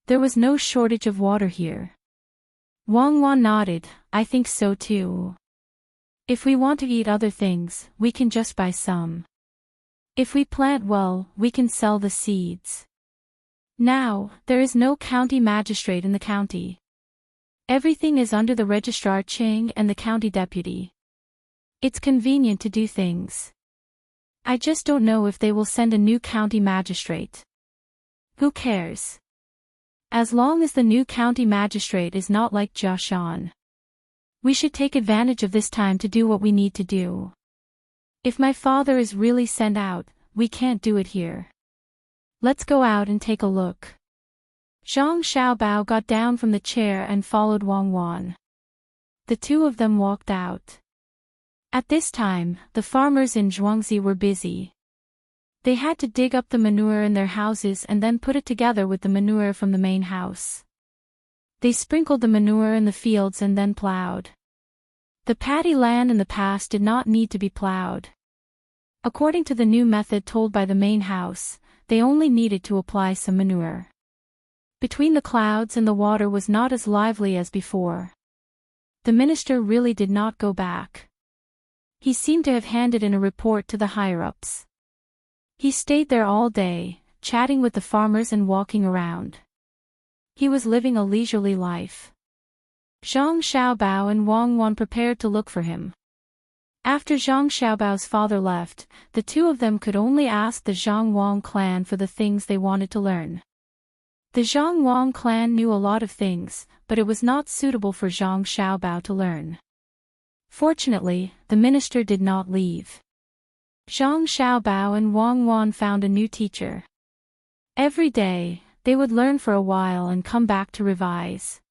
[SPEAKER 1] There was no shortage of water here. Wang Wan nodded, "I think so too. If we want to eat other things, we can just buy some. If we plant well, we can sell the seeds. Now, there is no county magistrate in the county. Everything is under the Registrar Qing and the county deputy. It's convenient to do things. I just don't know if they will send a new county magistrate. Who cares? As long as the new county magistrate is not like Jia Shan. We should take advantage of this time to do what we need to do. If my father is really sent out, we can't do it here. Let's go out and take a look." Zhang Xiaobao got down from the chair and followed Wang Wan. The 2 of them walked out. At this time, the farmers in Zhuangzi were busy. They had to dig up the manure in their houses and then put it together with the manure from the main house. They sprinkled the manure in the fields and then plowed. The paddy land in the past did not need to be plowed. According to the new method told by the main house, they only needed to apply some manure. between the clouds and the water was not as lively as before. The minister really did not go back. He seemed to have handed in a report to the higher-ups. He stayed there all day, chatting with the farmers and walking around. He was living a leisurely life. Zhang Xiaobao and Wang Wan prepared to look for him. After Zhang Xiaobao's father left, the two of them could only ask the Zhang Wang clan for the things they wanted to learn. The Zhang Wang clan knew a lot of things, but it was not suitable for Zhang Xiaobao to learn. Fortunately, the minister did not leave. Zhang Xiaobao and Wang Wan found a new teacher. Every day, they would learn for a while and come back to revise.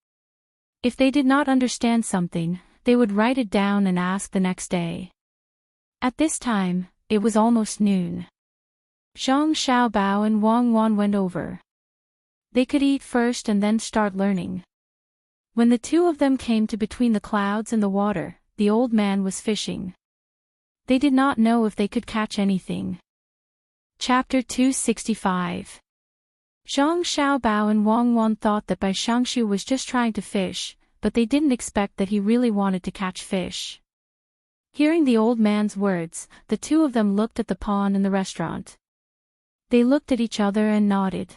[SPEAKER 1] If they did not understand something, they would write it down and ask the next day. At this time, it was almost noon. Zhang Xiaobao and Wang Wan went over. They could eat first and then start learning. When the two of them came to between the clouds and the water, the old man was fishing. They did not know if they could catch anything. Chapter 265. Zhang Xiaobao and Wang Wan thought that Bai Shangshu was just trying to fish, but they didn't expect that he really wanted to catch fish. Hearing the old man's words, the two of them looked at the pond in the restaurant. They looked at each other and nodded.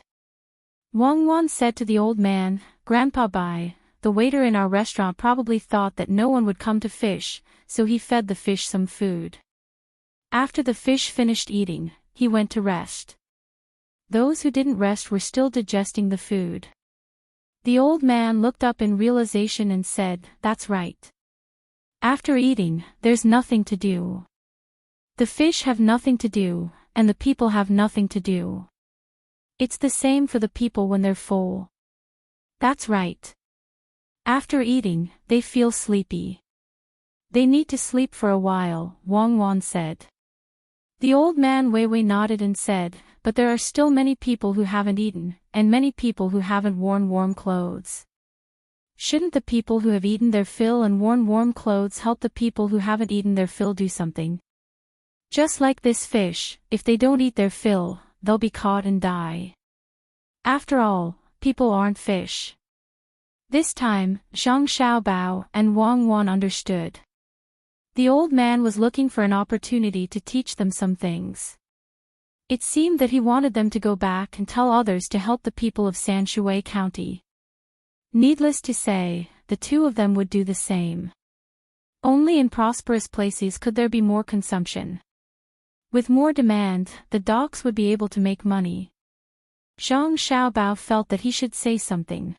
[SPEAKER 1] Wang Wan said to the old man, "Grandpa Bai, the waiter in our restaurant probably thought that no one would come to fish, so he fed the fish some food." After the fish finished eating, he went to rest. Those who didn't rest were still digesting the food. The old man looked up in realization and said, "That's right. After eating, there's nothing to do. The fish have nothing to do, and the people have nothing to do. It's the same for the people when they're full. That's right. After eating, they feel sleepy. They need to sleep for a while," Wang Wan said. The old man Weiwei nodded and said, "But there are still many people who haven't eaten, and many people who haven't worn warm clothes. Shouldn't the people who have eaten their fill and worn warm clothes help the people who haven't eaten their fill do something? Just like this fish, if they don't eat their fill, they'll be caught and die. After all, people aren't fish." This time, Zhang Xiaobao and Wang Wan understood. The old man was looking for an opportunity to teach them some things. It seemed that he wanted them to go back and tell others to help the people of Sanshui County. Needless to say, the two of them would do the same. Only in prosperous places could there be more consumption. With more demand, the docks would be able to make money. Zhang Xiaobao felt that he should say something.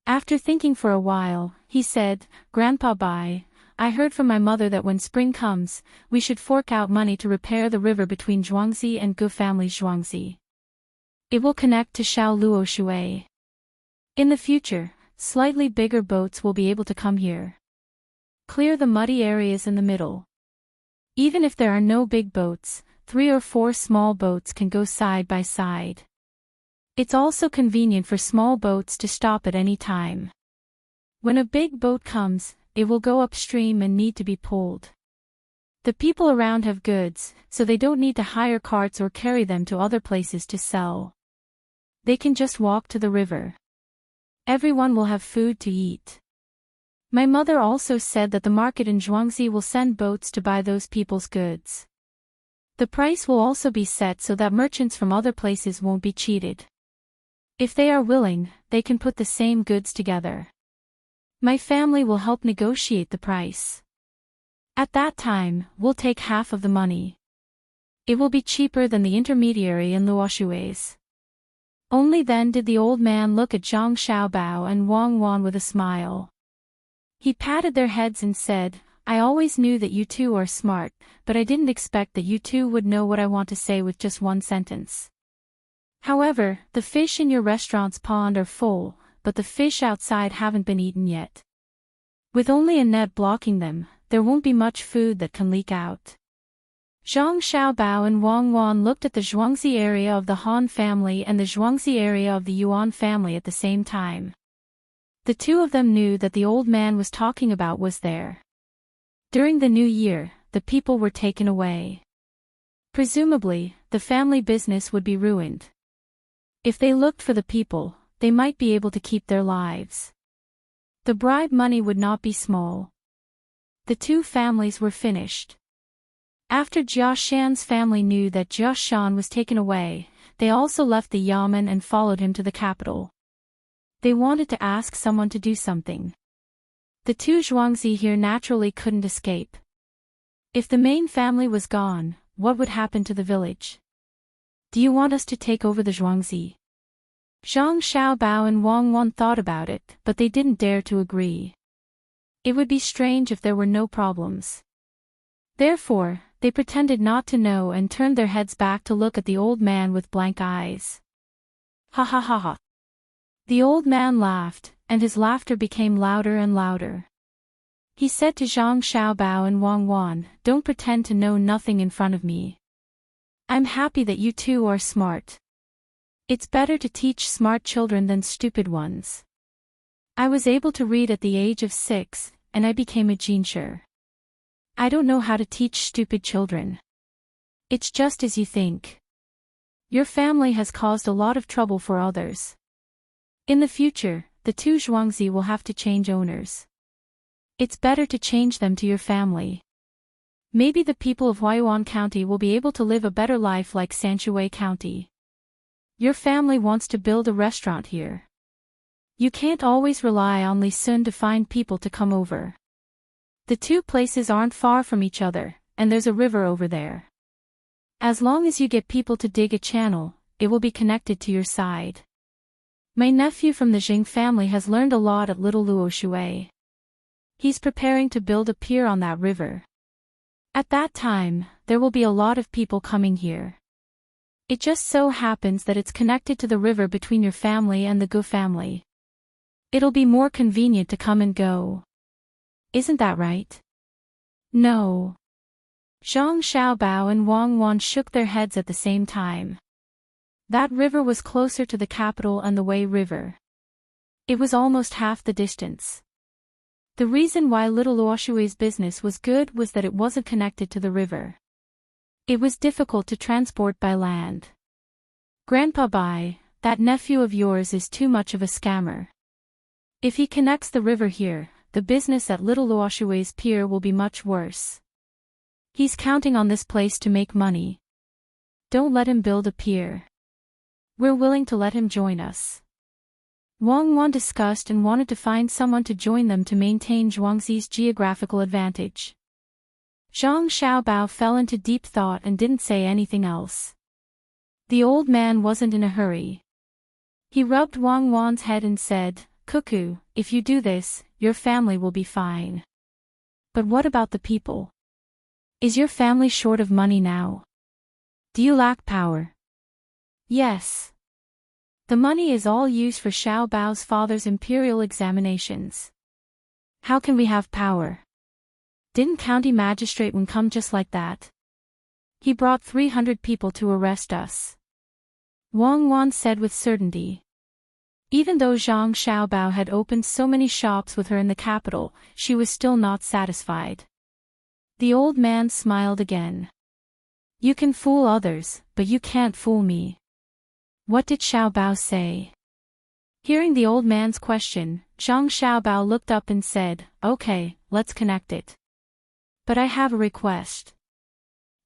[SPEAKER 1] After thinking for a while, he said, "Grandpa Bai, I heard from my mother that when spring comes, we should fork out money to repair the river between Zhuangzi and Gu family's Zhuangzi. It will connect to Shaoluo Shui. In the future, slightly bigger boats will be able to come here. Clear the muddy areas in the middle. Even if there are no big boats, 3 or 4 small boats can go side by side. It's also convenient for small boats to stop at any time. When a big boat comes, it will go upstream and need to be pulled. The people around have goods, so they don't need to hire carts or carry them to other places to sell. They can just walk to the river. Everyone will have food to eat. My mother also said that the market in Zhuangzi will send boats to buy those people's goods. The price will also be set so that merchants from other places won't be cheated. If they are willing, they can put the same goods together. My family will help negotiate the price. At that time, we'll take half of the money. It will be cheaper than the intermediary in Luoshui's." Only then did the old man look at Zhang Xiaobao and Wang Wan with a smile. He patted their heads and said, "I always knew that you two are smart, but I didn't expect that you two would know what I want to say with just one sentence. However, the fish in your restaurant's pond are full, but the fish outside haven't been eaten yet. With only a net blocking them, there won't be much food that can leak out." Zhang Xiaobao and Wang Wan looked at the Zhuangzi area of the Han family and the Zhuangzi area of the Yuan family at the same time. The two of them knew that the old man was talking about was there. During the new year, the people were taken away. Presumably, the family business would be ruined. If they looked for the people, they might be able to keep their lives. The bribe money would not be small. The two families were finished. After Jia Shan's family knew that Jia Shan was taken away, they also left the yamen and followed him to the capital. They wanted to ask someone to do something. The two Zhuangzi here naturally couldn't escape. If the main family was gone, what would happen to the village? Do you want us to take over the Zhuangzi? Zhang Xiaobao and Wang Wan thought about it, but they didn't dare to agree. It would be strange if there were no problems. Therefore, they pretended not to know and turned their heads back to look at the old man with blank eyes. Ha ha ha ha. The old man laughed, and his laughter became louder and louder. He said to Zhang Xiaobao and Wang Wan, "Don't pretend to know nothing in front of me. I'm happy that you two are smart. It's better to teach smart children than stupid ones. I was able to read at the age of 6, and I became a jinsher. I don't know how to teach stupid children. It's just as you think. Your family has caused a lot of trouble for others. In the future, the two Zhuangzi will have to change owners. It's better to change them to your family. Maybe the people of Huayuan County will be able to live a better life like Sanshui County. Your family wants to build a restaurant here. You can't always rely on Li Sun to find people to come over. The two places aren't far from each other, and there's a river over there. As long as you get people to dig a channel, it will be connected to your side. My nephew from the Jing family has learned a lot at Little Luoshui. He's preparing to build a pier on that river. At that time, there will be a lot of people coming here. It just so happens that it's connected to the river between your family and the Gu family. It'll be more convenient to come and go. Isn't that right? No. Zhang Xiaobao and Wang Wan shook their heads at the same time. That river was closer to the capital and the Wei River. It was almost half the distance. The reason why Little Luoshui's business was good was that it wasn't connected to the river. It was difficult to transport by land. Grandpa Bai, that nephew of yours is too much of a scammer. If he connects the river here, the business at Little Luoshui's pier will be much worse. He's counting on this place to make money. Don't let him build a pier. We're willing to let him join us. Wang Wan discussed and wanted to find someone to join them to maintain Zhuangzi's geographical advantage. Zhang Xiaobao fell into deep thought and didn't say anything else. The old man wasn't in a hurry. He rubbed Wang Wan's head and said, "Cuckoo, if you do this, your family will be fine. But what about the people? Is your family short of money now? Do you lack power?" "Yes. The money is all used for Xiao Bao's father's imperial examinations. How can we have power? Didn't county magistrate Wen come just like that? He brought 300 people to arrest us," Wang Wan said with certainty. Even though Zhang Xiaobao had opened so many shops with her in the capital, she was still not satisfied. The old man smiled again. "You can fool others, but you can't fool me." What did Xiaobao say? Hearing the old man's question, Zhang Xiaobao looked up and said, "Okay, let's connect it. But I have a request.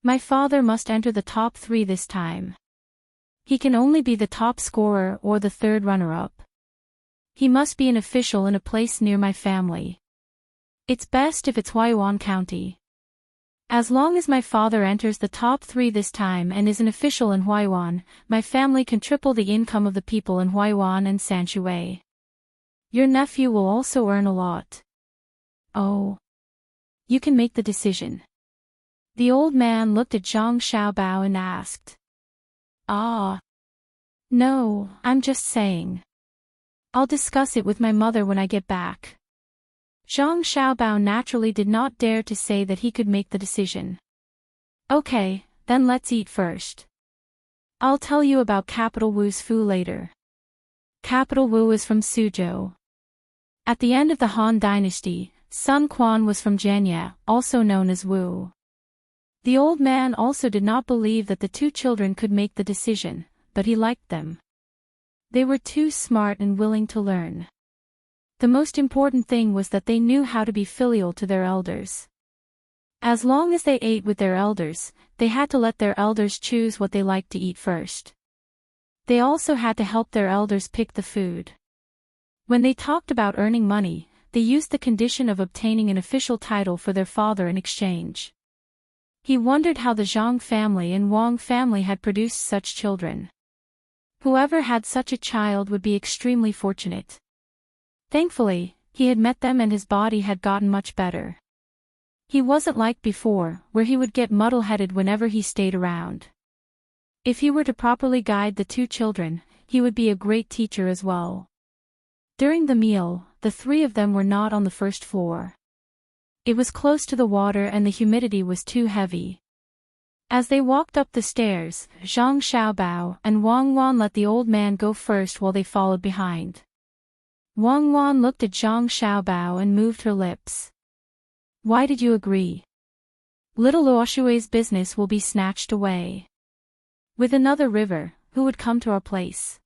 [SPEAKER 1] My father must enter the top 3 this time. He can only be the top scorer or the third runner-up. He must be an official in a place near my family. It's best if it's Huayuan County. As long as my father enters the top 3 this time and is an official in Huayuan, my family can triple the income of the people in Huayuan and Sanshui. Your nephew will also earn a lot." "Oh. You can make the decision." The old man looked at Zhang Xiaobao and asked. "Ah. No, I'm just saying. I'll discuss it with my mother when I get back." Zhang Xiaobao naturally did not dare to say that he could make the decision. "Okay, then let's eat first. I'll tell you about Capital Wu's Fu later." Capital Wu is from Suzhou. At the end of the Han Dynasty, Sun Quan was from Jianye, also known as Wu. The old man also did not believe that the two children could make the decision, but he liked them. They were too smart and willing to learn. The most important thing was that they knew how to be filial to their elders. As long as they ate with their elders, they had to let their elders choose what they liked to eat first. They also had to help their elders pick the food. When they talked about earning money, they used the condition of obtaining an official title for their father in exchange. He wondered how the Zhang family and Wang family had produced such children. Whoever had such a child would be extremely fortunate. Thankfully, he had met them and his body had gotten much better. He wasn't like before, where he would get muddle-headed whenever he stayed around. If he were to properly guide the two children, he would be a great teacher as well. During the meal, the three of them were not on the first floor. It was close to the water and the humidity was too heavy. As they walked up the stairs, Zhang Xiaobao and Wang Wan let the old man go first while they followed behind. Wang Wan looked at Zhang Xiaobao and moved her lips. Why did you agree? Little Luoshui's business will be snatched away. With another river, who would come to our place?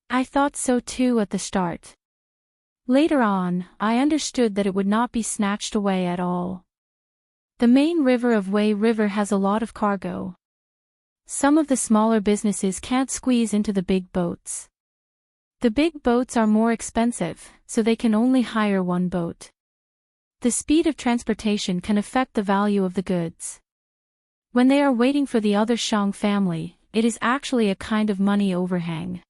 [SPEAKER 1] I thought so too at the start. Later on, I understood that it would not be snatched away at all. The main river of Wei River has a lot of cargo. Some of the smaller businesses can't squeeze into the big boats. The big boats are more expensive, so they can only hire one boat. The speed of transportation can affect the value of the goods. When they are waiting for the other Shang family, it is actually a kind of money overhang.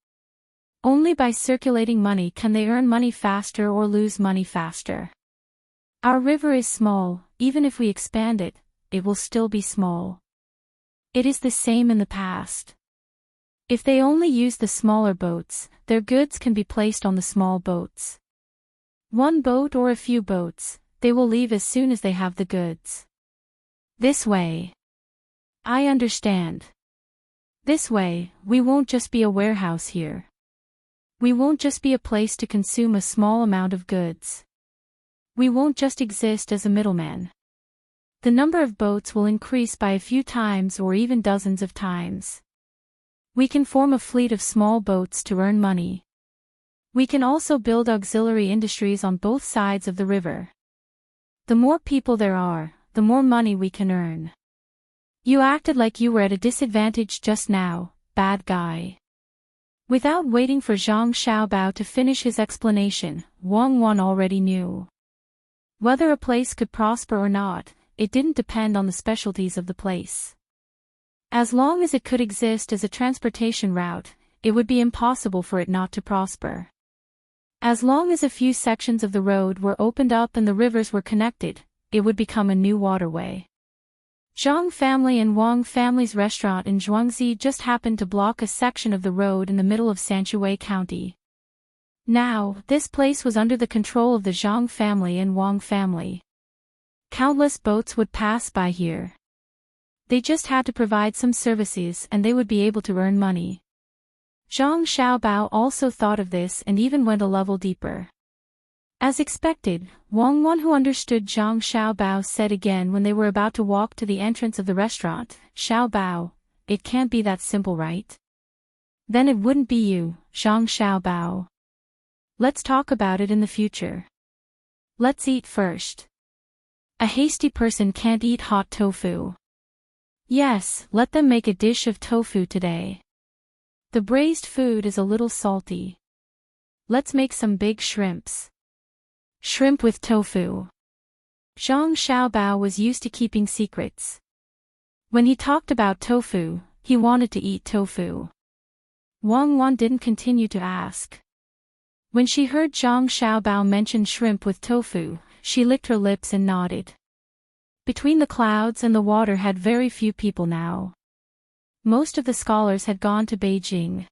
[SPEAKER 1] Only by circulating money can they earn money faster or lose money faster. Our river is small, even if we expand it, it will still be small. It is the same in the past. If they only use the smaller boats, their goods can be placed on the small boats. One boat or a few boats, they will leave as soon as they have the goods. This way. I understand. This way, we won't just be a warehouse here. We won't just be a place to consume a small amount of goods. We won't just exist as a middleman. The number of boats will increase by a few times or even dozens of times. We can form a fleet of small boats to earn money. We can also build auxiliary industries on both sides of the river. The more people there are, the more money we can earn. You acted like you were at a disadvantage just now, bad guy. Without waiting for Zhang Xiaobao to finish his explanation, Wang Wan already knew. Whether a place could prosper or not, it didn't depend on the specialties of the place. As long as it could exist as a transportation route, it would be impossible for it not to prosper. As long as a few sections of the road were opened up and the rivers were connected, it would become a new waterway. Zhang family and Wang family's restaurant in Zhuangzi just happened to block a section of the road in the middle of Sanshui County. Now, this place was under the control of the Zhang family and Wang family. Countless boats would pass by here. They just had to provide some services and they would be able to earn money. Zhang Xiaobao also thought of this and even went a level deeper. As expected, Wang Wan, who understood Zhang Xiaobao, said again when they were about to walk to the entrance of the restaurant, Xiaobao, it can't be that simple, right? Then it wouldn't be you, Zhang Xiaobao. Let's talk about it in the future. Let's eat first. A hasty person can't eat hot tofu. Yes, let them make a dish of tofu today. The braised food is a little salty. Let's make some big shrimps. Shrimp with tofu. Zhang Xiaobao was used to keeping secrets. When he talked about tofu, he wanted to eat tofu. Wang Wan didn't continue to ask. When she heard Zhang Xiaobao mention shrimp with tofu, she licked her lips and nodded. Between the clouds and the water had very few people now. Most of the scholars had gone to Beijing.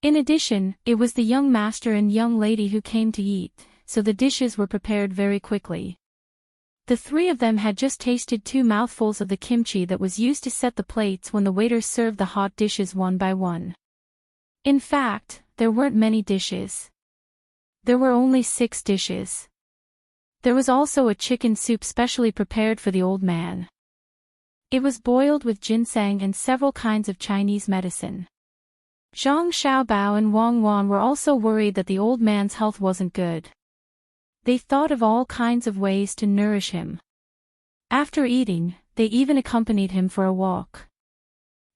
[SPEAKER 1] In addition, it was the young master and young lady who came to eat, so the dishes were prepared very quickly. The three of them had just tasted 2 mouthfuls of the kimchi that was used to set the plates when the waiters served the hot dishes one by one. In fact, there weren't many dishes. There were only 6 dishes. There was also a chicken soup specially prepared for the old man. It was boiled with ginseng and several kinds of Chinese medicine. Zhang Xiaobao and Wang Wan were also worried that the old man's health wasn't good. They thought of all kinds of ways to nourish him. After eating, they even accompanied him for a walk.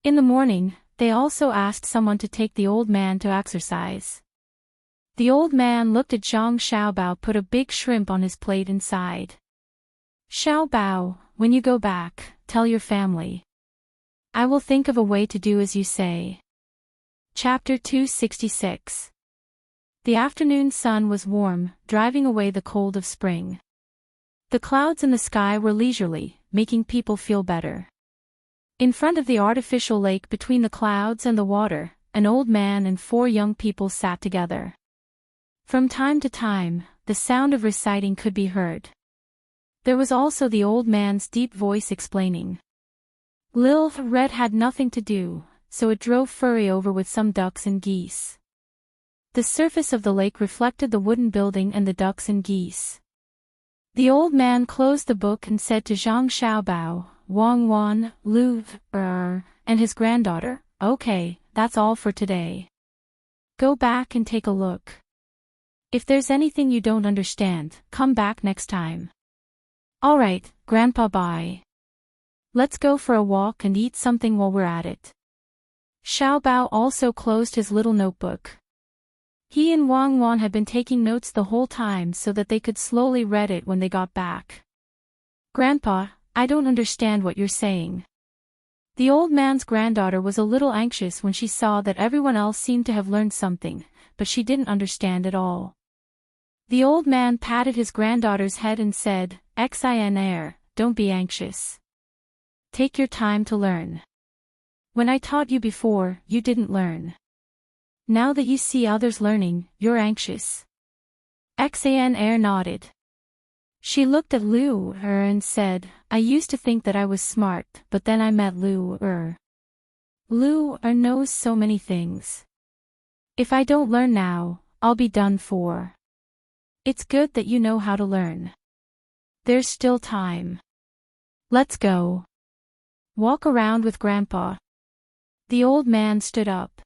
[SPEAKER 1] In the morning, they also asked someone to take the old man to exercise. The old man looked at Zhang Xiaobao put a big shrimp on his plate and sighed. Xiaobao, when you go back, tell your family. I will think of a way to do as you say. Chapter 266. The afternoon sun was warm, driving away the cold of spring. The clouds in the sky were leisurely, making people feel better. In front of the artificial lake between the clouds and the water, an old man and 4 young people sat together. From time to time, the sound of reciting could be heard. There was also the old man's deep voice explaining. Lil Red had nothing to do, so it drove Furry over with some ducks and geese. The surface of the lake reflected the wooden building and the ducks and geese. The old man closed the book and said to Zhang Xiaobao, Wang Wan, Lu, and his granddaughter, "Okay, that's all for today. Go back and take a look. If there's anything you don't understand, come back next time." "Alright, Grandpa, bye. Let's go for a walk and eat something while we're at it." Xiaobao also closed his little notebook. He and Wang Wan had been taking notes the whole time so that they could slowly read it when they got back. "Grandpa, I don't understand what you're saying." The old man's granddaughter was a little anxious when she saw that everyone else seemed to have learned something, but she didn't understand at all. The old man patted his granddaughter's head and said, "Xin, don't be anxious. Take your time to learn. When I taught you before, you didn't learn. Now that you see others learning, you're anxious." Xin nodded. She looked at Lu and said, "I used to think that I was smart, but then I met Lu Lu knows so many things. If I don't learn now, I'll be done for. It's good that you know how to learn. There's still time. Let's go. Walk around with Grandpa." The old man stood up.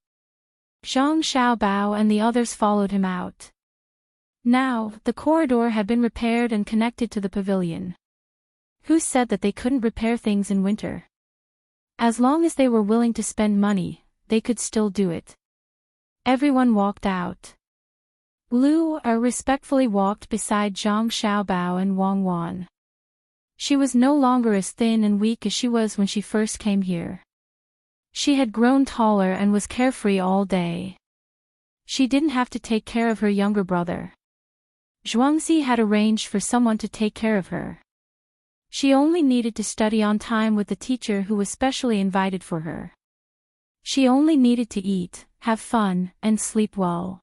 [SPEAKER 1] Zhang Xiaobao and the others followed him out. Now, the corridor had been repaired and connected to the pavilion. Who said that they couldn't repair things in winter? As long as they were willing to spend money, they could still do it. Everyone walked out. Lu respectfully walked beside Zhang Xiaobao and Wang Wan. She was no longer as thin and weak as she was when she first came here. She had grown taller and was carefree all day. She didn't have to take care of her younger brother. Zhuangzi had arranged for someone to take care of her. She only needed to study on time with the teacher who was specially invited for her. She only needed to eat, have fun, and sleep well.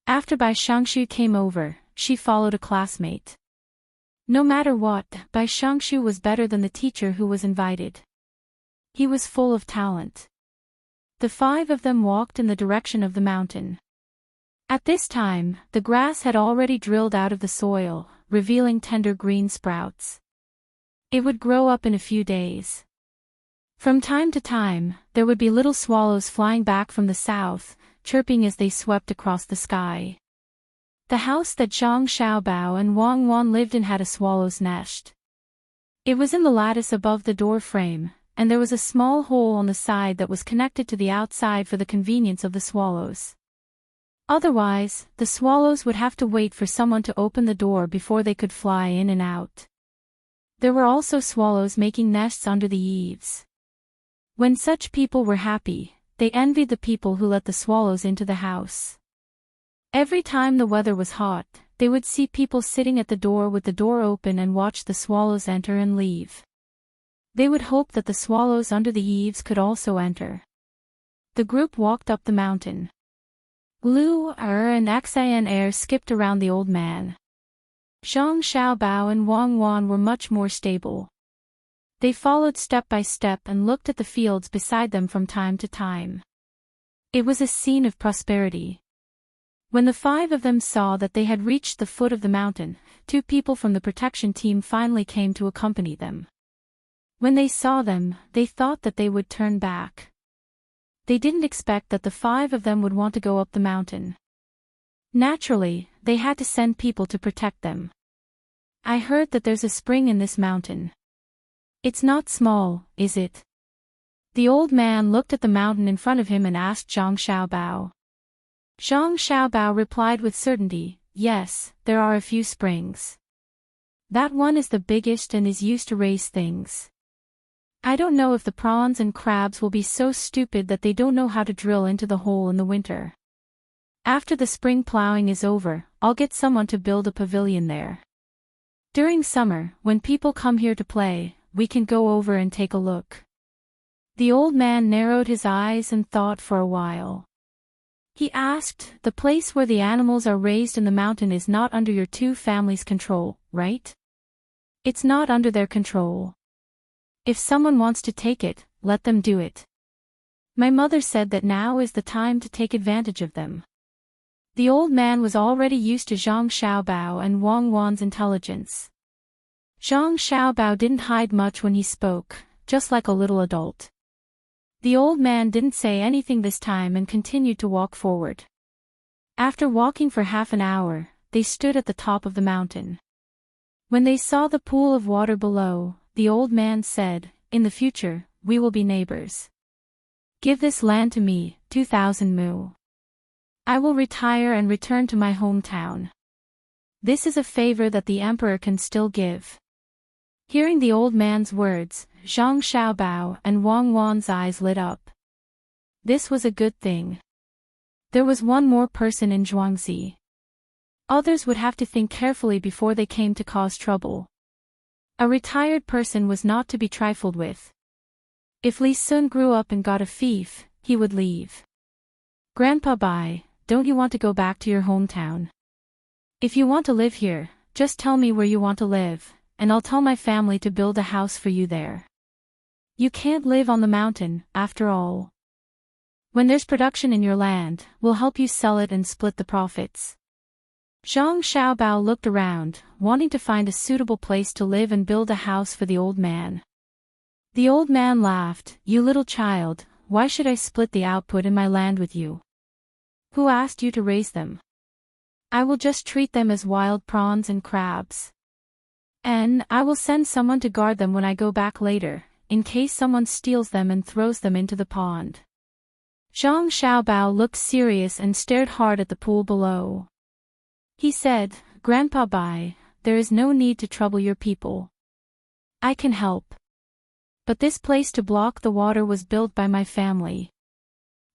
[SPEAKER 1] After Bai Shangshu came over, she followed a classmate. No matter what, Bai Shangshu was better than the teacher who was invited. He was full of talent. The 5 of them walked in the direction of the mountain. At this time, the grass had already drilled out of the soil, revealing tender green sprouts. It would grow up in a few days. From time to time, there would be little swallows flying back from the south, chirping as they swept across the sky. The house that Zhang Xiaobao and Wang Wan lived in had a swallow's nest. It was in the lattice above the door frame, and there was a small hole on the side that was connected to the outside for the convenience of the swallows. Otherwise, the swallows would have to wait for someone to open the door before they could fly in and out. There were also swallows making nests under the eaves. When such people were happy, they envied the people who let the swallows into the house. Every time the weather was hot, they would see people sitting at the door with the door open and watch the swallows enter and leave. They would hope that the swallows under the eaves could also enter. The group walked up the mountain. Lu and Xin skipped around the old man. Zhang Xiaobao and Wang Wan were much more stable. They followed step by step and looked at the fields beside them from time to time. It was a scene of prosperity. When the 5 of them saw that they had reached the foot of the mountain, 2 people from the protection team finally came to accompany them. When they saw them, they thought that they would turn back. They didn't expect that the 5 of them would want to go up the mountain. Naturally, they had to send people to protect them. I heard that there's a spring in this mountain. It's not small, is it? The old man looked at the mountain in front of him and asked Zhang Xiaobao. Zhang Xiaobao replied with certainty, yes, there are a few springs. That one is the biggest and is used to raise things. I don't know if the prawns and crabs will be so stupid that they don't know how to drill into the hole in the winter. After the spring plowing is over, I'll get someone to build a pavilion there. During summer, when people come here to play, we can go over and take a look. The old man narrowed his eyes and thought for a while. He asked, the place where the animals are raised in the mountain is not under your 2 families' control, right? It's not under their control. If someone wants to take it, let them do it. My mother said that now is the time to take advantage of them. The old man was already used to Zhang Xiaobao and Wang Wan's intelligence. Zhang Xiaobao didn't hide much when he spoke, just like a little adult. The old man didn't say anything this time and continued to walk forward. After walking for half an hour, they stood at the top of the mountain. When they saw the pool of water below, the old man said, in the future, we will be neighbors. Give this land to me, 2,000 mu. I will retire and return to my hometown. This is a favor that the emperor can still give. Hearing the old man's words, Zhang Xiaobao and Wang Wan's eyes lit up. This was a good thing. There was one more person in Zhuangzi. Others would have to think carefully before they came to cause trouble. A retired person was not to be trifled with. If Li Sun grew up and got a fief, he would leave. Grandpa Bai, don't you want to go back to your hometown? If you want to live here, just tell me where you want to live, and I'll tell my family to build a house for you there. You can't live on the mountain, after all. When there's production in your land, we'll help you sell it and split the profits. Zhang Xiaobao looked around, wanting to find a suitable place to live and build a house for the old man. The old man laughed, you little child, why should I split the output in my land with you? Who asked you to raise them? I will just treat them as wild prawns and crabs. And I will send someone to guard them when I go back later, in case someone steals them and throws them into the pond. Zhang Xiaobao looked serious and stared hard at the pool below. He said, Grandpa Bai, there is no need to trouble your people. I can help. But this place to block the water was built by my family.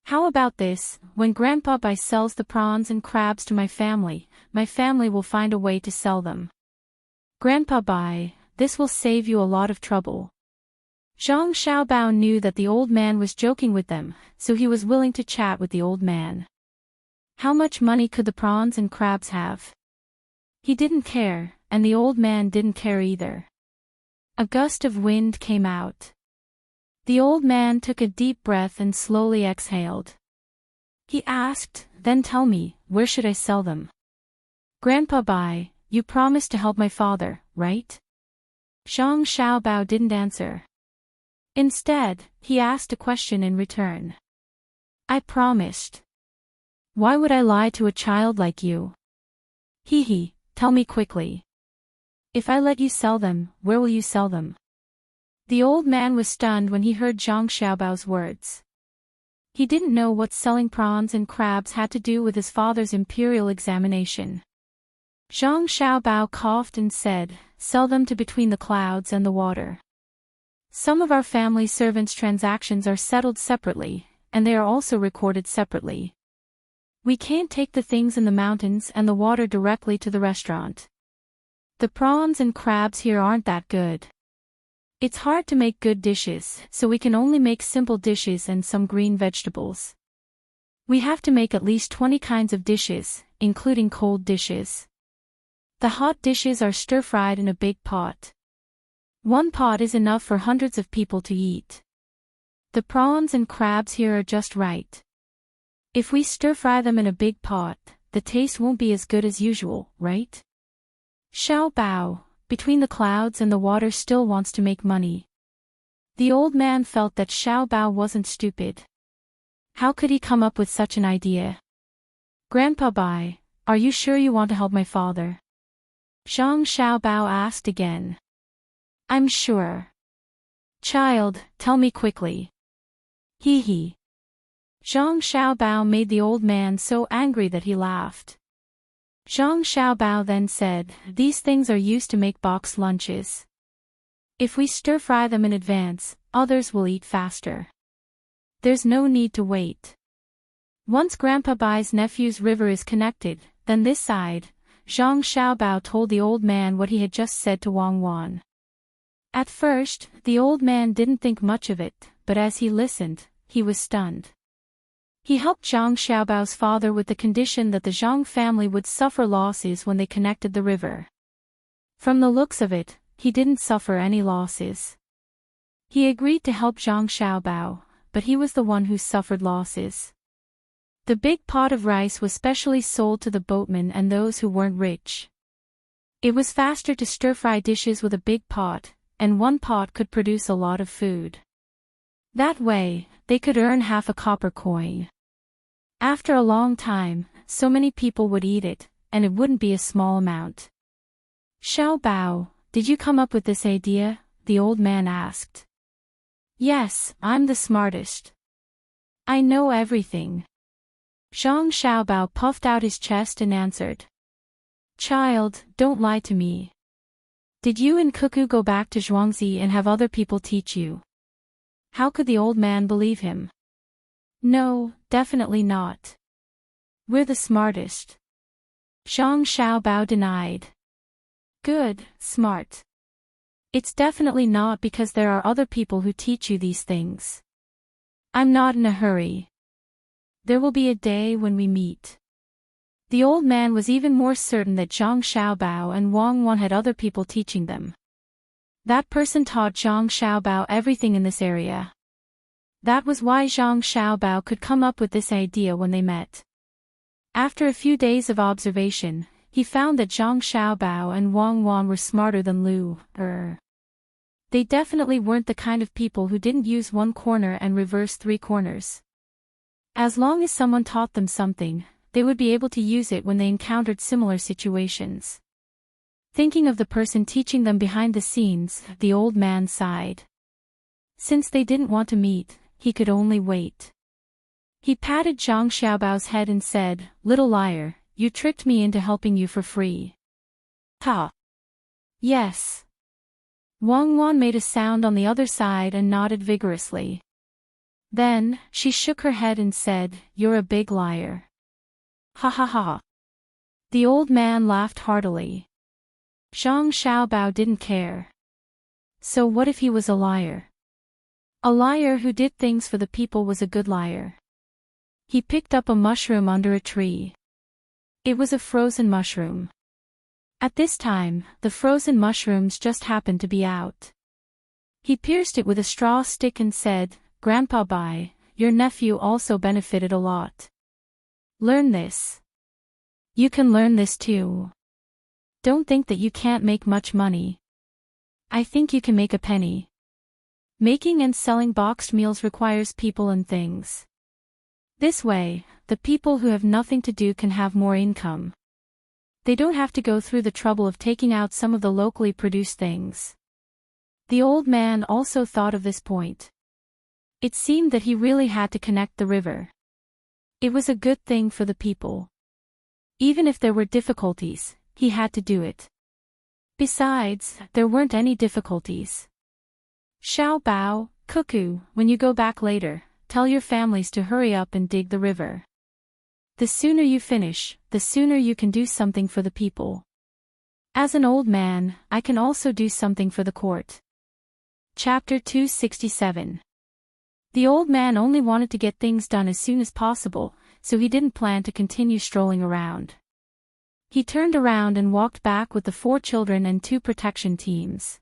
[SPEAKER 1] How about this, when Grandpa Bai sells the prawns and crabs to my family will find a way to sell them. Grandpa Bai, this will save you a lot of trouble. Zhang Xiaobao knew that the old man was joking with them, so he was willing to chat with the old man. How much money could the prawns and crabs have? He didn't care, and the old man didn't care either. A gust of wind came out. The old man took a deep breath and slowly exhaled. He asked, then tell me, where should I sell them? Grandpa Bai, you promised to help my father, right? Zhang Xiaobao didn't answer. Instead, he asked a question in return. I promised. Why would I lie to a child like you? Hee, tell me quickly. If I let you sell them, where will you sell them? The old man was stunned when he heard Zhang Xiaobao's words. He didn't know what selling prawns and crabs had to do with his father's imperial examination. Zhang Xiaobao coughed and said, sell them to between the clouds and the water. Some of our family servants' transactions are settled separately, and they are also recorded separately. We can't take the things in the mountains and the water directly to the restaurant. The prawns and crabs here aren't that good. It's hard to make good dishes, so we can only make simple dishes and some green vegetables. We have to make at least 20 kinds of dishes, including cold dishes. The hot dishes are stir-fried in a big pot. One pot is enough for hundreds of people to eat. The prawns and crabs here are just right. If we stir-fry them in a big pot, the taste won't be as good as usual, right? Xiao Bao, between the clouds and the water, still wants to make money. The old man felt that Xiao Bao wasn't stupid. How could he come up with such an idea? Grandpa Bai, are you sure you want to help my father? Zhang Xiaobao asked again. I'm sure. Child, tell me quickly. Hee hee. Zhang Xiaobao made the old man so angry that he laughed. Zhang Xiaobao then said, these things are used to make boxed lunches. If we stir-fry them in advance, others will eat faster. There's no need to wait. Once Grandpa Bai's nephew's river is connected, then this side, Zhang Xiaobao told the old man what he had just said to Wang Wan. At first, the old man didn't think much of it, but as he listened, he was stunned. He helped Zhang Xiaobao's father with the condition that the Zhang family would suffer losses when they connected the river. From the looks of it, he didn't suffer any losses. He agreed to help Zhang Xiaobao, but he was the one who suffered losses. The big pot of rice was specially sold to the boatmen and those who weren't rich. It was faster to stir-fry dishes with a big pot, and one pot could produce a lot of food. That way, they could earn half a copper coin. After a long time, so many people would eat it, and it wouldn't be a small amount. Xiaobao, did you come up with this idea? The old man asked. Yes, I'm the smartest. I know everything. Zhang Xiaobao puffed out his chest and answered. Child, don't lie to me. Did you and Cuckoo go back to Zhuangzi and have other people teach you? How could the old man believe him? No, definitely not. We're the smartest. Zhang Xiaobao denied. Good, smart. It's definitely not because there are other people who teach you these things. I'm not in a hurry. There will be a day when we meet. The old man was even more certain that Zhang Xiaobao and Wang Wan had other people teaching them. That person taught Zhang Xiaobao everything in this area. That was why Zhang Xiaobao could come up with this idea when they met. After a few days of observation, he found that Zhang Xiaobao and Wang Wan were smarter than Lu. They definitely weren't the kind of people who didn't use one corner and reverse 3 corners. As long as someone taught them something, they would be able to use it when they encountered similar situations. Thinking of the person teaching them behind the scenes, the old man sighed. Since they didn't want to meet, he could only wait. He patted Zhang Xiaobao's head and said, Little liar, you tricked me into helping you for free. Ha! Yes. Wang Wan made a sound on the other side and nodded vigorously. Then, she shook her head and said, You're a big liar. Ha ha ha. The old man laughed heartily. Zhang Xiaobao didn't care. So what if he was a liar? A liar who did things for the people was a good liar. He picked up a mushroom under a tree. It was a frozen mushroom. At this time, the frozen mushrooms just happened to be out. He pierced it with a straw stick and said, Grandpa Bai, your nephew also benefited a lot. Learn this. You can learn this too. Don't think that you can't make much money. I think you can make a penny. Making and selling boxed meals requires people and things. This way, the people who have nothing to do can have more income. They don't have to go through the trouble of taking out some of the locally produced things. The old man also thought of this point. It seemed that he really had to connect the river. It was a good thing for the people. Even if there were difficulties, he had to do it. Besides, there weren't any difficulties. Xiaobao, Cuckoo, when you go back later, tell your families to hurry up and dig the river. The sooner you finish, the sooner you can do something for the people. As an old man, I can also do something for the court. Chapter 267. The old man only wanted to get things done as soon as possible, so he didn't plan to continue strolling around. He turned around and walked back with the 4 children and 2 protection teams.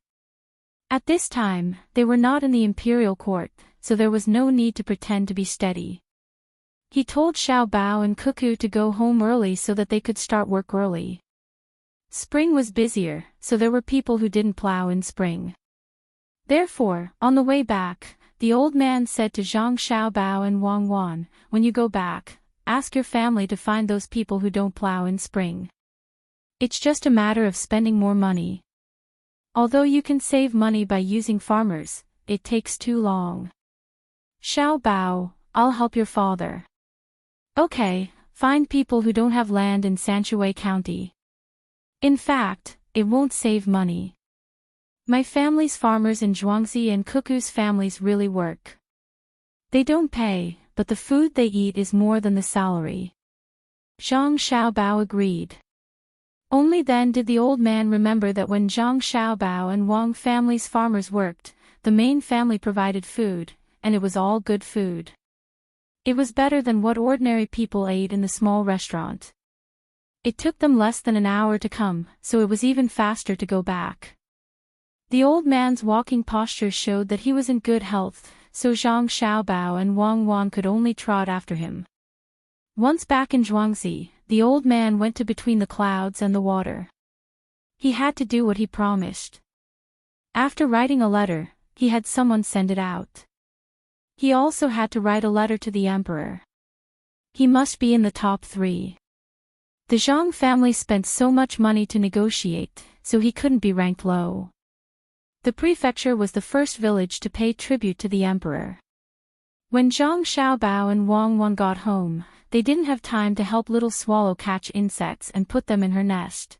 [SPEAKER 1] At this time, they were not in the imperial court, so there was no need to pretend to be steady. He told Xiaobao and Cuckoo to go home early so that they could start work early. Spring was busier, so there were people who didn't plow in spring. Therefore, on the way back, the old man said to Zhang Xiaobao and Wang Wan, when you go back, ask your family to find those people who don't plow in spring. It's just a matter of spending more money. Although you can save money by using farmers, it takes too long. Xiaobao, I'll help your father. Okay, find people who don't have land in Sanshui County. In fact, it won't save money. My family's farmers in Zhuangzi and Cuckoo's families really work. They don't pay, but the food they eat is more than the salary. Zhang Xiaobao agreed. Only then did the old man remember that when Zhang Xiaobao and Wang family's farmers worked, the main family provided food, and it was all good food. It was better than what ordinary people ate in the small restaurant. It took them less than an hour to come, so it was even faster to go back. The old man's walking posture showed that he was in good health, so Zhang Xiaobao and Wang Wan could only trot after him. Once back in Zhuangzi, the old man went to between the clouds and the water. He had to do what he promised. After writing a letter, he had someone send it out. He also had to write a letter to the emperor. He must be in the top 3. The Zhang family spent so much money to negotiate, so he couldn't be ranked low. The prefecture was the first village to pay tribute to the emperor. When Zhang Xiaobao and Wang Wan got home, they didn't have time to help Little Swallow catch insects and put them in her nest.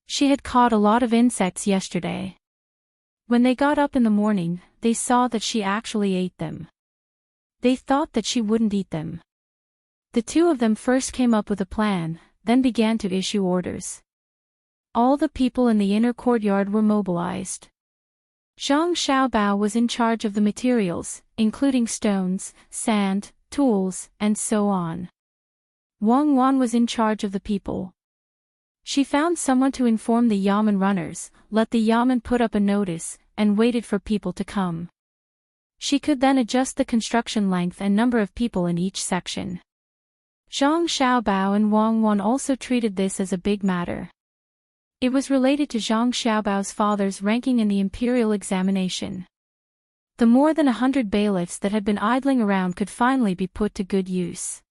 [SPEAKER 1] She had caught a lot of insects yesterday. When they got up in the morning, they saw that she actually ate them. They thought that she wouldn't eat them. The two of them first came up with a plan, then began to issue orders. All the people in the inner courtyard were mobilized. Zhang Xiaobao was in charge of the materials, including stones, sand, tools, and so on. Wang Wan was in charge of the people. She found someone to inform the yamen runners, let the yamen put up a notice, and waited for people to come. She could then adjust the construction length and number of people in each section. Zhang Xiaobao and Wang Wan also treated this as a big matter. It was related to Zhang Xiaobao's father's ranking in the imperial examination. The more than 100 bailiffs that had been idling around could finally be put to good use.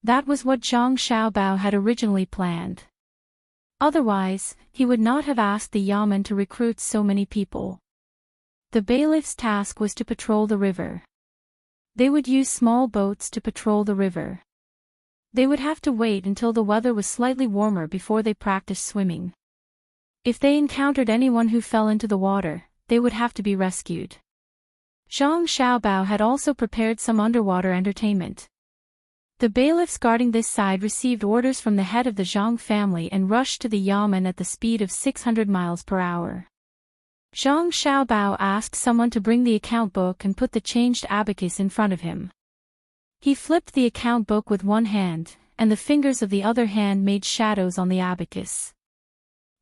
[SPEAKER 1] That was what Zhang Xiaobao had originally planned. Otherwise, he would not have asked the yamen to recruit so many people. The bailiff's task was to patrol the river. They would use small boats to patrol the river. They would have to wait until the weather was slightly warmer before they practiced swimming. If they encountered anyone who fell into the water, they would have to be rescued. Zhang Xiaobao had also prepared some underwater entertainment. The bailiffs guarding this side received orders from the head of the Zhang family and rushed to the yamen at the speed of 600 miles per hour. Zhang Xiaobao asked someone to bring the account book and put the changed abacus in front of him. He flipped the account book with one hand, and the fingers of the other hand made shadows on the abacus.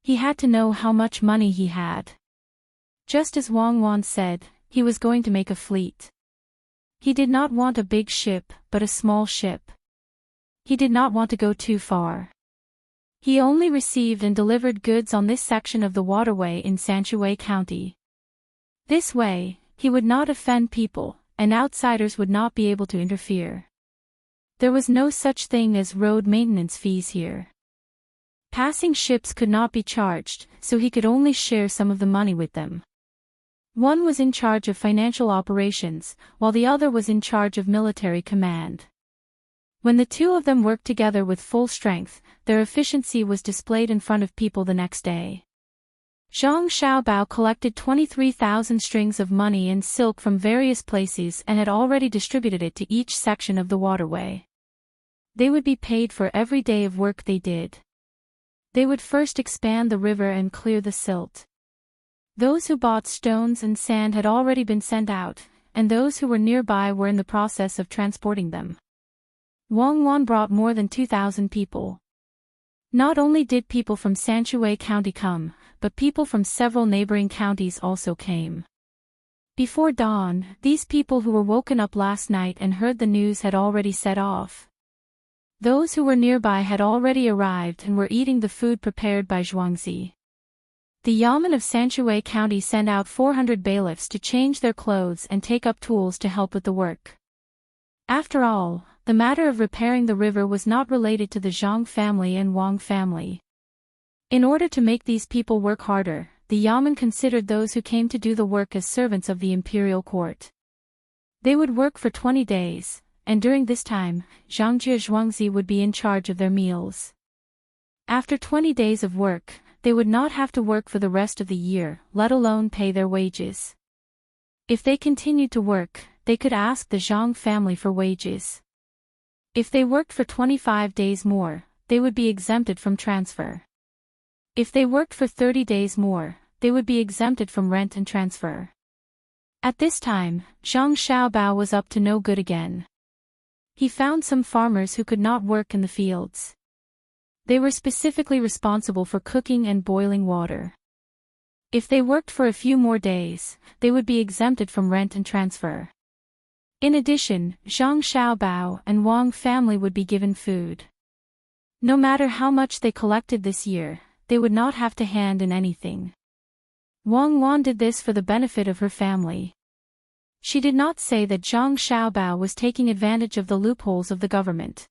[SPEAKER 1] He had to know how much money he had. Just as Wang Wan said, he was going to make a fleet. He did not want a big ship, but a small ship. He did not want to go too far. He only received and delivered goods on this section of the waterway in Sanshui County. This way, he would not offend people, and outsiders would not be able to interfere. There was no such thing as road maintenance fees here. Passing ships could not be charged, so he could only share some of the money with them. One was in charge of financial operations, while the other was in charge of military command. When the two of them worked together with full strength, their efficiency was displayed in front of people the next day. Zhang Xiaobao collected 23,000 strings of money and silk from various places and had already distributed it to each section of the waterway. They would be paid for every day of work they did. They would first expand the river and clear the silt. Those who bought stones and sand had already been sent out, and those who were nearby were in the process of transporting them. Wang Wan brought more than 2,000 people. Not only did people from Sanshui County come, but people from several neighboring counties also came. Before dawn, these people who were woken up last night and heard the news had already set off. Those who were nearby had already arrived and were eating the food prepared by Zhuangzi. The Yamen of Sanshui County sent out 400 bailiffs to change their clothes and take up tools to help with the work. After all, the matter of repairing the river was not related to the Zhang family and Wang family. In order to make these people work harder, the Yamen considered those who came to do the work as servants of the imperial court. They would work for 20 days, and during this time, Zhangjie Zhuangzi would be in charge of their meals. After 20 days of work, they would not have to work for the rest of the year, let alone pay their wages. If they continued to work, they could ask the Zhang family for wages. If they worked for 25 days more, they would be exempted from transfer. If they worked for 30 days more, they would be exempted from rent and transfer. At this time, Zhang Xiaobao was up to no good again. He found some farmers who could not work in the fields. They were specifically responsible for cooking and boiling water. If they worked for a few more days, they would be exempted from rent and transfer. In addition, Zhang Xiaobao and Wang family would be given food. No matter how much they collected this year, they would not have to hand in anything. Wang Wan did this for the benefit of her family. She did not say that Zhang Xiaobao was taking advantage of the loopholes of the government.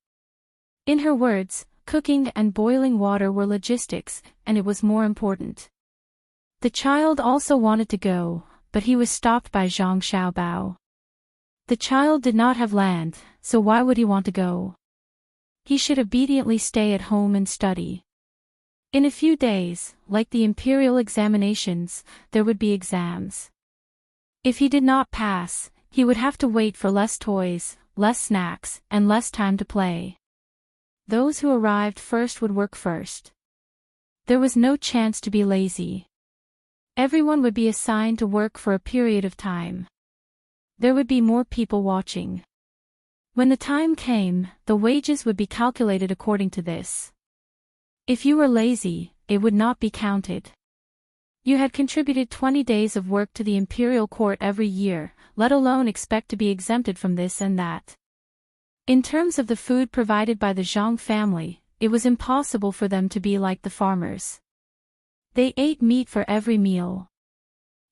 [SPEAKER 1] In her words, cooking and boiling water were logistics, and it was more important. The child also wanted to go, but he was stopped by Zhang Xiaobao. The child did not have land, so why would he want to go? He should obediently stay at home and study. In a few days, like the imperial examinations, there would be exams. If he did not pass, he would have to wait for less toys, less snacks, and less time to play. Those who arrived first would work first. There was no chance to be lazy. Everyone would be assigned to work for a period of time. There would be more people watching. When the time came, the wages would be calculated according to this. If you were lazy, it would not be counted. You had contributed 20 days of work to the imperial court every year, let alone expect to be exempted from this and that. In terms of the food provided by the Zhang family, it was impossible for them to be like the farmers. They ate meat for every meal.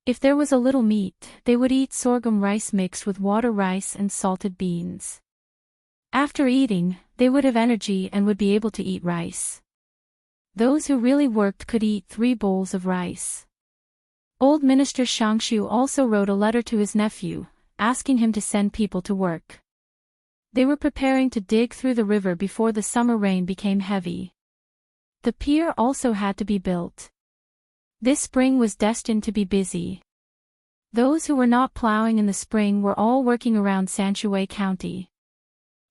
[SPEAKER 1] If there was a little meat, they would eat sorghum rice mixed with water rice and salted beans. After eating, they would have energy and would be able to eat rice. Those who really worked could eat 3 bowls of rice. Old Minister Shangshu also wrote a letter to his nephew, asking him to send people to work. They were preparing to dig through the river before the summer rain became heavy. The pier also had to be built. This spring was destined to be busy. Those who were not plowing in the spring were all working around Sanshui County.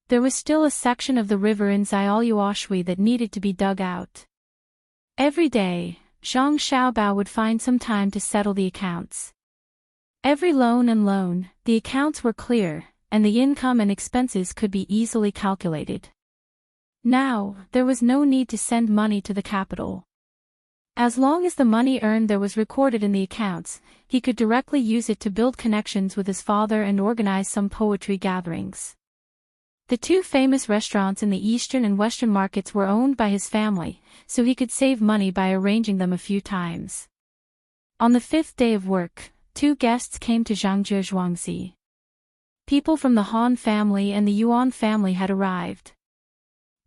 [SPEAKER 1] There was still a section of the river in Xiaoyuoshui that needed to be dug out. Every day, Zhang Xiaobao would find some time to settle the accounts. Every loan, the accounts were clear, and the income and expenses could be easily calculated. Now, there was no need to send money to the capital. As long as the money earned there was recorded in the accounts, he could directly use it to build connections with his father and organize some poetry gatherings. The 2 famous restaurants in the eastern and western markets were owned by his family, so he could save money by arranging them a few times. On the 5th day of work, 2 guests came to Zhangjie Zhuangzi. People from the Han family and the Yuan family had arrived.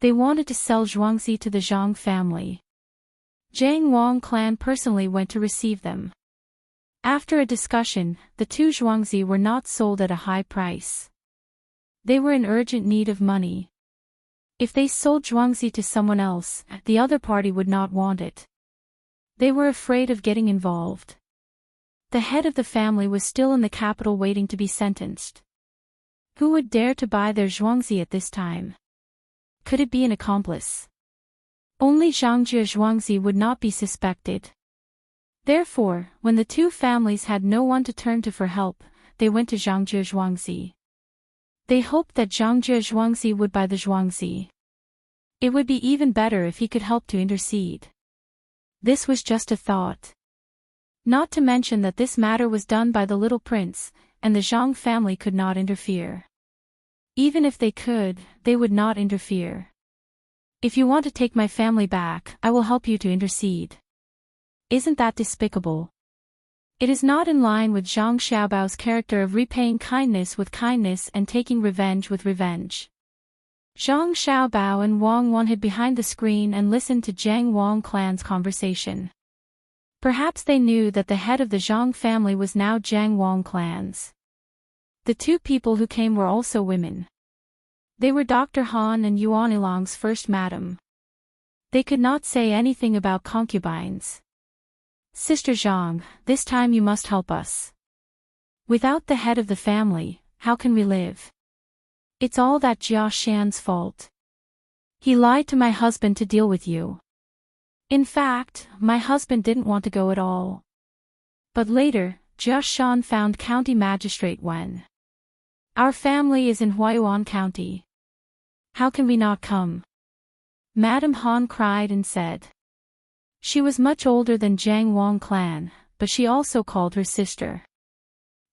[SPEAKER 1] They wanted to sell Zhuangzi to the Zhang family. Zhang Wang clan personally went to receive them. After a discussion, the 2 Zhuangzi were not sold at a high price. They were in urgent need of money. If they sold Zhuangzi to someone else, the other party would not want it. They were afraid of getting involved. The head of the family was still in the capital waiting to be sentenced. Who would dare to buy their Zhuangzi at this time? Could it be an accomplice? Only Zhangjie Zhuangzi would not be suspected. Therefore, when the 2 families had no one to turn to for help, they went to Zhangjie Zhuangzi. They hoped that Zhangjie Zhuangzi would buy the Zhuangzi. It would be even better if he could help to intercede. This was just a thought. Not to mention that this matter was done by the little prince, and the Zhang family could not interfere. Even if they could, they would not interfere. If you want to take my family back, I will help you to intercede. Isn't that despicable? It is not in line with Zhang Xiaobao's character of repaying kindness with kindness and taking revenge with revenge. Zhang Xiaobao and Wang Wan hid behind the screen and listened to Jiang Wang clan's conversation. Perhaps they knew that the head of the Zhang family was now Jiang Wang clans. The two people who came were also women. They were Dr. Han and Yuan Ilong's first madam. They could not say anything about concubines. Sister Zhang, this time you must help us. Without the head of the family, how can we live? It's all that Jia Xian's fault. He lied to my husband to deal with you. In fact, my husband didn't want to go at all. But later, Jia Xian found county magistrate Wen. Our family is in Huayuan County. How can we not come? Madame Han cried and said. She was much older than Jiang Wang clan, but she also called her sister.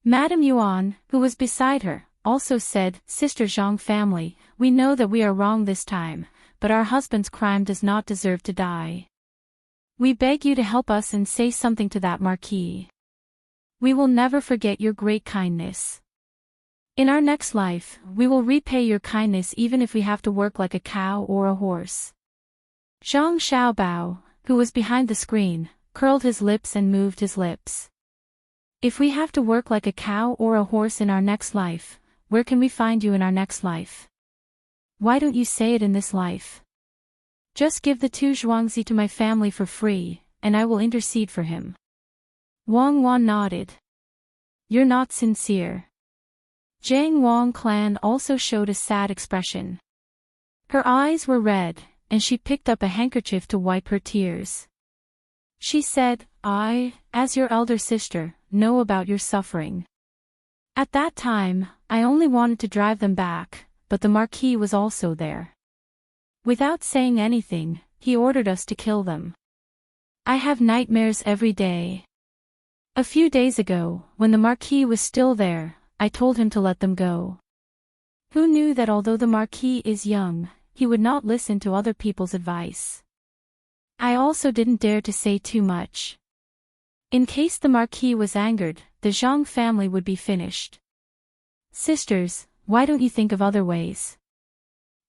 [SPEAKER 1] Madame Yuan, who was beside her, also said, Sister Zhang family, we know that we are wrong this time, but our husband's crime does not deserve to die. We beg you to help us and say something to that marquis. We will never forget your great kindness. In our next life, we will repay your kindness even if we have to work like a cow or a horse. Zhang Xiaobao, who was behind the screen, curled his lips and moved his lips. If we have to work like a cow or a horse in our next life, where can we find you in our next life? Why don't you say it in this life? Just give the 2 zhuangzi to my family for free, and I will intercede for him. Wang Wan nodded. You're not sincere. Jiang Wang clan also showed a sad expression. Her eyes were red, and she picked up a handkerchief to wipe her tears. She said, I, as your elder sister, know about your suffering. At that time, I only wanted to drive them back, but the Marquis was also there. Without saying anything, he ordered us to kill them. I have nightmares every day. A few days ago, when the Marquis was still there, I told him to let them go. Who knew that although the Marquis is young, he would not listen to other people's advice? I also didn't dare to say too much. In case the Marquis was angered, the Zhang family would be finished. Sisters, why don't you think of other ways?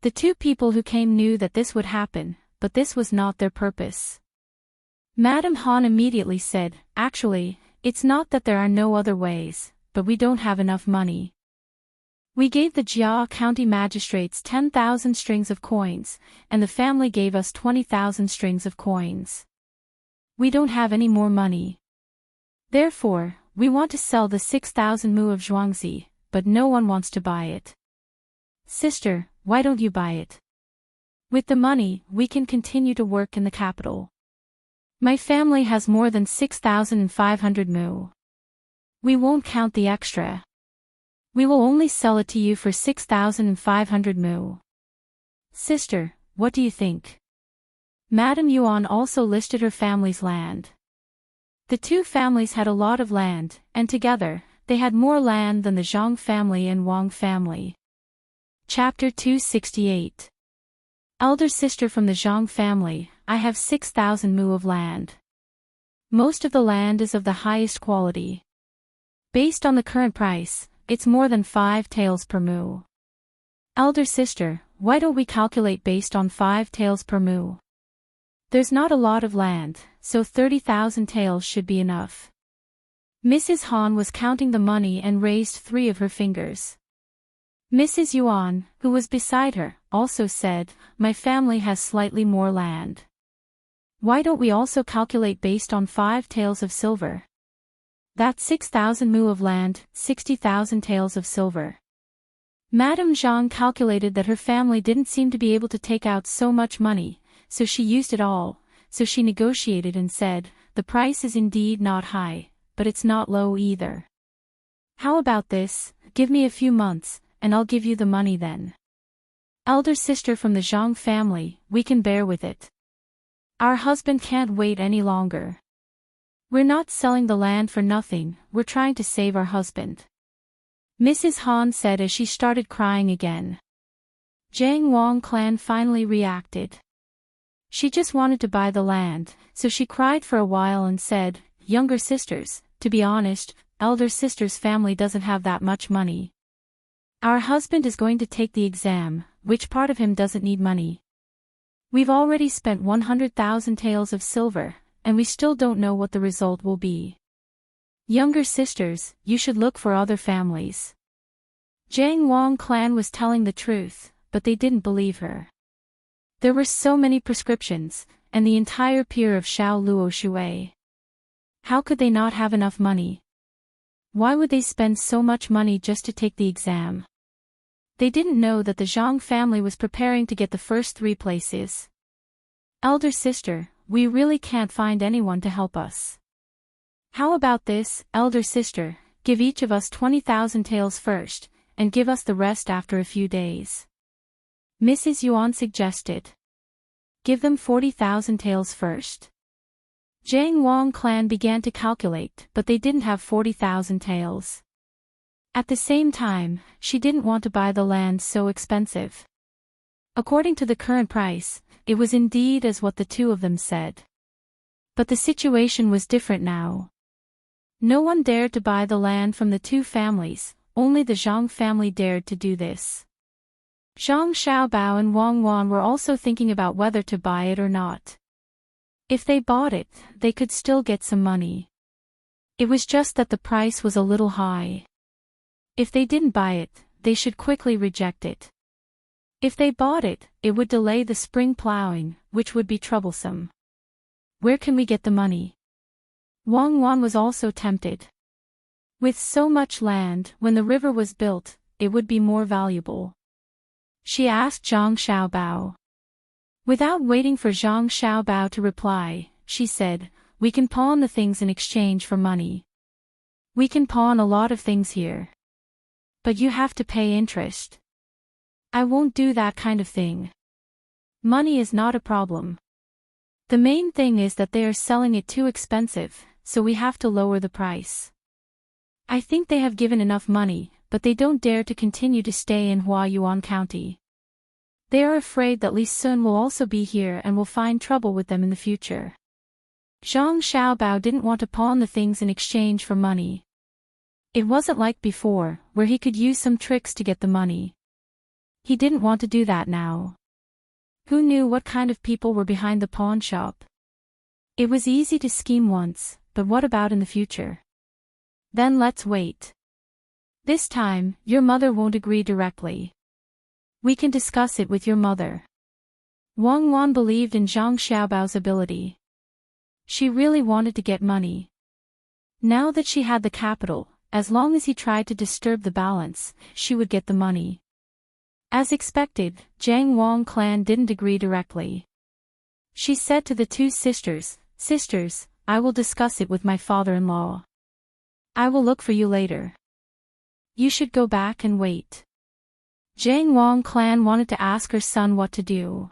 [SPEAKER 1] The two people who came knew that this would happen, but this was not their purpose. Madame Han immediately said, actually, it's not that there are no other ways, but we don't have enough money. We gave the Jia County magistrates 10,000 strings of coins, and the family gave us 20,000 strings of coins. We don't have any more money. Therefore, we want to sell the 6,000 mu of zhuangzi, but no one wants to buy it. Sister, why don't you buy it? With the money, we can continue to work in the capital. My family has more than 6,500 mu. We won't count the extra. We will only sell it to you for 6,500 mu. Sister, what do you think? Madame Yuan also listed her family's land. The two families had a lot of land, and together, they had more land than the Zhang family and Wang family. Chapter 268. Elder sister from the Zhang family, I have 6,000 mu of land. Most of the land is of the highest quality. Based on the current price, it's more than 5 taels per mu. Elder sister, why don't we calculate based on 5 taels per mu? There's not a lot of land, so 30,000 taels should be enough. Mrs. Han was counting the money and raised 3 of her fingers. Mrs. Yuan, who was beside her, also said, my family has slightly more land. Why don't we also calculate based on 5 taels of silver? That's 6,000 mu of land, 60,000 taels of silver. Madame Zhang calculated that her family didn't seem to be able to take out so much money, so she used it all, so she negotiated and said, the price is indeed not high, but it's not low either. How about this, give me a few months, and I'll give you the money then. Elder sister from the Zhang family, we can bear with it. Our husband can't wait any longer. We're not selling the land for nothing, we're trying to save our husband. Mrs. Han said as she started crying again. Jiang Wang clan finally reacted. She just wanted to buy the land, so she cried for a while and said, "Younger sisters, to be honest, elder sister's family doesn't have that much money. Our husband is going to take the exam, which part of him doesn't need money? We've already spent 100,000 taels of silver, and we still don't know what the result will be. Younger sisters, you should look for other families." Jiang Wang clan was telling the truth, but they didn't believe her. There were so many prescriptions, and the entire peer of Xiao Luo Shui. How could they not have enough money? Why would they spend so much money just to take the exam? They didn't know that the Zhang family was preparing to get the first 3 places. "Elder sister, we really can't find anyone to help us. How about this, elder sister, give each of us 20,000 taels first, and give us the rest after a few days." Mrs. Yuan suggested. "Give them 40,000 taels first." Jiang Wang clan began to calculate, but they didn't have 40,000 taels. At the same time, she didn't want to buy the land so expensive. According to the current price, it was indeed as what the two of them said. But the situation was different now. No one dared to buy the land from the two families, only the Zhang family dared to do this. Zhang Xiaobao and Wang Wan were also thinking about whether to buy it or not. If they bought it, they could still get some money. It was just that the price was a little high. If they didn't buy it, they should quickly reject it. If they bought it, it would delay the spring plowing, which would be troublesome. Where can we get the money? Wang Wan was also tempted. With so much land, when the river was built, it would be more valuable. She asked Zhang Xiaobao. Without waiting for Zhang Xiaobao to reply, she said, "We can pawn the things in exchange for money. We can pawn a lot of things here. But you have to pay interest. I won't do that kind of thing. Money is not a problem. The main thing is that they are selling it too expensive, so we have to lower the price. I think they have given enough money, but they don't dare to continue to stay in Huayuan County. They are afraid that Li Sun will also be here and will find trouble with them in the future." Zhang Xiaobao didn't want to pawn the things in exchange for money. It wasn't like before, where he could use some tricks to get the money. He didn't want to do that now. Who knew what kind of people were behind the pawn shop? It was easy to scheme once, but what about in the future? Then let's wait. This time, your mother won't agree directly. We can discuss it with your mother. Wang Wan believed in Zhang Xiaobao's ability. She really wanted to get money. Now that she had the capital, as long as he tried to disturb the balance, she would get the money. As expected, Jiang Wang clan didn't agree directly. She said to the two sisters, "Sisters, I will discuss it with my father-in-law. I will look for you later. You should go back and wait." Jiang Wang clan wanted to ask her son what to do.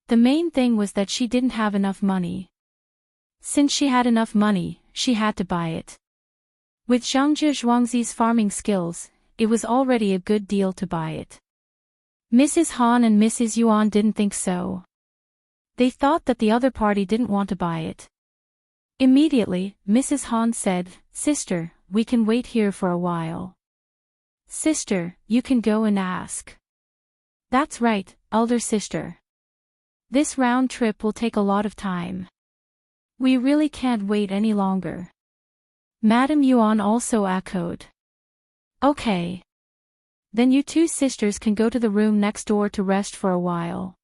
[SPEAKER 1] The main thing was that she didn't have enough money. Since she had enough money, she had to buy it. With Zhangzhi Zhuangzi's farming skills, it was already a good deal to buy it. Mrs. Han and Mrs. Yuan didn't think so. They thought that the other party didn't want to buy it. Immediately, Mrs. Han said, "Sister, we can wait here for a while." "Sister, you can go and ask." "That's right, elder sister. This round trip will take a lot of time. We really can't wait any longer." Madame Yuan also echoed. "Okay. Then you two sisters can go to the room next door to rest for a while.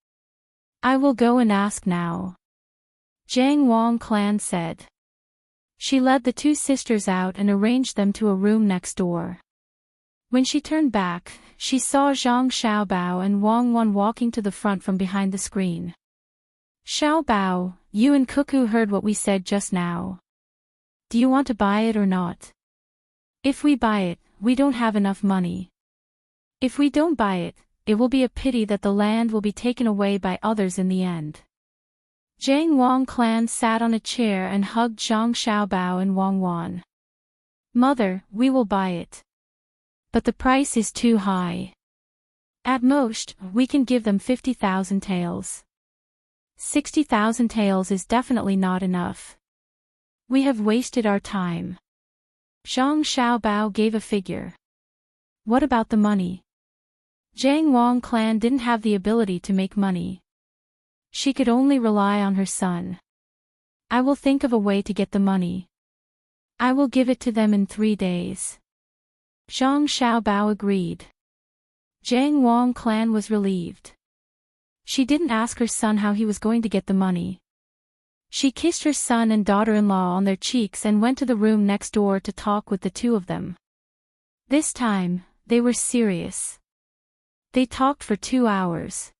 [SPEAKER 1] I will go and ask now," Jiang Wang clan said. She led the two sisters out and arranged them to a room next door. When she turned back, she saw Zhang Xiaobao and Wang Wan walking to the front from behind the screen. "Xiaobao, you and Cuckoo heard what we said just now. Do you want to buy it or not? If we buy it, we don't have enough money. If we don't buy it, it will be a pity that the land will be taken away by others in the end." Jiang Wang clan sat on a chair and hugged Zhang Xiaobao and Wang Wan. "Mother, we will buy it. But the price is too high. At most, we can give them 50,000 taels." 60,000 taels is definitely not enough. We have wasted our time. Zhang Xiaobao gave a figure. What about the money? Zhang Wang clan didn't have the ability to make money. She could only rely on her son. I will think of a way to get the money. I will give it to them in 3 days. Zhang Xiaobao agreed. Zhang Wang clan was relieved. She didn't ask her son how he was going to get the money. She kissed her son and daughter-in-law on their cheeks and went to the room next door to talk with the two of them. This time, they were serious. They talked for 2 hours.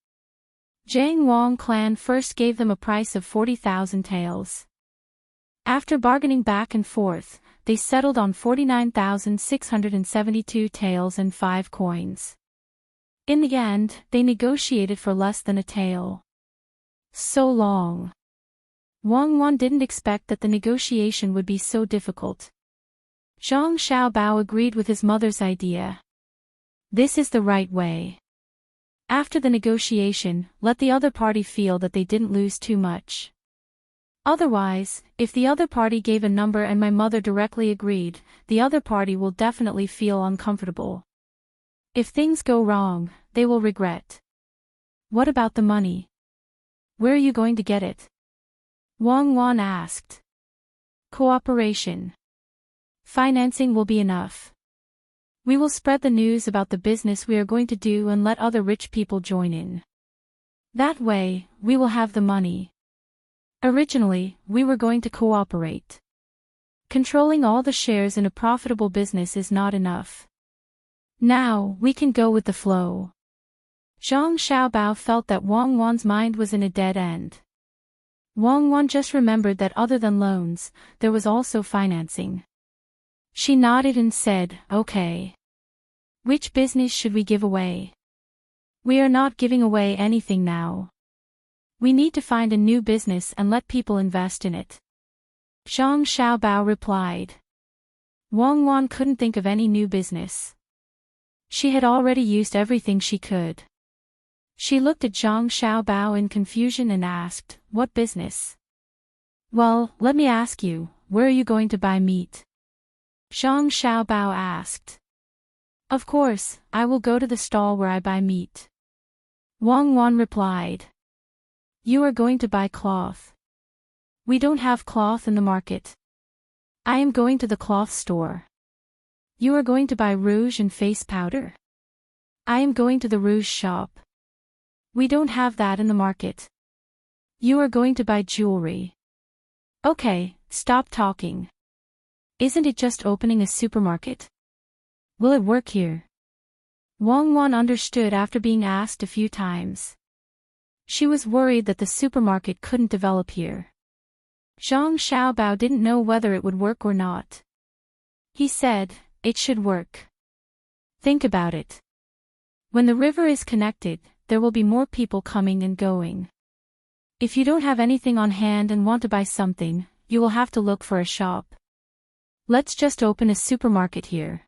[SPEAKER 1] Zhang Wang clan first gave them a price of 40,000 taels. After bargaining back and forth, they settled on 49,672 taels and 5 coins. In the end, they negotiated for less than a tael. So long. Wang Wan didn't expect that the negotiation would be so difficult. Zhang Xiaobao agreed with his mother's idea. This is the right way. After the negotiation, let the other party feel that they didn't lose too much. Otherwise, if the other party gave a number and my mother directly agreed, the other party will definitely feel uncomfortable. If things go wrong, they will regret. What about the money? Where are you going to get it? Wang Wan asked. Cooperation. Financing will be enough. We will spread the news about the business we are going to do and let other rich people join in. That way, we will have the money. Originally, we were going to cooperate. Controlling all the shares in a profitable business is not enough. Now, we can go with the flow. Zhang Xiaobao felt that Wang Wan's mind was in a dead end. Wang Wan just remembered that other than loans, there was also financing. She nodded and said, okay. Which business should we give away? We are not giving away anything now. We need to find a new business and let people invest in it. Zhang Xiaobao replied. Wang Wan couldn't think of any new business. She had already used everything she could. She looked at Zhang Xiaobao in confusion and asked, what business? Well, let me ask you, where are you going to buy meat? Zhang Xiaobao asked. Of course, I will go to the stall where I buy meat. Wang Wan replied. You are going to buy cloth. We don't have cloth in the market. I am going to the cloth store. You are going to buy rouge and face powder. I am going to the rouge shop. We don't have that in the market. You are going to buy jewelry. Okay, stop talking. Isn't it just opening a supermarket? Will it work here? Wang Wan understood after being asked a few times. She was worried that the supermarket couldn't develop here. Zhang Xiaobao didn't know whether it would work or not. He said, it should work. Think about it. When the river is connected, there will be more people coming and going. If you don't have anything on hand and want to buy something, you will have to look for a shop. Let's just open a supermarket here.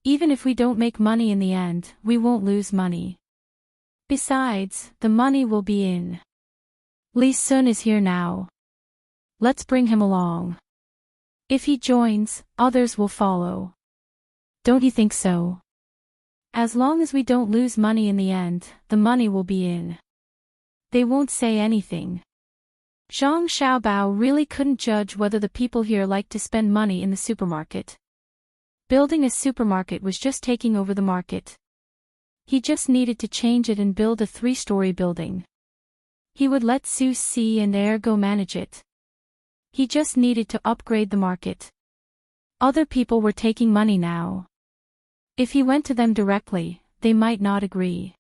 [SPEAKER 1] Even if we don't make money in the end, we won't lose money. Besides, the money will be in. Li Sun is here now. Let's bring him along. If he joins, others will follow. Don't you think so? As long as we don't lose money in the end, the money will be in. They won't say anything. Zhang Xiaobao really couldn't judge whether the people here liked to spend money in the supermarket. Building a supermarket was just taking over the market. He just needed to change it and build a 3-story building. He would let Su Si and Ergo manage it. He just needed to upgrade the market. Other people were taking money now. If he went to them directly, they might not agree.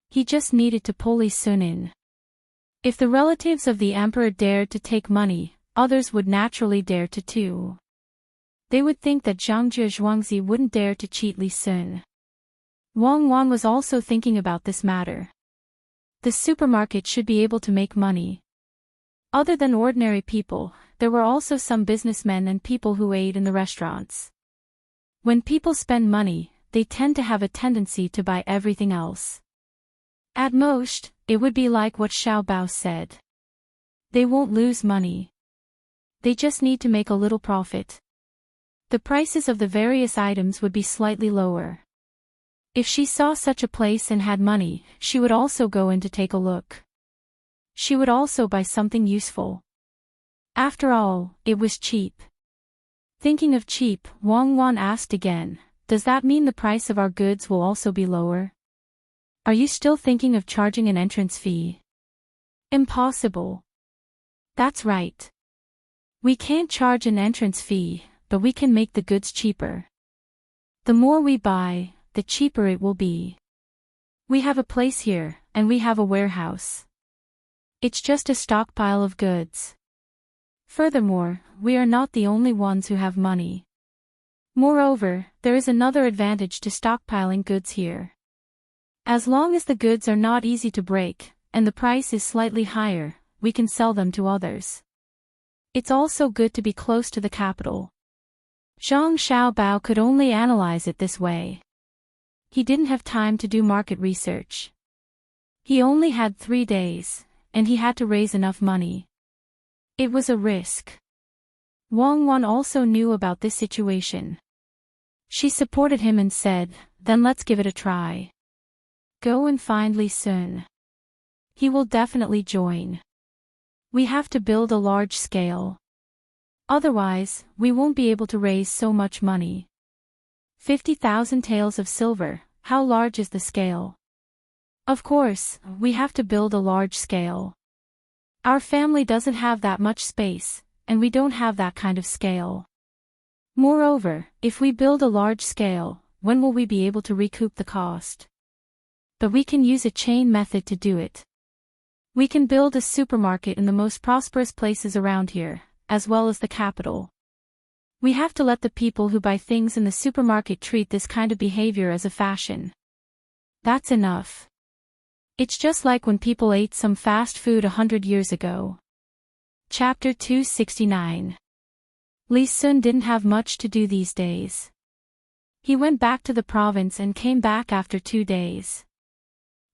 [SPEAKER 1] He just needed to pull Li Sun in. If the relatives of the emperor dared to take money, others would naturally dare to too. They would think that Zhangjie Zhuangzi wouldn't dare to cheat Li Sun. Wang Wan was also thinking about this matter. The supermarket should be able to make money. Other than ordinary people, there were also some businessmen and people who ate in the restaurants. When people spend money, they tend to have a tendency to buy everything else. At most, it would be like what Xiao Bao said. They won't lose money. They just need to make a little profit. The prices of the various items would be slightly lower. If she saw such a place and had money, she would also go in to take a look. She would also buy something useful. After all, it was cheap. Thinking of cheap, Wang Wan asked again, does that mean the price of our goods will also be lower? Are you still thinking of charging an entrance fee? Impossible. That's right. We can't charge an entrance fee, but we can make the goods cheaper. The more we buy, the cheaper it will be. We have a place here, and we have a warehouse. It's just a stockpile of goods. Furthermore, we are not the only ones who have money. Moreover, there is another advantage to stockpiling goods here. As long as the goods are not easy to break, and the price is slightly higher, we can sell them to others. It's also good to be close to the capital. Zhang Xiaobao could only analyze it this way. He didn't have time to do market research. He only had 3 days, and he had to raise enough money. It was a risk. Wang Wan also knew about this situation. She supported him and said, then let's give it a try. Go and find Li Sun. He will definitely join. We have to build a large scale. Otherwise, we won't be able to raise so much money. 50,000 taels of silver, how large is the scale? Of course, we have to build a large scale. Our family doesn't have that much space, and we don't have that kind of scale. Moreover, if we build a large scale, when will we be able to recoup the cost? But we can use a chain method to do it. We can build a supermarket in the most prosperous places around here, as well as the capital. We have to let the people who buy things in the supermarket treat this kind of behavior as a fashion. That's enough. It's just like when people ate some fast food 100 years ago. Chapter 269. Li Sun didn't have much to do these days. He went back to the province and came back after 2 days.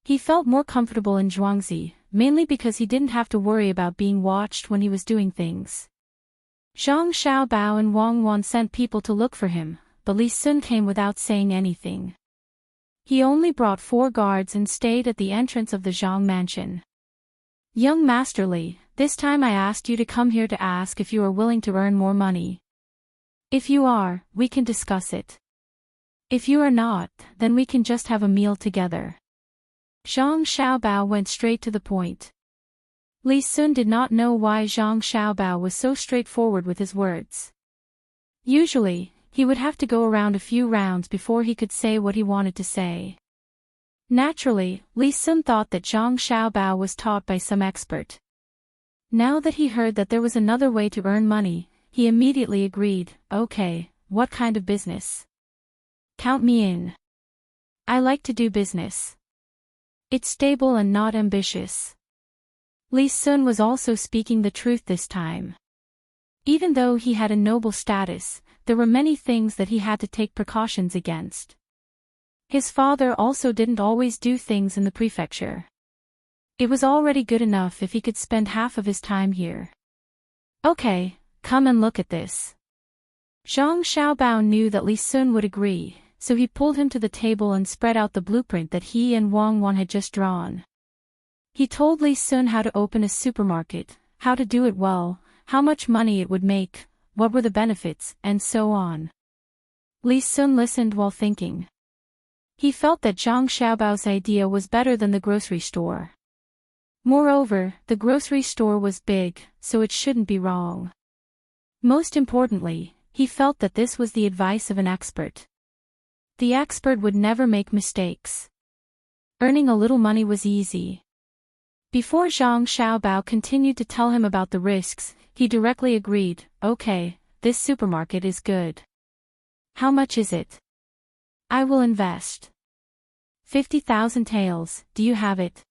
[SPEAKER 1] He felt more comfortable in Zhuangzi, mainly because he didn't have to worry about being watched when he was doing things. Zhang Xiaobao and Wang Wan sent people to look for him, but Li Sun came without saying anything. He only brought 4 guards and stayed at the entrance of the Zhang mansion. Young Master Li, this time I asked you to come here to ask if you are willing to earn more money. If you are, we can discuss it. If you are not, then we can just have a meal together. Zhang Xiaobao went straight to the point. Li Sun did not know why Zhang Xiaobao was so straightforward with his words. Usually, he would have to go around a few rounds before he could say what he wanted to say. Naturally, Li Sun thought that Zhang Xiaobao was taught by some expert. Now that he heard that there was another way to earn money, he immediately agreed, okay, what kind of business? Count me in. I like to do business. It's stable and not ambitious. Li Sun was also speaking the truth this time. Even though he had a noble status, there were many things that he had to take precautions against. His father also didn't always do things in the prefecture. It was already good enough if he could spend half of his time here. Okay, come and look at this. Zhang Xiaobao knew that Li Sun would agree, so he pulled him to the table and spread out the blueprint that he and Wang Wan had just drawn. He told Li Sun how to open a supermarket, how to do it well, how much money it would make, what were the benefits, and so on. Li Sun listened while thinking. He felt that Zhang Xiaobao's idea was better than the grocery store. Moreover, the grocery store was big, so it shouldn't be wrong. Most importantly, he felt that this was the advice of an expert. The expert would never make mistakes. Earning a little money was easy. Before Zhang Xiaobao continued to tell him about the risks, he directly agreed, okay, this supermarket is good. How much is it? I will invest. 50,000 taels, do you have it?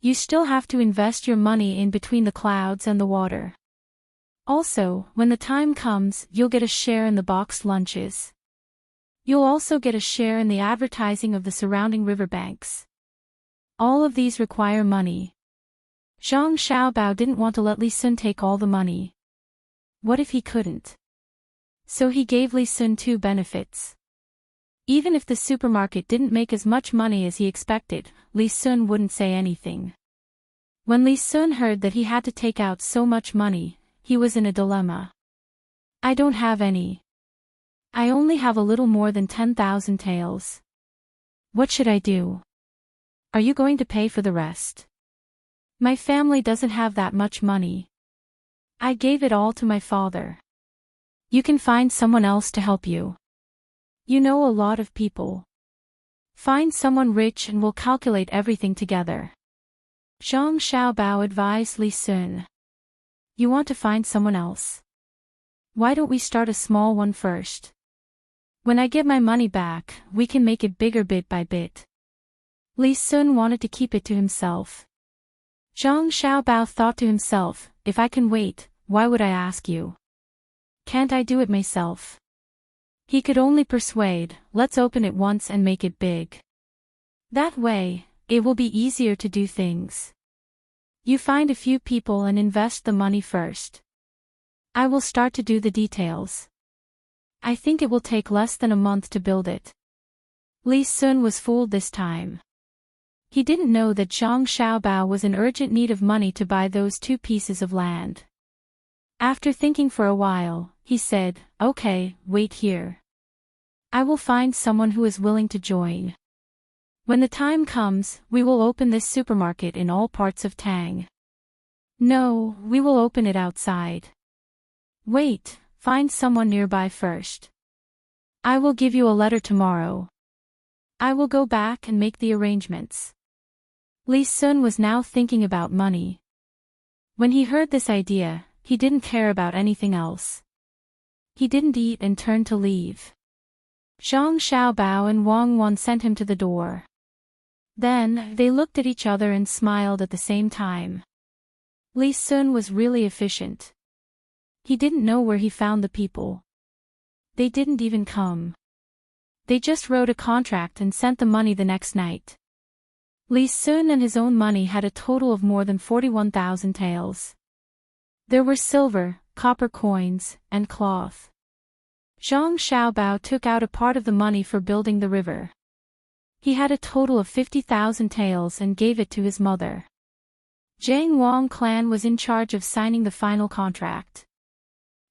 [SPEAKER 1] You still have to invest your money in between the clouds and the water. Also, when the time comes, you'll get a share in the boxed lunches. You'll also get a share in the advertising of the surrounding riverbanks. All of these require money. Zhang Xiaobao didn't want to let Li Sun take all the money. What if he couldn't? So he gave Li Sun two benefits. Even if the supermarket didn't make as much money as he expected, Li Sun wouldn't say anything. When Li Sun heard that he had to take out so much money, he was in a dilemma. I don't have any. I only have a little more than 10,000 taels. What should I do? Are you going to pay for the rest? My family doesn't have that much money. I gave it all to my father. You can find someone else to help you. You know a lot of people. Find someone rich and we'll calculate everything together. Zhang Xiaobao advised Li Sun. You want to find someone else? Why don't we start a small one first? When I get my money back, we can make it bigger bit by bit. Li Sun wanted to keep it to himself. Zhang Xiaobao thought to himself, if I can wait, why would I ask you? Can't I do it myself? He could only persuade, let's open it once and make it big. That way, it will be easier to do things. You find a few people and invest the money first. I will start to do the details. I think it will take less than a month to build it. Li Sun was fooled this time. He didn't know that Zhang Xiaobao was in urgent need of money to buy those two pieces of land. After thinking for a while, he said, okay, wait here. I will find someone who is willing to join. When the time comes, we will open this supermarket in all parts of Tang. No, we will open it outside. Wait, find someone nearby first. I will give you a letter tomorrow. I will go back and make the arrangements. Li Sun was now thinking about money. When he heard this idea, he didn't care about anything else. He didn't eat and turned to leave. Zhang Xiaobao and Wang Wan sent him to the door. Then, they looked at each other and smiled at the same time. Li Sun was really efficient. He didn't know where he found the people. They didn't even come. They just wrote a contract and sent the money the next night. Li Sun and his own money had a total of more than 41,000 taels. There were silver, copper coins, and cloth. Zhang Xiaobao took out a part of the money for building the river. He had a total of 50,000 taels and gave it to his mother. Zhang Wang clan was in charge of signing the final contract.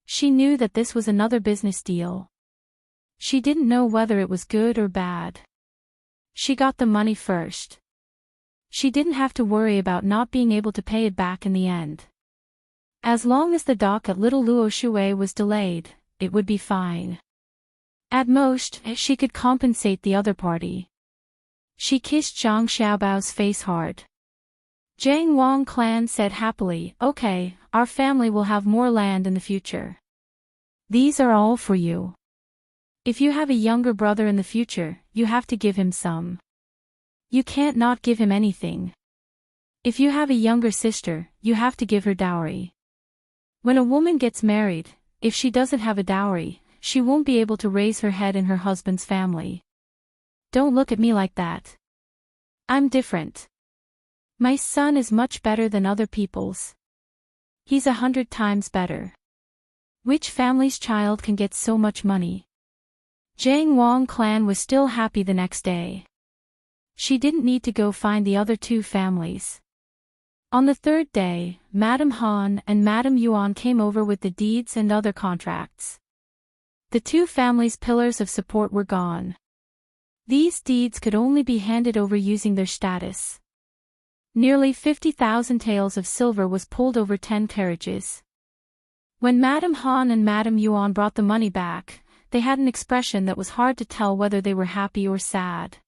[SPEAKER 1] She knew that this was another business deal. She didn't know whether it was good or bad. She got the money first. She didn't have to worry about not being able to pay it back in the end. As long as the dock at Little Luoshui was delayed, it would be fine. At most, she could compensate the other party. She kissed Zhang Xiaobao's face hard. Zhang Wang clan said happily, okay, our family will have more land in the future. These are all for you. If you have a younger brother in the future, you have to give him some. You can't not give him anything. If you have a younger sister, you have to give her dowry. When a woman gets married, if she doesn't have a dowry, she won't be able to raise her head in her husband's family. Don't look at me like that. I'm different. My son is much better than other people's. He's 100 times better. Which family's child can get so much money? Zhang Wang clan was still happy the next day. She didn't need to go find the other two families. On the third day, Madame Han and Madame Yuan came over with the deeds and other contracts. The two families' pillars of support were gone. These deeds could only be handed over using their status. Nearly 50,000 taels of silver was pulled over 10 carriages. When Madame Han and Madame Yuan brought the money back, they had an expression that was hard to tell whether they were happy or sad.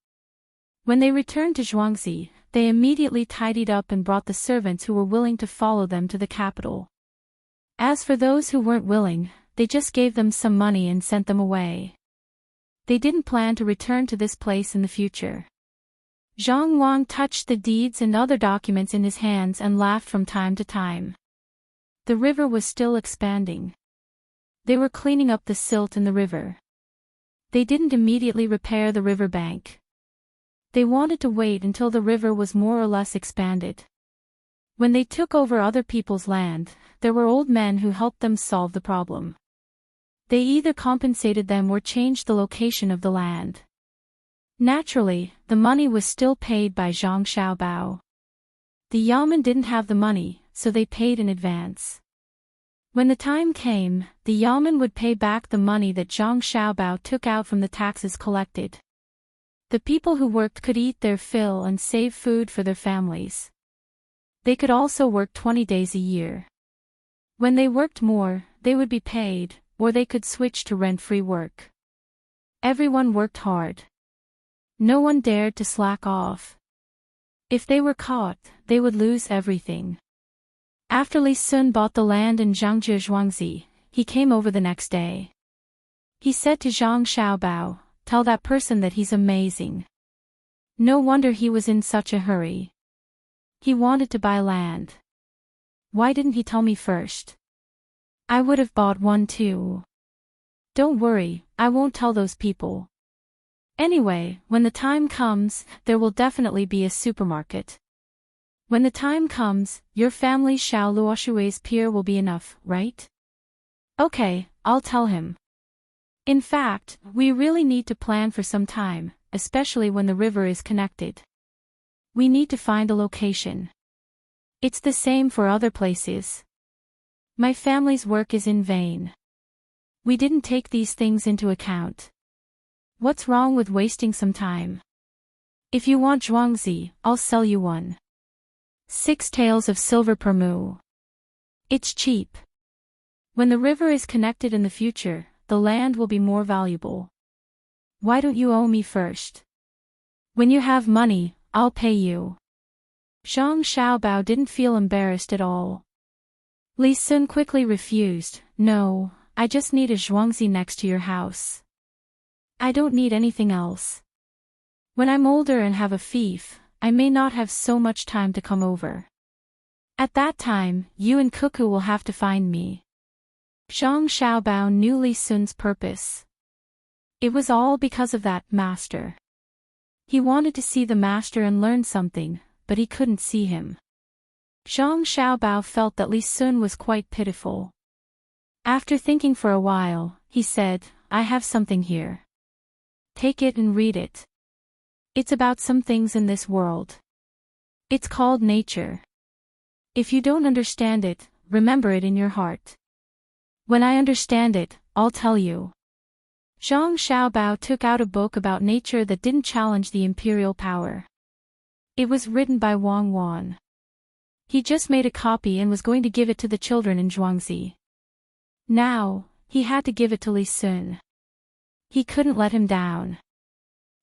[SPEAKER 1] When they returned to Zhuangzi, they immediately tidied up and brought the servants who were willing to follow them to the capital. As for those who weren't willing, they just gave them some money and sent them away. They didn't plan to return to this place in the future. Zhang Wang touched the deeds and other documents in his hands and laughed from time to time. The river was still expanding. They were cleaning up the silt in the river. They didn't immediately repair the river bank. They wanted to wait until the river was more or less expanded. When they took over other people's land, there were old men who helped them solve the problem. They either compensated them or changed the location of the land. Naturally, the money was still paid by Zhang Xiaobao. The Yamen didn't have the money, so they paid in advance. When the time came, the Yamen would pay back the money that Zhang Xiaobao took out from the taxes collected. The people who worked could eat their fill and save food for their families. They could also work 20 days a year. When they worked more, they would be paid, or they could switch to rent-free work. Everyone worked hard. No one dared to slack off. If they were caught, they would lose everything. After Li Sun bought the land in Jiangji Zhuangzi, he came over the next day. He said to Zhang Xiaobao, "Tell that person that he's amazing." No wonder he was in such a hurry. He wanted to buy land. Why didn't he tell me first? I would have bought one too. Don't worry, I won't tell those people. Anyway, when the time comes, there will definitely be a supermarket. When the time comes, your family Xiao Luoshui's pier will be enough, right? Okay, I'll tell him. In fact, we really need to plan for some time, especially when the river is connected. We need to find a location. It's the same for other places. My family's work is in vain. We didn't take these things into account. What's wrong with wasting some time? If you want Zhuangzi, I'll sell you one. 6 taels of silver per mu. It's cheap. When the river is connected in the future, the land will be more valuable. Why don't you owe me first? When you have money, I'll pay you. Zhang Xiaobao didn't feel embarrassed at all. Li Sun quickly refused. No, I just need a Zhuangzi next to your house. I don't need anything else. When I'm older and have a fief, I may not have so much time to come over. At that time, you and Cuckoo will have to find me. Zhang Xiaobao knew Li Sun's purpose. It was all because of that master. He wanted to see the master and learn something, but he couldn't see him. Zhang Xiaobao felt that Li Sun was quite pitiful. After thinking for a while, he said, "I have something here. Take it and read it. It's about some things in this world. It's called nature. If you don't understand it, remember it in your heart. When I understand it, I'll tell you." Zhang Xiaobao took out a book about nature that didn't challenge the imperial power. It was written by Wang Wan. He just made a copy and was going to give it to the children in Zhuangzi. Now, he had to give it to Li Sun. He couldn't let him down.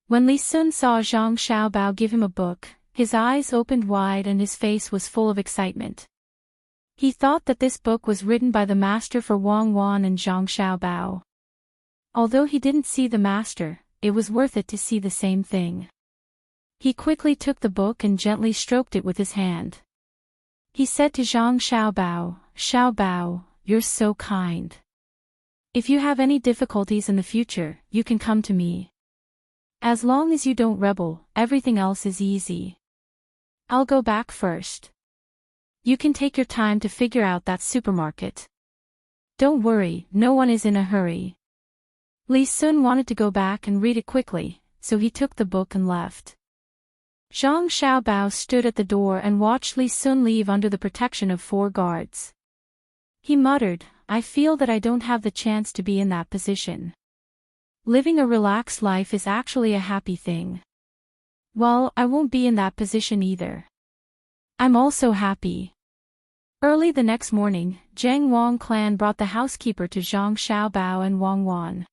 [SPEAKER 1] When Li Sun saw Zhang Xiaobao give him a book, his eyes opened wide and his face was full of excitement. He thought that this book was written by the master for Wang Wan and Zhang Xiaobao. Although he didn't see the master, it was worth it to see the same thing. He quickly took the book and gently stroked it with his hand. He said to Zhang Xiaobao, "Xiaobao, you're so kind. If you have any difficulties in the future, you can come to me. As long as you don't rebel, everything else is easy. I'll go back first. You can take your time to figure out that supermarket. Don't worry, no one is in a hurry." Li Sun wanted to go back and read it quickly, so he took the book and left. Zhang Xiaobao stood at the door and watched Li Sun leave under the protection of 4 guards. He muttered, "I feel that I don't have the chance to be in that position. Living a relaxed life is actually a happy thing. Well, I won't be in that position either. I'm also happy." Early the next morning, Zhang Wang clan brought the housekeeper to Zhang Xiaobao and Wang Wan.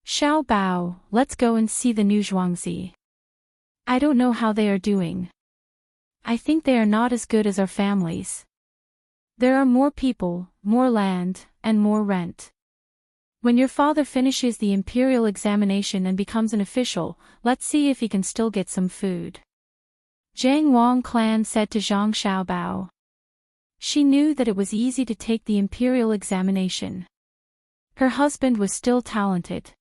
[SPEAKER 1] "Xiaobao, let's go and see the new Zhuangzi. I don't know how they are doing. I think they are not as good as our families. There are more people, more land, and more rent. When your father finishes the imperial examination and becomes an official, let's see if he can still get some food." Zhang Wang clan said to Zhang Xiaobao. She knew that it was easy to take the imperial examination. Her husband was still talented.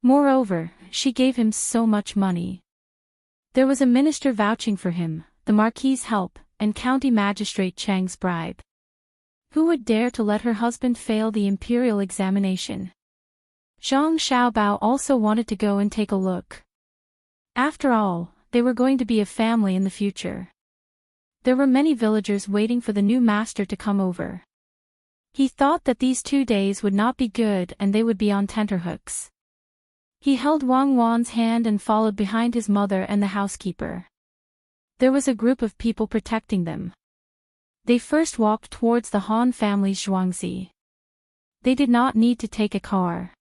[SPEAKER 1] Moreover, she gave him so much money. There was a minister vouching for him, the Marquis's help, and County Magistrate Chang's bribe. Who would dare to let her husband fail the imperial examination? Zhang Xiaobao also wanted to go and take a look. After all, they were going to be a family in the future. There were many villagers waiting for the new master to come over. He thought that these 2 days would not be good and they would be on tenterhooks. He held Wang Wan's hand and followed behind his mother and the housekeeper. There was a group of people protecting them. They first walked towards the Han family's Zhuangzi. They did not need to take a car.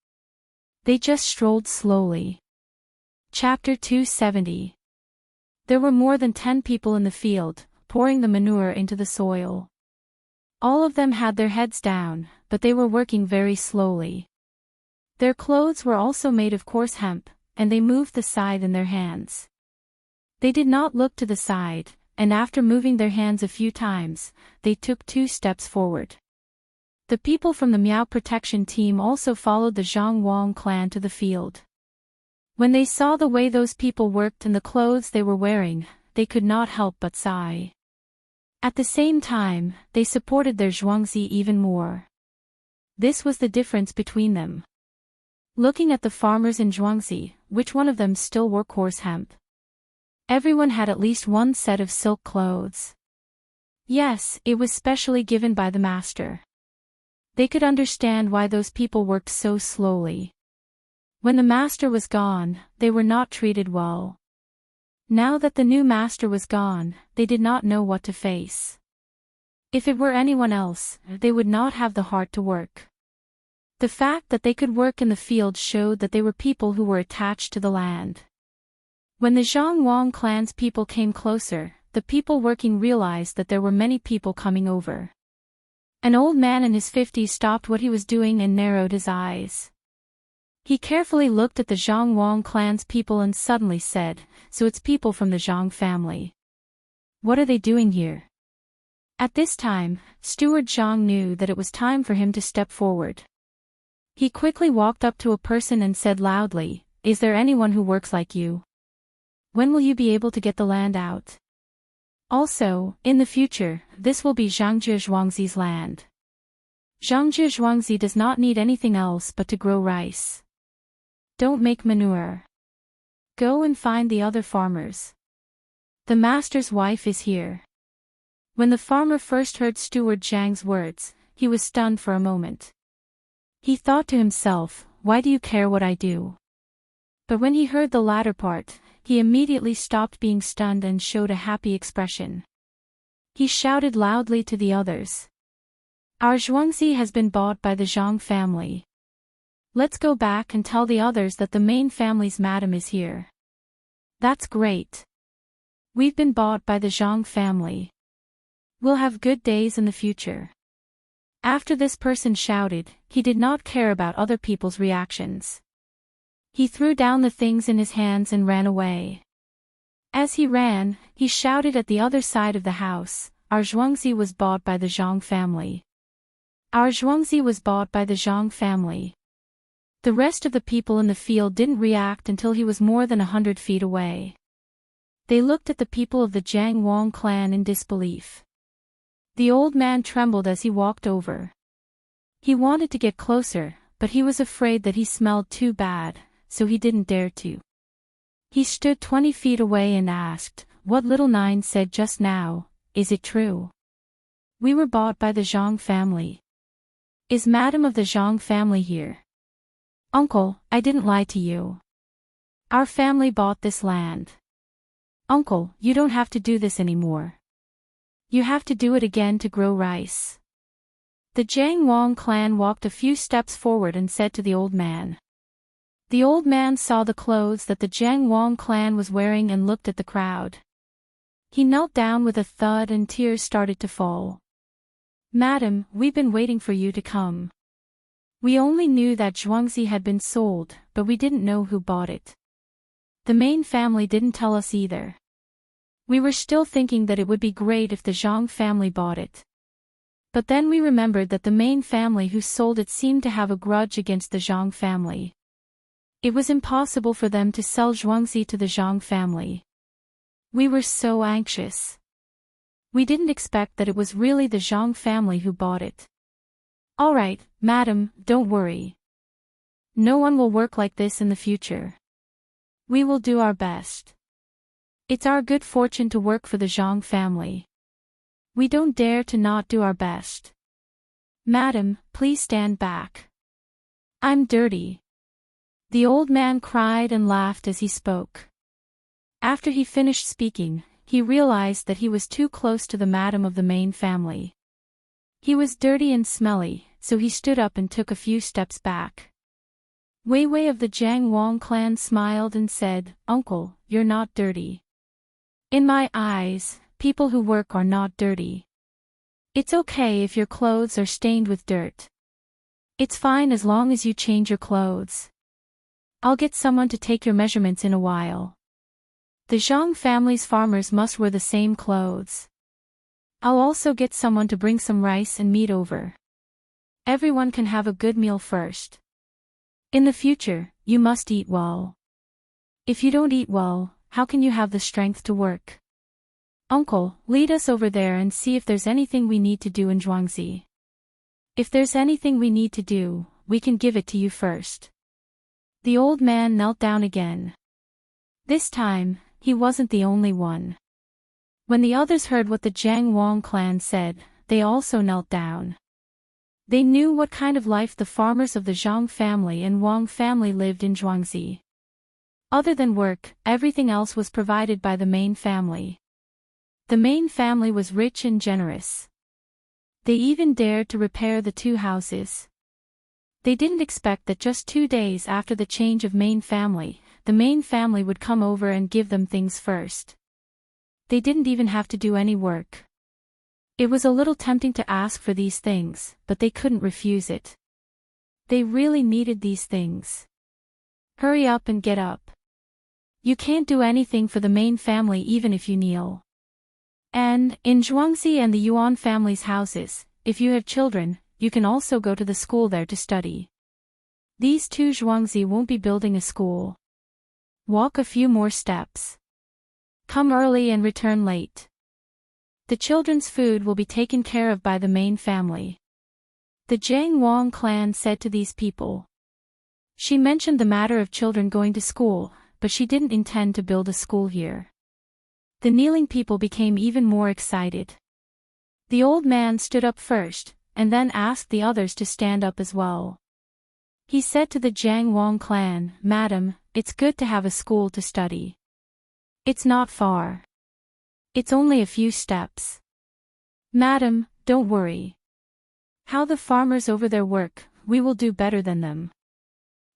[SPEAKER 1] They just strolled slowly. Chapter 270. There were more than 10 people in the field, pouring the manure into the soil. All of them had their heads down, but they were working very slowly. Their clothes were also made of coarse hemp, and they moved the scythe in their hands. They did not look to the side, and after moving their hands a few times, they took 2 steps forward. The people from the Miao protection team also followed the Zhang Wang clan to the field. When they saw the way those people worked and the clothes they were wearing, they could not help but sigh. At the same time, they supported their Zhuangzi even more. This was the difference between them. Looking at the farmers in Zhuangzi, which one of them still wore coarse hemp? Everyone had at least one set of silk clothes. Yes, it was specially given by the master. They could understand why those people worked so slowly. When the master was gone, they were not treated well. Now that the new master was gone, they did not know what to face. If it were anyone else, they would not have the heart to work. The fact that they could work in the field showed that they were people who were attached to the land. When the Zhang Wang clan's people came closer, the people working realized that there were many people coming over. An old man in his 50s stopped what he was doing and narrowed his eyes. He carefully looked at the Zhang Wang clan's people and suddenly said, "So it's people from the Zhang family. What are they doing here?" At this time, Steward Zhang knew that it was time for him to step forward. He quickly walked up to a person and said loudly, "Is there anyone who works like you? When will you be able to get the land out? Also, in the future, this will be Zhangjie Zhuangzi's land. Zhangjie Zhuangzi does not need anything else but to grow rice. Don't make manure. Go and find the other farmers. The master's wife is here." When the farmer first heard Steward Zhang's words, he was stunned for a moment. He thought to himself, "Why do you care what I do?" But when he heard the latter part, he immediately stopped being stunned and showed a happy expression. He shouted loudly to the others. "Our Zhuangzi has been bought by the Zhang family. Let's go back and tell the others that the main family's madam is here." "That's great. We've been bought by the Zhang family. We'll have good days in the future." After this person shouted, he did not care about other people's reactions. He threw down the things in his hands and ran away. As he ran, he shouted at the other side of the house, "Our Zhuangzi was bought by the Zhang family. Our Zhuangzi was bought by the Zhang family." The rest of the people in the field didn't react until he was more than 100 feet away. They looked at the people of the Zhang Wang clan in disbelief. The old man trembled as he walked over. He wanted to get closer, but he was afraid that he smelled too bad, so he didn't dare to. He stood 20 feet away and asked, "What little nine said just now, is it true? We were bought by the Zhang family. Is Madam of the Zhang family here?" "Uncle, I didn't lie to you. Our family bought this land." "Uncle, you don't have to do this anymore. You have to do it again to grow rice." The Zhang Wang clan walked a few steps forward and said to the old man. The old man saw the clothes that the Zhang Wang clan was wearing and looked at the crowd. He knelt down with a thud and tears started to fall. "Madam, we've been waiting for you to come. We only knew that Zhuangzi had been sold, but we didn't know who bought it. The main family didn't tell us either. We were still thinking that it would be great if the Zhang family bought it. But then we remembered that the main family who sold it seemed to have a grudge against the Zhang family. It was impossible for them to sell Zhuangzi to the Zhang family. We were so anxious. We didn't expect that it was really the Zhang family who bought it. All right, madam, don't worry. No one will work like this in the future. We will do our best. It's our good fortune to work for the Zhang family. We don't dare to not do our best. Madam, please stand back. I'm dirty. The old man cried and laughed as he spoke. After he finished speaking, he realized that he was too close to the madam of the main family. He was dirty and smelly, so he stood up and took a few steps back. Wei Wei of the Jiang Wang clan smiled and said, "Uncle, you're not dirty. In my eyes, people who work are not dirty. It's okay if your clothes are stained with dirt. It's fine as long as you change your clothes. I'll get someone to take your measurements in a while. The Zhang family's farmers must wear the same clothes. I'll also get someone to bring some rice and meat over. Everyone can have a good meal first. In the future, you must eat well. If you don't eat well, how can you have the strength to work? Uncle, lead us over there and see if there's anything we need to do in Zhuangzi. If there's anything we need to do, we can give it to you first." The old man knelt down again. This time, he wasn't the only one. When the others heard what the Jiang Wang clan said, they also knelt down. They knew what kind of life the farmers of the Zhang family and Wang family lived in Zhuangzi. Other than work, everything else was provided by the main family. The main family was rich and generous. They even dared to repair the two houses. They didn't expect that just 2 days after the change of main family, the main family would come over and give them things first. They didn't even have to do any work. It was a little tempting to ask for these things, but they couldn't refuse it. They really needed these things. Hurry up and get up. You can't do anything for the main family even if you kneel. And, in Zhuangzi and the Yuan family's houses, if you have children, you can also go to the school there to study. These two Zhuangzi won't be building a school. Walk a few more steps. Come early and return late. The children's food will be taken care of by the main family. The Jiang Wang clan said to these people. She mentioned the matter of children going to school, but she didn't intend to build a school here. The kneeling people became even more excited. The old man stood up first, and then asked the others to stand up as well. He said to the Jiang Wang clan, "Madam, it's good to have a school to study. It's not far. It's only a few steps. Madam, don't worry. How the farmers over there work, we will do better than them.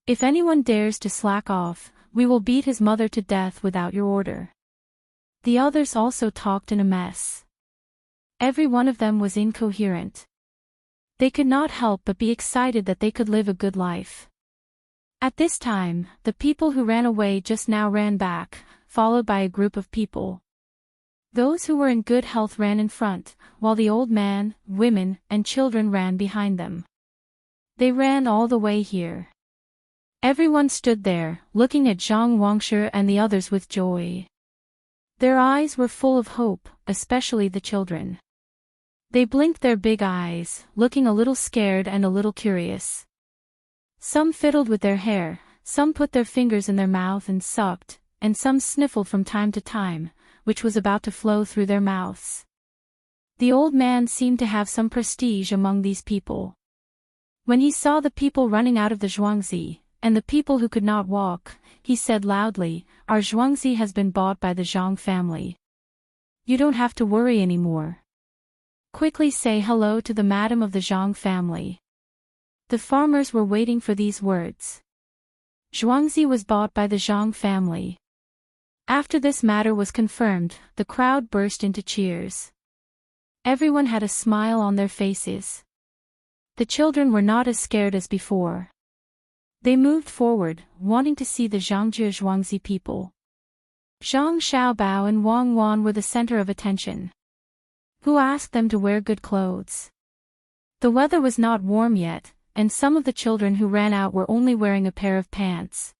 [SPEAKER 1] If anyone dares to slack off, we will beat his mother to death without your order." The others also talked in a mess. Every one of them was incoherent. They could not help but be excited that they could live a good life. At this time, the people who ran away just now ran back, followed by a group of people. Those who were in good health ran in front, while the old man, women, and children ran behind them. They ran all the way here. Everyone stood there, looking at Zhang Wangshi and the others with joy. Their eyes were full of hope, especially the children. They blinked their big eyes, looking a little scared and a little curious. Some fiddled with their hair, some put their fingers in their mouth and sucked, and some sniffled from time to time, which was about to flow through their mouths. The old man seemed to have some prestige among these people. When he saw the people running out of the Zhuangzi, and the people who could not walk, he said loudly, "Our Zhuangzi has been bought by the Zhang family. You don't have to worry anymore. Quickly say hello to the madam of the Zhang family." The farmers were waiting for these words. Zhuangzi was bought by the Zhang family. After this matter was confirmed, the crowd burst into cheers. Everyone had a smile on their faces. The children were not as scared as before. They moved forward, wanting to see the Zhangjie Zhuangzi people. Zhang Xiaobao and Wang Wan were the center of attention. Who asked them to wear good clothes? The weather was not warm yet, and some of the children who ran out were only wearing a pair of pants.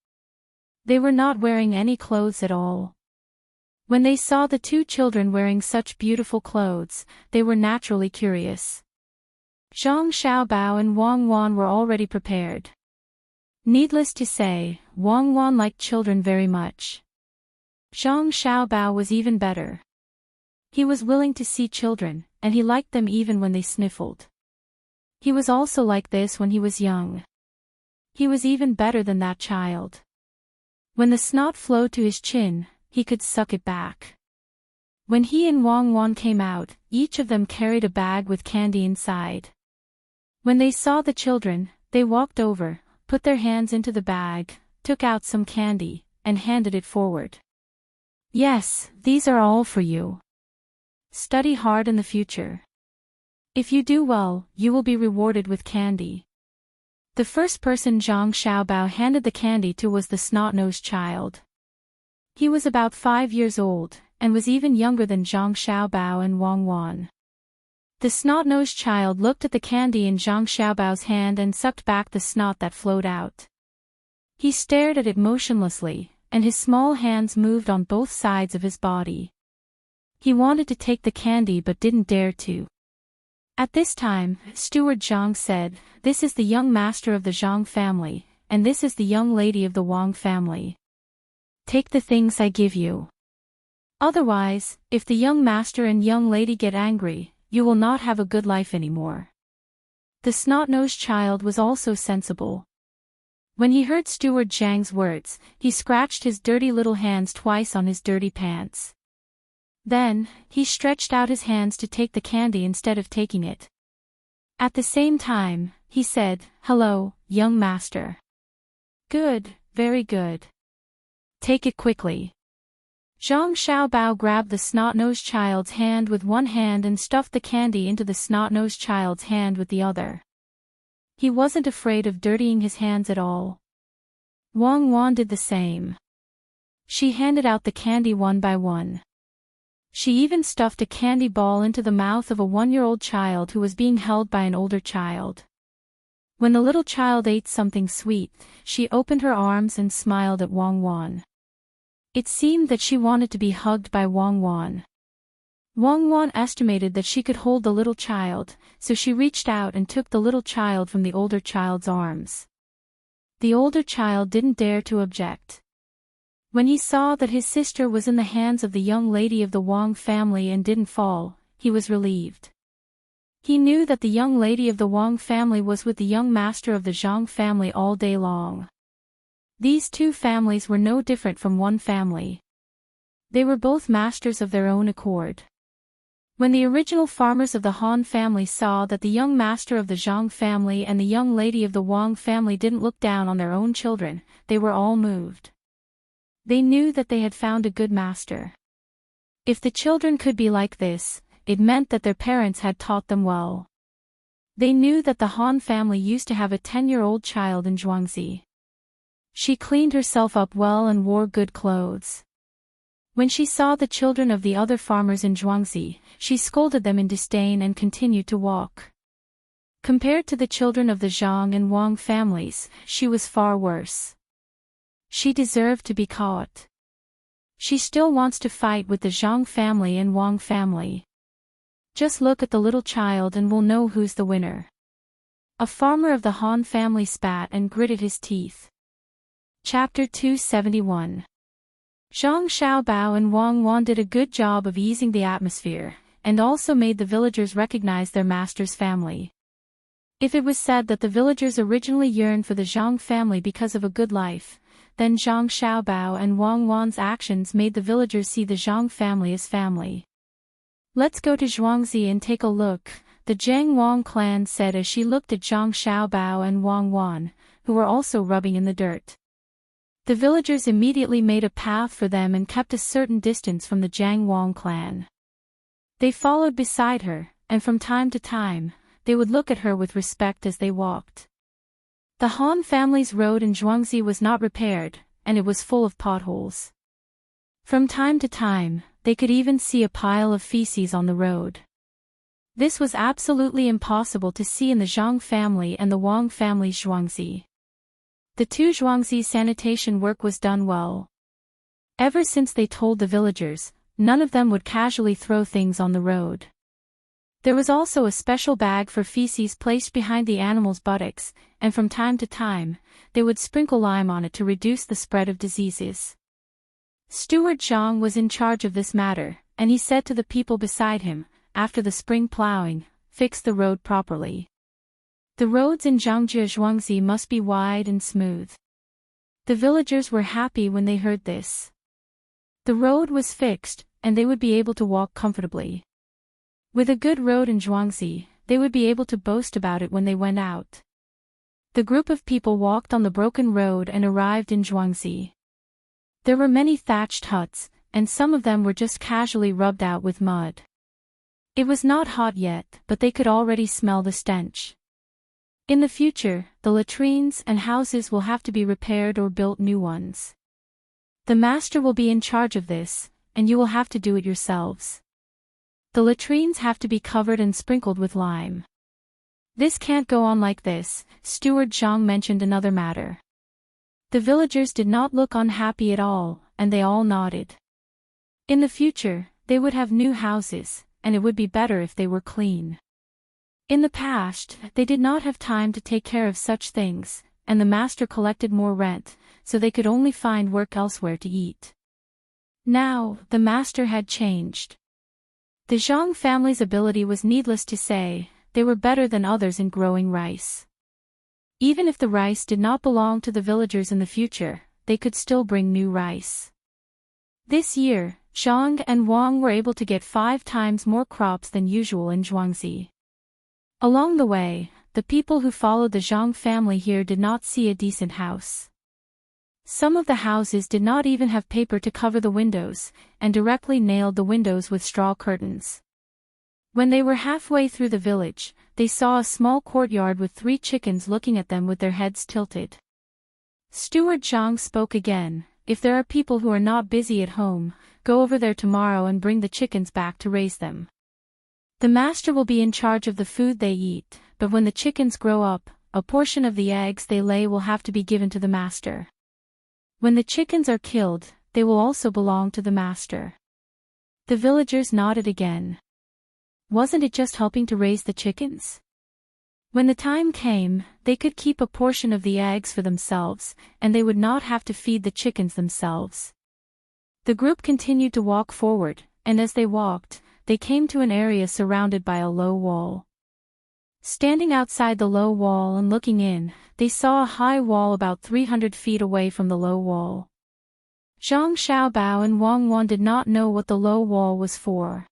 [SPEAKER 1] They were not wearing any clothes at all. When they saw the two children wearing such beautiful clothes, they were naturally curious. Zhang Xiaobao and Wang Wan were already prepared. Needless to say, Wang Wan liked children very much. Zhang Xiaobao was even better. He was willing to see children, and he liked them even when they sniffled. He was also like this when he was young. He was even better than that child. When the snot flowed to his chin, he could suck it back. When he and Wang Wan came out, each of them carried a bag with candy inside. When they saw the children, they walked over, put their hands into the bag, took out some candy, and handed it forward. Yes, these are all for you. Study hard in the future. If you do well, you will be rewarded with candy. The first person Zhang Xiaobao handed the candy to was the snot-nosed child. He was about 5 years old, and was even younger than Zhang Xiaobao and Wang Wan. The snot-nosed child looked at the candy in Zhang Xiaobao's hand and sucked back the snot that flowed out. He stared at it motionlessly, and his small hands moved on both sides of his body. He wanted to take the candy but didn't dare to. At this time, Steward Zhang said, "This is the young master of the Zhang family, and this is the young lady of the Wang family. Take the things I give you. Otherwise, if the young master and young lady get angry, you will not have a good life anymore." The snot-nosed child was also sensible. When he heard Steward Zhang's words, he scratched his dirty little hands twice on his dirty pants. Then, he stretched out his hands to take the candy instead of taking it. At the same time, he said, "Hello, young master." "Good, very good. Take it quickly." Zhang Xiaobao grabbed the snot-nosed child's hand with one hand and stuffed the candy into the snot-nosed child's hand with the other. He wasn't afraid of dirtying his hands at all. Wang Wan did the same. She handed out the candy one by one. She even stuffed a candy ball into the mouth of a 1-year-old child who was being held by an older child. When the little child ate something sweet, she opened her arms and smiled at Wang Wan. It seemed that she wanted to be hugged by Wang Wan. Wang Wan estimated that she could hold the little child, so she reached out and took the little child from the older child's arms. The older child didn't dare to object. When he saw that his sister was in the hands of the young lady of the Wang family and didn't fall, he was relieved. He knew that the young lady of the Wang family was with the young master of the Zhang family all day long. These two families were no different from one family. They were both masters of their own accord. When the original farmers of the Han family saw that the young master of the Zhang family and the young lady of the Wang family didn't look down on their own children, they were all moved. They knew that they had found a good master. If the children could be like this, it meant that their parents had taught them well. They knew that the Han family used to have a 10-year-old child in Zhuangzi. She cleaned herself up well and wore good clothes. When she saw the children of the other farmers in Zhuangzi, she scolded them in disdain and continued to walk. Compared to the children of the Zhang and Wang families, she was far worse. She deserved to be caught. She still wants to fight with the Zhang family and Wang family. Just look at the little child and we'll know who's the winner. A farmer of the Han family spat and gritted his teeth. Chapter 271. Zhang Xiaobao and Wang Wan did a good job of easing the atmosphere, and also made the villagers recognize their master's family. If it was said that the villagers originally yearned for the Zhang family because of a good life, then Zhang Xiaobao and Wang Wan's actions made the villagers see the Zhang family as family. "Let's go to Zhuangzi and take a look," the Zhang Wang clan said as she looked at Zhang Xiaobao and Wang Wan, who were also rubbing in the dirt. The villagers immediately made a path for them and kept a certain distance from the Zhang Wang clan. They followed beside her, and from time to time, they would look at her with respect as they walked. The Han family's road in Zhuangzi was not repaired, and it was full of potholes. From time to time, they could even see a pile of feces on the road. This was absolutely impossible to see in the Zhang family and the Wang family's Zhuangzi. The two Zhuangzi's sanitation work was done well. Ever since they told the villagers, none of them would casually throw things on the road. There was also a special bag for feces placed behind the animals' buttocks, and from time to time, they would sprinkle lime on it to reduce the spread of diseases. Steward Zhang was in charge of this matter, and he said to the people beside him, after the spring plowing, fix the road properly. The roads in Zhangjie Zhuangzi must be wide and smooth. The villagers were happy when they heard this. The road was fixed, and they would be able to walk comfortably. With a good road in Zhuangzi, they would be able to boast about it when they went out. The group of people walked on the broken road and arrived in Zhuangzi. There were many thatched huts, and some of them were just casually rubbed out with mud. It was not hot yet, but they could already smell the stench. In the future, the latrines and houses will have to be repaired or built new ones. The master will be in charge of this, and you will have to do it yourselves. The latrines have to be covered and sprinkled with lime. This can't go on like this, Steward Zhang mentioned another matter. The villagers did not look unhappy at all, and they all nodded. In the future, they would have new houses, and it would be better if they were clean. In the past, they did not have time to take care of such things, and the master collected more rent, so they could only find work elsewhere to eat. Now, the master had changed. The Zhang family's ability was needless to say, they were better than others in growing rice. Even if the rice did not belong to the villagers in the future, they could still bring new rice. This year, Zhang and Wang were able to get 5 times more crops than usual in Zhuangzi. Along the way, the people who followed the Zhang family here did not see a decent house. Some of the houses did not even have paper to cover the windows, and directly nailed the windows with straw curtains. When they were halfway through the village, they saw a small courtyard with 3 chickens looking at them with their heads tilted. Steward Zhang spoke again, if there are people who are not busy at home, go over there tomorrow and bring the chickens back to raise them. The master will be in charge of the food they eat, but when the chickens grow up, a portion of the eggs they lay will have to be given to the master. When the chickens are killed, they will also belong to the master. The villagers nodded again. Wasn't it just helping to raise the chickens? When the time came, they could keep a portion of the eggs for themselves, and they would not have to feed the chickens themselves. The group continued to walk forward, and as they walked, they came to an area surrounded by a low wall. Standing outside the low wall and looking in, they saw a high wall about 300 feet away from the low wall. Zhang Xiaobao and Wang Wan did not know what the low wall was for.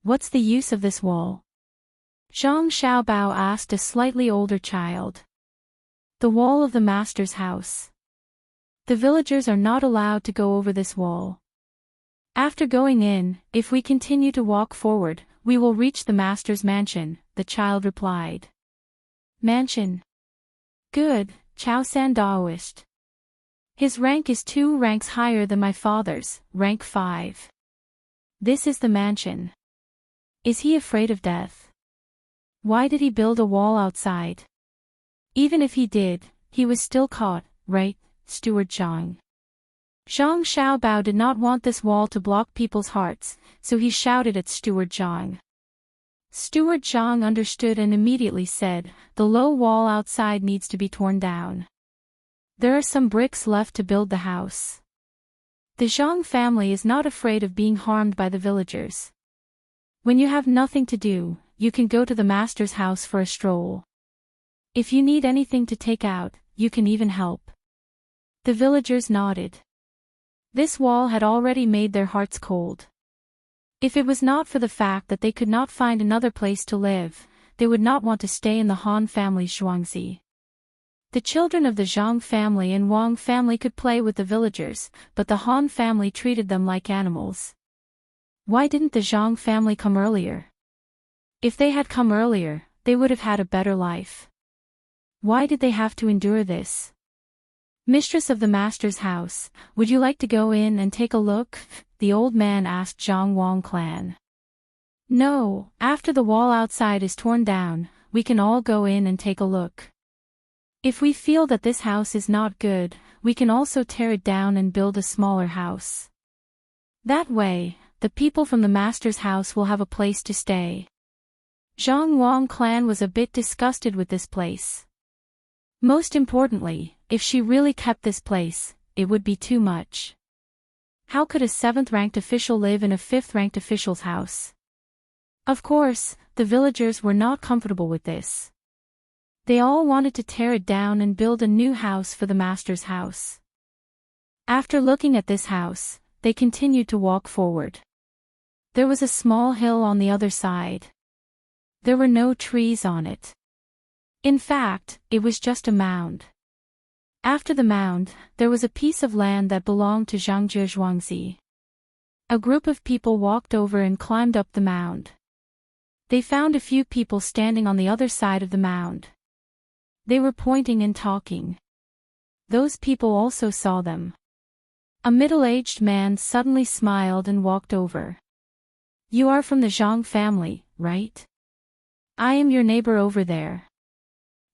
[SPEAKER 1] What's the use of this wall? Zhang Xiaobao asked a slightly older child. The wall of the master's house. The villagers are not allowed to go over this wall. After going in, if we continue to walk forward, we will reach the master's mansion, the child replied. Mansion. Good, Chao San Daoist. His rank is 2 ranks higher than my father's, rank 5. This is the mansion. Is he afraid of death? Why did he build a wall outside? Even if he did, he was still caught, right, Steward Zhang? Zhang Xiaobao did not want this wall to block people's hearts, so he shouted at Steward Zhang. Steward Zhang understood and immediately said, the low wall outside needs to be torn down. There are some bricks left to build the house. The Zhang family is not afraid of being harmed by the villagers. When you have nothing to do, you can go to the master's house for a stroll. If you need anything to take out, you can even help. The villagers nodded. This wall had already made their hearts cold. If it was not for the fact that they could not find another place to live, they would not want to stay in the Han family's Zhuangzi. The children of the Zhang family and Wang family could play with the villagers, but the Han family treated them like animals. Why didn't the Zhang family come earlier? If they had come earlier, they would have had a better life. Why did they have to endure this? Mistress of the master's house, would you like to go in and take a look? The old man asked Zhang Wang clan. No, after the wall outside is torn down, we can all go in and take a look. If we feel that this house is not good, we can also tear it down and build a smaller house. That way, the people from the master's house will have a place to stay. Zhang Wang clan was a bit disgusted with this place. Most importantly, if she really kept this place, it would be too much. How could a 7th-ranked official live in a 5th-ranked official's house? Of course, the villagers were not comfortable with this. They all wanted to tear it down and build a new house for the master's house. After looking at this house, they continued to walk forward. There was a small hill on the other side. There were no trees on it. In fact, it was just a mound. After the mound, there was a piece of land that belonged to Zhangzhe Zhuangzi. A group of people walked over and climbed up the mound. They found a few people standing on the other side of the mound. They were pointing and talking. Those people also saw them. A middle-aged man suddenly smiled and walked over. "You are from the Zhang family, right? I am your neighbor over there.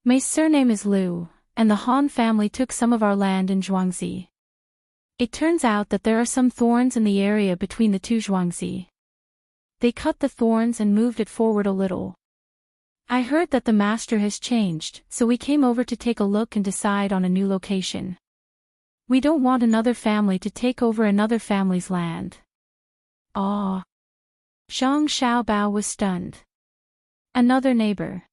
[SPEAKER 1] My surname is Liu, and the Han family took some of our land in Zhuangzi. It turns out that there are some thorns in the area between the two Zhuangzi. They cut the thorns and moved it forward a little. I heard that the master has changed, so we came over to take a look and decide on a new location. We don't want another family to take over another family's land." Ah! Zhang Xiaobao was stunned. Another neighbor.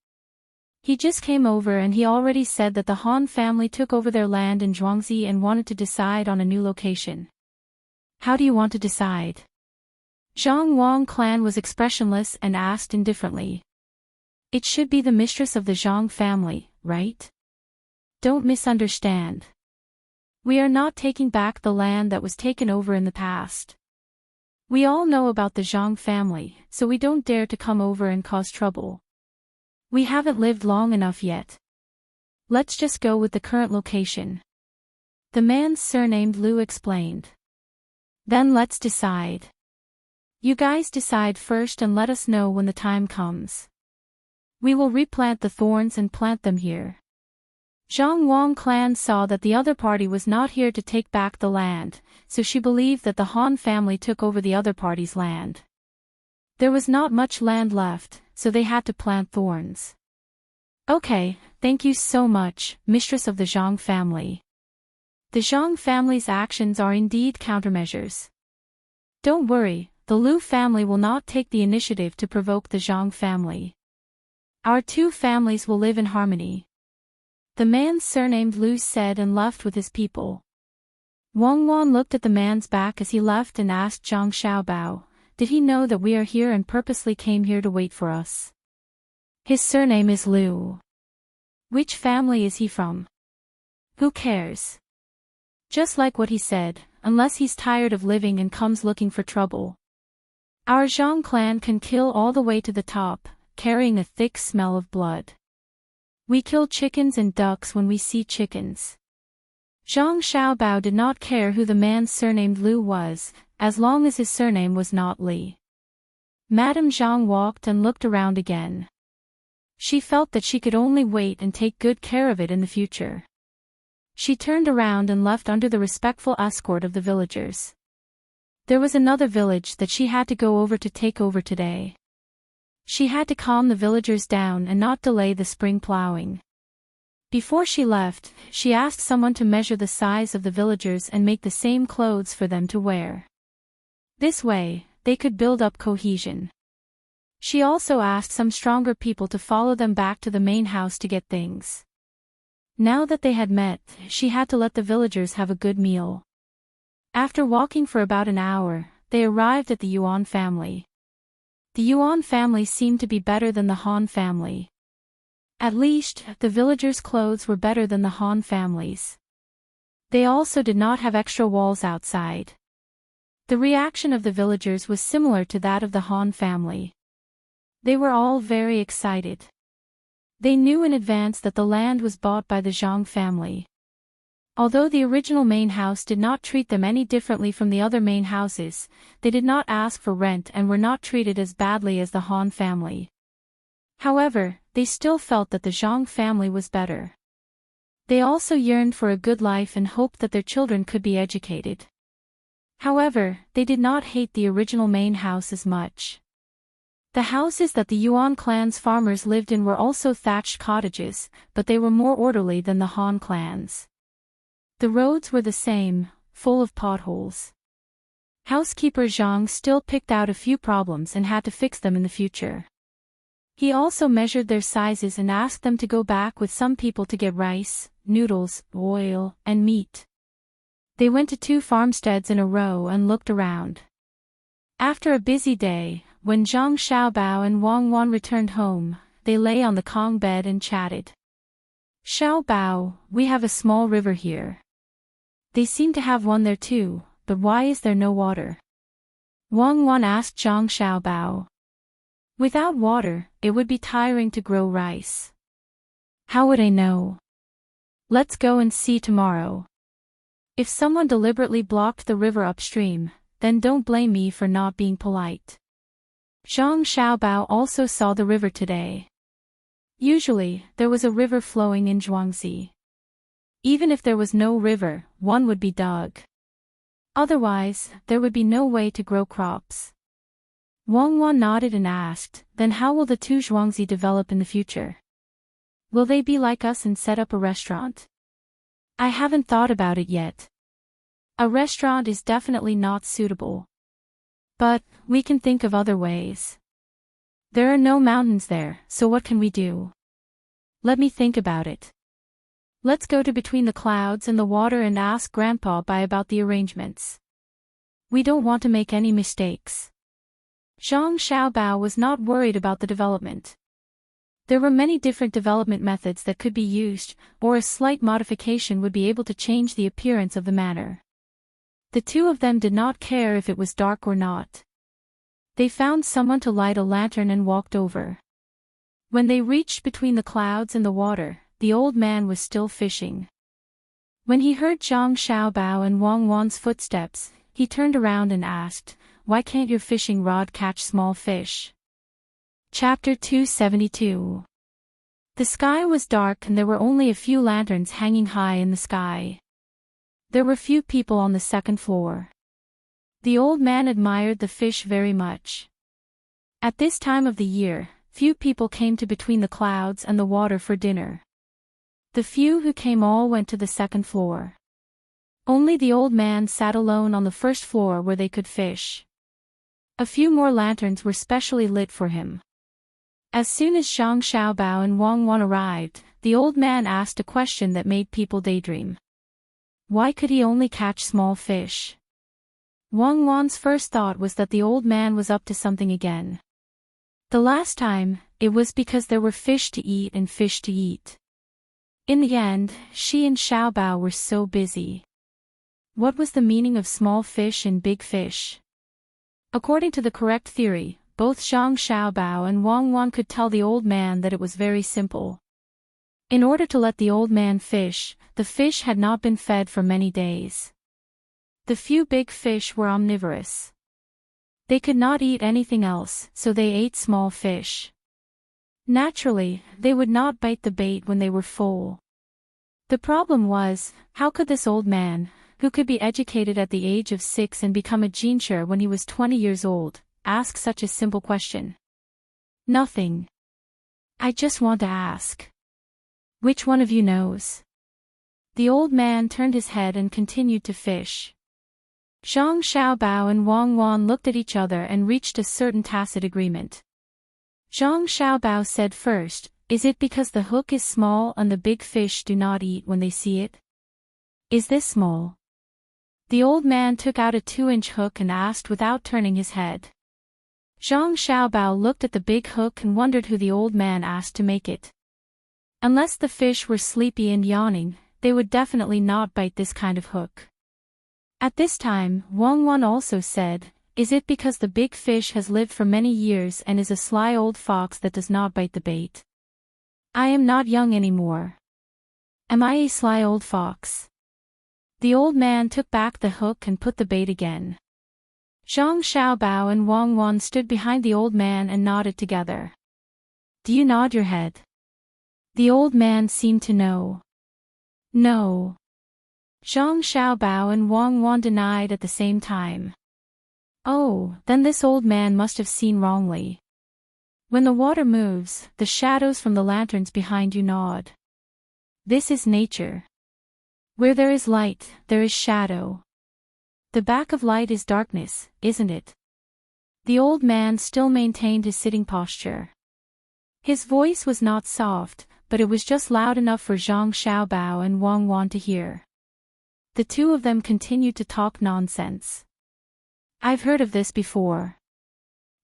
[SPEAKER 1] He just came over and he already said that the Han family took over their land in Zhuangzi and wanted to decide on a new location. How do you want to decide? Zhang Wang clan was expressionless and asked indifferently. It should be the mistress of the Zhang family, right? Don't misunderstand. We are not taking back the land that was taken over in the past. We all know about the Zhang family, so we don't dare to come over and cause trouble. We haven't lived long enough yet. Let's just go with the current location. The man surnamed Liu explained. Then let's decide. You guys decide first and let us know when the time comes. We will replant the thorns and plant them here. Zhang Wang clan saw that the other party was not here to take back the land, so she believed that the Han family took over the other party's land. There was not much land left, so they had to plant thorns. Okay, thank you so much, mistress of the Zhang family. The Zhang family's actions are indeed countermeasures. Don't worry, the Liu family will not take the initiative to provoke the Zhang family. Our two families will live in harmony. The man surnamed Liu said and left with his people. Wang Wan looked at the man's back as he left and asked Zhang Xiaobao, did he know that we are here and purposely came here to wait for us? His surname is Liu. Which family is he from? Who cares? Just like what he said, unless he's tired of living and comes looking for trouble. Our Zhang clan can kill all the way to the top, carrying a thick smell of blood. We kill chickens and ducks when we see chickens. Zhang Xiaobao did not care who the man surnamed Liu was, as long as his surname was not Li. Madame Zhang walked and looked around again. She felt that she could only wait and take good care of it in the future. She turned around and left under the respectful escort of the villagers. There was another village that she had to go over to take over today. She had to calm the villagers down and not delay the spring plowing. Before she left, she asked someone to measure the size of the villagers and make the same clothes for them to wear. This way, they could build up cohesion. She also asked some stronger people to follow them back to the main house to get things. Now that they had met, she had to let the villagers have a good meal. After walking for about an hour, they arrived at the Yuan family. The Yuan family seemed to be better than the Han family. At least, the villagers' clothes were better than the Han family's. They also did not have extra walls outside. The reaction of the villagers was similar to that of the Han family. They were all very excited. They knew in advance that the land was bought by the Zhang family. Although the original main house did not treat them any differently from the other main houses, they did not ask for rent and were not treated as badly as the Han family. However, they still felt that the Zhang family was better. They also yearned for a good life and hoped that their children could be educated. However, they did not hate the original main house as much. The houses that the Yuan clan's farmers lived in were also thatched cottages, but they were more orderly than the Han clan's. The roads were the same, full of potholes. Housekeeper Zhang still picked out a few problems and had to fix them in the future. He also measured their sizes and asked them to go back with some people to get rice, noodles, oil, and meat. They went to 2 farmsteads in a row and looked around. After a busy day, when Zhang Xiaobao and Wang Wan returned home, they lay on the Kong bed and chatted. Xiaobao, we have a small river here. They seem to have one there too, but why is there no water? Wang Wan asked Zhang Xiaobao. Without water, it would be tiring to grow rice. How would I know? Let's go and see tomorrow. If someone deliberately blocked the river upstream, then don't blame me for not being polite. Zhang Xiaobao also saw the river today. Usually, there was a river flowing in Zhuangzi. Even if there was no river, one would be dug. Otherwise, there would be no way to grow crops. Wang Wan nodded and asked, then how will the 2 Zhuangzi develop in the future? Will they be like us and set up a restaurant? I haven't thought about it yet. A restaurant is definitely not suitable. But, we can think of other ways. There are no mountains there, so what can we do? Let me think about it. Let's go to between the clouds and the water and ask Grandpa about the arrangements. We don't want to make any mistakes. Zhang Xiaobao was not worried about the development. There were many different development methods that could be used, or a slight modification would be able to change the appearance of the manor. The 2 of them did not care if it was dark or not. They found someone to light a lantern and walked over. When they reached between the clouds and the water, the old man was still fishing. When he heard Zhang Xiaobao and Wang Wan's footsteps, he turned around and asked, why can't your fishing rod catch small fish? Chapter 272. The sky was dark and there were only a few lanterns hanging high in the sky. There were few people on the 2nd floor. The old man admired the fish very much. At this time of the year, few people came to between the clouds and the water for dinner. The few who came all went to the 2nd floor. Only the old man sat alone on the 1st floor where they could fish. A few more lanterns were specially lit for him. As soon as Zhang Xiaobao and Wang Wan arrived, the old man asked a question that made people daydream. Why could he only catch small fish? Wang Wan's first thought was that the old man was up to something again. The last time, it was because there were fish to eat and fish to eat. In the end, she and Xiaobao were so busy. What was the meaning of small fish and big fish? According to the correct theory, both Zhang Xiaobao and Wang Wan could tell the old man that it was very simple. In order to let the old man fish, the fish had not been fed for many days. The few big fish were omnivorous. They could not eat anything else, so they ate small fish. Naturally, they would not bite the bait when they were full. The problem was, how could this old man, who could be educated at the age of 6 and become a jinshi when he was 20 years old, ask such a simple question? Nothing. I just want to ask. Which one of you knows? The old man turned his head and continued to fish. Zhang Xiaobao and Wang Wan looked at each other and reached a certain tacit agreement. Zhang Xiaobao said first, is it because the hook is small and the big fish do not eat when they see it? Is this small? The old man took out a 2-inch hook and asked without turning his head. Zhang Xiaobao looked at the big hook and wondered who the old man asked to make it. Unless the fish were sleepy and yawning, they would definitely not bite this kind of hook. At this time, Wang Wan also said, is it because the big fish has lived for many years and is a sly old fox that does not bite the bait? I am not young anymore. Am I a sly old fox? The old man took back the hook and put the bait again. Zhang Xiaobao and Wang Wan stood behind the old man and nodded together. Do you nod your head? The old man seemed to know. No. Zhang Xiaobao and Wang Wan denied at the same time. Oh, then this old man must have seen wrongly. When the water moves, the shadows from the lanterns behind you nod. This is nature. Where there is light, there is shadow. The back of light is darkness, isn't it? The old man still maintained his sitting posture. His voice was not soft, but it was just loud enough for Zhang Xiaobao and Wang Wan to hear. The two of them continued to talk nonsense. I've heard of this before.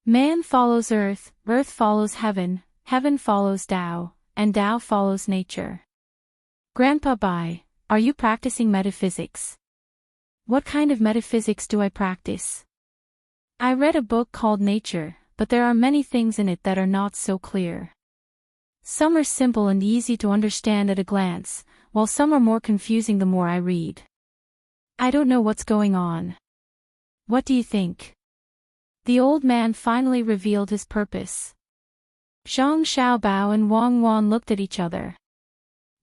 [SPEAKER 1] Man follows earth, earth follows heaven, heaven follows Tao, and Tao follows nature. Grandpa Bai, are you practicing metaphysics? What kind of metaphysics do I practice? I read a book called Nature, but there are many things in it that are not so clear. Some are simple and easy to understand at a glance, while some are more confusing the more I read. I don't know what's going on. What do you think? The old man finally revealed his purpose. Zhang Xiaobao and Wang Wan looked at each other.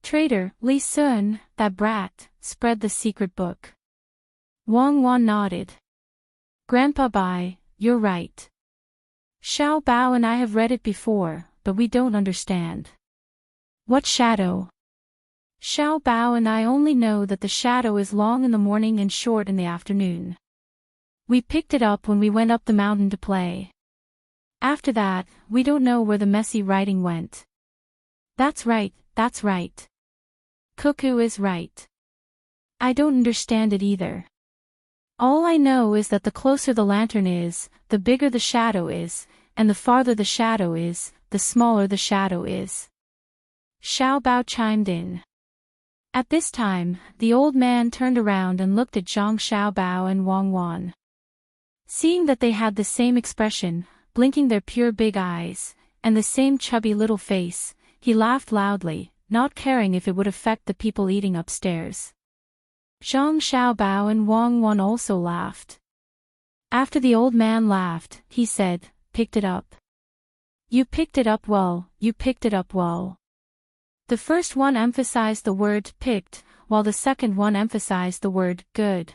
[SPEAKER 1] Traitor, Li Sun, that brat, spread the secret book. Wang Wan nodded. Grandpa Bai, you're right. Xiaobao and I have read it before, but we don't understand. What shadow? Xiaobao and I only know that the shadow is long in the morning and short in the afternoon. We picked it up when we went up the mountain to play. After that, we don't know where the messy writing went. That's right, that's right. Cuckoo is right. I don't understand it either. All I know is that the closer the lantern is, the bigger the shadow is, and the farther the shadow is, the smaller the shadow is. Xiaobao chimed in. At this time, the old man turned around and looked at Zhang Xiaobao and Wang Wan. Seeing that they had the same expression, blinking their pure big eyes, and the same chubby little face, he laughed loudly, not caring if it would affect the people eating upstairs. Zhang Xiaobao and Wang Wan also laughed. After the old man laughed, he said, "Picked it up. You picked it up well, you picked it up well." The first one emphasized the word picked, while the second one emphasized the word good.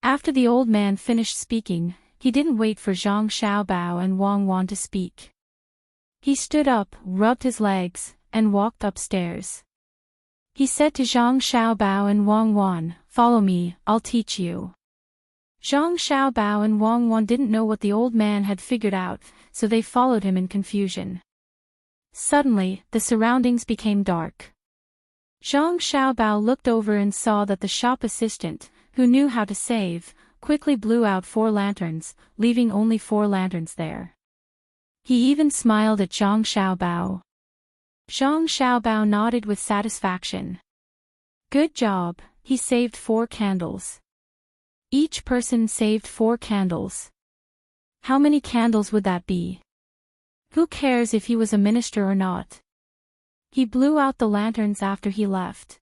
[SPEAKER 1] After the old man finished speaking, he didn't wait for Zhang Xiaobao and Wang Wan to speak. He stood up, rubbed his legs, and walked upstairs. He said to Zhang Xiaobao and Wang Wan, "Follow me, I'll teach you." Zhang Xiaobao and Wang Wan didn't know what the old man had figured out, so they followed him in confusion. Suddenly, the surroundings became dark. Zhang Xiaobao looked over and saw that the shop assistant, who knew how to save, quickly blew out 4 lanterns, leaving only 4 lanterns there. He even smiled at Zhang Xiaobao. Zhang Xiaobao nodded with satisfaction. Good job, he saved 4 candles. Each person saved 4 candles. How many candles would that be? Who cares if he was a minister or not? He blew out the lanterns after he left.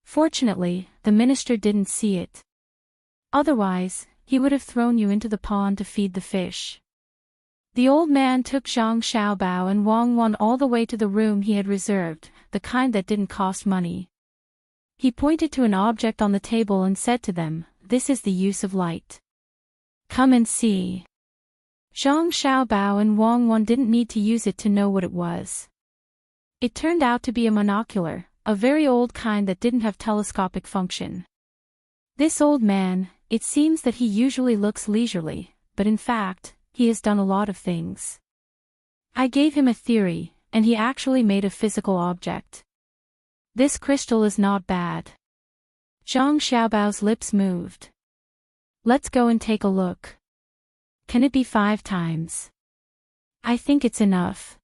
[SPEAKER 1] Fortunately, the minister didn't see it. Otherwise, he would have thrown you into the pond to feed the fish. The old man took Zhang Xiaobao and Wang Wan all the way to the room he had reserved, the kind that didn't cost money. He pointed to an object on the table and said to them, "This is the use of light. Come and see." Zhang Xiaobao and Wang Wan didn't need to use it to know what it was. It turned out to be a monocular, a very old kind that didn't have telescopic function. This old man, it seems that he usually looks leisurely, but in fact, he has done a lot of things. I gave him a theory, and he actually made a physical object. This crystal is not bad. Zhang Xiaobao's lips moved. Let's go and take a look. Can it be 5 times? I think it's enough.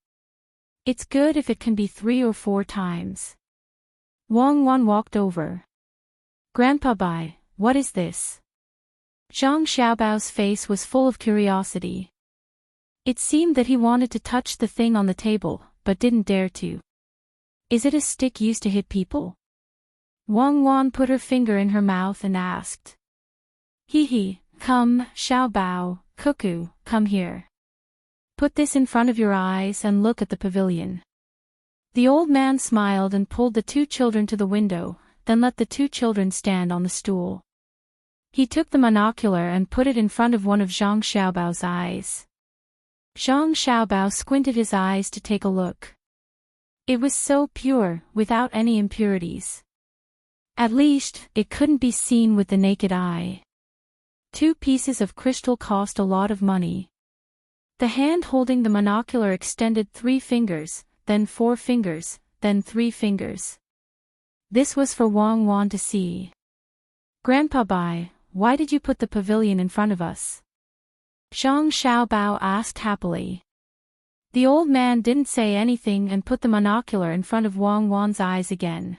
[SPEAKER 1] It's good if it can be 3 or 4 times. Wang Wan walked over. Grandpa Bai, what is this? Zhang Xiaobao's face was full of curiosity. It seemed that he wanted to touch the thing on the table, but didn't dare to. Is it a stick used to hit people? Wang Wan put her finger in her mouth and asked. Hee, come, Xiaobao, cuckoo, come here. Put this in front of your eyes and look at the pavilion. The old man smiled and pulled the 2 children to the window, then let the two children stand on the stool. He took the monocular and put it in front of one of Zhang Xiaobao's eyes. Zhang Xiaobao squinted his eyes to take a look. It was so pure, without any impurities. At least, it couldn't be seen with the naked eye. 2 pieces of crystal cost a lot of money. The hand holding the monocular extended 3 fingers, then 4 fingers, then 3 fingers. This was for Wang Wan to see. "Grandpa Bai, why did you put the pavilion in front of us?" Zhang Xiaobao asked happily. The old man didn't say anything and put the monocular in front of Wang Wan's eyes again.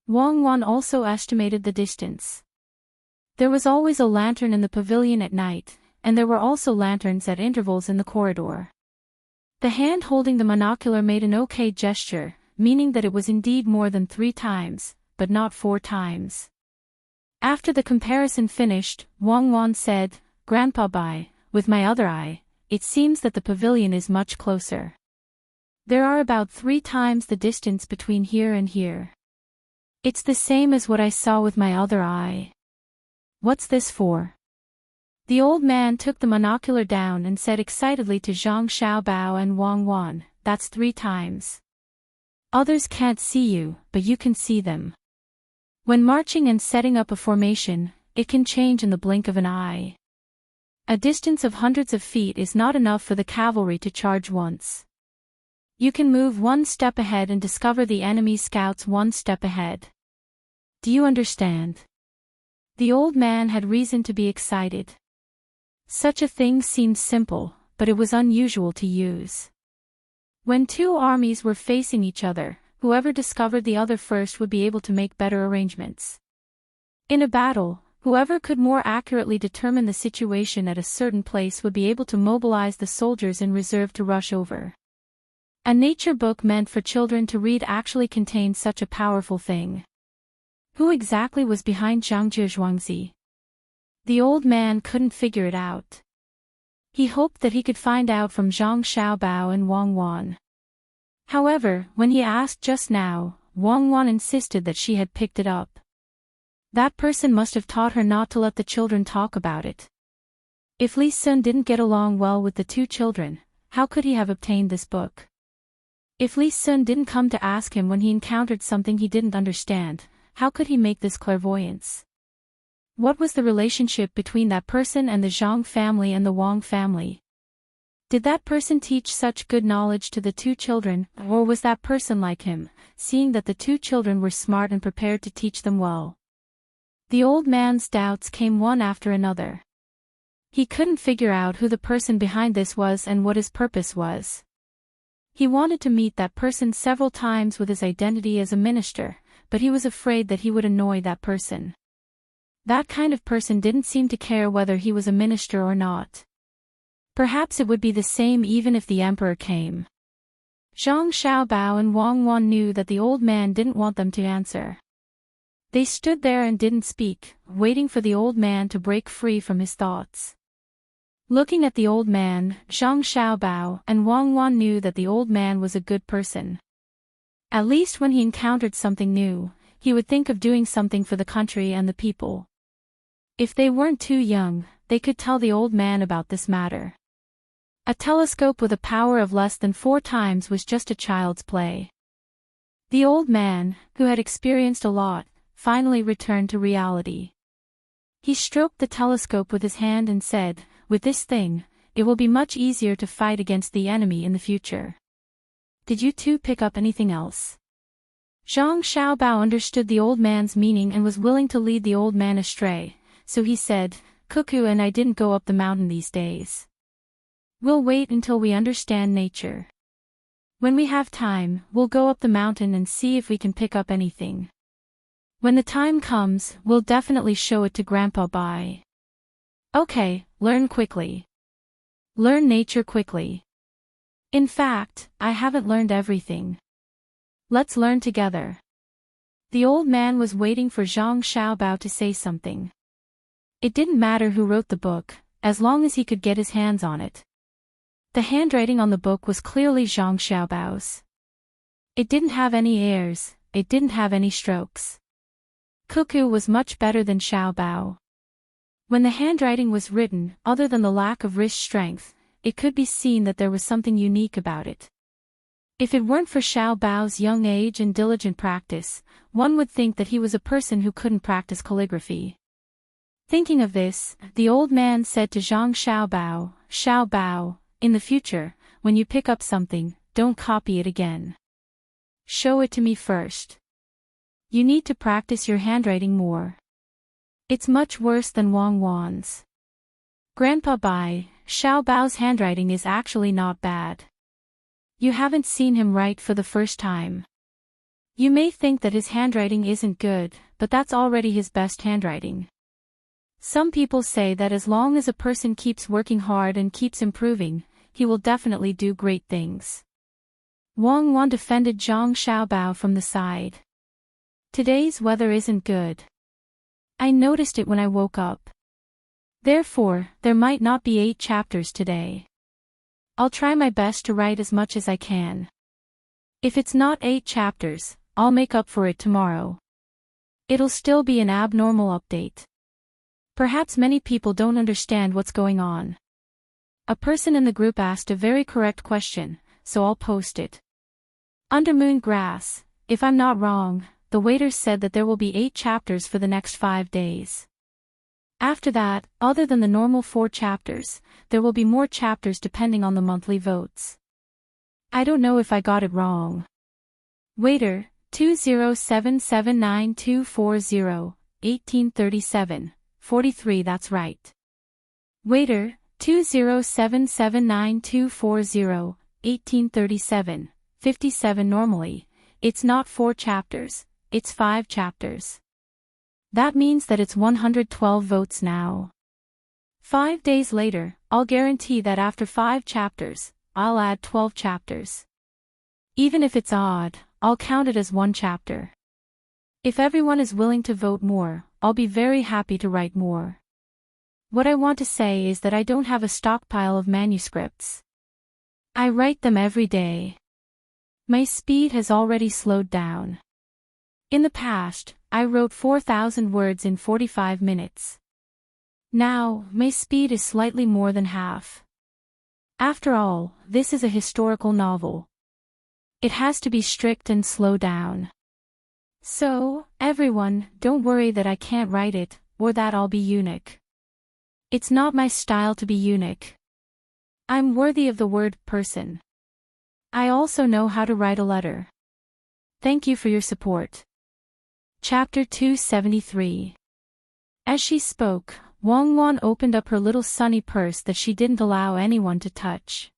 [SPEAKER 1] Wang Wan also estimated the distance. There was always a lantern in the pavilion at night, and there were also lanterns at intervals in the corridor. The hand holding the monocular made an okay gesture, meaning that it was indeed more than 3 times, but not 4 times. After the comparison finished, Wang Wan said, "Grandpa Bai, with my other eye, it seems that the pavilion is much closer. There are about 3 times the distance between here and here. It's the same as what I saw with my other eye. What's this for?" The old man took the monocular down and said excitedly to Zhang Xiaobao and Wang Wan, "That's 3 times. Others can't see you, but you can see them. When marching and setting up a formation, it can change in the blink of an eye. A distance of hundreds of feet is not enough for the cavalry to charge once. You can move 1 step ahead and discover the enemy scouts 1 step ahead. Do you understand?" The old man had reason to be excited. Such a thing seemed simple, but it was unusual to use. When 2 armies were facing each other, whoever discovered the other first would be able to make better arrangements. In a battle, whoever could more accurately determine the situation at a certain place would be able to mobilize the soldiers in reserve to rush over. A nature book meant for children to read actually contained such a powerful thing. Who exactly was behind Zhang Zhuangzi? The old man couldn't figure it out. He hoped that he could find out from Zhang Xiaobao and Wang Wan. However, when he asked just now, Wang Wan insisted that she had picked it up. That person must have taught her not to let the children talk about it. If Li Sun didn't get along well with the 2 children, how could he have obtained this book? If Li Sun didn't come to ask him when he encountered something he didn't understand, how could he make this clairvoyance? What was the relationship between that person and the Zhang family and the Wang family? Did that person teach such good knowledge to the 2 children, or was that person like him, seeing that the 2 children were smart and prepared to teach them well? The old man's doubts came one after another. He couldn't figure out who the person behind this was and what his purpose was. He wanted to meet that person several times with his identity as a minister, but he was afraid that he would annoy that person. That kind of person didn't seem to care whether he was a minister or not. Perhaps it would be the same even if the emperor came. Zhang Xiaobao and Wang Wan knew that the old man didn't want them to answer. They stood there and didn't speak, waiting for the old man to break free from his thoughts. Looking at the old man, Zhang Xiaobao and Wang Wan knew that the old man was a good person. At least when he encountered something new, he would think of doing something for the country and the people. If they weren't too young, they could tell the old man about this matter. A telescope with a power of less than 4 times was just a child's play. The old man, who had experienced a lot, finally returned to reality. He stroked the telescope with his hand and said, "With this thing, it will be much easier to fight against the enemy in the future." Did you 2 pick up anything else? Zhang Xiaobao understood the old man's meaning and was willing to lead the old man astray, so he said, "Cuckoo and I didn't go up the mountain these days. We'll wait until we understand nature. When we have time, we'll go up the mountain and see if we can pick up anything. When the time comes, we'll definitely show it to Grandpa Bai. Okay, learn quickly. Learn nature quickly. In fact, I haven't learned everything. Let's learn together." The old man was waiting for Zhang Xiaobao to say something. It didn't matter who wrote the book, as long as he could get his hands on it. The handwriting on the book was clearly Zhang Xiaobao's. It didn't have any errors, it didn't have any strokes. Cuckoo was much better than Xiao Bao. When the handwriting was written, other than the lack of wrist strength, it could be seen that there was something unique about it. If it weren't for Xiao Bao's young age and diligent practice, one would think that he was a person who couldn't practice calligraphy. Thinking of this, the old man said to Xiao Bao, in the future, when you pick up something, don't copy it again. Show it to me first. You need to practice your handwriting more. It's much worse than Wang Wan's. Grandpa Bai, Xiao Bao's handwriting is actually not bad. You haven't seen him write for the first time. You may think that his handwriting isn't good, but that's already his best handwriting. Some people say that as long as a person keeps working hard and keeps improving, he will definitely do great things. Wang Wan defended Zhang Xiaobao from the side. Today's weather isn't good. I noticed it when I woke up. Therefore, there might not be 8 chapters today. I'll try my best to write as much as I can. If it's not 8 chapters, I'll make up for it tomorrow. It'll still be an abnormal update. Perhaps many people don't understand what's going on. A person in the group asked a very correct question, so I'll post it. Under moon grass, if I'm not wrong, the waiter said that there will be 8 chapters for the next 5 days. After that, other than the normal 4 chapters, there will be more chapters depending on the monthly votes. I don't know if I got it wrong. Waiter, 2077924 1837, 43 that's right. Waiter, 2077924 1837, 57 normally, it's not 4 chapters, it's 5 chapters. That means that it's 112 votes now. 5 days later, I'll guarantee that after 5 chapters, I'll add 12 chapters. Even if it's odd, I'll count it as 1 chapter. If everyone is willing to vote more, I'll be very happy to write more. What I want to say is that I don't have a stockpile of manuscripts. I write them every day. My speed has already slowed down. In the past, I wrote 4,000 words in 45 minutes. Now, my speed is slightly more than half. After all, this is a historical novel. It has to be strict and slow down. So, everyone, don't worry that I can't write it, or that I'll be eunuch. It's not my style to be eunuch. I'm worthy of the word person. I also know how to write a letter. Thank you for your support. Chapter 273. As she spoke, Wang Wan opened up her little sunny purse that she didn't allow anyone to touch.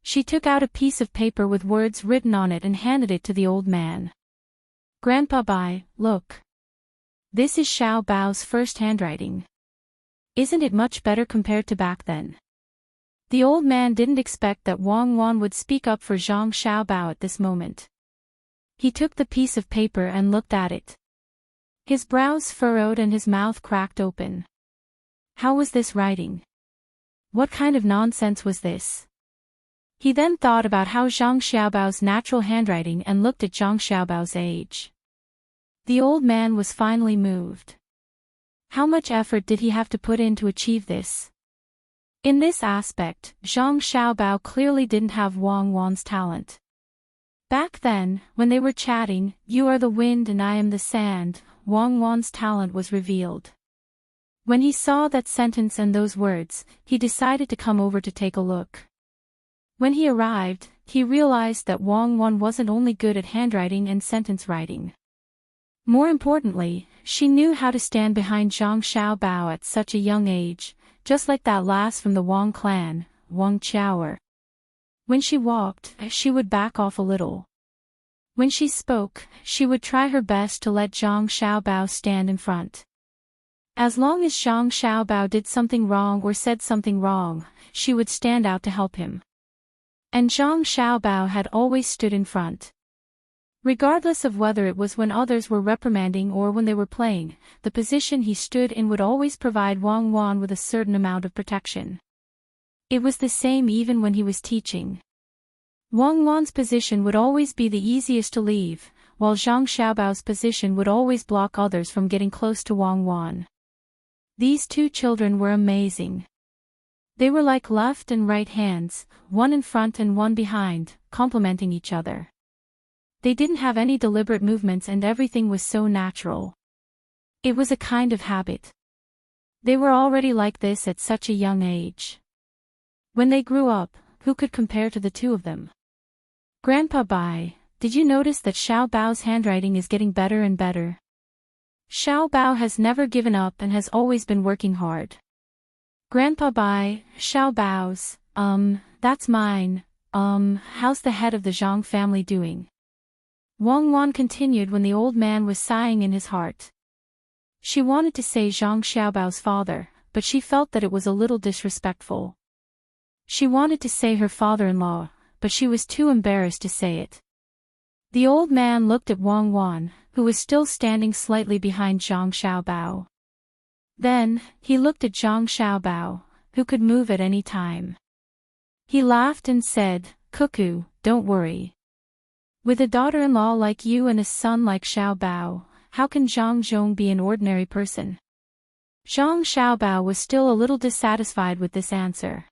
[SPEAKER 1] She took out a piece of paper with words written on it and handed it to the old man. Grandpa Bai, look. This is Xiao Bao's first handwriting. Isn't it much better compared to back then? The old man didn't expect that Wang Wan would speak up for Zhang Xiaobao at this moment. He took the piece of paper and looked at it. His brows furrowed and his mouth cracked open. How was this writing? What kind of nonsense was this? He then thought about how Zhang Xiaobao's natural handwriting and looked at Zhang Xiaobao's age. The old man was finally moved. How much effort did he have to put in to achieve this? In this aspect, Zhang Xiaobao clearly didn't have Wang Wan's talent. Back then, when they were chatting, "You are the wind and I am the sand," Wang Wan's talent was revealed. When he saw that sentence and those words, he decided to come over to take a look. When he arrived, he realized that Wang Wan wasn't only good at handwriting and sentence writing. More importantly, she knew how to stand behind Zhang Xiaobao at such a young age, just like that lass from the Wang clan, Wang Qiaoer. When she walked, she would back off a little. When she spoke, she would try her best to let Zhang Xiaobao stand in front. As long as Zhang Xiaobao did something wrong or said something wrong, she would stand out to help him. And Zhang Xiaobao had always stood in front. Regardless of whether it was when others were reprimanding or when they were playing, the position he stood in would always provide Wang Wan with a certain amount of protection. It was the same even when he was teaching. Wang Wan's position would always be the easiest to leave, while Zhang Xiaobao's position would always block others from getting close to Wang Wan. These two children were amazing. They were like left and right hands, one in front and one behind, complementing each other. They didn't have any deliberate movements and everything was so natural. It was a kind of habit. They were already like this at such a young age. When they grew up, who could compare to the two of them? Grandpa Bai, did you notice that Xiao Bao's handwriting is getting better and better? Xiao Bao has never given up and has always been working hard. Grandpa Bai, Xiao Bao's, that's mine, how's the head of the Zhang family doing? Wang Wan continued when the old man was sighing in his heart. She wanted to say Zhang Xiaobao's father, but she felt that it was a little disrespectful. She wanted to say her father-in-law, but she was too embarrassed to say it. The old man looked at Wang Wan, who was still standing slightly behind Zhang Xiaobao. Then, he looked at Zhang Xiaobao, who could move at any time. He laughed and said, "Cuckoo, don't worry. With a daughter-in-law like you and a son like Xiaobao, how can Zhang Zhong be an ordinary person?" Zhang Xiaobao was still a little dissatisfied with this answer.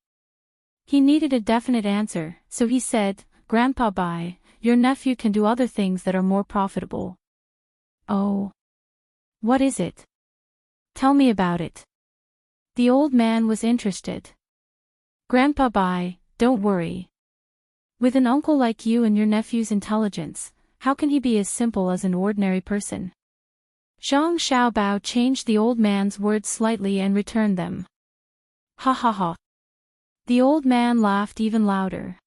[SPEAKER 1] He needed a definite answer, so he said, "Grandpa Bai, your nephew can do other things that are more profitable." "Oh. What is it? Tell me about it." The old man was interested. "Grandpa Bai, don't worry. With an uncle like you and your nephew's intelligence, how can he be as simple as an ordinary person?" Zhang Xiaobao changed the old man's words slightly and returned them. "Ha ha ha." The old man laughed even louder.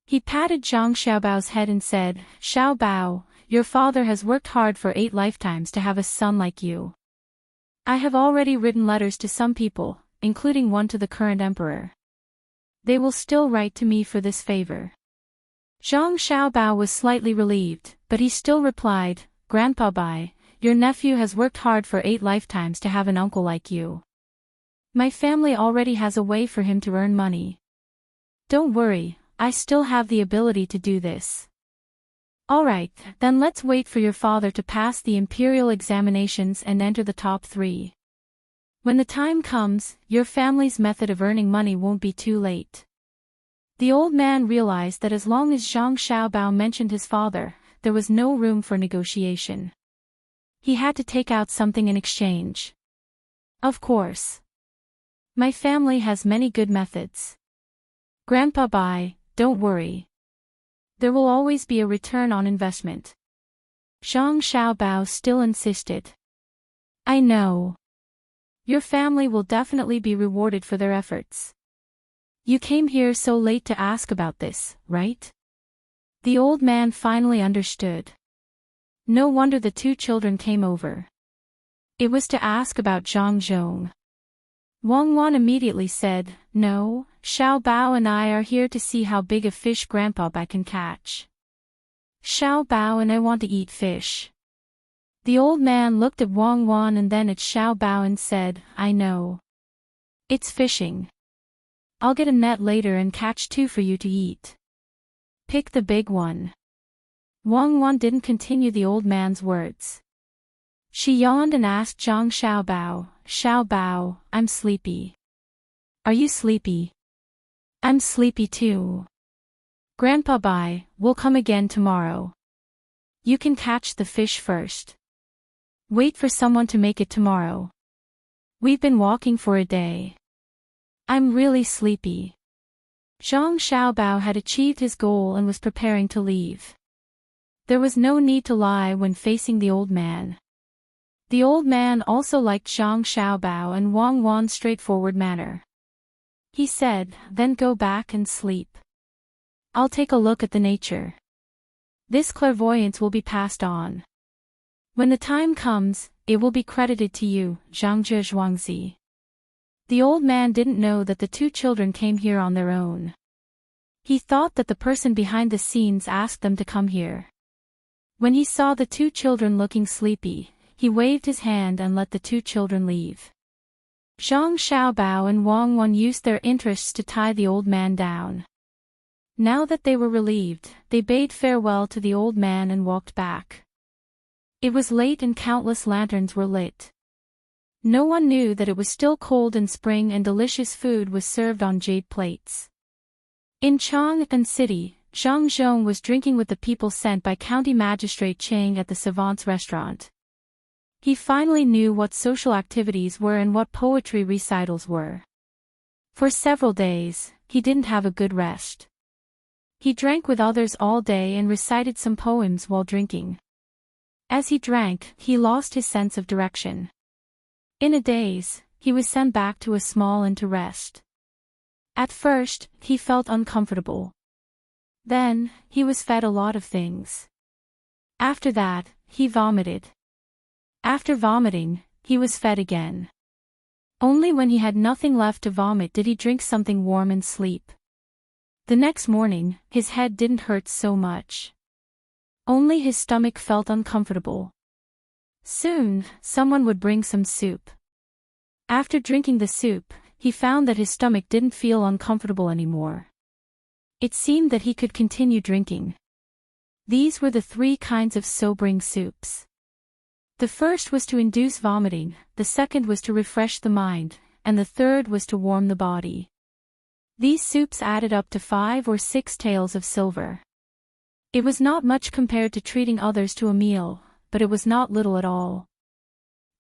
[SPEAKER 1] He patted Zhang Xiaobao's head and said, "Xiaobao, your father has worked hard for 8 lifetimes to have a son like you. I have already written letters to some people, including one to the current emperor. They will still write to me for this favor." Zhang Xiaobao was slightly relieved, but he still replied, "Grandpa Bai, your nephew has worked hard for 8 lifetimes to have an uncle like you. My family already has a way for him to earn money. Don't worry, I still have the ability to do this." "Alright, then let's wait for your father to pass the imperial examinations and enter the top 3. When the time comes, your family's method of earning money won't be too late." The old man realized that as long as Zhang Xiaobao mentioned his father, there was no room for negotiation. He had to take out something in exchange. "Of course. My family has many good methods. Grandpa Bai, don't worry. There will always be a return on investment." Zhang Xiaobao still insisted. "I know. Your family will definitely be rewarded for their efforts. You came here so late to ask about this, right?" The old man finally understood. No wonder the two children came over. It was to ask about Zhang Zhong. Wang Wan immediately said, "No, Xiao Bao and I are here to see how big a fish Grandpa Bai can catch. Xiao Bao and I want to eat fish." The old man looked at Wang Wan and then at Xiao Bao and said, "I know. It's fishing. I'll get a net later and catch 2 for you to eat. Pick the big one." Wang Wan didn't continue the old man's words. She yawned and asked Zhang Xiaobao, "Xiaobao, I'm sleepy. Are you sleepy?" "I'm sleepy too. Grandpa Bai, we'll come again tomorrow. You can catch the fish first. Wait for someone to make it tomorrow. We've been walking for a day. I'm really sleepy." Zhang Xiaobao had achieved his goal and was preparing to leave. There was no need to lie when facing the old man. The old man also liked Zhang Xiaobao and Wang Wan's straightforward manner. He said, "Then go back and sleep. I'll take a look at the nature. This clairvoyance will be passed on. When the time comes, it will be credited to you, Zhangzhe Zhuangzi." The old man didn't know that the two children came here on their own. He thought that the person behind the scenes asked them to come here. When he saw the two children looking sleepy, he waved his hand and let the two children leave. Zhang Xiaobao and Wang Wan used their interests to tie the old man down. Now that they were relieved, they bade farewell to the old man and walked back. It was late and countless lanterns were lit. No one knew that it was still cold in spring and delicious food was served on jade plates. In Chang'an City, Zhang Zhong was drinking with the people sent by County Magistrate Chang at the Savant's restaurant. He finally knew what social activities were and what poetry recitals were. For several days, he didn't have a good rest. He drank with others all day and recited some poems while drinking. As he drank, he lost his sense of direction. In a daze, he was sent back to a small inn to rest. At first, he felt uncomfortable. Then, he was fed a lot of things. After that, he vomited. After vomiting, he was fed again. Only when he had nothing left to vomit did he drink something warm and sleep. The next morning, his head didn't hurt so much. Only his stomach felt uncomfortable. Soon, someone would bring some soup. After drinking the soup, he found that his stomach didn't feel uncomfortable anymore. It seemed that he could continue drinking. These were the 3 kinds of sobering soups. The first was to induce vomiting, the second was to refresh the mind, and the third was to warm the body. These soups added up to 5 or 6 taels of silver. It was not much compared to treating others to a meal, but it was not little at all.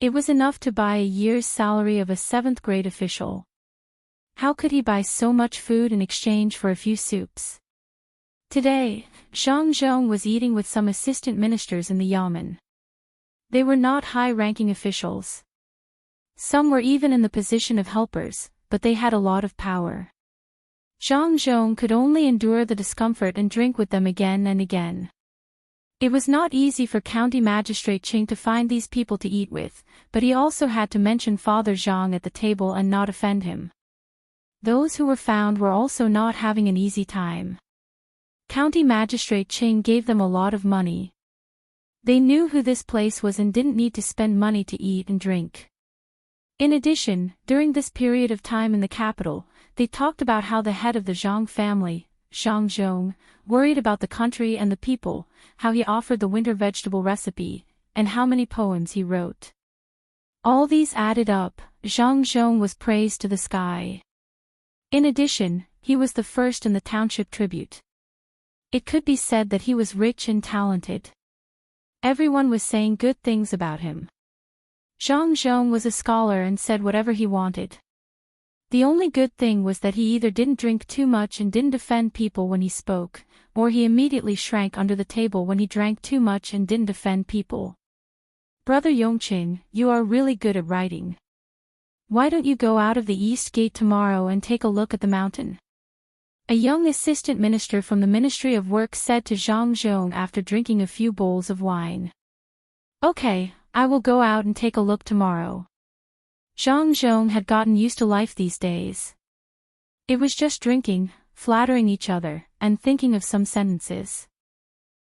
[SPEAKER 1] It was enough to buy a year's salary of a 7th-grade official. How could he buy so much food in exchange for a few soups? Today, Zhang Zhong was eating with some assistant ministers in the yamen. They were not high-ranking officials. Some were even in the position of helpers, but they had a lot of power. Zhang Zhong could only endure the discomfort and drink with them again and again. It was not easy for County Magistrate Ching to find these people to eat with, but he also had to mention Father Zhang at the table and not offend him. Those who were found were also not having an easy time. County Magistrate Ching gave them a lot of money. They knew who this place was and didn't need to spend money to eat and drink. In addition, during this period of time in the capital, they talked about how the head of the Zhang family, Zhang Zhong, worried about the country and the people, how he offered the winter vegetable recipe, and how many poems he wrote. All these added up, Zhang Zhong was praised to the sky. In addition, he was the first in the township tribute. It could be said that he was rich and talented. Everyone was saying good things about him. Zhang Zhong was a scholar and said whatever he wanted. The only good thing was that he either didn't drink too much and didn't offend people when he spoke, or he immediately shrank under the table when he drank too much and didn't offend people. Brother Yongqing, you are really good at writing. Why don't you go out of the east gate tomorrow and take a look at the mountain? A young assistant minister from the Ministry of Work said to Zhang Zhong after drinking a few bowls of wine. Okay, I will go out and take a look tomorrow. Zhang Zhong had gotten used to life these days. It was just drinking, flattering each other, and thinking of some sentences.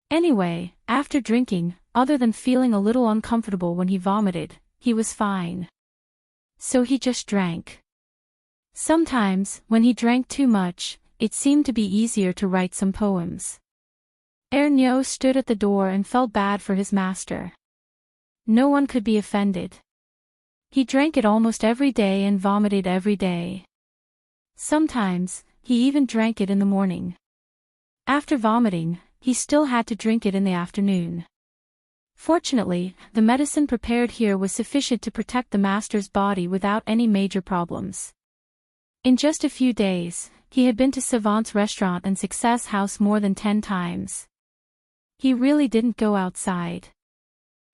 [SPEAKER 1] Anyway, after drinking, other than feeling a little uncomfortable when he vomited, he was fine. So he just drank. Sometimes, when he drank too much, it seemed to be easier to write some poems. Ernyo stood at the door and felt bad for his master. No one could be offended. He drank it almost every day and vomited every day. Sometimes, he even drank it in the morning. After vomiting, he still had to drink it in the afternoon. Fortunately, the medicine prepared here was sufficient to protect the master's body without any major problems. In just a few days, he had been to Savant's restaurant and Success House more than 10 times. He really didn't go outside.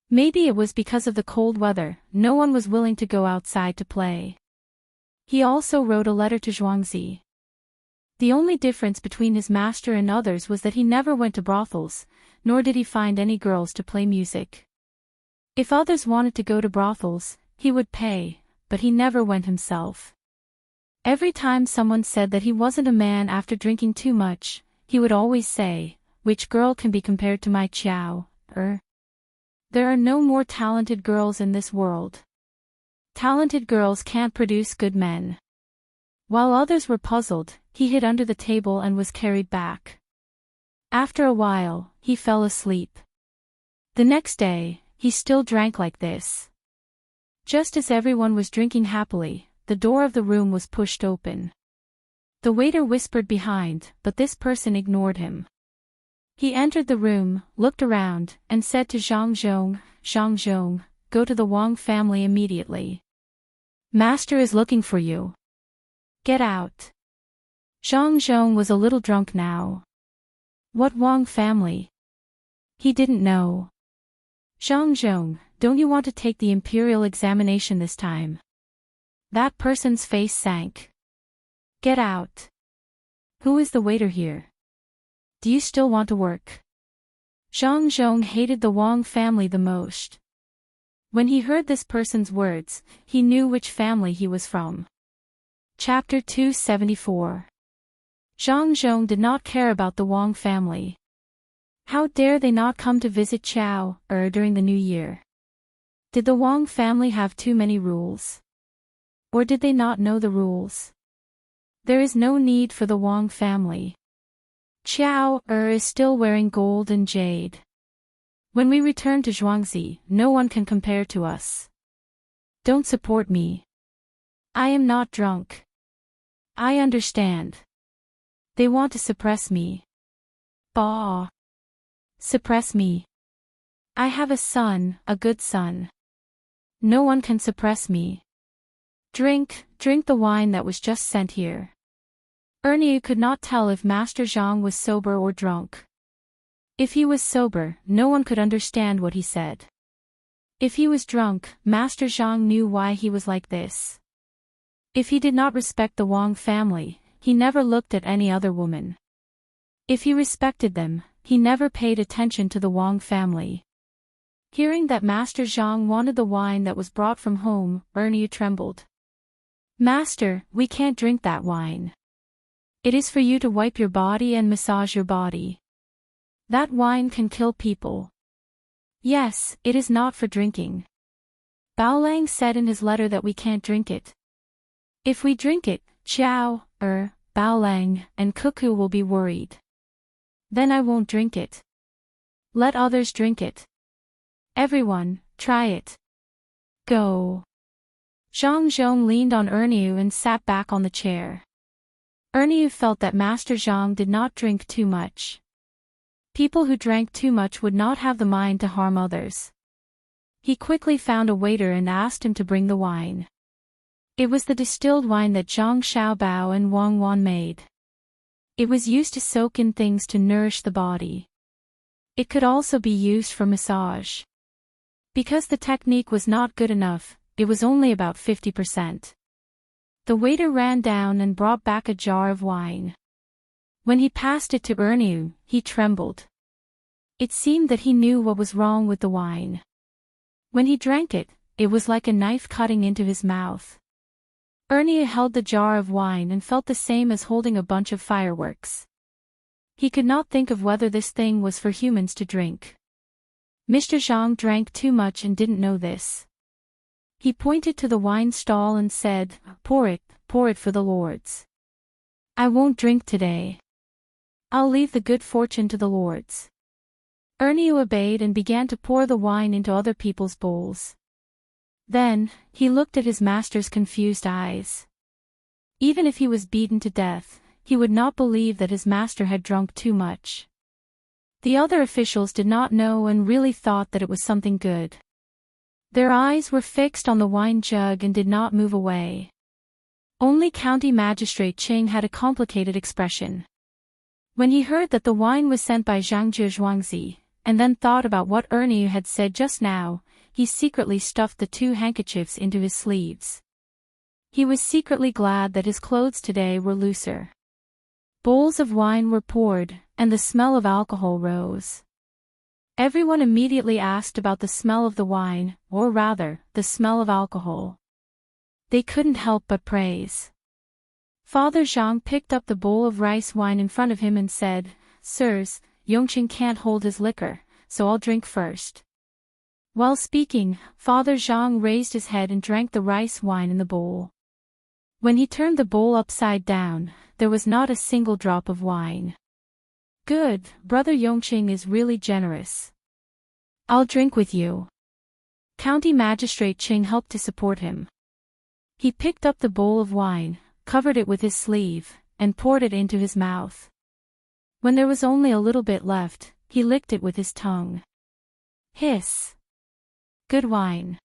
[SPEAKER 1] Maybe it was because of the cold weather, no one was willing to go outside to play. He also wrote a letter to Zhuangzi. The only difference between his master and others was that he never went to brothels, nor did he find any girls to play music. If others wanted to go to brothels, he would pay, but he never went himself. Every time someone said that he wasn't a man after drinking too much, he would always say, "Which girl can be compared to my Qiao, There are no more talented girls in this world. Talented girls can't produce good men." While others were puzzled, he hid under the table and was carried back. After a while, he fell asleep. The next day, he still drank like this. Just as everyone was drinking happily, the door of the room was pushed open. The waiter whispered behind, but this person ignored him. He entered the room, looked around, and said to Zhang Zhong, go to the Wang family immediately. Master is looking for you. Get out. Zhang Zhong was a little drunk now. What Wang family? He didn't know. Zhang Zhong, don't you want to take the imperial examination this time? That person's face sank. Get out. Who is the waiter here? Do you still want to work? Zhang Zhong hated the Wang family the most. When he heard this person's words, he knew which family he was from. Chapter 274. Zhang Zhong did not care about the Wang family. How dare they not come to visit Chao during the new year? Did the Wang family have too many rules? Or did they not know the rules? There is no need for the Wang family. Chao is still wearing gold and jade. When we return to Zhuangzi, no one can compare to us. Don't support me. I am not drunk. I understand. They want to suppress me. Bah. Suppress me. I have a son, a good son. No one can suppress me. Drink the wine that was just sent here. Ernie could not tell if Master Zhang was sober or drunk. If he was sober, no one could understand what he said. If he was drunk, Master Zhang knew why he was like this. If he did not respect the Wang family, he never looked at any other woman. If he respected them, he never paid attention to the Wang family. Hearing that Master Zhang wanted the wine that was brought from home, Ernie trembled. Master, we can't drink that wine. It is for you to wipe your body and massage your body. That wine can kill people. Yes, it is not for drinking. Bao Lang said in his letter that we can't drink it. If we drink it, Chao, Bao Lang, and Cuckoo will be worried. Then I won't drink it. Let others drink it. Everyone, try it. Go. Zhang Zhong leaned on Ernie and sat back on the chair. Ernie felt that Master Zhang did not drink too much. People who drank too much would not have the mind to harm others. He quickly found a waiter and asked him to bring the wine. It was the distilled wine that Zhang Xiaobao and Wang Wan made. It was used to soak in things to nourish the body. It could also be used for massage. Because the technique was not good enough, it was only about 50%. The waiter ran down and brought back a jar of wine. When he passed it to Ernie, he trembled. It seemed that he knew what was wrong with the wine. When he drank it, it was like a knife cutting into his mouth. Ernie held the jar of wine and felt the same as holding a bunch of fireworks. He could not think of whether this thing was for humans to drink. Mr. Zhang drank too much and didn't know this. He pointed to the wine stall and said, pour it for the lords. I won't drink today. I'll leave the good fortune to the lords. Ernie obeyed and began to pour the wine into other people's bowls. Then, he looked at his master's confused eyes. Even if he was beaten to death, he would not believe that his master had drunk too much. The other officials did not know and really thought that it was something good. Their eyes were fixed on the wine jug and did not move away. Only County Magistrate Ching had a complicated expression. When he heard that the wine was sent by Zhangzhe Zhuangzi, and then thought about what Ernie had said just now, he secretly stuffed the 2 handkerchiefs into his sleeves. He was secretly glad that his clothes today were looser. Bowls of wine were poured, and the smell of alcohol rose. Everyone immediately asked about the smell of the wine, or rather, the smell of alcohol. They couldn't help but praise. Father Zhang picked up the bowl of rice wine in front of him and said, Sirs, Yongqing can't hold his liquor, so I'll drink first. While speaking, Father Zhang raised his head and drank the rice wine in the bowl. When he turned the bowl upside down, there was not a single drop of wine. Good, Brother Yongqing is really generous. I'll drink with you. County Magistrate Qing helped to support him. He picked up the bowl of wine, covered it with his sleeve, and poured it into his mouth. When there was only a little bit left, he licked it with his tongue. Hiss. Good wine.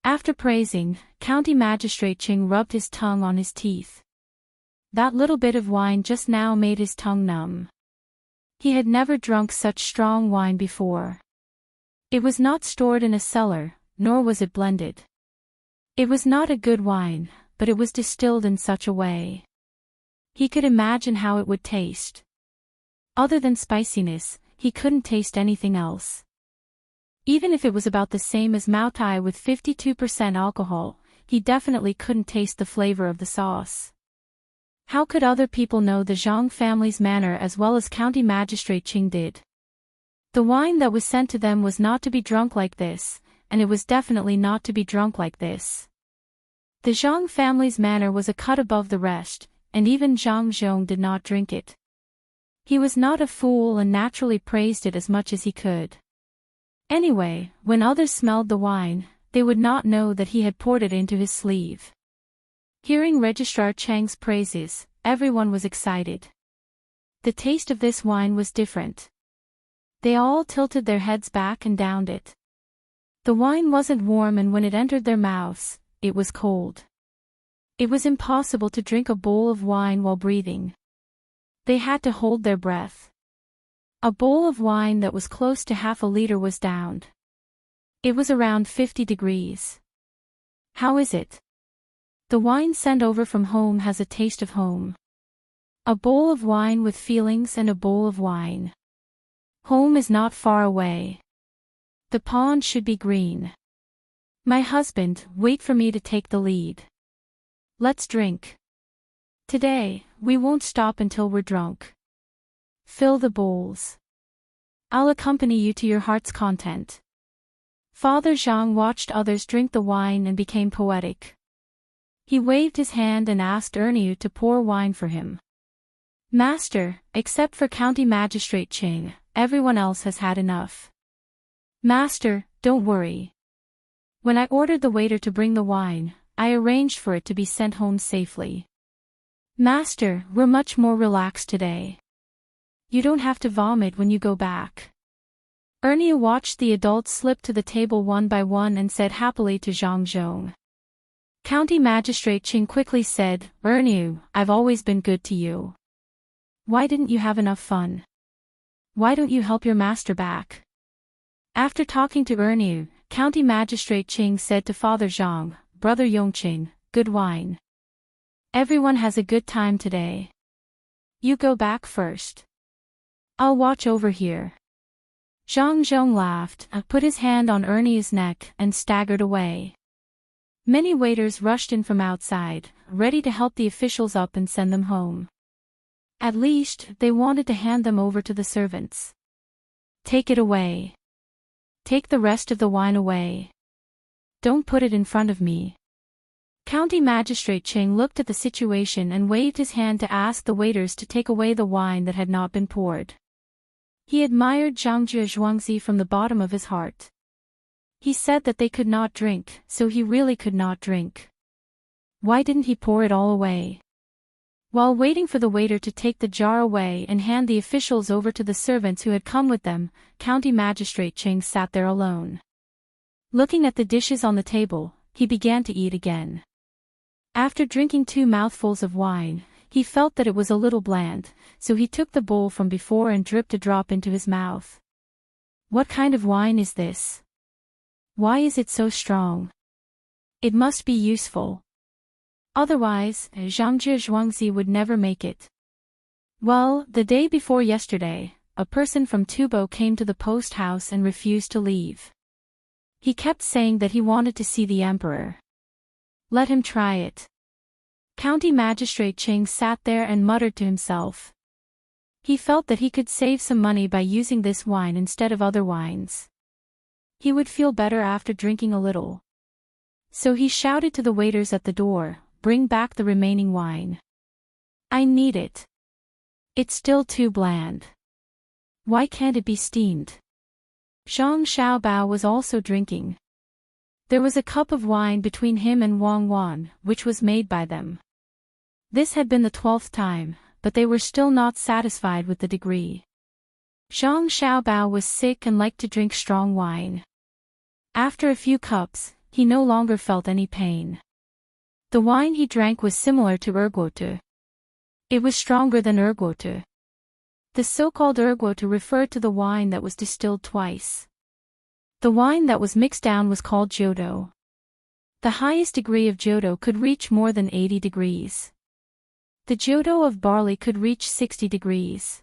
[SPEAKER 1] After praising, County Magistrate Qing rubbed his tongue on his teeth. That little bit of wine just now made his tongue numb. He had never drunk such strong wine before. It was not stored in a cellar, nor was it blended. It was not a good wine, but it was distilled in such a way. He could imagine how it would taste. Other than spiciness, he couldn't taste anything else. Even if it was about the same as Maotai with 52% alcohol, he definitely couldn't taste the flavor of the sauce. How could other people know the Zhang family's manner as well as County Magistrate Qing did? The wine that was sent to them was not to be drunk like this, and it was definitely not to be drunk like this. The Zhang family's manner was a cut above the rest, and even Zhang Zhong did not drink it. He was not a fool and naturally praised it as much as he could. Anyway, when others smelled the wine, they would not know that he had poured it into his sleeve. Hearing Registrar Chang's praises, everyone was excited. The taste of this wine was different. They all tilted their heads back and downed it. The wine wasn't warm, and when it entered their mouths, it was cold. It was impossible to drink a bowl of wine while breathing. They had to hold their breath. A bowl of wine that was close to half a liter was downed. It was around 50 degrees. How is it? The wine sent over from home has a taste of home. A bowl of wine with feelings and a bowl of wine. Home is not far away. The pond should be green. My husband, wait for me to take the lead. Let's drink. Today, we won't stop until we're drunk. Fill the bowls. I'll accompany you to your heart's content. Father Zhang watched others drink the wine and became poetic. He waved his hand and asked Erniu to pour wine for him. Master, except for County Magistrate Qing, everyone else has had enough. Master, don't worry. When I ordered the waiter to bring the wine, I arranged for it to be sent home safely. Master, we're much more relaxed today. You don't have to vomit when you go back. Erniu watched the adults slip to the table one by one and said happily to Zhang Zhong. County Magistrate Qing quickly said, Erniu, I've always been good to you. Why didn't you have enough fun? Why don't you help your master back? After talking to Erniu, County Magistrate Qing said to Father Zhang, Brother Yongqing, good wine. Everyone has a good time today. You go back first. I'll watch over here. Zhang Zhong laughed, put his hand on Erniu's neck, and staggered away. Many waiters rushed in from outside, ready to help the officials up and send them home. At least, they wanted to hand them over to the servants. Take it away. Take the rest of the wine away. Don't put it in front of me. County Magistrate Qing looked at the situation and waved his hand to ask the waiters to take away the wine that had not been poured. He admired Zhangjie Zhuangzi from the bottom of his heart. He said that they could not drink, so he really could not drink. Why didn't he pour it all away? While waiting for the waiter to take the jar away and hand the officials over to the servants who had come with them, County Magistrate Qing sat there alone. Looking at the dishes on the table, he began to eat again. After drinking 2 mouthfuls of wine, he felt that it was a little bland, so he took the bowl from before and dripped a drop into his mouth. What kind of wine is this? Why is it so strong? It must be useful. Otherwise, Zhangjie Zhuangzi would never make it. Well, the day before yesterday, a person from Tubo came to the post house and refused to leave. He kept saying that he wanted to see the emperor. Let him try it. County Magistrate Qing sat there and muttered to himself. He felt that he could save some money by using this wine instead of other wines. He would feel better after drinking a little. So he shouted to the waiters at the door, bring back the remaining wine. I need it. It's still too bland. Why can't it be steamed? Zhang Xiaobao was also drinking. There was a cup of wine between him and Wang Wan, which was made by them. This had been the 12th time, but they were still not satisfied with the degree. Zhang Xiaobao was sick and liked to drink strong wine. After a few cups, he no longer felt any pain. The wine he drank was similar to ergotu. It was stronger than ergotu. The so-called ergotu referred to the wine that was distilled twice. The wine that was mixed down was called jodo. The highest degree of jodo could reach more than 80 degrees. The jodo of barley could reach 60 degrees.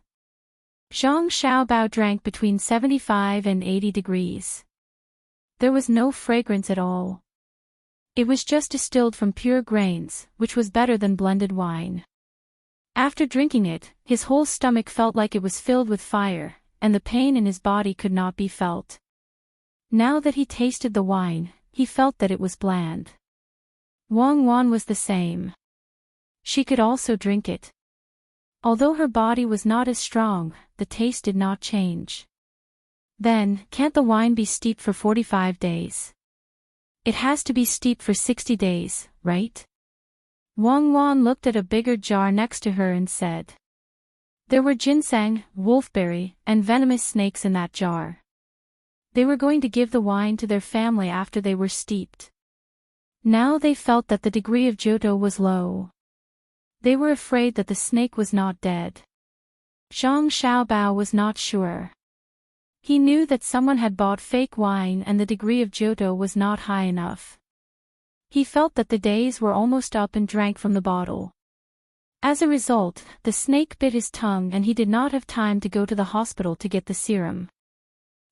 [SPEAKER 1] Zhang Xiaobao drank between 75 and 80 degrees. There was no fragrance at all. It was just distilled from pure grains, which was better than blended wine. After drinking it, his whole stomach felt like it was filled with fire, and the pain in his body could not be felt. Now that he tasted the wine, he felt that it was bland. Wang Wan was the same. She could also drink it. Although her body was not as strong, the taste did not change. Then, can't the wine be steeped for 45 days? It has to be steeped for 60 days, right? Wang Wan looked at a bigger jar next to her and said. There were ginseng, wolfberry, and venomous snakes in that jar. They were going to give the wine to their family after they were steeped. Now they felt that the degree of jodo was low. They were afraid that the snake was not dead. Zhang Xiaobao was not sure. He knew that someone had bought fake wine and the degree of jodo was not high enough. He felt that the days were almost up and drank from the bottle. As a result, the snake bit his tongue and he did not have time to go to the hospital to get the serum.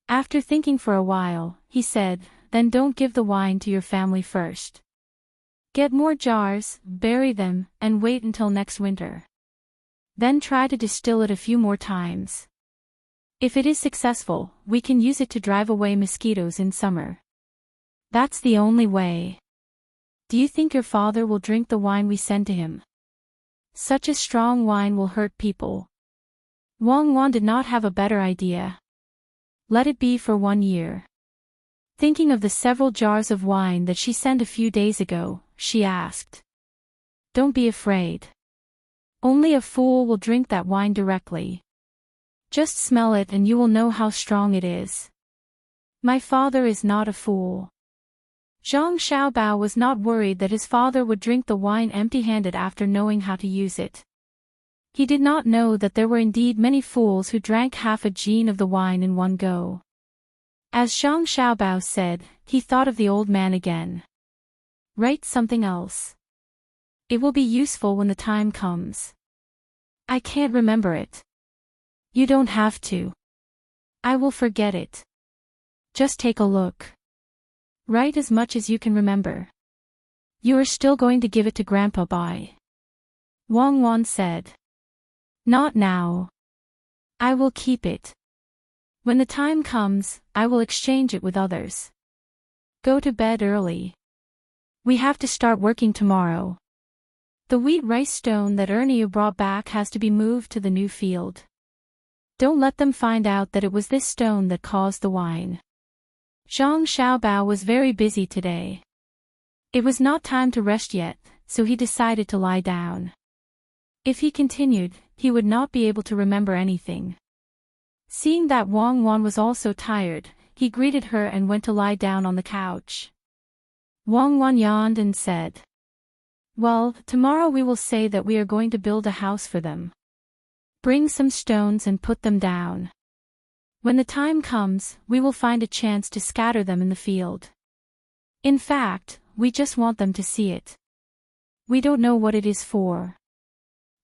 [SPEAKER 1] After thinking for a while, he said, then don't give the wine to your family first. Get more jars, bury them, and wait until next winter. Then try to distill it a few more times. If it is successful, we can use it to drive away mosquitoes in summer. That's the only way. Do you think your father will drink the wine we send to him? Such a strong wine will hurt people. Wang Wan did not have a better idea. Let it be for 1 year. Thinking of the several jars of wine that she sent a few days ago, she asked. Don't be afraid. Only a fool will drink that wine directly. Just smell it and you will know how strong it is. My father is not a fool. Zhang Xiaobao was not worried that his father would drink the wine empty-handed after knowing how to use it. He did not know that there were indeed many fools who drank half a gin of the wine in one go. As Zhang Xiaobao said, he thought of the old man again. Write something else. It will be useful when the time comes. I can't remember it. You don't have to. I will forget it. Just take a look. Write as much as you can remember. You are still going to give it to Grandpa Bai. Wang Wan said. Not now. I will keep it. When the time comes, I will exchange it with others. Go to bed early. We have to start working tomorrow. The wheat rice stone that Ernie brought back has to be moved to the new field. Don't let them find out that it was this stone that caused the wine. Zhang Xiaobao was very busy today. It was not time to rest yet, so he decided to lie down. If he continued, he would not be able to remember anything. Seeing that Wang Wan was also tired, he greeted her and went to lie down on the couch. Wang Wan yawned and said, well, tomorrow we will say that we are going to build a house for them. Bring some stones and put them down. When the time comes, we will find a chance to scatter them in the field. In fact, we just want them to see it. We don't know what it is for.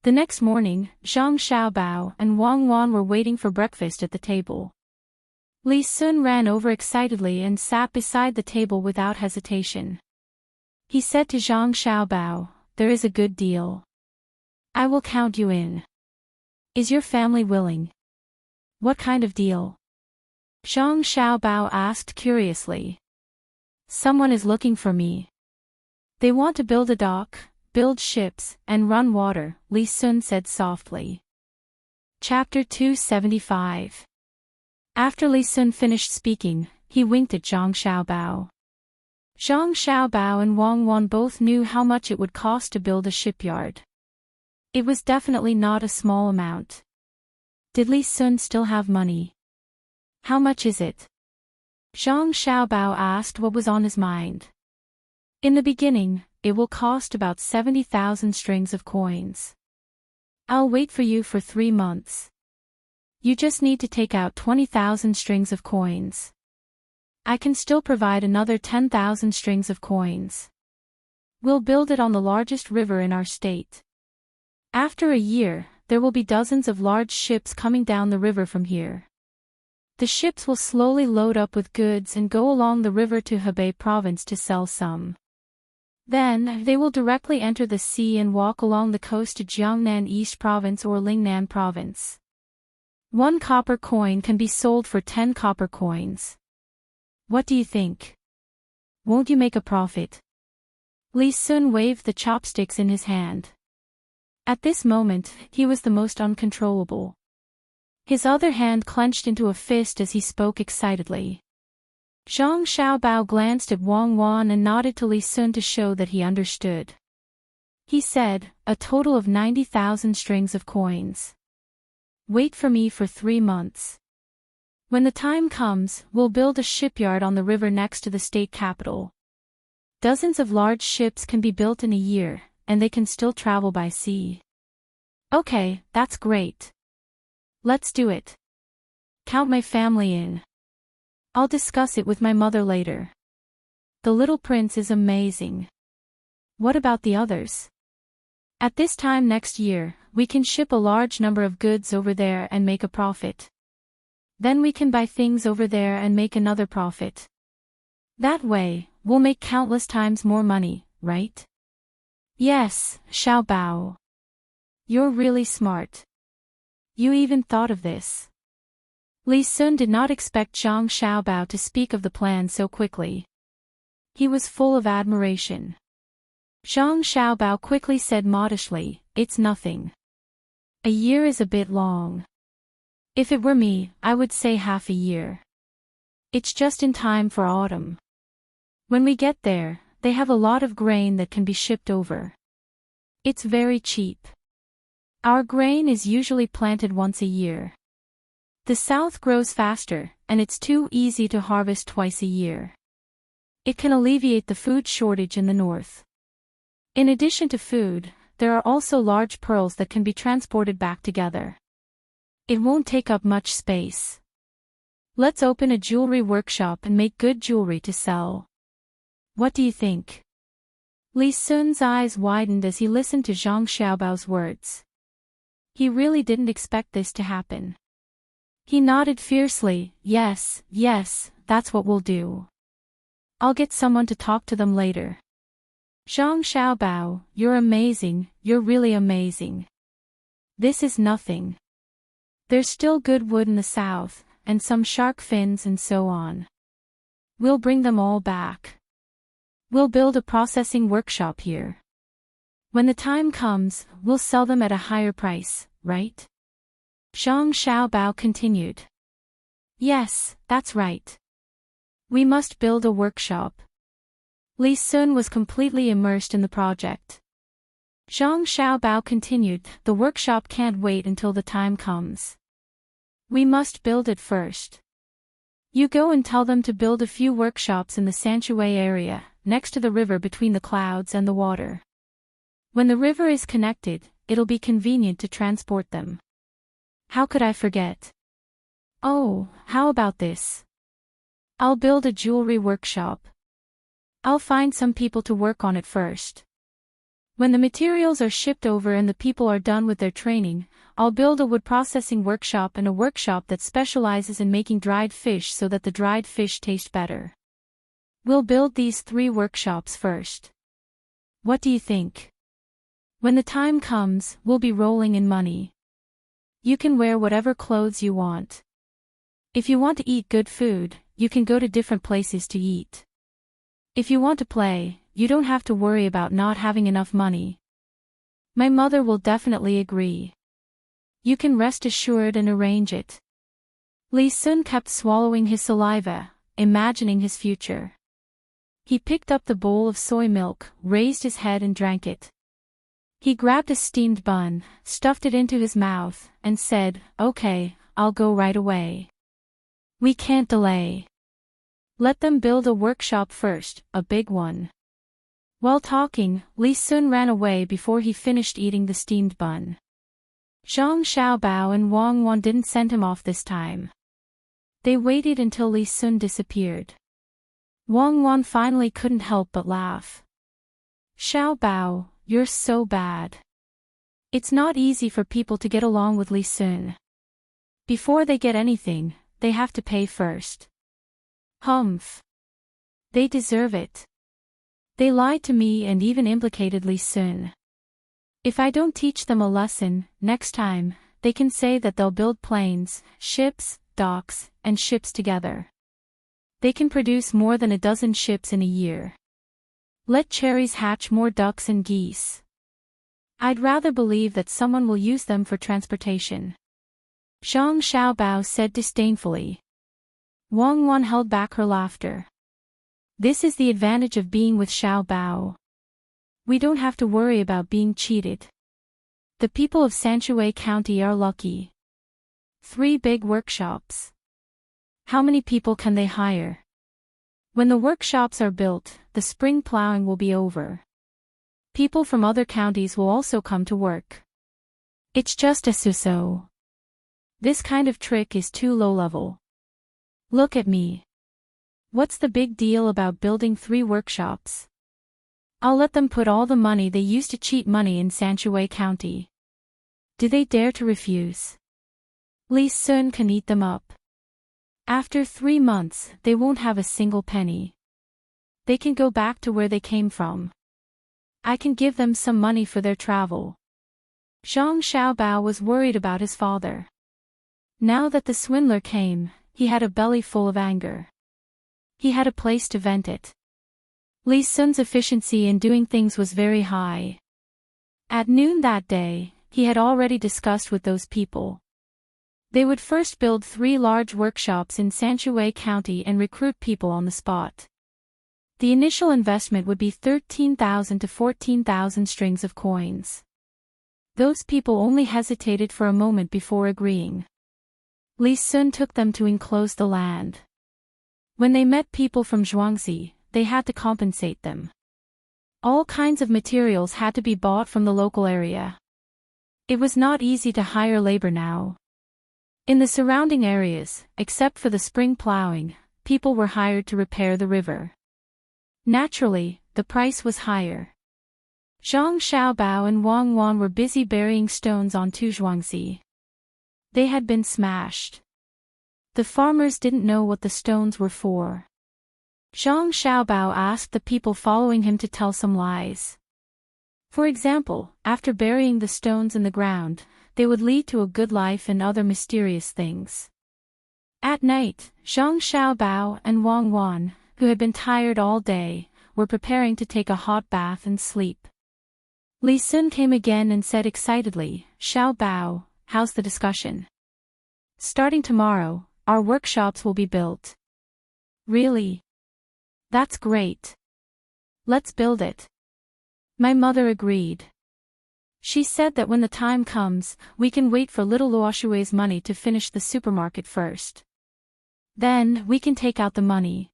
[SPEAKER 1] The next morning, Zhang Xiaobao and Wang Wan were waiting for breakfast at the table. Li Sun ran over excitedly and sat beside the table without hesitation. He said to Zhang Xiaobao, there is a good deal. I will count you in. Is your family willing? What kind of deal? Zhang Xiaobao asked curiously. Someone is looking for me. They want to build a dock, build ships, and run water, Li Sun said softly. Chapter 275. After Li Sun finished speaking, he winked at Zhang Xiaobao. Zhang Xiaobao and Wang Wan both knew how much it would cost to build a shipyard. It was definitely not a small amount. Did Li Sun still have money? How much is it? Zhang Xiaobao asked what was on his mind. In the beginning, it will cost about 70,000 strings of coins. I'll wait for you for 3 months. You just need to take out 20,000 strings of coins. I can still provide another 10,000 strings of coins. We'll build it on the largest river in our state. After a year, there will be dozens of large ships coming down the river from here. The ships will slowly load up with goods and go along the river to Hebei province to sell some. Then, they will directly enter the sea and walk along the coast to Jiangnan East Province or Lingnan Province. 1 copper coin can be sold for 10 copper coins. What do you think? Won't you make a profit? Li Sun waved the chopsticks in his hand. At this moment, he was the most uncontrollable. His other hand clenched into a fist as he spoke excitedly. Zhang Xiaobao glanced at Wang Wan and nodded to Li Sun to show that he understood. He said, a total of 90,000 strings of coins. Wait for me for 3 months. When the time comes, we'll build a shipyard on the river next to the state capital. Dozens of large ships can be built in a year, and they can still travel by sea. Okay, that's great. Let's do it. Count my family in. I'll discuss it with my mother later. The little prince is amazing. What about the others? At this time next year, we can ship a large number of goods over there and make a profit. Then we can buy things over there and make another profit. That way, we'll make countless times more money, right? Yes, Xiaobao. You're really smart. You even thought of this. Li Sun did not expect Zhang Xiaobao to speak of the plan so quickly. He was full of admiration. Zhang Xiaobao quickly said modestly, it's nothing. A year is a bit long. If it were me, I would say half a year. It's just in time for autumn. When we get there, they have a lot of grain that can be shipped over. It's very cheap. Our grain is usually planted once a year. The south grows faster, and it's too easy to harvest twice a year. It can alleviate the food shortage in the north. In addition to food, there are also large pearls that can be transported back together. It won't take up much space. Let's open a jewelry workshop and make good jewelry to sell. What do you think? Li Sun's eyes widened as he listened to Zhang Xiaobao's words. He really didn't expect this to happen. He nodded fiercely, yes, that's what we'll do. I'll get someone to talk to them later. Zhang Xiaobao, you're amazing, you're really amazing. This is nothing. There's still good wood in the south, and some shark fins and so on. We'll bring them all back. We'll build a processing workshop here. When the time comes, we'll sell them at a higher price, right? Zhang Xiaobao continued. Yes, that's right. We must build a workshop. Li Sun was completely immersed in the project. Zhang Xiaobao continued, the workshop can't wait until the time comes. We must build it first. You go and tell them to build a few workshops in the Sanshui area, next to the river between the clouds and the water. When the river is connected, it'll be convenient to transport them. How could I forget? Oh, how about this? I'll build a jewelry workshop. I'll find some people to work on it first. When the materials are shipped over and the people are done with their training, I'll build a wood processing workshop and a workshop that specializes in making dried fish so that the dried fish taste better. We'll build these 3 workshops first. What do you think? When the time comes, we'll be rolling in money. You can wear whatever clothes you want. If you want to eat good food, you can go to different places to eat. If you want to play, you don't have to worry about not having enough money. My mother will definitely agree. You can rest assured and arrange it. Li Sun kept swallowing his saliva, imagining his future. He picked up the bowl of soy milk, raised his head and drank it. He grabbed a steamed bun, stuffed it into his mouth, and said, "Okay, I'll go right away. We can't delay. Let them build a workshop first, a big one." While talking, Li Sun ran away before he finished eating the steamed bun. Zhang Xiaobao and Wang Wan didn't send him off this time. They waited until Li Sun disappeared. Wang Wan finally couldn't help but laugh. "Xiaobao, you're so bad. It's not easy for people to get along with Li Sun. Before they get anything, they have to pay first." "Humph. They deserve it. They lied to me and even implicated Li Sun. If I don't teach them a lesson, next time, they can say that they'll build planes, ships, docks, and ships together. They can produce more than a dozen ships in a year. Let cherries hatch more ducks and geese. I'd rather believe that someone will use them for transportation." Zhang Xiaobao said disdainfully. Wang Wan held back her laughter. "This is the advantage of being with Xiaobao. We don't have to worry about being cheated. The people of Sanshui County are lucky. 3 big workshops. How many people can they hire? When the workshops are built, the spring plowing will be over. People from other counties will also come to work. It's just a so-so. This kind of trick is too low-level. Look at me. What's the big deal about building 3 workshops? I'll let them put all the money they used to cheat money in Sanshui County. Do they dare to refuse? Li Sun can eat them up. After 3 months, they won't have a single penny. They can go back to where they came from. I can give them some money for their travel." Zhang Xiaobao was worried about his father. Now that the swindler came, he had a belly full of anger. He had a place to vent it. Li Sun's efficiency in doing things was very high. At noon that day, he had already discussed with those people. They would first build 3 large workshops in Sanshui County and recruit people on the spot. The initial investment would be 13,000 to 14,000 strings of coins. Those people only hesitated for a moment before agreeing. Li Sun took them to enclose the land. When they met people from Zhuangzi, they had to compensate them. All kinds of materials had to be bought from the local area. It was not easy to hire labor now. In the surrounding areas, except for the spring plowing, people were hired to repair the river. Naturally, the price was higher. Zhang Xiaobao and Wang Wan were busy burying stones onto Zhuangzi. They had been smashed. The farmers didn't know what the stones were for. Zhang Xiaobao asked the people following him to tell some lies. For example, after burying the stones in the ground, they would lead to a good life and other mysterious things. At night, Zhang Xiaobao and Wang Wan, who had been tired all day, were preparing to take a hot bath and sleep. Li Sun came again and said excitedly, "Xiaobao, how's the discussion? Starting tomorrow, our workshops will be built." "Really? That's great. Let's build it." My mother agreed. She said that when the time comes, we can wait for little Luoshui's money to finish the supermarket first. Then, we can take out the money.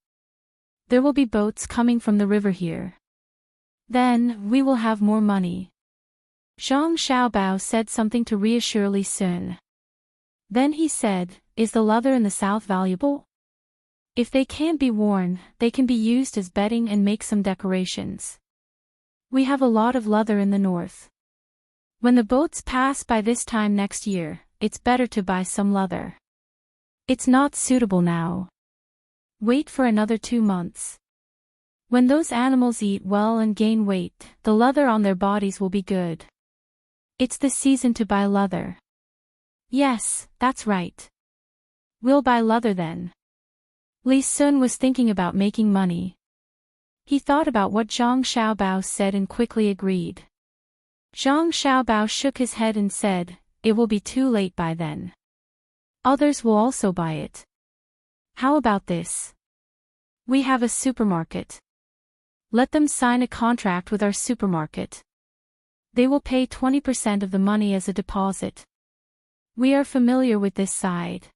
[SPEAKER 1] There will be boats coming from the river here. Then, we will have more money. Zhang Xiaobao said something to reassure Li Sun. Then he said, "Is the leather in the south valuable? If they can't be worn, they can be used as bedding and make some decorations. We have a lot of leather in the north. When the boats pass by this time next year, it's better to buy some leather. It's not suitable now. Wait for another 2 months. When those animals eat well and gain weight, the leather on their bodies will be good. It's the season to buy leather." "Yes, that's right. We'll buy leather then." Li Sun was thinking about making money. He thought about what Zhang Xiaobao said and quickly agreed. Zhang Xiaobao shook his head and said, "It will be too late by then. Others will also buy it. How about this? We have a supermarket. Let them sign a contract with our supermarket. They will pay 20% of the money as a deposit. We are familiar with this side.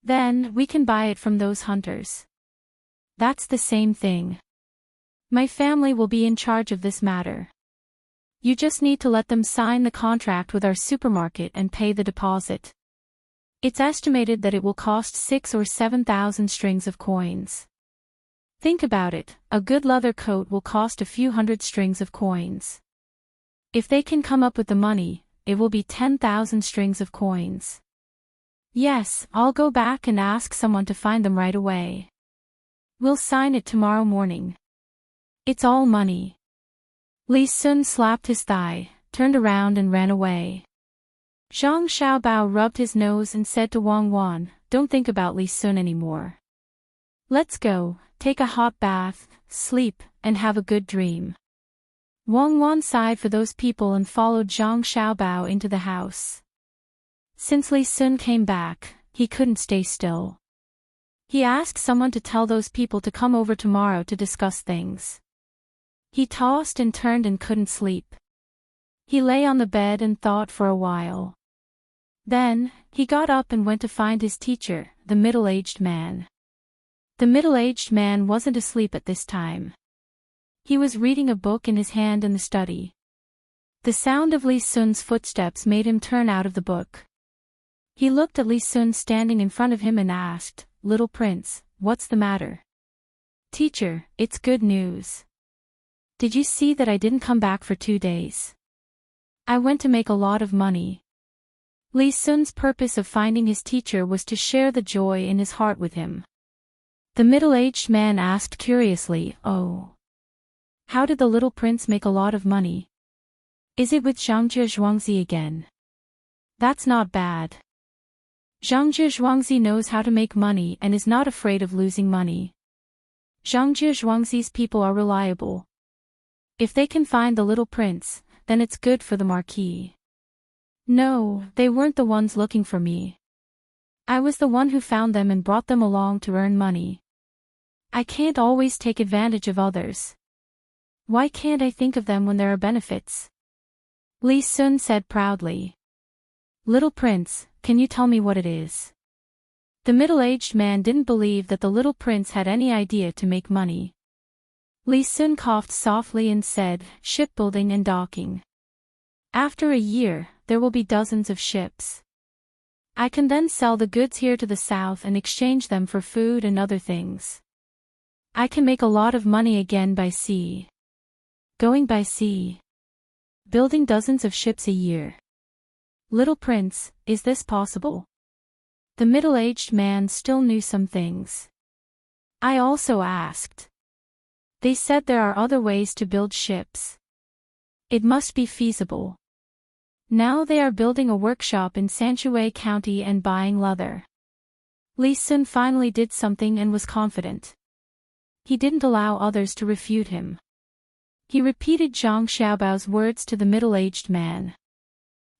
[SPEAKER 1] Then we can buy it from those hunters. That's the same thing. My family will be in charge of this matter. You just need to let them sign the contract with our supermarket and pay the deposit. It's estimated that it will cost 6 or 7,000 strings of coins. Think about it, a good leather coat will cost a few hundred strings of coins. If they can come up with the money, it will be 10,000 strings of coins. Yes, I'll go back and ask someone to find them right away. We'll sign it tomorrow morning. It's all money." Li Sun slapped his thigh, turned around and ran away. Zhang Xiaobao rubbed his nose and said to Wang Wan, "Don't think about Li Sun anymore. Let's go, take a hot bath, sleep, and have a good dream." Wang Wan sighed for those people and followed Zhang Xiaobao into the house. Since Li Sun came back, he couldn't stay still. He asked someone to tell those people to come over tomorrow to discuss things. He tossed and turned and couldn't sleep. He lay on the bed and thought for a while. Then, he got up and went to find his teacher, the middle-aged man. The middle-aged man wasn't asleep at this time. He was reading a book in his hand in the study. The sound of Li Sun's footsteps made him turn out of the book. He looked at Li Sun standing in front of him and asked, "Little prince, what's the matter?" "Teacher, it's good news. Did you see that I didn't come back for 2 days? I went to make a lot of money." Li Sun's purpose of finding his teacher was to share the joy in his heart with him. The middle-aged man asked curiously, "Oh, how did the little prince make a lot of money? Is it with Zhangzhe Zhuangzi again? That's not bad. Zhangzhe Zhuangzi knows how to make money and is not afraid of losing money. Zhangzhe Zhuangzi's people are reliable. If they can find the little prince, then it's good for the marquis." "No, they weren't the ones looking for me. I was the one who found them and brought them along to earn money. I can't always take advantage of others. Why can't I think of them when there are benefits?" Li Sun said proudly. "Little prince, can you tell me what it is?" The middle-aged man didn't believe that the little prince had any idea to make money. Li Sun coughed softly and said, "Shipbuilding and docking. After a year, there will be dozens of ships. I can then sell the goods here to the south and exchange them for food and other things. I can make a lot of money again by sea. Going by sea. Building dozens of ships a year. Little prince, is this possible?" The middle-aged man still knew some things. "I also asked. They said there are other ways to build ships. It must be feasible. Now they are building a workshop in Sanshui County and buying leather." Li Sun finally did something and was confident. He didn't allow others to refute him. He repeated Zhang Xiaobao's words to the middle-aged man.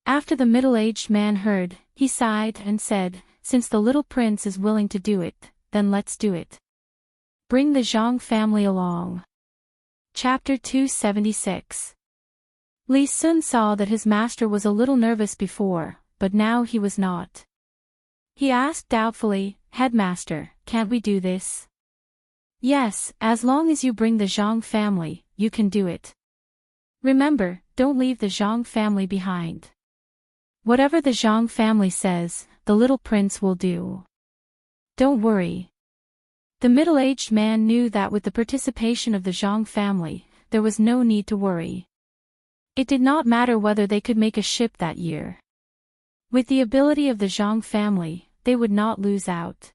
[SPEAKER 1] After the middle-aged man heard, he sighed and said, "Since the little prince is willing to do it, then let's do it. Bring the Zhang family along." Chapter 276. Li Sun saw that his master was a little nervous before, but now he was not. He asked doubtfully, "Headmaster, can't we do this?" "Yes, as long as you bring the Zhang family, you can do it. Remember, don't leave the Zhang family behind. Whatever the Zhang family says, the little prince will do. Don't worry." The middle-aged man knew that with the participation of the Zhang family, there was no need to worry. It did not matter whether they could make a ship that year. With the ability of the Zhang family, they would not lose out.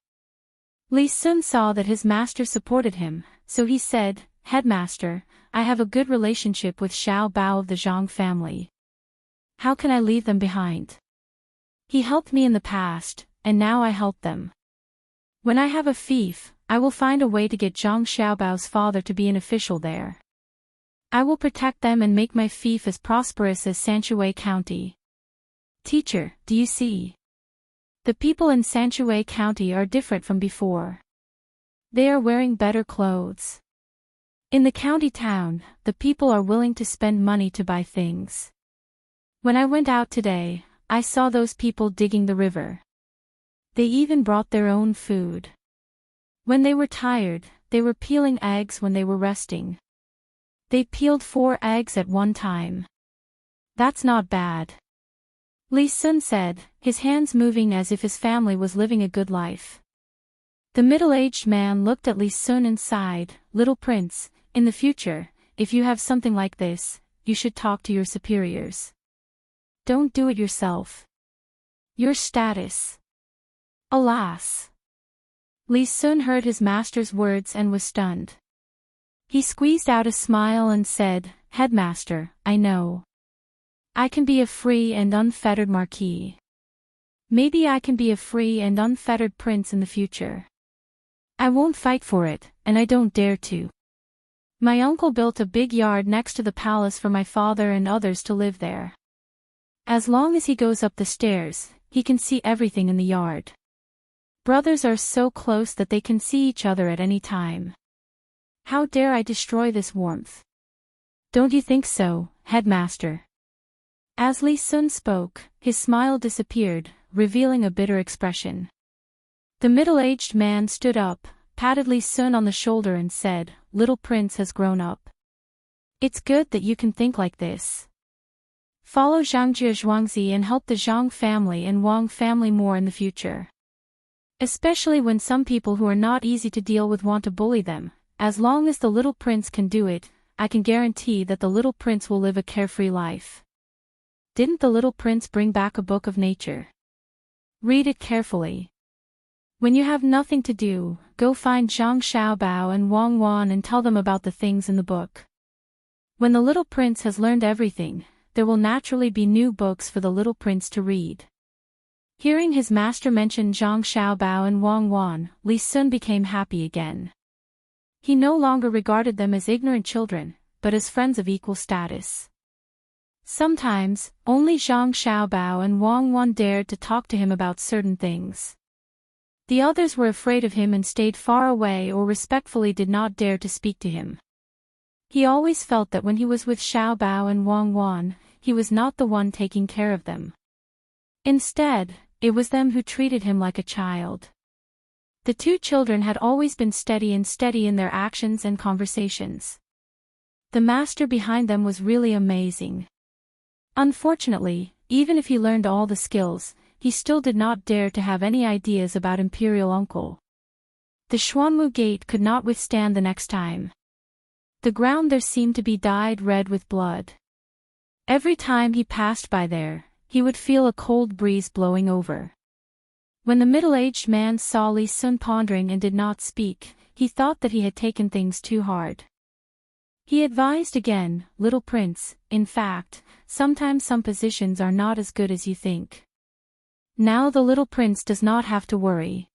[SPEAKER 1] Li Sun saw that his master supported him, so he said, "Headmaster, I have a good relationship with Xiao Bao of the Zhang family. How can I leave them behind? He helped me in the past, and now I help them. When I have a fief, I will find a way to get Zhang Xiaobao's father to be an official there." I will protect them and make my fief as prosperous as Sanshui County. Teacher, do you see? The people in Sanshui County are different from before. They are wearing better clothes. In the county town, the people are willing to spend money to buy things. When I went out today, I saw those people digging the river. They even brought their own food. When they were tired, they were peeling eggs when they were resting. They peeled 4 eggs at one time. That's not bad. Li Sun said, his hands moving as if his family was living a good life. The middle-aged man looked at Li Sun and sighed, "Little prince, in the future, if you have something like this, you should talk to your superiors. Don't do it yourself. Your status." Alas! Li Sun heard his master's words and was stunned. He squeezed out a smile and said, "Headmaster, I know. I can be a free and unfettered marquis. Maybe I can be a free and unfettered prince in the future. I won't fight for it, and I don't dare to. My uncle built a big yard next to the palace for my father and others to live there. As long as he goes up the stairs, he can see everything in the yard. Brothers are so close that they can see each other at any time. How dare I destroy this warmth? Don't you think so, headmaster?" As Li Sun spoke, his smile disappeared, revealing a bitter expression. The middle-aged man stood up, patted Li Sun on the shoulder and said, "Little prince has grown up. It's good that you can think like this. Follow Zhangjie Zhuangzi and help the Zhang family and Wang family more in the future. Especially when some people who are not easy to deal with want to bully them. As long as the little prince can do it, I can guarantee that the little prince will live a carefree life." Didn't the little prince bring back a book of nature? Read it carefully. When you have nothing to do, go find Zhang Xiaobao and Wang Wan and tell them about the things in the book. When the little prince has learned everything, there will naturally be new books for the little prince to read. Hearing his master mention Zhang Xiaobao and Wang Wan, Li Sun became happy again. He no longer regarded them as ignorant children, but as friends of equal status. Sometimes, only Zhang Xiaobao and Wang Wan dared to talk to him about certain things. The others were afraid of him and stayed far away or respectfully did not dare to speak to him. He always felt that when he was with Xiaobao and Wang Wan, he was not the one taking care of them. Instead, it was them who treated him like a child. The 2 children had always been steady in their actions and conversations. The master behind them was really amazing. Unfortunately, even if he learned all the skills, he still did not dare to have any ideas about Imperial Uncle. The Xuanwu Gate could not withstand the next time. The ground there seemed to be dyed red with blood. Every time he passed by there, he would feel a cold breeze blowing over. When the middle-aged man saw Li Sun pondering and did not speak, he thought that he had taken things too hard. He advised again, "Little prince, in fact, sometimes some positions are not as good as you think. Now the little prince does not have to worry.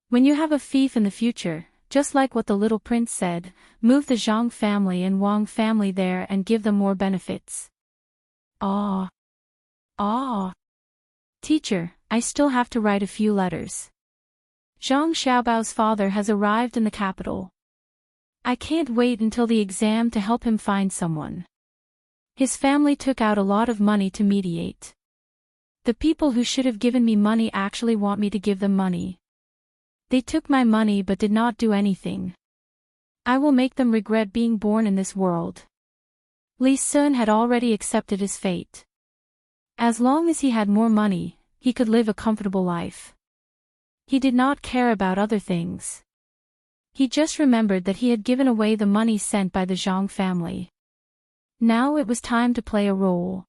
[SPEAKER 1] When you have a fief in the future, just like what the little prince said, move the Zhang family and Wang family there and give them more benefits." Ah. Teacher, I still have to write a few letters. Zhang Xiaobao's father has arrived in the capital. I can't wait until the exam to help him find someone. His family took out a lot of money to mediate. The people who should have given me money actually want me to give them money. They took my money but did not do anything. I will make them regret being born in this world. Li Sun had already accepted his fate. As long as he had more money, he could live a comfortable life. He did not care about other things. He just remembered that he had given away the money sent by the Zhang family. Now it was time to play a role.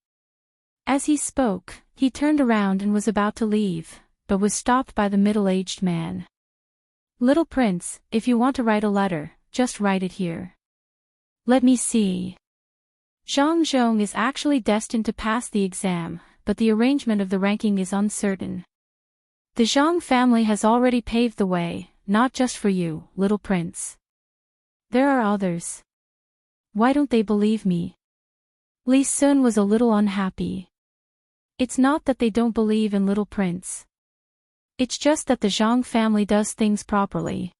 [SPEAKER 1] As he spoke, he turned around and was about to leave, but was stopped by the middle-aged man. "Little prince, if you want to write a letter, just write it here." "Let me see." Zhang Zhong is actually destined to pass the exam, but the arrangement of the ranking is uncertain. The Zhang family has already paved the way, not just for you, little prince. There are others. Why don't they believe me? Li Sun was a little unhappy. It's not that they don't believe in Little Prince. It's just that the Zhang family does things properly.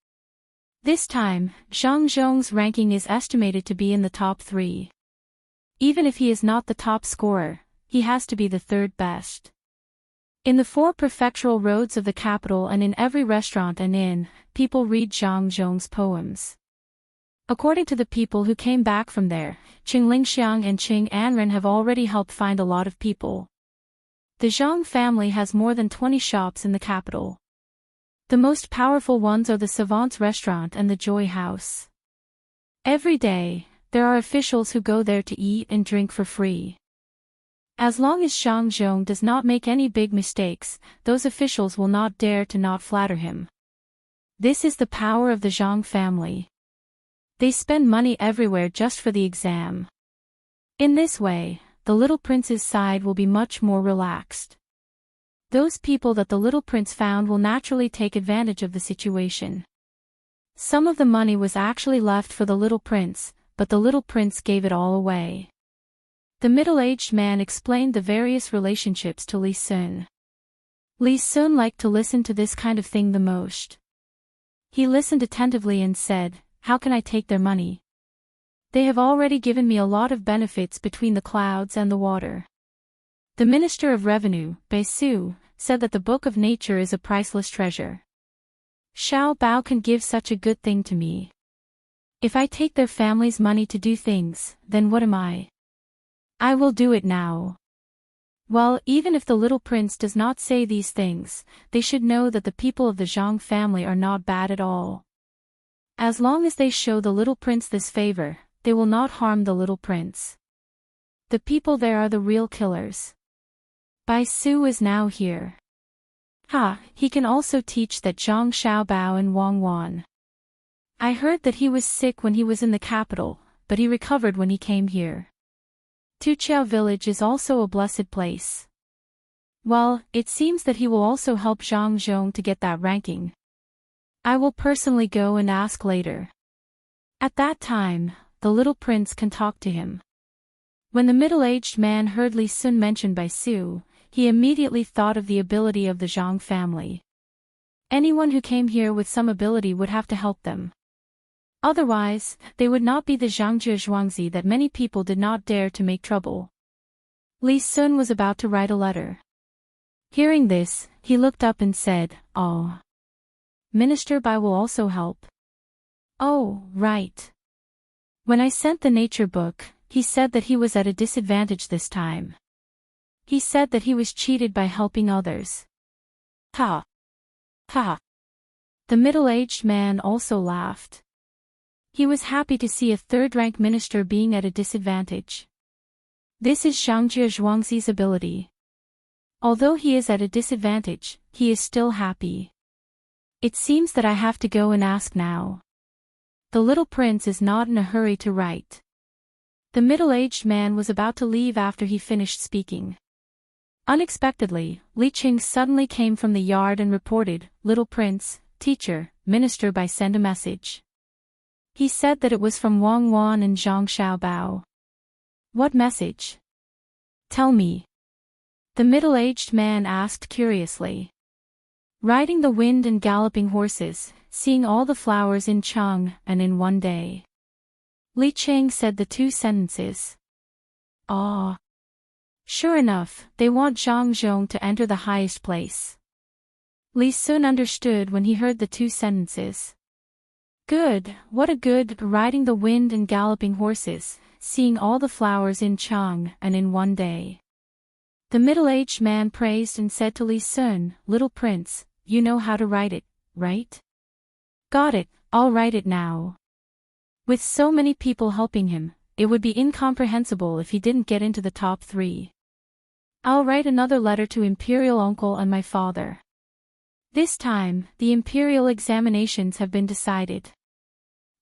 [SPEAKER 1] This time, Zhang Zhong's ranking is estimated to be in the top 3. Even if he is not the top scorer, he has to be the third best. In the 4 prefectural roads of the capital and in every restaurant and inn, people read Zhang Zhong's poems. According to the people who came back from there, Qing Lingxiang and Qing Anren have already helped find a lot of people. The Zhang family has more than 20 shops in the capital. The most powerful ones are the Savant's Restaurant and the Joy House. Every day, there are officials who go there to eat and drink for free. As long as Zhang Zhong does not make any big mistakes, those officials will not dare to not flatter him. This is the power of the Zhang family. They spend money everywhere just for the exam. In this way, the little prince's side will be much more relaxed. Those people that the little prince found will naturally take advantage of the situation. Some of the money was actually left for the little prince, but the little prince gave it all away. The middle-aged man explained the various relationships to Li Sun. Li Sun liked to listen to this kind of thing the most. He listened attentively and said, "How can I take their money? They have already given me a lot of benefits between the clouds and the water." The Minister of Revenue, Bai Su, said that the Book of Nature is a priceless treasure. Xiao Bao can give such a good thing to me. If I take their family's money to do things, then what am I? I will do it now. Well, even if the little prince does not say these things, they should know that the people of the Zhang family are not bad at all. As long as they show the little prince this favor, they will not harm the little prince. The people there are the real killers. Bai Su is now here. He can also teach that Zhang Xiaobao and Wang Wan. I heard that he was sick when he was in the capital, but he recovered when he came here. Tuqiao village is also a blessed place. Well, it seems that he will also help Zhang Zhong to get that ranking. I will personally go and ask later. At that time, the little prince can talk to him. When the middle-aged man heard Li Sun mentioned by Su, he immediately thought of the ability of the Zhang family. Anyone who came here with some ability would have to help them. Otherwise, they would not be the Zhangjie Zhuangzi that many people did not dare to make trouble. Li Sun was about to write a letter. Hearing this, he looked up and said, "Oh. Minister Bai will also help." "Oh, right. When I sent the nature book, he said that he was at a disadvantage this time. He said that he was cheated by helping others." Ha! Ha! The middle-aged man also laughed. He was happy to see a third-rank minister being at a disadvantage. This is Zhangjie Zhuangzi's ability. Although he is at a disadvantage, he is still happy. It seems that I have to go and ask now. The little prince is not in a hurry to write. The middle-aged man was about to leave after he finished speaking. Unexpectedly, Li Qing suddenly came from the yard and reported, "Little prince, teacher, minister Bai send a message." He said that it was from Wang Wan and Zhang Xiaobao. "What message? Tell me." The middle-aged man asked curiously. "Riding the wind and galloping horses, seeing all the flowers in Chang and in one day." Li Qing said the 2 sentences. Ah. Sure enough, they want Zhang Zhong to enter the highest place. Li Sun understood when he heard the 2 sentences. Good, what a good, riding the wind and galloping horses, seeing all the flowers in Chang and in one day. The middle-aged man praised and said to Li Sun, "Little prince, you know how to write it, right?" "Got it, I'll write it now." With so many people helping him, it would be incomprehensible if he didn't get into the top 3. "I'll write another letter to Imperial Uncle and my father." This time, the imperial examinations have been decided.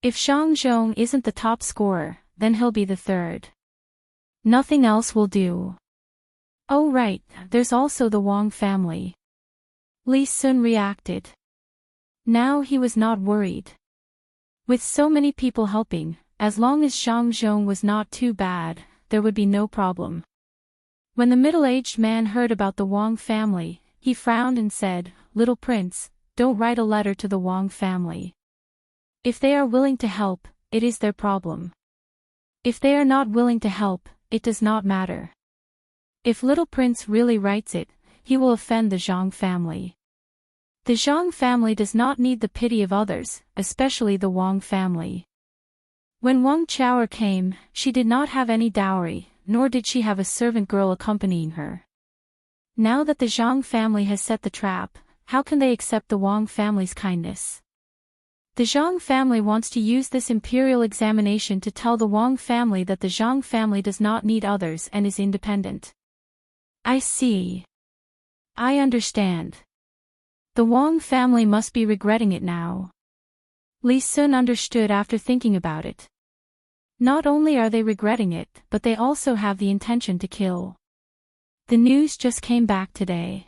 [SPEAKER 1] If Zhang Zhong isn't the top scorer, then he'll be the third. Nothing else will do. Oh right, there's also the Wang family. Li Sun reacted. Now he was not worried. With so many people helping, as long as Zhang Zhong was not too bad, there would be no problem. When the middle-aged man heard about the Wang family, he frowned and said, "Little prince, don't write a letter to the Wang family. If they are willing to help, it is their problem. If they are not willing to help, it does not matter. If little prince really writes it, he will offend the Zhang family. The Zhang family does not need the pity of others, especially the Wang family." When Wang Chaoer came, she did not have any dowry, nor did she have a servant girl accompanying her. Now that the Zhang family has set the trap, how can they accept the Wang family's kindness? The Zhang family wants to use this imperial examination to tell the Wang family that the Zhang family does not need others and is independent. I see. I understand. The Wang family must be regretting it now. Li Sun understood after thinking about it. Not only are they regretting it, but they also have the intention to kill. The news just came back today.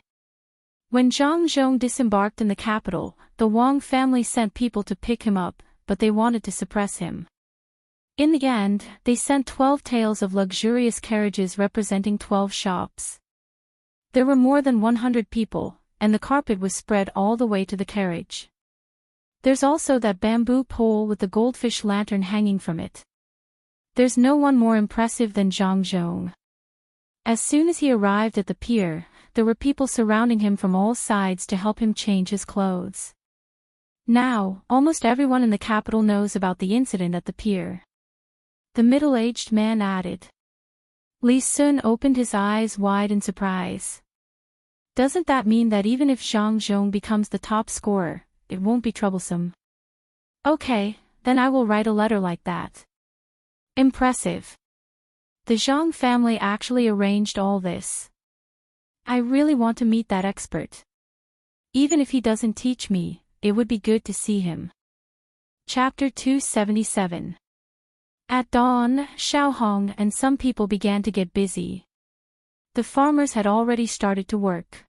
[SPEAKER 1] When Zhang Zhong disembarked in the capital, the Wang family sent people to pick him up, but they wanted to suppress him. In the end, they sent 12 tails of luxurious carriages representing 12 shops. There were more than 100 people, and the carpet was spread all the way to the carriage. There's also that bamboo pole with the goldfish lantern hanging from it. There's no one more impressive than Zhang Zhong. As soon as he arrived at the pier, there were people surrounding him from all sides to help him change his clothes. Now, almost everyone in the capital knows about the incident at the pier. The middle-aged man added. Li Sun opened his eyes wide in surprise. Doesn't that mean that even if Zhang Zhong becomes the top scorer, it won't be troublesome? Okay, then I will write a letter like that. Impressive. The Zhang family actually arranged all this. I really want to meet that expert. Even if he doesn't teach me, it would be good to see him. Chapter 277. At dawn, Xiaohong and some people began to get busy. The farmers had already started to work.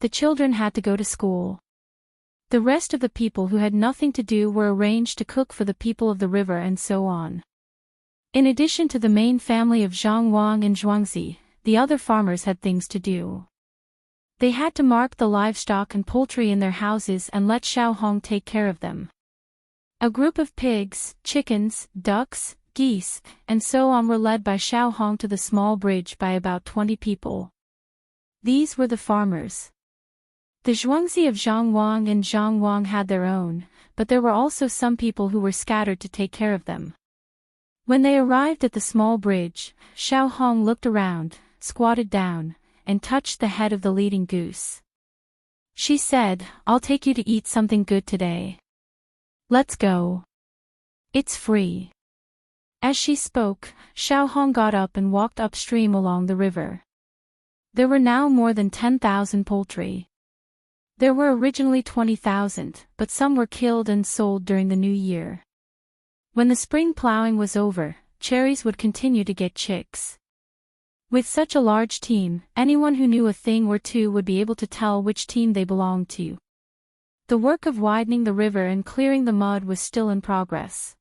[SPEAKER 1] The children had to go to school. The rest of the people who had nothing to do were arranged to cook for the people of the river and so on. In addition to the main family of Zhang Wang and Zhuangzi, the other farmers had things to do. They had to mark the livestock and poultry in their houses and let Xiaohong take care of them. A group of pigs, chickens, ducks, geese, and so on were led by Xiaohong to the small bridge by about 20 people. These were the farmers. The Zhuangzi of Zhang Wang and Zhang Wang had their own, but there were also some people who were scattered to take care of them. When they arrived at the small bridge, Xiaohong looked around, squatted down, and touched the head of the leading goose. She said, "I'll take you to eat something good today. Let's go. It's free." As she spoke, Xiaohong got up and walked upstream along the river. There were now more than 10,000 poultry. There were originally 20,000, but some were killed and sold during the new year. When the spring plowing was over, cherries would continue to get chicks. With such a large team, anyone who knew a thing or two would be able to tell which team they belonged to. The work of widening the river and clearing the mud was still in progress.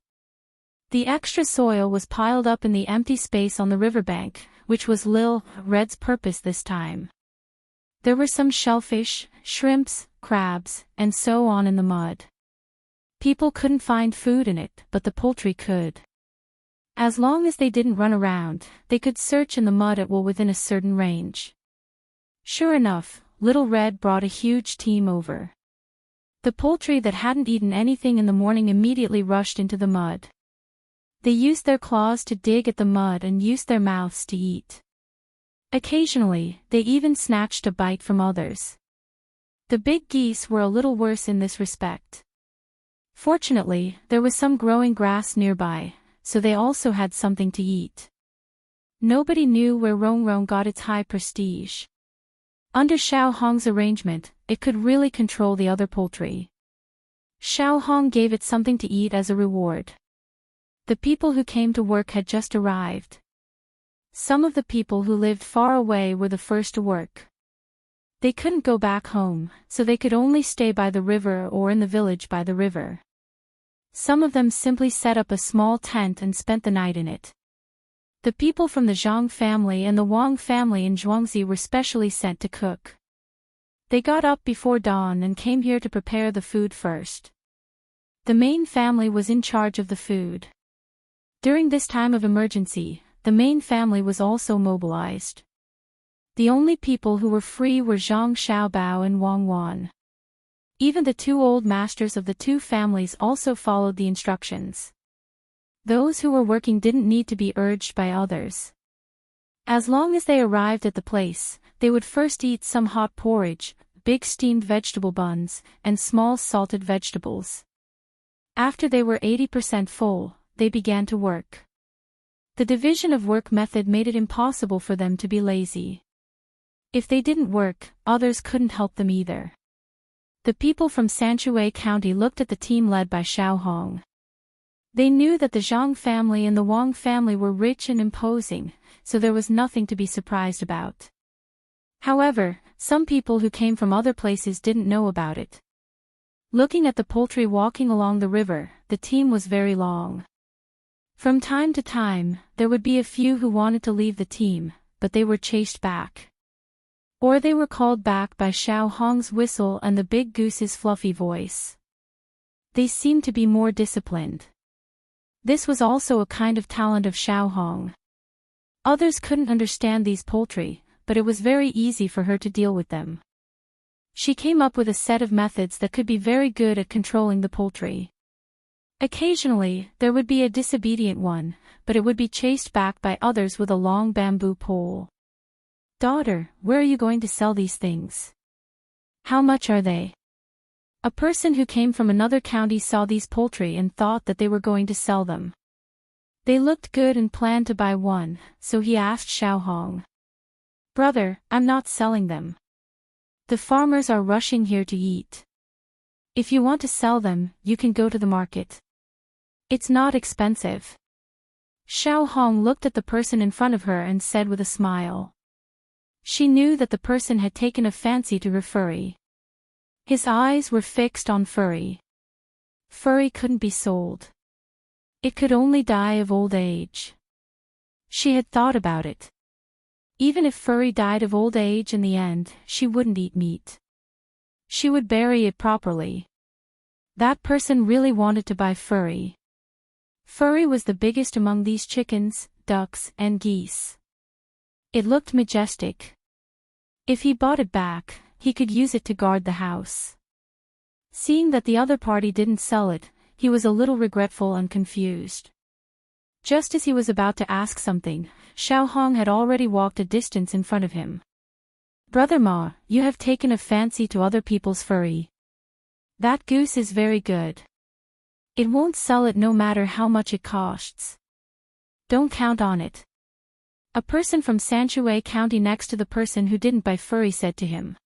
[SPEAKER 1] The extra soil was piled up in the empty space on the riverbank, which was Lil Red's purpose this time. There were some shellfish, shrimps, crabs, and so on in the mud. People couldn't find food in it, but the poultry could. As long as they didn't run around, they could search in the mud at will within a certain range. Sure enough, Little Red brought a huge team over. The poultry that hadn't eaten anything in the morning immediately rushed into the mud. They used their claws to dig at the mud and used their mouths to eat. Occasionally, they even snatched a bite from others. The big geese were a little worse in this respect. Fortunately, there was some growing grass nearby, so they also had something to eat. Nobody knew where Rongrong got its high prestige. Under Xiaohong's arrangement, it could really control the other poultry. Xiaohong gave it something to eat as a reward. The people who came to work had just arrived. Some of the people who lived far away were the first to work. They couldn't go back home, so they could only stay by the river or in the village by the river. Some of them simply set up a small tent and spent the night in it. The people from the Zhang family and the Wang family in Zhuangzi were specially sent to cook. They got up before dawn and came here to prepare the food first. The main family was in charge of the food. During this time of emergency, the main family was also mobilized. The only people who were free were Zhang Xiaobao and Wang Wan. Even the two old masters of the two families also followed the instructions. Those who were working didn't need to be urged by others. As long as they arrived at the place, they would first eat some hot porridge, big steamed vegetable buns, and small salted vegetables. After they were 80% full, they began to work. The division of work method made it impossible for them to be lazy. If they didn't work, others couldn't help them either. The people from Sanshui County looked at the team led by Xiao Hong. They knew that the Zhang family and the Wang family were rich and imposing, so there was nothing to be surprised about. However, some people who came from other places didn't know about it. Looking at the poultry walking along the river, the team was very long. From time to time, there would be a few who wanted to leave the team, but they were chased back. Or they were called back by Xiao Hong's whistle and the big goose's fluffy voice. They seemed to be more disciplined. This was also a kind of talent of Xiao Hong. Others couldn't understand these poultry, but it was very easy for her to deal with them. She came up with a set of methods that could be very good at controlling the poultry. Occasionally, there would be a disobedient one, but it would be chased back by others with a long bamboo pole. "Daughter, where are you going to sell these things? How much are they?" A person who came from another county saw these poultry and thought that they were going to sell them. They looked good and planned to buy one, so he asked Xiao Hong. "Brother, I'm not selling them. The farmers are rushing here to eat. If you want to sell them, you can go to the market. It's not expensive." Xiao Hong looked at the person in front of her and said with a smile. She knew that the person had taken a fancy to her Furry. His eyes were fixed on Furry. Furry couldn't be sold. It could only die of old age. She had thought about it. Even if Furry died of old age in the end, she wouldn't eat meat. She would bury it properly. That person really wanted to buy Furry. Furry was the biggest among these chickens, ducks, and geese. It looked majestic. If he bought it back, he could use it to guard the house. Seeing that the other party didn't sell it, he was a little regretful and confused. Just as he was about to ask something, Xiao Hong had already walked a distance in front of him. "Brother Ma, you have taken a fancy to other people's Furry. That goose is very good. It won't sell it no matter how much it costs. Don't count on it." A person from Sanshui County next to the person who didn't buy Furry said to him.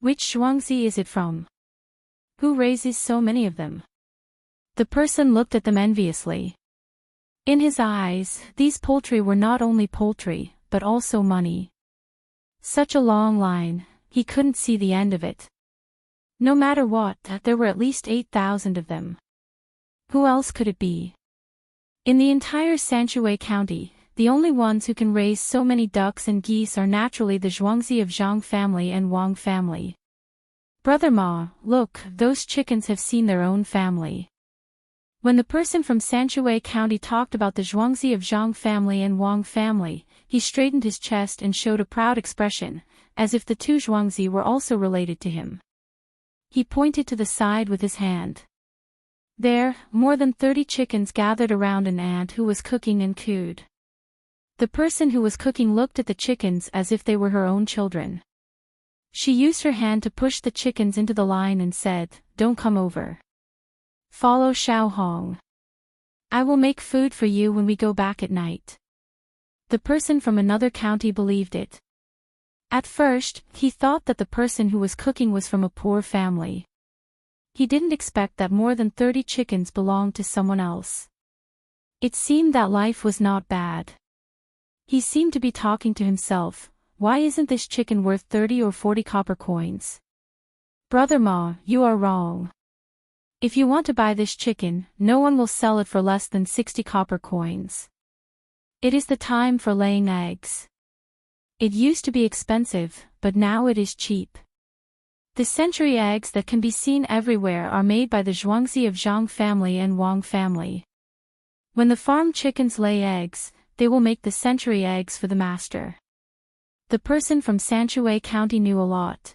[SPEAKER 1] "Which Zhuangzi is it from? Who raises so many of them?" The person looked at them enviously. In his eyes, these poultry were not only poultry, but also money. Such a long line, he couldn't see the end of it. No matter what, there were at least 8,000 of them. Who else could it be? In the entire Sanshui County, the only ones who can raise so many ducks and geese are naturally the Zhuangzi of Zhang family and Wang family. "Brother Ma, look, those chickens have seen their own family." When the person from Sanshui County talked about the Zhuangzi of Zhang family and Wang family, he straightened his chest and showed a proud expression, as if the two Zhuangzi were also related to him. He pointed to the side with his hand. There, more than 30 chickens gathered around an ant who was cooking and cooed. The person who was cooking looked at the chickens as if they were her own children. She used her hand to push the chickens into the line and said, "Don't come over. Follow Xiao Hong. I will make food for you when we go back at night." The person from another county believed it. At first, he thought that the person who was cooking was from a poor family. He didn't expect that more than 30 chickens belonged to someone else. It seemed that life was not bad. He seemed to be talking to himself, "Why isn't this chicken worth 30 or 40 copper coins? Brother Ma, you are wrong. If you want to buy this chicken, no one will sell it for less than 60 copper coins. It is the time for laying eggs. It used to be expensive, but now it is cheap. The century eggs that can be seen everywhere are made by the Zhuangzi of Zhang family and Wang family. When the farm chickens lay eggs, they will make the century eggs for the master. The person from Sanshui County knew a lot.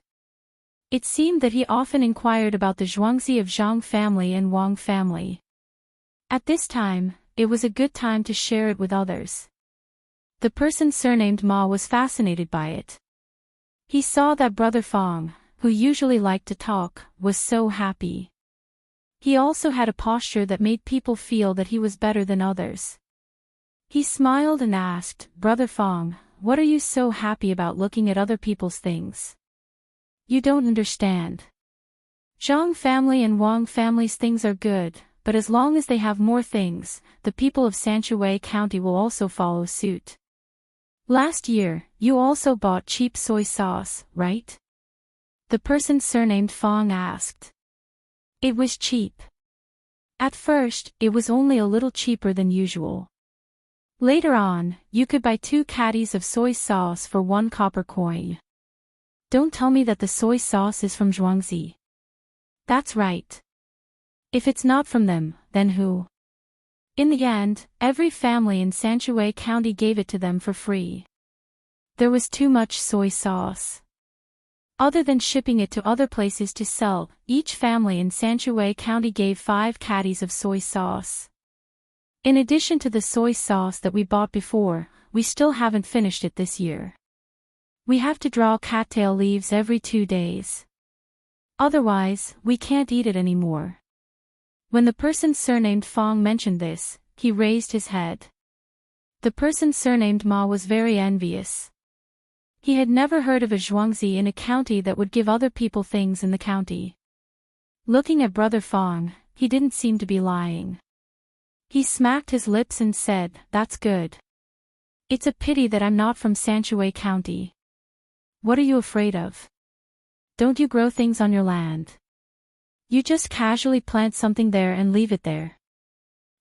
[SPEAKER 1] It seemed that he often inquired about the Zhuangzi of Zhang family and Wang family. At this time, it was a good time to share it with others. The person surnamed Ma was fascinated by it. He saw that Brother Fong, who usually liked to talk, was so happy. He also had a posture that made people feel that he was better than others. He smiled and asked, "Brother Fong, what are you so happy about looking at other people's things? You don't understand. Zhang family and Wang family's things are good, but as long as they have more things, the people of Sanshui County will also follow suit. Last year, you also bought cheap soy sauce, right?" The person surnamed Fong asked. It was cheap. At first, it was only a little cheaper than usual. Later on, you could buy 2 caddies of soy sauce for 1 copper coin. Don't tell me that the soy sauce is from Zhuangzi. That's right. If it's not from them, then who? In the end, every family in Sanshui County gave it to them for free. There was too much soy sauce. Other than shipping it to other places to sell, each family in Sanshui County gave 5 caddies of soy sauce. In addition to the soy sauce that we bought before, we still haven't finished it this year. We have to draw cattail leaves every 2 days. Otherwise, we can't eat it anymore. When the person surnamed Fong mentioned this, he raised his head. The person surnamed Ma was very envious. He had never heard of a Zhuangzi in a county that would give other people things in the county. Looking at Brother Fong, he didn't seem to be lying. He smacked his lips and said, "That's good. It's a pity that I'm not from Sanshui County. What are you afraid of? Don't you grow things on your land? You just casually plant something there and leave it there.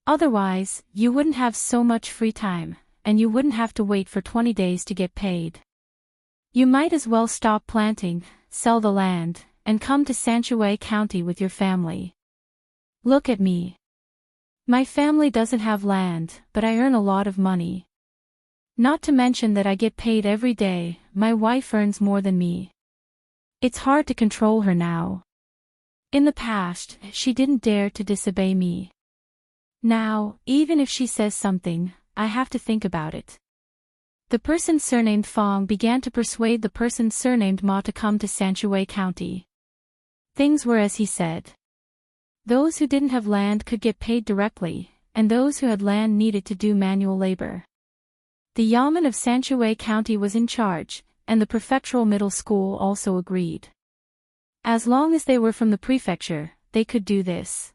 [SPEAKER 1] Otherwise, you wouldn't have so much free time, and you wouldn't have to wait for 20 days to get paid. You might as well stop planting, sell the land, and come to Sanshui County with your family. Look at me. My family doesn't have land, but I earn a lot of money. Not to mention that I get paid every day, my wife earns more than me. It's hard to control her now. In the past, she didn't dare to disobey me. Now, even if she says something, I have to think about it." The person surnamed Fong began to persuade the person surnamed Ma to come to Sanshui County. Things were as he said. Those who didn't have land could get paid directly, and those who had land needed to do manual labor. The Yamen of Sanshui County was in charge, and the prefectural middle school also agreed. As long as they were from the prefecture, they could do this.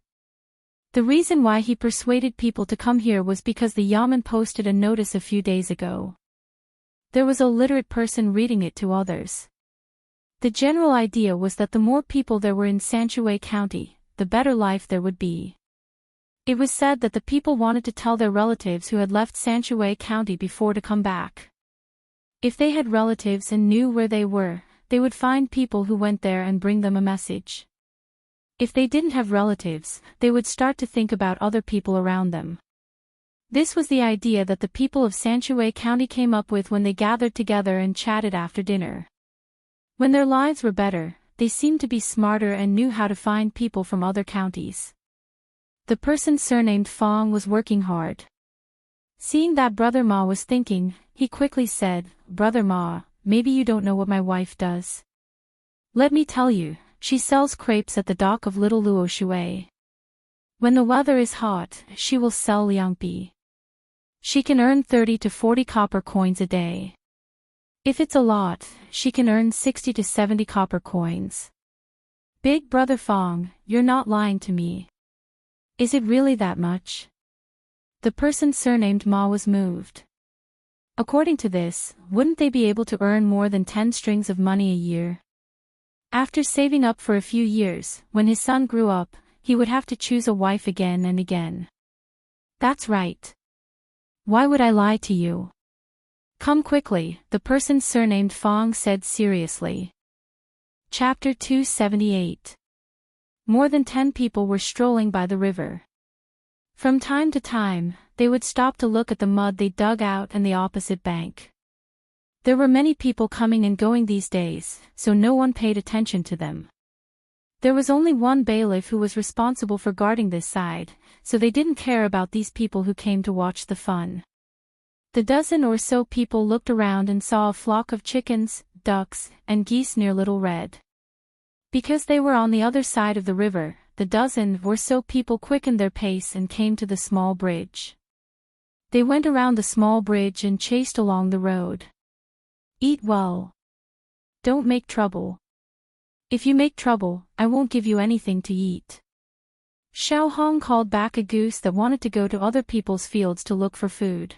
[SPEAKER 1] The reason why he persuaded people to come here was because the Yamen posted a notice a few days ago. There was a literate person reading it to others. The general idea was that the more people there were in Sanshui County, the better life there would be. It was said that the people wanted to tell their relatives who had left Sanshui County before to come back. If they had relatives and knew where they were, they would find people who went there and bring them a message. If they didn't have relatives, they would start to think about other people around them. This was the idea that the people of Sanshui County came up with when they gathered together and chatted after dinner. When their lives were better, they seemed to be smarter and knew how to find people from other counties. The person surnamed Fong was working hard. Seeing that Brother Ma was thinking, he quickly said, "Brother Ma, maybe you don't know what my wife does. Let me tell you, she sells crepes at the dock of Little Luo Shui. When the weather is hot, she will sell liangpi. She can earn 30 to 40 copper coins a day. If it's a lot, she can earn 60 to 70 copper coins. Big Brother Fong, you're not lying to me. Is it really that much?" The person surnamed Ma was moved. According to this, wouldn't they be able to earn more than 10 strings of money a year? After saving up for a few years, when his son grew up, he would have to choose a wife again and again. That's right. Why would I lie to you? Come quickly, the person surnamed Fong said seriously. Chapter 278. More than 10 people were strolling by the river. From time to time, they would stop to look at the mud they dug out and the opposite bank. There were many people coming and going these days, so no one paid attention to them. There was only one bailiff who was responsible for guarding this side, so they didn't care about these people who came to watch the fun. The dozen or so people looked around and saw a flock of chickens, ducks, and geese near Little Red. Because they were on the other side of the river, the dozen or so people quickened their pace and came to the small bridge. They went around the small bridge and chased along the road. Eat well. Don't make trouble. If you make trouble, I won't give you anything to eat. Xiao Hong called back a goose that wanted to go to other people's fields to look for food.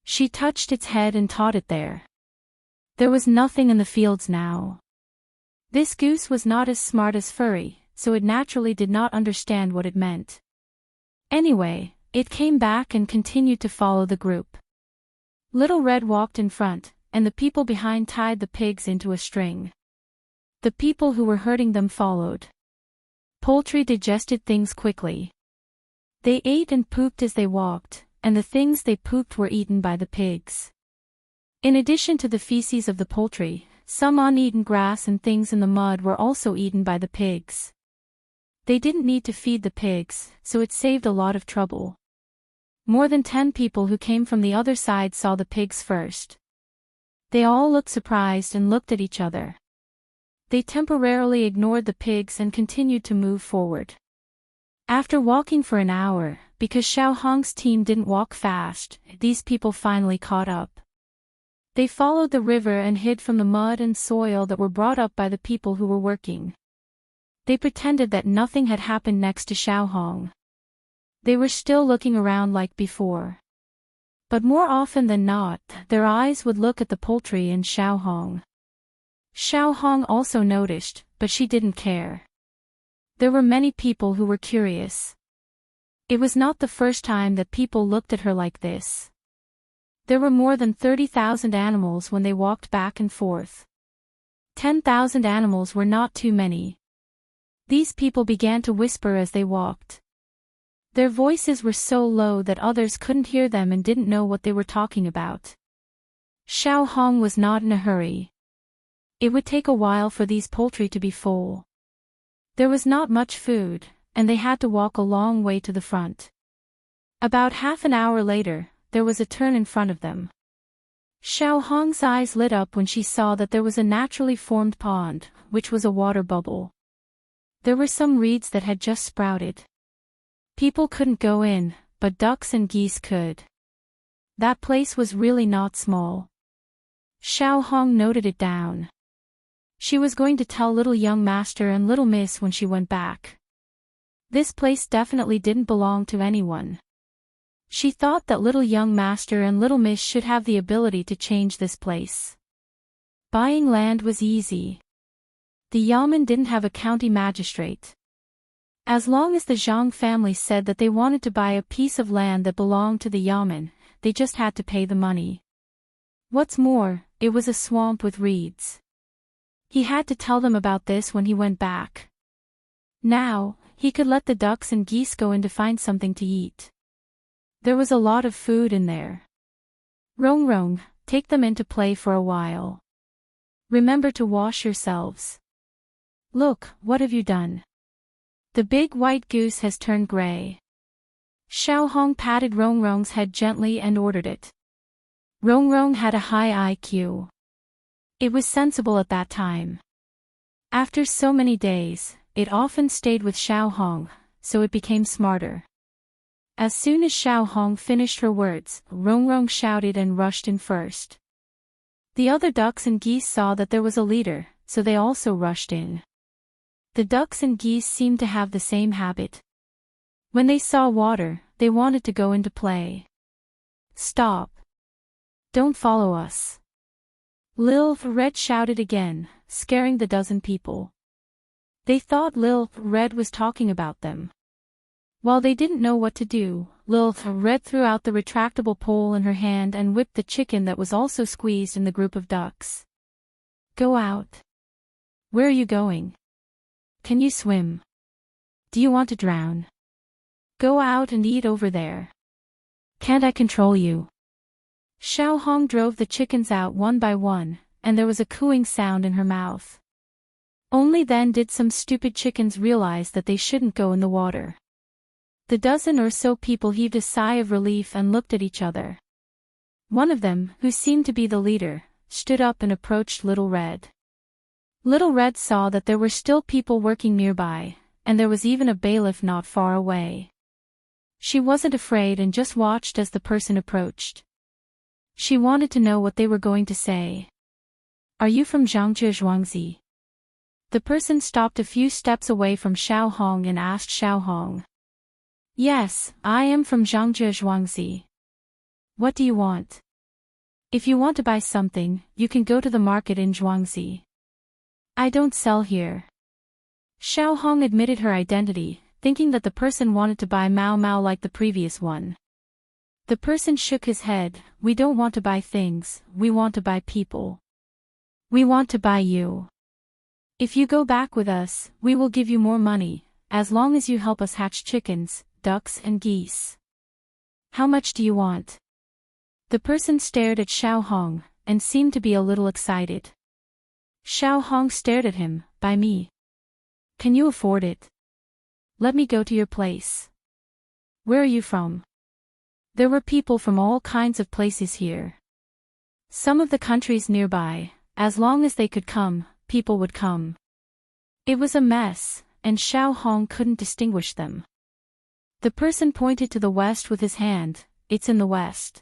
[SPEAKER 1] She touched its head and taught it there. There was nothing in the fields now. This goose was not as smart as Furry, so it naturally did not understand what it meant. Anyway, it came back and continued to follow the group. Little Red walked in front, and the people behind tied the pigs into a string. The people who were herding them followed. Poultry digested things quickly. They ate and pooped as they walked, and the things they pooped were eaten by the pigs. In addition to the feces of the poultry, some uneaten grass and things in the mud were also eaten by the pigs. They didn't need to feed the pigs, so it saved a lot of trouble. More than 10 people who came from the other side saw the pigs first. They all looked surprised and looked at each other. They temporarily ignored the pigs and continued to move forward. After walking for an hour, because Xiao Hong's team didn't walk fast, these people finally caught up. They followed the river and hid from the mud and soil that were brought up by the people who were working. They pretended that nothing had happened next to Xiao Hong. They were still looking around like before. But more often than not, their eyes would look at the poultry and Xiao Hong. Xiao Hong also noticed, but she didn't care. There were many people who were curious. It was not the first time that people looked at her like this. There were more than 30,000 animals when they walked back and forth. 10,000 animals were not too many. These people began to whisper as they walked. Their voices were so low that others couldn't hear them and didn't know what they were talking about. Xiao Hong was not in a hurry. It would take a while for these poultry to be full. There was not much food, and they had to walk a long way to the front. About half an hour later, there was a turn in front of them. Xiao Hong's eyes lit up when she saw that there was a naturally formed pond, which was a water bubble. There were some reeds that had just sprouted. People couldn't go in, but ducks and geese could. That place was really not small. Xiao Hong noted it down. She was going to tell Little Young Master and Little Miss when she went back. This place definitely didn't belong to anyone. She thought that Little Young Master and Little Miss should have the ability to change this place. Buying land was easy. The Yamen didn't have a county magistrate. As long as the Zhang family said that they wanted to buy a piece of land that belonged to the Yamen, they just had to pay the money. What's more, it was a swamp with reeds. He had to tell them about this when he went back. Now, he could let the ducks and geese go in to find something to eat. There was a lot of food in there. Rong Rong, take them in to play for a while. Remember to wash yourselves. Look, what have you done? The big white goose has turned gray. Xiao Hong patted Rong Rong's head gently and ordered it. Rong Rong had a high IQ. It was sensible at that time. After so many days, it often stayed with Xiao Hong, so it became smarter. As soon as Xiao Hong finished her words, Rong Rong shouted and rushed in first. The other ducks and geese saw that there was a leader, so they also rushed in. The ducks and geese seemed to have the same habit. When they saw water, they wanted to go in to play. Stop. Don't follow us. Lil Red shouted again, scaring the dozen people. They thought Lil Red was talking about them. While they didn't know what to do, Lil Red threw out the retractable pole in her hand and whipped the chicken that was also squeezed in the group of ducks. Go out. Where are you going? Can you swim? Do you want to drown? Go out and eat over there. Can't I control you? Xiao Hong drove the chickens out one by one, and there was a cooing sound in her mouth. Only then did some stupid chickens realize that they shouldn't go in the water. The dozen or so people heaved a sigh of relief and looked at each other. One of them, who seemed to be the leader, stood up and approached Little Red. Little Red saw that there were still people working nearby, and there was even a bailiff not far away. She wasn't afraid and just watched as the person approached. She wanted to know what they were going to say. Are you from Zhangzhe Zhuangzi? The person stopped a few steps away from Xiao Hong and asked Xiao Hong. Yes, I am from Zhangzhe Zhuangzi. What do you want? If you want to buy something, you can go to the market in Zhuangzi. I don't sell here. Xiao Hong admitted her identity, thinking that the person wanted to buy Mao Mao like the previous one. The person shook his head. We don't want to buy things, we want to buy people. We want to buy you. If you go back with us, we will give you more money, as long as you help us hatch chickens, ducks and geese. How much do you want? The person stared at Xiao Hong, and seemed to be a little excited. Xiao Hong stared at him. By me. Can you afford it? Let me go to your place. Where are you from? There were people from all kinds of places here. Some of the countries nearby, as long as they could come, people would come. It was a mess, and Xiao Hong couldn't distinguish them. The person pointed to the west with his hand. It's in the west.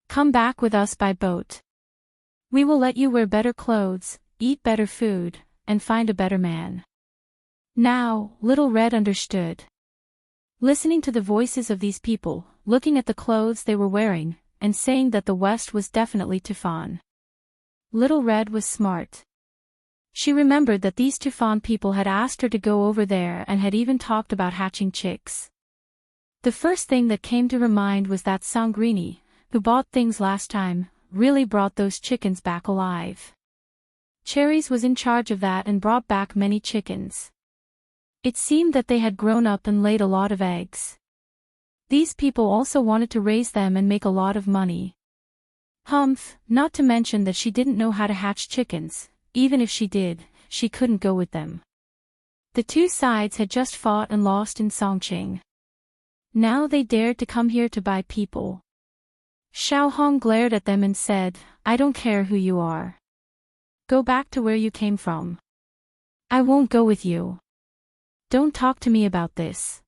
[SPEAKER 1] Come back with us by boat. We will let you wear better clothes, eat better food, and find a better man. Now, Little Red understood. Listening to the voices of these people, looking at the clothes they were wearing, and saying that the west was definitely Tufan. Little Red was smart. She remembered that these Tufan people had asked her to go over there and had even talked about hatching chicks. The first thing that came to her mind was that Sangrini, who bought things last time, really brought those chickens back alive. Cherries was in charge of that and brought back many chickens. It seemed that they had grown up and laid a lot of eggs. These people also wanted to raise them and make a lot of money. Humph, not to mention that she didn't know how to hatch chickens. Even if she did, she couldn't go with them. The two sides had just fought and lost in Songqing. Now they dared to come here to buy people. Xiao Hong glared at them and said, I don't care who you are. Go back to where you came from. I won't go with you. Don't talk to me about this.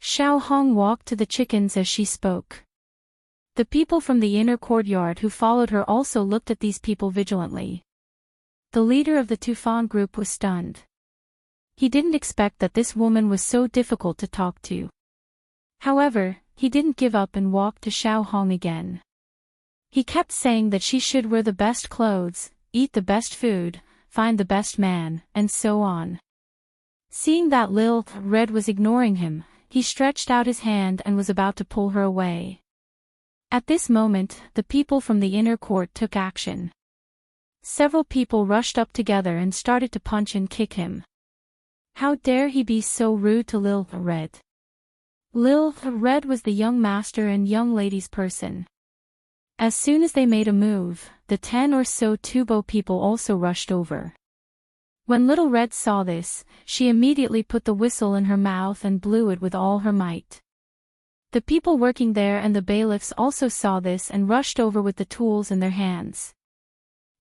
[SPEAKER 1] Xiao Hong walked to the chickens as she spoke. The people from the inner courtyard who followed her also looked at these people vigilantly. The leader of the Tufan group was stunned. He didn't expect that this woman was so difficult to talk to. However, he didn't give up and walked to Xiao Hong again. He kept saying that she should wear the best clothes, eat the best food, find the best man, and so on. Seeing that Lil Red was ignoring him, he stretched out his hand and was about to pull her away. At this moment, the people from the inner court took action. Several people rushed up together and started to punch and kick him. How dare he be so rude to Lil Red? Lil Red was the young master and young lady's person. As soon as they made a move, the 10 or so Tubo people also rushed over. When Little Red saw this, she immediately put the whistle in her mouth and blew it with all her might. The people working there and the bailiffs also saw this and rushed over with the tools in their hands.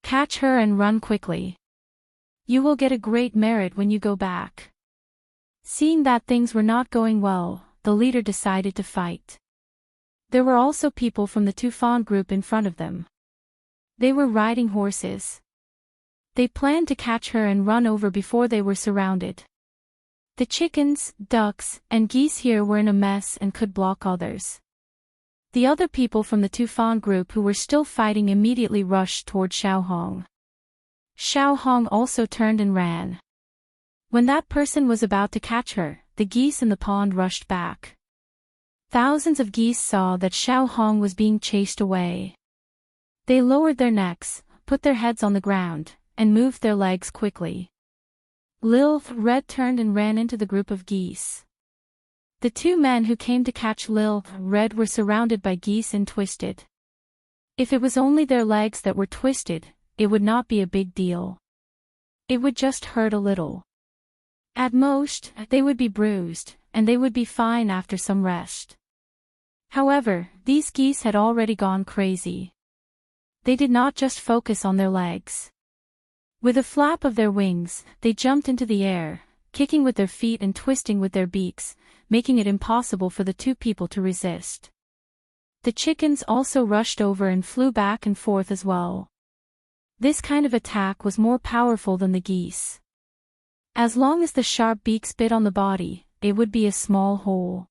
[SPEAKER 1] Catch her and run quickly. You will get a great merit when you go back. Seeing that things were not going well, the leader decided to fight. There were also people from the Tufan group in front of them. They were riding horses. They planned to catch her and run over before they were surrounded. The chickens, ducks, and geese here were in a mess and could block others. The other people from the Tufan group who were still fighting immediately rushed toward Xiao Hong. Xiao Hong also turned and ran. When that person was about to catch her, the geese in the pond rushed back. Thousands of geese saw that Xiao Hong was being chased away. They lowered their necks, put their heads on the ground, and moved their legs quickly. Lil Red turned and ran into the group of geese. The two men who came to catch Lil Red were surrounded by geese and twisted. If it was only their legs that were twisted, it would not be a big deal. It would just hurt a little. At most, they would be bruised, and they would be fine after some rest. However, these geese had already gone crazy. They did not just focus on their legs. With a flap of their wings, they jumped into the air, kicking with their feet and twisting with their beaks, making it impossible for the two people to resist. The chickens also rushed over and flew back and forth as well. This kind of attack was more powerful than the geese. As long as the sharp beaks bit on the body, it would be a small hole.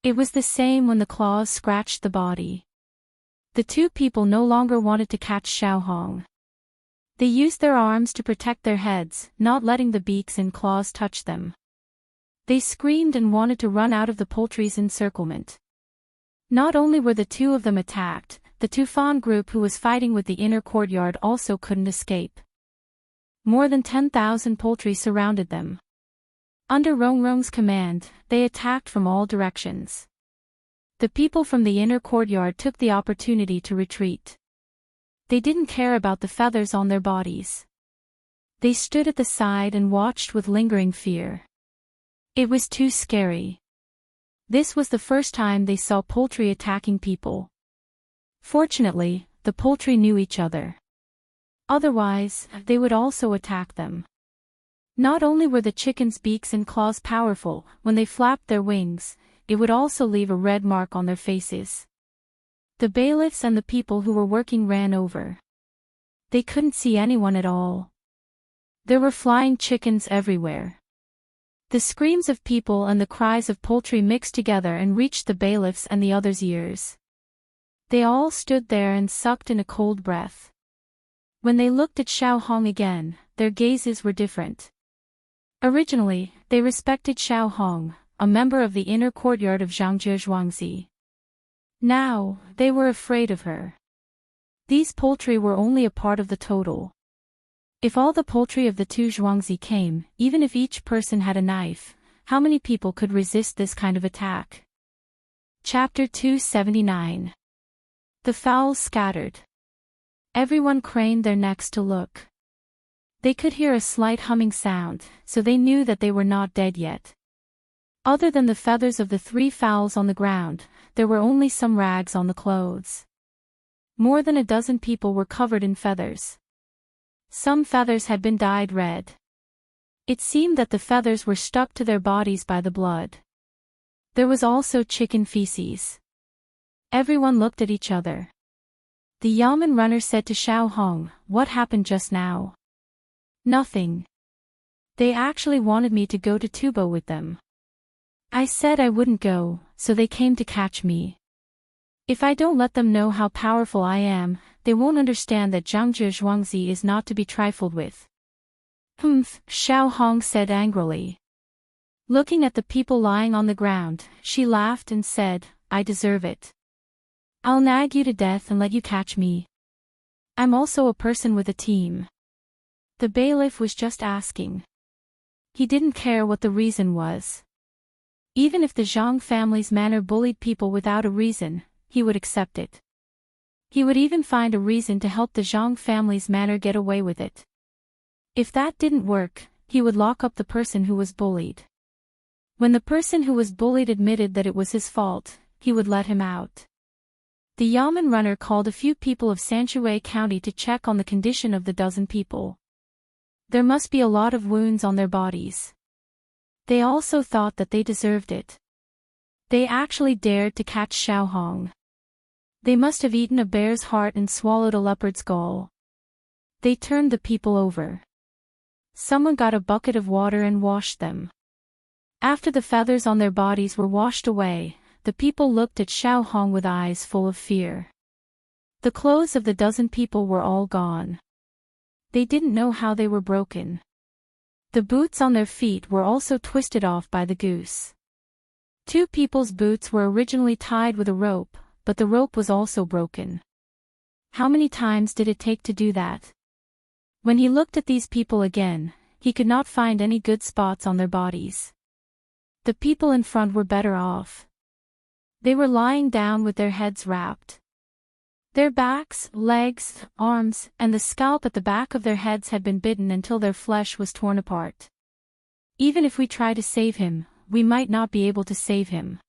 [SPEAKER 1] It was the same when the claws scratched the body. The two people no longer wanted to catch Xiao Hong. They used their arms to protect their heads, not letting the beaks and claws touch them. They screamed and wanted to run out of the poultry's encirclement. Not only were the two of them attacked, the Tufan group who was fighting with the inner courtyard also couldn't escape. More than 10,000 poultry surrounded them. Under Rongrong's command, they attacked from all directions. The people from the inner courtyard took the opportunity to retreat. They didn't care about the feathers on their bodies. They stood at the side and watched with lingering fear. It was too scary. This was the first time they saw poultry attacking people. Fortunately, the poultry knew each other. Otherwise, they would also attack them. Not only were the chickens' beaks and claws powerful, when they flapped their wings, it would also leave a red mark on their faces. The bailiffs and the people who were working ran over. They couldn't see anyone at all. There were flying chickens everywhere. The screams of people and the cries of poultry mixed together and reached the bailiffs and the others' ears. They all stood there and sucked in a cold breath. When they looked at Xiao Hong again, their gazes were different. Originally, they respected Xiao Hong, a member of the inner courtyard of Zhangjie Zhuangzi. Now, they were afraid of her. These poultry were only a part of the total. If all the poultry of the two Zhuangzi came, even if each person had a knife, how many people could resist this kind of attack? Chapter 279. The fowls scattered. Everyone craned their necks to look. They could hear a slight humming sound, so they knew that they were not dead yet. Other than the feathers of the three fowls on the ground, there were only some rags on the clothes. More than a dozen people were covered in feathers. Some feathers had been dyed red. It seemed that the feathers were stuck to their bodies by the blood. There was also chicken feces. Everyone looked at each other. The Yamen runner said to Xiao Hong, "What happened just now?" "Nothing. They actually wanted me to go to Tubo with them. I said I wouldn't go, so they came to catch me. If I don't let them know how powerful I am, they won't understand that Zhangjie Zhuangzi is not to be trifled with." "Humph," Xiao Hong said angrily. Looking at the people lying on the ground, she laughed and said, "I deserve it. I'll nag you to death and let you catch me. I'm also a person with a team." The bailiff was just asking. He didn't care what the reason was. Even if the Zhang family's manor bullied people without a reason, he would accept it. He would even find a reason to help the Zhang family's manor get away with it. If that didn't work, he would lock up the person who was bullied. When the person who was bullied admitted that it was his fault, he would let him out. The Yamen runner called a few people of Sanshui County to check on the condition of the dozen people. There must be a lot of wounds on their bodies. They also thought that they deserved it. They actually dared to catch Xiao Hong. They must have eaten a bear's heart and swallowed a leopard's gall. They turned the people over. Someone got a bucket of water and washed them. After the feathers on their bodies were washed away, the people looked at Xiao Hong with eyes full of fear. The clothes of the dozen people were all gone. They didn't know how they were broken. The boots on their feet were also twisted off by the goose. 2 people's boots were originally tied with a rope, but the rope was also broken. How many times did it take to do that? When he looked at these people again, he could not find any good spots on their bodies. The people in front were better off. They were lying down with their heads wrapped. Their backs, legs, arms, and the scalp at the back of their heads had been bitten until their flesh was torn apart. Even if we try to save him, we might not be able to save him.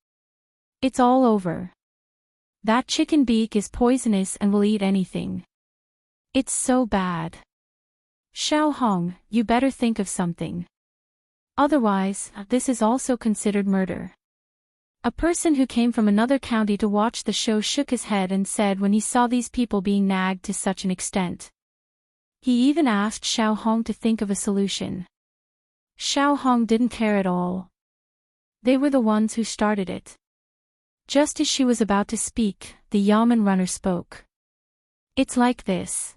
[SPEAKER 1] It's all over. That chicken beak is poisonous and will eat anything. It's so bad. Xiao Hong, you better think of something. Otherwise, this is also considered murder. A person who came from another county to watch the show shook his head and said when he saw these people being nagged to such an extent. He even asked Xiao Hong to think of a solution. Xiao Hong didn't care at all. They were the ones who started it. Just as she was about to speak, the Yamen runner spoke. It's like this.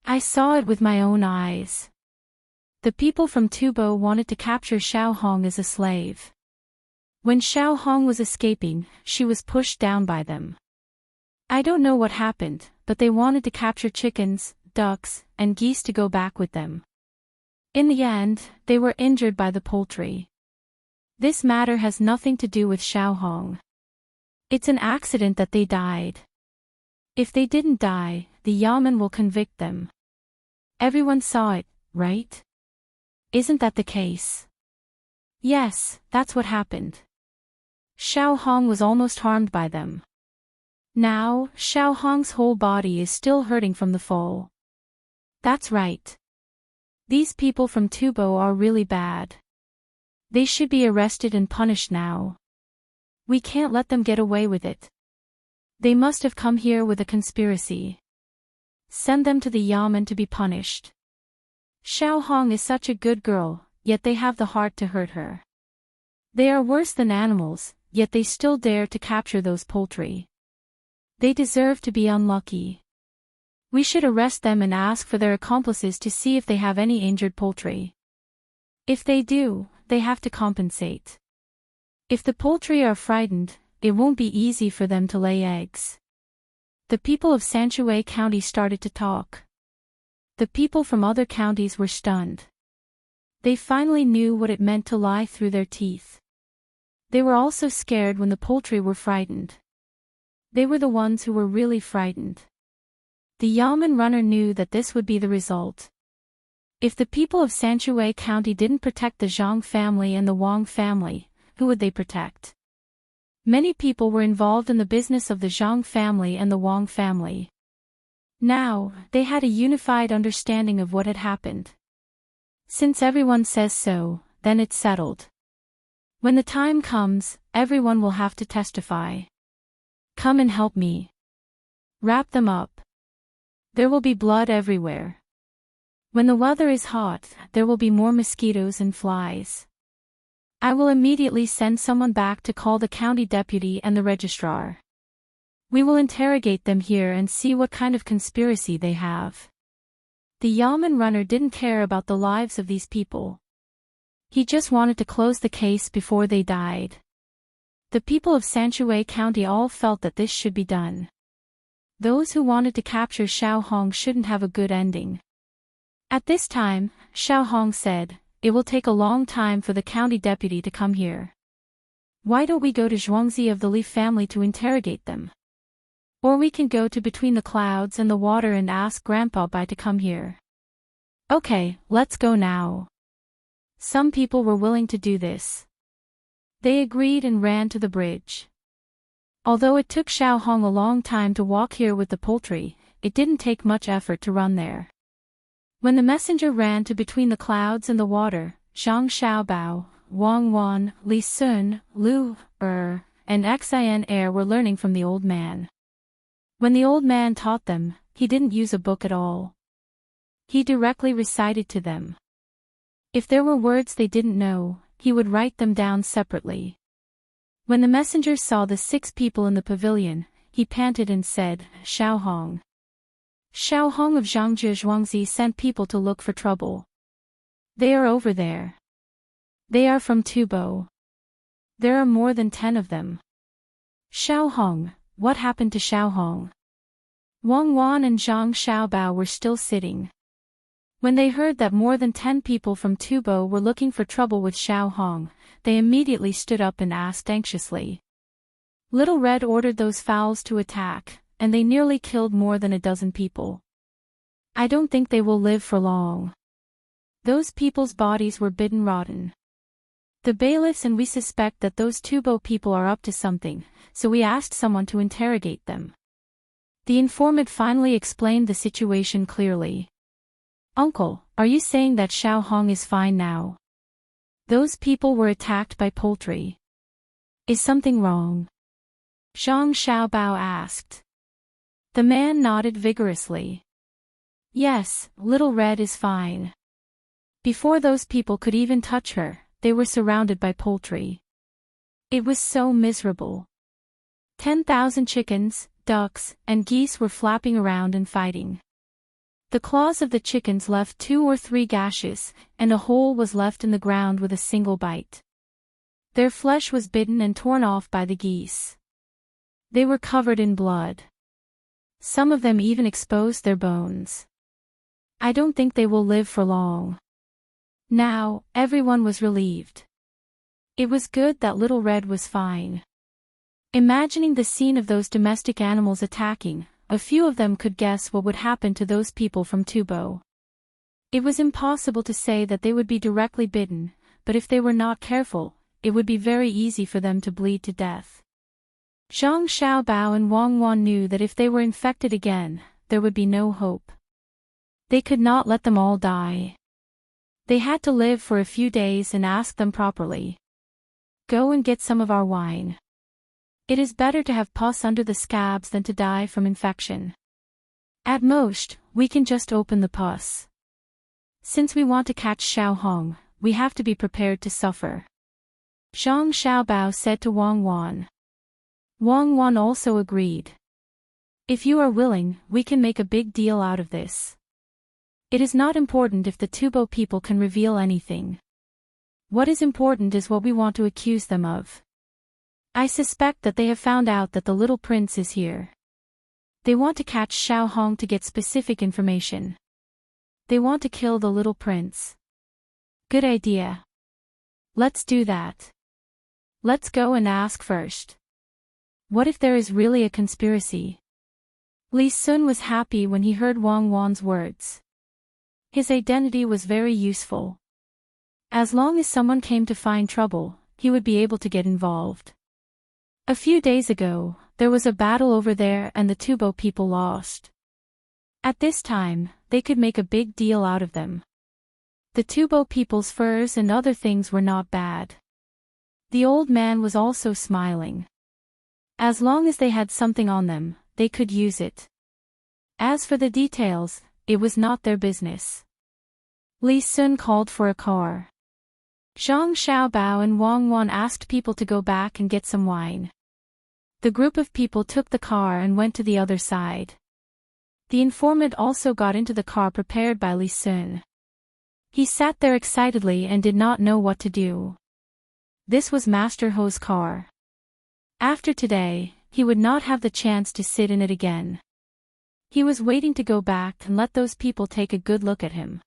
[SPEAKER 1] I saw it with my own eyes. The people from Tubo wanted to capture Xiao Hong as a slave. When Xiao Hong was escaping, she was pushed down by them. I don't know what happened, but they wanted to capture chickens, ducks, and geese to go back with them. In the end, they were injured by the poultry. This matter has nothing to do with Xiao Hong. It's an accident that they died. If they didn't die, the Yamen will convict them. Everyone saw it, right? Isn't that the case? Yes, that's what happened. Xiao Hong was almost harmed by them. Now, Xiao Hong's whole body is still hurting from the fall. That's right. These people from Tubo are really bad. They should be arrested and punished now. We can't let them get away with it. They must have come here with a conspiracy. Send them to the Yamen to be punished. Xiao Hong is such a good girl, yet they have the heart to hurt her. They are worse than animals, yet they still dare to capture those poultry. They deserve to be unlucky. We should arrest them and ask for their accomplices to see if they have any injured poultry. If they do, they have to compensate. If the poultry are frightened, it won't be easy for them to lay eggs. The people of Sanshui County started to talk. The people from other counties were stunned. They finally knew what it meant to lie through their teeth. They were also scared when the poultry were frightened. They were the ones who were really frightened. The Yamen runner knew that this would be the result. If the people of Sanshui County didn't protect the Zhang family and the Wang family, who would they protect? Many people were involved in the business of the Zhang family and the Wang family. Now, they had a unified understanding of what had happened. Since everyone says so, then it's settled. When the time comes, everyone will have to testify. Come and help me. Wrap them up. There will be blood everywhere. When the weather is hot, there will be more mosquitoes and flies. I will immediately send someone back to call the county deputy and the registrar. We will interrogate them here and see what kind of conspiracy they have. The Yamen runner didn't care about the lives of these people. He just wanted to close the case before they died. The people of Sanshui County all felt that this should be done. Those who wanted to capture Xiao Hong shouldn't have a good ending. At this time, Xiao Hong said, "It will take a long time for the county deputy to come here. Why don't we go to Zhuangzi of the Li family to interrogate them? Or we can go to Between the Clouds and the Water and ask Grandpa Bai to come here." Okay, let's go now. Some people were willing to do this. They agreed and ran to the bridge. Although it took Xiao Hong a long time to walk here with the poultry, it didn't take much effort to run there. When the messenger ran to Between the Clouds and the Water, Zhang Xiaobao, Wang Wan, Li Sun, Lu Er, and Xin Er were learning from the old man. When the old man taught them, he didn't use a book at all. He directly recited to them. If there were words they didn't know, he would write them down separately. When the messenger saw the 6 people in the pavilion, he panted and said, "Xiao Hong." Xiao Hong of Zhangzhi Zhuangzi sent people to look for trouble. They are over there. They are from Tubo. There are more than 10 of them. Xiaohong, what happened to Xiaohong? Wang Wan and Zhang Xiaobao were still sitting. When they heard that more than 10 people from Tubo were looking for trouble with Xiaohong, they immediately stood up and asked anxiously. Little Red ordered those fowls to attack, and they nearly killed more than a dozen people. I don't think they will live for long. Those people's bodies were bitten rotten. The bailiffs and we suspect that those Tubo people are up to something, so we asked someone to interrogate them. The informant finally explained the situation clearly. Uncle, are you saying that Xiaohong is fine now? Those people were attacked by poultry. Is something wrong? Zhang Xiaobao asked. The man nodded vigorously. Yes, Little Red is fine. Before those people could even touch her, they were surrounded by poultry. It was so miserable. 10,000 chickens, ducks, and geese were flapping around and fighting. The claws of the chickens left 2 or 3 gashes, and a hole was left in the ground with a single bite. Their flesh was bitten and torn off by the geese. They were covered in blood. Some of them even exposed their bones. I don't think they will live for long. Now, everyone was relieved. It was good that Little Red was fine. Imagining the scene of those domestic animals attacking, a few of them could guess what would happen to those people from Tubo. It was impossible to say that they would be directly bitten, but if they were not careful, it would be very easy for them to bleed to death. Zhang Xiaobao and Wang Wan knew that if they were infected again, there would be no hope. They could not let them all die. They had to live for a few days and ask them properly. Go and get some of our wine. It is better to have pus under the scabs than to die from infection. At most, we can just open the pus. Since we want to catch Xiaohong, we have to be prepared to suffer. Zhang Xiaobao said to Wang Wan. Wang Wan also agreed. If you are willing, we can make a big deal out of this. It is not important if the Tubo people can reveal anything. What is important is what we want to accuse them of. I suspect that they have found out that the little prince is here. They want to catch Xiaohong to get specific information. They want to kill the little prince. Good idea. Let's do that. Let's go and ask first. What if there is really a conspiracy? Li Sun was happy when he heard Wang Wan's words. His identity was very useful. As long as someone came to find trouble, he would be able to get involved. A few days ago, there was a battle over there and the Tubo people lost. At this time, they could make a big deal out of them. The Tubo people's furs and other things were not bad. The old man was also smiling. As long as they had something on them, they could use it. As for the details, it was not their business. Li Sun called for a car. Zhang Xiaobao and Wang Wan asked people to go back and get some wine. The group of people took the car and went to the other side. The informant also got into the car prepared by Li Sun. He sat there excitedly and did not know what to do. This was Master Ho's car. After today, he would not have the chance to sit in it again. He was waiting to go back and let those people take a good look at him.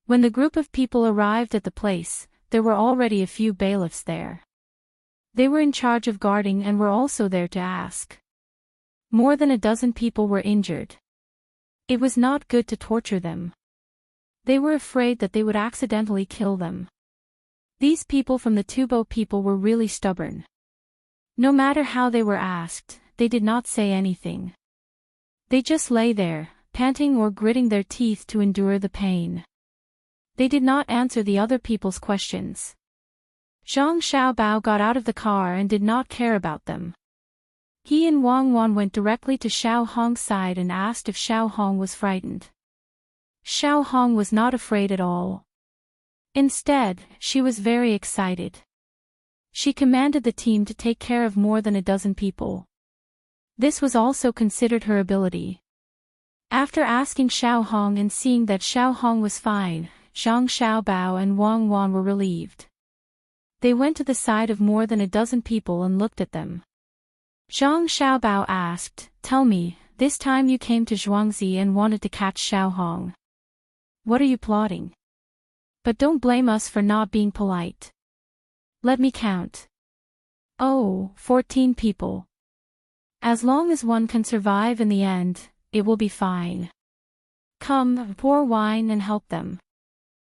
[SPEAKER 1] When the group of people arrived at the place, there were already a few bailiffs there. They were in charge of guarding and were also there to ask. More than a dozen people were injured. It was not good to torture them. They were afraid that they would accidentally kill them. These people from the Tubo people were really stubborn. No matter how they were asked, they did not say anything. They just lay there, panting or gritting their teeth to endure the pain. They did not answer the other people's questions. Zhang Xiaobao got out of the car and did not care about them. He and Wang Wan went directly to Xiaohong's side and asked if Xiaohong was frightened. Xiaohong was not afraid at all. Instead, she was very excited. She commanded the team to take care of more than a dozen people. This was also considered her ability. After asking Xiaohong and seeing that Xiaohong was fine, Zhang Xiaobao and Wang Wan were relieved. They went to the side of more than a dozen people and looked at them. Zhang Xiaobao asked, "Tell me, this time you came to Zhuangzi and wanted to catch Xiaohong. What are you plotting? But don't blame us for not being polite. Let me count. Oh, 14 people. As long as one can survive in the end, it will be fine. Come, pour wine and help them."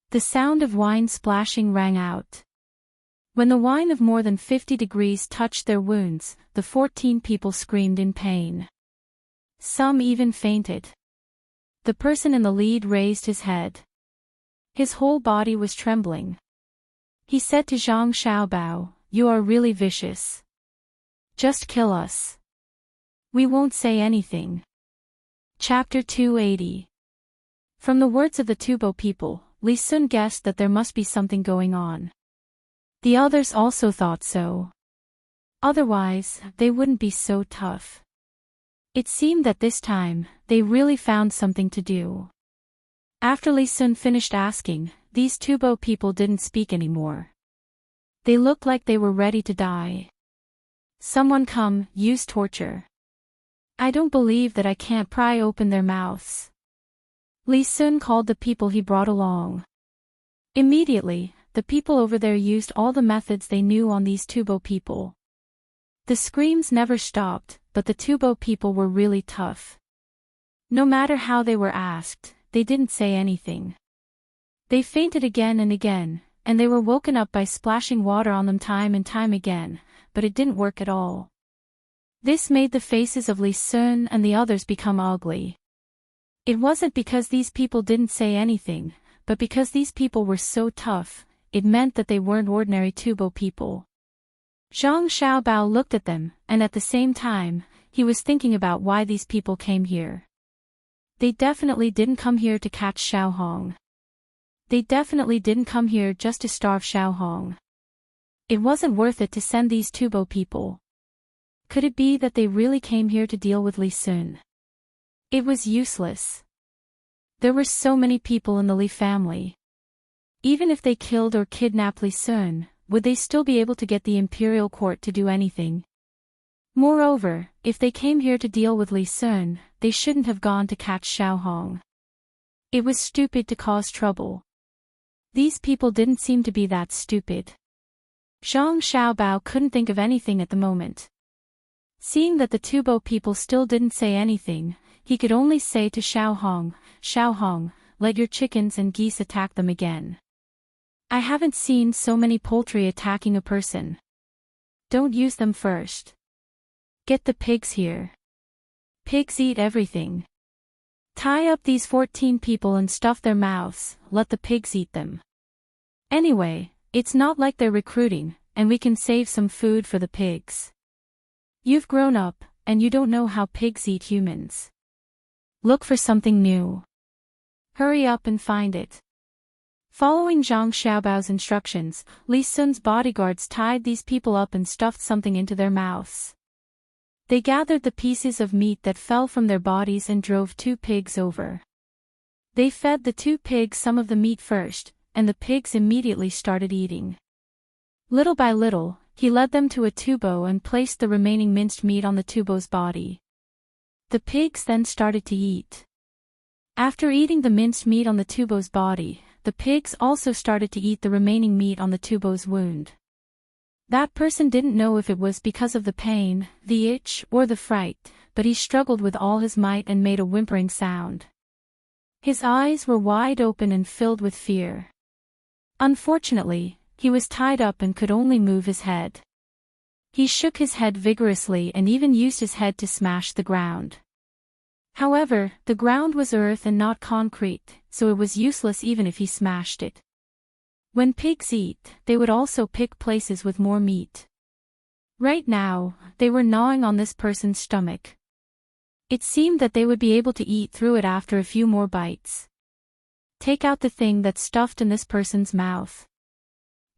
[SPEAKER 1] The sound of wine splashing rang out. When the wine of more than 50 degrees touched their wounds, the 14 people screamed in pain. Some even fainted. The person in the lead raised his head. His whole body was trembling. He said to Zhang Xiaobao, "You are really vicious. Just kill us. We won't say anything." Chapter 280. From the words of the Tubo people, Li Sun guessed that there must be something going on. The others also thought so. Otherwise, they wouldn't be so tough. It seemed that this time, they really found something to do. After Li Sun finished asking, these Tubo people didn't speak anymore. They looked like they were ready to die. "Someone come, use torture. I don't believe that I can't pry open their mouths." Li Sun called the people he brought along. Immediately, the people over there used all the methods they knew on these Tubo people. The screams never stopped, but the Tubo people were really tough. No matter how they were asked, they didn't say anything. They fainted again and again, and they were woken up by splashing water on them time and time again, but it didn't work at all. This made the faces of Li Sun and the others become ugly. It wasn't because these people didn't say anything, but because these people were so tough, it meant that they weren't ordinary Tubo people. Zhang Xiaobao looked at them, and at the same time, he was thinking about why these people came here. They definitely didn't come here to catch Xiaohong. They definitely didn't come here just to starve Xiaohong. It wasn't worth it to send these Tubo people. Could it be that they really came here to deal with Li Sun? It was useless. There were so many people in the Li family. Even if they killed or kidnapped Li Sun, would they still be able to get the imperial court to do anything? Moreover, if they came here to deal with Li Sun, they shouldn't have gone to catch Xiaohong. It was stupid to cause trouble. These people didn't seem to be that stupid. Zhang Xiaobao couldn't think of anything at the moment. Seeing that the Tubo people still didn't say anything, he could only say to Xiaohong, "Xiaohong, let your chickens and geese attack them again. I haven't seen so many poultry attacking a person. Don't use them first. Get the pigs here. Pigs eat everything. Tie up these 14 people and stuff their mouths, let the pigs eat them. Anyway, it's not like they're recruiting, and we can save some food for the pigs. You've grown up, and you don't know how pigs eat humans. Look for something new. Hurry up and find it." Following Zhang Xiaobao's instructions, Li Sun's bodyguards tied these people up and stuffed something into their mouths. They gathered the pieces of meat that fell from their bodies and drove 2 pigs over. They fed the 2 pigs some of the meat first, and the pigs immediately started eating. Little by little, he led them to a tubo and placed the remaining minced meat on the tubo's body. The pigs then started to eat. After eating the minced meat on the tubo's body, the pigs also started to eat the remaining meat on the tubo's wound. That person didn't know if it was because of the pain, the itch, or the fright, but he struggled with all his might and made a whimpering sound. His eyes were wide open and filled with fear. Unfortunately, he was tied up and could only move his head. He shook his head vigorously and even used his head to smash the ground. However, the ground was earth and not concrete, so it was useless even if he smashed it. When pigs eat, they would also pick places with more meat. Right now, they were gnawing on this person's stomach. It seemed that they would be able to eat through it after a few more bites. Take out the thing that's stuffed in this person's mouth.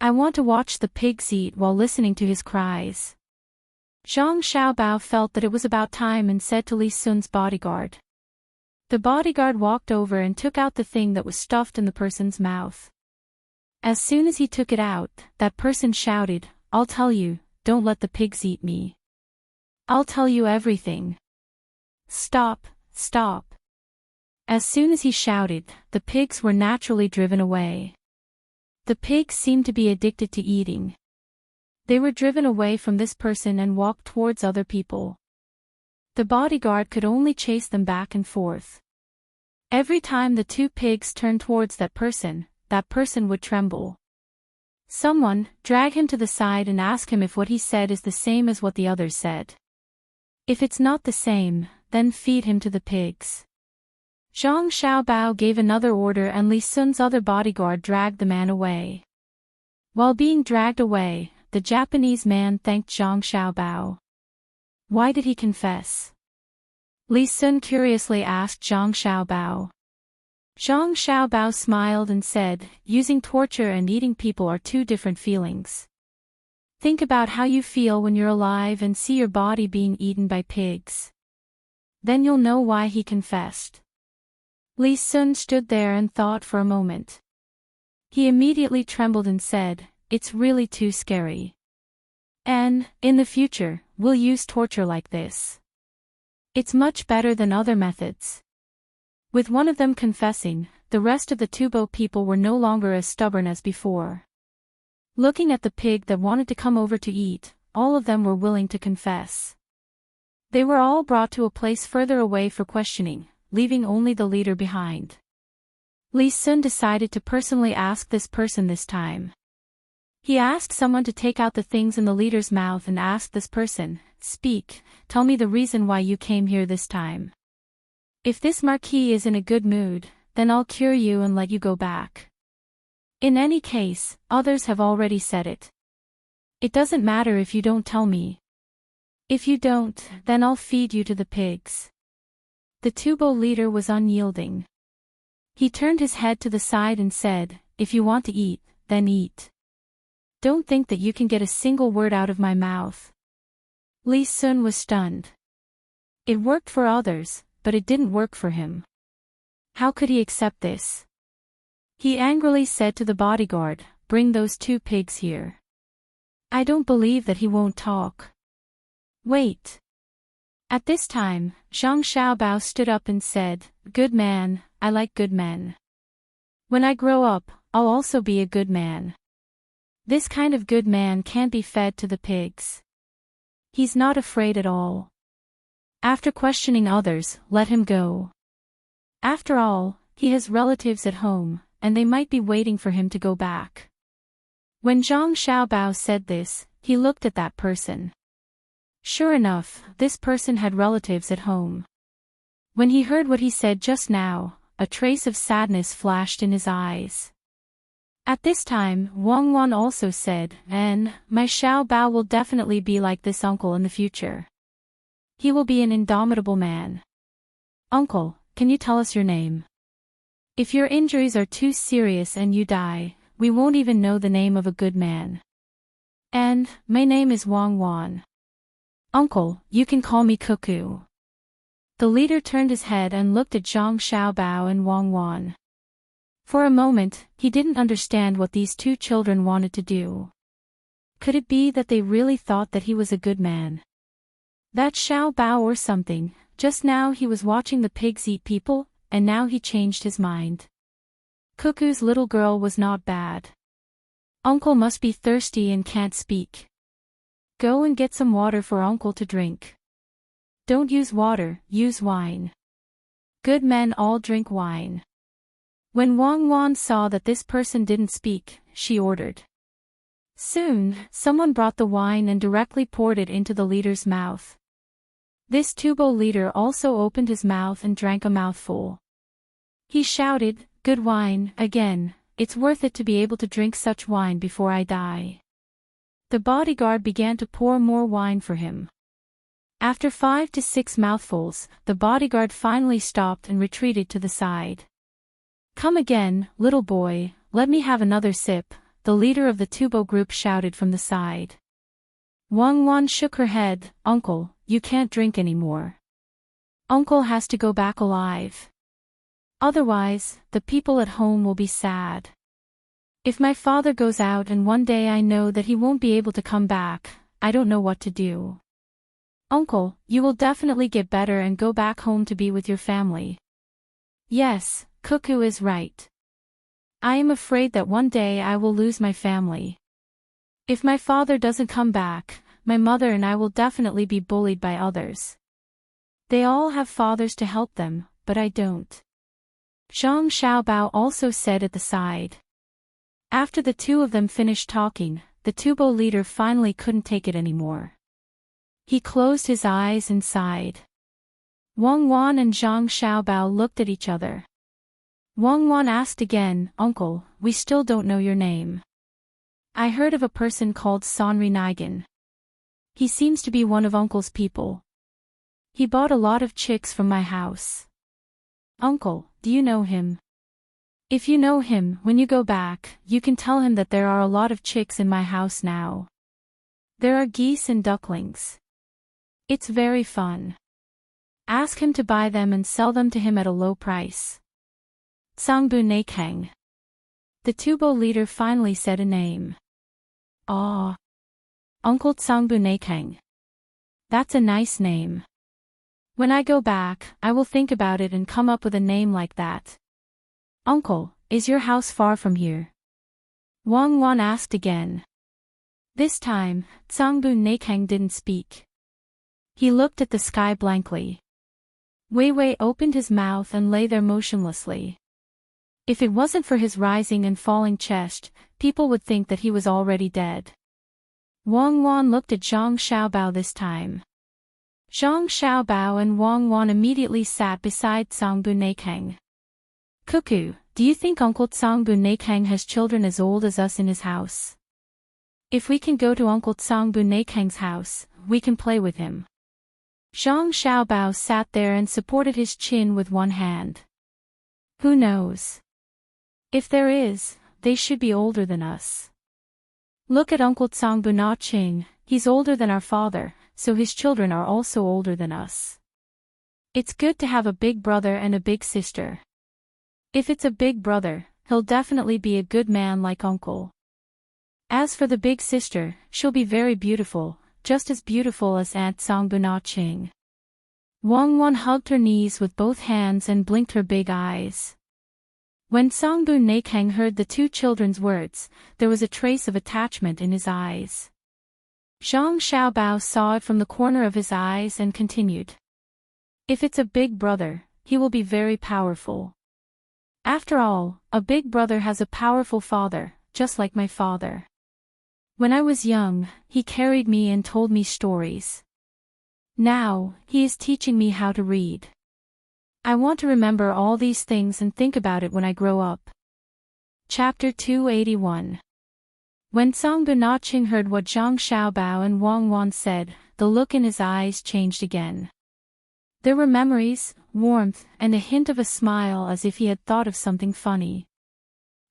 [SPEAKER 1] I want to watch the pigs eat while listening to his cries. Zhang Xiaobao felt that it was about time and said to Li Sun's bodyguard. The bodyguard walked over and took out the thing that was stuffed in the person's mouth. As soon as he took it out, that person shouted, "I'll tell you, don't let the pigs eat me. I'll tell you everything. Stop, stop." As soon as he shouted, the pigs were naturally driven away. The pigs seemed to be addicted to eating. They were driven away from this person and walked towards other people. The bodyguard could only chase them back and forth. Every time the two pigs turned towards that person would tremble. Someone, drag him to the side and ask him if what he said is the same as what the others said. If it's not the same, then feed him to the pigs. Zhang Xiaobao gave another order and Li Sun's other bodyguard dragged the man away. While being dragged away, the Japanese man thanked Zhang Xiaobao. Why did he confess? Li Sun curiously asked Zhang Xiaobao. Zhang Xiaobao smiled and said, using torture and eating people are two different feelings. Think about how you feel when you're alive and see your body being eaten by pigs. Then you'll know why he confessed. Li Sun stood there and thought for a moment. He immediately trembled and said, "It's really too scary. And, in the future, we'll use torture like this. It's much better than other methods." With one of them confessing, the rest of the Tubo people were no longer as stubborn as before. Looking at the pig that wanted to come over to eat, all of them were willing to confess. They were all brought to a place further away for questioning, leaving only the leader behind. Li Sun decided to personally ask this person this time. He asked someone to take out the things in the leader's mouth and asked this person, "Speak, tell me the reason why you came here this time. If this Marquis is in a good mood, then I'll cure you and let you go back. In any case, others have already said it. It doesn't matter if you don't tell me. If you don't, then I'll feed you to the pigs." The Tubo leader was unyielding. He turned his head to the side and said, "If you want to eat, then eat. Don't think that you can get a single word out of my mouth." Li Sun was stunned. It worked for others, but it didn't work for him. How could he accept this? He angrily said to the bodyguard, "Bring those two pigs here. I don't believe that he won't talk. Wait." At this time, Zhang Xiaobao stood up and said, "Good man, I like good men. When I grow up, I'll also be a good man. This kind of good man can't be fed to the pigs. He's not afraid at all. After questioning others, let him go. After all, he has relatives at home, and they might be waiting for him to go back." When Zhang Xiaobao said this, he looked at that person. Sure enough, this person had relatives at home. When he heard what he said just now, a trace of sadness flashed in his eyes. At this time, Wang Wan also said, "And, my Xiaobao will definitely be like this uncle in the future. He will be an indomitable man. Uncle, can you tell us your name? If your injuries are too serious and you die, we won't even know the name of a good man." "And, my name is Wang Wan. Uncle, you can call me Cuckoo." The leader turned his head and looked at Zhang Xiaobao and Wang Wan. For a moment, he didn't understand what these two children wanted to do. Could it be that they really thought that he was a good man? That Xiaobao or something, just now he was watching the pigs eat people, and now he changed his mind. Cuckoo's little girl was not bad. Uncle must be thirsty and can't speak. Go and get some water for Uncle to drink. Don't use water, use wine. Good men all drink wine. When Wang Wan saw that this person didn't speak, she ordered. Soon, someone brought the wine and directly poured it into the leader's mouth. This Tubo leader also opened his mouth and drank a mouthful. He shouted, "Good wine, again, it's worth it to be able to drink such wine before I die." The bodyguard began to pour more wine for him. After 5 to 6 mouthfuls, the bodyguard finally stopped and retreated to the side. "Come again, little boy, let me have another sip," the leader of the Tubo group shouted from the side. Wang Wan shook her head, "Uncle, you can't drink anymore. Uncle has to go back alive." Otherwise, the people at home will be sad. If my father goes out and one day I know that he won't be able to come back, I don't know what to do. Uncle, you will definitely get better and go back home to be with your family. Yes, Cuckoo is right. I am afraid that one day I will lose my family. If my father doesn't come back, my mother and I will definitely be bullied by others. They all have fathers to help them, but I don't. Zhang Xiaobao also said at the side. After the two of them finished talking, the tubo leader finally couldn't take it anymore. He closed his eyes and sighed. Wang Wan and Zhang Xiaobao looked at each other. Wang Wan asked again, Uncle, we still don't know your name. I heard of a person called Sanri Nigan. He seems to be one of Uncle's people. He bought a lot of chicks from my house. Uncle, do you know him? If you know him, when you go back, you can tell him that there are a lot of chicks in my house now. There are geese and ducklings. It's very fun. Ask him to buy them and sell them to him at a low price. Sangbu Nakang. The tubo leader finally said a name. Ah. Uncle Sangbu Nakang. That's a nice name. When I go back, I will think about it and come up with a name like that. Uncle, is your house far from here? Wang Wan asked again. This time, Sangbu Nakang didn't speak. He looked at the sky blankly. Wei Wei opened his mouth and lay there motionlessly. If it wasn't for his rising and falling chest, people would think that he was already dead. Wang Wan looked at Zhang Xiaobao this time. Zhang Xiaobao and Wang Wan immediately sat beside Sangbu Nakang. Cuckoo, do you think Uncle Sangbu Nakang has children as old as us in his house? If we can go to Uncle Sangbu Nakang's house, we can play with him. Zhang Xiaobao sat there and supported his chin with one hand. Who knows? If there is, they should be older than us. Look at Uncle Sangbu Naching, he's older than our father, so his children are also older than us. It's good to have a big brother and a big sister. If it's a big brother, he'll definitely be a good man like Uncle. As for the big sister, she'll be very beautiful, just as beautiful as Aunt Sangbu Naching. Wang Wan hugged her knees with both hands and blinked her big eyes. When Sangbu Nakang heard the two children's words, there was a trace of attachment in his eyes. Zhang Xiaobao saw it from the corner of his eyes and continued. If it's a big brother, he will be very powerful. After all, a big brother has a powerful father, just like my father. When I was young, he carried me and told me stories. Now, he is teaching me how to read. I want to remember all these things and think about it when I grow up. Chapter 281. When Sangbu Naching heard what Zhang Xiaobao and Wang Wan said, the look in his eyes changed again. There were memories, warmth, and a hint of a smile as if he had thought of something funny.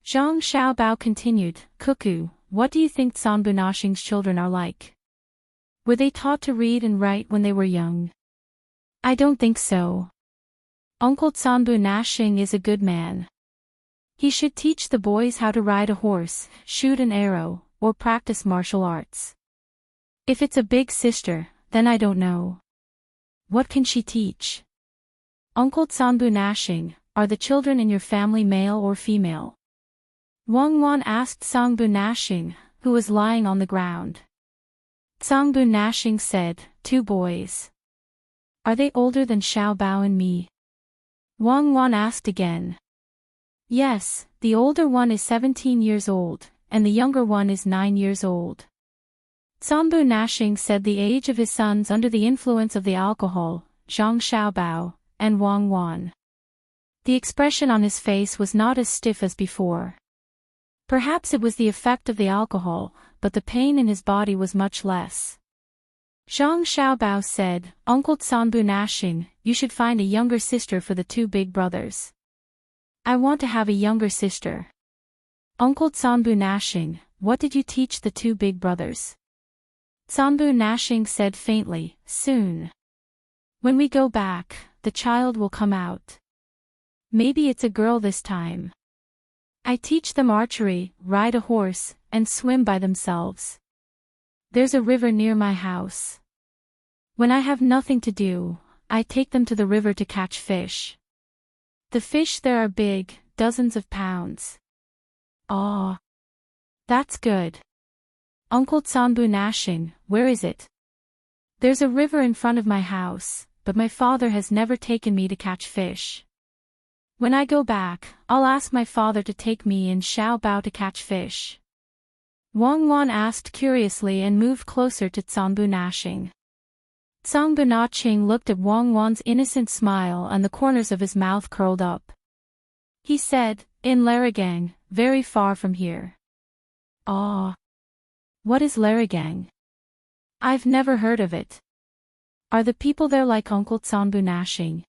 [SPEAKER 1] Zhang Xiaobao continued, Cuckoo, what do you think Sangbu Naching's children are like? Were they taught to read and write when they were young? I don't think so. Uncle Sangbu Naching is a good man. He should teach the boys how to ride a horse, shoot an arrow, or practice martial arts. If it's a big sister, then I don't know. What can she teach? Uncle Sangbu Naching, are the children in your family male or female? Wang Wan asked Sangbu Naching, who was lying on the ground. Sangbu Naching said, 2 boys. Are they older than Xiaobao and me? Wang Wan asked again. Yes, the older one is 17 years old, and the younger one is 9 years old. Sangbu Naching said the age of his sons under the influence of the alcohol, Zhang Xiaobao, and Wang Wan. The expression on his face was not as stiff as before. Perhaps it was the effect of the alcohol, but the pain in his body was much less. Zhang Xiaobao said, Uncle Sangbu Naching, you should find a younger sister for the 2 big brothers. I want to have a younger sister. Uncle Sangbu Naching, what did you teach the 2 big brothers? Sangbu Naching said faintly, soon. When we go back, the child will come out. Maybe it's a girl this time. I teach them archery, ride a horse, and swim by themselves. There's a river near my house. When I have nothing to do, I take them to the river to catch fish. The fish there are big, dozens of pounds. Aw. That's good. Uncle Tsanbu gnashing, where is it? There's a river in front of my house, but my father has never taken me to catch fish. When I go back, I'll ask my father to take me and Xiao Bao to catch fish. Wang Wan asked curiously and moved closer to Tsanbu gnashing. Tsanbu gnashing looked at Wang Wan's innocent smile and the corners of his mouth curled up. He said, in Laragang, very far from here. Ah. What is Laragang? I've never heard of it. Are the people there like Uncle Tsanbu gnashing?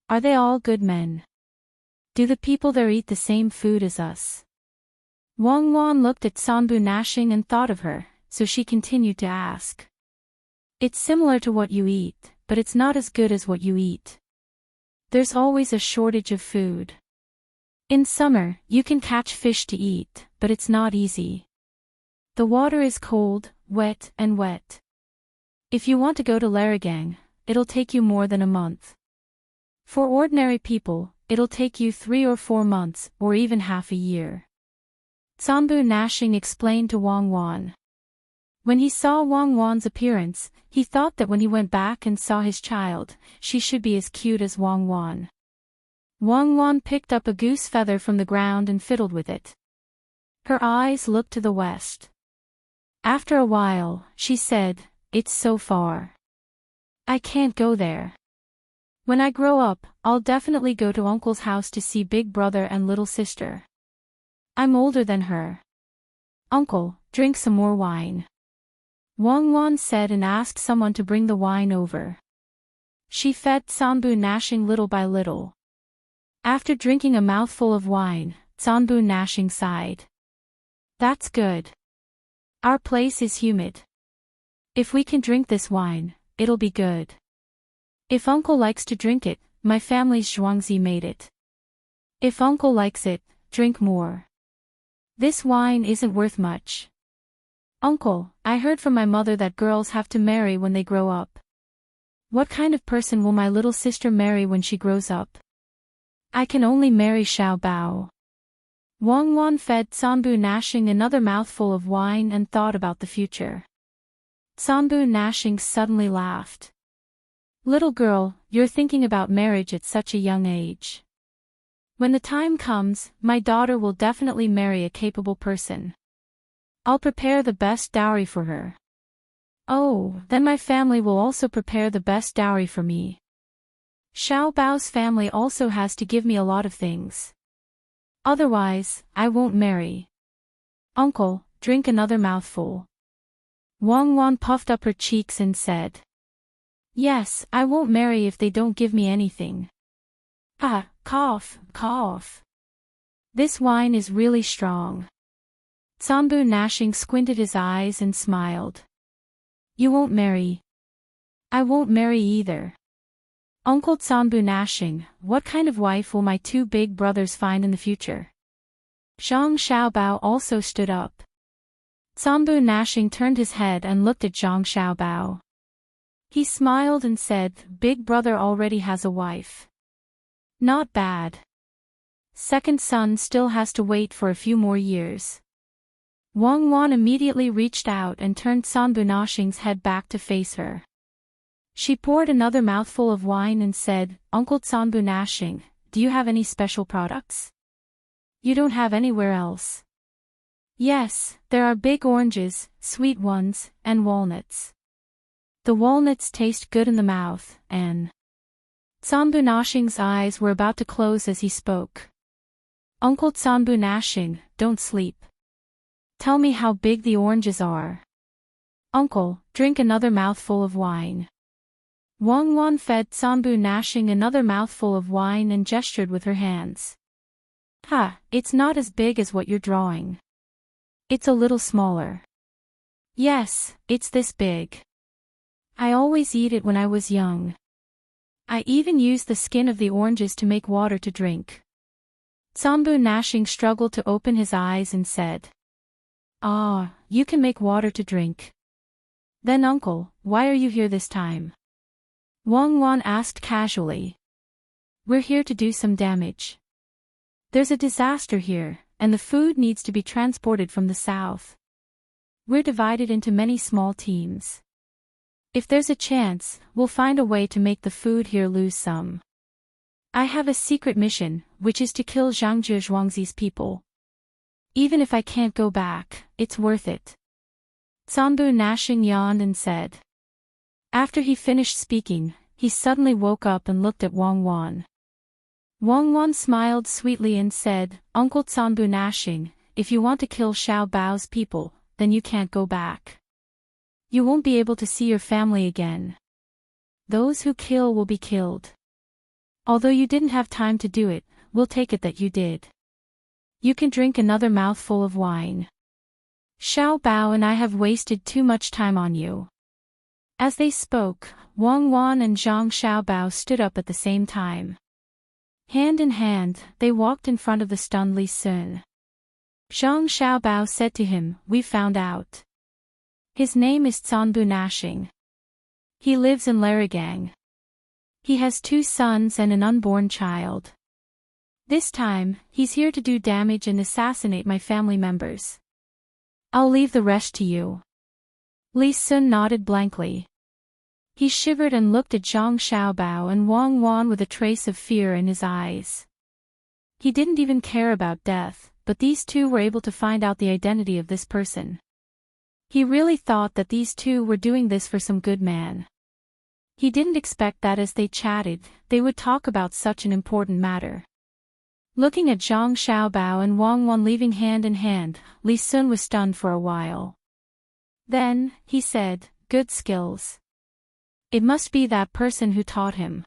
[SPEAKER 1] Are they all good men? Do the people there eat the same food as us? Wang Wan looked at Tsanbu gnashing and thought of her, so she continued to ask. It's similar to what you eat, but it's not as good as what you eat. There's always a shortage of food. In summer, you can catch fish to eat, but it's not easy. The water is cold, wet, and wet. If you want to go to Laragang, it'll take you more than a month. For ordinary people, it'll take you 3 or 4 months, or even half a year. Tsanbu gnashing explained to Wang Wan. When he saw Wang Wan's appearance, he thought that when he went back and saw his child, she should be as cute as Wang Wan. Wang Wan picked up a goose feather from the ground and fiddled with it. Her eyes looked to the west. After a while, she said, "It's so far. I can't go there. When I grow up, I'll definitely go to Uncle's house to see big brother and little sister. I'm older than her. Uncle, drink some more wine." Wang Wan said and asked someone to bring the wine over. She fed Tsanbu gnashing little by little. After drinking a mouthful of wine, Tsanbu gnashing sighed. That's good. Our place is humid. If we can drink this wine, it'll be good. If Uncle likes to drink it, my family's zhuangzi made it. If Uncle likes it, drink more. This wine isn't worth much. Uncle, I heard from my mother that girls have to marry when they grow up. What kind of person will my little sister marry when she grows up? I can only marry Xiao Bao. Wang Wan fed Tsanbu gnashing another mouthful of wine and thought about the future. Tsanbu gnashing suddenly laughed. Little girl, you're thinking about marriage at such a young age. When the time comes, my daughter will definitely marry a capable person. I'll prepare the best dowry for her. Oh, then my family will also prepare the best dowry for me. Xiao Bao's family also has to give me a lot of things. Otherwise, I won't marry. Uncle, drink another mouthful. Wang Wan puffed up her cheeks and said. Yes, I won't marry if they don't give me anything. Ah, cough, cough. This wine is really strong. Tsanbu gnashing squinted his eyes and smiled. You won't marry. I won't marry either. Uncle Tsanbu gnashing, what kind of wife will my 2 big brothers find in the future? Zhang Xiaobao also stood up. Tsanbu gnashing turned his head and looked at Zhang Xiaobao. He smiled and said, Big brother already has a wife. Not bad. Second son still has to wait for a few more years. Wang Wan immediately reached out and turned Tsanbu gnashing's head back to face her. She poured another mouthful of wine and said, Uncle Tsanbu gnashing, do you have any special products? You don't have anywhere else. Yes, there are big oranges, sweet ones, and walnuts. The walnuts taste good in the mouth, and... Tsanbu gnashing's eyes were about to close as he spoke. Uncle Tsanbu gnashing, don't sleep. Tell me how big the oranges are. Uncle, drink another mouthful of wine. Wang Wan fed Tsanbu gnashing another mouthful of wine and gestured with her hands. Ha, it's not as big as what you're drawing. It's a little smaller. Yes, it's this big. I always eat it when I was young. I even use the skin of the oranges to make water to drink. Sanbu Nashing struggled to open his eyes and said, "Ah, you can make water to drink. Then uncle, why are you here this time?" Wang Wan asked casually. "We're here to do some damage. There's a disaster here, and the food needs to be transported from the south. We're divided into many small teams. If there's a chance, we'll find a way to make the food here lose some. I have a secret mission, which is to kill Zhangjie Zhuangzi's people. Even if I can't go back, it's worth it." Sanbu Nashing yawned and said. After he finished speaking, he suddenly woke up and looked at Wang Wan. Wang Wan smiled sweetly and said, "Uncle Sanbu Nashing, if you want to kill Xiao Bao's people, then you can't go back. You won't be able to see your family again. Those who kill will be killed. Although you didn't have time to do it, we'll take it that you did. You can drink another mouthful of wine. Xiao Bao and I have wasted too much time on you." As they spoke, Wang Wan and Zhang Xiaobao stood up at the same time. Hand in hand, they walked in front of the stunned Li Sun. Zhang Xiaobao said to him, "We found out. His name is Sanbu Nashing. He lives in Larigang. He has 2 sons and an unborn child. This time, he's here to do damage and assassinate my family members. I'll leave the rest to you." Li Sun nodded blankly. He shivered and looked at Zhang Xiaobao and Wang Wan with a trace of fear in his eyes. He didn't even care about death, but these two were able to find out the identity of this person. He really thought that these two were doing this for some good man. He didn't expect that as they chatted, they would talk about such an important matter. Looking at Zhang Xiaobao and Wang Wan leaving hand in hand, Li Sun was stunned for a while. Then, he said, "Good skills. It must be that person who taught him.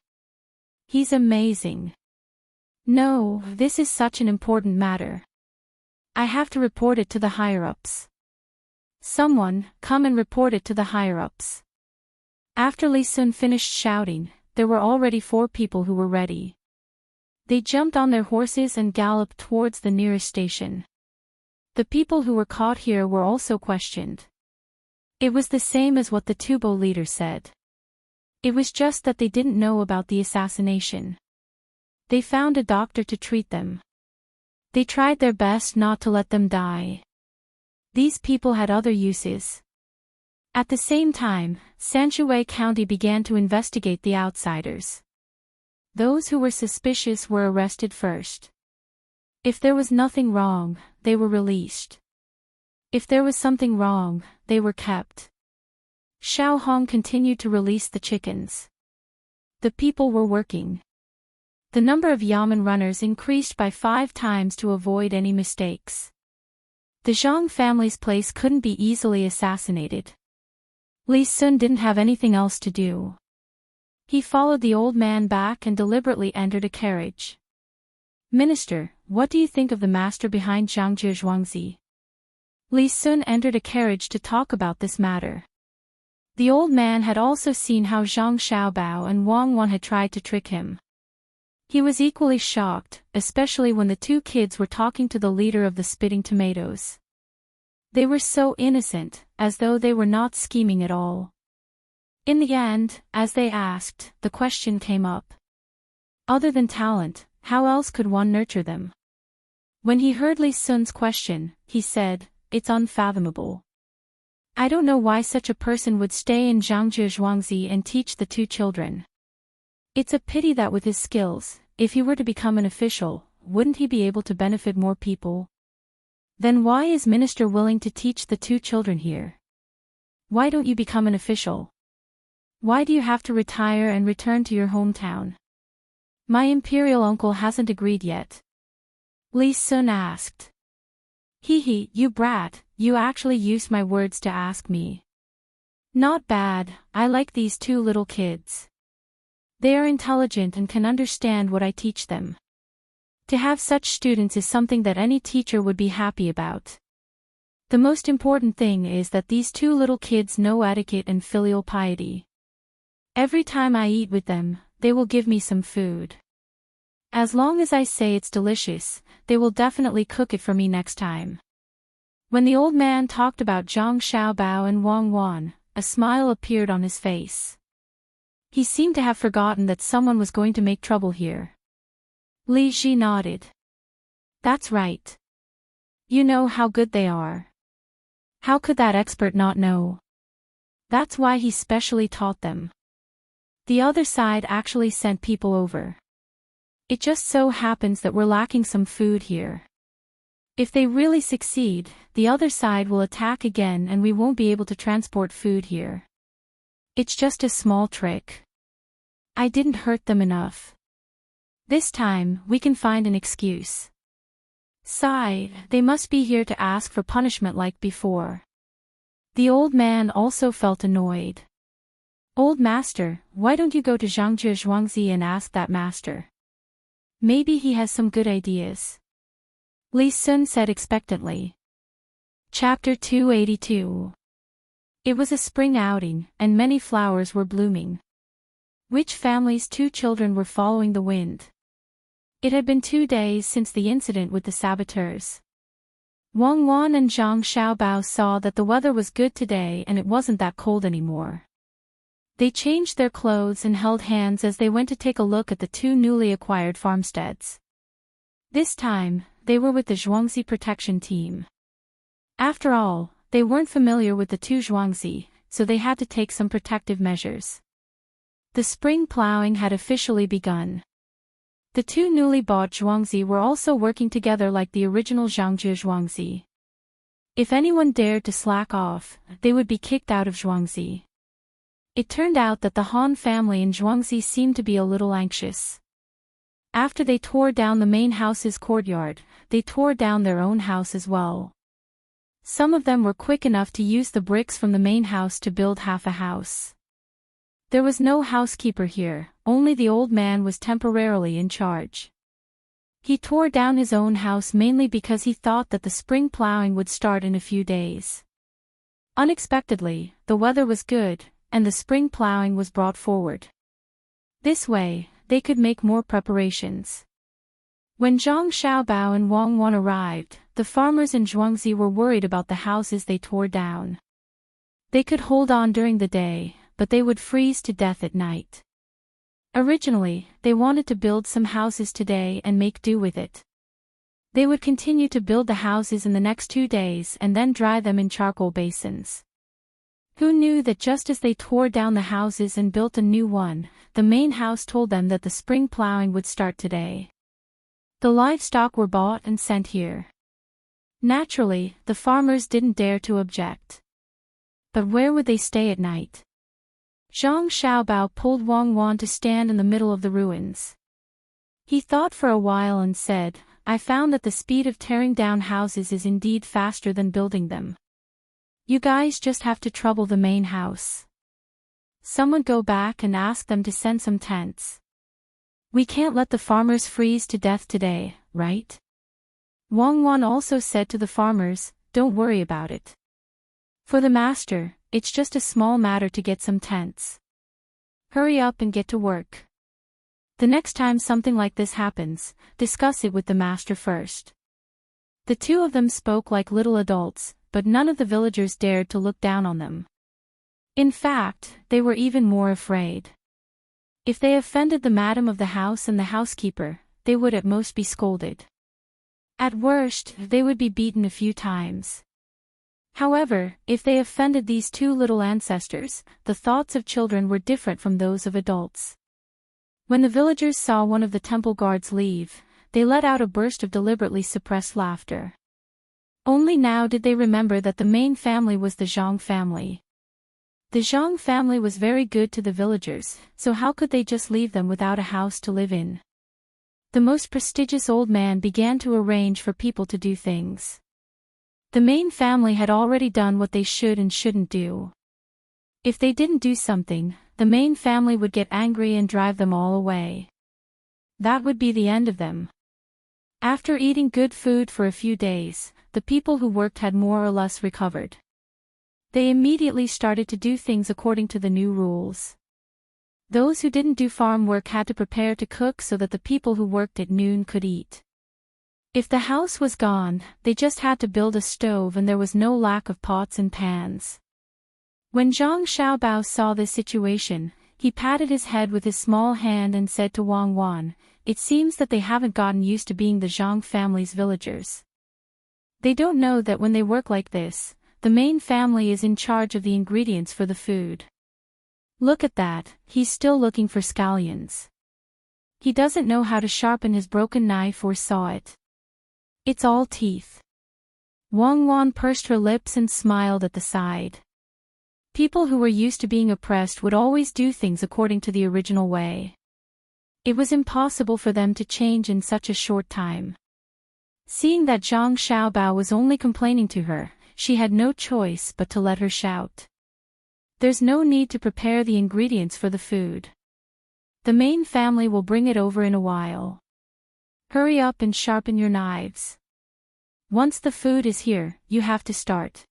[SPEAKER 1] He's amazing. No, this is such an important matter. I have to report it to the higher-ups. Someone, come and report it to the higher-ups." After Li Sun finished shouting, there were already 4 people who were ready. They jumped on their horses and galloped towards the nearest station. The people who were caught here were also questioned. It was the same as what the Tubo leader said. It was just that they didn't know about the assassination. They found a doctor to treat them. They tried their best not to let them die. These people had other uses. At the same time, Sanshui County began to investigate the outsiders. Those who were suspicious were arrested first. If there was nothing wrong, they were released. If there was something wrong, they were kept. Xiao Hong continued to release the chickens. The people were working. The number of yamen runners increased by 5 times to avoid any mistakes. The Zhang family's place couldn't be easily assassinated. Li Sun didn't have anything else to do. He followed the old man back and deliberately entered a carriage. "Minister, what do you think of the master behind Zhangjie Zhuangzi?" Li Sun entered a carriage to talk about this matter. The old man had also seen how Zhang Xiaobao and Wang Wan had tried to trick him. He was equally shocked, especially when the 2 kids were talking to the leader of the Spitting Tomatoes. They were so innocent, as though they were not scheming at all. In the end, as they asked, the question came up. Other than talent, how else could one nurture them? When he heard Li Sun's question, he said, "It's unfathomable. I don't know why such a person would stay in Zhangjie Zhuangzi and teach the 2 children. It's a pity that with his skills, if he were to become an official, wouldn't he be able to benefit more people? Then why is minister willing to teach the 2 children here? Why don't you become an official? Why do you have to retire and return to your hometown? My imperial uncle hasn't agreed yet." Li Sun asked. "Hee, you brat, you actually used my words to ask me. Not bad, I like these 2 little kids. They are intelligent and can understand what I teach them. To have such students is something that any teacher would be happy about. The most important thing is that these 2 little kids know etiquette and filial piety. Every time I eat with them, they will give me some food. As long as I say it's delicious, they will definitely cook it for me next time. When the old man talked about Zhang Xiaobao and Wang Wan, a smile appeared on his face. He seemed to have forgotten that someone was going to make trouble here. Li Ji nodded. That's right. You know how good they are. How could that expert not know? That's why he specially taught them. The other side actually sent people over. It just so happens that we're lacking some food here. If they really succeed, the other side will attack again and we won't be able to transport food here. It's just a small trick. I didn't hurt them enough. This time, we can find an excuse. Sigh, they must be here to ask for punishment like before. The old man also felt annoyed. Old master, why don't you go to Zhangjie Zhuangzi and ask that master? Maybe he has some good ideas. Li Sun said expectantly. Chapter 282. It was a spring outing, and many flowers were blooming. Which family's 2 children were following the wind? It had been 2 days since the incident with the saboteurs. Wang Wan and Zhang Xiaobao saw that the weather was good today and it wasn't that cold anymore. They changed their clothes and held hands as they went to take a look at the 2 newly acquired farmsteads. This time, they were with the Zhuangzi protection team. After all, they weren't familiar with the 2 Zhuangzi, so they had to take some protective measures. The spring plowing had officially begun. The 2 newly bought Zhuangzi were also working together like the original Zhangjie Zhuangzi. If anyone dared to slack off, they would be kicked out of Zhuangzi. It turned out that the Han family in Zhuangzi seemed to be a little anxious. After they tore down the main house's courtyard, they tore down their own house as well. Some of them were quick enough to use the bricks from the main house to build half a house. There was no housekeeper here, only the old man was temporarily in charge. He tore down his own house mainly because he thought that the spring plowing would start in a few days. Unexpectedly, the weather was good, and the spring plowing was brought forward. This way, they could make more preparations. When Zhang Xiaobao and Wang Wan arrived, the farmers in Zhuangzi were worried about the houses they tore down. They could hold on during the day, but they would freeze to death at night. Originally, they wanted to build some houses today and make do with it. They would continue to build the houses in the next 2 days and then dry them in charcoal basins. Who knew that just as they tore down the houses and built a new one, the main house told them that the spring plowing would start today. The livestock were bought and sent here. Naturally, the farmers didn't dare to object. But where would they stay at night? Zhang Xiaobao pulled Wang Wan to stand in the middle of the ruins. He thought for a while and said, I found that the speed of tearing down houses is indeed faster than building them. You guys just have to trouble the main house. Someone go back and ask them to send some tents. We can't let the farmers freeze to death today, right? Wang Wan also said to the farmers, don't worry about it. For the master, it's just a small matter to get some tents. Hurry up and get to work. The next time something like this happens, discuss it with the master first. The 2 of them spoke like little adults, but none of the villagers dared to look down on them. In fact, they were even more afraid. If they offended the madam of the house and the housekeeper, they would at most be scolded. At worst, they would be beaten a few times. However, if they offended these 2 little ancestors, the thoughts of children were different from those of adults. When the villagers saw one of the temple guards leave, they let out a burst of deliberately suppressed laughter. Only now did they remember that the main family was the Zhang family. The Zhang family was very good to the villagers, so how could they just leave them without a house to live in? The most prestigious old man began to arrange for people to do things. The main family had already done what they should and shouldn't do. If they didn't do something, the main family would get angry and drive them all away. That would be the end of them. After eating good food for a few days, the people who worked had more or less recovered. They immediately started to do things according to the new rules. Those who didn't do farm work had to prepare to cook so that the people who worked at noon could eat. If the house was gone, they just had to build a stove and there was no lack of pots and pans. When Zhang Xiaobao saw this situation, he patted his head with his small hand and said to Wang Wan, "It seems that they haven't gotten used to being the Zhang family's villagers. They don't know that when they work like this, the main family is in charge of the ingredients for the food. Look at that, he's still looking for scallions. He doesn't know how to sharpen his broken knife or saw it. It's all teeth." Wang Wan pursed her lips and smiled at the side. People who were used to being oppressed would always do things according to the original way. It was impossible for them to change in such a short time. Seeing that Zhang Xiaobao was only complaining to her, she had no choice but to let her shout. "There's no need to prepare the ingredients for the food. The main family will bring it over in a while. Hurry up and sharpen your knives. Once the food is here, you have to start."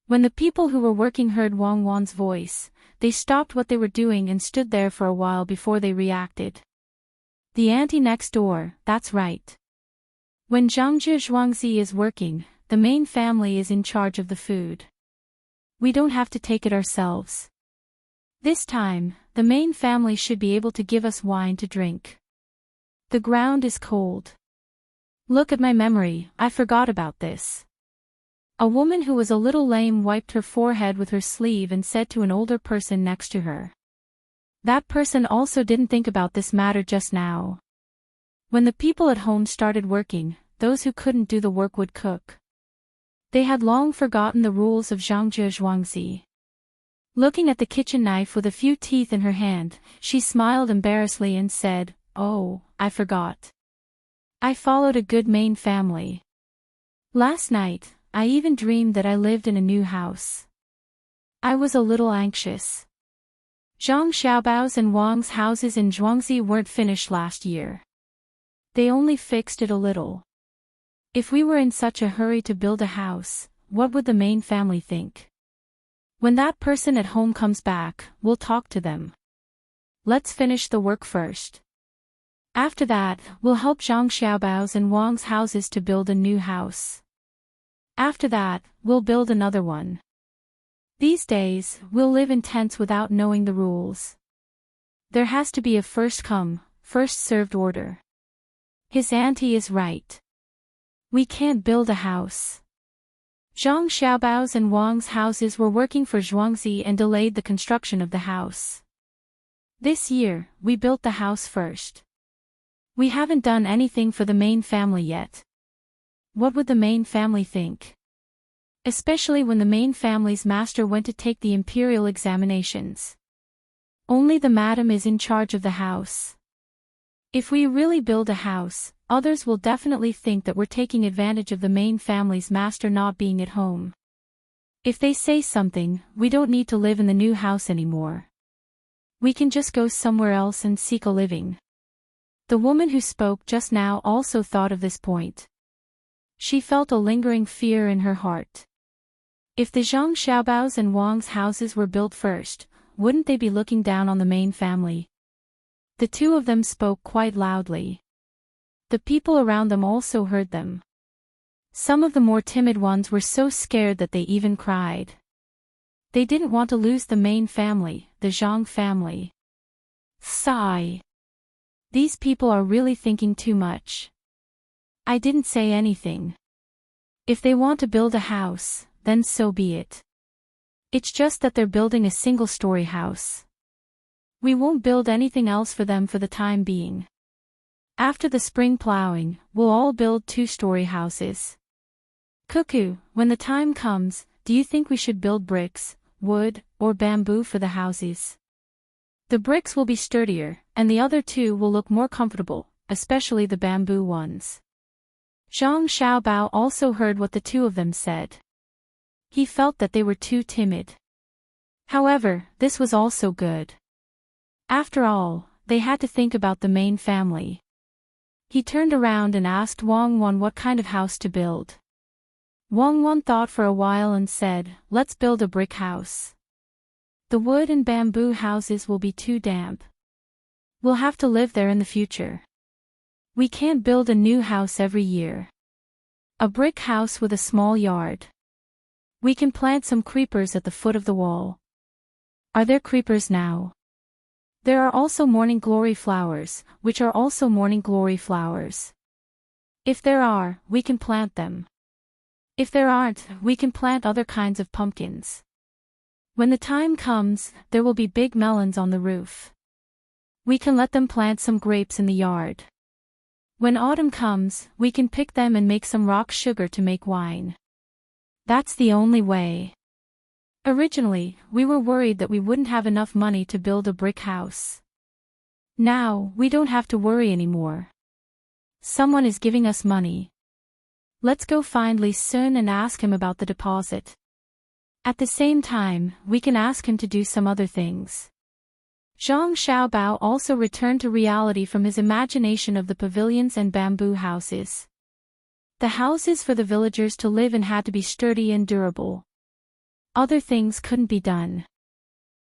[SPEAKER 1] When the people who were working heard Wang Wan's voice, they stopped what they were doing and stood there for a while before they reacted. "The auntie next door, that's right. When Zhangzhi Zhuangzi is working, the main family is in charge of the food. We don't have to take it ourselves. This time, the main family should be able to give us wine to drink. The ground is cold. Look at my memory, I forgot about this." A woman who was a little lame wiped her forehead with her sleeve and said to an older person next to her. That person also didn't think about this matter just now. When the people at home started working, those who couldn't do the work would cook. They had long forgotten the rules of Zhangzhi Zhuangzi. Looking at the kitchen knife with a few teeth in her hand, she smiled embarrassedly and said, "Oh, I forgot. I followed a good main family. Last night, I even dreamed that I lived in a new house. I was a little anxious. Zhang Xiaobao's and Wang's houses in Zhuangzi weren't finished last year. They only fixed it a little. If we were in such a hurry to build a house, what would the main family think? When that person at home comes back, we'll talk to them. Let's finish the work first. After that, we'll help Zhang Xiaobao's and Wang's houses to build a new house. After that, we'll build another one. These days, we'll live in tents without knowing the rules. There has to be a first come, first served order. His auntie is right. We can't build a house." Zhang Xiaobao's and Wang's houses were working for Zhuangzi and delayed the construction of the house. "This year, we built the house first. We haven't done anything for the main family yet. What would the main family think? Especially when the main family's master went to take the imperial examinations. Only the madam is in charge of the house. If we really build a house, others will definitely think that we're taking advantage of the main family's master not being at home. If they say something, we don't need to live in the new house anymore. We can just go somewhere else and seek a living." The woman who spoke just now also thought of this point. She felt a lingering fear in her heart. If the Zhang Xiaobao's and Wang's houses were built first, wouldn't they be looking down on the main family? The two of them spoke quite loudly. The people around them also heard them. Some of the more timid ones were so scared that they even cried. They didn't want to lose the main family, the Zhang family. Sigh. These people are really thinking too much. I didn't say anything. If they want to build a house, then so be it. It's just that they're building a single-story house. We won't build anything else for them for the time being. After the spring plowing, we'll all build two-story houses. Cuckoo, when the time comes, do you think we should build bricks, wood, or bamboo for the houses? The bricks will be sturdier, and the other two will look more comfortable, especially the bamboo ones." Zhang Xiaobao also heard what the two of them said. He felt that they were too timid. However, this was also good. After all, they had to think about the main family. He turned around and asked Wang Wan what kind of house to build. Wang Wan thought for a while and said, "Let's build a brick house." The wood and bamboo houses will be too damp. We'll have to live there in the future. We can't build a new house every year. A brick house with a small yard. We can plant some creepers at the foot of the wall. Are there creepers now? There are also morning glory flowers, which are also morning glory flowers. If there are, we can plant them. If there aren't, we can plant other kinds of pumpkins. When the time comes, there will be big melons on the roof. We can let them plant some grapes in the yard. When autumn comes, we can pick them and make some rock sugar to make wine. That's the only way. Originally, we were worried that we wouldn't have enough money to build a brick house. Now, we don't have to worry anymore. Someone is giving us money. Let's go find Li Sun and ask him about the deposit. At the same time, we can ask him to do some other things. Zhang Xiaobao also returned to reality from his imagination of the pavilions and bamboo houses. The houses for the villagers to live in had to be sturdy and durable. Other things couldn't be done.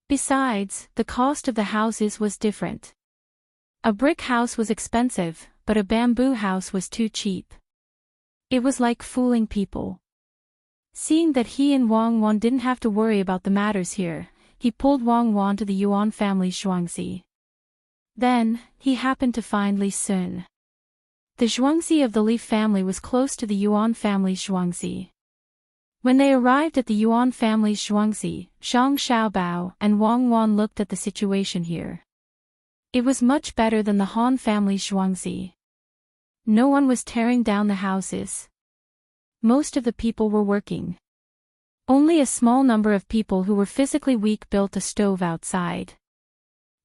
[SPEAKER 1] Besides, the cost of the houses was different. A brick house was expensive, but a bamboo house was too cheap. It was like fooling people. Seeing that he and Wang Wan didn't have to worry about the matters here, he pulled Wang Wan to the Yuan family's Zhuangzi. Then, he happened to find Li Sun. The Zhuangzi of the Li family was close to the Yuan family's Zhuangzi. When they arrived at the Yuan family's Zhuangzi, Zhang Xiaobao and Wang Wan looked at the situation here. It was much better than the Han family's Zhuangzi. No one was tearing down the houses. Most of the people were working. Only a small number of people who were physically weak built a stove outside.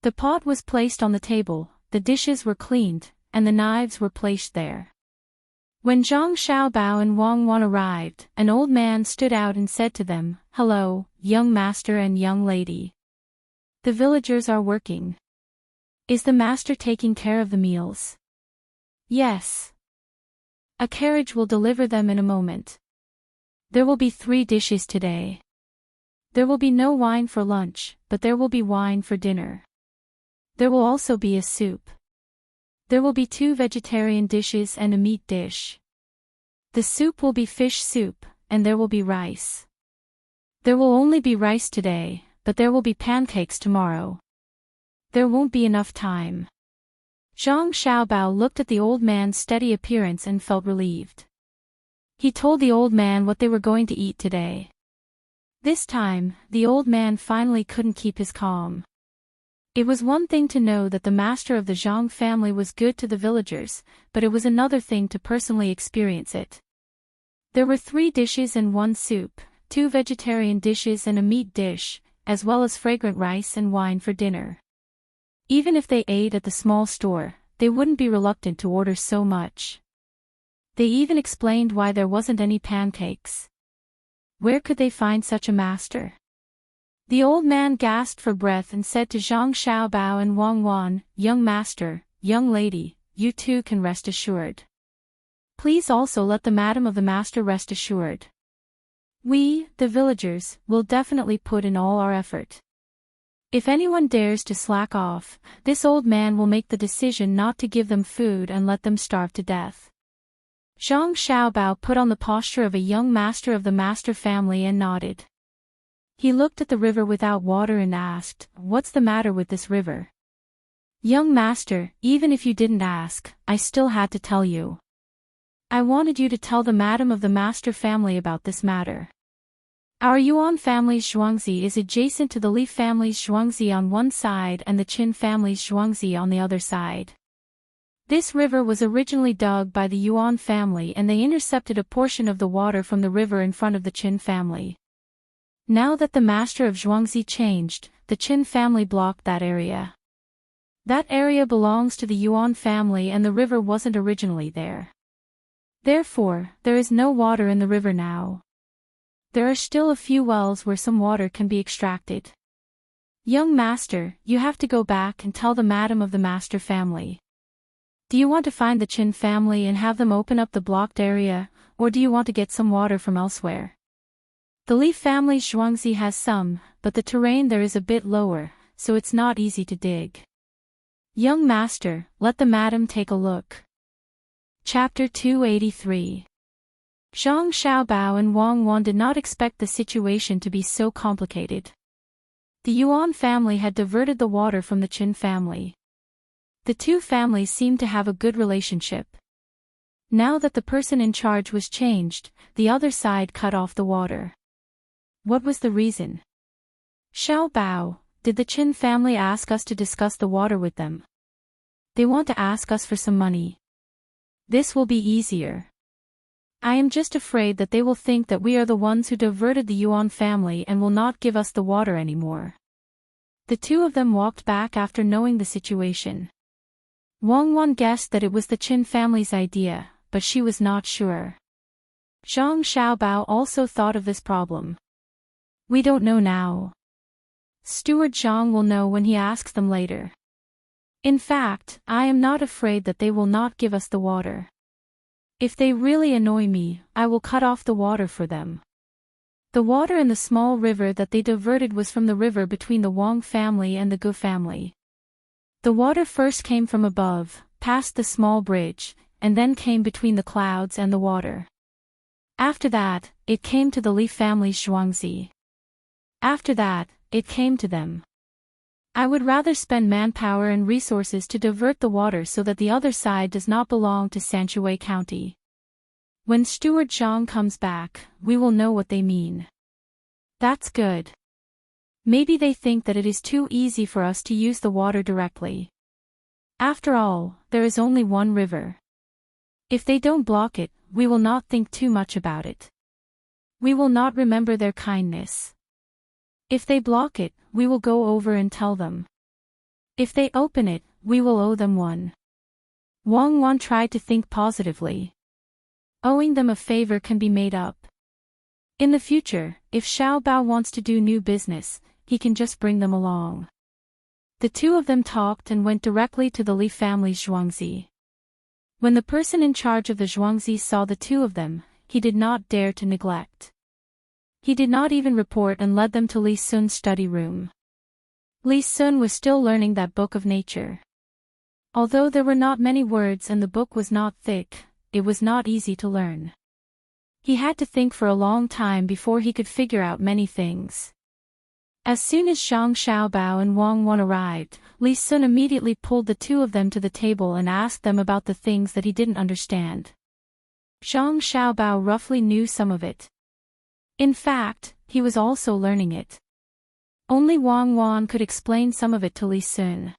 [SPEAKER 1] The pot was placed on the table, the dishes were cleaned, and the knives were placed there. When Zhang Xiaobao and Wang Wan arrived, an old man stood out and said to them, "Hello, young master and young lady. The villagers are working. Is the master taking care of the meals?" "Yes. A carriage will deliver them in a moment. There will be 3 dishes today. There will be no wine for lunch, but there will be wine for dinner. There will also be a soup. There will be 2 vegetarian dishes and a meat dish. The soup will be fish soup, and there will be rice. There will only be rice today, but there will be pancakes tomorrow. There won't be enough time." Zhang Xiaobao looked at the old man's steady appearance and felt relieved. He told the old man what they were going to eat today. This time, the old man finally couldn't keep his calm. It was one thing to know that the master of the Zhang family was good to the villagers, but it was another thing to personally experience it. There were 3 dishes and 1 soup, 2 vegetarian dishes and a meat dish, as well as fragrant rice and wine for dinner. Even if they ate at the small store, they wouldn't be reluctant to order so much. They even explained why there wasn't any pancakes. Where could they find such a master? The old man gasped for breath and said to Zhang Xiaobao and Wang Wan, "Young master, young lady, you two can rest assured. Please also let the madam of the master rest assured. We, the villagers, will definitely put in all our effort. If anyone dares to slack off, this old man will make the decision not to give them food and let them starve to death." Zhang Xiaobao put on the posture of a young master of the master family and nodded. He looked at the river without water and asked, "What's the matter with this river?" "Young master, even if you didn't ask, I still had to tell you. I wanted you to tell the madam of the master family about this matter. Our Yuan family's Zhuangzi is adjacent to the Li family's Zhuangzi on one side and the Qin family's Zhuangzi on the other side. This river was originally dug by the Yuan family and they intercepted a portion of the water from the river in front of the Qin family. Now that the master of Zhuangzi changed, the Qin family blocked that area. That area belongs to the Yuan family and the river wasn't originally there. Therefore, there is no water in the river now. There are still a few wells where some water can be extracted. Young master, you have to go back and tell the madam of the master family. Do you want to find the Qin family and have them open up the blocked area, or do you want to get some water from elsewhere?" The Li family's Zhuangzi has some, but the terrain there is a bit lower, so it's not easy to dig. Young master, let the madam take a look. Chapter 283. Zhang Xiaobao and Wang Wan did not expect the situation to be so complicated. The Yuan family had diverted the water from the Qin family. The two families seemed to have a good relationship. Now that the person in charge was changed, the other side cut off the water. What was the reason? Xiaobao, did the Qin family ask us to discuss the water with them? They want to ask us for some money. This will be easier. I am just afraid that they will think that we are the ones who diverted the Yuan family and will not give us the water anymore. The two of them walked back after knowing the situation. Wang Wan guessed that it was the Qin family's idea, but she was not sure. Zhang Xiaobao also thought of this problem. We don't know now. Steward Zhang will know when he asks them later. In fact, I am not afraid that they will not give us the water. If they really annoy me, I will cut off the water for them. The water in the small river that they diverted was from the river between the Wang family and the Gu family. The water first came from above, past the small bridge, and then came between the clouds and the water. After that, it came to the Li family's Zhuangzi. After that, it came to them. I would rather spend manpower and resources to divert the water so that the other side does not belong to Sanshui County. When Steward Zhang comes back, we will know what they mean. That's good. Maybe they think that it is too easy for us to use the water directly. After all, there is only one river. If they don't block it, we will not think too much about it. We will not remember their kindness. If they block it, we will go over and tell them. If they open it, we will owe them one. Wang Wan tried to think positively. Owing them a favor can be made up. In the future, if Xiaobao wants to do new business, he can just bring them along. The two of them talked and went directly to the Li family's Zhuangzi. When the person in charge of the Zhuangzi saw the two of them, he did not dare to neglect. He did not even report and led them to Li Sun's study room. Li Sun was still learning that book of nature. Although there were not many words and the book was not thick, it was not easy to learn. He had to think for a long time before he could figure out many things. As soon as Zhang Xiaobao and Wang Wan arrived, Li Sun immediately pulled the two of them to the table and asked them about the things that he didn't understand. Zhang Xiaobao roughly knew some of it. In fact, he was also learning it. Only Wang Wan could explain some of it to Li Sun.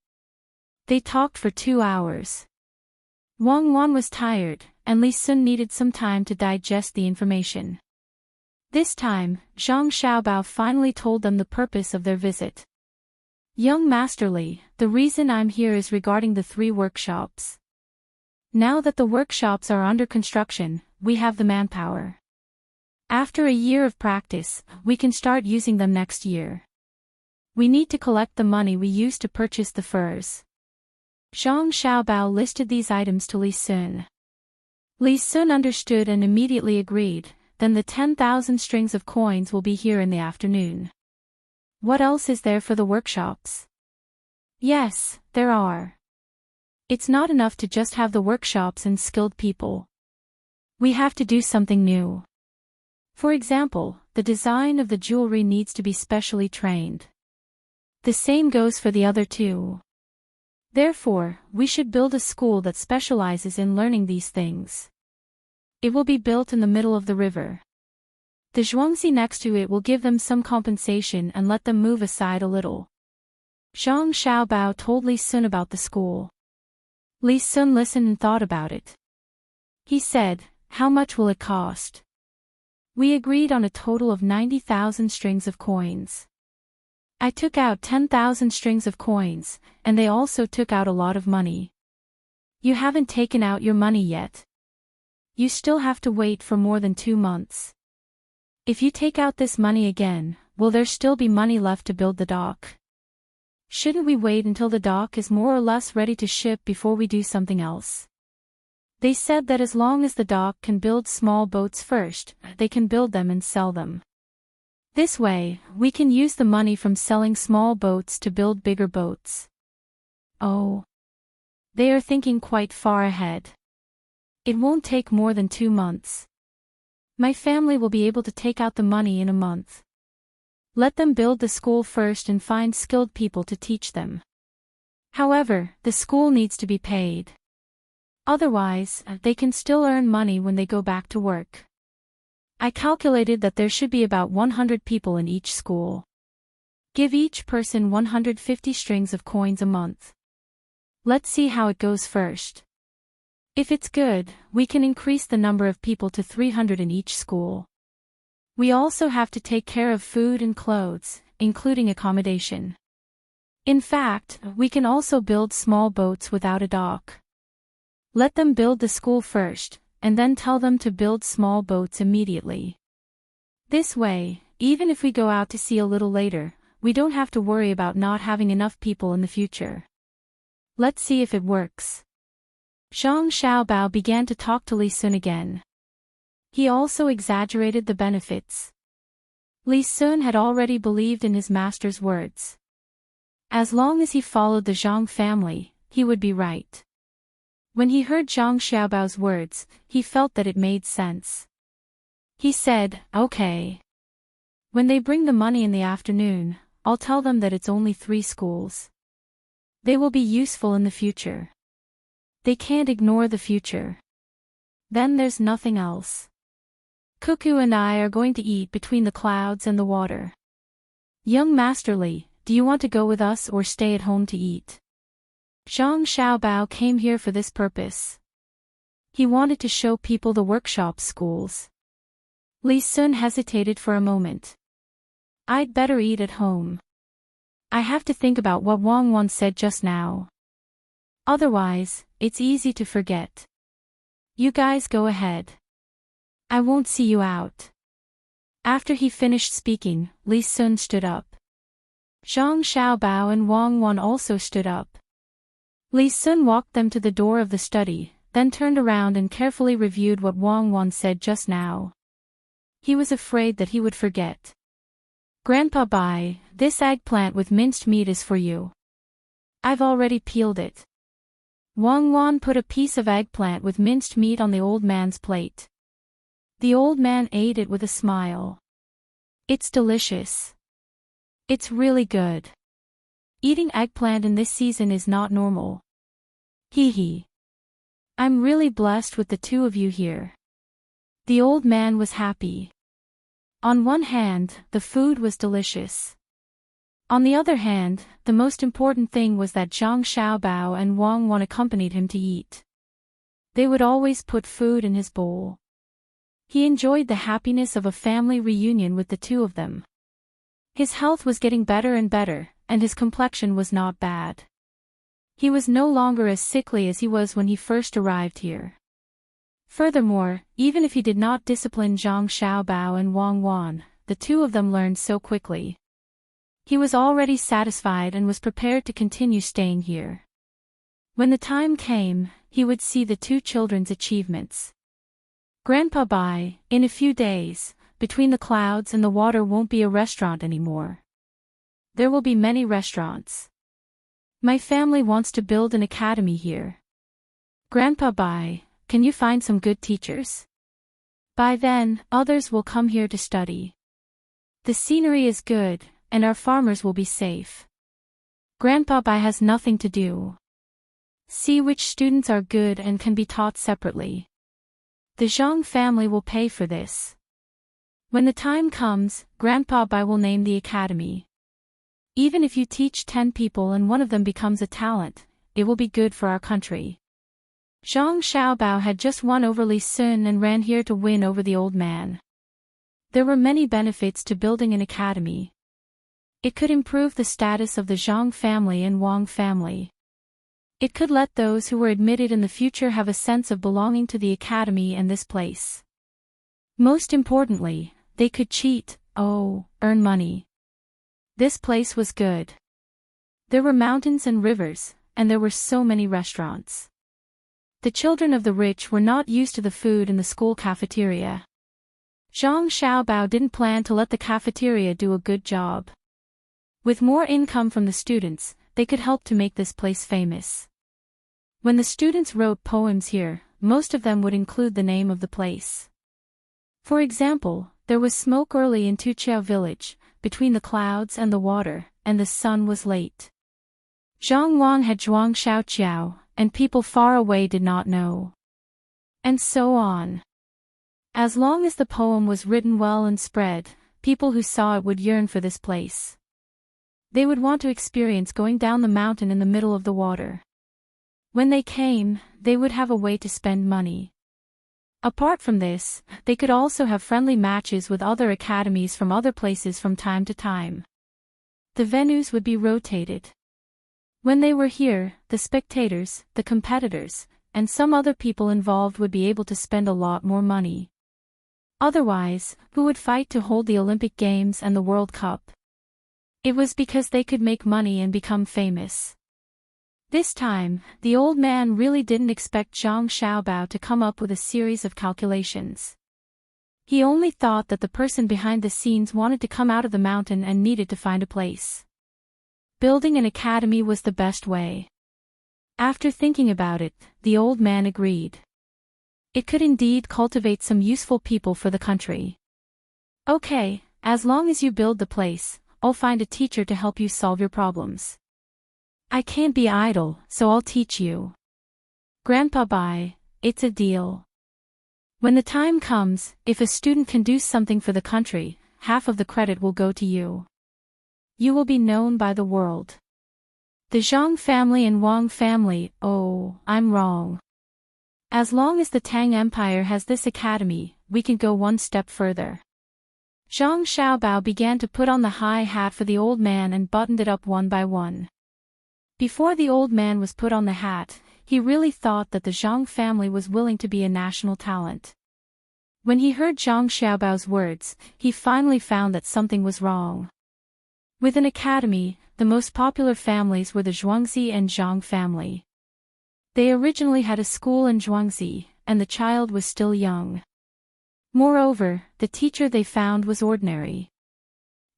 [SPEAKER 1] They talked for 2 hours. Wang Wan was tired, and Li Sun needed some time to digest the information. This time, Zhang Xiaobao finally told them the purpose of their visit. Young Master Li, the reason I'm here is regarding the 3 workshops. Now that the workshops are under construction, we have the manpower. After a year of practice, we can start using them next year. We need to collect the money we used to purchase the furs. Zhang Xiaobao listed these items to Li Sun. Li Sun understood and immediately agreed, then the 10,000 strings of coins will be here in the afternoon. What else is there for the workshops? Yes, there are. It's not enough to just have the workshops and skilled people. We have to do something new. For example, the design of the jewelry needs to be specially trained. The same goes for the other two. Therefore, we should build a school that specializes in learning these things. It will be built in the middle of the river. The Zhuangzi next to it will give them some compensation and let them move aside a little. Zhang Xiaobao told Li Sun about the school. Li Sun listened and thought about it. He said, "How much will it cost?" We agreed on a total of 90,000 strings of coins. I took out 10,000 strings of coins, and they also took out a lot of money. You haven't taken out your money yet. You still have to wait for more than 2 months. If you take out this money again, will there still be money left to build the dock? Shouldn't we wait until the dock is more or less ready to ship before we do something else? They said that as long as the dock can build small boats first, they can build them and sell them. This way, we can use the money from selling small boats to build bigger boats. Oh. They are thinking quite far ahead. It won't take more than 2 months. My family will be able to take out the money in a month. Let them build the school first and find skilled people to teach them. However, the school needs to be paid. Otherwise, they can still earn money when they go back to work. I calculated that there should be about 100 people in each school. Give each person 150 strings of coins a month. Let's see how it goes first. If it's good, we can increase the number of people to 300 in each school. We also have to take care of food and clothes, including accommodation. In fact, we can also build small boats without a dock. Let them build the school first, and then tell them to build small boats immediately. This way, even if we go out to sea a little later, we don't have to worry about not having enough people in the future. Let's see if it works. Zhang Xiaobao began to talk to Li Sun again. He also exaggerated the benefits. Li Sun had already believed in his master's words. As long as he followed the Zhang family, he would be right. When he heard Zhang Xiaobao's words, he felt that it made sense. He said, "Okay. When they bring the money in the afternoon, I'll tell them that it's only 3 schools. They will be useful in the future. They can't ignore the future. Then there's nothing else. Cuckoo and I are going to eat between the clouds and the water. Young Master Li, do you want to go with us or stay at home to eat?" Zhang Xiaobao came here for this purpose. He wanted to show people the workshop schools. Li Sun hesitated for a moment. "I'd better eat at home. I have to think about what Wang Wan said just now. Otherwise, it's easy to forget. You guys go ahead. I won't see you out." After he finished speaking, Li Sun stood up. Zhang Xiaobao and Wang Wan also stood up. Li Sun walked them to the door of the study, then turned around and carefully reviewed what Wang Wan said just now. He was afraid that he would forget. "Grandpa Bai, this eggplant with minced meat is for you. I've already peeled it." Wang Wan put a piece of eggplant with minced meat on the old man's plate. The old man ate it with a smile. "It's delicious. It's really good. Eating eggplant in this season is not normal. Hee hee. I'm really blessed with the 2 of you here." The old man was happy. On one hand, the food was delicious. On the other hand, the most important thing was that Zhang Xiaobao and Wang Wan accompanied him to eat. They would always put food in his bowl. He enjoyed the happiness of a family reunion with the 2 of them. His health was getting better and better, and his complexion was not bad. He was no longer as sickly as he was when he first arrived here. Furthermore, even if he did not discipline Zhang Xiaobao and Wang Wan, the 2 of them learned so quickly. He was already satisfied and was prepared to continue staying here. When the time came, he would see the 2 children's achievements. "Grandpa Bai, in a few days, between the clouds and the water won't be a restaurant anymore. There will be many restaurants. My family wants to build an academy here. Grandpa Bai, can you find some good teachers? By then, others will come here to study. The scenery is good, and our farmers will be safe. Grandpa Bai has nothing to do. See which students are good and can be taught separately. The Zhang family will pay for this. When the time comes, Grandpa Bai will name the academy. Even if you teach 10 people and one of them becomes a talent, it will be good for our country." Zhang Xiaobao had just won over Li Sun and ran here to win over the old man. There were many benefits to building an academy. It could improve the status of the Zhang family and Wang family. It could let those who were admitted in the future have a sense of belonging to the academy and this place. Most importantly, they could cheat, earn money. This place was good. There were mountains and rivers, and there were so many restaurants. The children of the rich were not used to the food in the school cafeteria. Zhang Xiaobao didn't plan to let the cafeteria do a good job. With more income from the students, they could help to make this place famous. When the students wrote poems here, most of them would include the name of the place. For example, there was smoke early in Tuqiao village, between the clouds and the water, and the sun was late. Zhang Wang had Zhuang Xiaoqiao, and people far away did not know. And so on. As long as the poem was written well and spread, people who saw it would yearn for this place. They would want to experience going down the mountain in the middle of the water. When they came, they would have a way to spend money. Apart from this, they could also have friendly matches with other academies from other places from time to time. The venues would be rotated. When they were here, the spectators, the competitors, and some other people involved would be able to spend a lot more money. Otherwise, who would fight to hold the Olympic Games and the World Cup? It was because they could make money and become famous. This time, the old man really didn't expect Zhang Xiaobao to come up with a series of calculations. He only thought that the person behind the scenes wanted to come out of the mountain and needed to find a place. Building an academy was the best way. After thinking about it, the old man agreed. It could indeed cultivate some useful people for the country. Okay, as long as you build the place, I'll find a teacher to help you solve your problems. I can't be idle, so I'll teach you. Grandpa, bye, it's a deal. When the time comes, if a student can do something for the country, half of the credit will go to you. You will be known by the world. The Zhang family and Wang family, oh, I'm wrong. As long as the Tang Empire has this academy, we can go one step further. Zhang Xiaobao began to put on the high hat for the old man and buttoned it up one by one. Before the old man was put on the hat, he really thought that the Zhang family was willing to be a national talent. When he heard Zhang Xiaobao's words, he finally found that something was wrong. With an academy, the most popular families were the Zhuangzi and Zhang family. They originally had a school in Zhuangzi, and the child was still young. Moreover, the teacher they found was ordinary.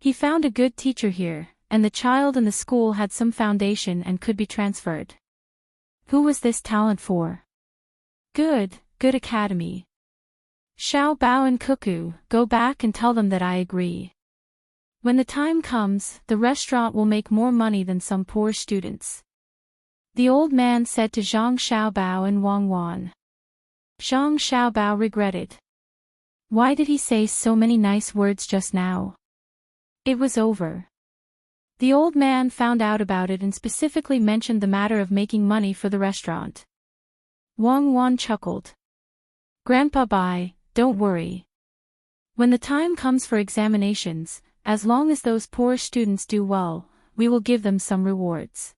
[SPEAKER 1] He found a good teacher here, and the child in the school had some foundation and could be transferred. Who was this talent for? Good academy. Xiao Bao and Cuckoo, go back and tell them that I agree. When the time comes, the restaurant will make more money than some poor students. The old man said to Zhang Xiaobao and Wang Wan. Zhang Xiaobao regretted. Why did he say so many nice words just now? It was over. The old man found out about it and specifically mentioned the matter of making money for the restaurant. Wang Wan chuckled. Grandpa, bye, don't worry. When the time comes for examinations, as long as those poor students do well, we will give them some rewards.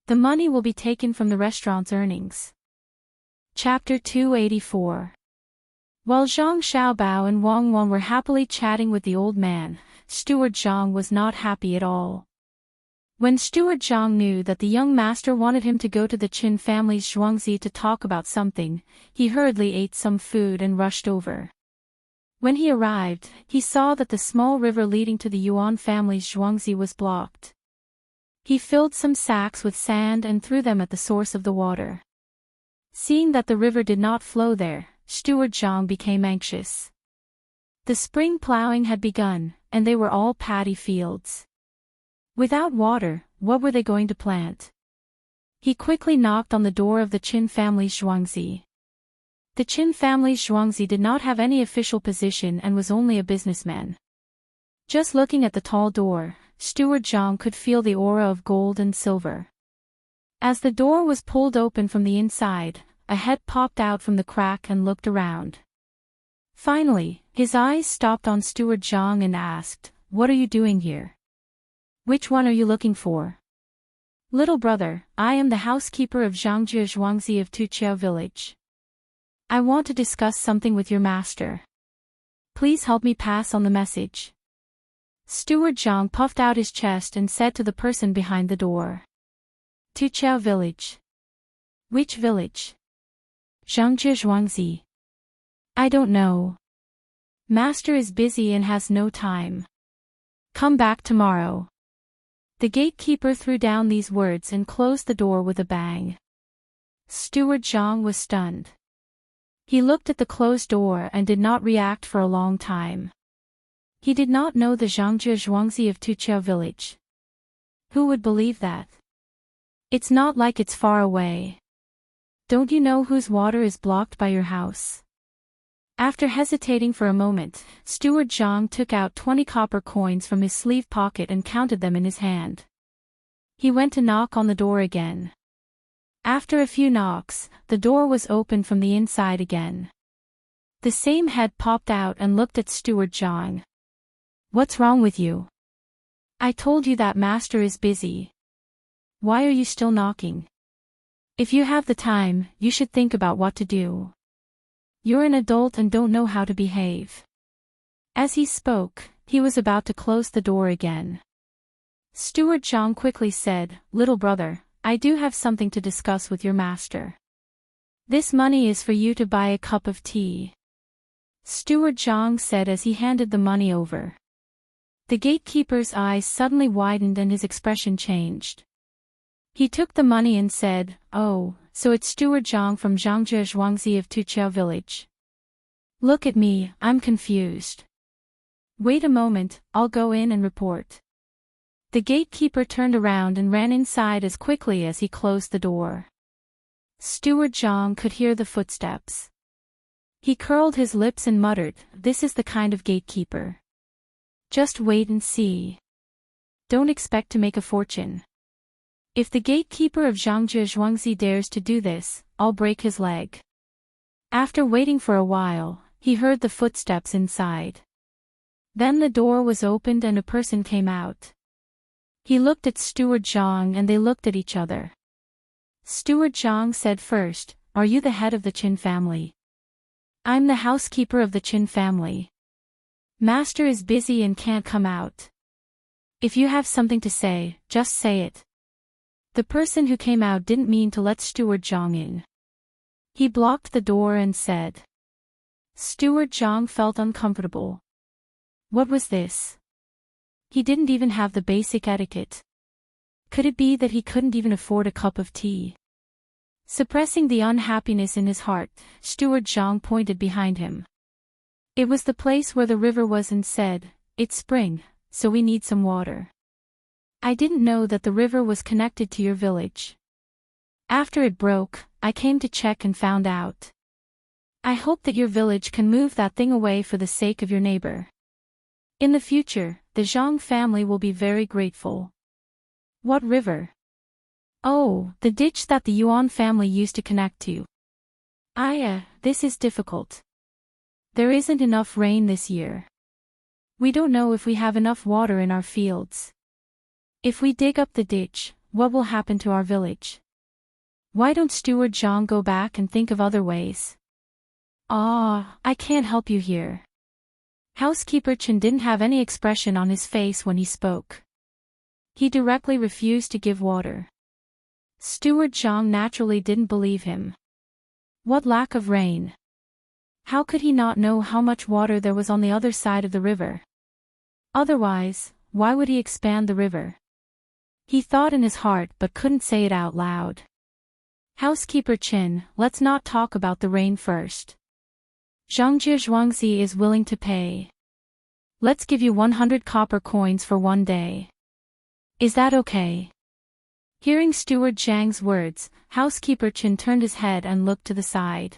[SPEAKER 1] The money will be taken from the restaurant's earnings. Chapter 284. While Zhang Xiaobao and Wang Wan were happily chatting with the old man, Steward Zhang was not happy at all. When Steward Zhang knew that the young master wanted him to go to the Qin family's Zhuangzi to talk about something, he hurriedly ate some food and rushed over. When he arrived, he saw that the small river leading to the Yuan family's Zhuangzi was blocked. He filled some sacks with sand and threw them at the source of the water. Seeing that the river did not flow there, Steward Zhang became anxious. The spring plowing had begun, and they were all paddy fields. Without water, what were they going to plant? He quickly knocked on the door of the Qin family's Zhuangzi. The Qin family's Zhuangzi did not have any official position and was only a businessman. Just looking at the tall door, Steward Zhang could feel the aura of gold and silver. As the door was pulled open from the inside, a head popped out from the crack and looked around. Finally, his eyes stopped on Steward Zhang and asked, "What are you doing here? Which one are you looking for?" "Little brother, I am the housekeeper of Zhangjie Zhuangzi of Tuqiao village. I want to discuss something with your master. Please help me pass on the message." Steward Zhang puffed out his chest and said to the person behind the door. "Tuqiao village." "Which village?" "Zhangjie Zhuangzi." "I don't know." Master is busy and has no time. Come back tomorrow. The gatekeeper threw down these words and closed the door with a bang. Steward Zhang was stunned. He looked at the closed door and did not react for a long time. He did not know the Zhangjie Zhuangzi of Tuqiao village. Who would believe that? It's not like it's far away. Don't you know whose water is blocked by your house? After hesitating for a moment, Steward Zhang took out 20 copper coins from his sleeve pocket and counted them in his hand. He went to knock on the door again. After a few knocks, the door was opened from the inside again. The same head popped out and looked at Steward Zhang. What's wrong with you? I told you that master is busy. Why are you still knocking? If you have the time, you should think about what to do. You're an adult and don't know how to behave. As he spoke, he was about to close the door again. Steward Zhang quickly said, "Little brother, I do have something to discuss with your master. This money is for you to buy a cup of tea." Steward Zhang said as he handed the money over. The gatekeeper's eyes suddenly widened and his expression changed. He took the money and said, "Oh, so it's Steward Zhang from Zhangjie Zhuangzi of Tuqiao village. Look at me, I'm confused. Wait a moment, I'll go in and report." The gatekeeper turned around and ran inside as quickly as he closed the door. Steward Zhang could hear the footsteps. He curled his lips and muttered, "This is the kind of gatekeeper. Just wait and see. Don't expect to make a fortune. If the gatekeeper of Zhangjie Zhuangzi dares to do this, I'll break his leg." After waiting for a while, he heard the footsteps inside. Then the door was opened and a person came out. He looked at Steward Zhang and they looked at each other. Steward Zhang said first, "Are you the head of the Qin family?" "I'm the housekeeper of the Qin family. Master is busy and can't come out. If you have something to say, just say it." The person who came out didn't mean to let Steward Zhang in. He blocked the door and said. Steward Zhang felt uncomfortable. What was this? He didn't even have the basic etiquette. Could it be that he couldn't even afford a cup of tea? Suppressing the unhappiness in his heart, Steward Zhang pointed behind him. It was the place where the river was and said, "It's spring, so we need some water. I didn't know that the river was connected to your village. After it broke, I came to check and found out. I hope that your village can move that thing away for the sake of your neighbor. In the future, the Zhang family will be very grateful." "What river?" "Oh, the ditch that the Yuan family used to connect to." This is difficult. There isn't enough rain this year. We don't know if we have enough water in our fields. If we dig up the ditch, what will happen to our village? Why don't Steward Zhang go back and think of other ways?" I can't help you here." Housekeeper Chen didn't have any expression on his face when he spoke. He directly refused to give water. Steward Zhang naturally didn't believe him. What lack of rain? How could he not know how much water there was on the other side of the river? Otherwise, why would he expand the river? He thought in his heart but couldn't say it out loud. "Housekeeper Chen, let's not talk about the rain first. Zhangjie Zhuangzi is willing to pay. Let's give you 100 copper coins for 1 day. Is that okay?" Hearing Steward Zhang's words, Housekeeper Chen turned his head and looked to the side.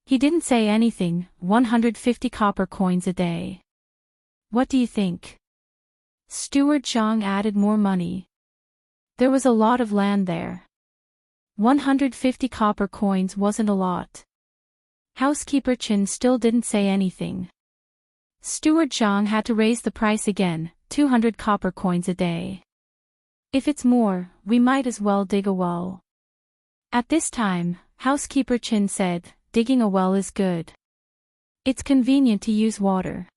[SPEAKER 1] He didn't say anything. 150 copper coins a day. What do you think? Steward Zhang added more money. There was a lot of land there. 150 copper coins wasn't a lot. Housekeeper Chen still didn't say anything. Steward Zhang had to raise the price again, 200 copper coins a day. If it's more, we might as well dig a well. At this time, Housekeeper Chen said, "Digging a well is good. It's convenient to use water.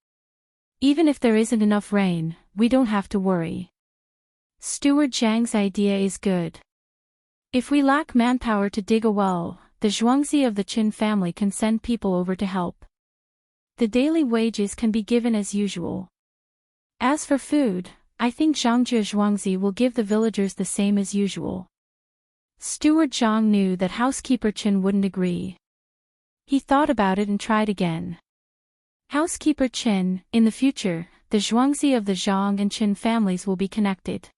[SPEAKER 1] Even if there isn't enough rain, we don't have to worry. Steward Zhang's idea is good. If we lack manpower to dig a well, the Zhuangzi of the Qin family can send people over to help." The daily wages can be given as usual. As for food, I think Zhangjie Zhuangzi will give the villagers the same as usual. Steward Zhang knew that housekeeper Chen wouldn't agree. He thought about it and tried again. Housekeeper Chen, in the future, the Zhuangzi of the Zhang and Chen families will be connected.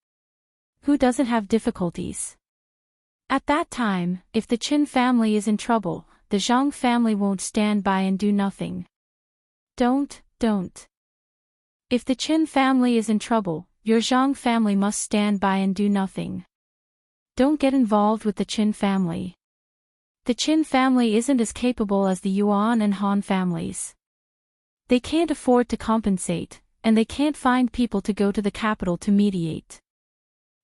[SPEAKER 1] Who doesn't have difficulties? At that time, if the Chen family is in trouble, the Zhang family won't stand by and do nothing. Don't. If the Chen family is in trouble, your Zhang family must stand by and do nothing. Don't get involved with the Qin family. The Qin family isn't as capable as the Yuan and Han families. They can't afford to compensate, and they can't find people to go to the capital to mediate.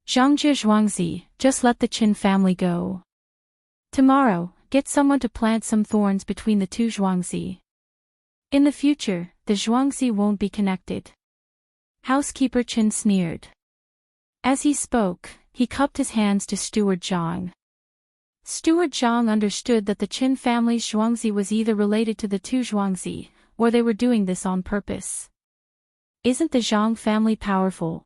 [SPEAKER 1] Zhangjie Zhuangzi, just let the Qin family go. Tomorrow, get someone to plant some thorns between the two Zhuangzi. In the future, the Zhuangzi won't be connected. Housekeeper Chen sneered. As he spoke, he cupped his hands to Steward Zhang. Steward Zhang understood that the Qin family's Zhuangzi was either related to the two Zhuangzi, or they were doing this on purpose. Isn't the Zhang family powerful?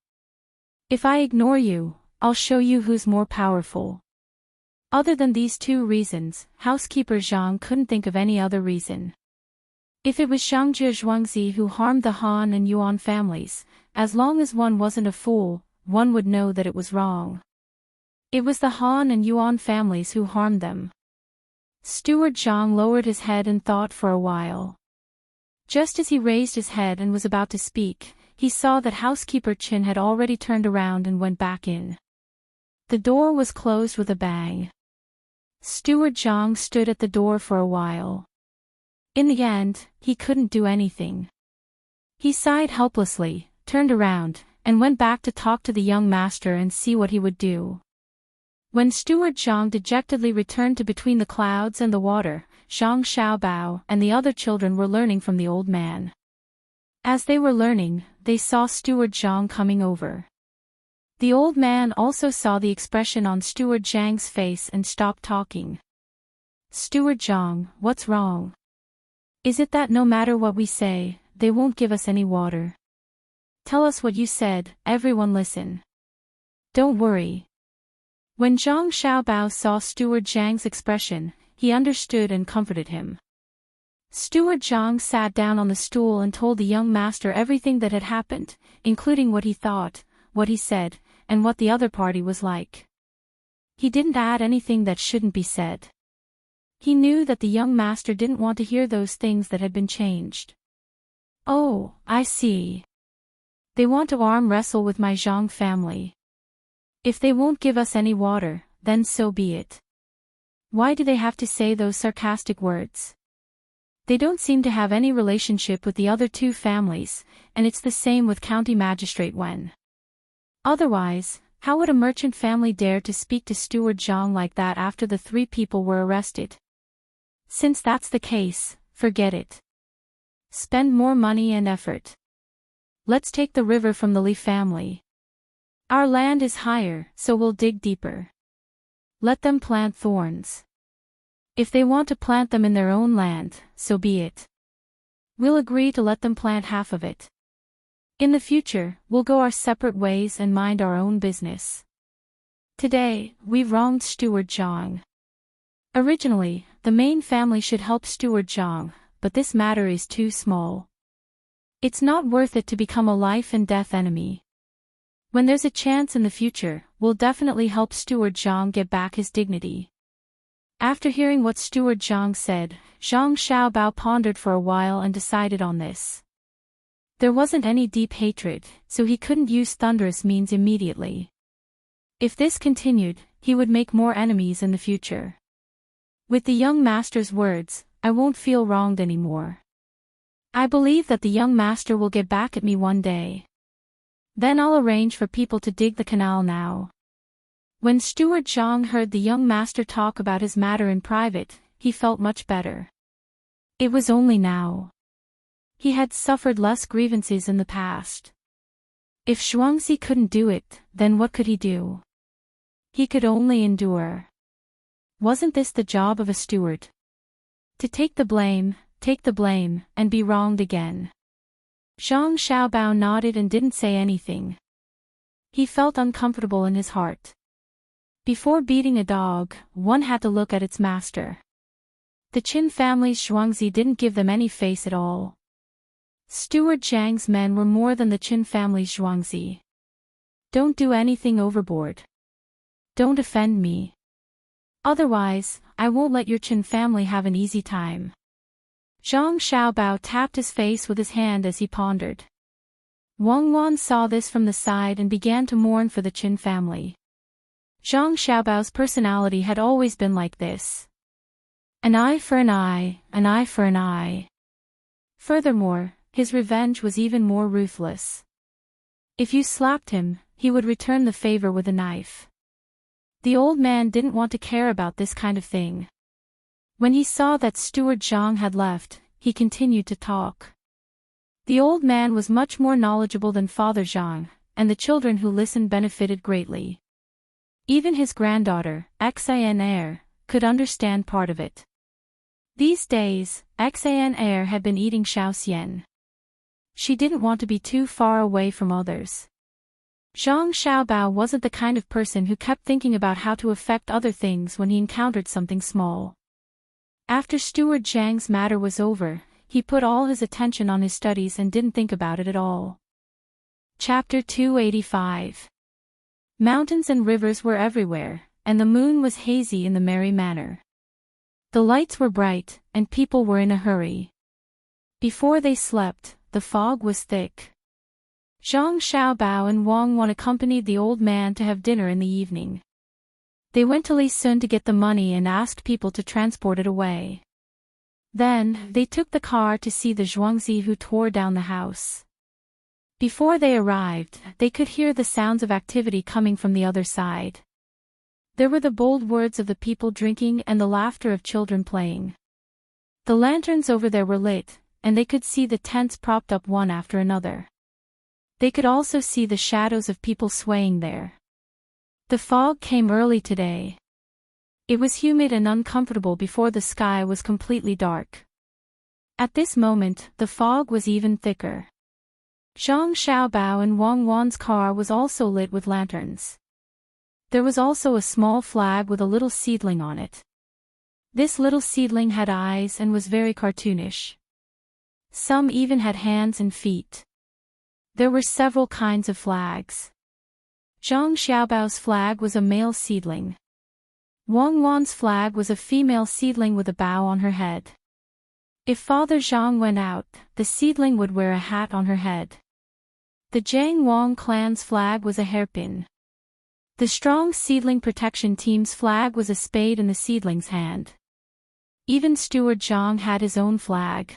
[SPEAKER 1] If I ignore you, I'll show you who's more powerful. Other than these two reasons, housekeeper Zhang couldn't think of any other reason. If it was Zhangjie Zhuangzi who harmed the Han and Yuan families, as long as one wasn't a fool, one would know that it was wrong. It was the Han and Yuan families who harmed them. Steward Zhang lowered his head and thought for a while. Just as he raised his head and was about to speak, he saw that housekeeper Chen had already turned around and went back in. The door was closed with a bang. Steward Zhang stood at the door for a while. In the end, he couldn't do anything. He sighed helplessly, turned around, and went back to talk to the young master and see what he would do. When Steward Zhang dejectedly returned to between the clouds and the water, Zhang Xiaobao and the other children were learning from the old man. As they were learning, they saw Steward Zhang coming over. The old man also saw the expression on Steward Zhang's face and stopped talking. Steward Zhang, what's wrong? Is it that no matter what we say, they won't give us any water? Tell us what you said, everyone listen. Don't worry. When Zhang Xiaobao saw Steward Zhang's expression, he understood and comforted him. Steward Zhang sat down on the stool and told the young master everything that had happened, including what he thought, what he said, and what the other party was like. He didn't add anything that shouldn't be said. He knew that the young master didn't want to hear those things that had been changed. Oh, I see. They want to arm wrestle with my Zhang family. If they won't give us any water, then so be it. Why do they have to say those sarcastic words? They don't seem to have any relationship with the other two families, and it's the same with County Magistrate Wen. Otherwise, how would a merchant family dare to speak to Steward Zhang like that after the three people were arrested? Since that's the case, forget it. Spend more money and effort. Let's take the river from the Li family. Our land is higher, so we'll dig deeper. Let them plant thorns. If they want to plant them in their own land, so be it. We'll agree to let them plant half of it. In the future, we'll go our separate ways and mind our own business. Today, we've wronged Steward Zhang. Originally, the main family should help Steward Zhang, but this matter is too small. It's not worth it to become a life and death enemy. When there's a chance in the future, we'll definitely help Steward Zhang get back his dignity. After hearing what Steward Zhang said, Zhang Xiaobao pondered for a while and decided on this. There wasn't any deep hatred, so he couldn't use thunderous means immediately. If this continued, he would make more enemies in the future. With the young master's words, I won't feel wronged anymore. I believe that the young master will get back at me one day. Then I'll arrange for people to dig the canal now. When Steward Zhang heard the young master talk about his matter in private, he felt much better. It was only now. He had suffered less grievances in the past. If Zhuangzi couldn't do it, then what could he do? He could only endure. Wasn't this the job of a steward? To take the blame, take the blame, and be wronged again. Zhang Xiaobao nodded and didn't say anything. He felt uncomfortable in his heart. Before beating a dog, one had to look at its master. The Qin family's Zhuangzi didn't give them any face at all. Steward Zhang's men were more than the Qin family's Zhuangzi. Don't do anything overboard. Don't offend me. Otherwise, I won't let your Qin family have an easy time. Zhang Xiaobao tapped his face with his hand as he pondered. Wang Wan saw this from the side and began to mourn for the Qin family. Zhang Xiaobao's personality had always been like this. An eye for an eye, an eye for an eye. Furthermore, his revenge was even more ruthless. If you slapped him, he would return the favor with a knife. The old man didn't want to care about this kind of thing. When he saw that Steward Zhang had left, he continued to talk. The old man was much more knowledgeable than Father Zhang, and the children who listened benefited greatly. Even his granddaughter, Xan Air, could understand part of it. These days, Xan Air had been eating Xiaoxian. She didn't want to be too far away from others. Zhang Xiaobao wasn't the kind of person who kept thinking about how to affect other things when he encountered something small. After Steward Zhang's matter was over, he put all his attention on his studies and didn't think about it at all. Chapter 285. Mountains and rivers were everywhere, and the moon was hazy in the merry manner. The lights were bright, and people were in a hurry. Before they slept, the fog was thick. Zhang Xiaobao and Wang Wan accompanied the old man to have dinner in the evening. They went to Li Sun to get the money and asked people to transport it away. Then, they took the car to see the Zhuangzi who tore down the house. Before they arrived, they could hear the sounds of activity coming from the other side. There were the bold words of the people drinking and the laughter of children playing. The lanterns over there were lit, and they could see the tents propped up one after another. They could also see the shadows of people swaying there. The fog came early today. It was humid and uncomfortable before the sky was completely dark. At this moment, the fog was even thicker. Zhang Xiaobao and Wang Wan's car was also lit with lanterns. There was also a small flag with a little seedling on it. This little seedling had eyes and was very cartoonish. Some even had hands and feet. There were several kinds of flags. Zhang Xiaobao's flag was a male seedling. Wang Wan's flag was a female seedling with a bow on her head. If Father Zhang went out, the seedling would wear a hat on her head. The Zhang Wang clan's flag was a hairpin. The strong seedling protection team's flag was a spade in the seedling's hand. Even Steward Zhang had his own flag.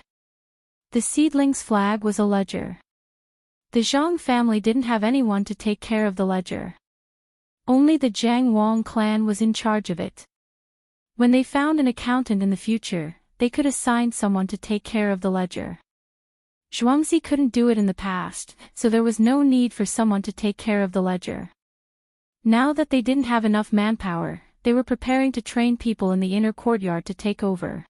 [SPEAKER 1] The seedling's flag was a ledger. The Zhang family didn't have anyone to take care of the ledger. Only the Zhang Wang clan was in charge of it. When they found an accountant in the future, they could assign someone to take care of the ledger. Zhuangzi couldn't do it in the past, so there was no need for someone to take care of the ledger. Now that they didn't have enough manpower, they were preparing to train people in the inner courtyard to take over.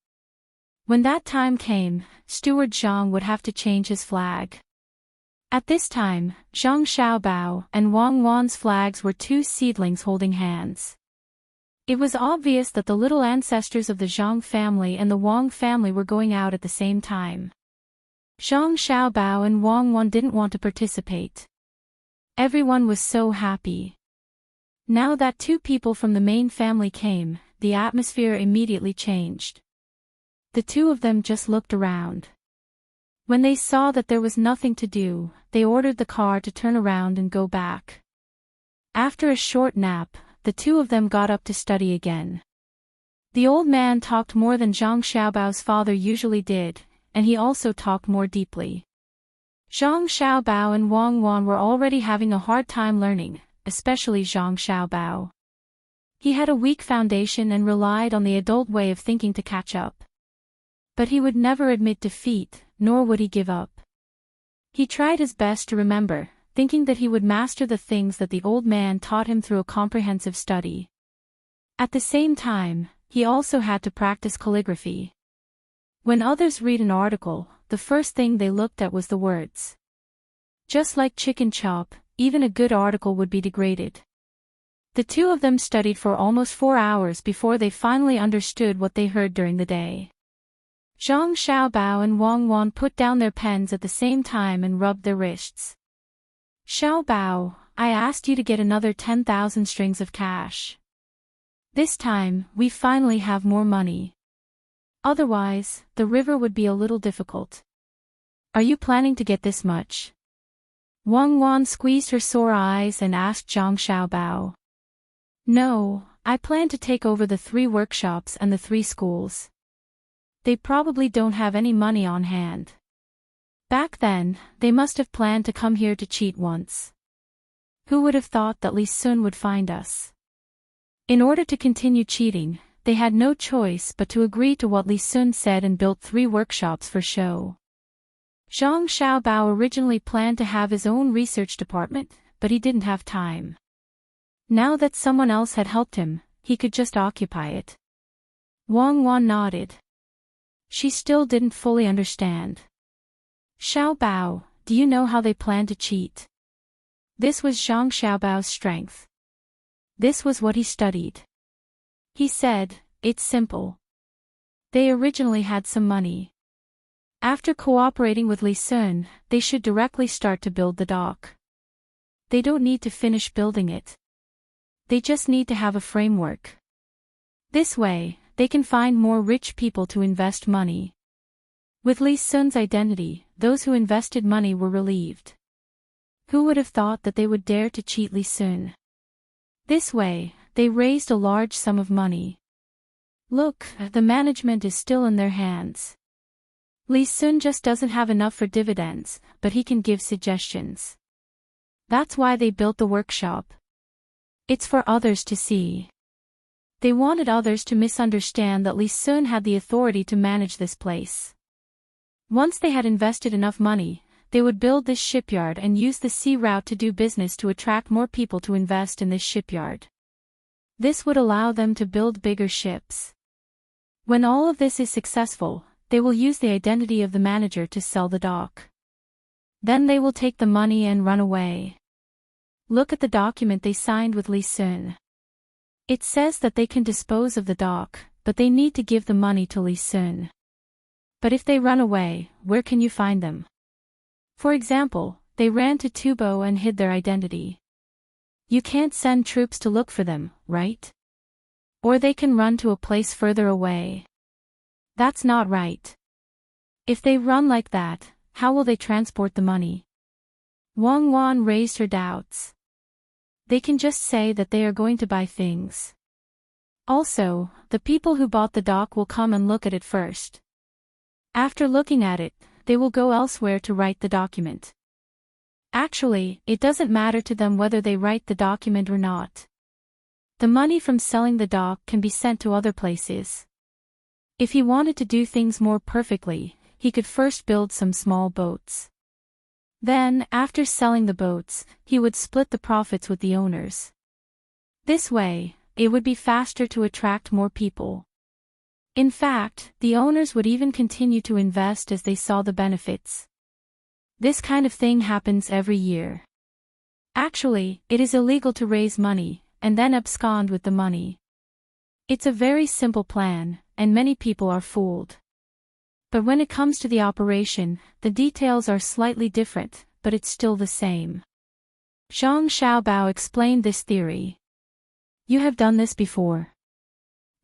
[SPEAKER 1] When that time came, Steward Zhang would have to change his flag. At this time, Zhang Xiaobao and Wang Wan's flags were two seedlings holding hands. It was obvious that the little ancestors of the Zhang family and the Wang family were going out at the same time. Zhang Xiaobao and Wang Wan didn't want to participate. Everyone was so happy. Now that two people from the main family came, the atmosphere immediately changed. The two of them just looked around. When they saw that there was nothing to do, they ordered the car to turn around and go back. After a short nap, the two of them got up to study again. The old man talked more than Zhang Xiaobao's father usually did, and he also talked more deeply. Zhang Xiaobao and Wang Wan were already having a hard time learning, especially Zhang Xiaobao. He had a weak foundation and relied on the adult way of thinking to catch up. But he would never admit defeat, nor would he give up. He tried his best to remember, thinking that he would master the things that the old man taught him through a comprehensive study. At the same time, he also had to practice calligraphy. When others read an article, the first thing they looked at was the words. Just like chicken chop, even a good article would be degraded. The two of them studied for almost 4 hours before they finally understood what they heard during the day. Zhang Xiaobao and Wang Wan put down their pens at the same time and rubbed their wrists. Xiaobao, I asked you to get another 10,000 strings of cash. This time, we finally have more money. Otherwise, the river would be a little difficult. Are you planning to get this much? Wang Wan squeezed her sore eyes and asked Zhang Xiaobao. No, I plan to take over the 3 workshops and the 3 schools. They probably don't have any money on hand. Back then, they must have planned to come here to cheat once. Who would have thought that Li Sun would find us? In order to continue cheating, they had no choice but to agree to what Li Sun said and built 3 workshops for show. Zhang Xiaobao originally planned to have his own research department, but he didn't have time. Now that someone else had helped him, he could just occupy it. Wang Wan nodded. She still didn't fully understand. Xiaobao, do you know how they plan to cheat? This was Zhang Xiaobao's strength. This was what he studied. He said, it's simple. They originally had some money. After cooperating with Li Sun, they should directly start to build the dock. They don't need to finish building it. They just need to have a framework. This way, they can find more rich people to invest money. With Li Sun's identity, those who invested money were relieved. Who would have thought that they would dare to cheat Li Sun? This way, they raised a large sum of money. Look, the management is still in their hands. Li Sun just doesn't have enough for dividends, but he can give suggestions. That's why they built the workshop. It's for others to see. They wanted others to misunderstand that Li Sun had the authority to manage this place. Once they had invested enough money, they would build this shipyard and use the sea route to do business to attract more people to invest in this shipyard. This would allow them to build bigger ships. When all of this is successful, they will use the identity of the manager to sell the dock. Then they will take the money and run away. Look at the document they signed with Li Sun. It says that they can dispose of the dock, but they need to give the money to Li Sun. But if they run away, where can you find them? For example, they ran to Tubo and hid their identity. You can't send troops to look for them, right? Or they can run to a place further away. That's not right. If they run like that, how will they transport the money? Wang Wan raised her doubts. They can just say that they are going to buy things. Also, the people who bought the dock will come and look at it first. After looking at it, they will go elsewhere to write the document. Actually, it doesn't matter to them whether they write the document or not. The money from selling the dock can be sent to other places. If he wanted to do things more perfectly, he could first build some small boats. Then, after selling the boats, he would split the profits with the owners. This way, it would be faster to attract more people. In fact, the owners would even continue to invest as they saw the benefits. This kind of thing happens every year. Actually, it is illegal to raise money, and then abscond with the money. It's a very simple plan, and many people are fooled. But when it comes to the operation, the details are slightly different, but it's still the same. Zhang Xiaobao explained this theory. You have done this before.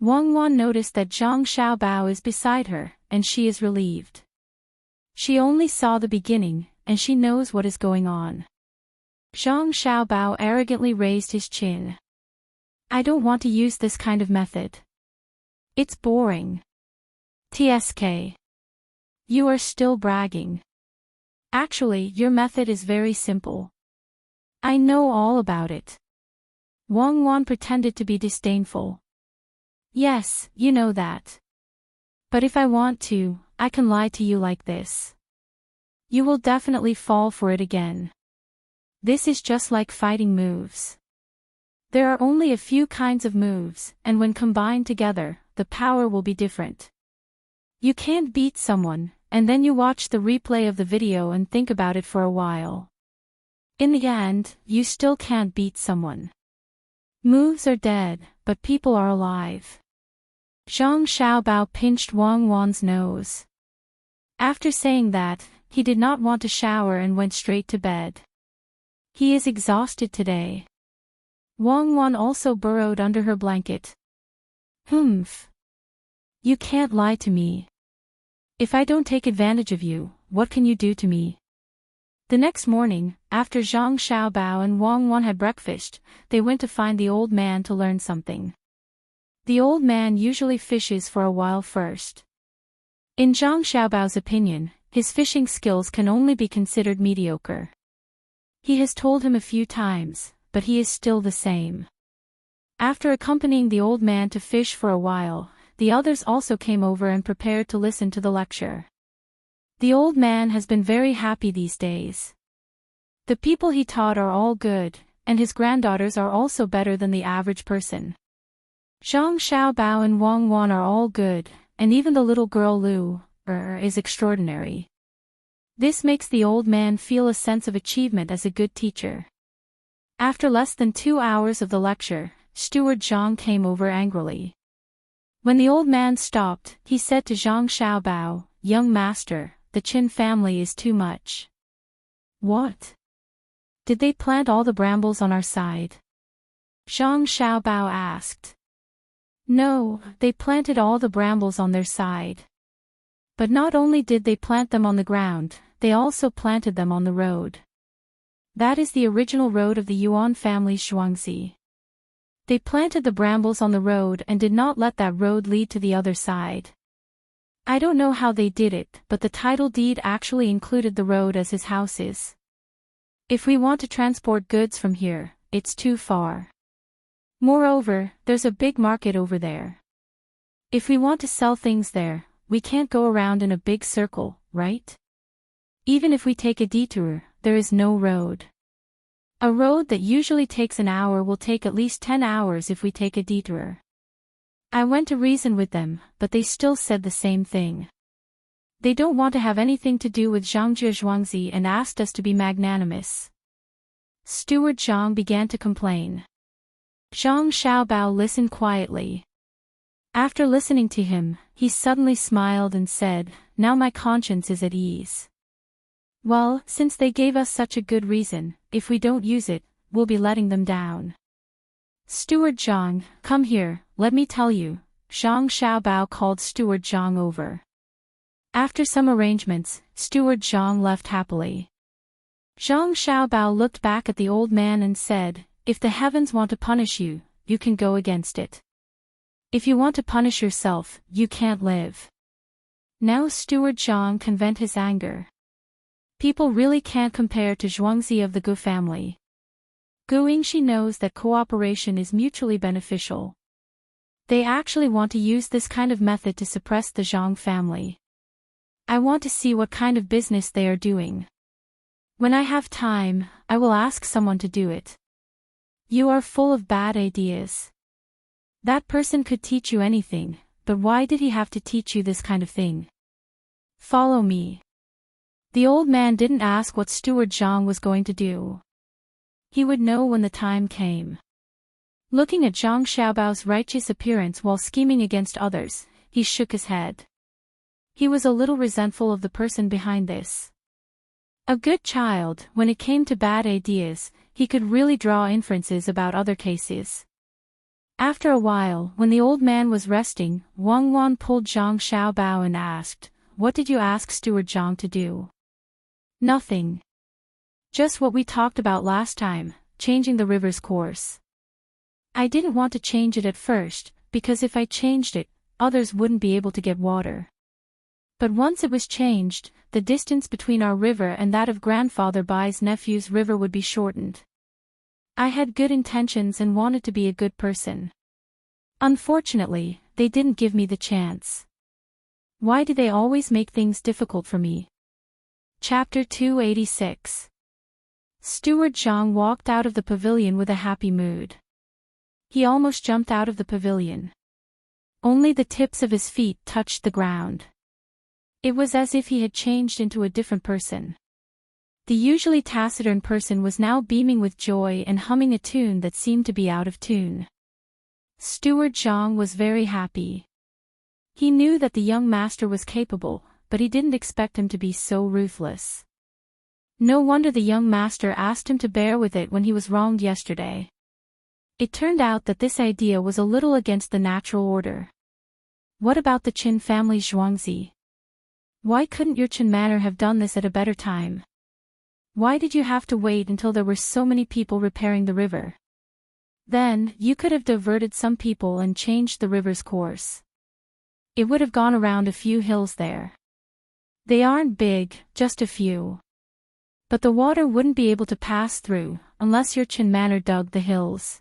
[SPEAKER 1] Wang Wan noticed that Zhang Xiaobao is beside her, and she is relieved. She only saw the beginning, and she knows what is going on. Zhang Xiaobao arrogantly raised his chin. I don't want to use this kind of method. It's boring. TSK. You are still bragging. Actually, your method is very simple. I know all about it. Wang Wan pretended to be disdainful. Yes, you know that. But if I want to, I can lie to you like this. You will definitely fall for it again. This is just like fighting moves. There are only a few kinds of moves, and when combined together, the power will be different. You can't beat someone, and then you watch the replay of the video and think about it for a while. In the end, you still can't beat someone. Moves are dead, but people are alive. Zhang Xiaobao pinched Wang Wan's nose. After saying that, he did not want to shower and went straight to bed. He is exhausted today. Wang Wan also burrowed under her blanket. Humph. You can't lie to me. If I don't take advantage of you, what can you do to me? The next morning, after Zhang Xiaobao and Wang Wan had breakfast, they went to find the old man to learn something. The old man usually fishes for a while first. In Zhang Xiaobao's opinion, his fishing skills can only be considered mediocre. He has told him a few times, but he is still the same. After accompanying the old man to fish for a while, the others also came over and prepared to listen to the lecture. The old man has been very happy these days. The people he taught are all good, and his granddaughters are also better than the average person. Zhang Xiaobao and Wang Wan are all good, and even the little girl Lu is extraordinary. This makes the old man feel a sense of achievement as a good teacher. After less than 2 hours of the lecture, Steward Zhang came over angrily. When the old man stopped, he said to Zhang Xiaobao, "Young master, the Qin family is too much." "What? Did they plant all the brambles on our side?" Zhang Xiaobao asked. "No, they planted all the brambles on their side. But not only did they plant them on the ground, they also planted them on the road. That is the original road of the Yuan family's Zhuangzi. They planted the brambles on the road and did not let that road lead to the other side. I don't know how they did it, but the title deed actually included the road as his houses. If we want to transport goods from here, it's too far. Moreover, there's a big market over there. If we want to sell things there, we can't go around in a big circle, right? Even if we take a detour, there is no road. A road that usually takes an hour will take at least 10 hours if we take a detour." I went to reason with them, but they still said the same thing. They don't want to have anything to do with Zhangjie Zhuangzi and asked us to be magnanimous. Steward Zhang began to complain. Zhang Xiaobao listened quietly. After listening to him, he suddenly smiled and said, "Now my conscience is at ease. Well, since they gave us such a good reason, if we don't use it, we'll be letting them down." "Steward Zhang, come here, let me tell you." Zhang Xiaobao called Steward Zhang over. After some arrangements, Steward Zhang left happily. Zhang Xiaobao looked back at the old man and said, "If the heavens want to punish you, you can go against it. If you want to punish yourself, you can't live." Now Steward Zhang can vent his anger. People really can't compare to Zhuangzi of the Gu family. Gu Yingxi knows that cooperation is mutually beneficial. They actually want to use this kind of method to suppress the Zhang family. I want to see what kind of business they are doing. When I have time, I will ask someone to do it. You are full of bad ideas. That person could teach you anything, but why did he have to teach you this kind of thing? Follow me. The old man didn't ask what Steward Zhang was going to do. He would know when the time came. Looking at Zhang Xiaobao's righteous appearance while scheming against others, he shook his head. He was a little resentful of the person behind this. A good child, when it came to bad ideas, he could really draw inferences about other cases. After a while, when the old man was resting, Wang Wan pulled Zhang Xiaobao and asked, "What did you ask Steward Zhang to do?" "Nothing. Just what we talked about last time, changing the river's course. I didn't want to change it at first, because if I changed it, others wouldn't be able to get water. But once it was changed, the distance between our river and that of Grandfather Bai's nephew's river would be shortened. I had good intentions and wanted to be a good person. Unfortunately, they didn't give me the chance. Why do they always make things difficult for me?" Chapter 286. Steward Zhang walked out of the pavilion with a happy mood. He almost jumped out of the pavilion. Only the tips of his feet touched the ground. It was as if he had changed into a different person. The usually taciturn person was now beaming with joy and humming a tune that seemed to be out of tune. Steward Zhang was very happy. He knew that the young master was capable, but he didn't expect him to be so ruthless. No wonder the young master asked him to bear with it when he was wronged yesterday. It turned out that this idea was a little against the natural order. What about the Qin family's Zhuangzi? Why couldn't your Qin manor have done this at a better time? Why did you have to wait until there were so many people repairing the river? Then, you could have diverted some people and changed the river's course. It would have gone around a few hills there. They aren't big, just a few. But the water wouldn't be able to pass through, unless your Qin manor dug the hills.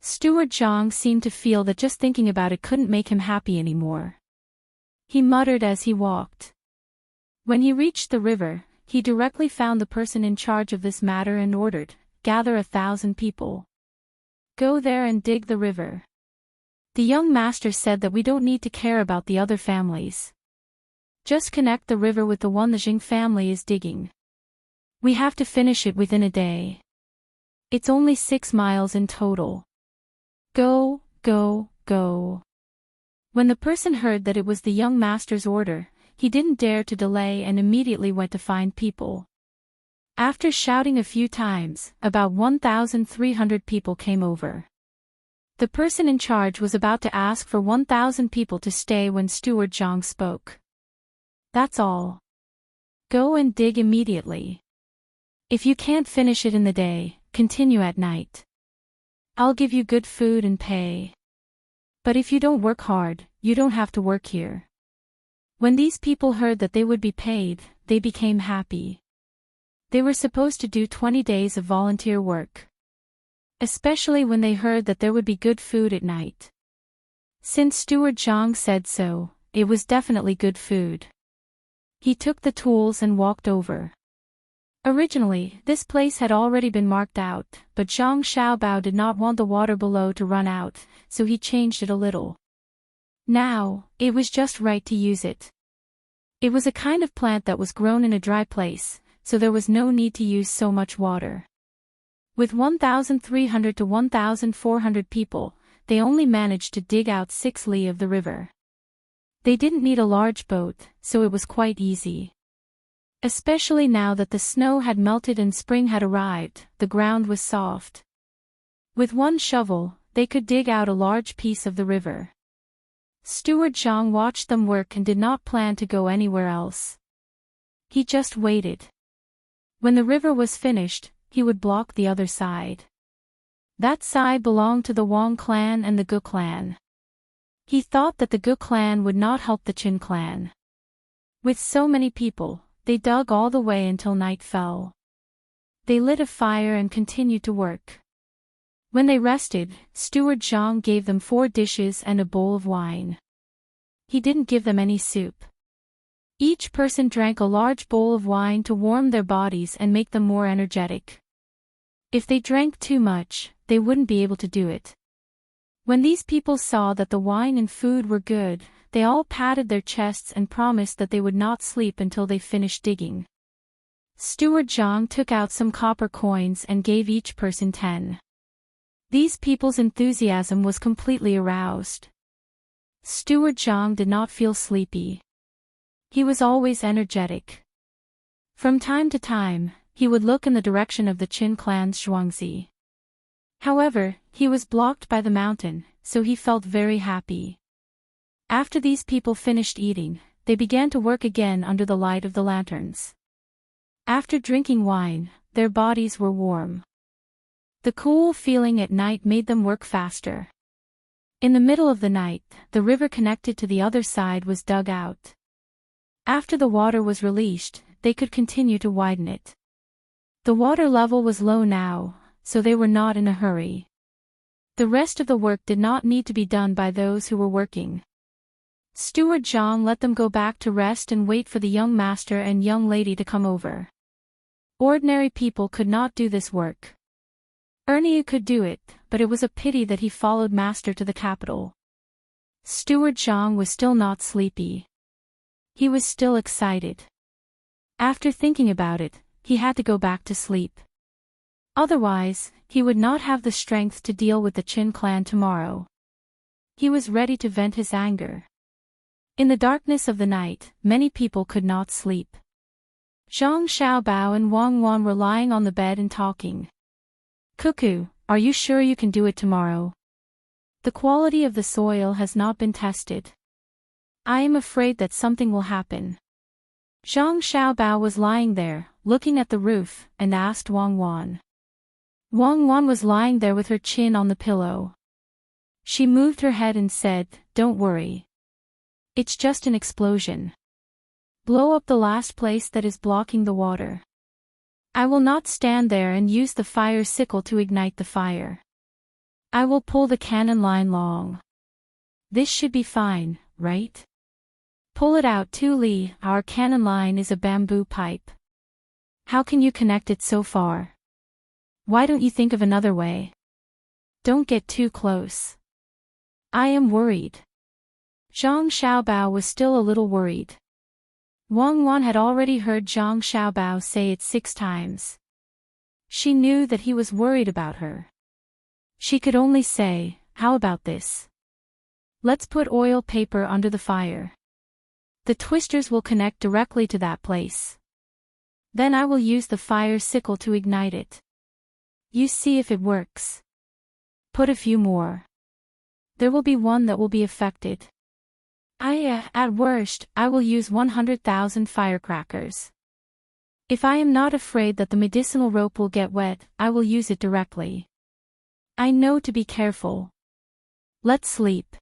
[SPEAKER 1] Steward Zhang seemed to feel that just thinking about it couldn't make him happy anymore. He muttered as he walked. When he reached the river, he directly found the person in charge of this matter and ordered, "Gather 1,000 people. Go there and dig the river." The young master said that we don't need to care about the other families. Just connect the river with the one the Jing family is digging. We have to finish it within a day. It's only 6 miles in total. Go, go, go. When the person heard that it was the young master's order, he didn't dare to delay and immediately went to find people. After shouting a few times, about 1,300 people came over. The person in charge was about to ask for 1,000 people to stay when Steward Zhang spoke. That's all. Go and dig immediately. If you can't finish it in the day, continue at night. I'll give you good food and pay. But if you don't work hard, you don't have to work here. When these people heard that they would be paid, they became happy. They were supposed to do 20 days of volunteer work. Especially when they heard that there would be good food at night. Since Steward Zhang said so, it was definitely good food. He took the tools and walked over. Originally, this place had already been marked out, but Zhang Xiaobao did not want the water below to run out, so he changed it a little. Now, it was just right to use it. It was a kind of plant that was grown in a dry place, so there was no need to use so much water. With 1,300 to 1,400 people, they only managed to dig out 6 li of the river. They didn't need a large boat, so it was quite easy. Especially now that the snow had melted and spring had arrived, the ground was soft. With one shovel, they could dig out a large piece of the river. Steward Zhang watched them work and did not plan to go anywhere else. He just waited. When the river was finished, he would block the other side. That side belonged to the Wang clan and the Gu clan. He thought that the Gu clan would not help the Qin clan. With so many people, they dug all the way until night fell. They lit a fire and continued to work. When they rested, Steward Zhang gave them 4 dishes and a bowl of wine. He didn't give them any soup. Each person drank a large bowl of wine to warm their bodies and make them more energetic. If they drank too much, they wouldn't be able to do it. When these people saw that the wine and food were good, they all patted their chests and promised that they would not sleep until they finished digging. Steward Zhang took out some copper coins and gave each person 10. These people's enthusiasm was completely aroused. Steward Zhang did not feel sleepy. He was always energetic. From time to time, he would look in the direction of the Qin clan's Zhuangzi. However, he was blocked by the mountain, so he felt very happy. After these people finished eating, they began to work again under the light of the lanterns. After drinking wine, their bodies were warm. The cool feeling at night made them work faster. In the middle of the night, the river connected to the other side was dug out. After the water was released, they could continue to widen it. The water level was low now, so they were not in a hurry. The rest of the work did not need to be done by those who were working. Steward Zhang let them go back to rest and wait for the young master and young lady to come over. Ordinary people could not do this work. Ernie could do it, but it was a pity that he followed master to the capital. Steward Zhang was still not sleepy. He was still excited. After thinking about it, he had to go back to sleep. Otherwise, he would not have the strength to deal with the Qin clan tomorrow. He was ready to vent his anger. In the darkness of the night, many people could not sleep. Zhang Xiaobao and Wang Wan were lying on the bed and talking. "Cuckoo, are you sure you can do it tomorrow? The quality of the soil has not been tested. I am afraid that something will happen." Zhang Xiaobao was lying there, looking at the roof, and asked Wang Wan. Wang Wan was lying there with her chin on the pillow. She moved her head and said, "Don't worry. It's just an explosion. Blow up the last place that is blocking the water. I will not stand there and use the fire sickle to ignite the fire. I will pull the cannon line long. This should be fine, right? Pull it out too, Li. Our cannon line is a bamboo pipe. How can you connect it so far? Why don't you think of another way? Don't get too close. I am worried." Zhang Xiaobao was still a little worried. Wang Wan had already heard Zhang Xiaobao say it 6 times. She knew that he was worried about her. She could only say, "How about this? Let's put oil paper under the fire. The twisters will connect directly to that place. Then I will use the fire sickle to ignite it. You see if it works. Put a few more. There will be one that will be affected. At worst, I will use 100,000 firecrackers. If I am not afraid that the medicinal rope will get wet, I will use it directly. I know to be careful. Let's sleep.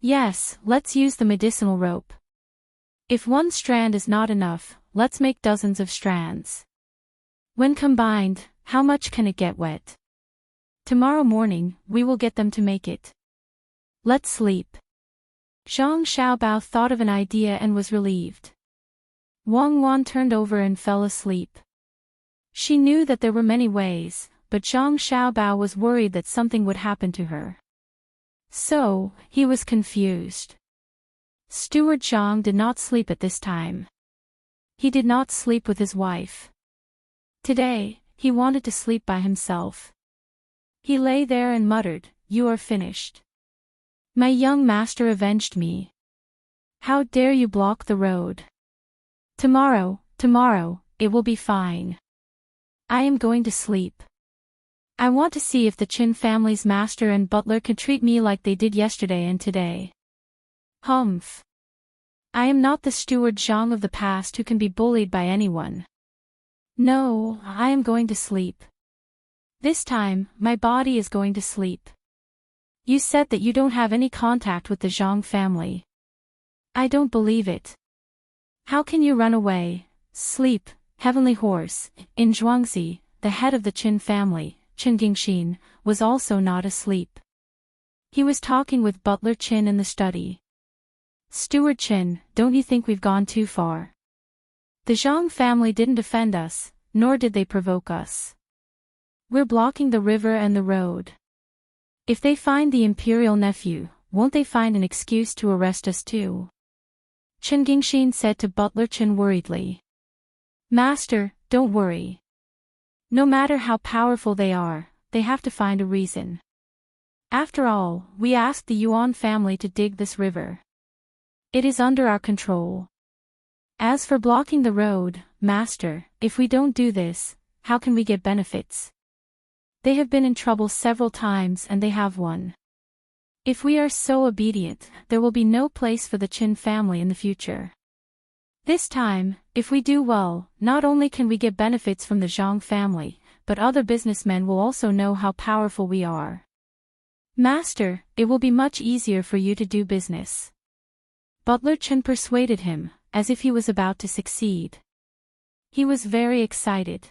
[SPEAKER 1] Yes, let's use the medicinal rope. If one strand is not enough, let's make dozens of strands. When combined, how much can it get wet? Tomorrow morning, we will get them to make it. Let's sleep." Zhang Xiaobao thought of an idea and was relieved. Wang Wan turned over and fell asleep. She knew that there were many ways, but Zhang Xiaobao was worried that something would happen to her. So, he was confused. Steward Zhang did not sleep at this time. He did not sleep with his wife. Today, he wanted to sleep by himself. He lay there and muttered, "You are finished. My young master avenged me. How dare you block the road? Tomorrow, it will be fine. I am going to sleep. I want to see if the Qin family's master and butler can treat me like they did yesterday and today. Humph. I am not the steward Zhang of the past who can be bullied by anyone. No, I am going to sleep. This time, my body is going to sleep. You said that you don't have any contact with the Zhang family. I don't believe it. How can you run away? Sleep, heavenly horse." In Zhuangzi, the head of the Qin family, Qin Gingxin, was also not asleep. He was talking with Butler Qin in the study. "Steward Qin, don't you think we've gone too far? The Zhang family didn't offend us, nor did they provoke us. We're blocking the river and the road. If they find the imperial nephew, won't they find an excuse to arrest us too?" Qin Gingxin said to Butler Qin worriedly. "Master, don't worry. No matter how powerful they are, they have to find a reason. After all, we asked the Yuan family to dig this river. It is under our control. As for blocking the road, Master, if we don't do this, how can we get benefits? They have been in trouble several times and they have won. If we are so obedient, there will be no place for the Qin family in the future. This time, if we do well, not only can we get benefits from the Zhang family, but other businessmen will also know how powerful we are. Master, it will be much easier for you to do business." Butler Qin persuaded him, as if he was about to succeed. He was very excited.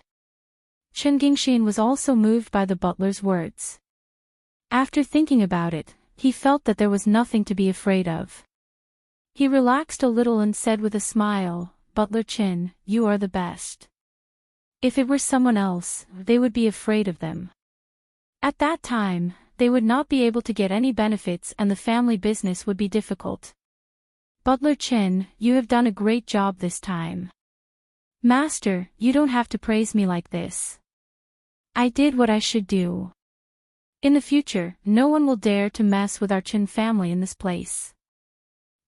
[SPEAKER 1] Qin Gingxin was also moved by the butler's words. After thinking about it, he felt that there was nothing to be afraid of. He relaxed a little and said with a smile, "Butler Qin, you are the best. If it were someone else, they would be afraid of them. At that time, they would not be able to get any benefits and the family business would be difficult. Butler Chin, you have done a great job this time. Master, you don't have to praise me like this. I did what I should do. In the future, no one will dare to mess with our Chin family in this place.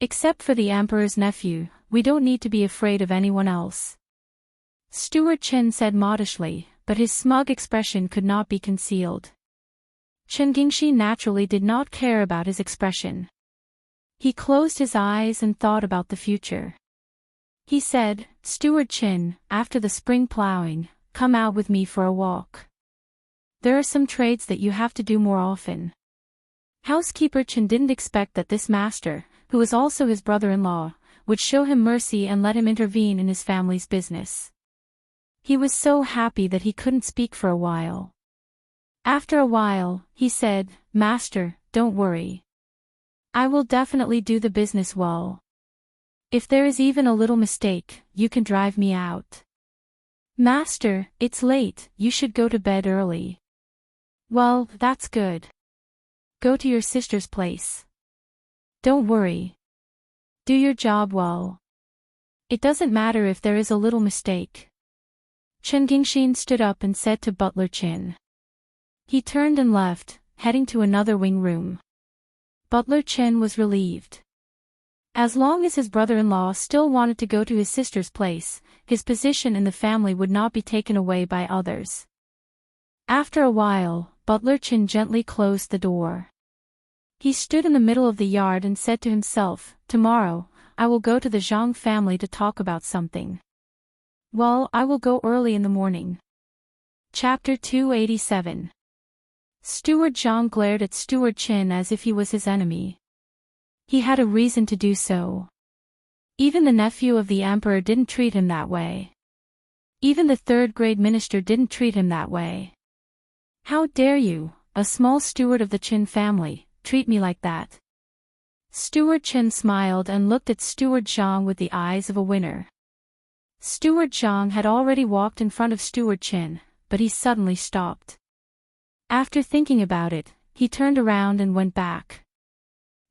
[SPEAKER 1] Except for the Emperor's nephew, we don't need to be afraid of anyone else. Steward Chin said modestly, but his smug expression could not be concealed. Chen Gingxi naturally did not care about his expression. He closed his eyes and thought about the future. He said, Steward Chin, after the spring plowing, come out with me for a walk. There are some trades that you have to do more often. Housekeeper Chin didn't expect that this master, who was also his brother-in-law, would show him mercy and let him intervene in his family's business. He was so happy that he couldn't speak for a while. After a while, he said, Master, don't worry. I will definitely do the business well. If there is even a little mistake, you can drive me out. Master, it's late, you should go to bed early. Well, that's good. Go to your sister's place. Don't worry. Do your job well. It doesn't matter if there is a little mistake. Chen Gingxin stood up and said to Butler Chin. He turned and left, heading to another wing room. Butler Chin was relieved. As long as his brother-in-law still wanted to go to his sister's place, his position in the family would not be taken away by others. After a while, Butler Chin gently closed the door. He stood in the middle of the yard and said to himself, Tomorrow, I will go to the Zhang family to talk about something. Well, I will go early in the morning. Chapter 287. Steward Zhang glared at Steward Chin as if he was his enemy. He had a reason to do so. Even the nephew of the emperor didn't treat him that way. Even the third-grade minister didn't treat him that way. How dare you, a small steward of the Chin family, treat me like that? Steward Chin smiled and looked at Steward Zhang with the eyes of a winner. Steward Zhang had already walked in front of Steward Chin, but he suddenly stopped. After thinking about it, he turned around and went back.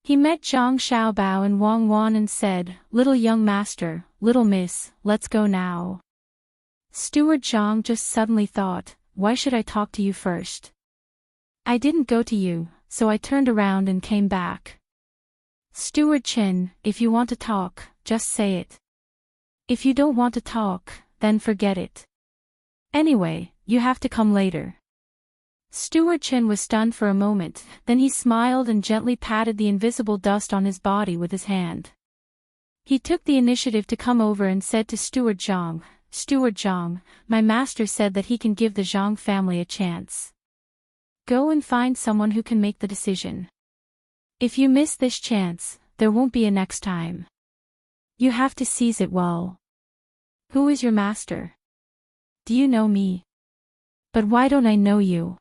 [SPEAKER 1] He met Zhang Xiaobao and Wang Wan and said, Little young master, little miss, let's go now. Steward Zhang just suddenly thought, why should I talk to you first? I didn't go to you, so I turned around and came back. Steward Chin, if you want to talk, just say it. If you don't want to talk, then forget it. Anyway, you have to come later. Steward Chin was stunned for a moment, then he smiled and gently patted the invisible dust on his body with his hand. He took the initiative to come over and said to Steward Zhang, Steward Zhang, my master said that he can give the Zhang family a chance. Go and find someone who can make the decision. If you miss this chance, there won't be a next time. You have to seize it well. Who is your master? Do you know me? But why don't I know you?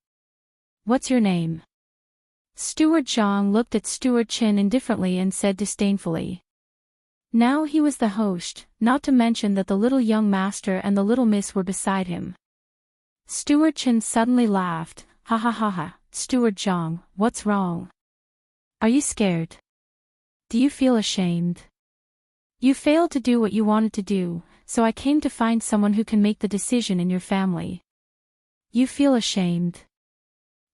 [SPEAKER 1] What's your name? Steward Zhang looked at Steward Chin indifferently and said disdainfully. Now he was the host, not to mention that the little young master and the little miss were beside him. Steward Chin suddenly laughed, ha ha ha ha, Steward Zhang, what's wrong? Are you scared? Do you feel ashamed? You failed to do what you wanted to do, so I came to find someone who can make the decision in your family. You feel ashamed?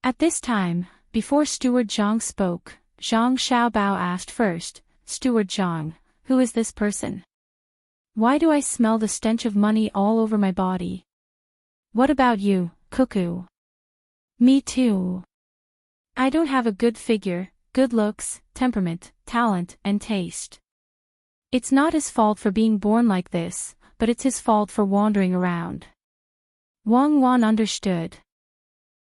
[SPEAKER 1] At this time, before Steward Zhang spoke, Zhang Xiaobao asked first, Steward Zhang, who is this person? Why do I smell the stench of money all over my body? What about you, cuckoo? Me too. I don't have a good figure, good looks, temperament, talent, and taste. It's not his fault for being born like this, but it's his fault for wandering around. Wang Wan understood.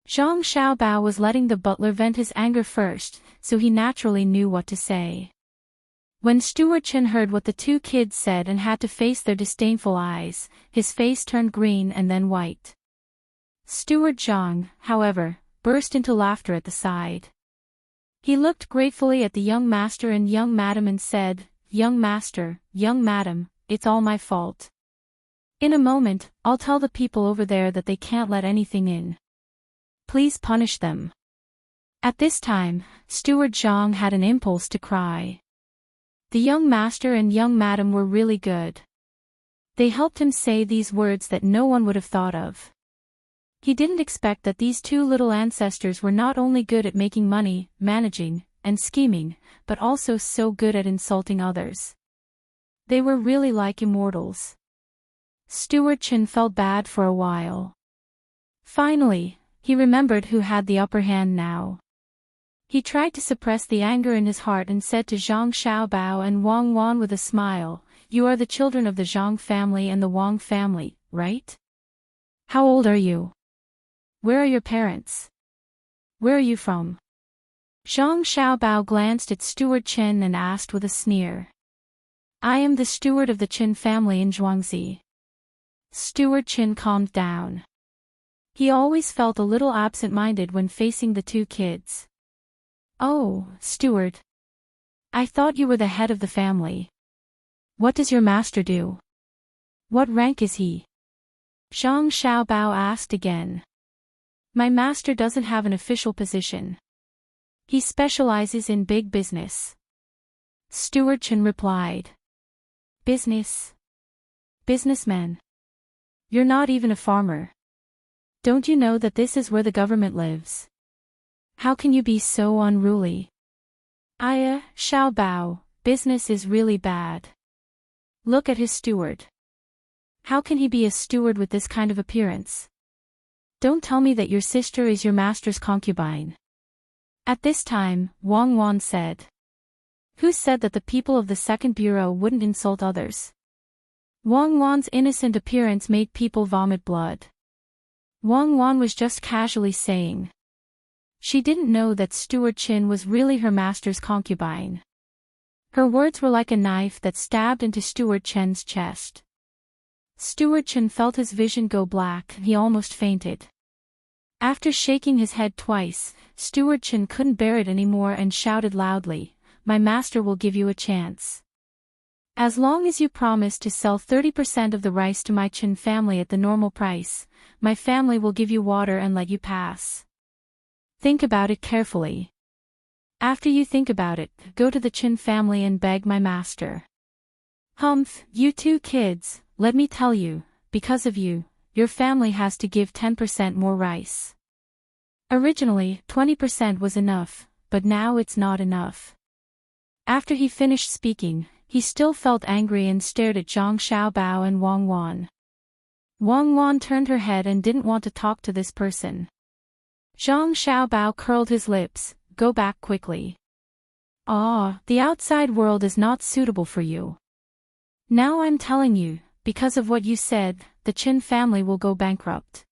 [SPEAKER 1] Zhang Xiaobao was letting the butler vent his anger first, so he naturally knew what to say. When Steward Chin heard what the two kids said and had to face their disdainful eyes, his face turned green and then white. Steward Zhang, however, burst into laughter at the side. He looked gratefully at the young master and young madam and said, Young master, young madam, it's all my fault. In a moment, I'll tell the people over there that they can't let anything in. Please punish them. At this time, Steward Zhang had an impulse to cry. The young master and young madam were really good. They helped him say these words that no one would have thought of. He didn't expect that these two little ancestors were not only good at making money, managing, and scheming, but also so good at insulting others. They were really like immortals. Steward Chin felt bad for a while. Finally, he remembered who had the upper hand now. He tried to suppress the anger in his heart and said to Zhang Xiaobao and Wang Wan with a smile, "You are the children of the Zhang family and the Wang family, right? How old are you? Where are your parents? Where are you from?" Zhang Xiaobao glanced at Steward Chen and asked with a sneer. "I am the steward of the Chen family in Zhuangzi." Steward Chen calmed down. He always felt a little absent-minded when facing the two kids. "Oh, steward. I thought you were the head of the family. What does your master do? What rank is he?" Zhang Xiaobao asked again. "My master doesn't have an official position. He specializes in big business." Steward Chen replied. "Business? Businessman? You're not even a farmer. Don't you know that this is where the government lives? How can you be so unruly?" Xiaobao, business is really bad. Look at his steward. How can he be a steward with this kind of appearance? Don't tell me that your sister is your master's concubine." At this time, Wang Wan said. "Who said that the people of the second bureau wouldn't insult others?" Wang Wan's innocent appearance made people vomit blood. Wang Wan was just casually saying. She didn't know that Steward Chin was really her master's concubine. Her words were like a knife that stabbed into Steward Chen's chest. Steward Chen felt his vision go black, he almost fainted. After shaking his head twice, Steward Chen couldn't bear it anymore and shouted loudly, "My master will give you a chance. As long as you promise to sell 30% of the rice to my Chen family at the normal price, my family will give you water and let you pass. Think about it carefully. After you think about it, go to the Chen family and beg my master." "Humph, you two kids, let me tell you, because of you, your family has to give 10% more rice. Originally, 20% was enough, but now it's not enough." After he finished speaking, he still felt angry and stared at Zhang Xiaobao and Wang Wan. Wang Wan turned her head and didn't want to talk to this person. Zhang Xiaobao curled his lips, "Go back quickly. The outside world is not suitable for you. Now I'm telling you, because of what you said, the Qin family will go bankrupt.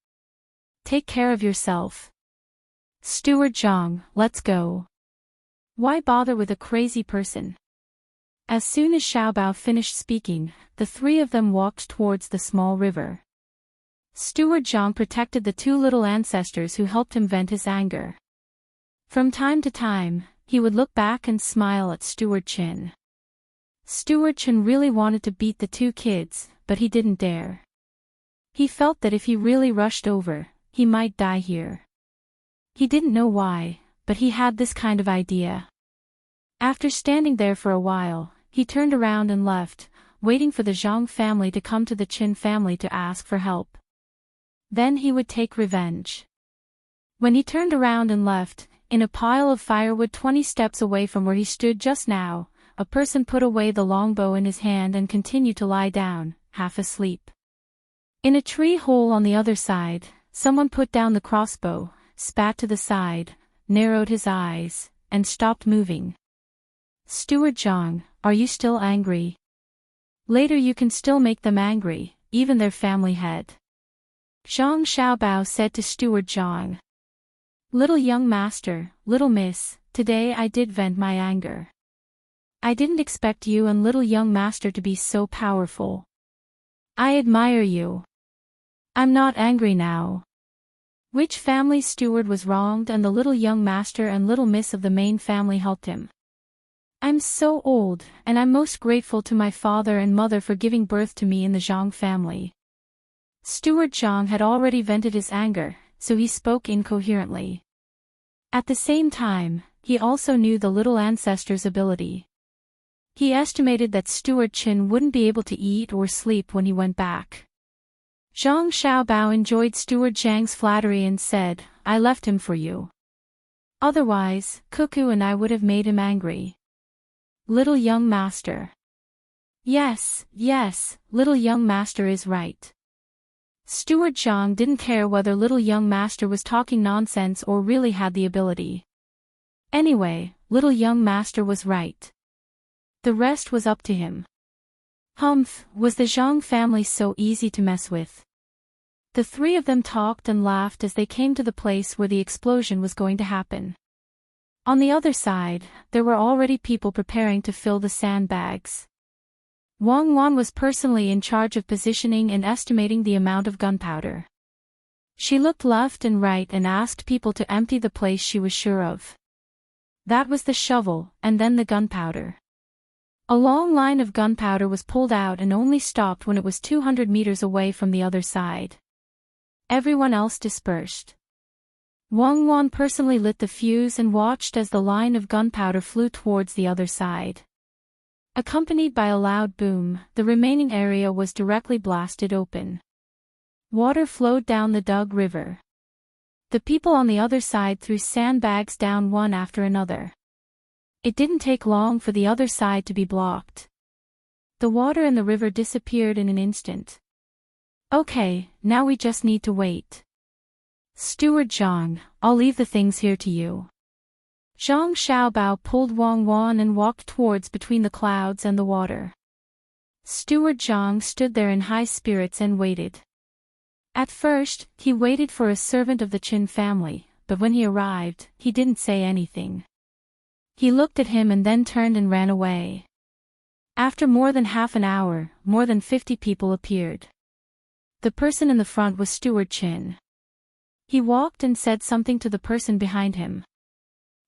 [SPEAKER 1] Take care of yourself. Steward Zhang, let's go. Why bother with a crazy person?" As soon as Xiaobao finished speaking, the three of them walked towards the small river. Steward Zhang protected the two little ancestors who helped him vent his anger. From time to time, he would look back and smile at Steward Chin. Steward Chin really wanted to beat the two kids, but he didn't dare. He felt that if he really rushed over, he might die here. He didn't know why, but he had this kind of idea. After standing there for a while, he turned around and left, waiting for the Zhang family to come to the Qin family to ask for help. Then he would take revenge. When he turned around and left, in a pile of firewood 20 steps away from where he stood just now, a person put away the longbow in his hand and continued to lie down, half asleep. In a tree hole on the other side, someone put down the crossbow, spat to the side, narrowed his eyes, and stopped moving. "Steward Zhang, are you still angry? Later you can still make them angry, even their family head." Zhang Xiaobao said to Steward Zhang. "Little young master, little miss, today I did vent my anger. I didn't expect you and little young master to be so powerful. I admire you. I'm not angry now." Which family steward was wronged and the little young master and little miss of the main family helped him? "I'm so old, and I'm most grateful to my father and mother for giving birth to me in the Zhang family." Steward Zhang had already vented his anger, so he spoke incoherently. At the same time, he also knew the little ancestor's ability. He estimated that Steward Chin wouldn't be able to eat or sleep when he went back. Zhang Xiaobao enjoyed Steward Zhang's flattery and said, I left him for you. Otherwise, Cuckoo and I would have made him angry. Little young master. Yes, little young master is right. Steward Zhang didn't care whether little young master was talking nonsense or really had the ability. Anyway, little young master was right. The rest was up to him. Humph, was the Zhang family so easy to mess with? The three of them talked and laughed as they came to the place where the explosion was going to happen. On the other side, there were already people preparing to fill the sandbags. Wang Wan was personally in charge of positioning and estimating the amount of gunpowder. She looked left and right and asked people to empty the place she was sure of. That was the shovel, and then the gunpowder. A long line of gunpowder was pulled out and only stopped when it was 200 meters away from the other side. Everyone else dispersed. Wang Wan personally lit the fuse and watched as the line of gunpowder flew towards the other side. Accompanied by a loud boom, the remaining area was directly blasted open. Water flowed down the dug river. The people on the other side threw sandbags down one after another. It didn't take long for the other side to be blocked. The water in the river disappeared in an instant. Okay, now we just need to wait. Steward Zhang, I'll leave the things here to you. Zhang Xiaobao pulled Wang Wan and walked towards between the clouds and the water. Steward Zhang stood there in high spirits and waited. At first, he waited for a servant of the Qin family, but when he arrived, he didn't say anything. He looked at him and then turned and ran away. After more than half an hour, more than 50 people appeared. The person in the front was Steward Qin. He walked and said something to the person behind him.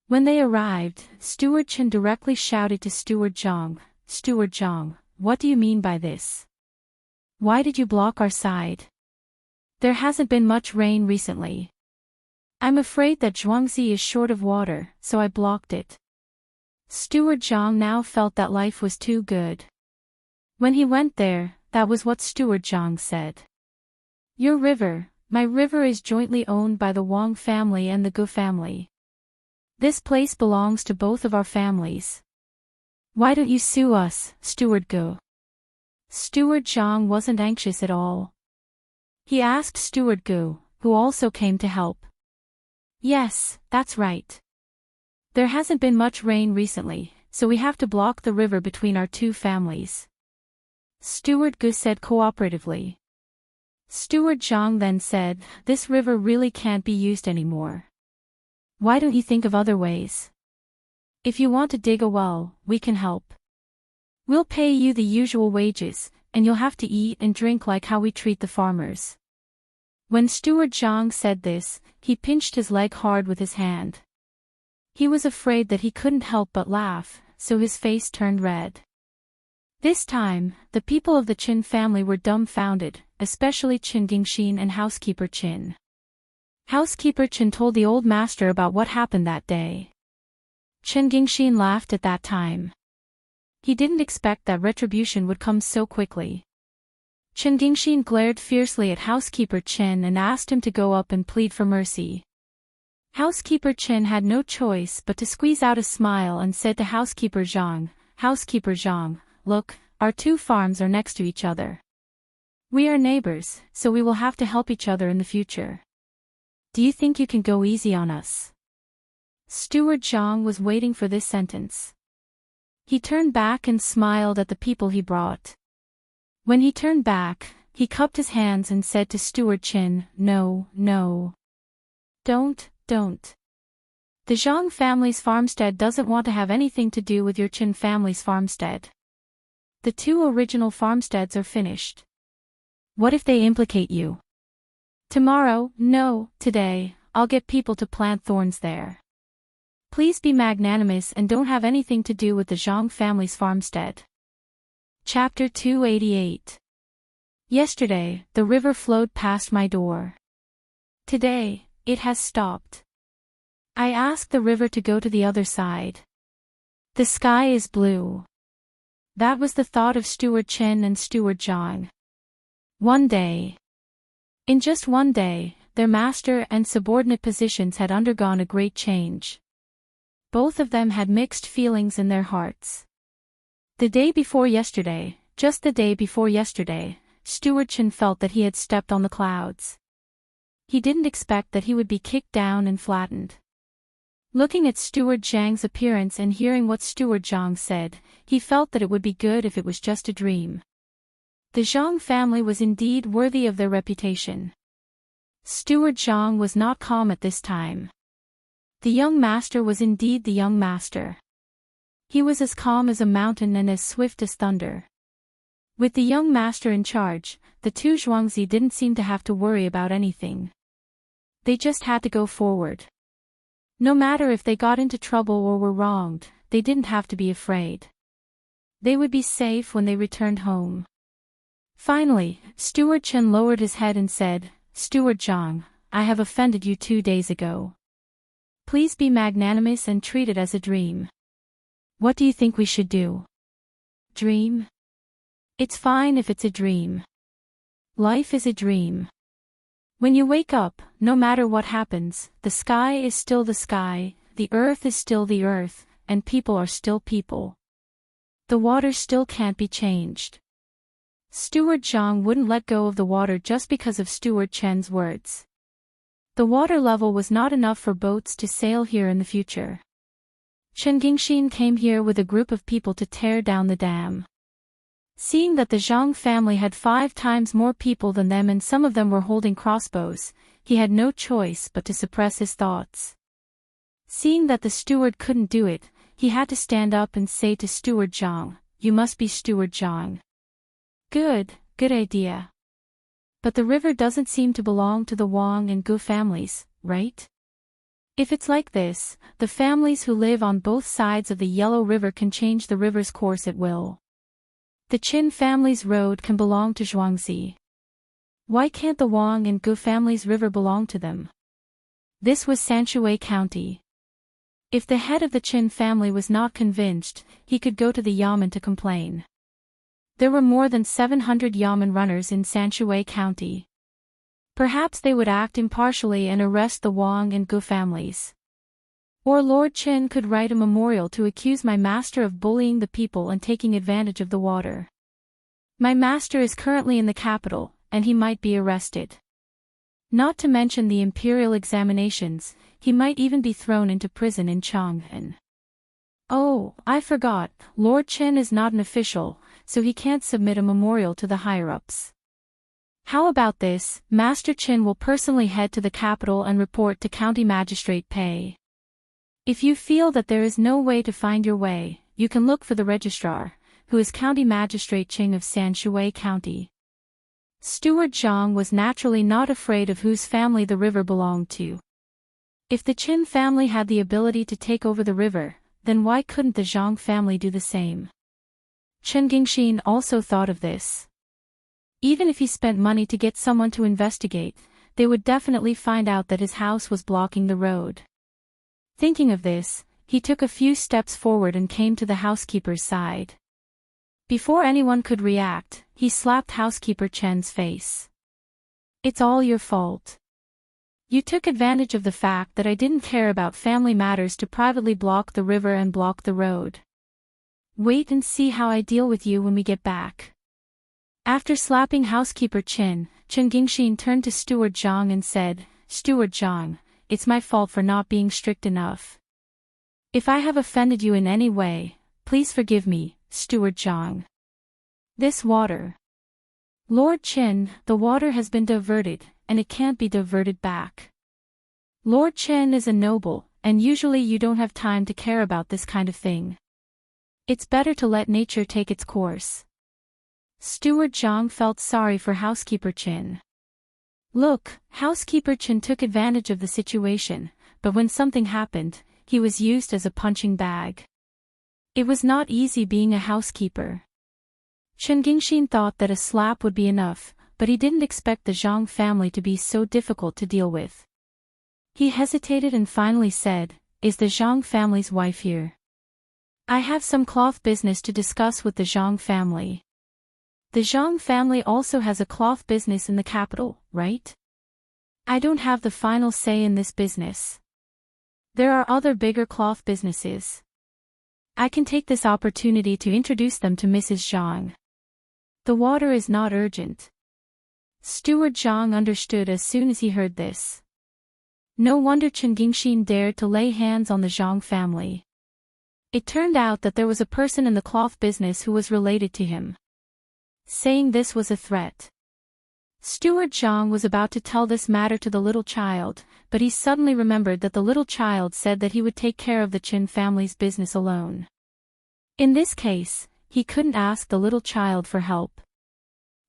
[SPEAKER 1] When they arrived, Steward Qin directly shouted to Steward Zhang, Steward Zhang, what do you mean by this? Why did you block our side? There hasn't been much rain recently. I'm afraid that Zhuangzi is short of water, so I blocked it. Steward Zhang now felt that life was too good. When he went there, that was what Steward Zhang said. Your river, my river is jointly owned by the Wang family and the Gu family. This place belongs to both of our families. Why don't you sue us, Steward Gu? Steward Zhang wasn't anxious at all. He asked Steward Gu, who also came to help. Yes, that's right. There hasn't been much rain recently, so we have to block the river between our two families. Steward Gu said cooperatively. Steward Zhang then said, this river really can't be used anymore. Why don't you think of other ways? If you want to dig a well, we can help. We'll pay you the usual wages, and you'll have to eat and drink like how we treat the farmers. When Steward Zhang said this, he pinched his leg hard with his hand. He was afraid that he couldn't help but laugh, so his face turned red. This time, the people of the Qin family were dumbfounded, especially Qin Gingxin and housekeeper Qin. Housekeeper Qin told the old master about what happened that day. Qin Gingxin laughed at that time. He didn't expect that retribution would come so quickly. Qin Gingxin glared fiercely at housekeeper Qin and asked him to go up and plead for mercy. Housekeeper Qin had no choice but to squeeze out a smile and said to Housekeeper Zhang, Housekeeper Zhang, look, our two farms are next to each other. We are neighbors, so we will have to help each other in the future. Do you think you can go easy on us? Steward Zhang was waiting for this sentence. He turned back and smiled at the people he brought. When he turned back, he cupped his hands and said to Steward Qin, no. Don't. The Zhang family's farmstead doesn't want to have anything to do with your Qin family's farmstead. The two original farmsteads are finished. What if they implicate you? Tomorrow, no, today, I'll get people to plant thorns there. Please be magnanimous and don't have anything to do with the Zhang family's farmstead. Chapter 288. Yesterday, the river flowed past my door. Today, it has stopped. I asked the river to go to the other side. The sky is blue. That was the thought of Steward Chen and Steward Zhang. One day. In just one day, their master and subordinate positions had undergone a great change. Both of them had mixed feelings in their hearts. The day before yesterday, just the day before yesterday, Steward Chen felt that he had stepped on the clouds. He didn't expect that he would be kicked down and flattened. Looking at Steward Zhang's appearance and hearing what Steward Zhang said, he felt that it would be good if it was just a dream. The Zhang family was indeed worthy of their reputation. Steward Zhang was not calm at this time. The young master was indeed the young master. He was as calm as a mountain and as swift as thunder. With the young master in charge, the two Zhuangzi didn't seem to have to worry about anything. They just had to go forward. No matter if they got into trouble or were wronged, they didn't have to be afraid. They would be safe when they returned home. Finally, Steward Chen lowered his head and said, "Steward Zhang, I have offended you 2 days ago. Please be magnanimous and treat it as a dream. What do you think we should do?" Dream? It's fine if it's a dream. Life is a dream. When you wake up, no matter what happens, the sky is still the sky, the earth is still the earth, and people are still people. The water still can't be changed. Steward Zhang wouldn't let go of the water just because of Steward Chen's words. The water level was not enough for boats to sail here in the future. Chen Gingxin came here with a group of people to tear down the dam. Seeing that the Zhang family had 5 times more people than them and some of them were holding crossbows, he had no choice but to suppress his thoughts. Seeing that the steward couldn't do it, he had to stand up and say to Steward Zhang, "You must be Steward Zhang." Good idea. But the river doesn't seem to belong to the Wang and Gu families, right? If it's like this, the families who live on both sides of the Yellow River can change the river's course at will. The Qin family's road can belong to Zhuangzi. Why can't the Wang and Gu family's river belong to them? This was Sanshui County. If the head of the Qin family was not convinced, he could go to the Yamen to complain. There were more than 700 Yamen runners in Sanshui County. Perhaps they would act impartially and arrest the Wang and Gu families. Or Lord Qin could write a memorial to accuse my master of bullying the people and taking advantage of the water. My master is currently in the capital, and he might be arrested. Not to mention the imperial examinations, he might even be thrown into prison in Chang'an. Oh, I forgot, Lord Qin is not an official, so he can't submit a memorial to the higher-ups. How about this, Master Qin will personally head to the capital and report to County Magistrate Pei. If you feel that there is no way to find your way, you can look for the registrar, who is County Magistrate Qing of Sanshui County. Steward Zhang was naturally not afraid of whose family the river belonged to. If the Qin family had the ability to take over the river, then why couldn't the Zhang family do the same? Chen Gingxin also thought of this. Even if he spent money to get someone to investigate, they would definitely find out that his house was blocking the road. Thinking of this, he took a few steps forward and came to the housekeeper's side. Before anyone could react, he slapped housekeeper Chen's face. "It's all your fault. You took advantage of the fact that I didn't care about family matters to privately block the river and block the road. Wait and see how I deal with you when we get back." After slapping housekeeper Chen Gingxin turned to Steward Zhang and said, "Steward Zhang, it's my fault for not being strict enough. If I have offended you in any way, please forgive me, Steward Zhang. This water. Lord Qin, the water has been diverted, and it can't be diverted back. Lord Qin is a noble, and usually you don't have time to care about this kind of thing. It's better to let nature take its course." Steward Zhang felt sorry for housekeeper Qin. Look, housekeeper Chen took advantage of the situation, but when something happened, he was used as a punching bag. It was not easy being a housekeeper. Chen Gingxin thought that a slap would be enough, but he didn't expect the Zhang family to be so difficult to deal with. He hesitated and finally said, "Is the Zhang family's wife here?" I have some cloth business to discuss with the Zhang family. The Zhang family also has a cloth business in the capital, right? I don't have the final say in this business. There are other bigger cloth businesses. I can take this opportunity to introduce them to Mrs. Zhang. The water is not urgent. Steward Zhang understood as soon as he heard this. No wonder Chen Gingxin dared to lay hands on the Zhang family. It turned out that there was a person in the cloth business who was related to him. Saying this was a threat. Steward Zhang was about to tell this matter to the little child, but he suddenly remembered that the little child said that he would take care of the Qin family's business alone. In this case, he couldn't ask the little child for help.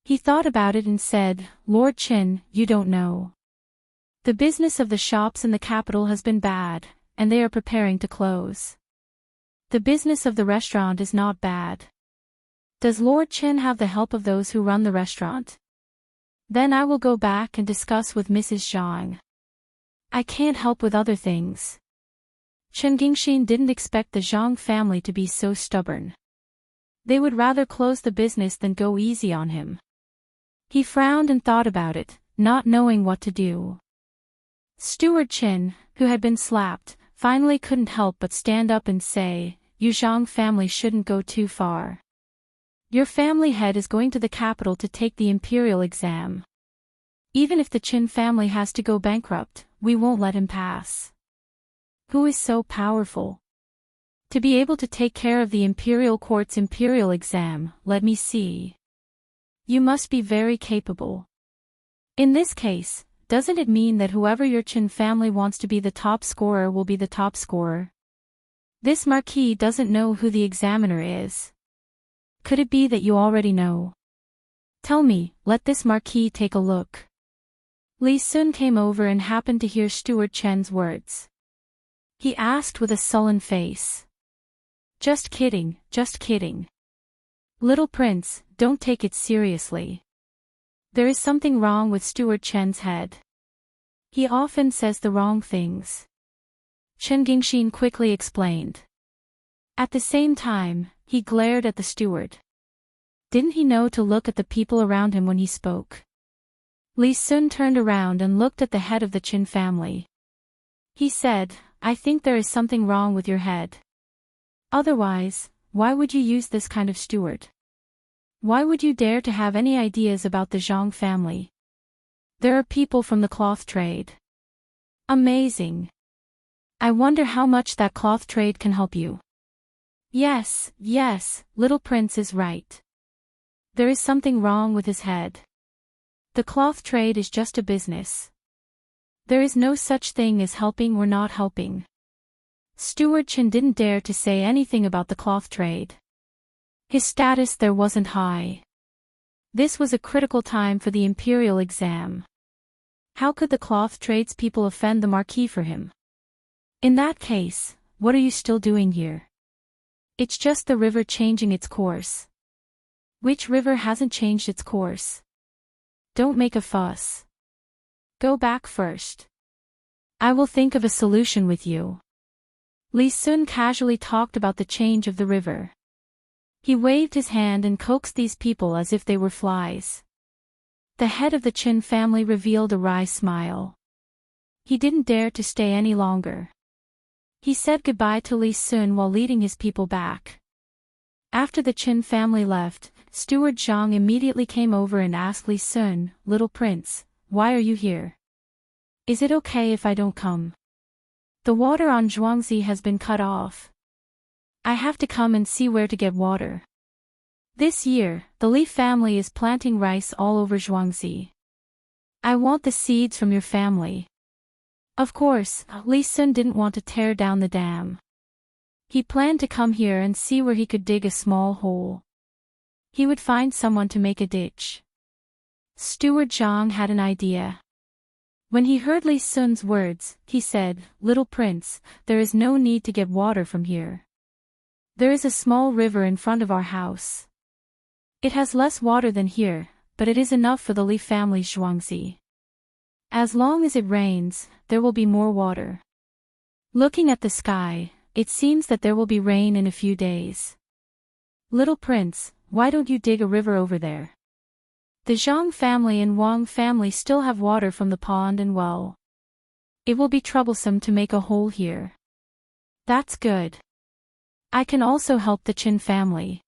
[SPEAKER 1] He thought about it and said, "Lord Qin, you don't know. The business of the shops in the capital has been bad, and they are preparing to close. The business of the restaurant is not bad. Does Lord Qin have the help of those who run the restaurant? Then I will go back and discuss with Mrs. Zhang. I can't help with other things." Chen Gingxin didn't expect the Zhang family to be so stubborn. They would rather close the business than go easy on him. He frowned and thought about it, not knowing what to do. Steward Qin, who had been slapped, finally couldn't help but stand up and say, "You Zhang family shouldn't go too far. Your family head is going to the capital to take the imperial exam. Even if the Qin family has to go bankrupt, we won't let him pass. Who is so powerful? To be able to take care of the imperial court's imperial exam, let me see. You must be very capable. In this case, doesn't it mean that whoever your Qin family wants to be the top scorer will be the top scorer? This marquis doesn't know who the examiner is. Could it be that you already know? Tell me, let this marquis take a look." Li Sun came over and happened to hear Steward Chen's words. He asked with a sullen face. Just kidding, just kidding. Little prince, don't take it seriously. There is something wrong with Steward Chen's head. He often says the wrong things. Chen Gingxin quickly explained. At the same time, he glared at the steward. Didn't he know to look at the people around him when he spoke? Li Sun turned around and looked at the head of the Qin family. He said, "I think there is something wrong with your head. Otherwise, why would you use this kind of steward? Why would you dare to have any ideas about the Zhang family? There are people from the cloth trade. Amazing. I wonder how much that cloth trade can help you." Yes, little prince is right. There is something wrong with his head. The cloth trade is just a business. There is no such thing as helping or not helping. Steward Chen didn't dare to say anything about the cloth trade. His status there wasn't high. This was a critical time for the imperial exam. How could the cloth tradespeople offend the marquis for him? In that case, what are you still doing here? It's just the river changing its course. Which river hasn't changed its course? Don't make a fuss. Go back first. I will think of a solution with you. Li Sun casually talked about the change of the river. He waved his hand and coaxed these people as if they were flies. The head of the Qin family revealed a wry smile. He didn't dare to stay any longer. He said goodbye to Li Sun while leading his people back. After the Qin family left, Steward Zhang immediately came over and asked Li Sun, "Little prince, why are you here? Is it okay if I don't come? The water on Zhuangzi has been cut off. I have to come and see where to get water. This year, the Li family is planting rice all over Zhuangzi. I want the seeds from your family." Of course, Li Sun didn't want to tear down the dam. He planned to come here and see where he could dig a small hole. He would find someone to make a ditch. Steward Zhang had an idea. When he heard Li Sun's words, he said, "Little prince, there is no need to get water from here. There is a small river in front of our house. It has less water than here, but it is enough for the Li family's Zhuangzi. As long as it rains, there will be more water." Looking at the sky, it seems that there will be rain in a few days. Little prince, why don't you dig a river over there? The Zhang family and Wang family still have water from the pond and well. It will be troublesome to make a hole here. That's good. I can also help the Qin family.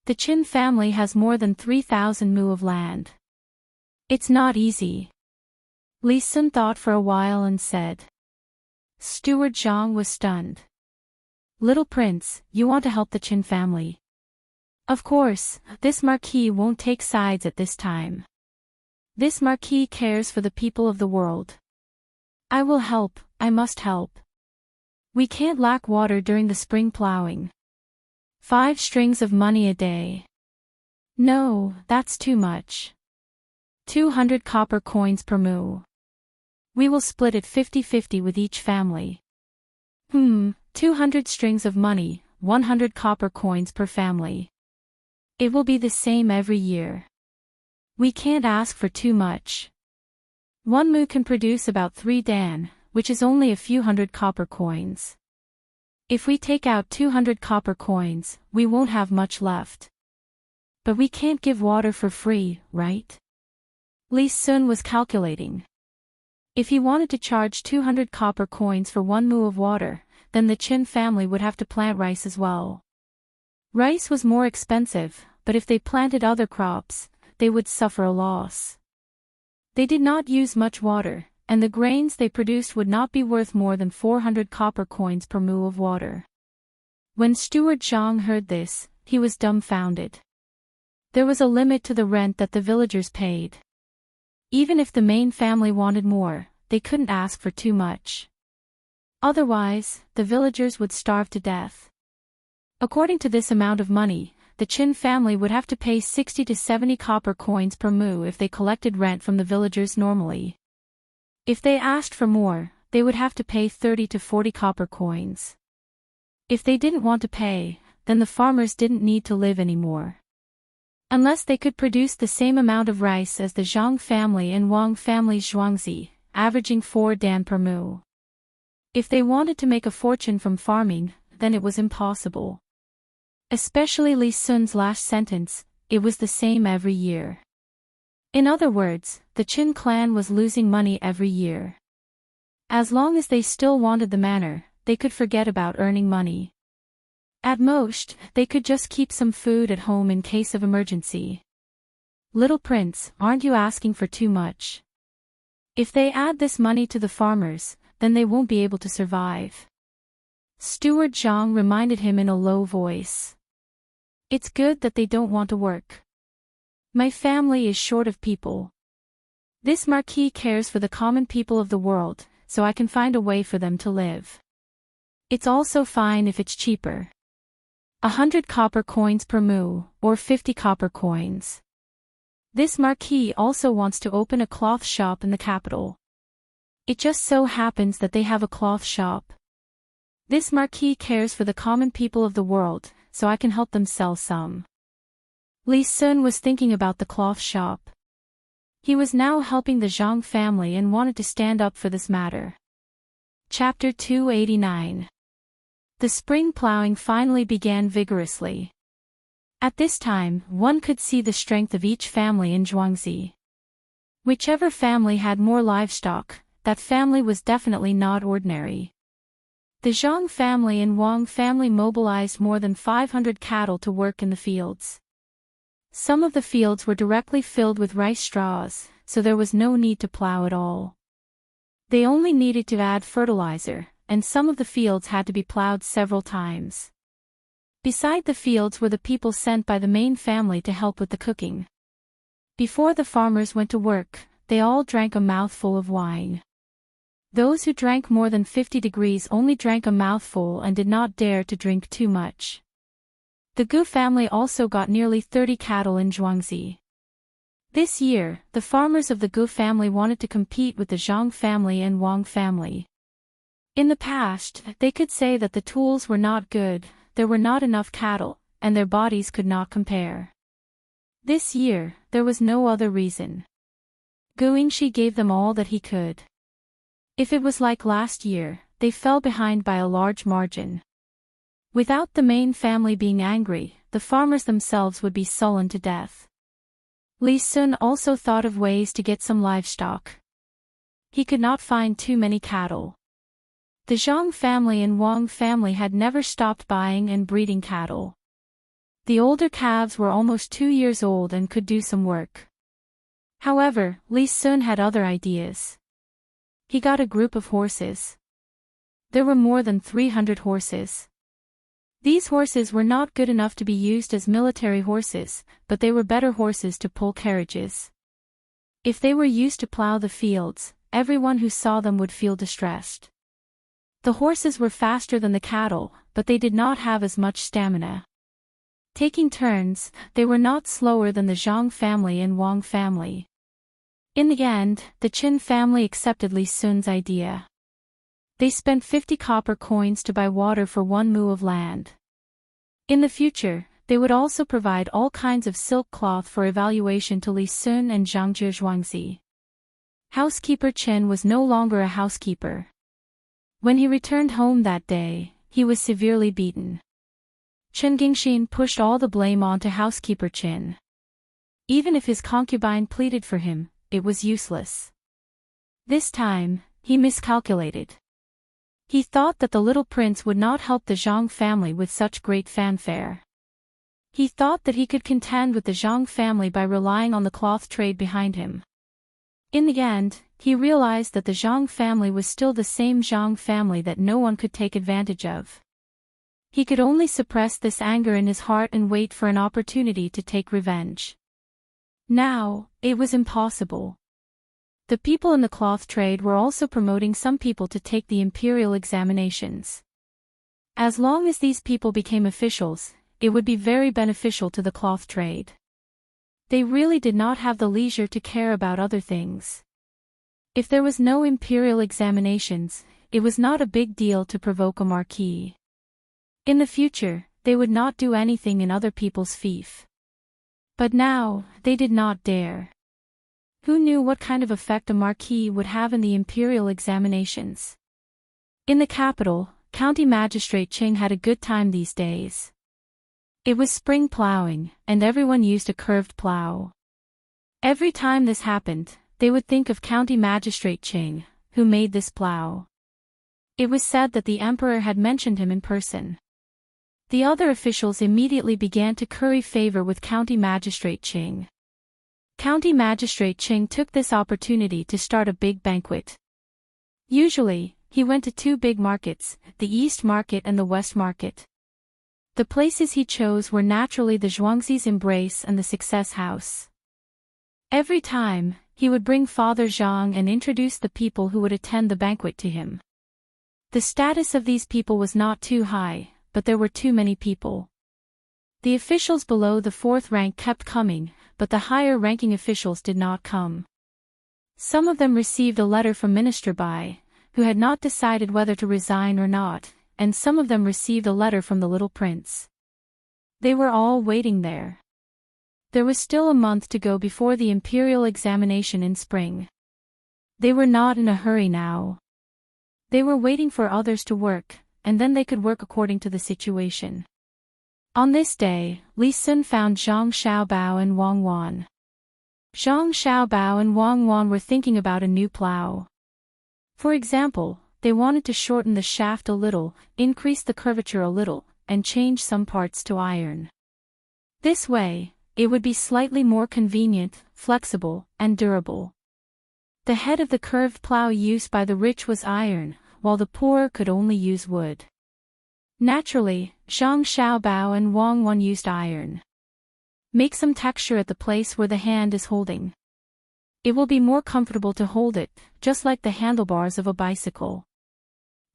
[SPEAKER 1] The Qin family has more than 3,000 mu of land. It's not easy. Li Sun thought for a while and said. Steward Zhang was stunned. Little prince, you want to help the Qin family? Of course, this marquis won't take sides at this time. This marquis cares for the people of the world. I will help, I must help. We can't lack water during the spring plowing. 5 strings of money a day. No, that's too much. 200 copper coins per mu. We will split it 50-50 with each family. 200 strings of money, 100 copper coins per family. It will be the same every year. We can't ask for too much. 1 mu can produce about 3 dan, which is only a few hundred copper coins. If we take out 200 copper coins, we won't have much left. But we can't give water for free, right? Li Sun was calculating. If he wanted to charge 200 copper coins for 1 mu of water, then the Qin family would have to plant rice as well. Rice was more expensive, but if they planted other crops, they would suffer a loss. They did not use much water, and the grains they produced would not be worth more than 400 copper coins per mu of water. When Steward Zhang heard this, he was dumbfounded. There was a limit to the rent that the villagers paid. Even if the main family wanted more, they couldn't ask for too much. Otherwise, the villagers would starve to death. According to this amount of money, the Qin family would have to pay 60 to 70 copper coins per mu if they collected rent from the villagers normally. If they asked for more, they would have to pay 30 to 40 copper coins. If they didn't want to pay, then the farmers didn't need to live anymore. Unless they could produce the same amount of rice as the Zhang family and Wang family's zhuangzi, averaging 4 dan per mu. If they wanted to make a fortune from farming, then it was impossible. Especially Li Sun's last sentence, it was the same every year. In other words, the Qin clan was losing money every year. As long as they still wanted the manor, they could forget about earning money. At most, they could just keep some food at home in case of emergency. Little prince, aren't you asking for too much? If they add this money to the farmers, then they won't be able to survive. Steward Zhang reminded him in a low voice. It's good that they don't want to work. My family is short of people. This marquis cares for the common people of the world, so I can find a way for them to live. It's also fine if it's cheaper. 100 copper coins per mu, or 50 copper coins. This marquis also wants to open a cloth shop in the capital. It just so happens that they have a cloth shop. This marquis cares for the common people of the world, so I can help them sell some. Li Sun was thinking about the cloth shop. He was now helping the Zhang family and wanted to stand up for this matter. Chapter 289. The spring plowing finally began vigorously. At this time, one could see the strength of each family in Zhuangzi. Whichever family had more livestock, that family was definitely not ordinary. The Zhang family and Wang family mobilized more than 500 cattle to work in the fields. Some of the fields were directly filled with rice straws, so there was no need to plow at all. They only needed to add fertilizer, and some of the fields had to be plowed several times. Beside the fields were the people sent by the main family to help with the cooking. Before the farmers went to work, they all drank a mouthful of wine. Those who drank more than 50 degrees only drank a mouthful and did not dare to drink too much. The Gu family also got nearly 30 cattle in Zhuangzi. This year, the farmers of the Gu family wanted to compete with the Zhang family and Wang family. In the past, they could say that the tools were not good, there were not enough cattle, and their bodies could not compare. This year, there was no other reason. Gu Yingxi gave them all that he could. If it was like last year, they fell behind by a large margin. Without the main family being angry, the farmers themselves would be sullen to death. Li Sun also thought of ways to get some livestock. He could not find too many cattle. The Zhang family and Wang family had never stopped buying and breeding cattle. The older calves were almost 2 years old and could do some work. However, Li Sun had other ideas. He got a group of horses. There were more than 300 horses. These horses were not good enough to be used as military horses, but they were better horses to pull carriages. If they were used to plow the fields, everyone who saw them would feel distressed. The horses were faster than the cattle, but they did not have as much stamina. Taking turns, they were not slower than the Zhang family and Wang family. In the end, the Qin family accepted Li Sun's idea. They spent 50 copper coins to buy water for 1 mu of land. In the future, they would also provide all kinds of silk cloth for evaluation to Li Sun and Zhang Zhuangzi. Housekeeper Chen was no longer a housekeeper. When he returned home that day, he was severely beaten. Chen Gingxin pushed all the blame onto housekeeper Chen. Even if his concubine pleaded for him, it was useless. This time, he miscalculated. He thought that the little prince would not help the Zhang family with such great fanfare. He thought that he could contend with the Zhang family by relying on the cloth trade behind him. In the end, he realized that the Zhang family was still the same Zhang family that no one could take advantage of. He could only suppress this anger in his heart and wait for an opportunity to take revenge. Now, it was impossible. The people in the cloth trade were also promoting some people to take the imperial examinations. As long as these people became officials, it would be very beneficial to the cloth trade. They really did not have the leisure to care about other things. If there was no imperial examinations, it was not a big deal to provoke a marquis. In the future, they would not do anything in other people's fief. But now, they did not dare. Who knew what kind of effect a marquis would have in the imperial examinations? In the capital, County Magistrate Qing had a good time these days. It was spring plowing, and everyone used a curved plow. Every time this happened, they would think of County Magistrate Qing, who made this plow. It was said that the emperor had mentioned him in person. The other officials immediately began to curry favor with County Magistrate Qing. County Magistrate Qing took this opportunity to start a big banquet. Usually, he went to 2 big markets, the East Market and the West Market. The places he chose were naturally the Zhuangzi's Embrace and the Success House. Every time, he would bring Father Zhang and introduce the people who would attend the banquet to him. The status of these people was not too high, but there were too many people. The officials below the 4th rank kept coming, but the higher-ranking officials did not come. Some of them received a letter from Minister Bai, who had not decided whether to resign or not, and some of them received a letter from the little prince. They were all waiting there. There was still a month to go before the imperial examination in spring. They were not in a hurry now. They were waiting for others to work, and then they could work according to the situation. On this day, Li Sun found Zhang Xiaobao and Wang Wan. Zhang Xiaobao and Wang Wan were thinking about a new plow. For example, they wanted to shorten the shaft a little, increase the curvature a little, and change some parts to iron. This way, it would be slightly more convenient, flexible, and durable. The head of the curved plow used by the rich was iron, while the poor could only use wood. Naturally, Zhang Xiaobao and Wang Wan used iron. Make some texture at the place where the hand is holding. It will be more comfortable to hold it, just like the handlebars of a bicycle.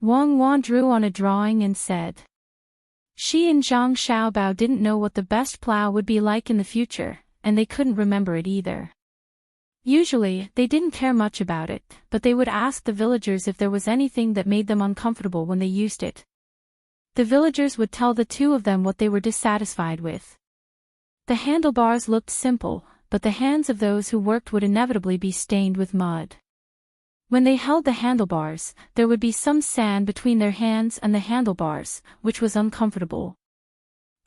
[SPEAKER 1] Wang Wan drew on a drawing and said. She and Zhang Xiaobao didn't know what the best plow would be like in the future, and they couldn't remember it either. Usually, they didn't care much about it, but they would ask the villagers if there was anything that made them uncomfortable when they used it. The villagers would tell the 2 of them what they were dissatisfied with. The handlebars looked simple, but the hands of those who worked would inevitably be stained with mud. When they held the handlebars, there would be some sand between their hands and the handlebars, which was uncomfortable.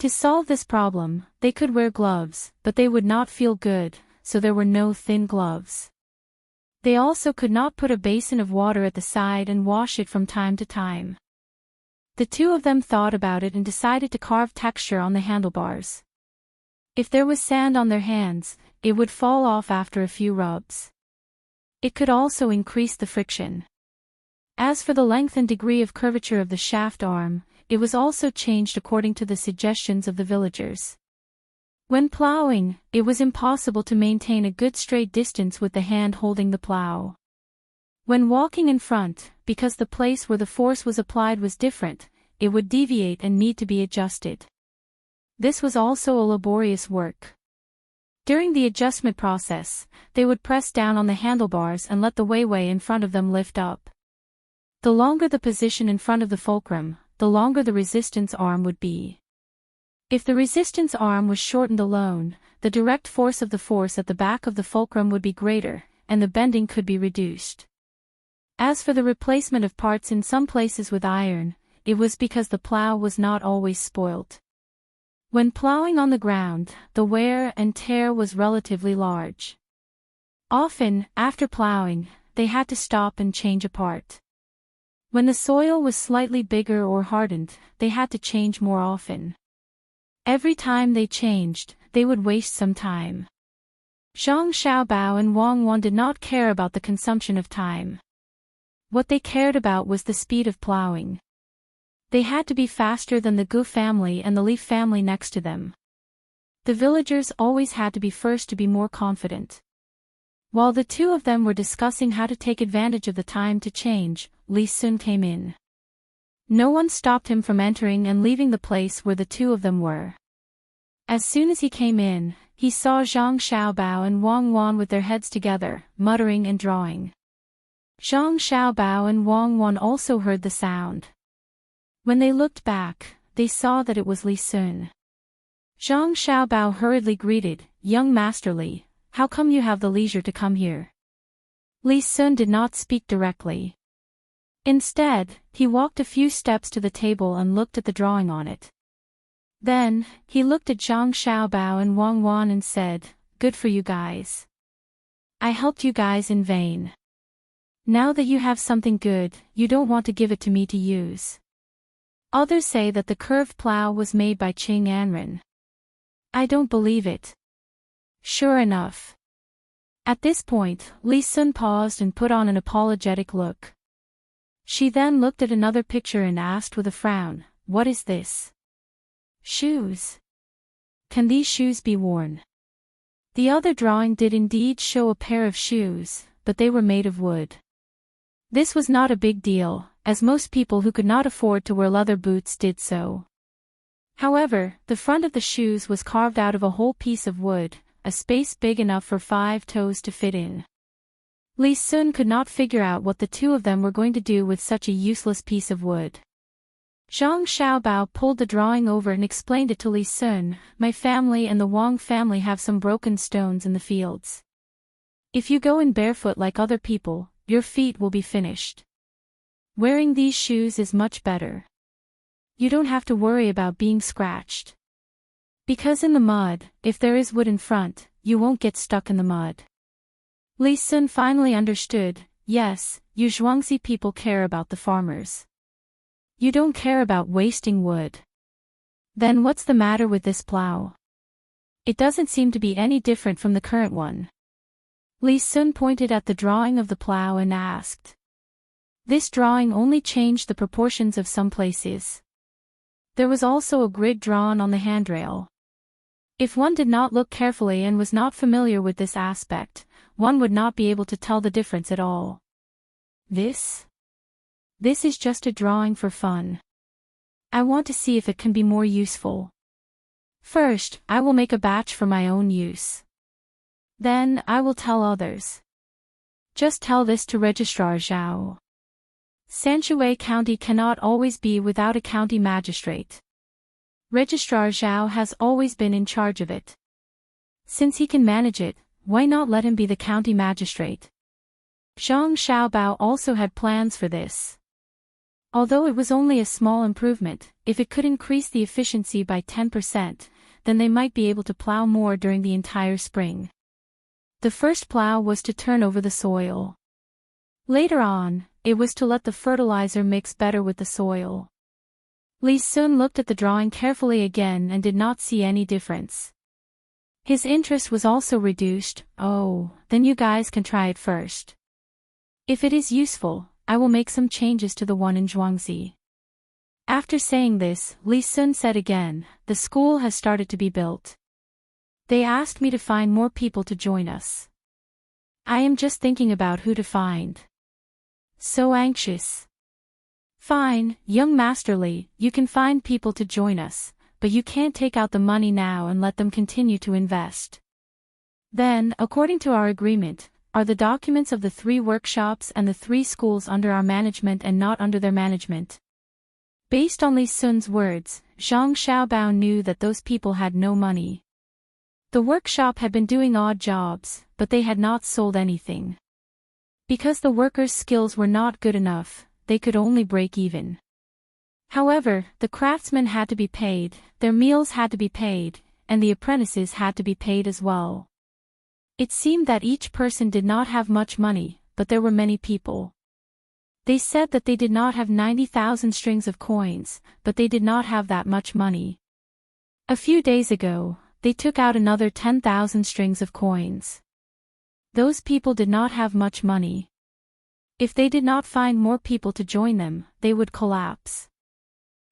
[SPEAKER 1] To solve this problem, they could wear gloves, but they would not feel good, so there were no thin gloves. They also could not put a basin of water at the side and wash it from time to time. The two of them thought about it and decided to carve texture on the handlebars. If there was sand on their hands, it would fall off after a few rubs. It could also increase the friction. As for the length and degree of curvature of the shaft arm, it was also changed according to the suggestions of the villagers. When plowing, it was impossible to maintain a good straight distance with the hand holding the plow. When walking in front, because the place where the force was applied was different, it would deviate and need to be adjusted. This was also a laborious work. During the adjustment process, they would press down on the handlebars and let the weight in front of them lift up. The longer the position in front of the fulcrum, the longer the resistance arm would be. If the resistance arm was shortened alone, the direct force of the force at the back of the fulcrum would be greater, and the bending could be reduced. As for the replacement of parts in some places with iron, it was because the plow was not always spoilt. When plowing on the ground, the wear and tear was relatively large. Often, after plowing, they had to stop and change a part. When the soil was slightly bigger or hardened, they had to change more often. Every time they changed, they would waste some time. Zhang Xiaobao and Wang Wan did not care about the consumption of time. What they cared about was the speed of plowing. They had to be faster than the Gu family and the Li family next to them. The villagers always had to be first to be more confident. While the two of them were discussing how to take advantage of the time to change, Li Sun came in. No one stopped him from entering and leaving the place where the two of them were. As soon as he came in, he saw Zhang Xiaobao and Wang Wan with their heads together, muttering and drawing. Zhang Xiaobao and Wang Wan also heard the sound. When they looked back, they saw that it was Li Sun. Zhang Xiaobao hurriedly greeted, "Young Master Li, how come you have the leisure to come here?" Li Sun did not speak directly. Instead, he walked a few steps to the table and looked at the drawing on it. Then, he looked at Zhang Xiaobao and Wang Wan and said, "Good for you guys. I helped you guys in vain. Now that you have something good, you don't want to give it to me to use." Others say that the curved plow was made by Qing Anren. I don't believe it. Sure enough. At this point, Li Sun paused and put on an apologetic look. She then looked at another picture and asked with a frown, "What is this?" "Shoes. Can these shoes be worn?" The other drawing did indeed show a pair of shoes, but they were made of wood. This was not a big deal, as most people who could not afford to wear leather boots did so. However, the front of the shoes was carved out of a whole piece of wood, a space big enough for 5 toes to fit in. Li Sun could not figure out what the two of them were going to do with such a useless piece of wood. Zhang Xiaobao pulled the drawing over and explained it to Li Sun, "My family and the Wang family have some broken stones in the fields. If you go in barefoot like other people, your feet will be finished. Wearing these shoes is much better. You don't have to worry about being scratched. Because in the mud, if there is wood in front, you won't get stuck in the mud." Li Sun finally understood, yes, you Zhuangzi people care about the farmers. You don't care about wasting wood. Then what's the matter with this plow? It doesn't seem to be any different from the current one. Li Sun pointed at the drawing of the plow and asked. This drawing only changed the proportions of some places. There was also a grid drawn on the handrail. If one did not look carefully and was not familiar with this aspect, one would not be able to tell the difference at all. This is just a drawing for fun. I want to see if it can be more useful. First, I will make a batch for my own use. Then, I will tell others. Just tell this to Registrar Zhao. Sanshui County cannot always be without a county magistrate. Registrar Zhao has always been in charge of it. Since he can manage it, why not let him be the county magistrate? Zhang Xiaobao also had plans for this. Although it was only a small improvement, if it could increase the efficiency by 10%, then they might be able to plow more during the entire spring. The first plow was to turn over the soil. Later on, it was to let the fertilizer mix better with the soil. Li Sun looked at the drawing carefully again and did not see any difference. His interest was also reduced. Oh, then you guys can try it first. If it is useful, I will make some changes to the one in Zhuangzi. After saying this, Li Sun said again, the school has started to be built. They asked me to find more people to join us. I am just thinking about who to find. So anxious. Fine, young Master Li, you can find people to join us, but you can't take out the money now and let them continue to invest. Then, according to our agreement, are the documents of the 3 workshops and the 3 schools under our management and not under their management? Based on Li Sun's words, Zhang Xiaobao knew that those people had no money. The workshop had been doing odd jobs, but they had not sold anything. Because the workers' skills were not good enough, they could only break even. However, the craftsmen had to be paid, their meals had to be paid, and the apprentices had to be paid as well. It seemed that each person did not have much money, but there were many people. They said that they did not have 90,000 strings of coins, but they did not have that much money. A few days ago, they took out another 10,000 strings of coins. Those people did not have much money. If they did not find more people to join them, they would collapse.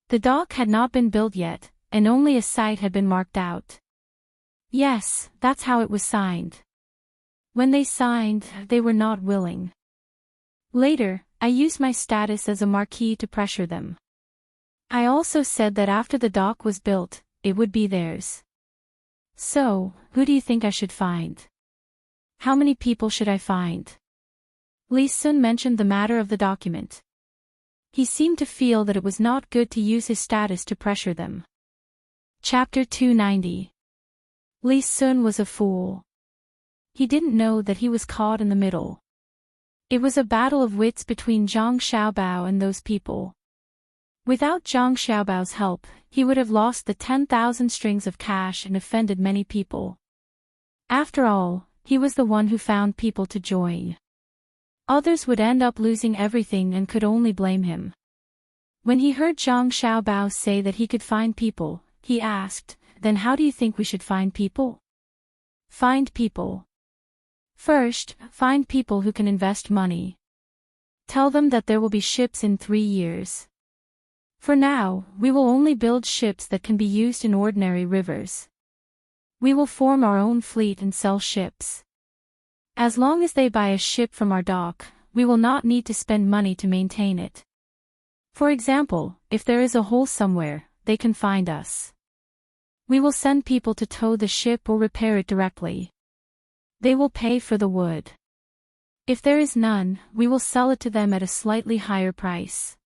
[SPEAKER 1] The dock had not been built yet, and only a site had been marked out. Yes, that's how it was signed. When they signed, they were not willing. Later, I used my status as a marquis to pressure them. I also said that after the dock was built, it would be theirs. So, who do you think I should find? How many people should I find? Li Sun mentioned the matter of the document. He seemed to feel that it was not good to use his status to pressure them. Chapter 290. Li Sun was a fool. He didn't know that he was caught in the middle. It was a battle of wits between Zhang Xiaobao and those people. Without Zhang Xiaobao's help, he would have lost the 10,000 strings of cash and offended many people. After all, he was the one who found people to join. Others would end up losing everything and could only blame him. When he heard Zhang Xiaobao say that he could find people, he asked, "Then how do you think we should find people?" Find people. First, find people who can invest money. Tell them that there will be ships in 3 years. For now, we will only build ships that can be used in ordinary rivers. We will form our own fleet and sell ships. As long as they buy a ship from our dock, we will not need to spend money to maintain it. For example, if there is a hole somewhere, they can find us. We will send people to tow the ship or repair it directly. They will pay for the wood. If there is none, we will sell it to them at a slightly higher price.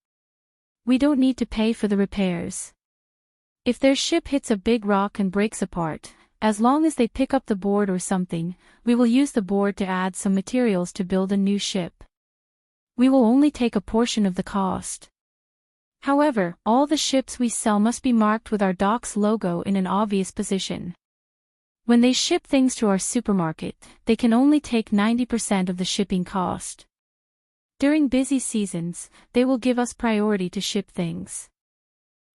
[SPEAKER 1] We don't need to pay for the repairs. If their ship hits a big rock and breaks apart, as long as they pick up the board or something, we will use the board to add some materials to build a new ship. We will only take a portion of the cost. However, all the ships we sell must be marked with our dock's logo in an obvious position. When they ship things to our supermarket, they can only take 90% of the shipping cost. During busy seasons, they will give us priority to ship things.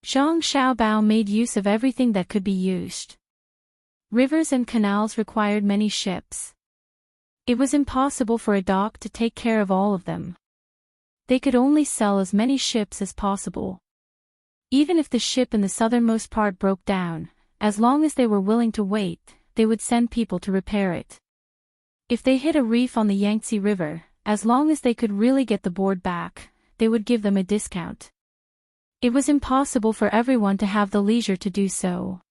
[SPEAKER 1] Zhang Xiaobao made use of everything that could be used. Rivers and canals required many ships. It was impossible for a dock to take care of all of them. They could only sell as many ships as possible. Even if the ship in the southernmost part broke down, as long as they were willing to wait, they would send people to repair it. If they hit a reef on the Yangtze River, as long as they could really get the board back, they would give them a discount. It was impossible for everyone to have the leisure to do so.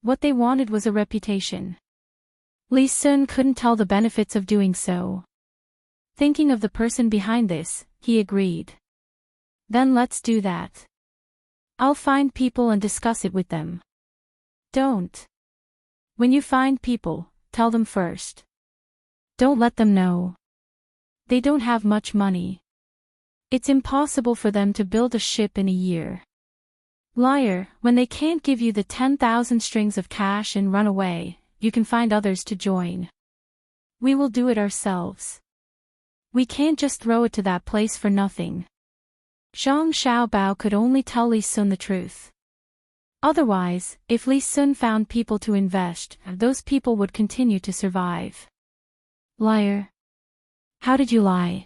[SPEAKER 1] What they wanted was a reputation. Li Sun couldn't tell the benefits of doing so. Thinking of the person behind this, he agreed. Then let's do that. I'll find people and discuss it with them. Don't. When you find people, tell them first. Don't let them know. They don't have much money. It's impossible for them to build a ship in a year. Liar, when they can't give you the 10,000 strings of cash and run away, you can find others to join. We will do it ourselves. We can't just throw it to that place for nothing. Zhang Xiaobao could only tell Li Sun the truth. Otherwise, if Li Sun found people to invest, those people would continue to survive. Liar. How did you lie?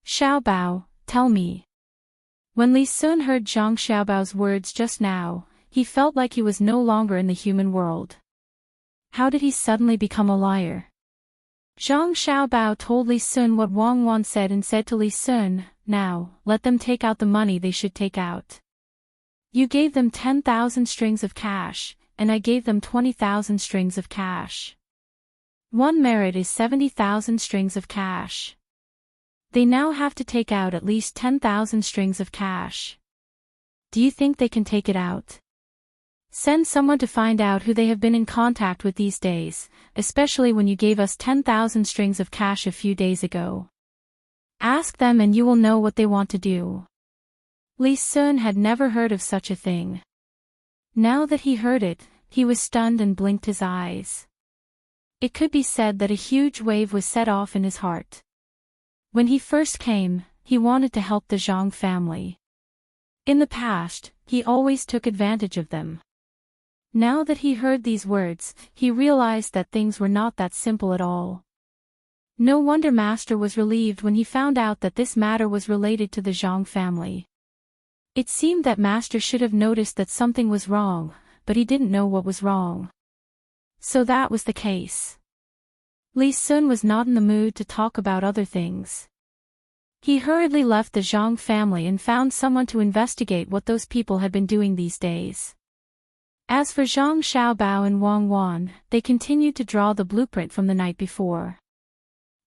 [SPEAKER 1] Xiaobao, tell me. When Li Sun heard Zhang Xiaobao's words just now, he felt like he was no longer in the human world. How did he suddenly become a liar? Zhang Xiaobao told Li Sun what Wang Wan said and said to Li Sun, now, let them take out the money they should take out. You gave them 10,000 strings of cash, and I gave them 20,000 strings of cash. One merit is 70,000 strings of cash. They now have to take out at least 10,000 strings of cash. Do you think they can take it out? Send someone to find out who they have been in contact with these days, especially when you gave us 10,000 strings of cash a few days ago. Ask them and you will know what they want to do. Li Sun had never heard of such a thing. Now that he heard it, he was stunned and blinked his eyes. It could be said that a huge wave was set off in his heart. When he first came, he wanted to help the Zhang family. In the past, he always took advantage of them. Now that he heard these words, he realized that things were not that simple at all. No wonder Master was relieved when he found out that this matter was related to the Zhang family. It seemed that Master should have noticed that something was wrong, but he didn't know what was wrong. So that was the case. Li Sun was not in the mood to talk about other things. He hurriedly left the Zhang family and found someone to investigate what those people had been doing these days. As for Zhang Xiaobao and Wang Wan, they continued to draw the blueprint from the night before.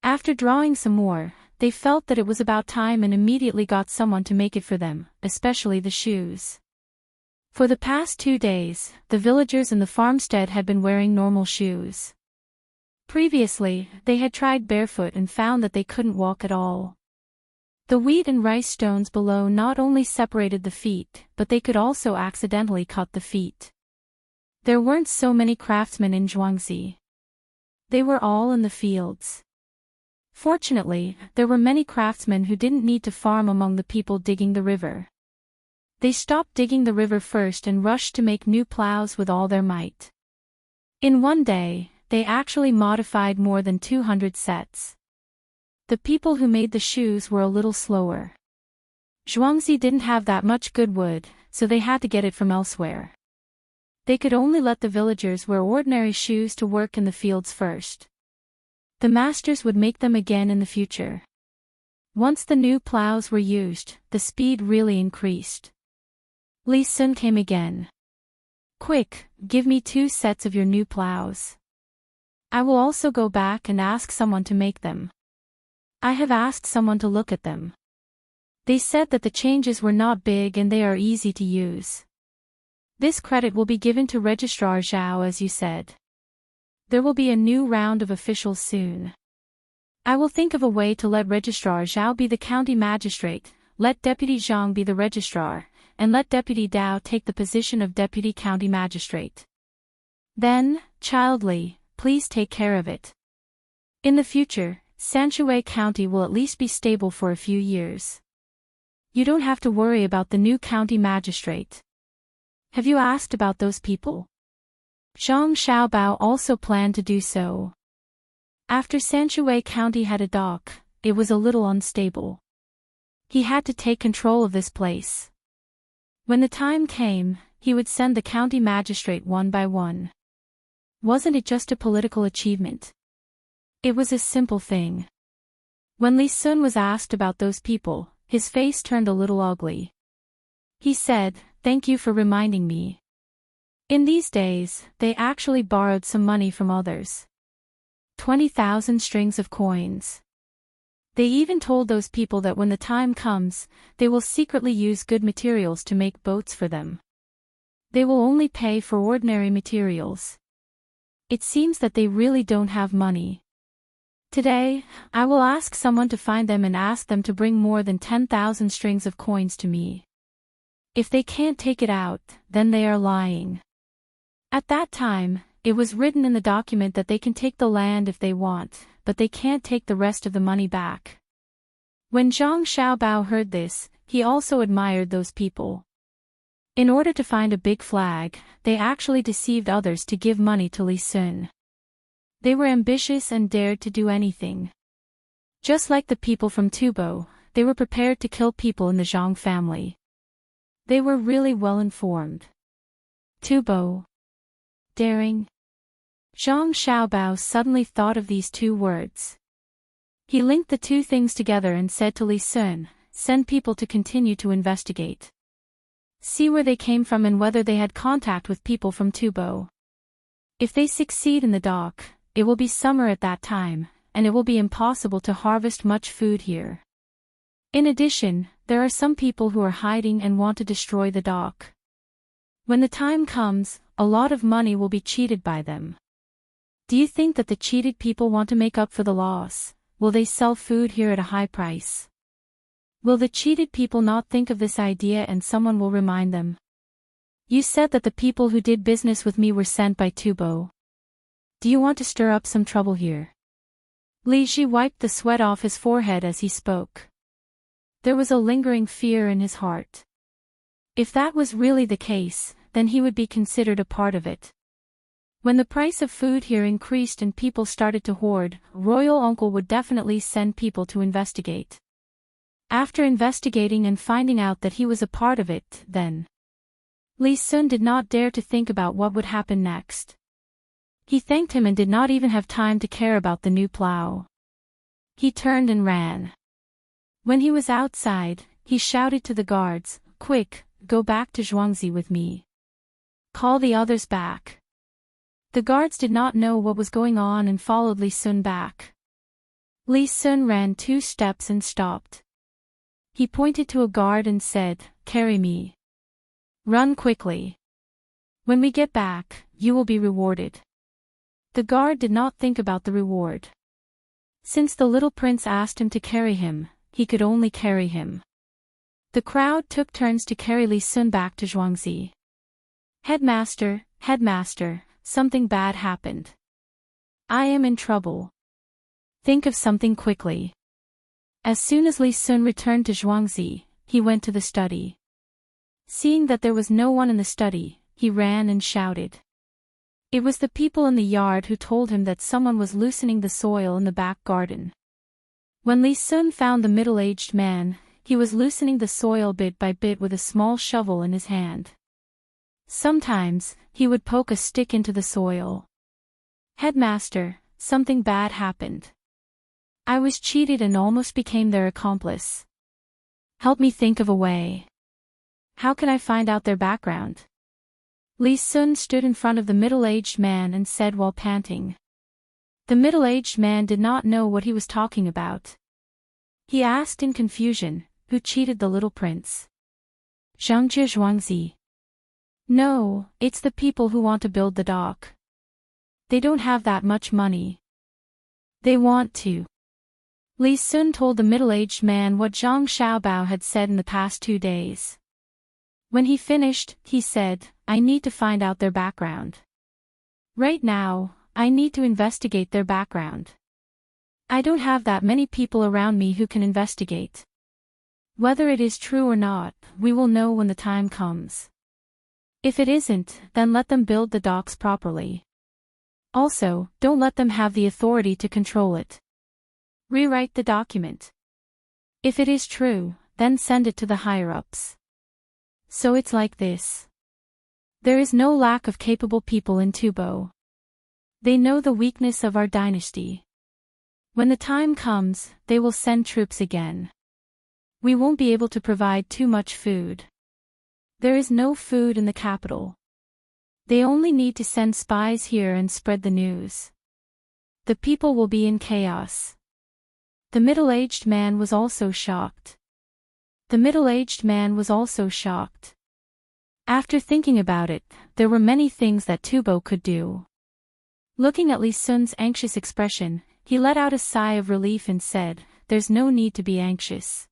[SPEAKER 1] After drawing some more, they felt that it was about time and immediately got someone to make it for them, especially the shoes. For the past 2 days, the villagers in the farmstead had been wearing normal shoes. Previously, they had tried barefoot and found that they couldn't walk at all. The wheat and rice stones below not only separated the feet, but they could also accidentally cut the feet. There weren't so many craftsmen in Zhuangzi. They were all in the fields. Fortunately, there were many craftsmen who didn't need to farm among the people digging the river. They stopped digging the river first and rushed to make new plows with all their might. In one day, they actually modified more than 200 sets. The people who made the shoes were a little slower. Zhuangzi didn't have that much good wood, so they had to get it from elsewhere. They could only let the villagers wear ordinary shoes to work in the fields first. The masters would make them again in the future. Once the new plows were used, the speed really increased. Li Sun came again. Quick, give me 2 sets of your new plows. I will also go back and ask someone to make them. I have asked someone to look at them. They said that the changes were not big and they are easy to use. This credit will be given to Registrar Zhao as you said. There will be a new round of officials soon. I will think of a way to let Registrar Zhao be the county magistrate, let Deputy Zhang be the registrar, and let Deputy Dao take the position of Deputy County Magistrate. Then, Child Li, please take care of it. In the future, Sanshui County will at least be stable for a few years. You don't have to worry about the new county magistrate. Have you asked about those people? Zhang Xiaobao also planned to do so. After Sanshui County had a dock, it was a little unstable. He had to take control of this place. When the time came, he would send the county magistrate one by one. Wasn't it just a political achievement? It was a simple thing. When Li Sun was asked about those people, his face turned a little ugly. He said, "Thank you for reminding me." In these days, they actually borrowed some money from others. 20,000 strings of coins. They even told those people that when the time comes, they will secretly use good materials to make boats for them. They will only pay for ordinary materials. It seems that they really don't have money. Today, I will ask someone to find them and ask them to bring more than 10,000 strings of coins to me. If they can't take it out, then they are lying. At that time, it was written in the document that they can take the land if they want, but they can't take the rest of the money back. When Zhang Xiaobao heard this, he also admired those people. In order to find a big flag, they actually deceived others to give money to Li Sun. They were ambitious and dared to do anything. Just like the people from Tubo, they were prepared to kill people in the Zhang family. They were really well informed. Tubo. Daring. Zhang Xiaobao suddenly thought of these two words. He linked the two things together and said to Li Sun, "Send people to continue to investigate. See where they came from and whether they had contact with people from Tubo. If they succeed in the dock, it will be summer at that time, and it will be impossible to harvest much food here. In addition, there are some people who are hiding and want to destroy the dock. When the time comes, a lot of money will be cheated by them. Do you think that the cheated people want to make up for the loss? Will they sell food here at a high price? Will the cheated people not think of this idea and someone will remind them? You said that the people who did business with me were sent by Tubo. Do you want to stir up some trouble here?" Li Ji wiped the sweat off his forehead as he spoke. There was a lingering fear in his heart. If that was really the case, then he would be considered a part of it. When the price of food here increased and people started to hoard, Royal Uncle would definitely send people to investigate. After investigating and finding out that he was a part of it, then Li Sun did not dare to think about what would happen next. He thanked him and did not even have time to care about the new plow. He turned and ran. When he was outside, he shouted to the guards, "Quick, go back to Zhuangzi with me. Call the others back." The guards did not know what was going on and followed Li Sun back. Li Sun ran 2 steps and stopped. He pointed to a guard and said, "Carry me. Run quickly. When we get back, you will be rewarded." The guard did not think about the reward. Since the little prince asked him to carry him, he could only carry him. The crowd took turns to carry Li Sun back to Zhuangzi. Headmaster, something bad happened. I am in trouble. Think of something quickly." As soon as Li Sun returned to Zhuangzi, he went to the study. Seeing that there was no one in the study, he ran and shouted. It was the people in the yard who told him that someone was loosening the soil in the back garden. When Li Sun found the middle-aged man, he was loosening the soil bit by bit with a small shovel in his hand. Sometimes, he would poke a stick into the soil. "Headmaster, something bad happened. I was cheated and almost became their accomplice. Help me think of a way. How can I find out their background?" Li Sun stood in front of the middle-aged man and said while panting. The middle-aged man did not know what he was talking about. He asked in confusion, "Who cheated the little prince?" "Zhangzhi Zhuangzi." "No, it's the people who want to build the dock. They don't have that much money. They want to." Li Sun told the middle-aged man what Zhang Xiaobao had said in the past 2 days. When he finished, he said, "I need to find out their background. Right now, I need to investigate their background. I don't have that many people around me who can investigate. Whether it is true or not, we will know when the time comes. If it isn't, then let them build the docks properly. Also, don't let them have the authority to control it. Rewrite the document. If it is true, then send it to the higher-ups. So it's like this. There is no lack of capable people in Tubo. They know the weakness of our dynasty. When the time comes, they will send troops again. We won't be able to provide too much food. There is no food in the capital. They only need to send spies here and spread the news. The people will be in chaos." The middle-aged man was also shocked. After thinking about it, there were many things that Tubo could do. Looking at Li Sun's anxious expression, He let out a sigh of relief and said, "There's no need to be anxious.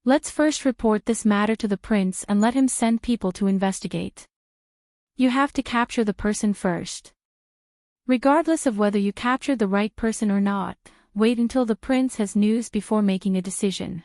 [SPEAKER 1] Let's first report this matter to the prince and let him send people to investigate. You have to capture the person first. Regardless of whether you captured the right person or not, wait until the prince has news before making a decision."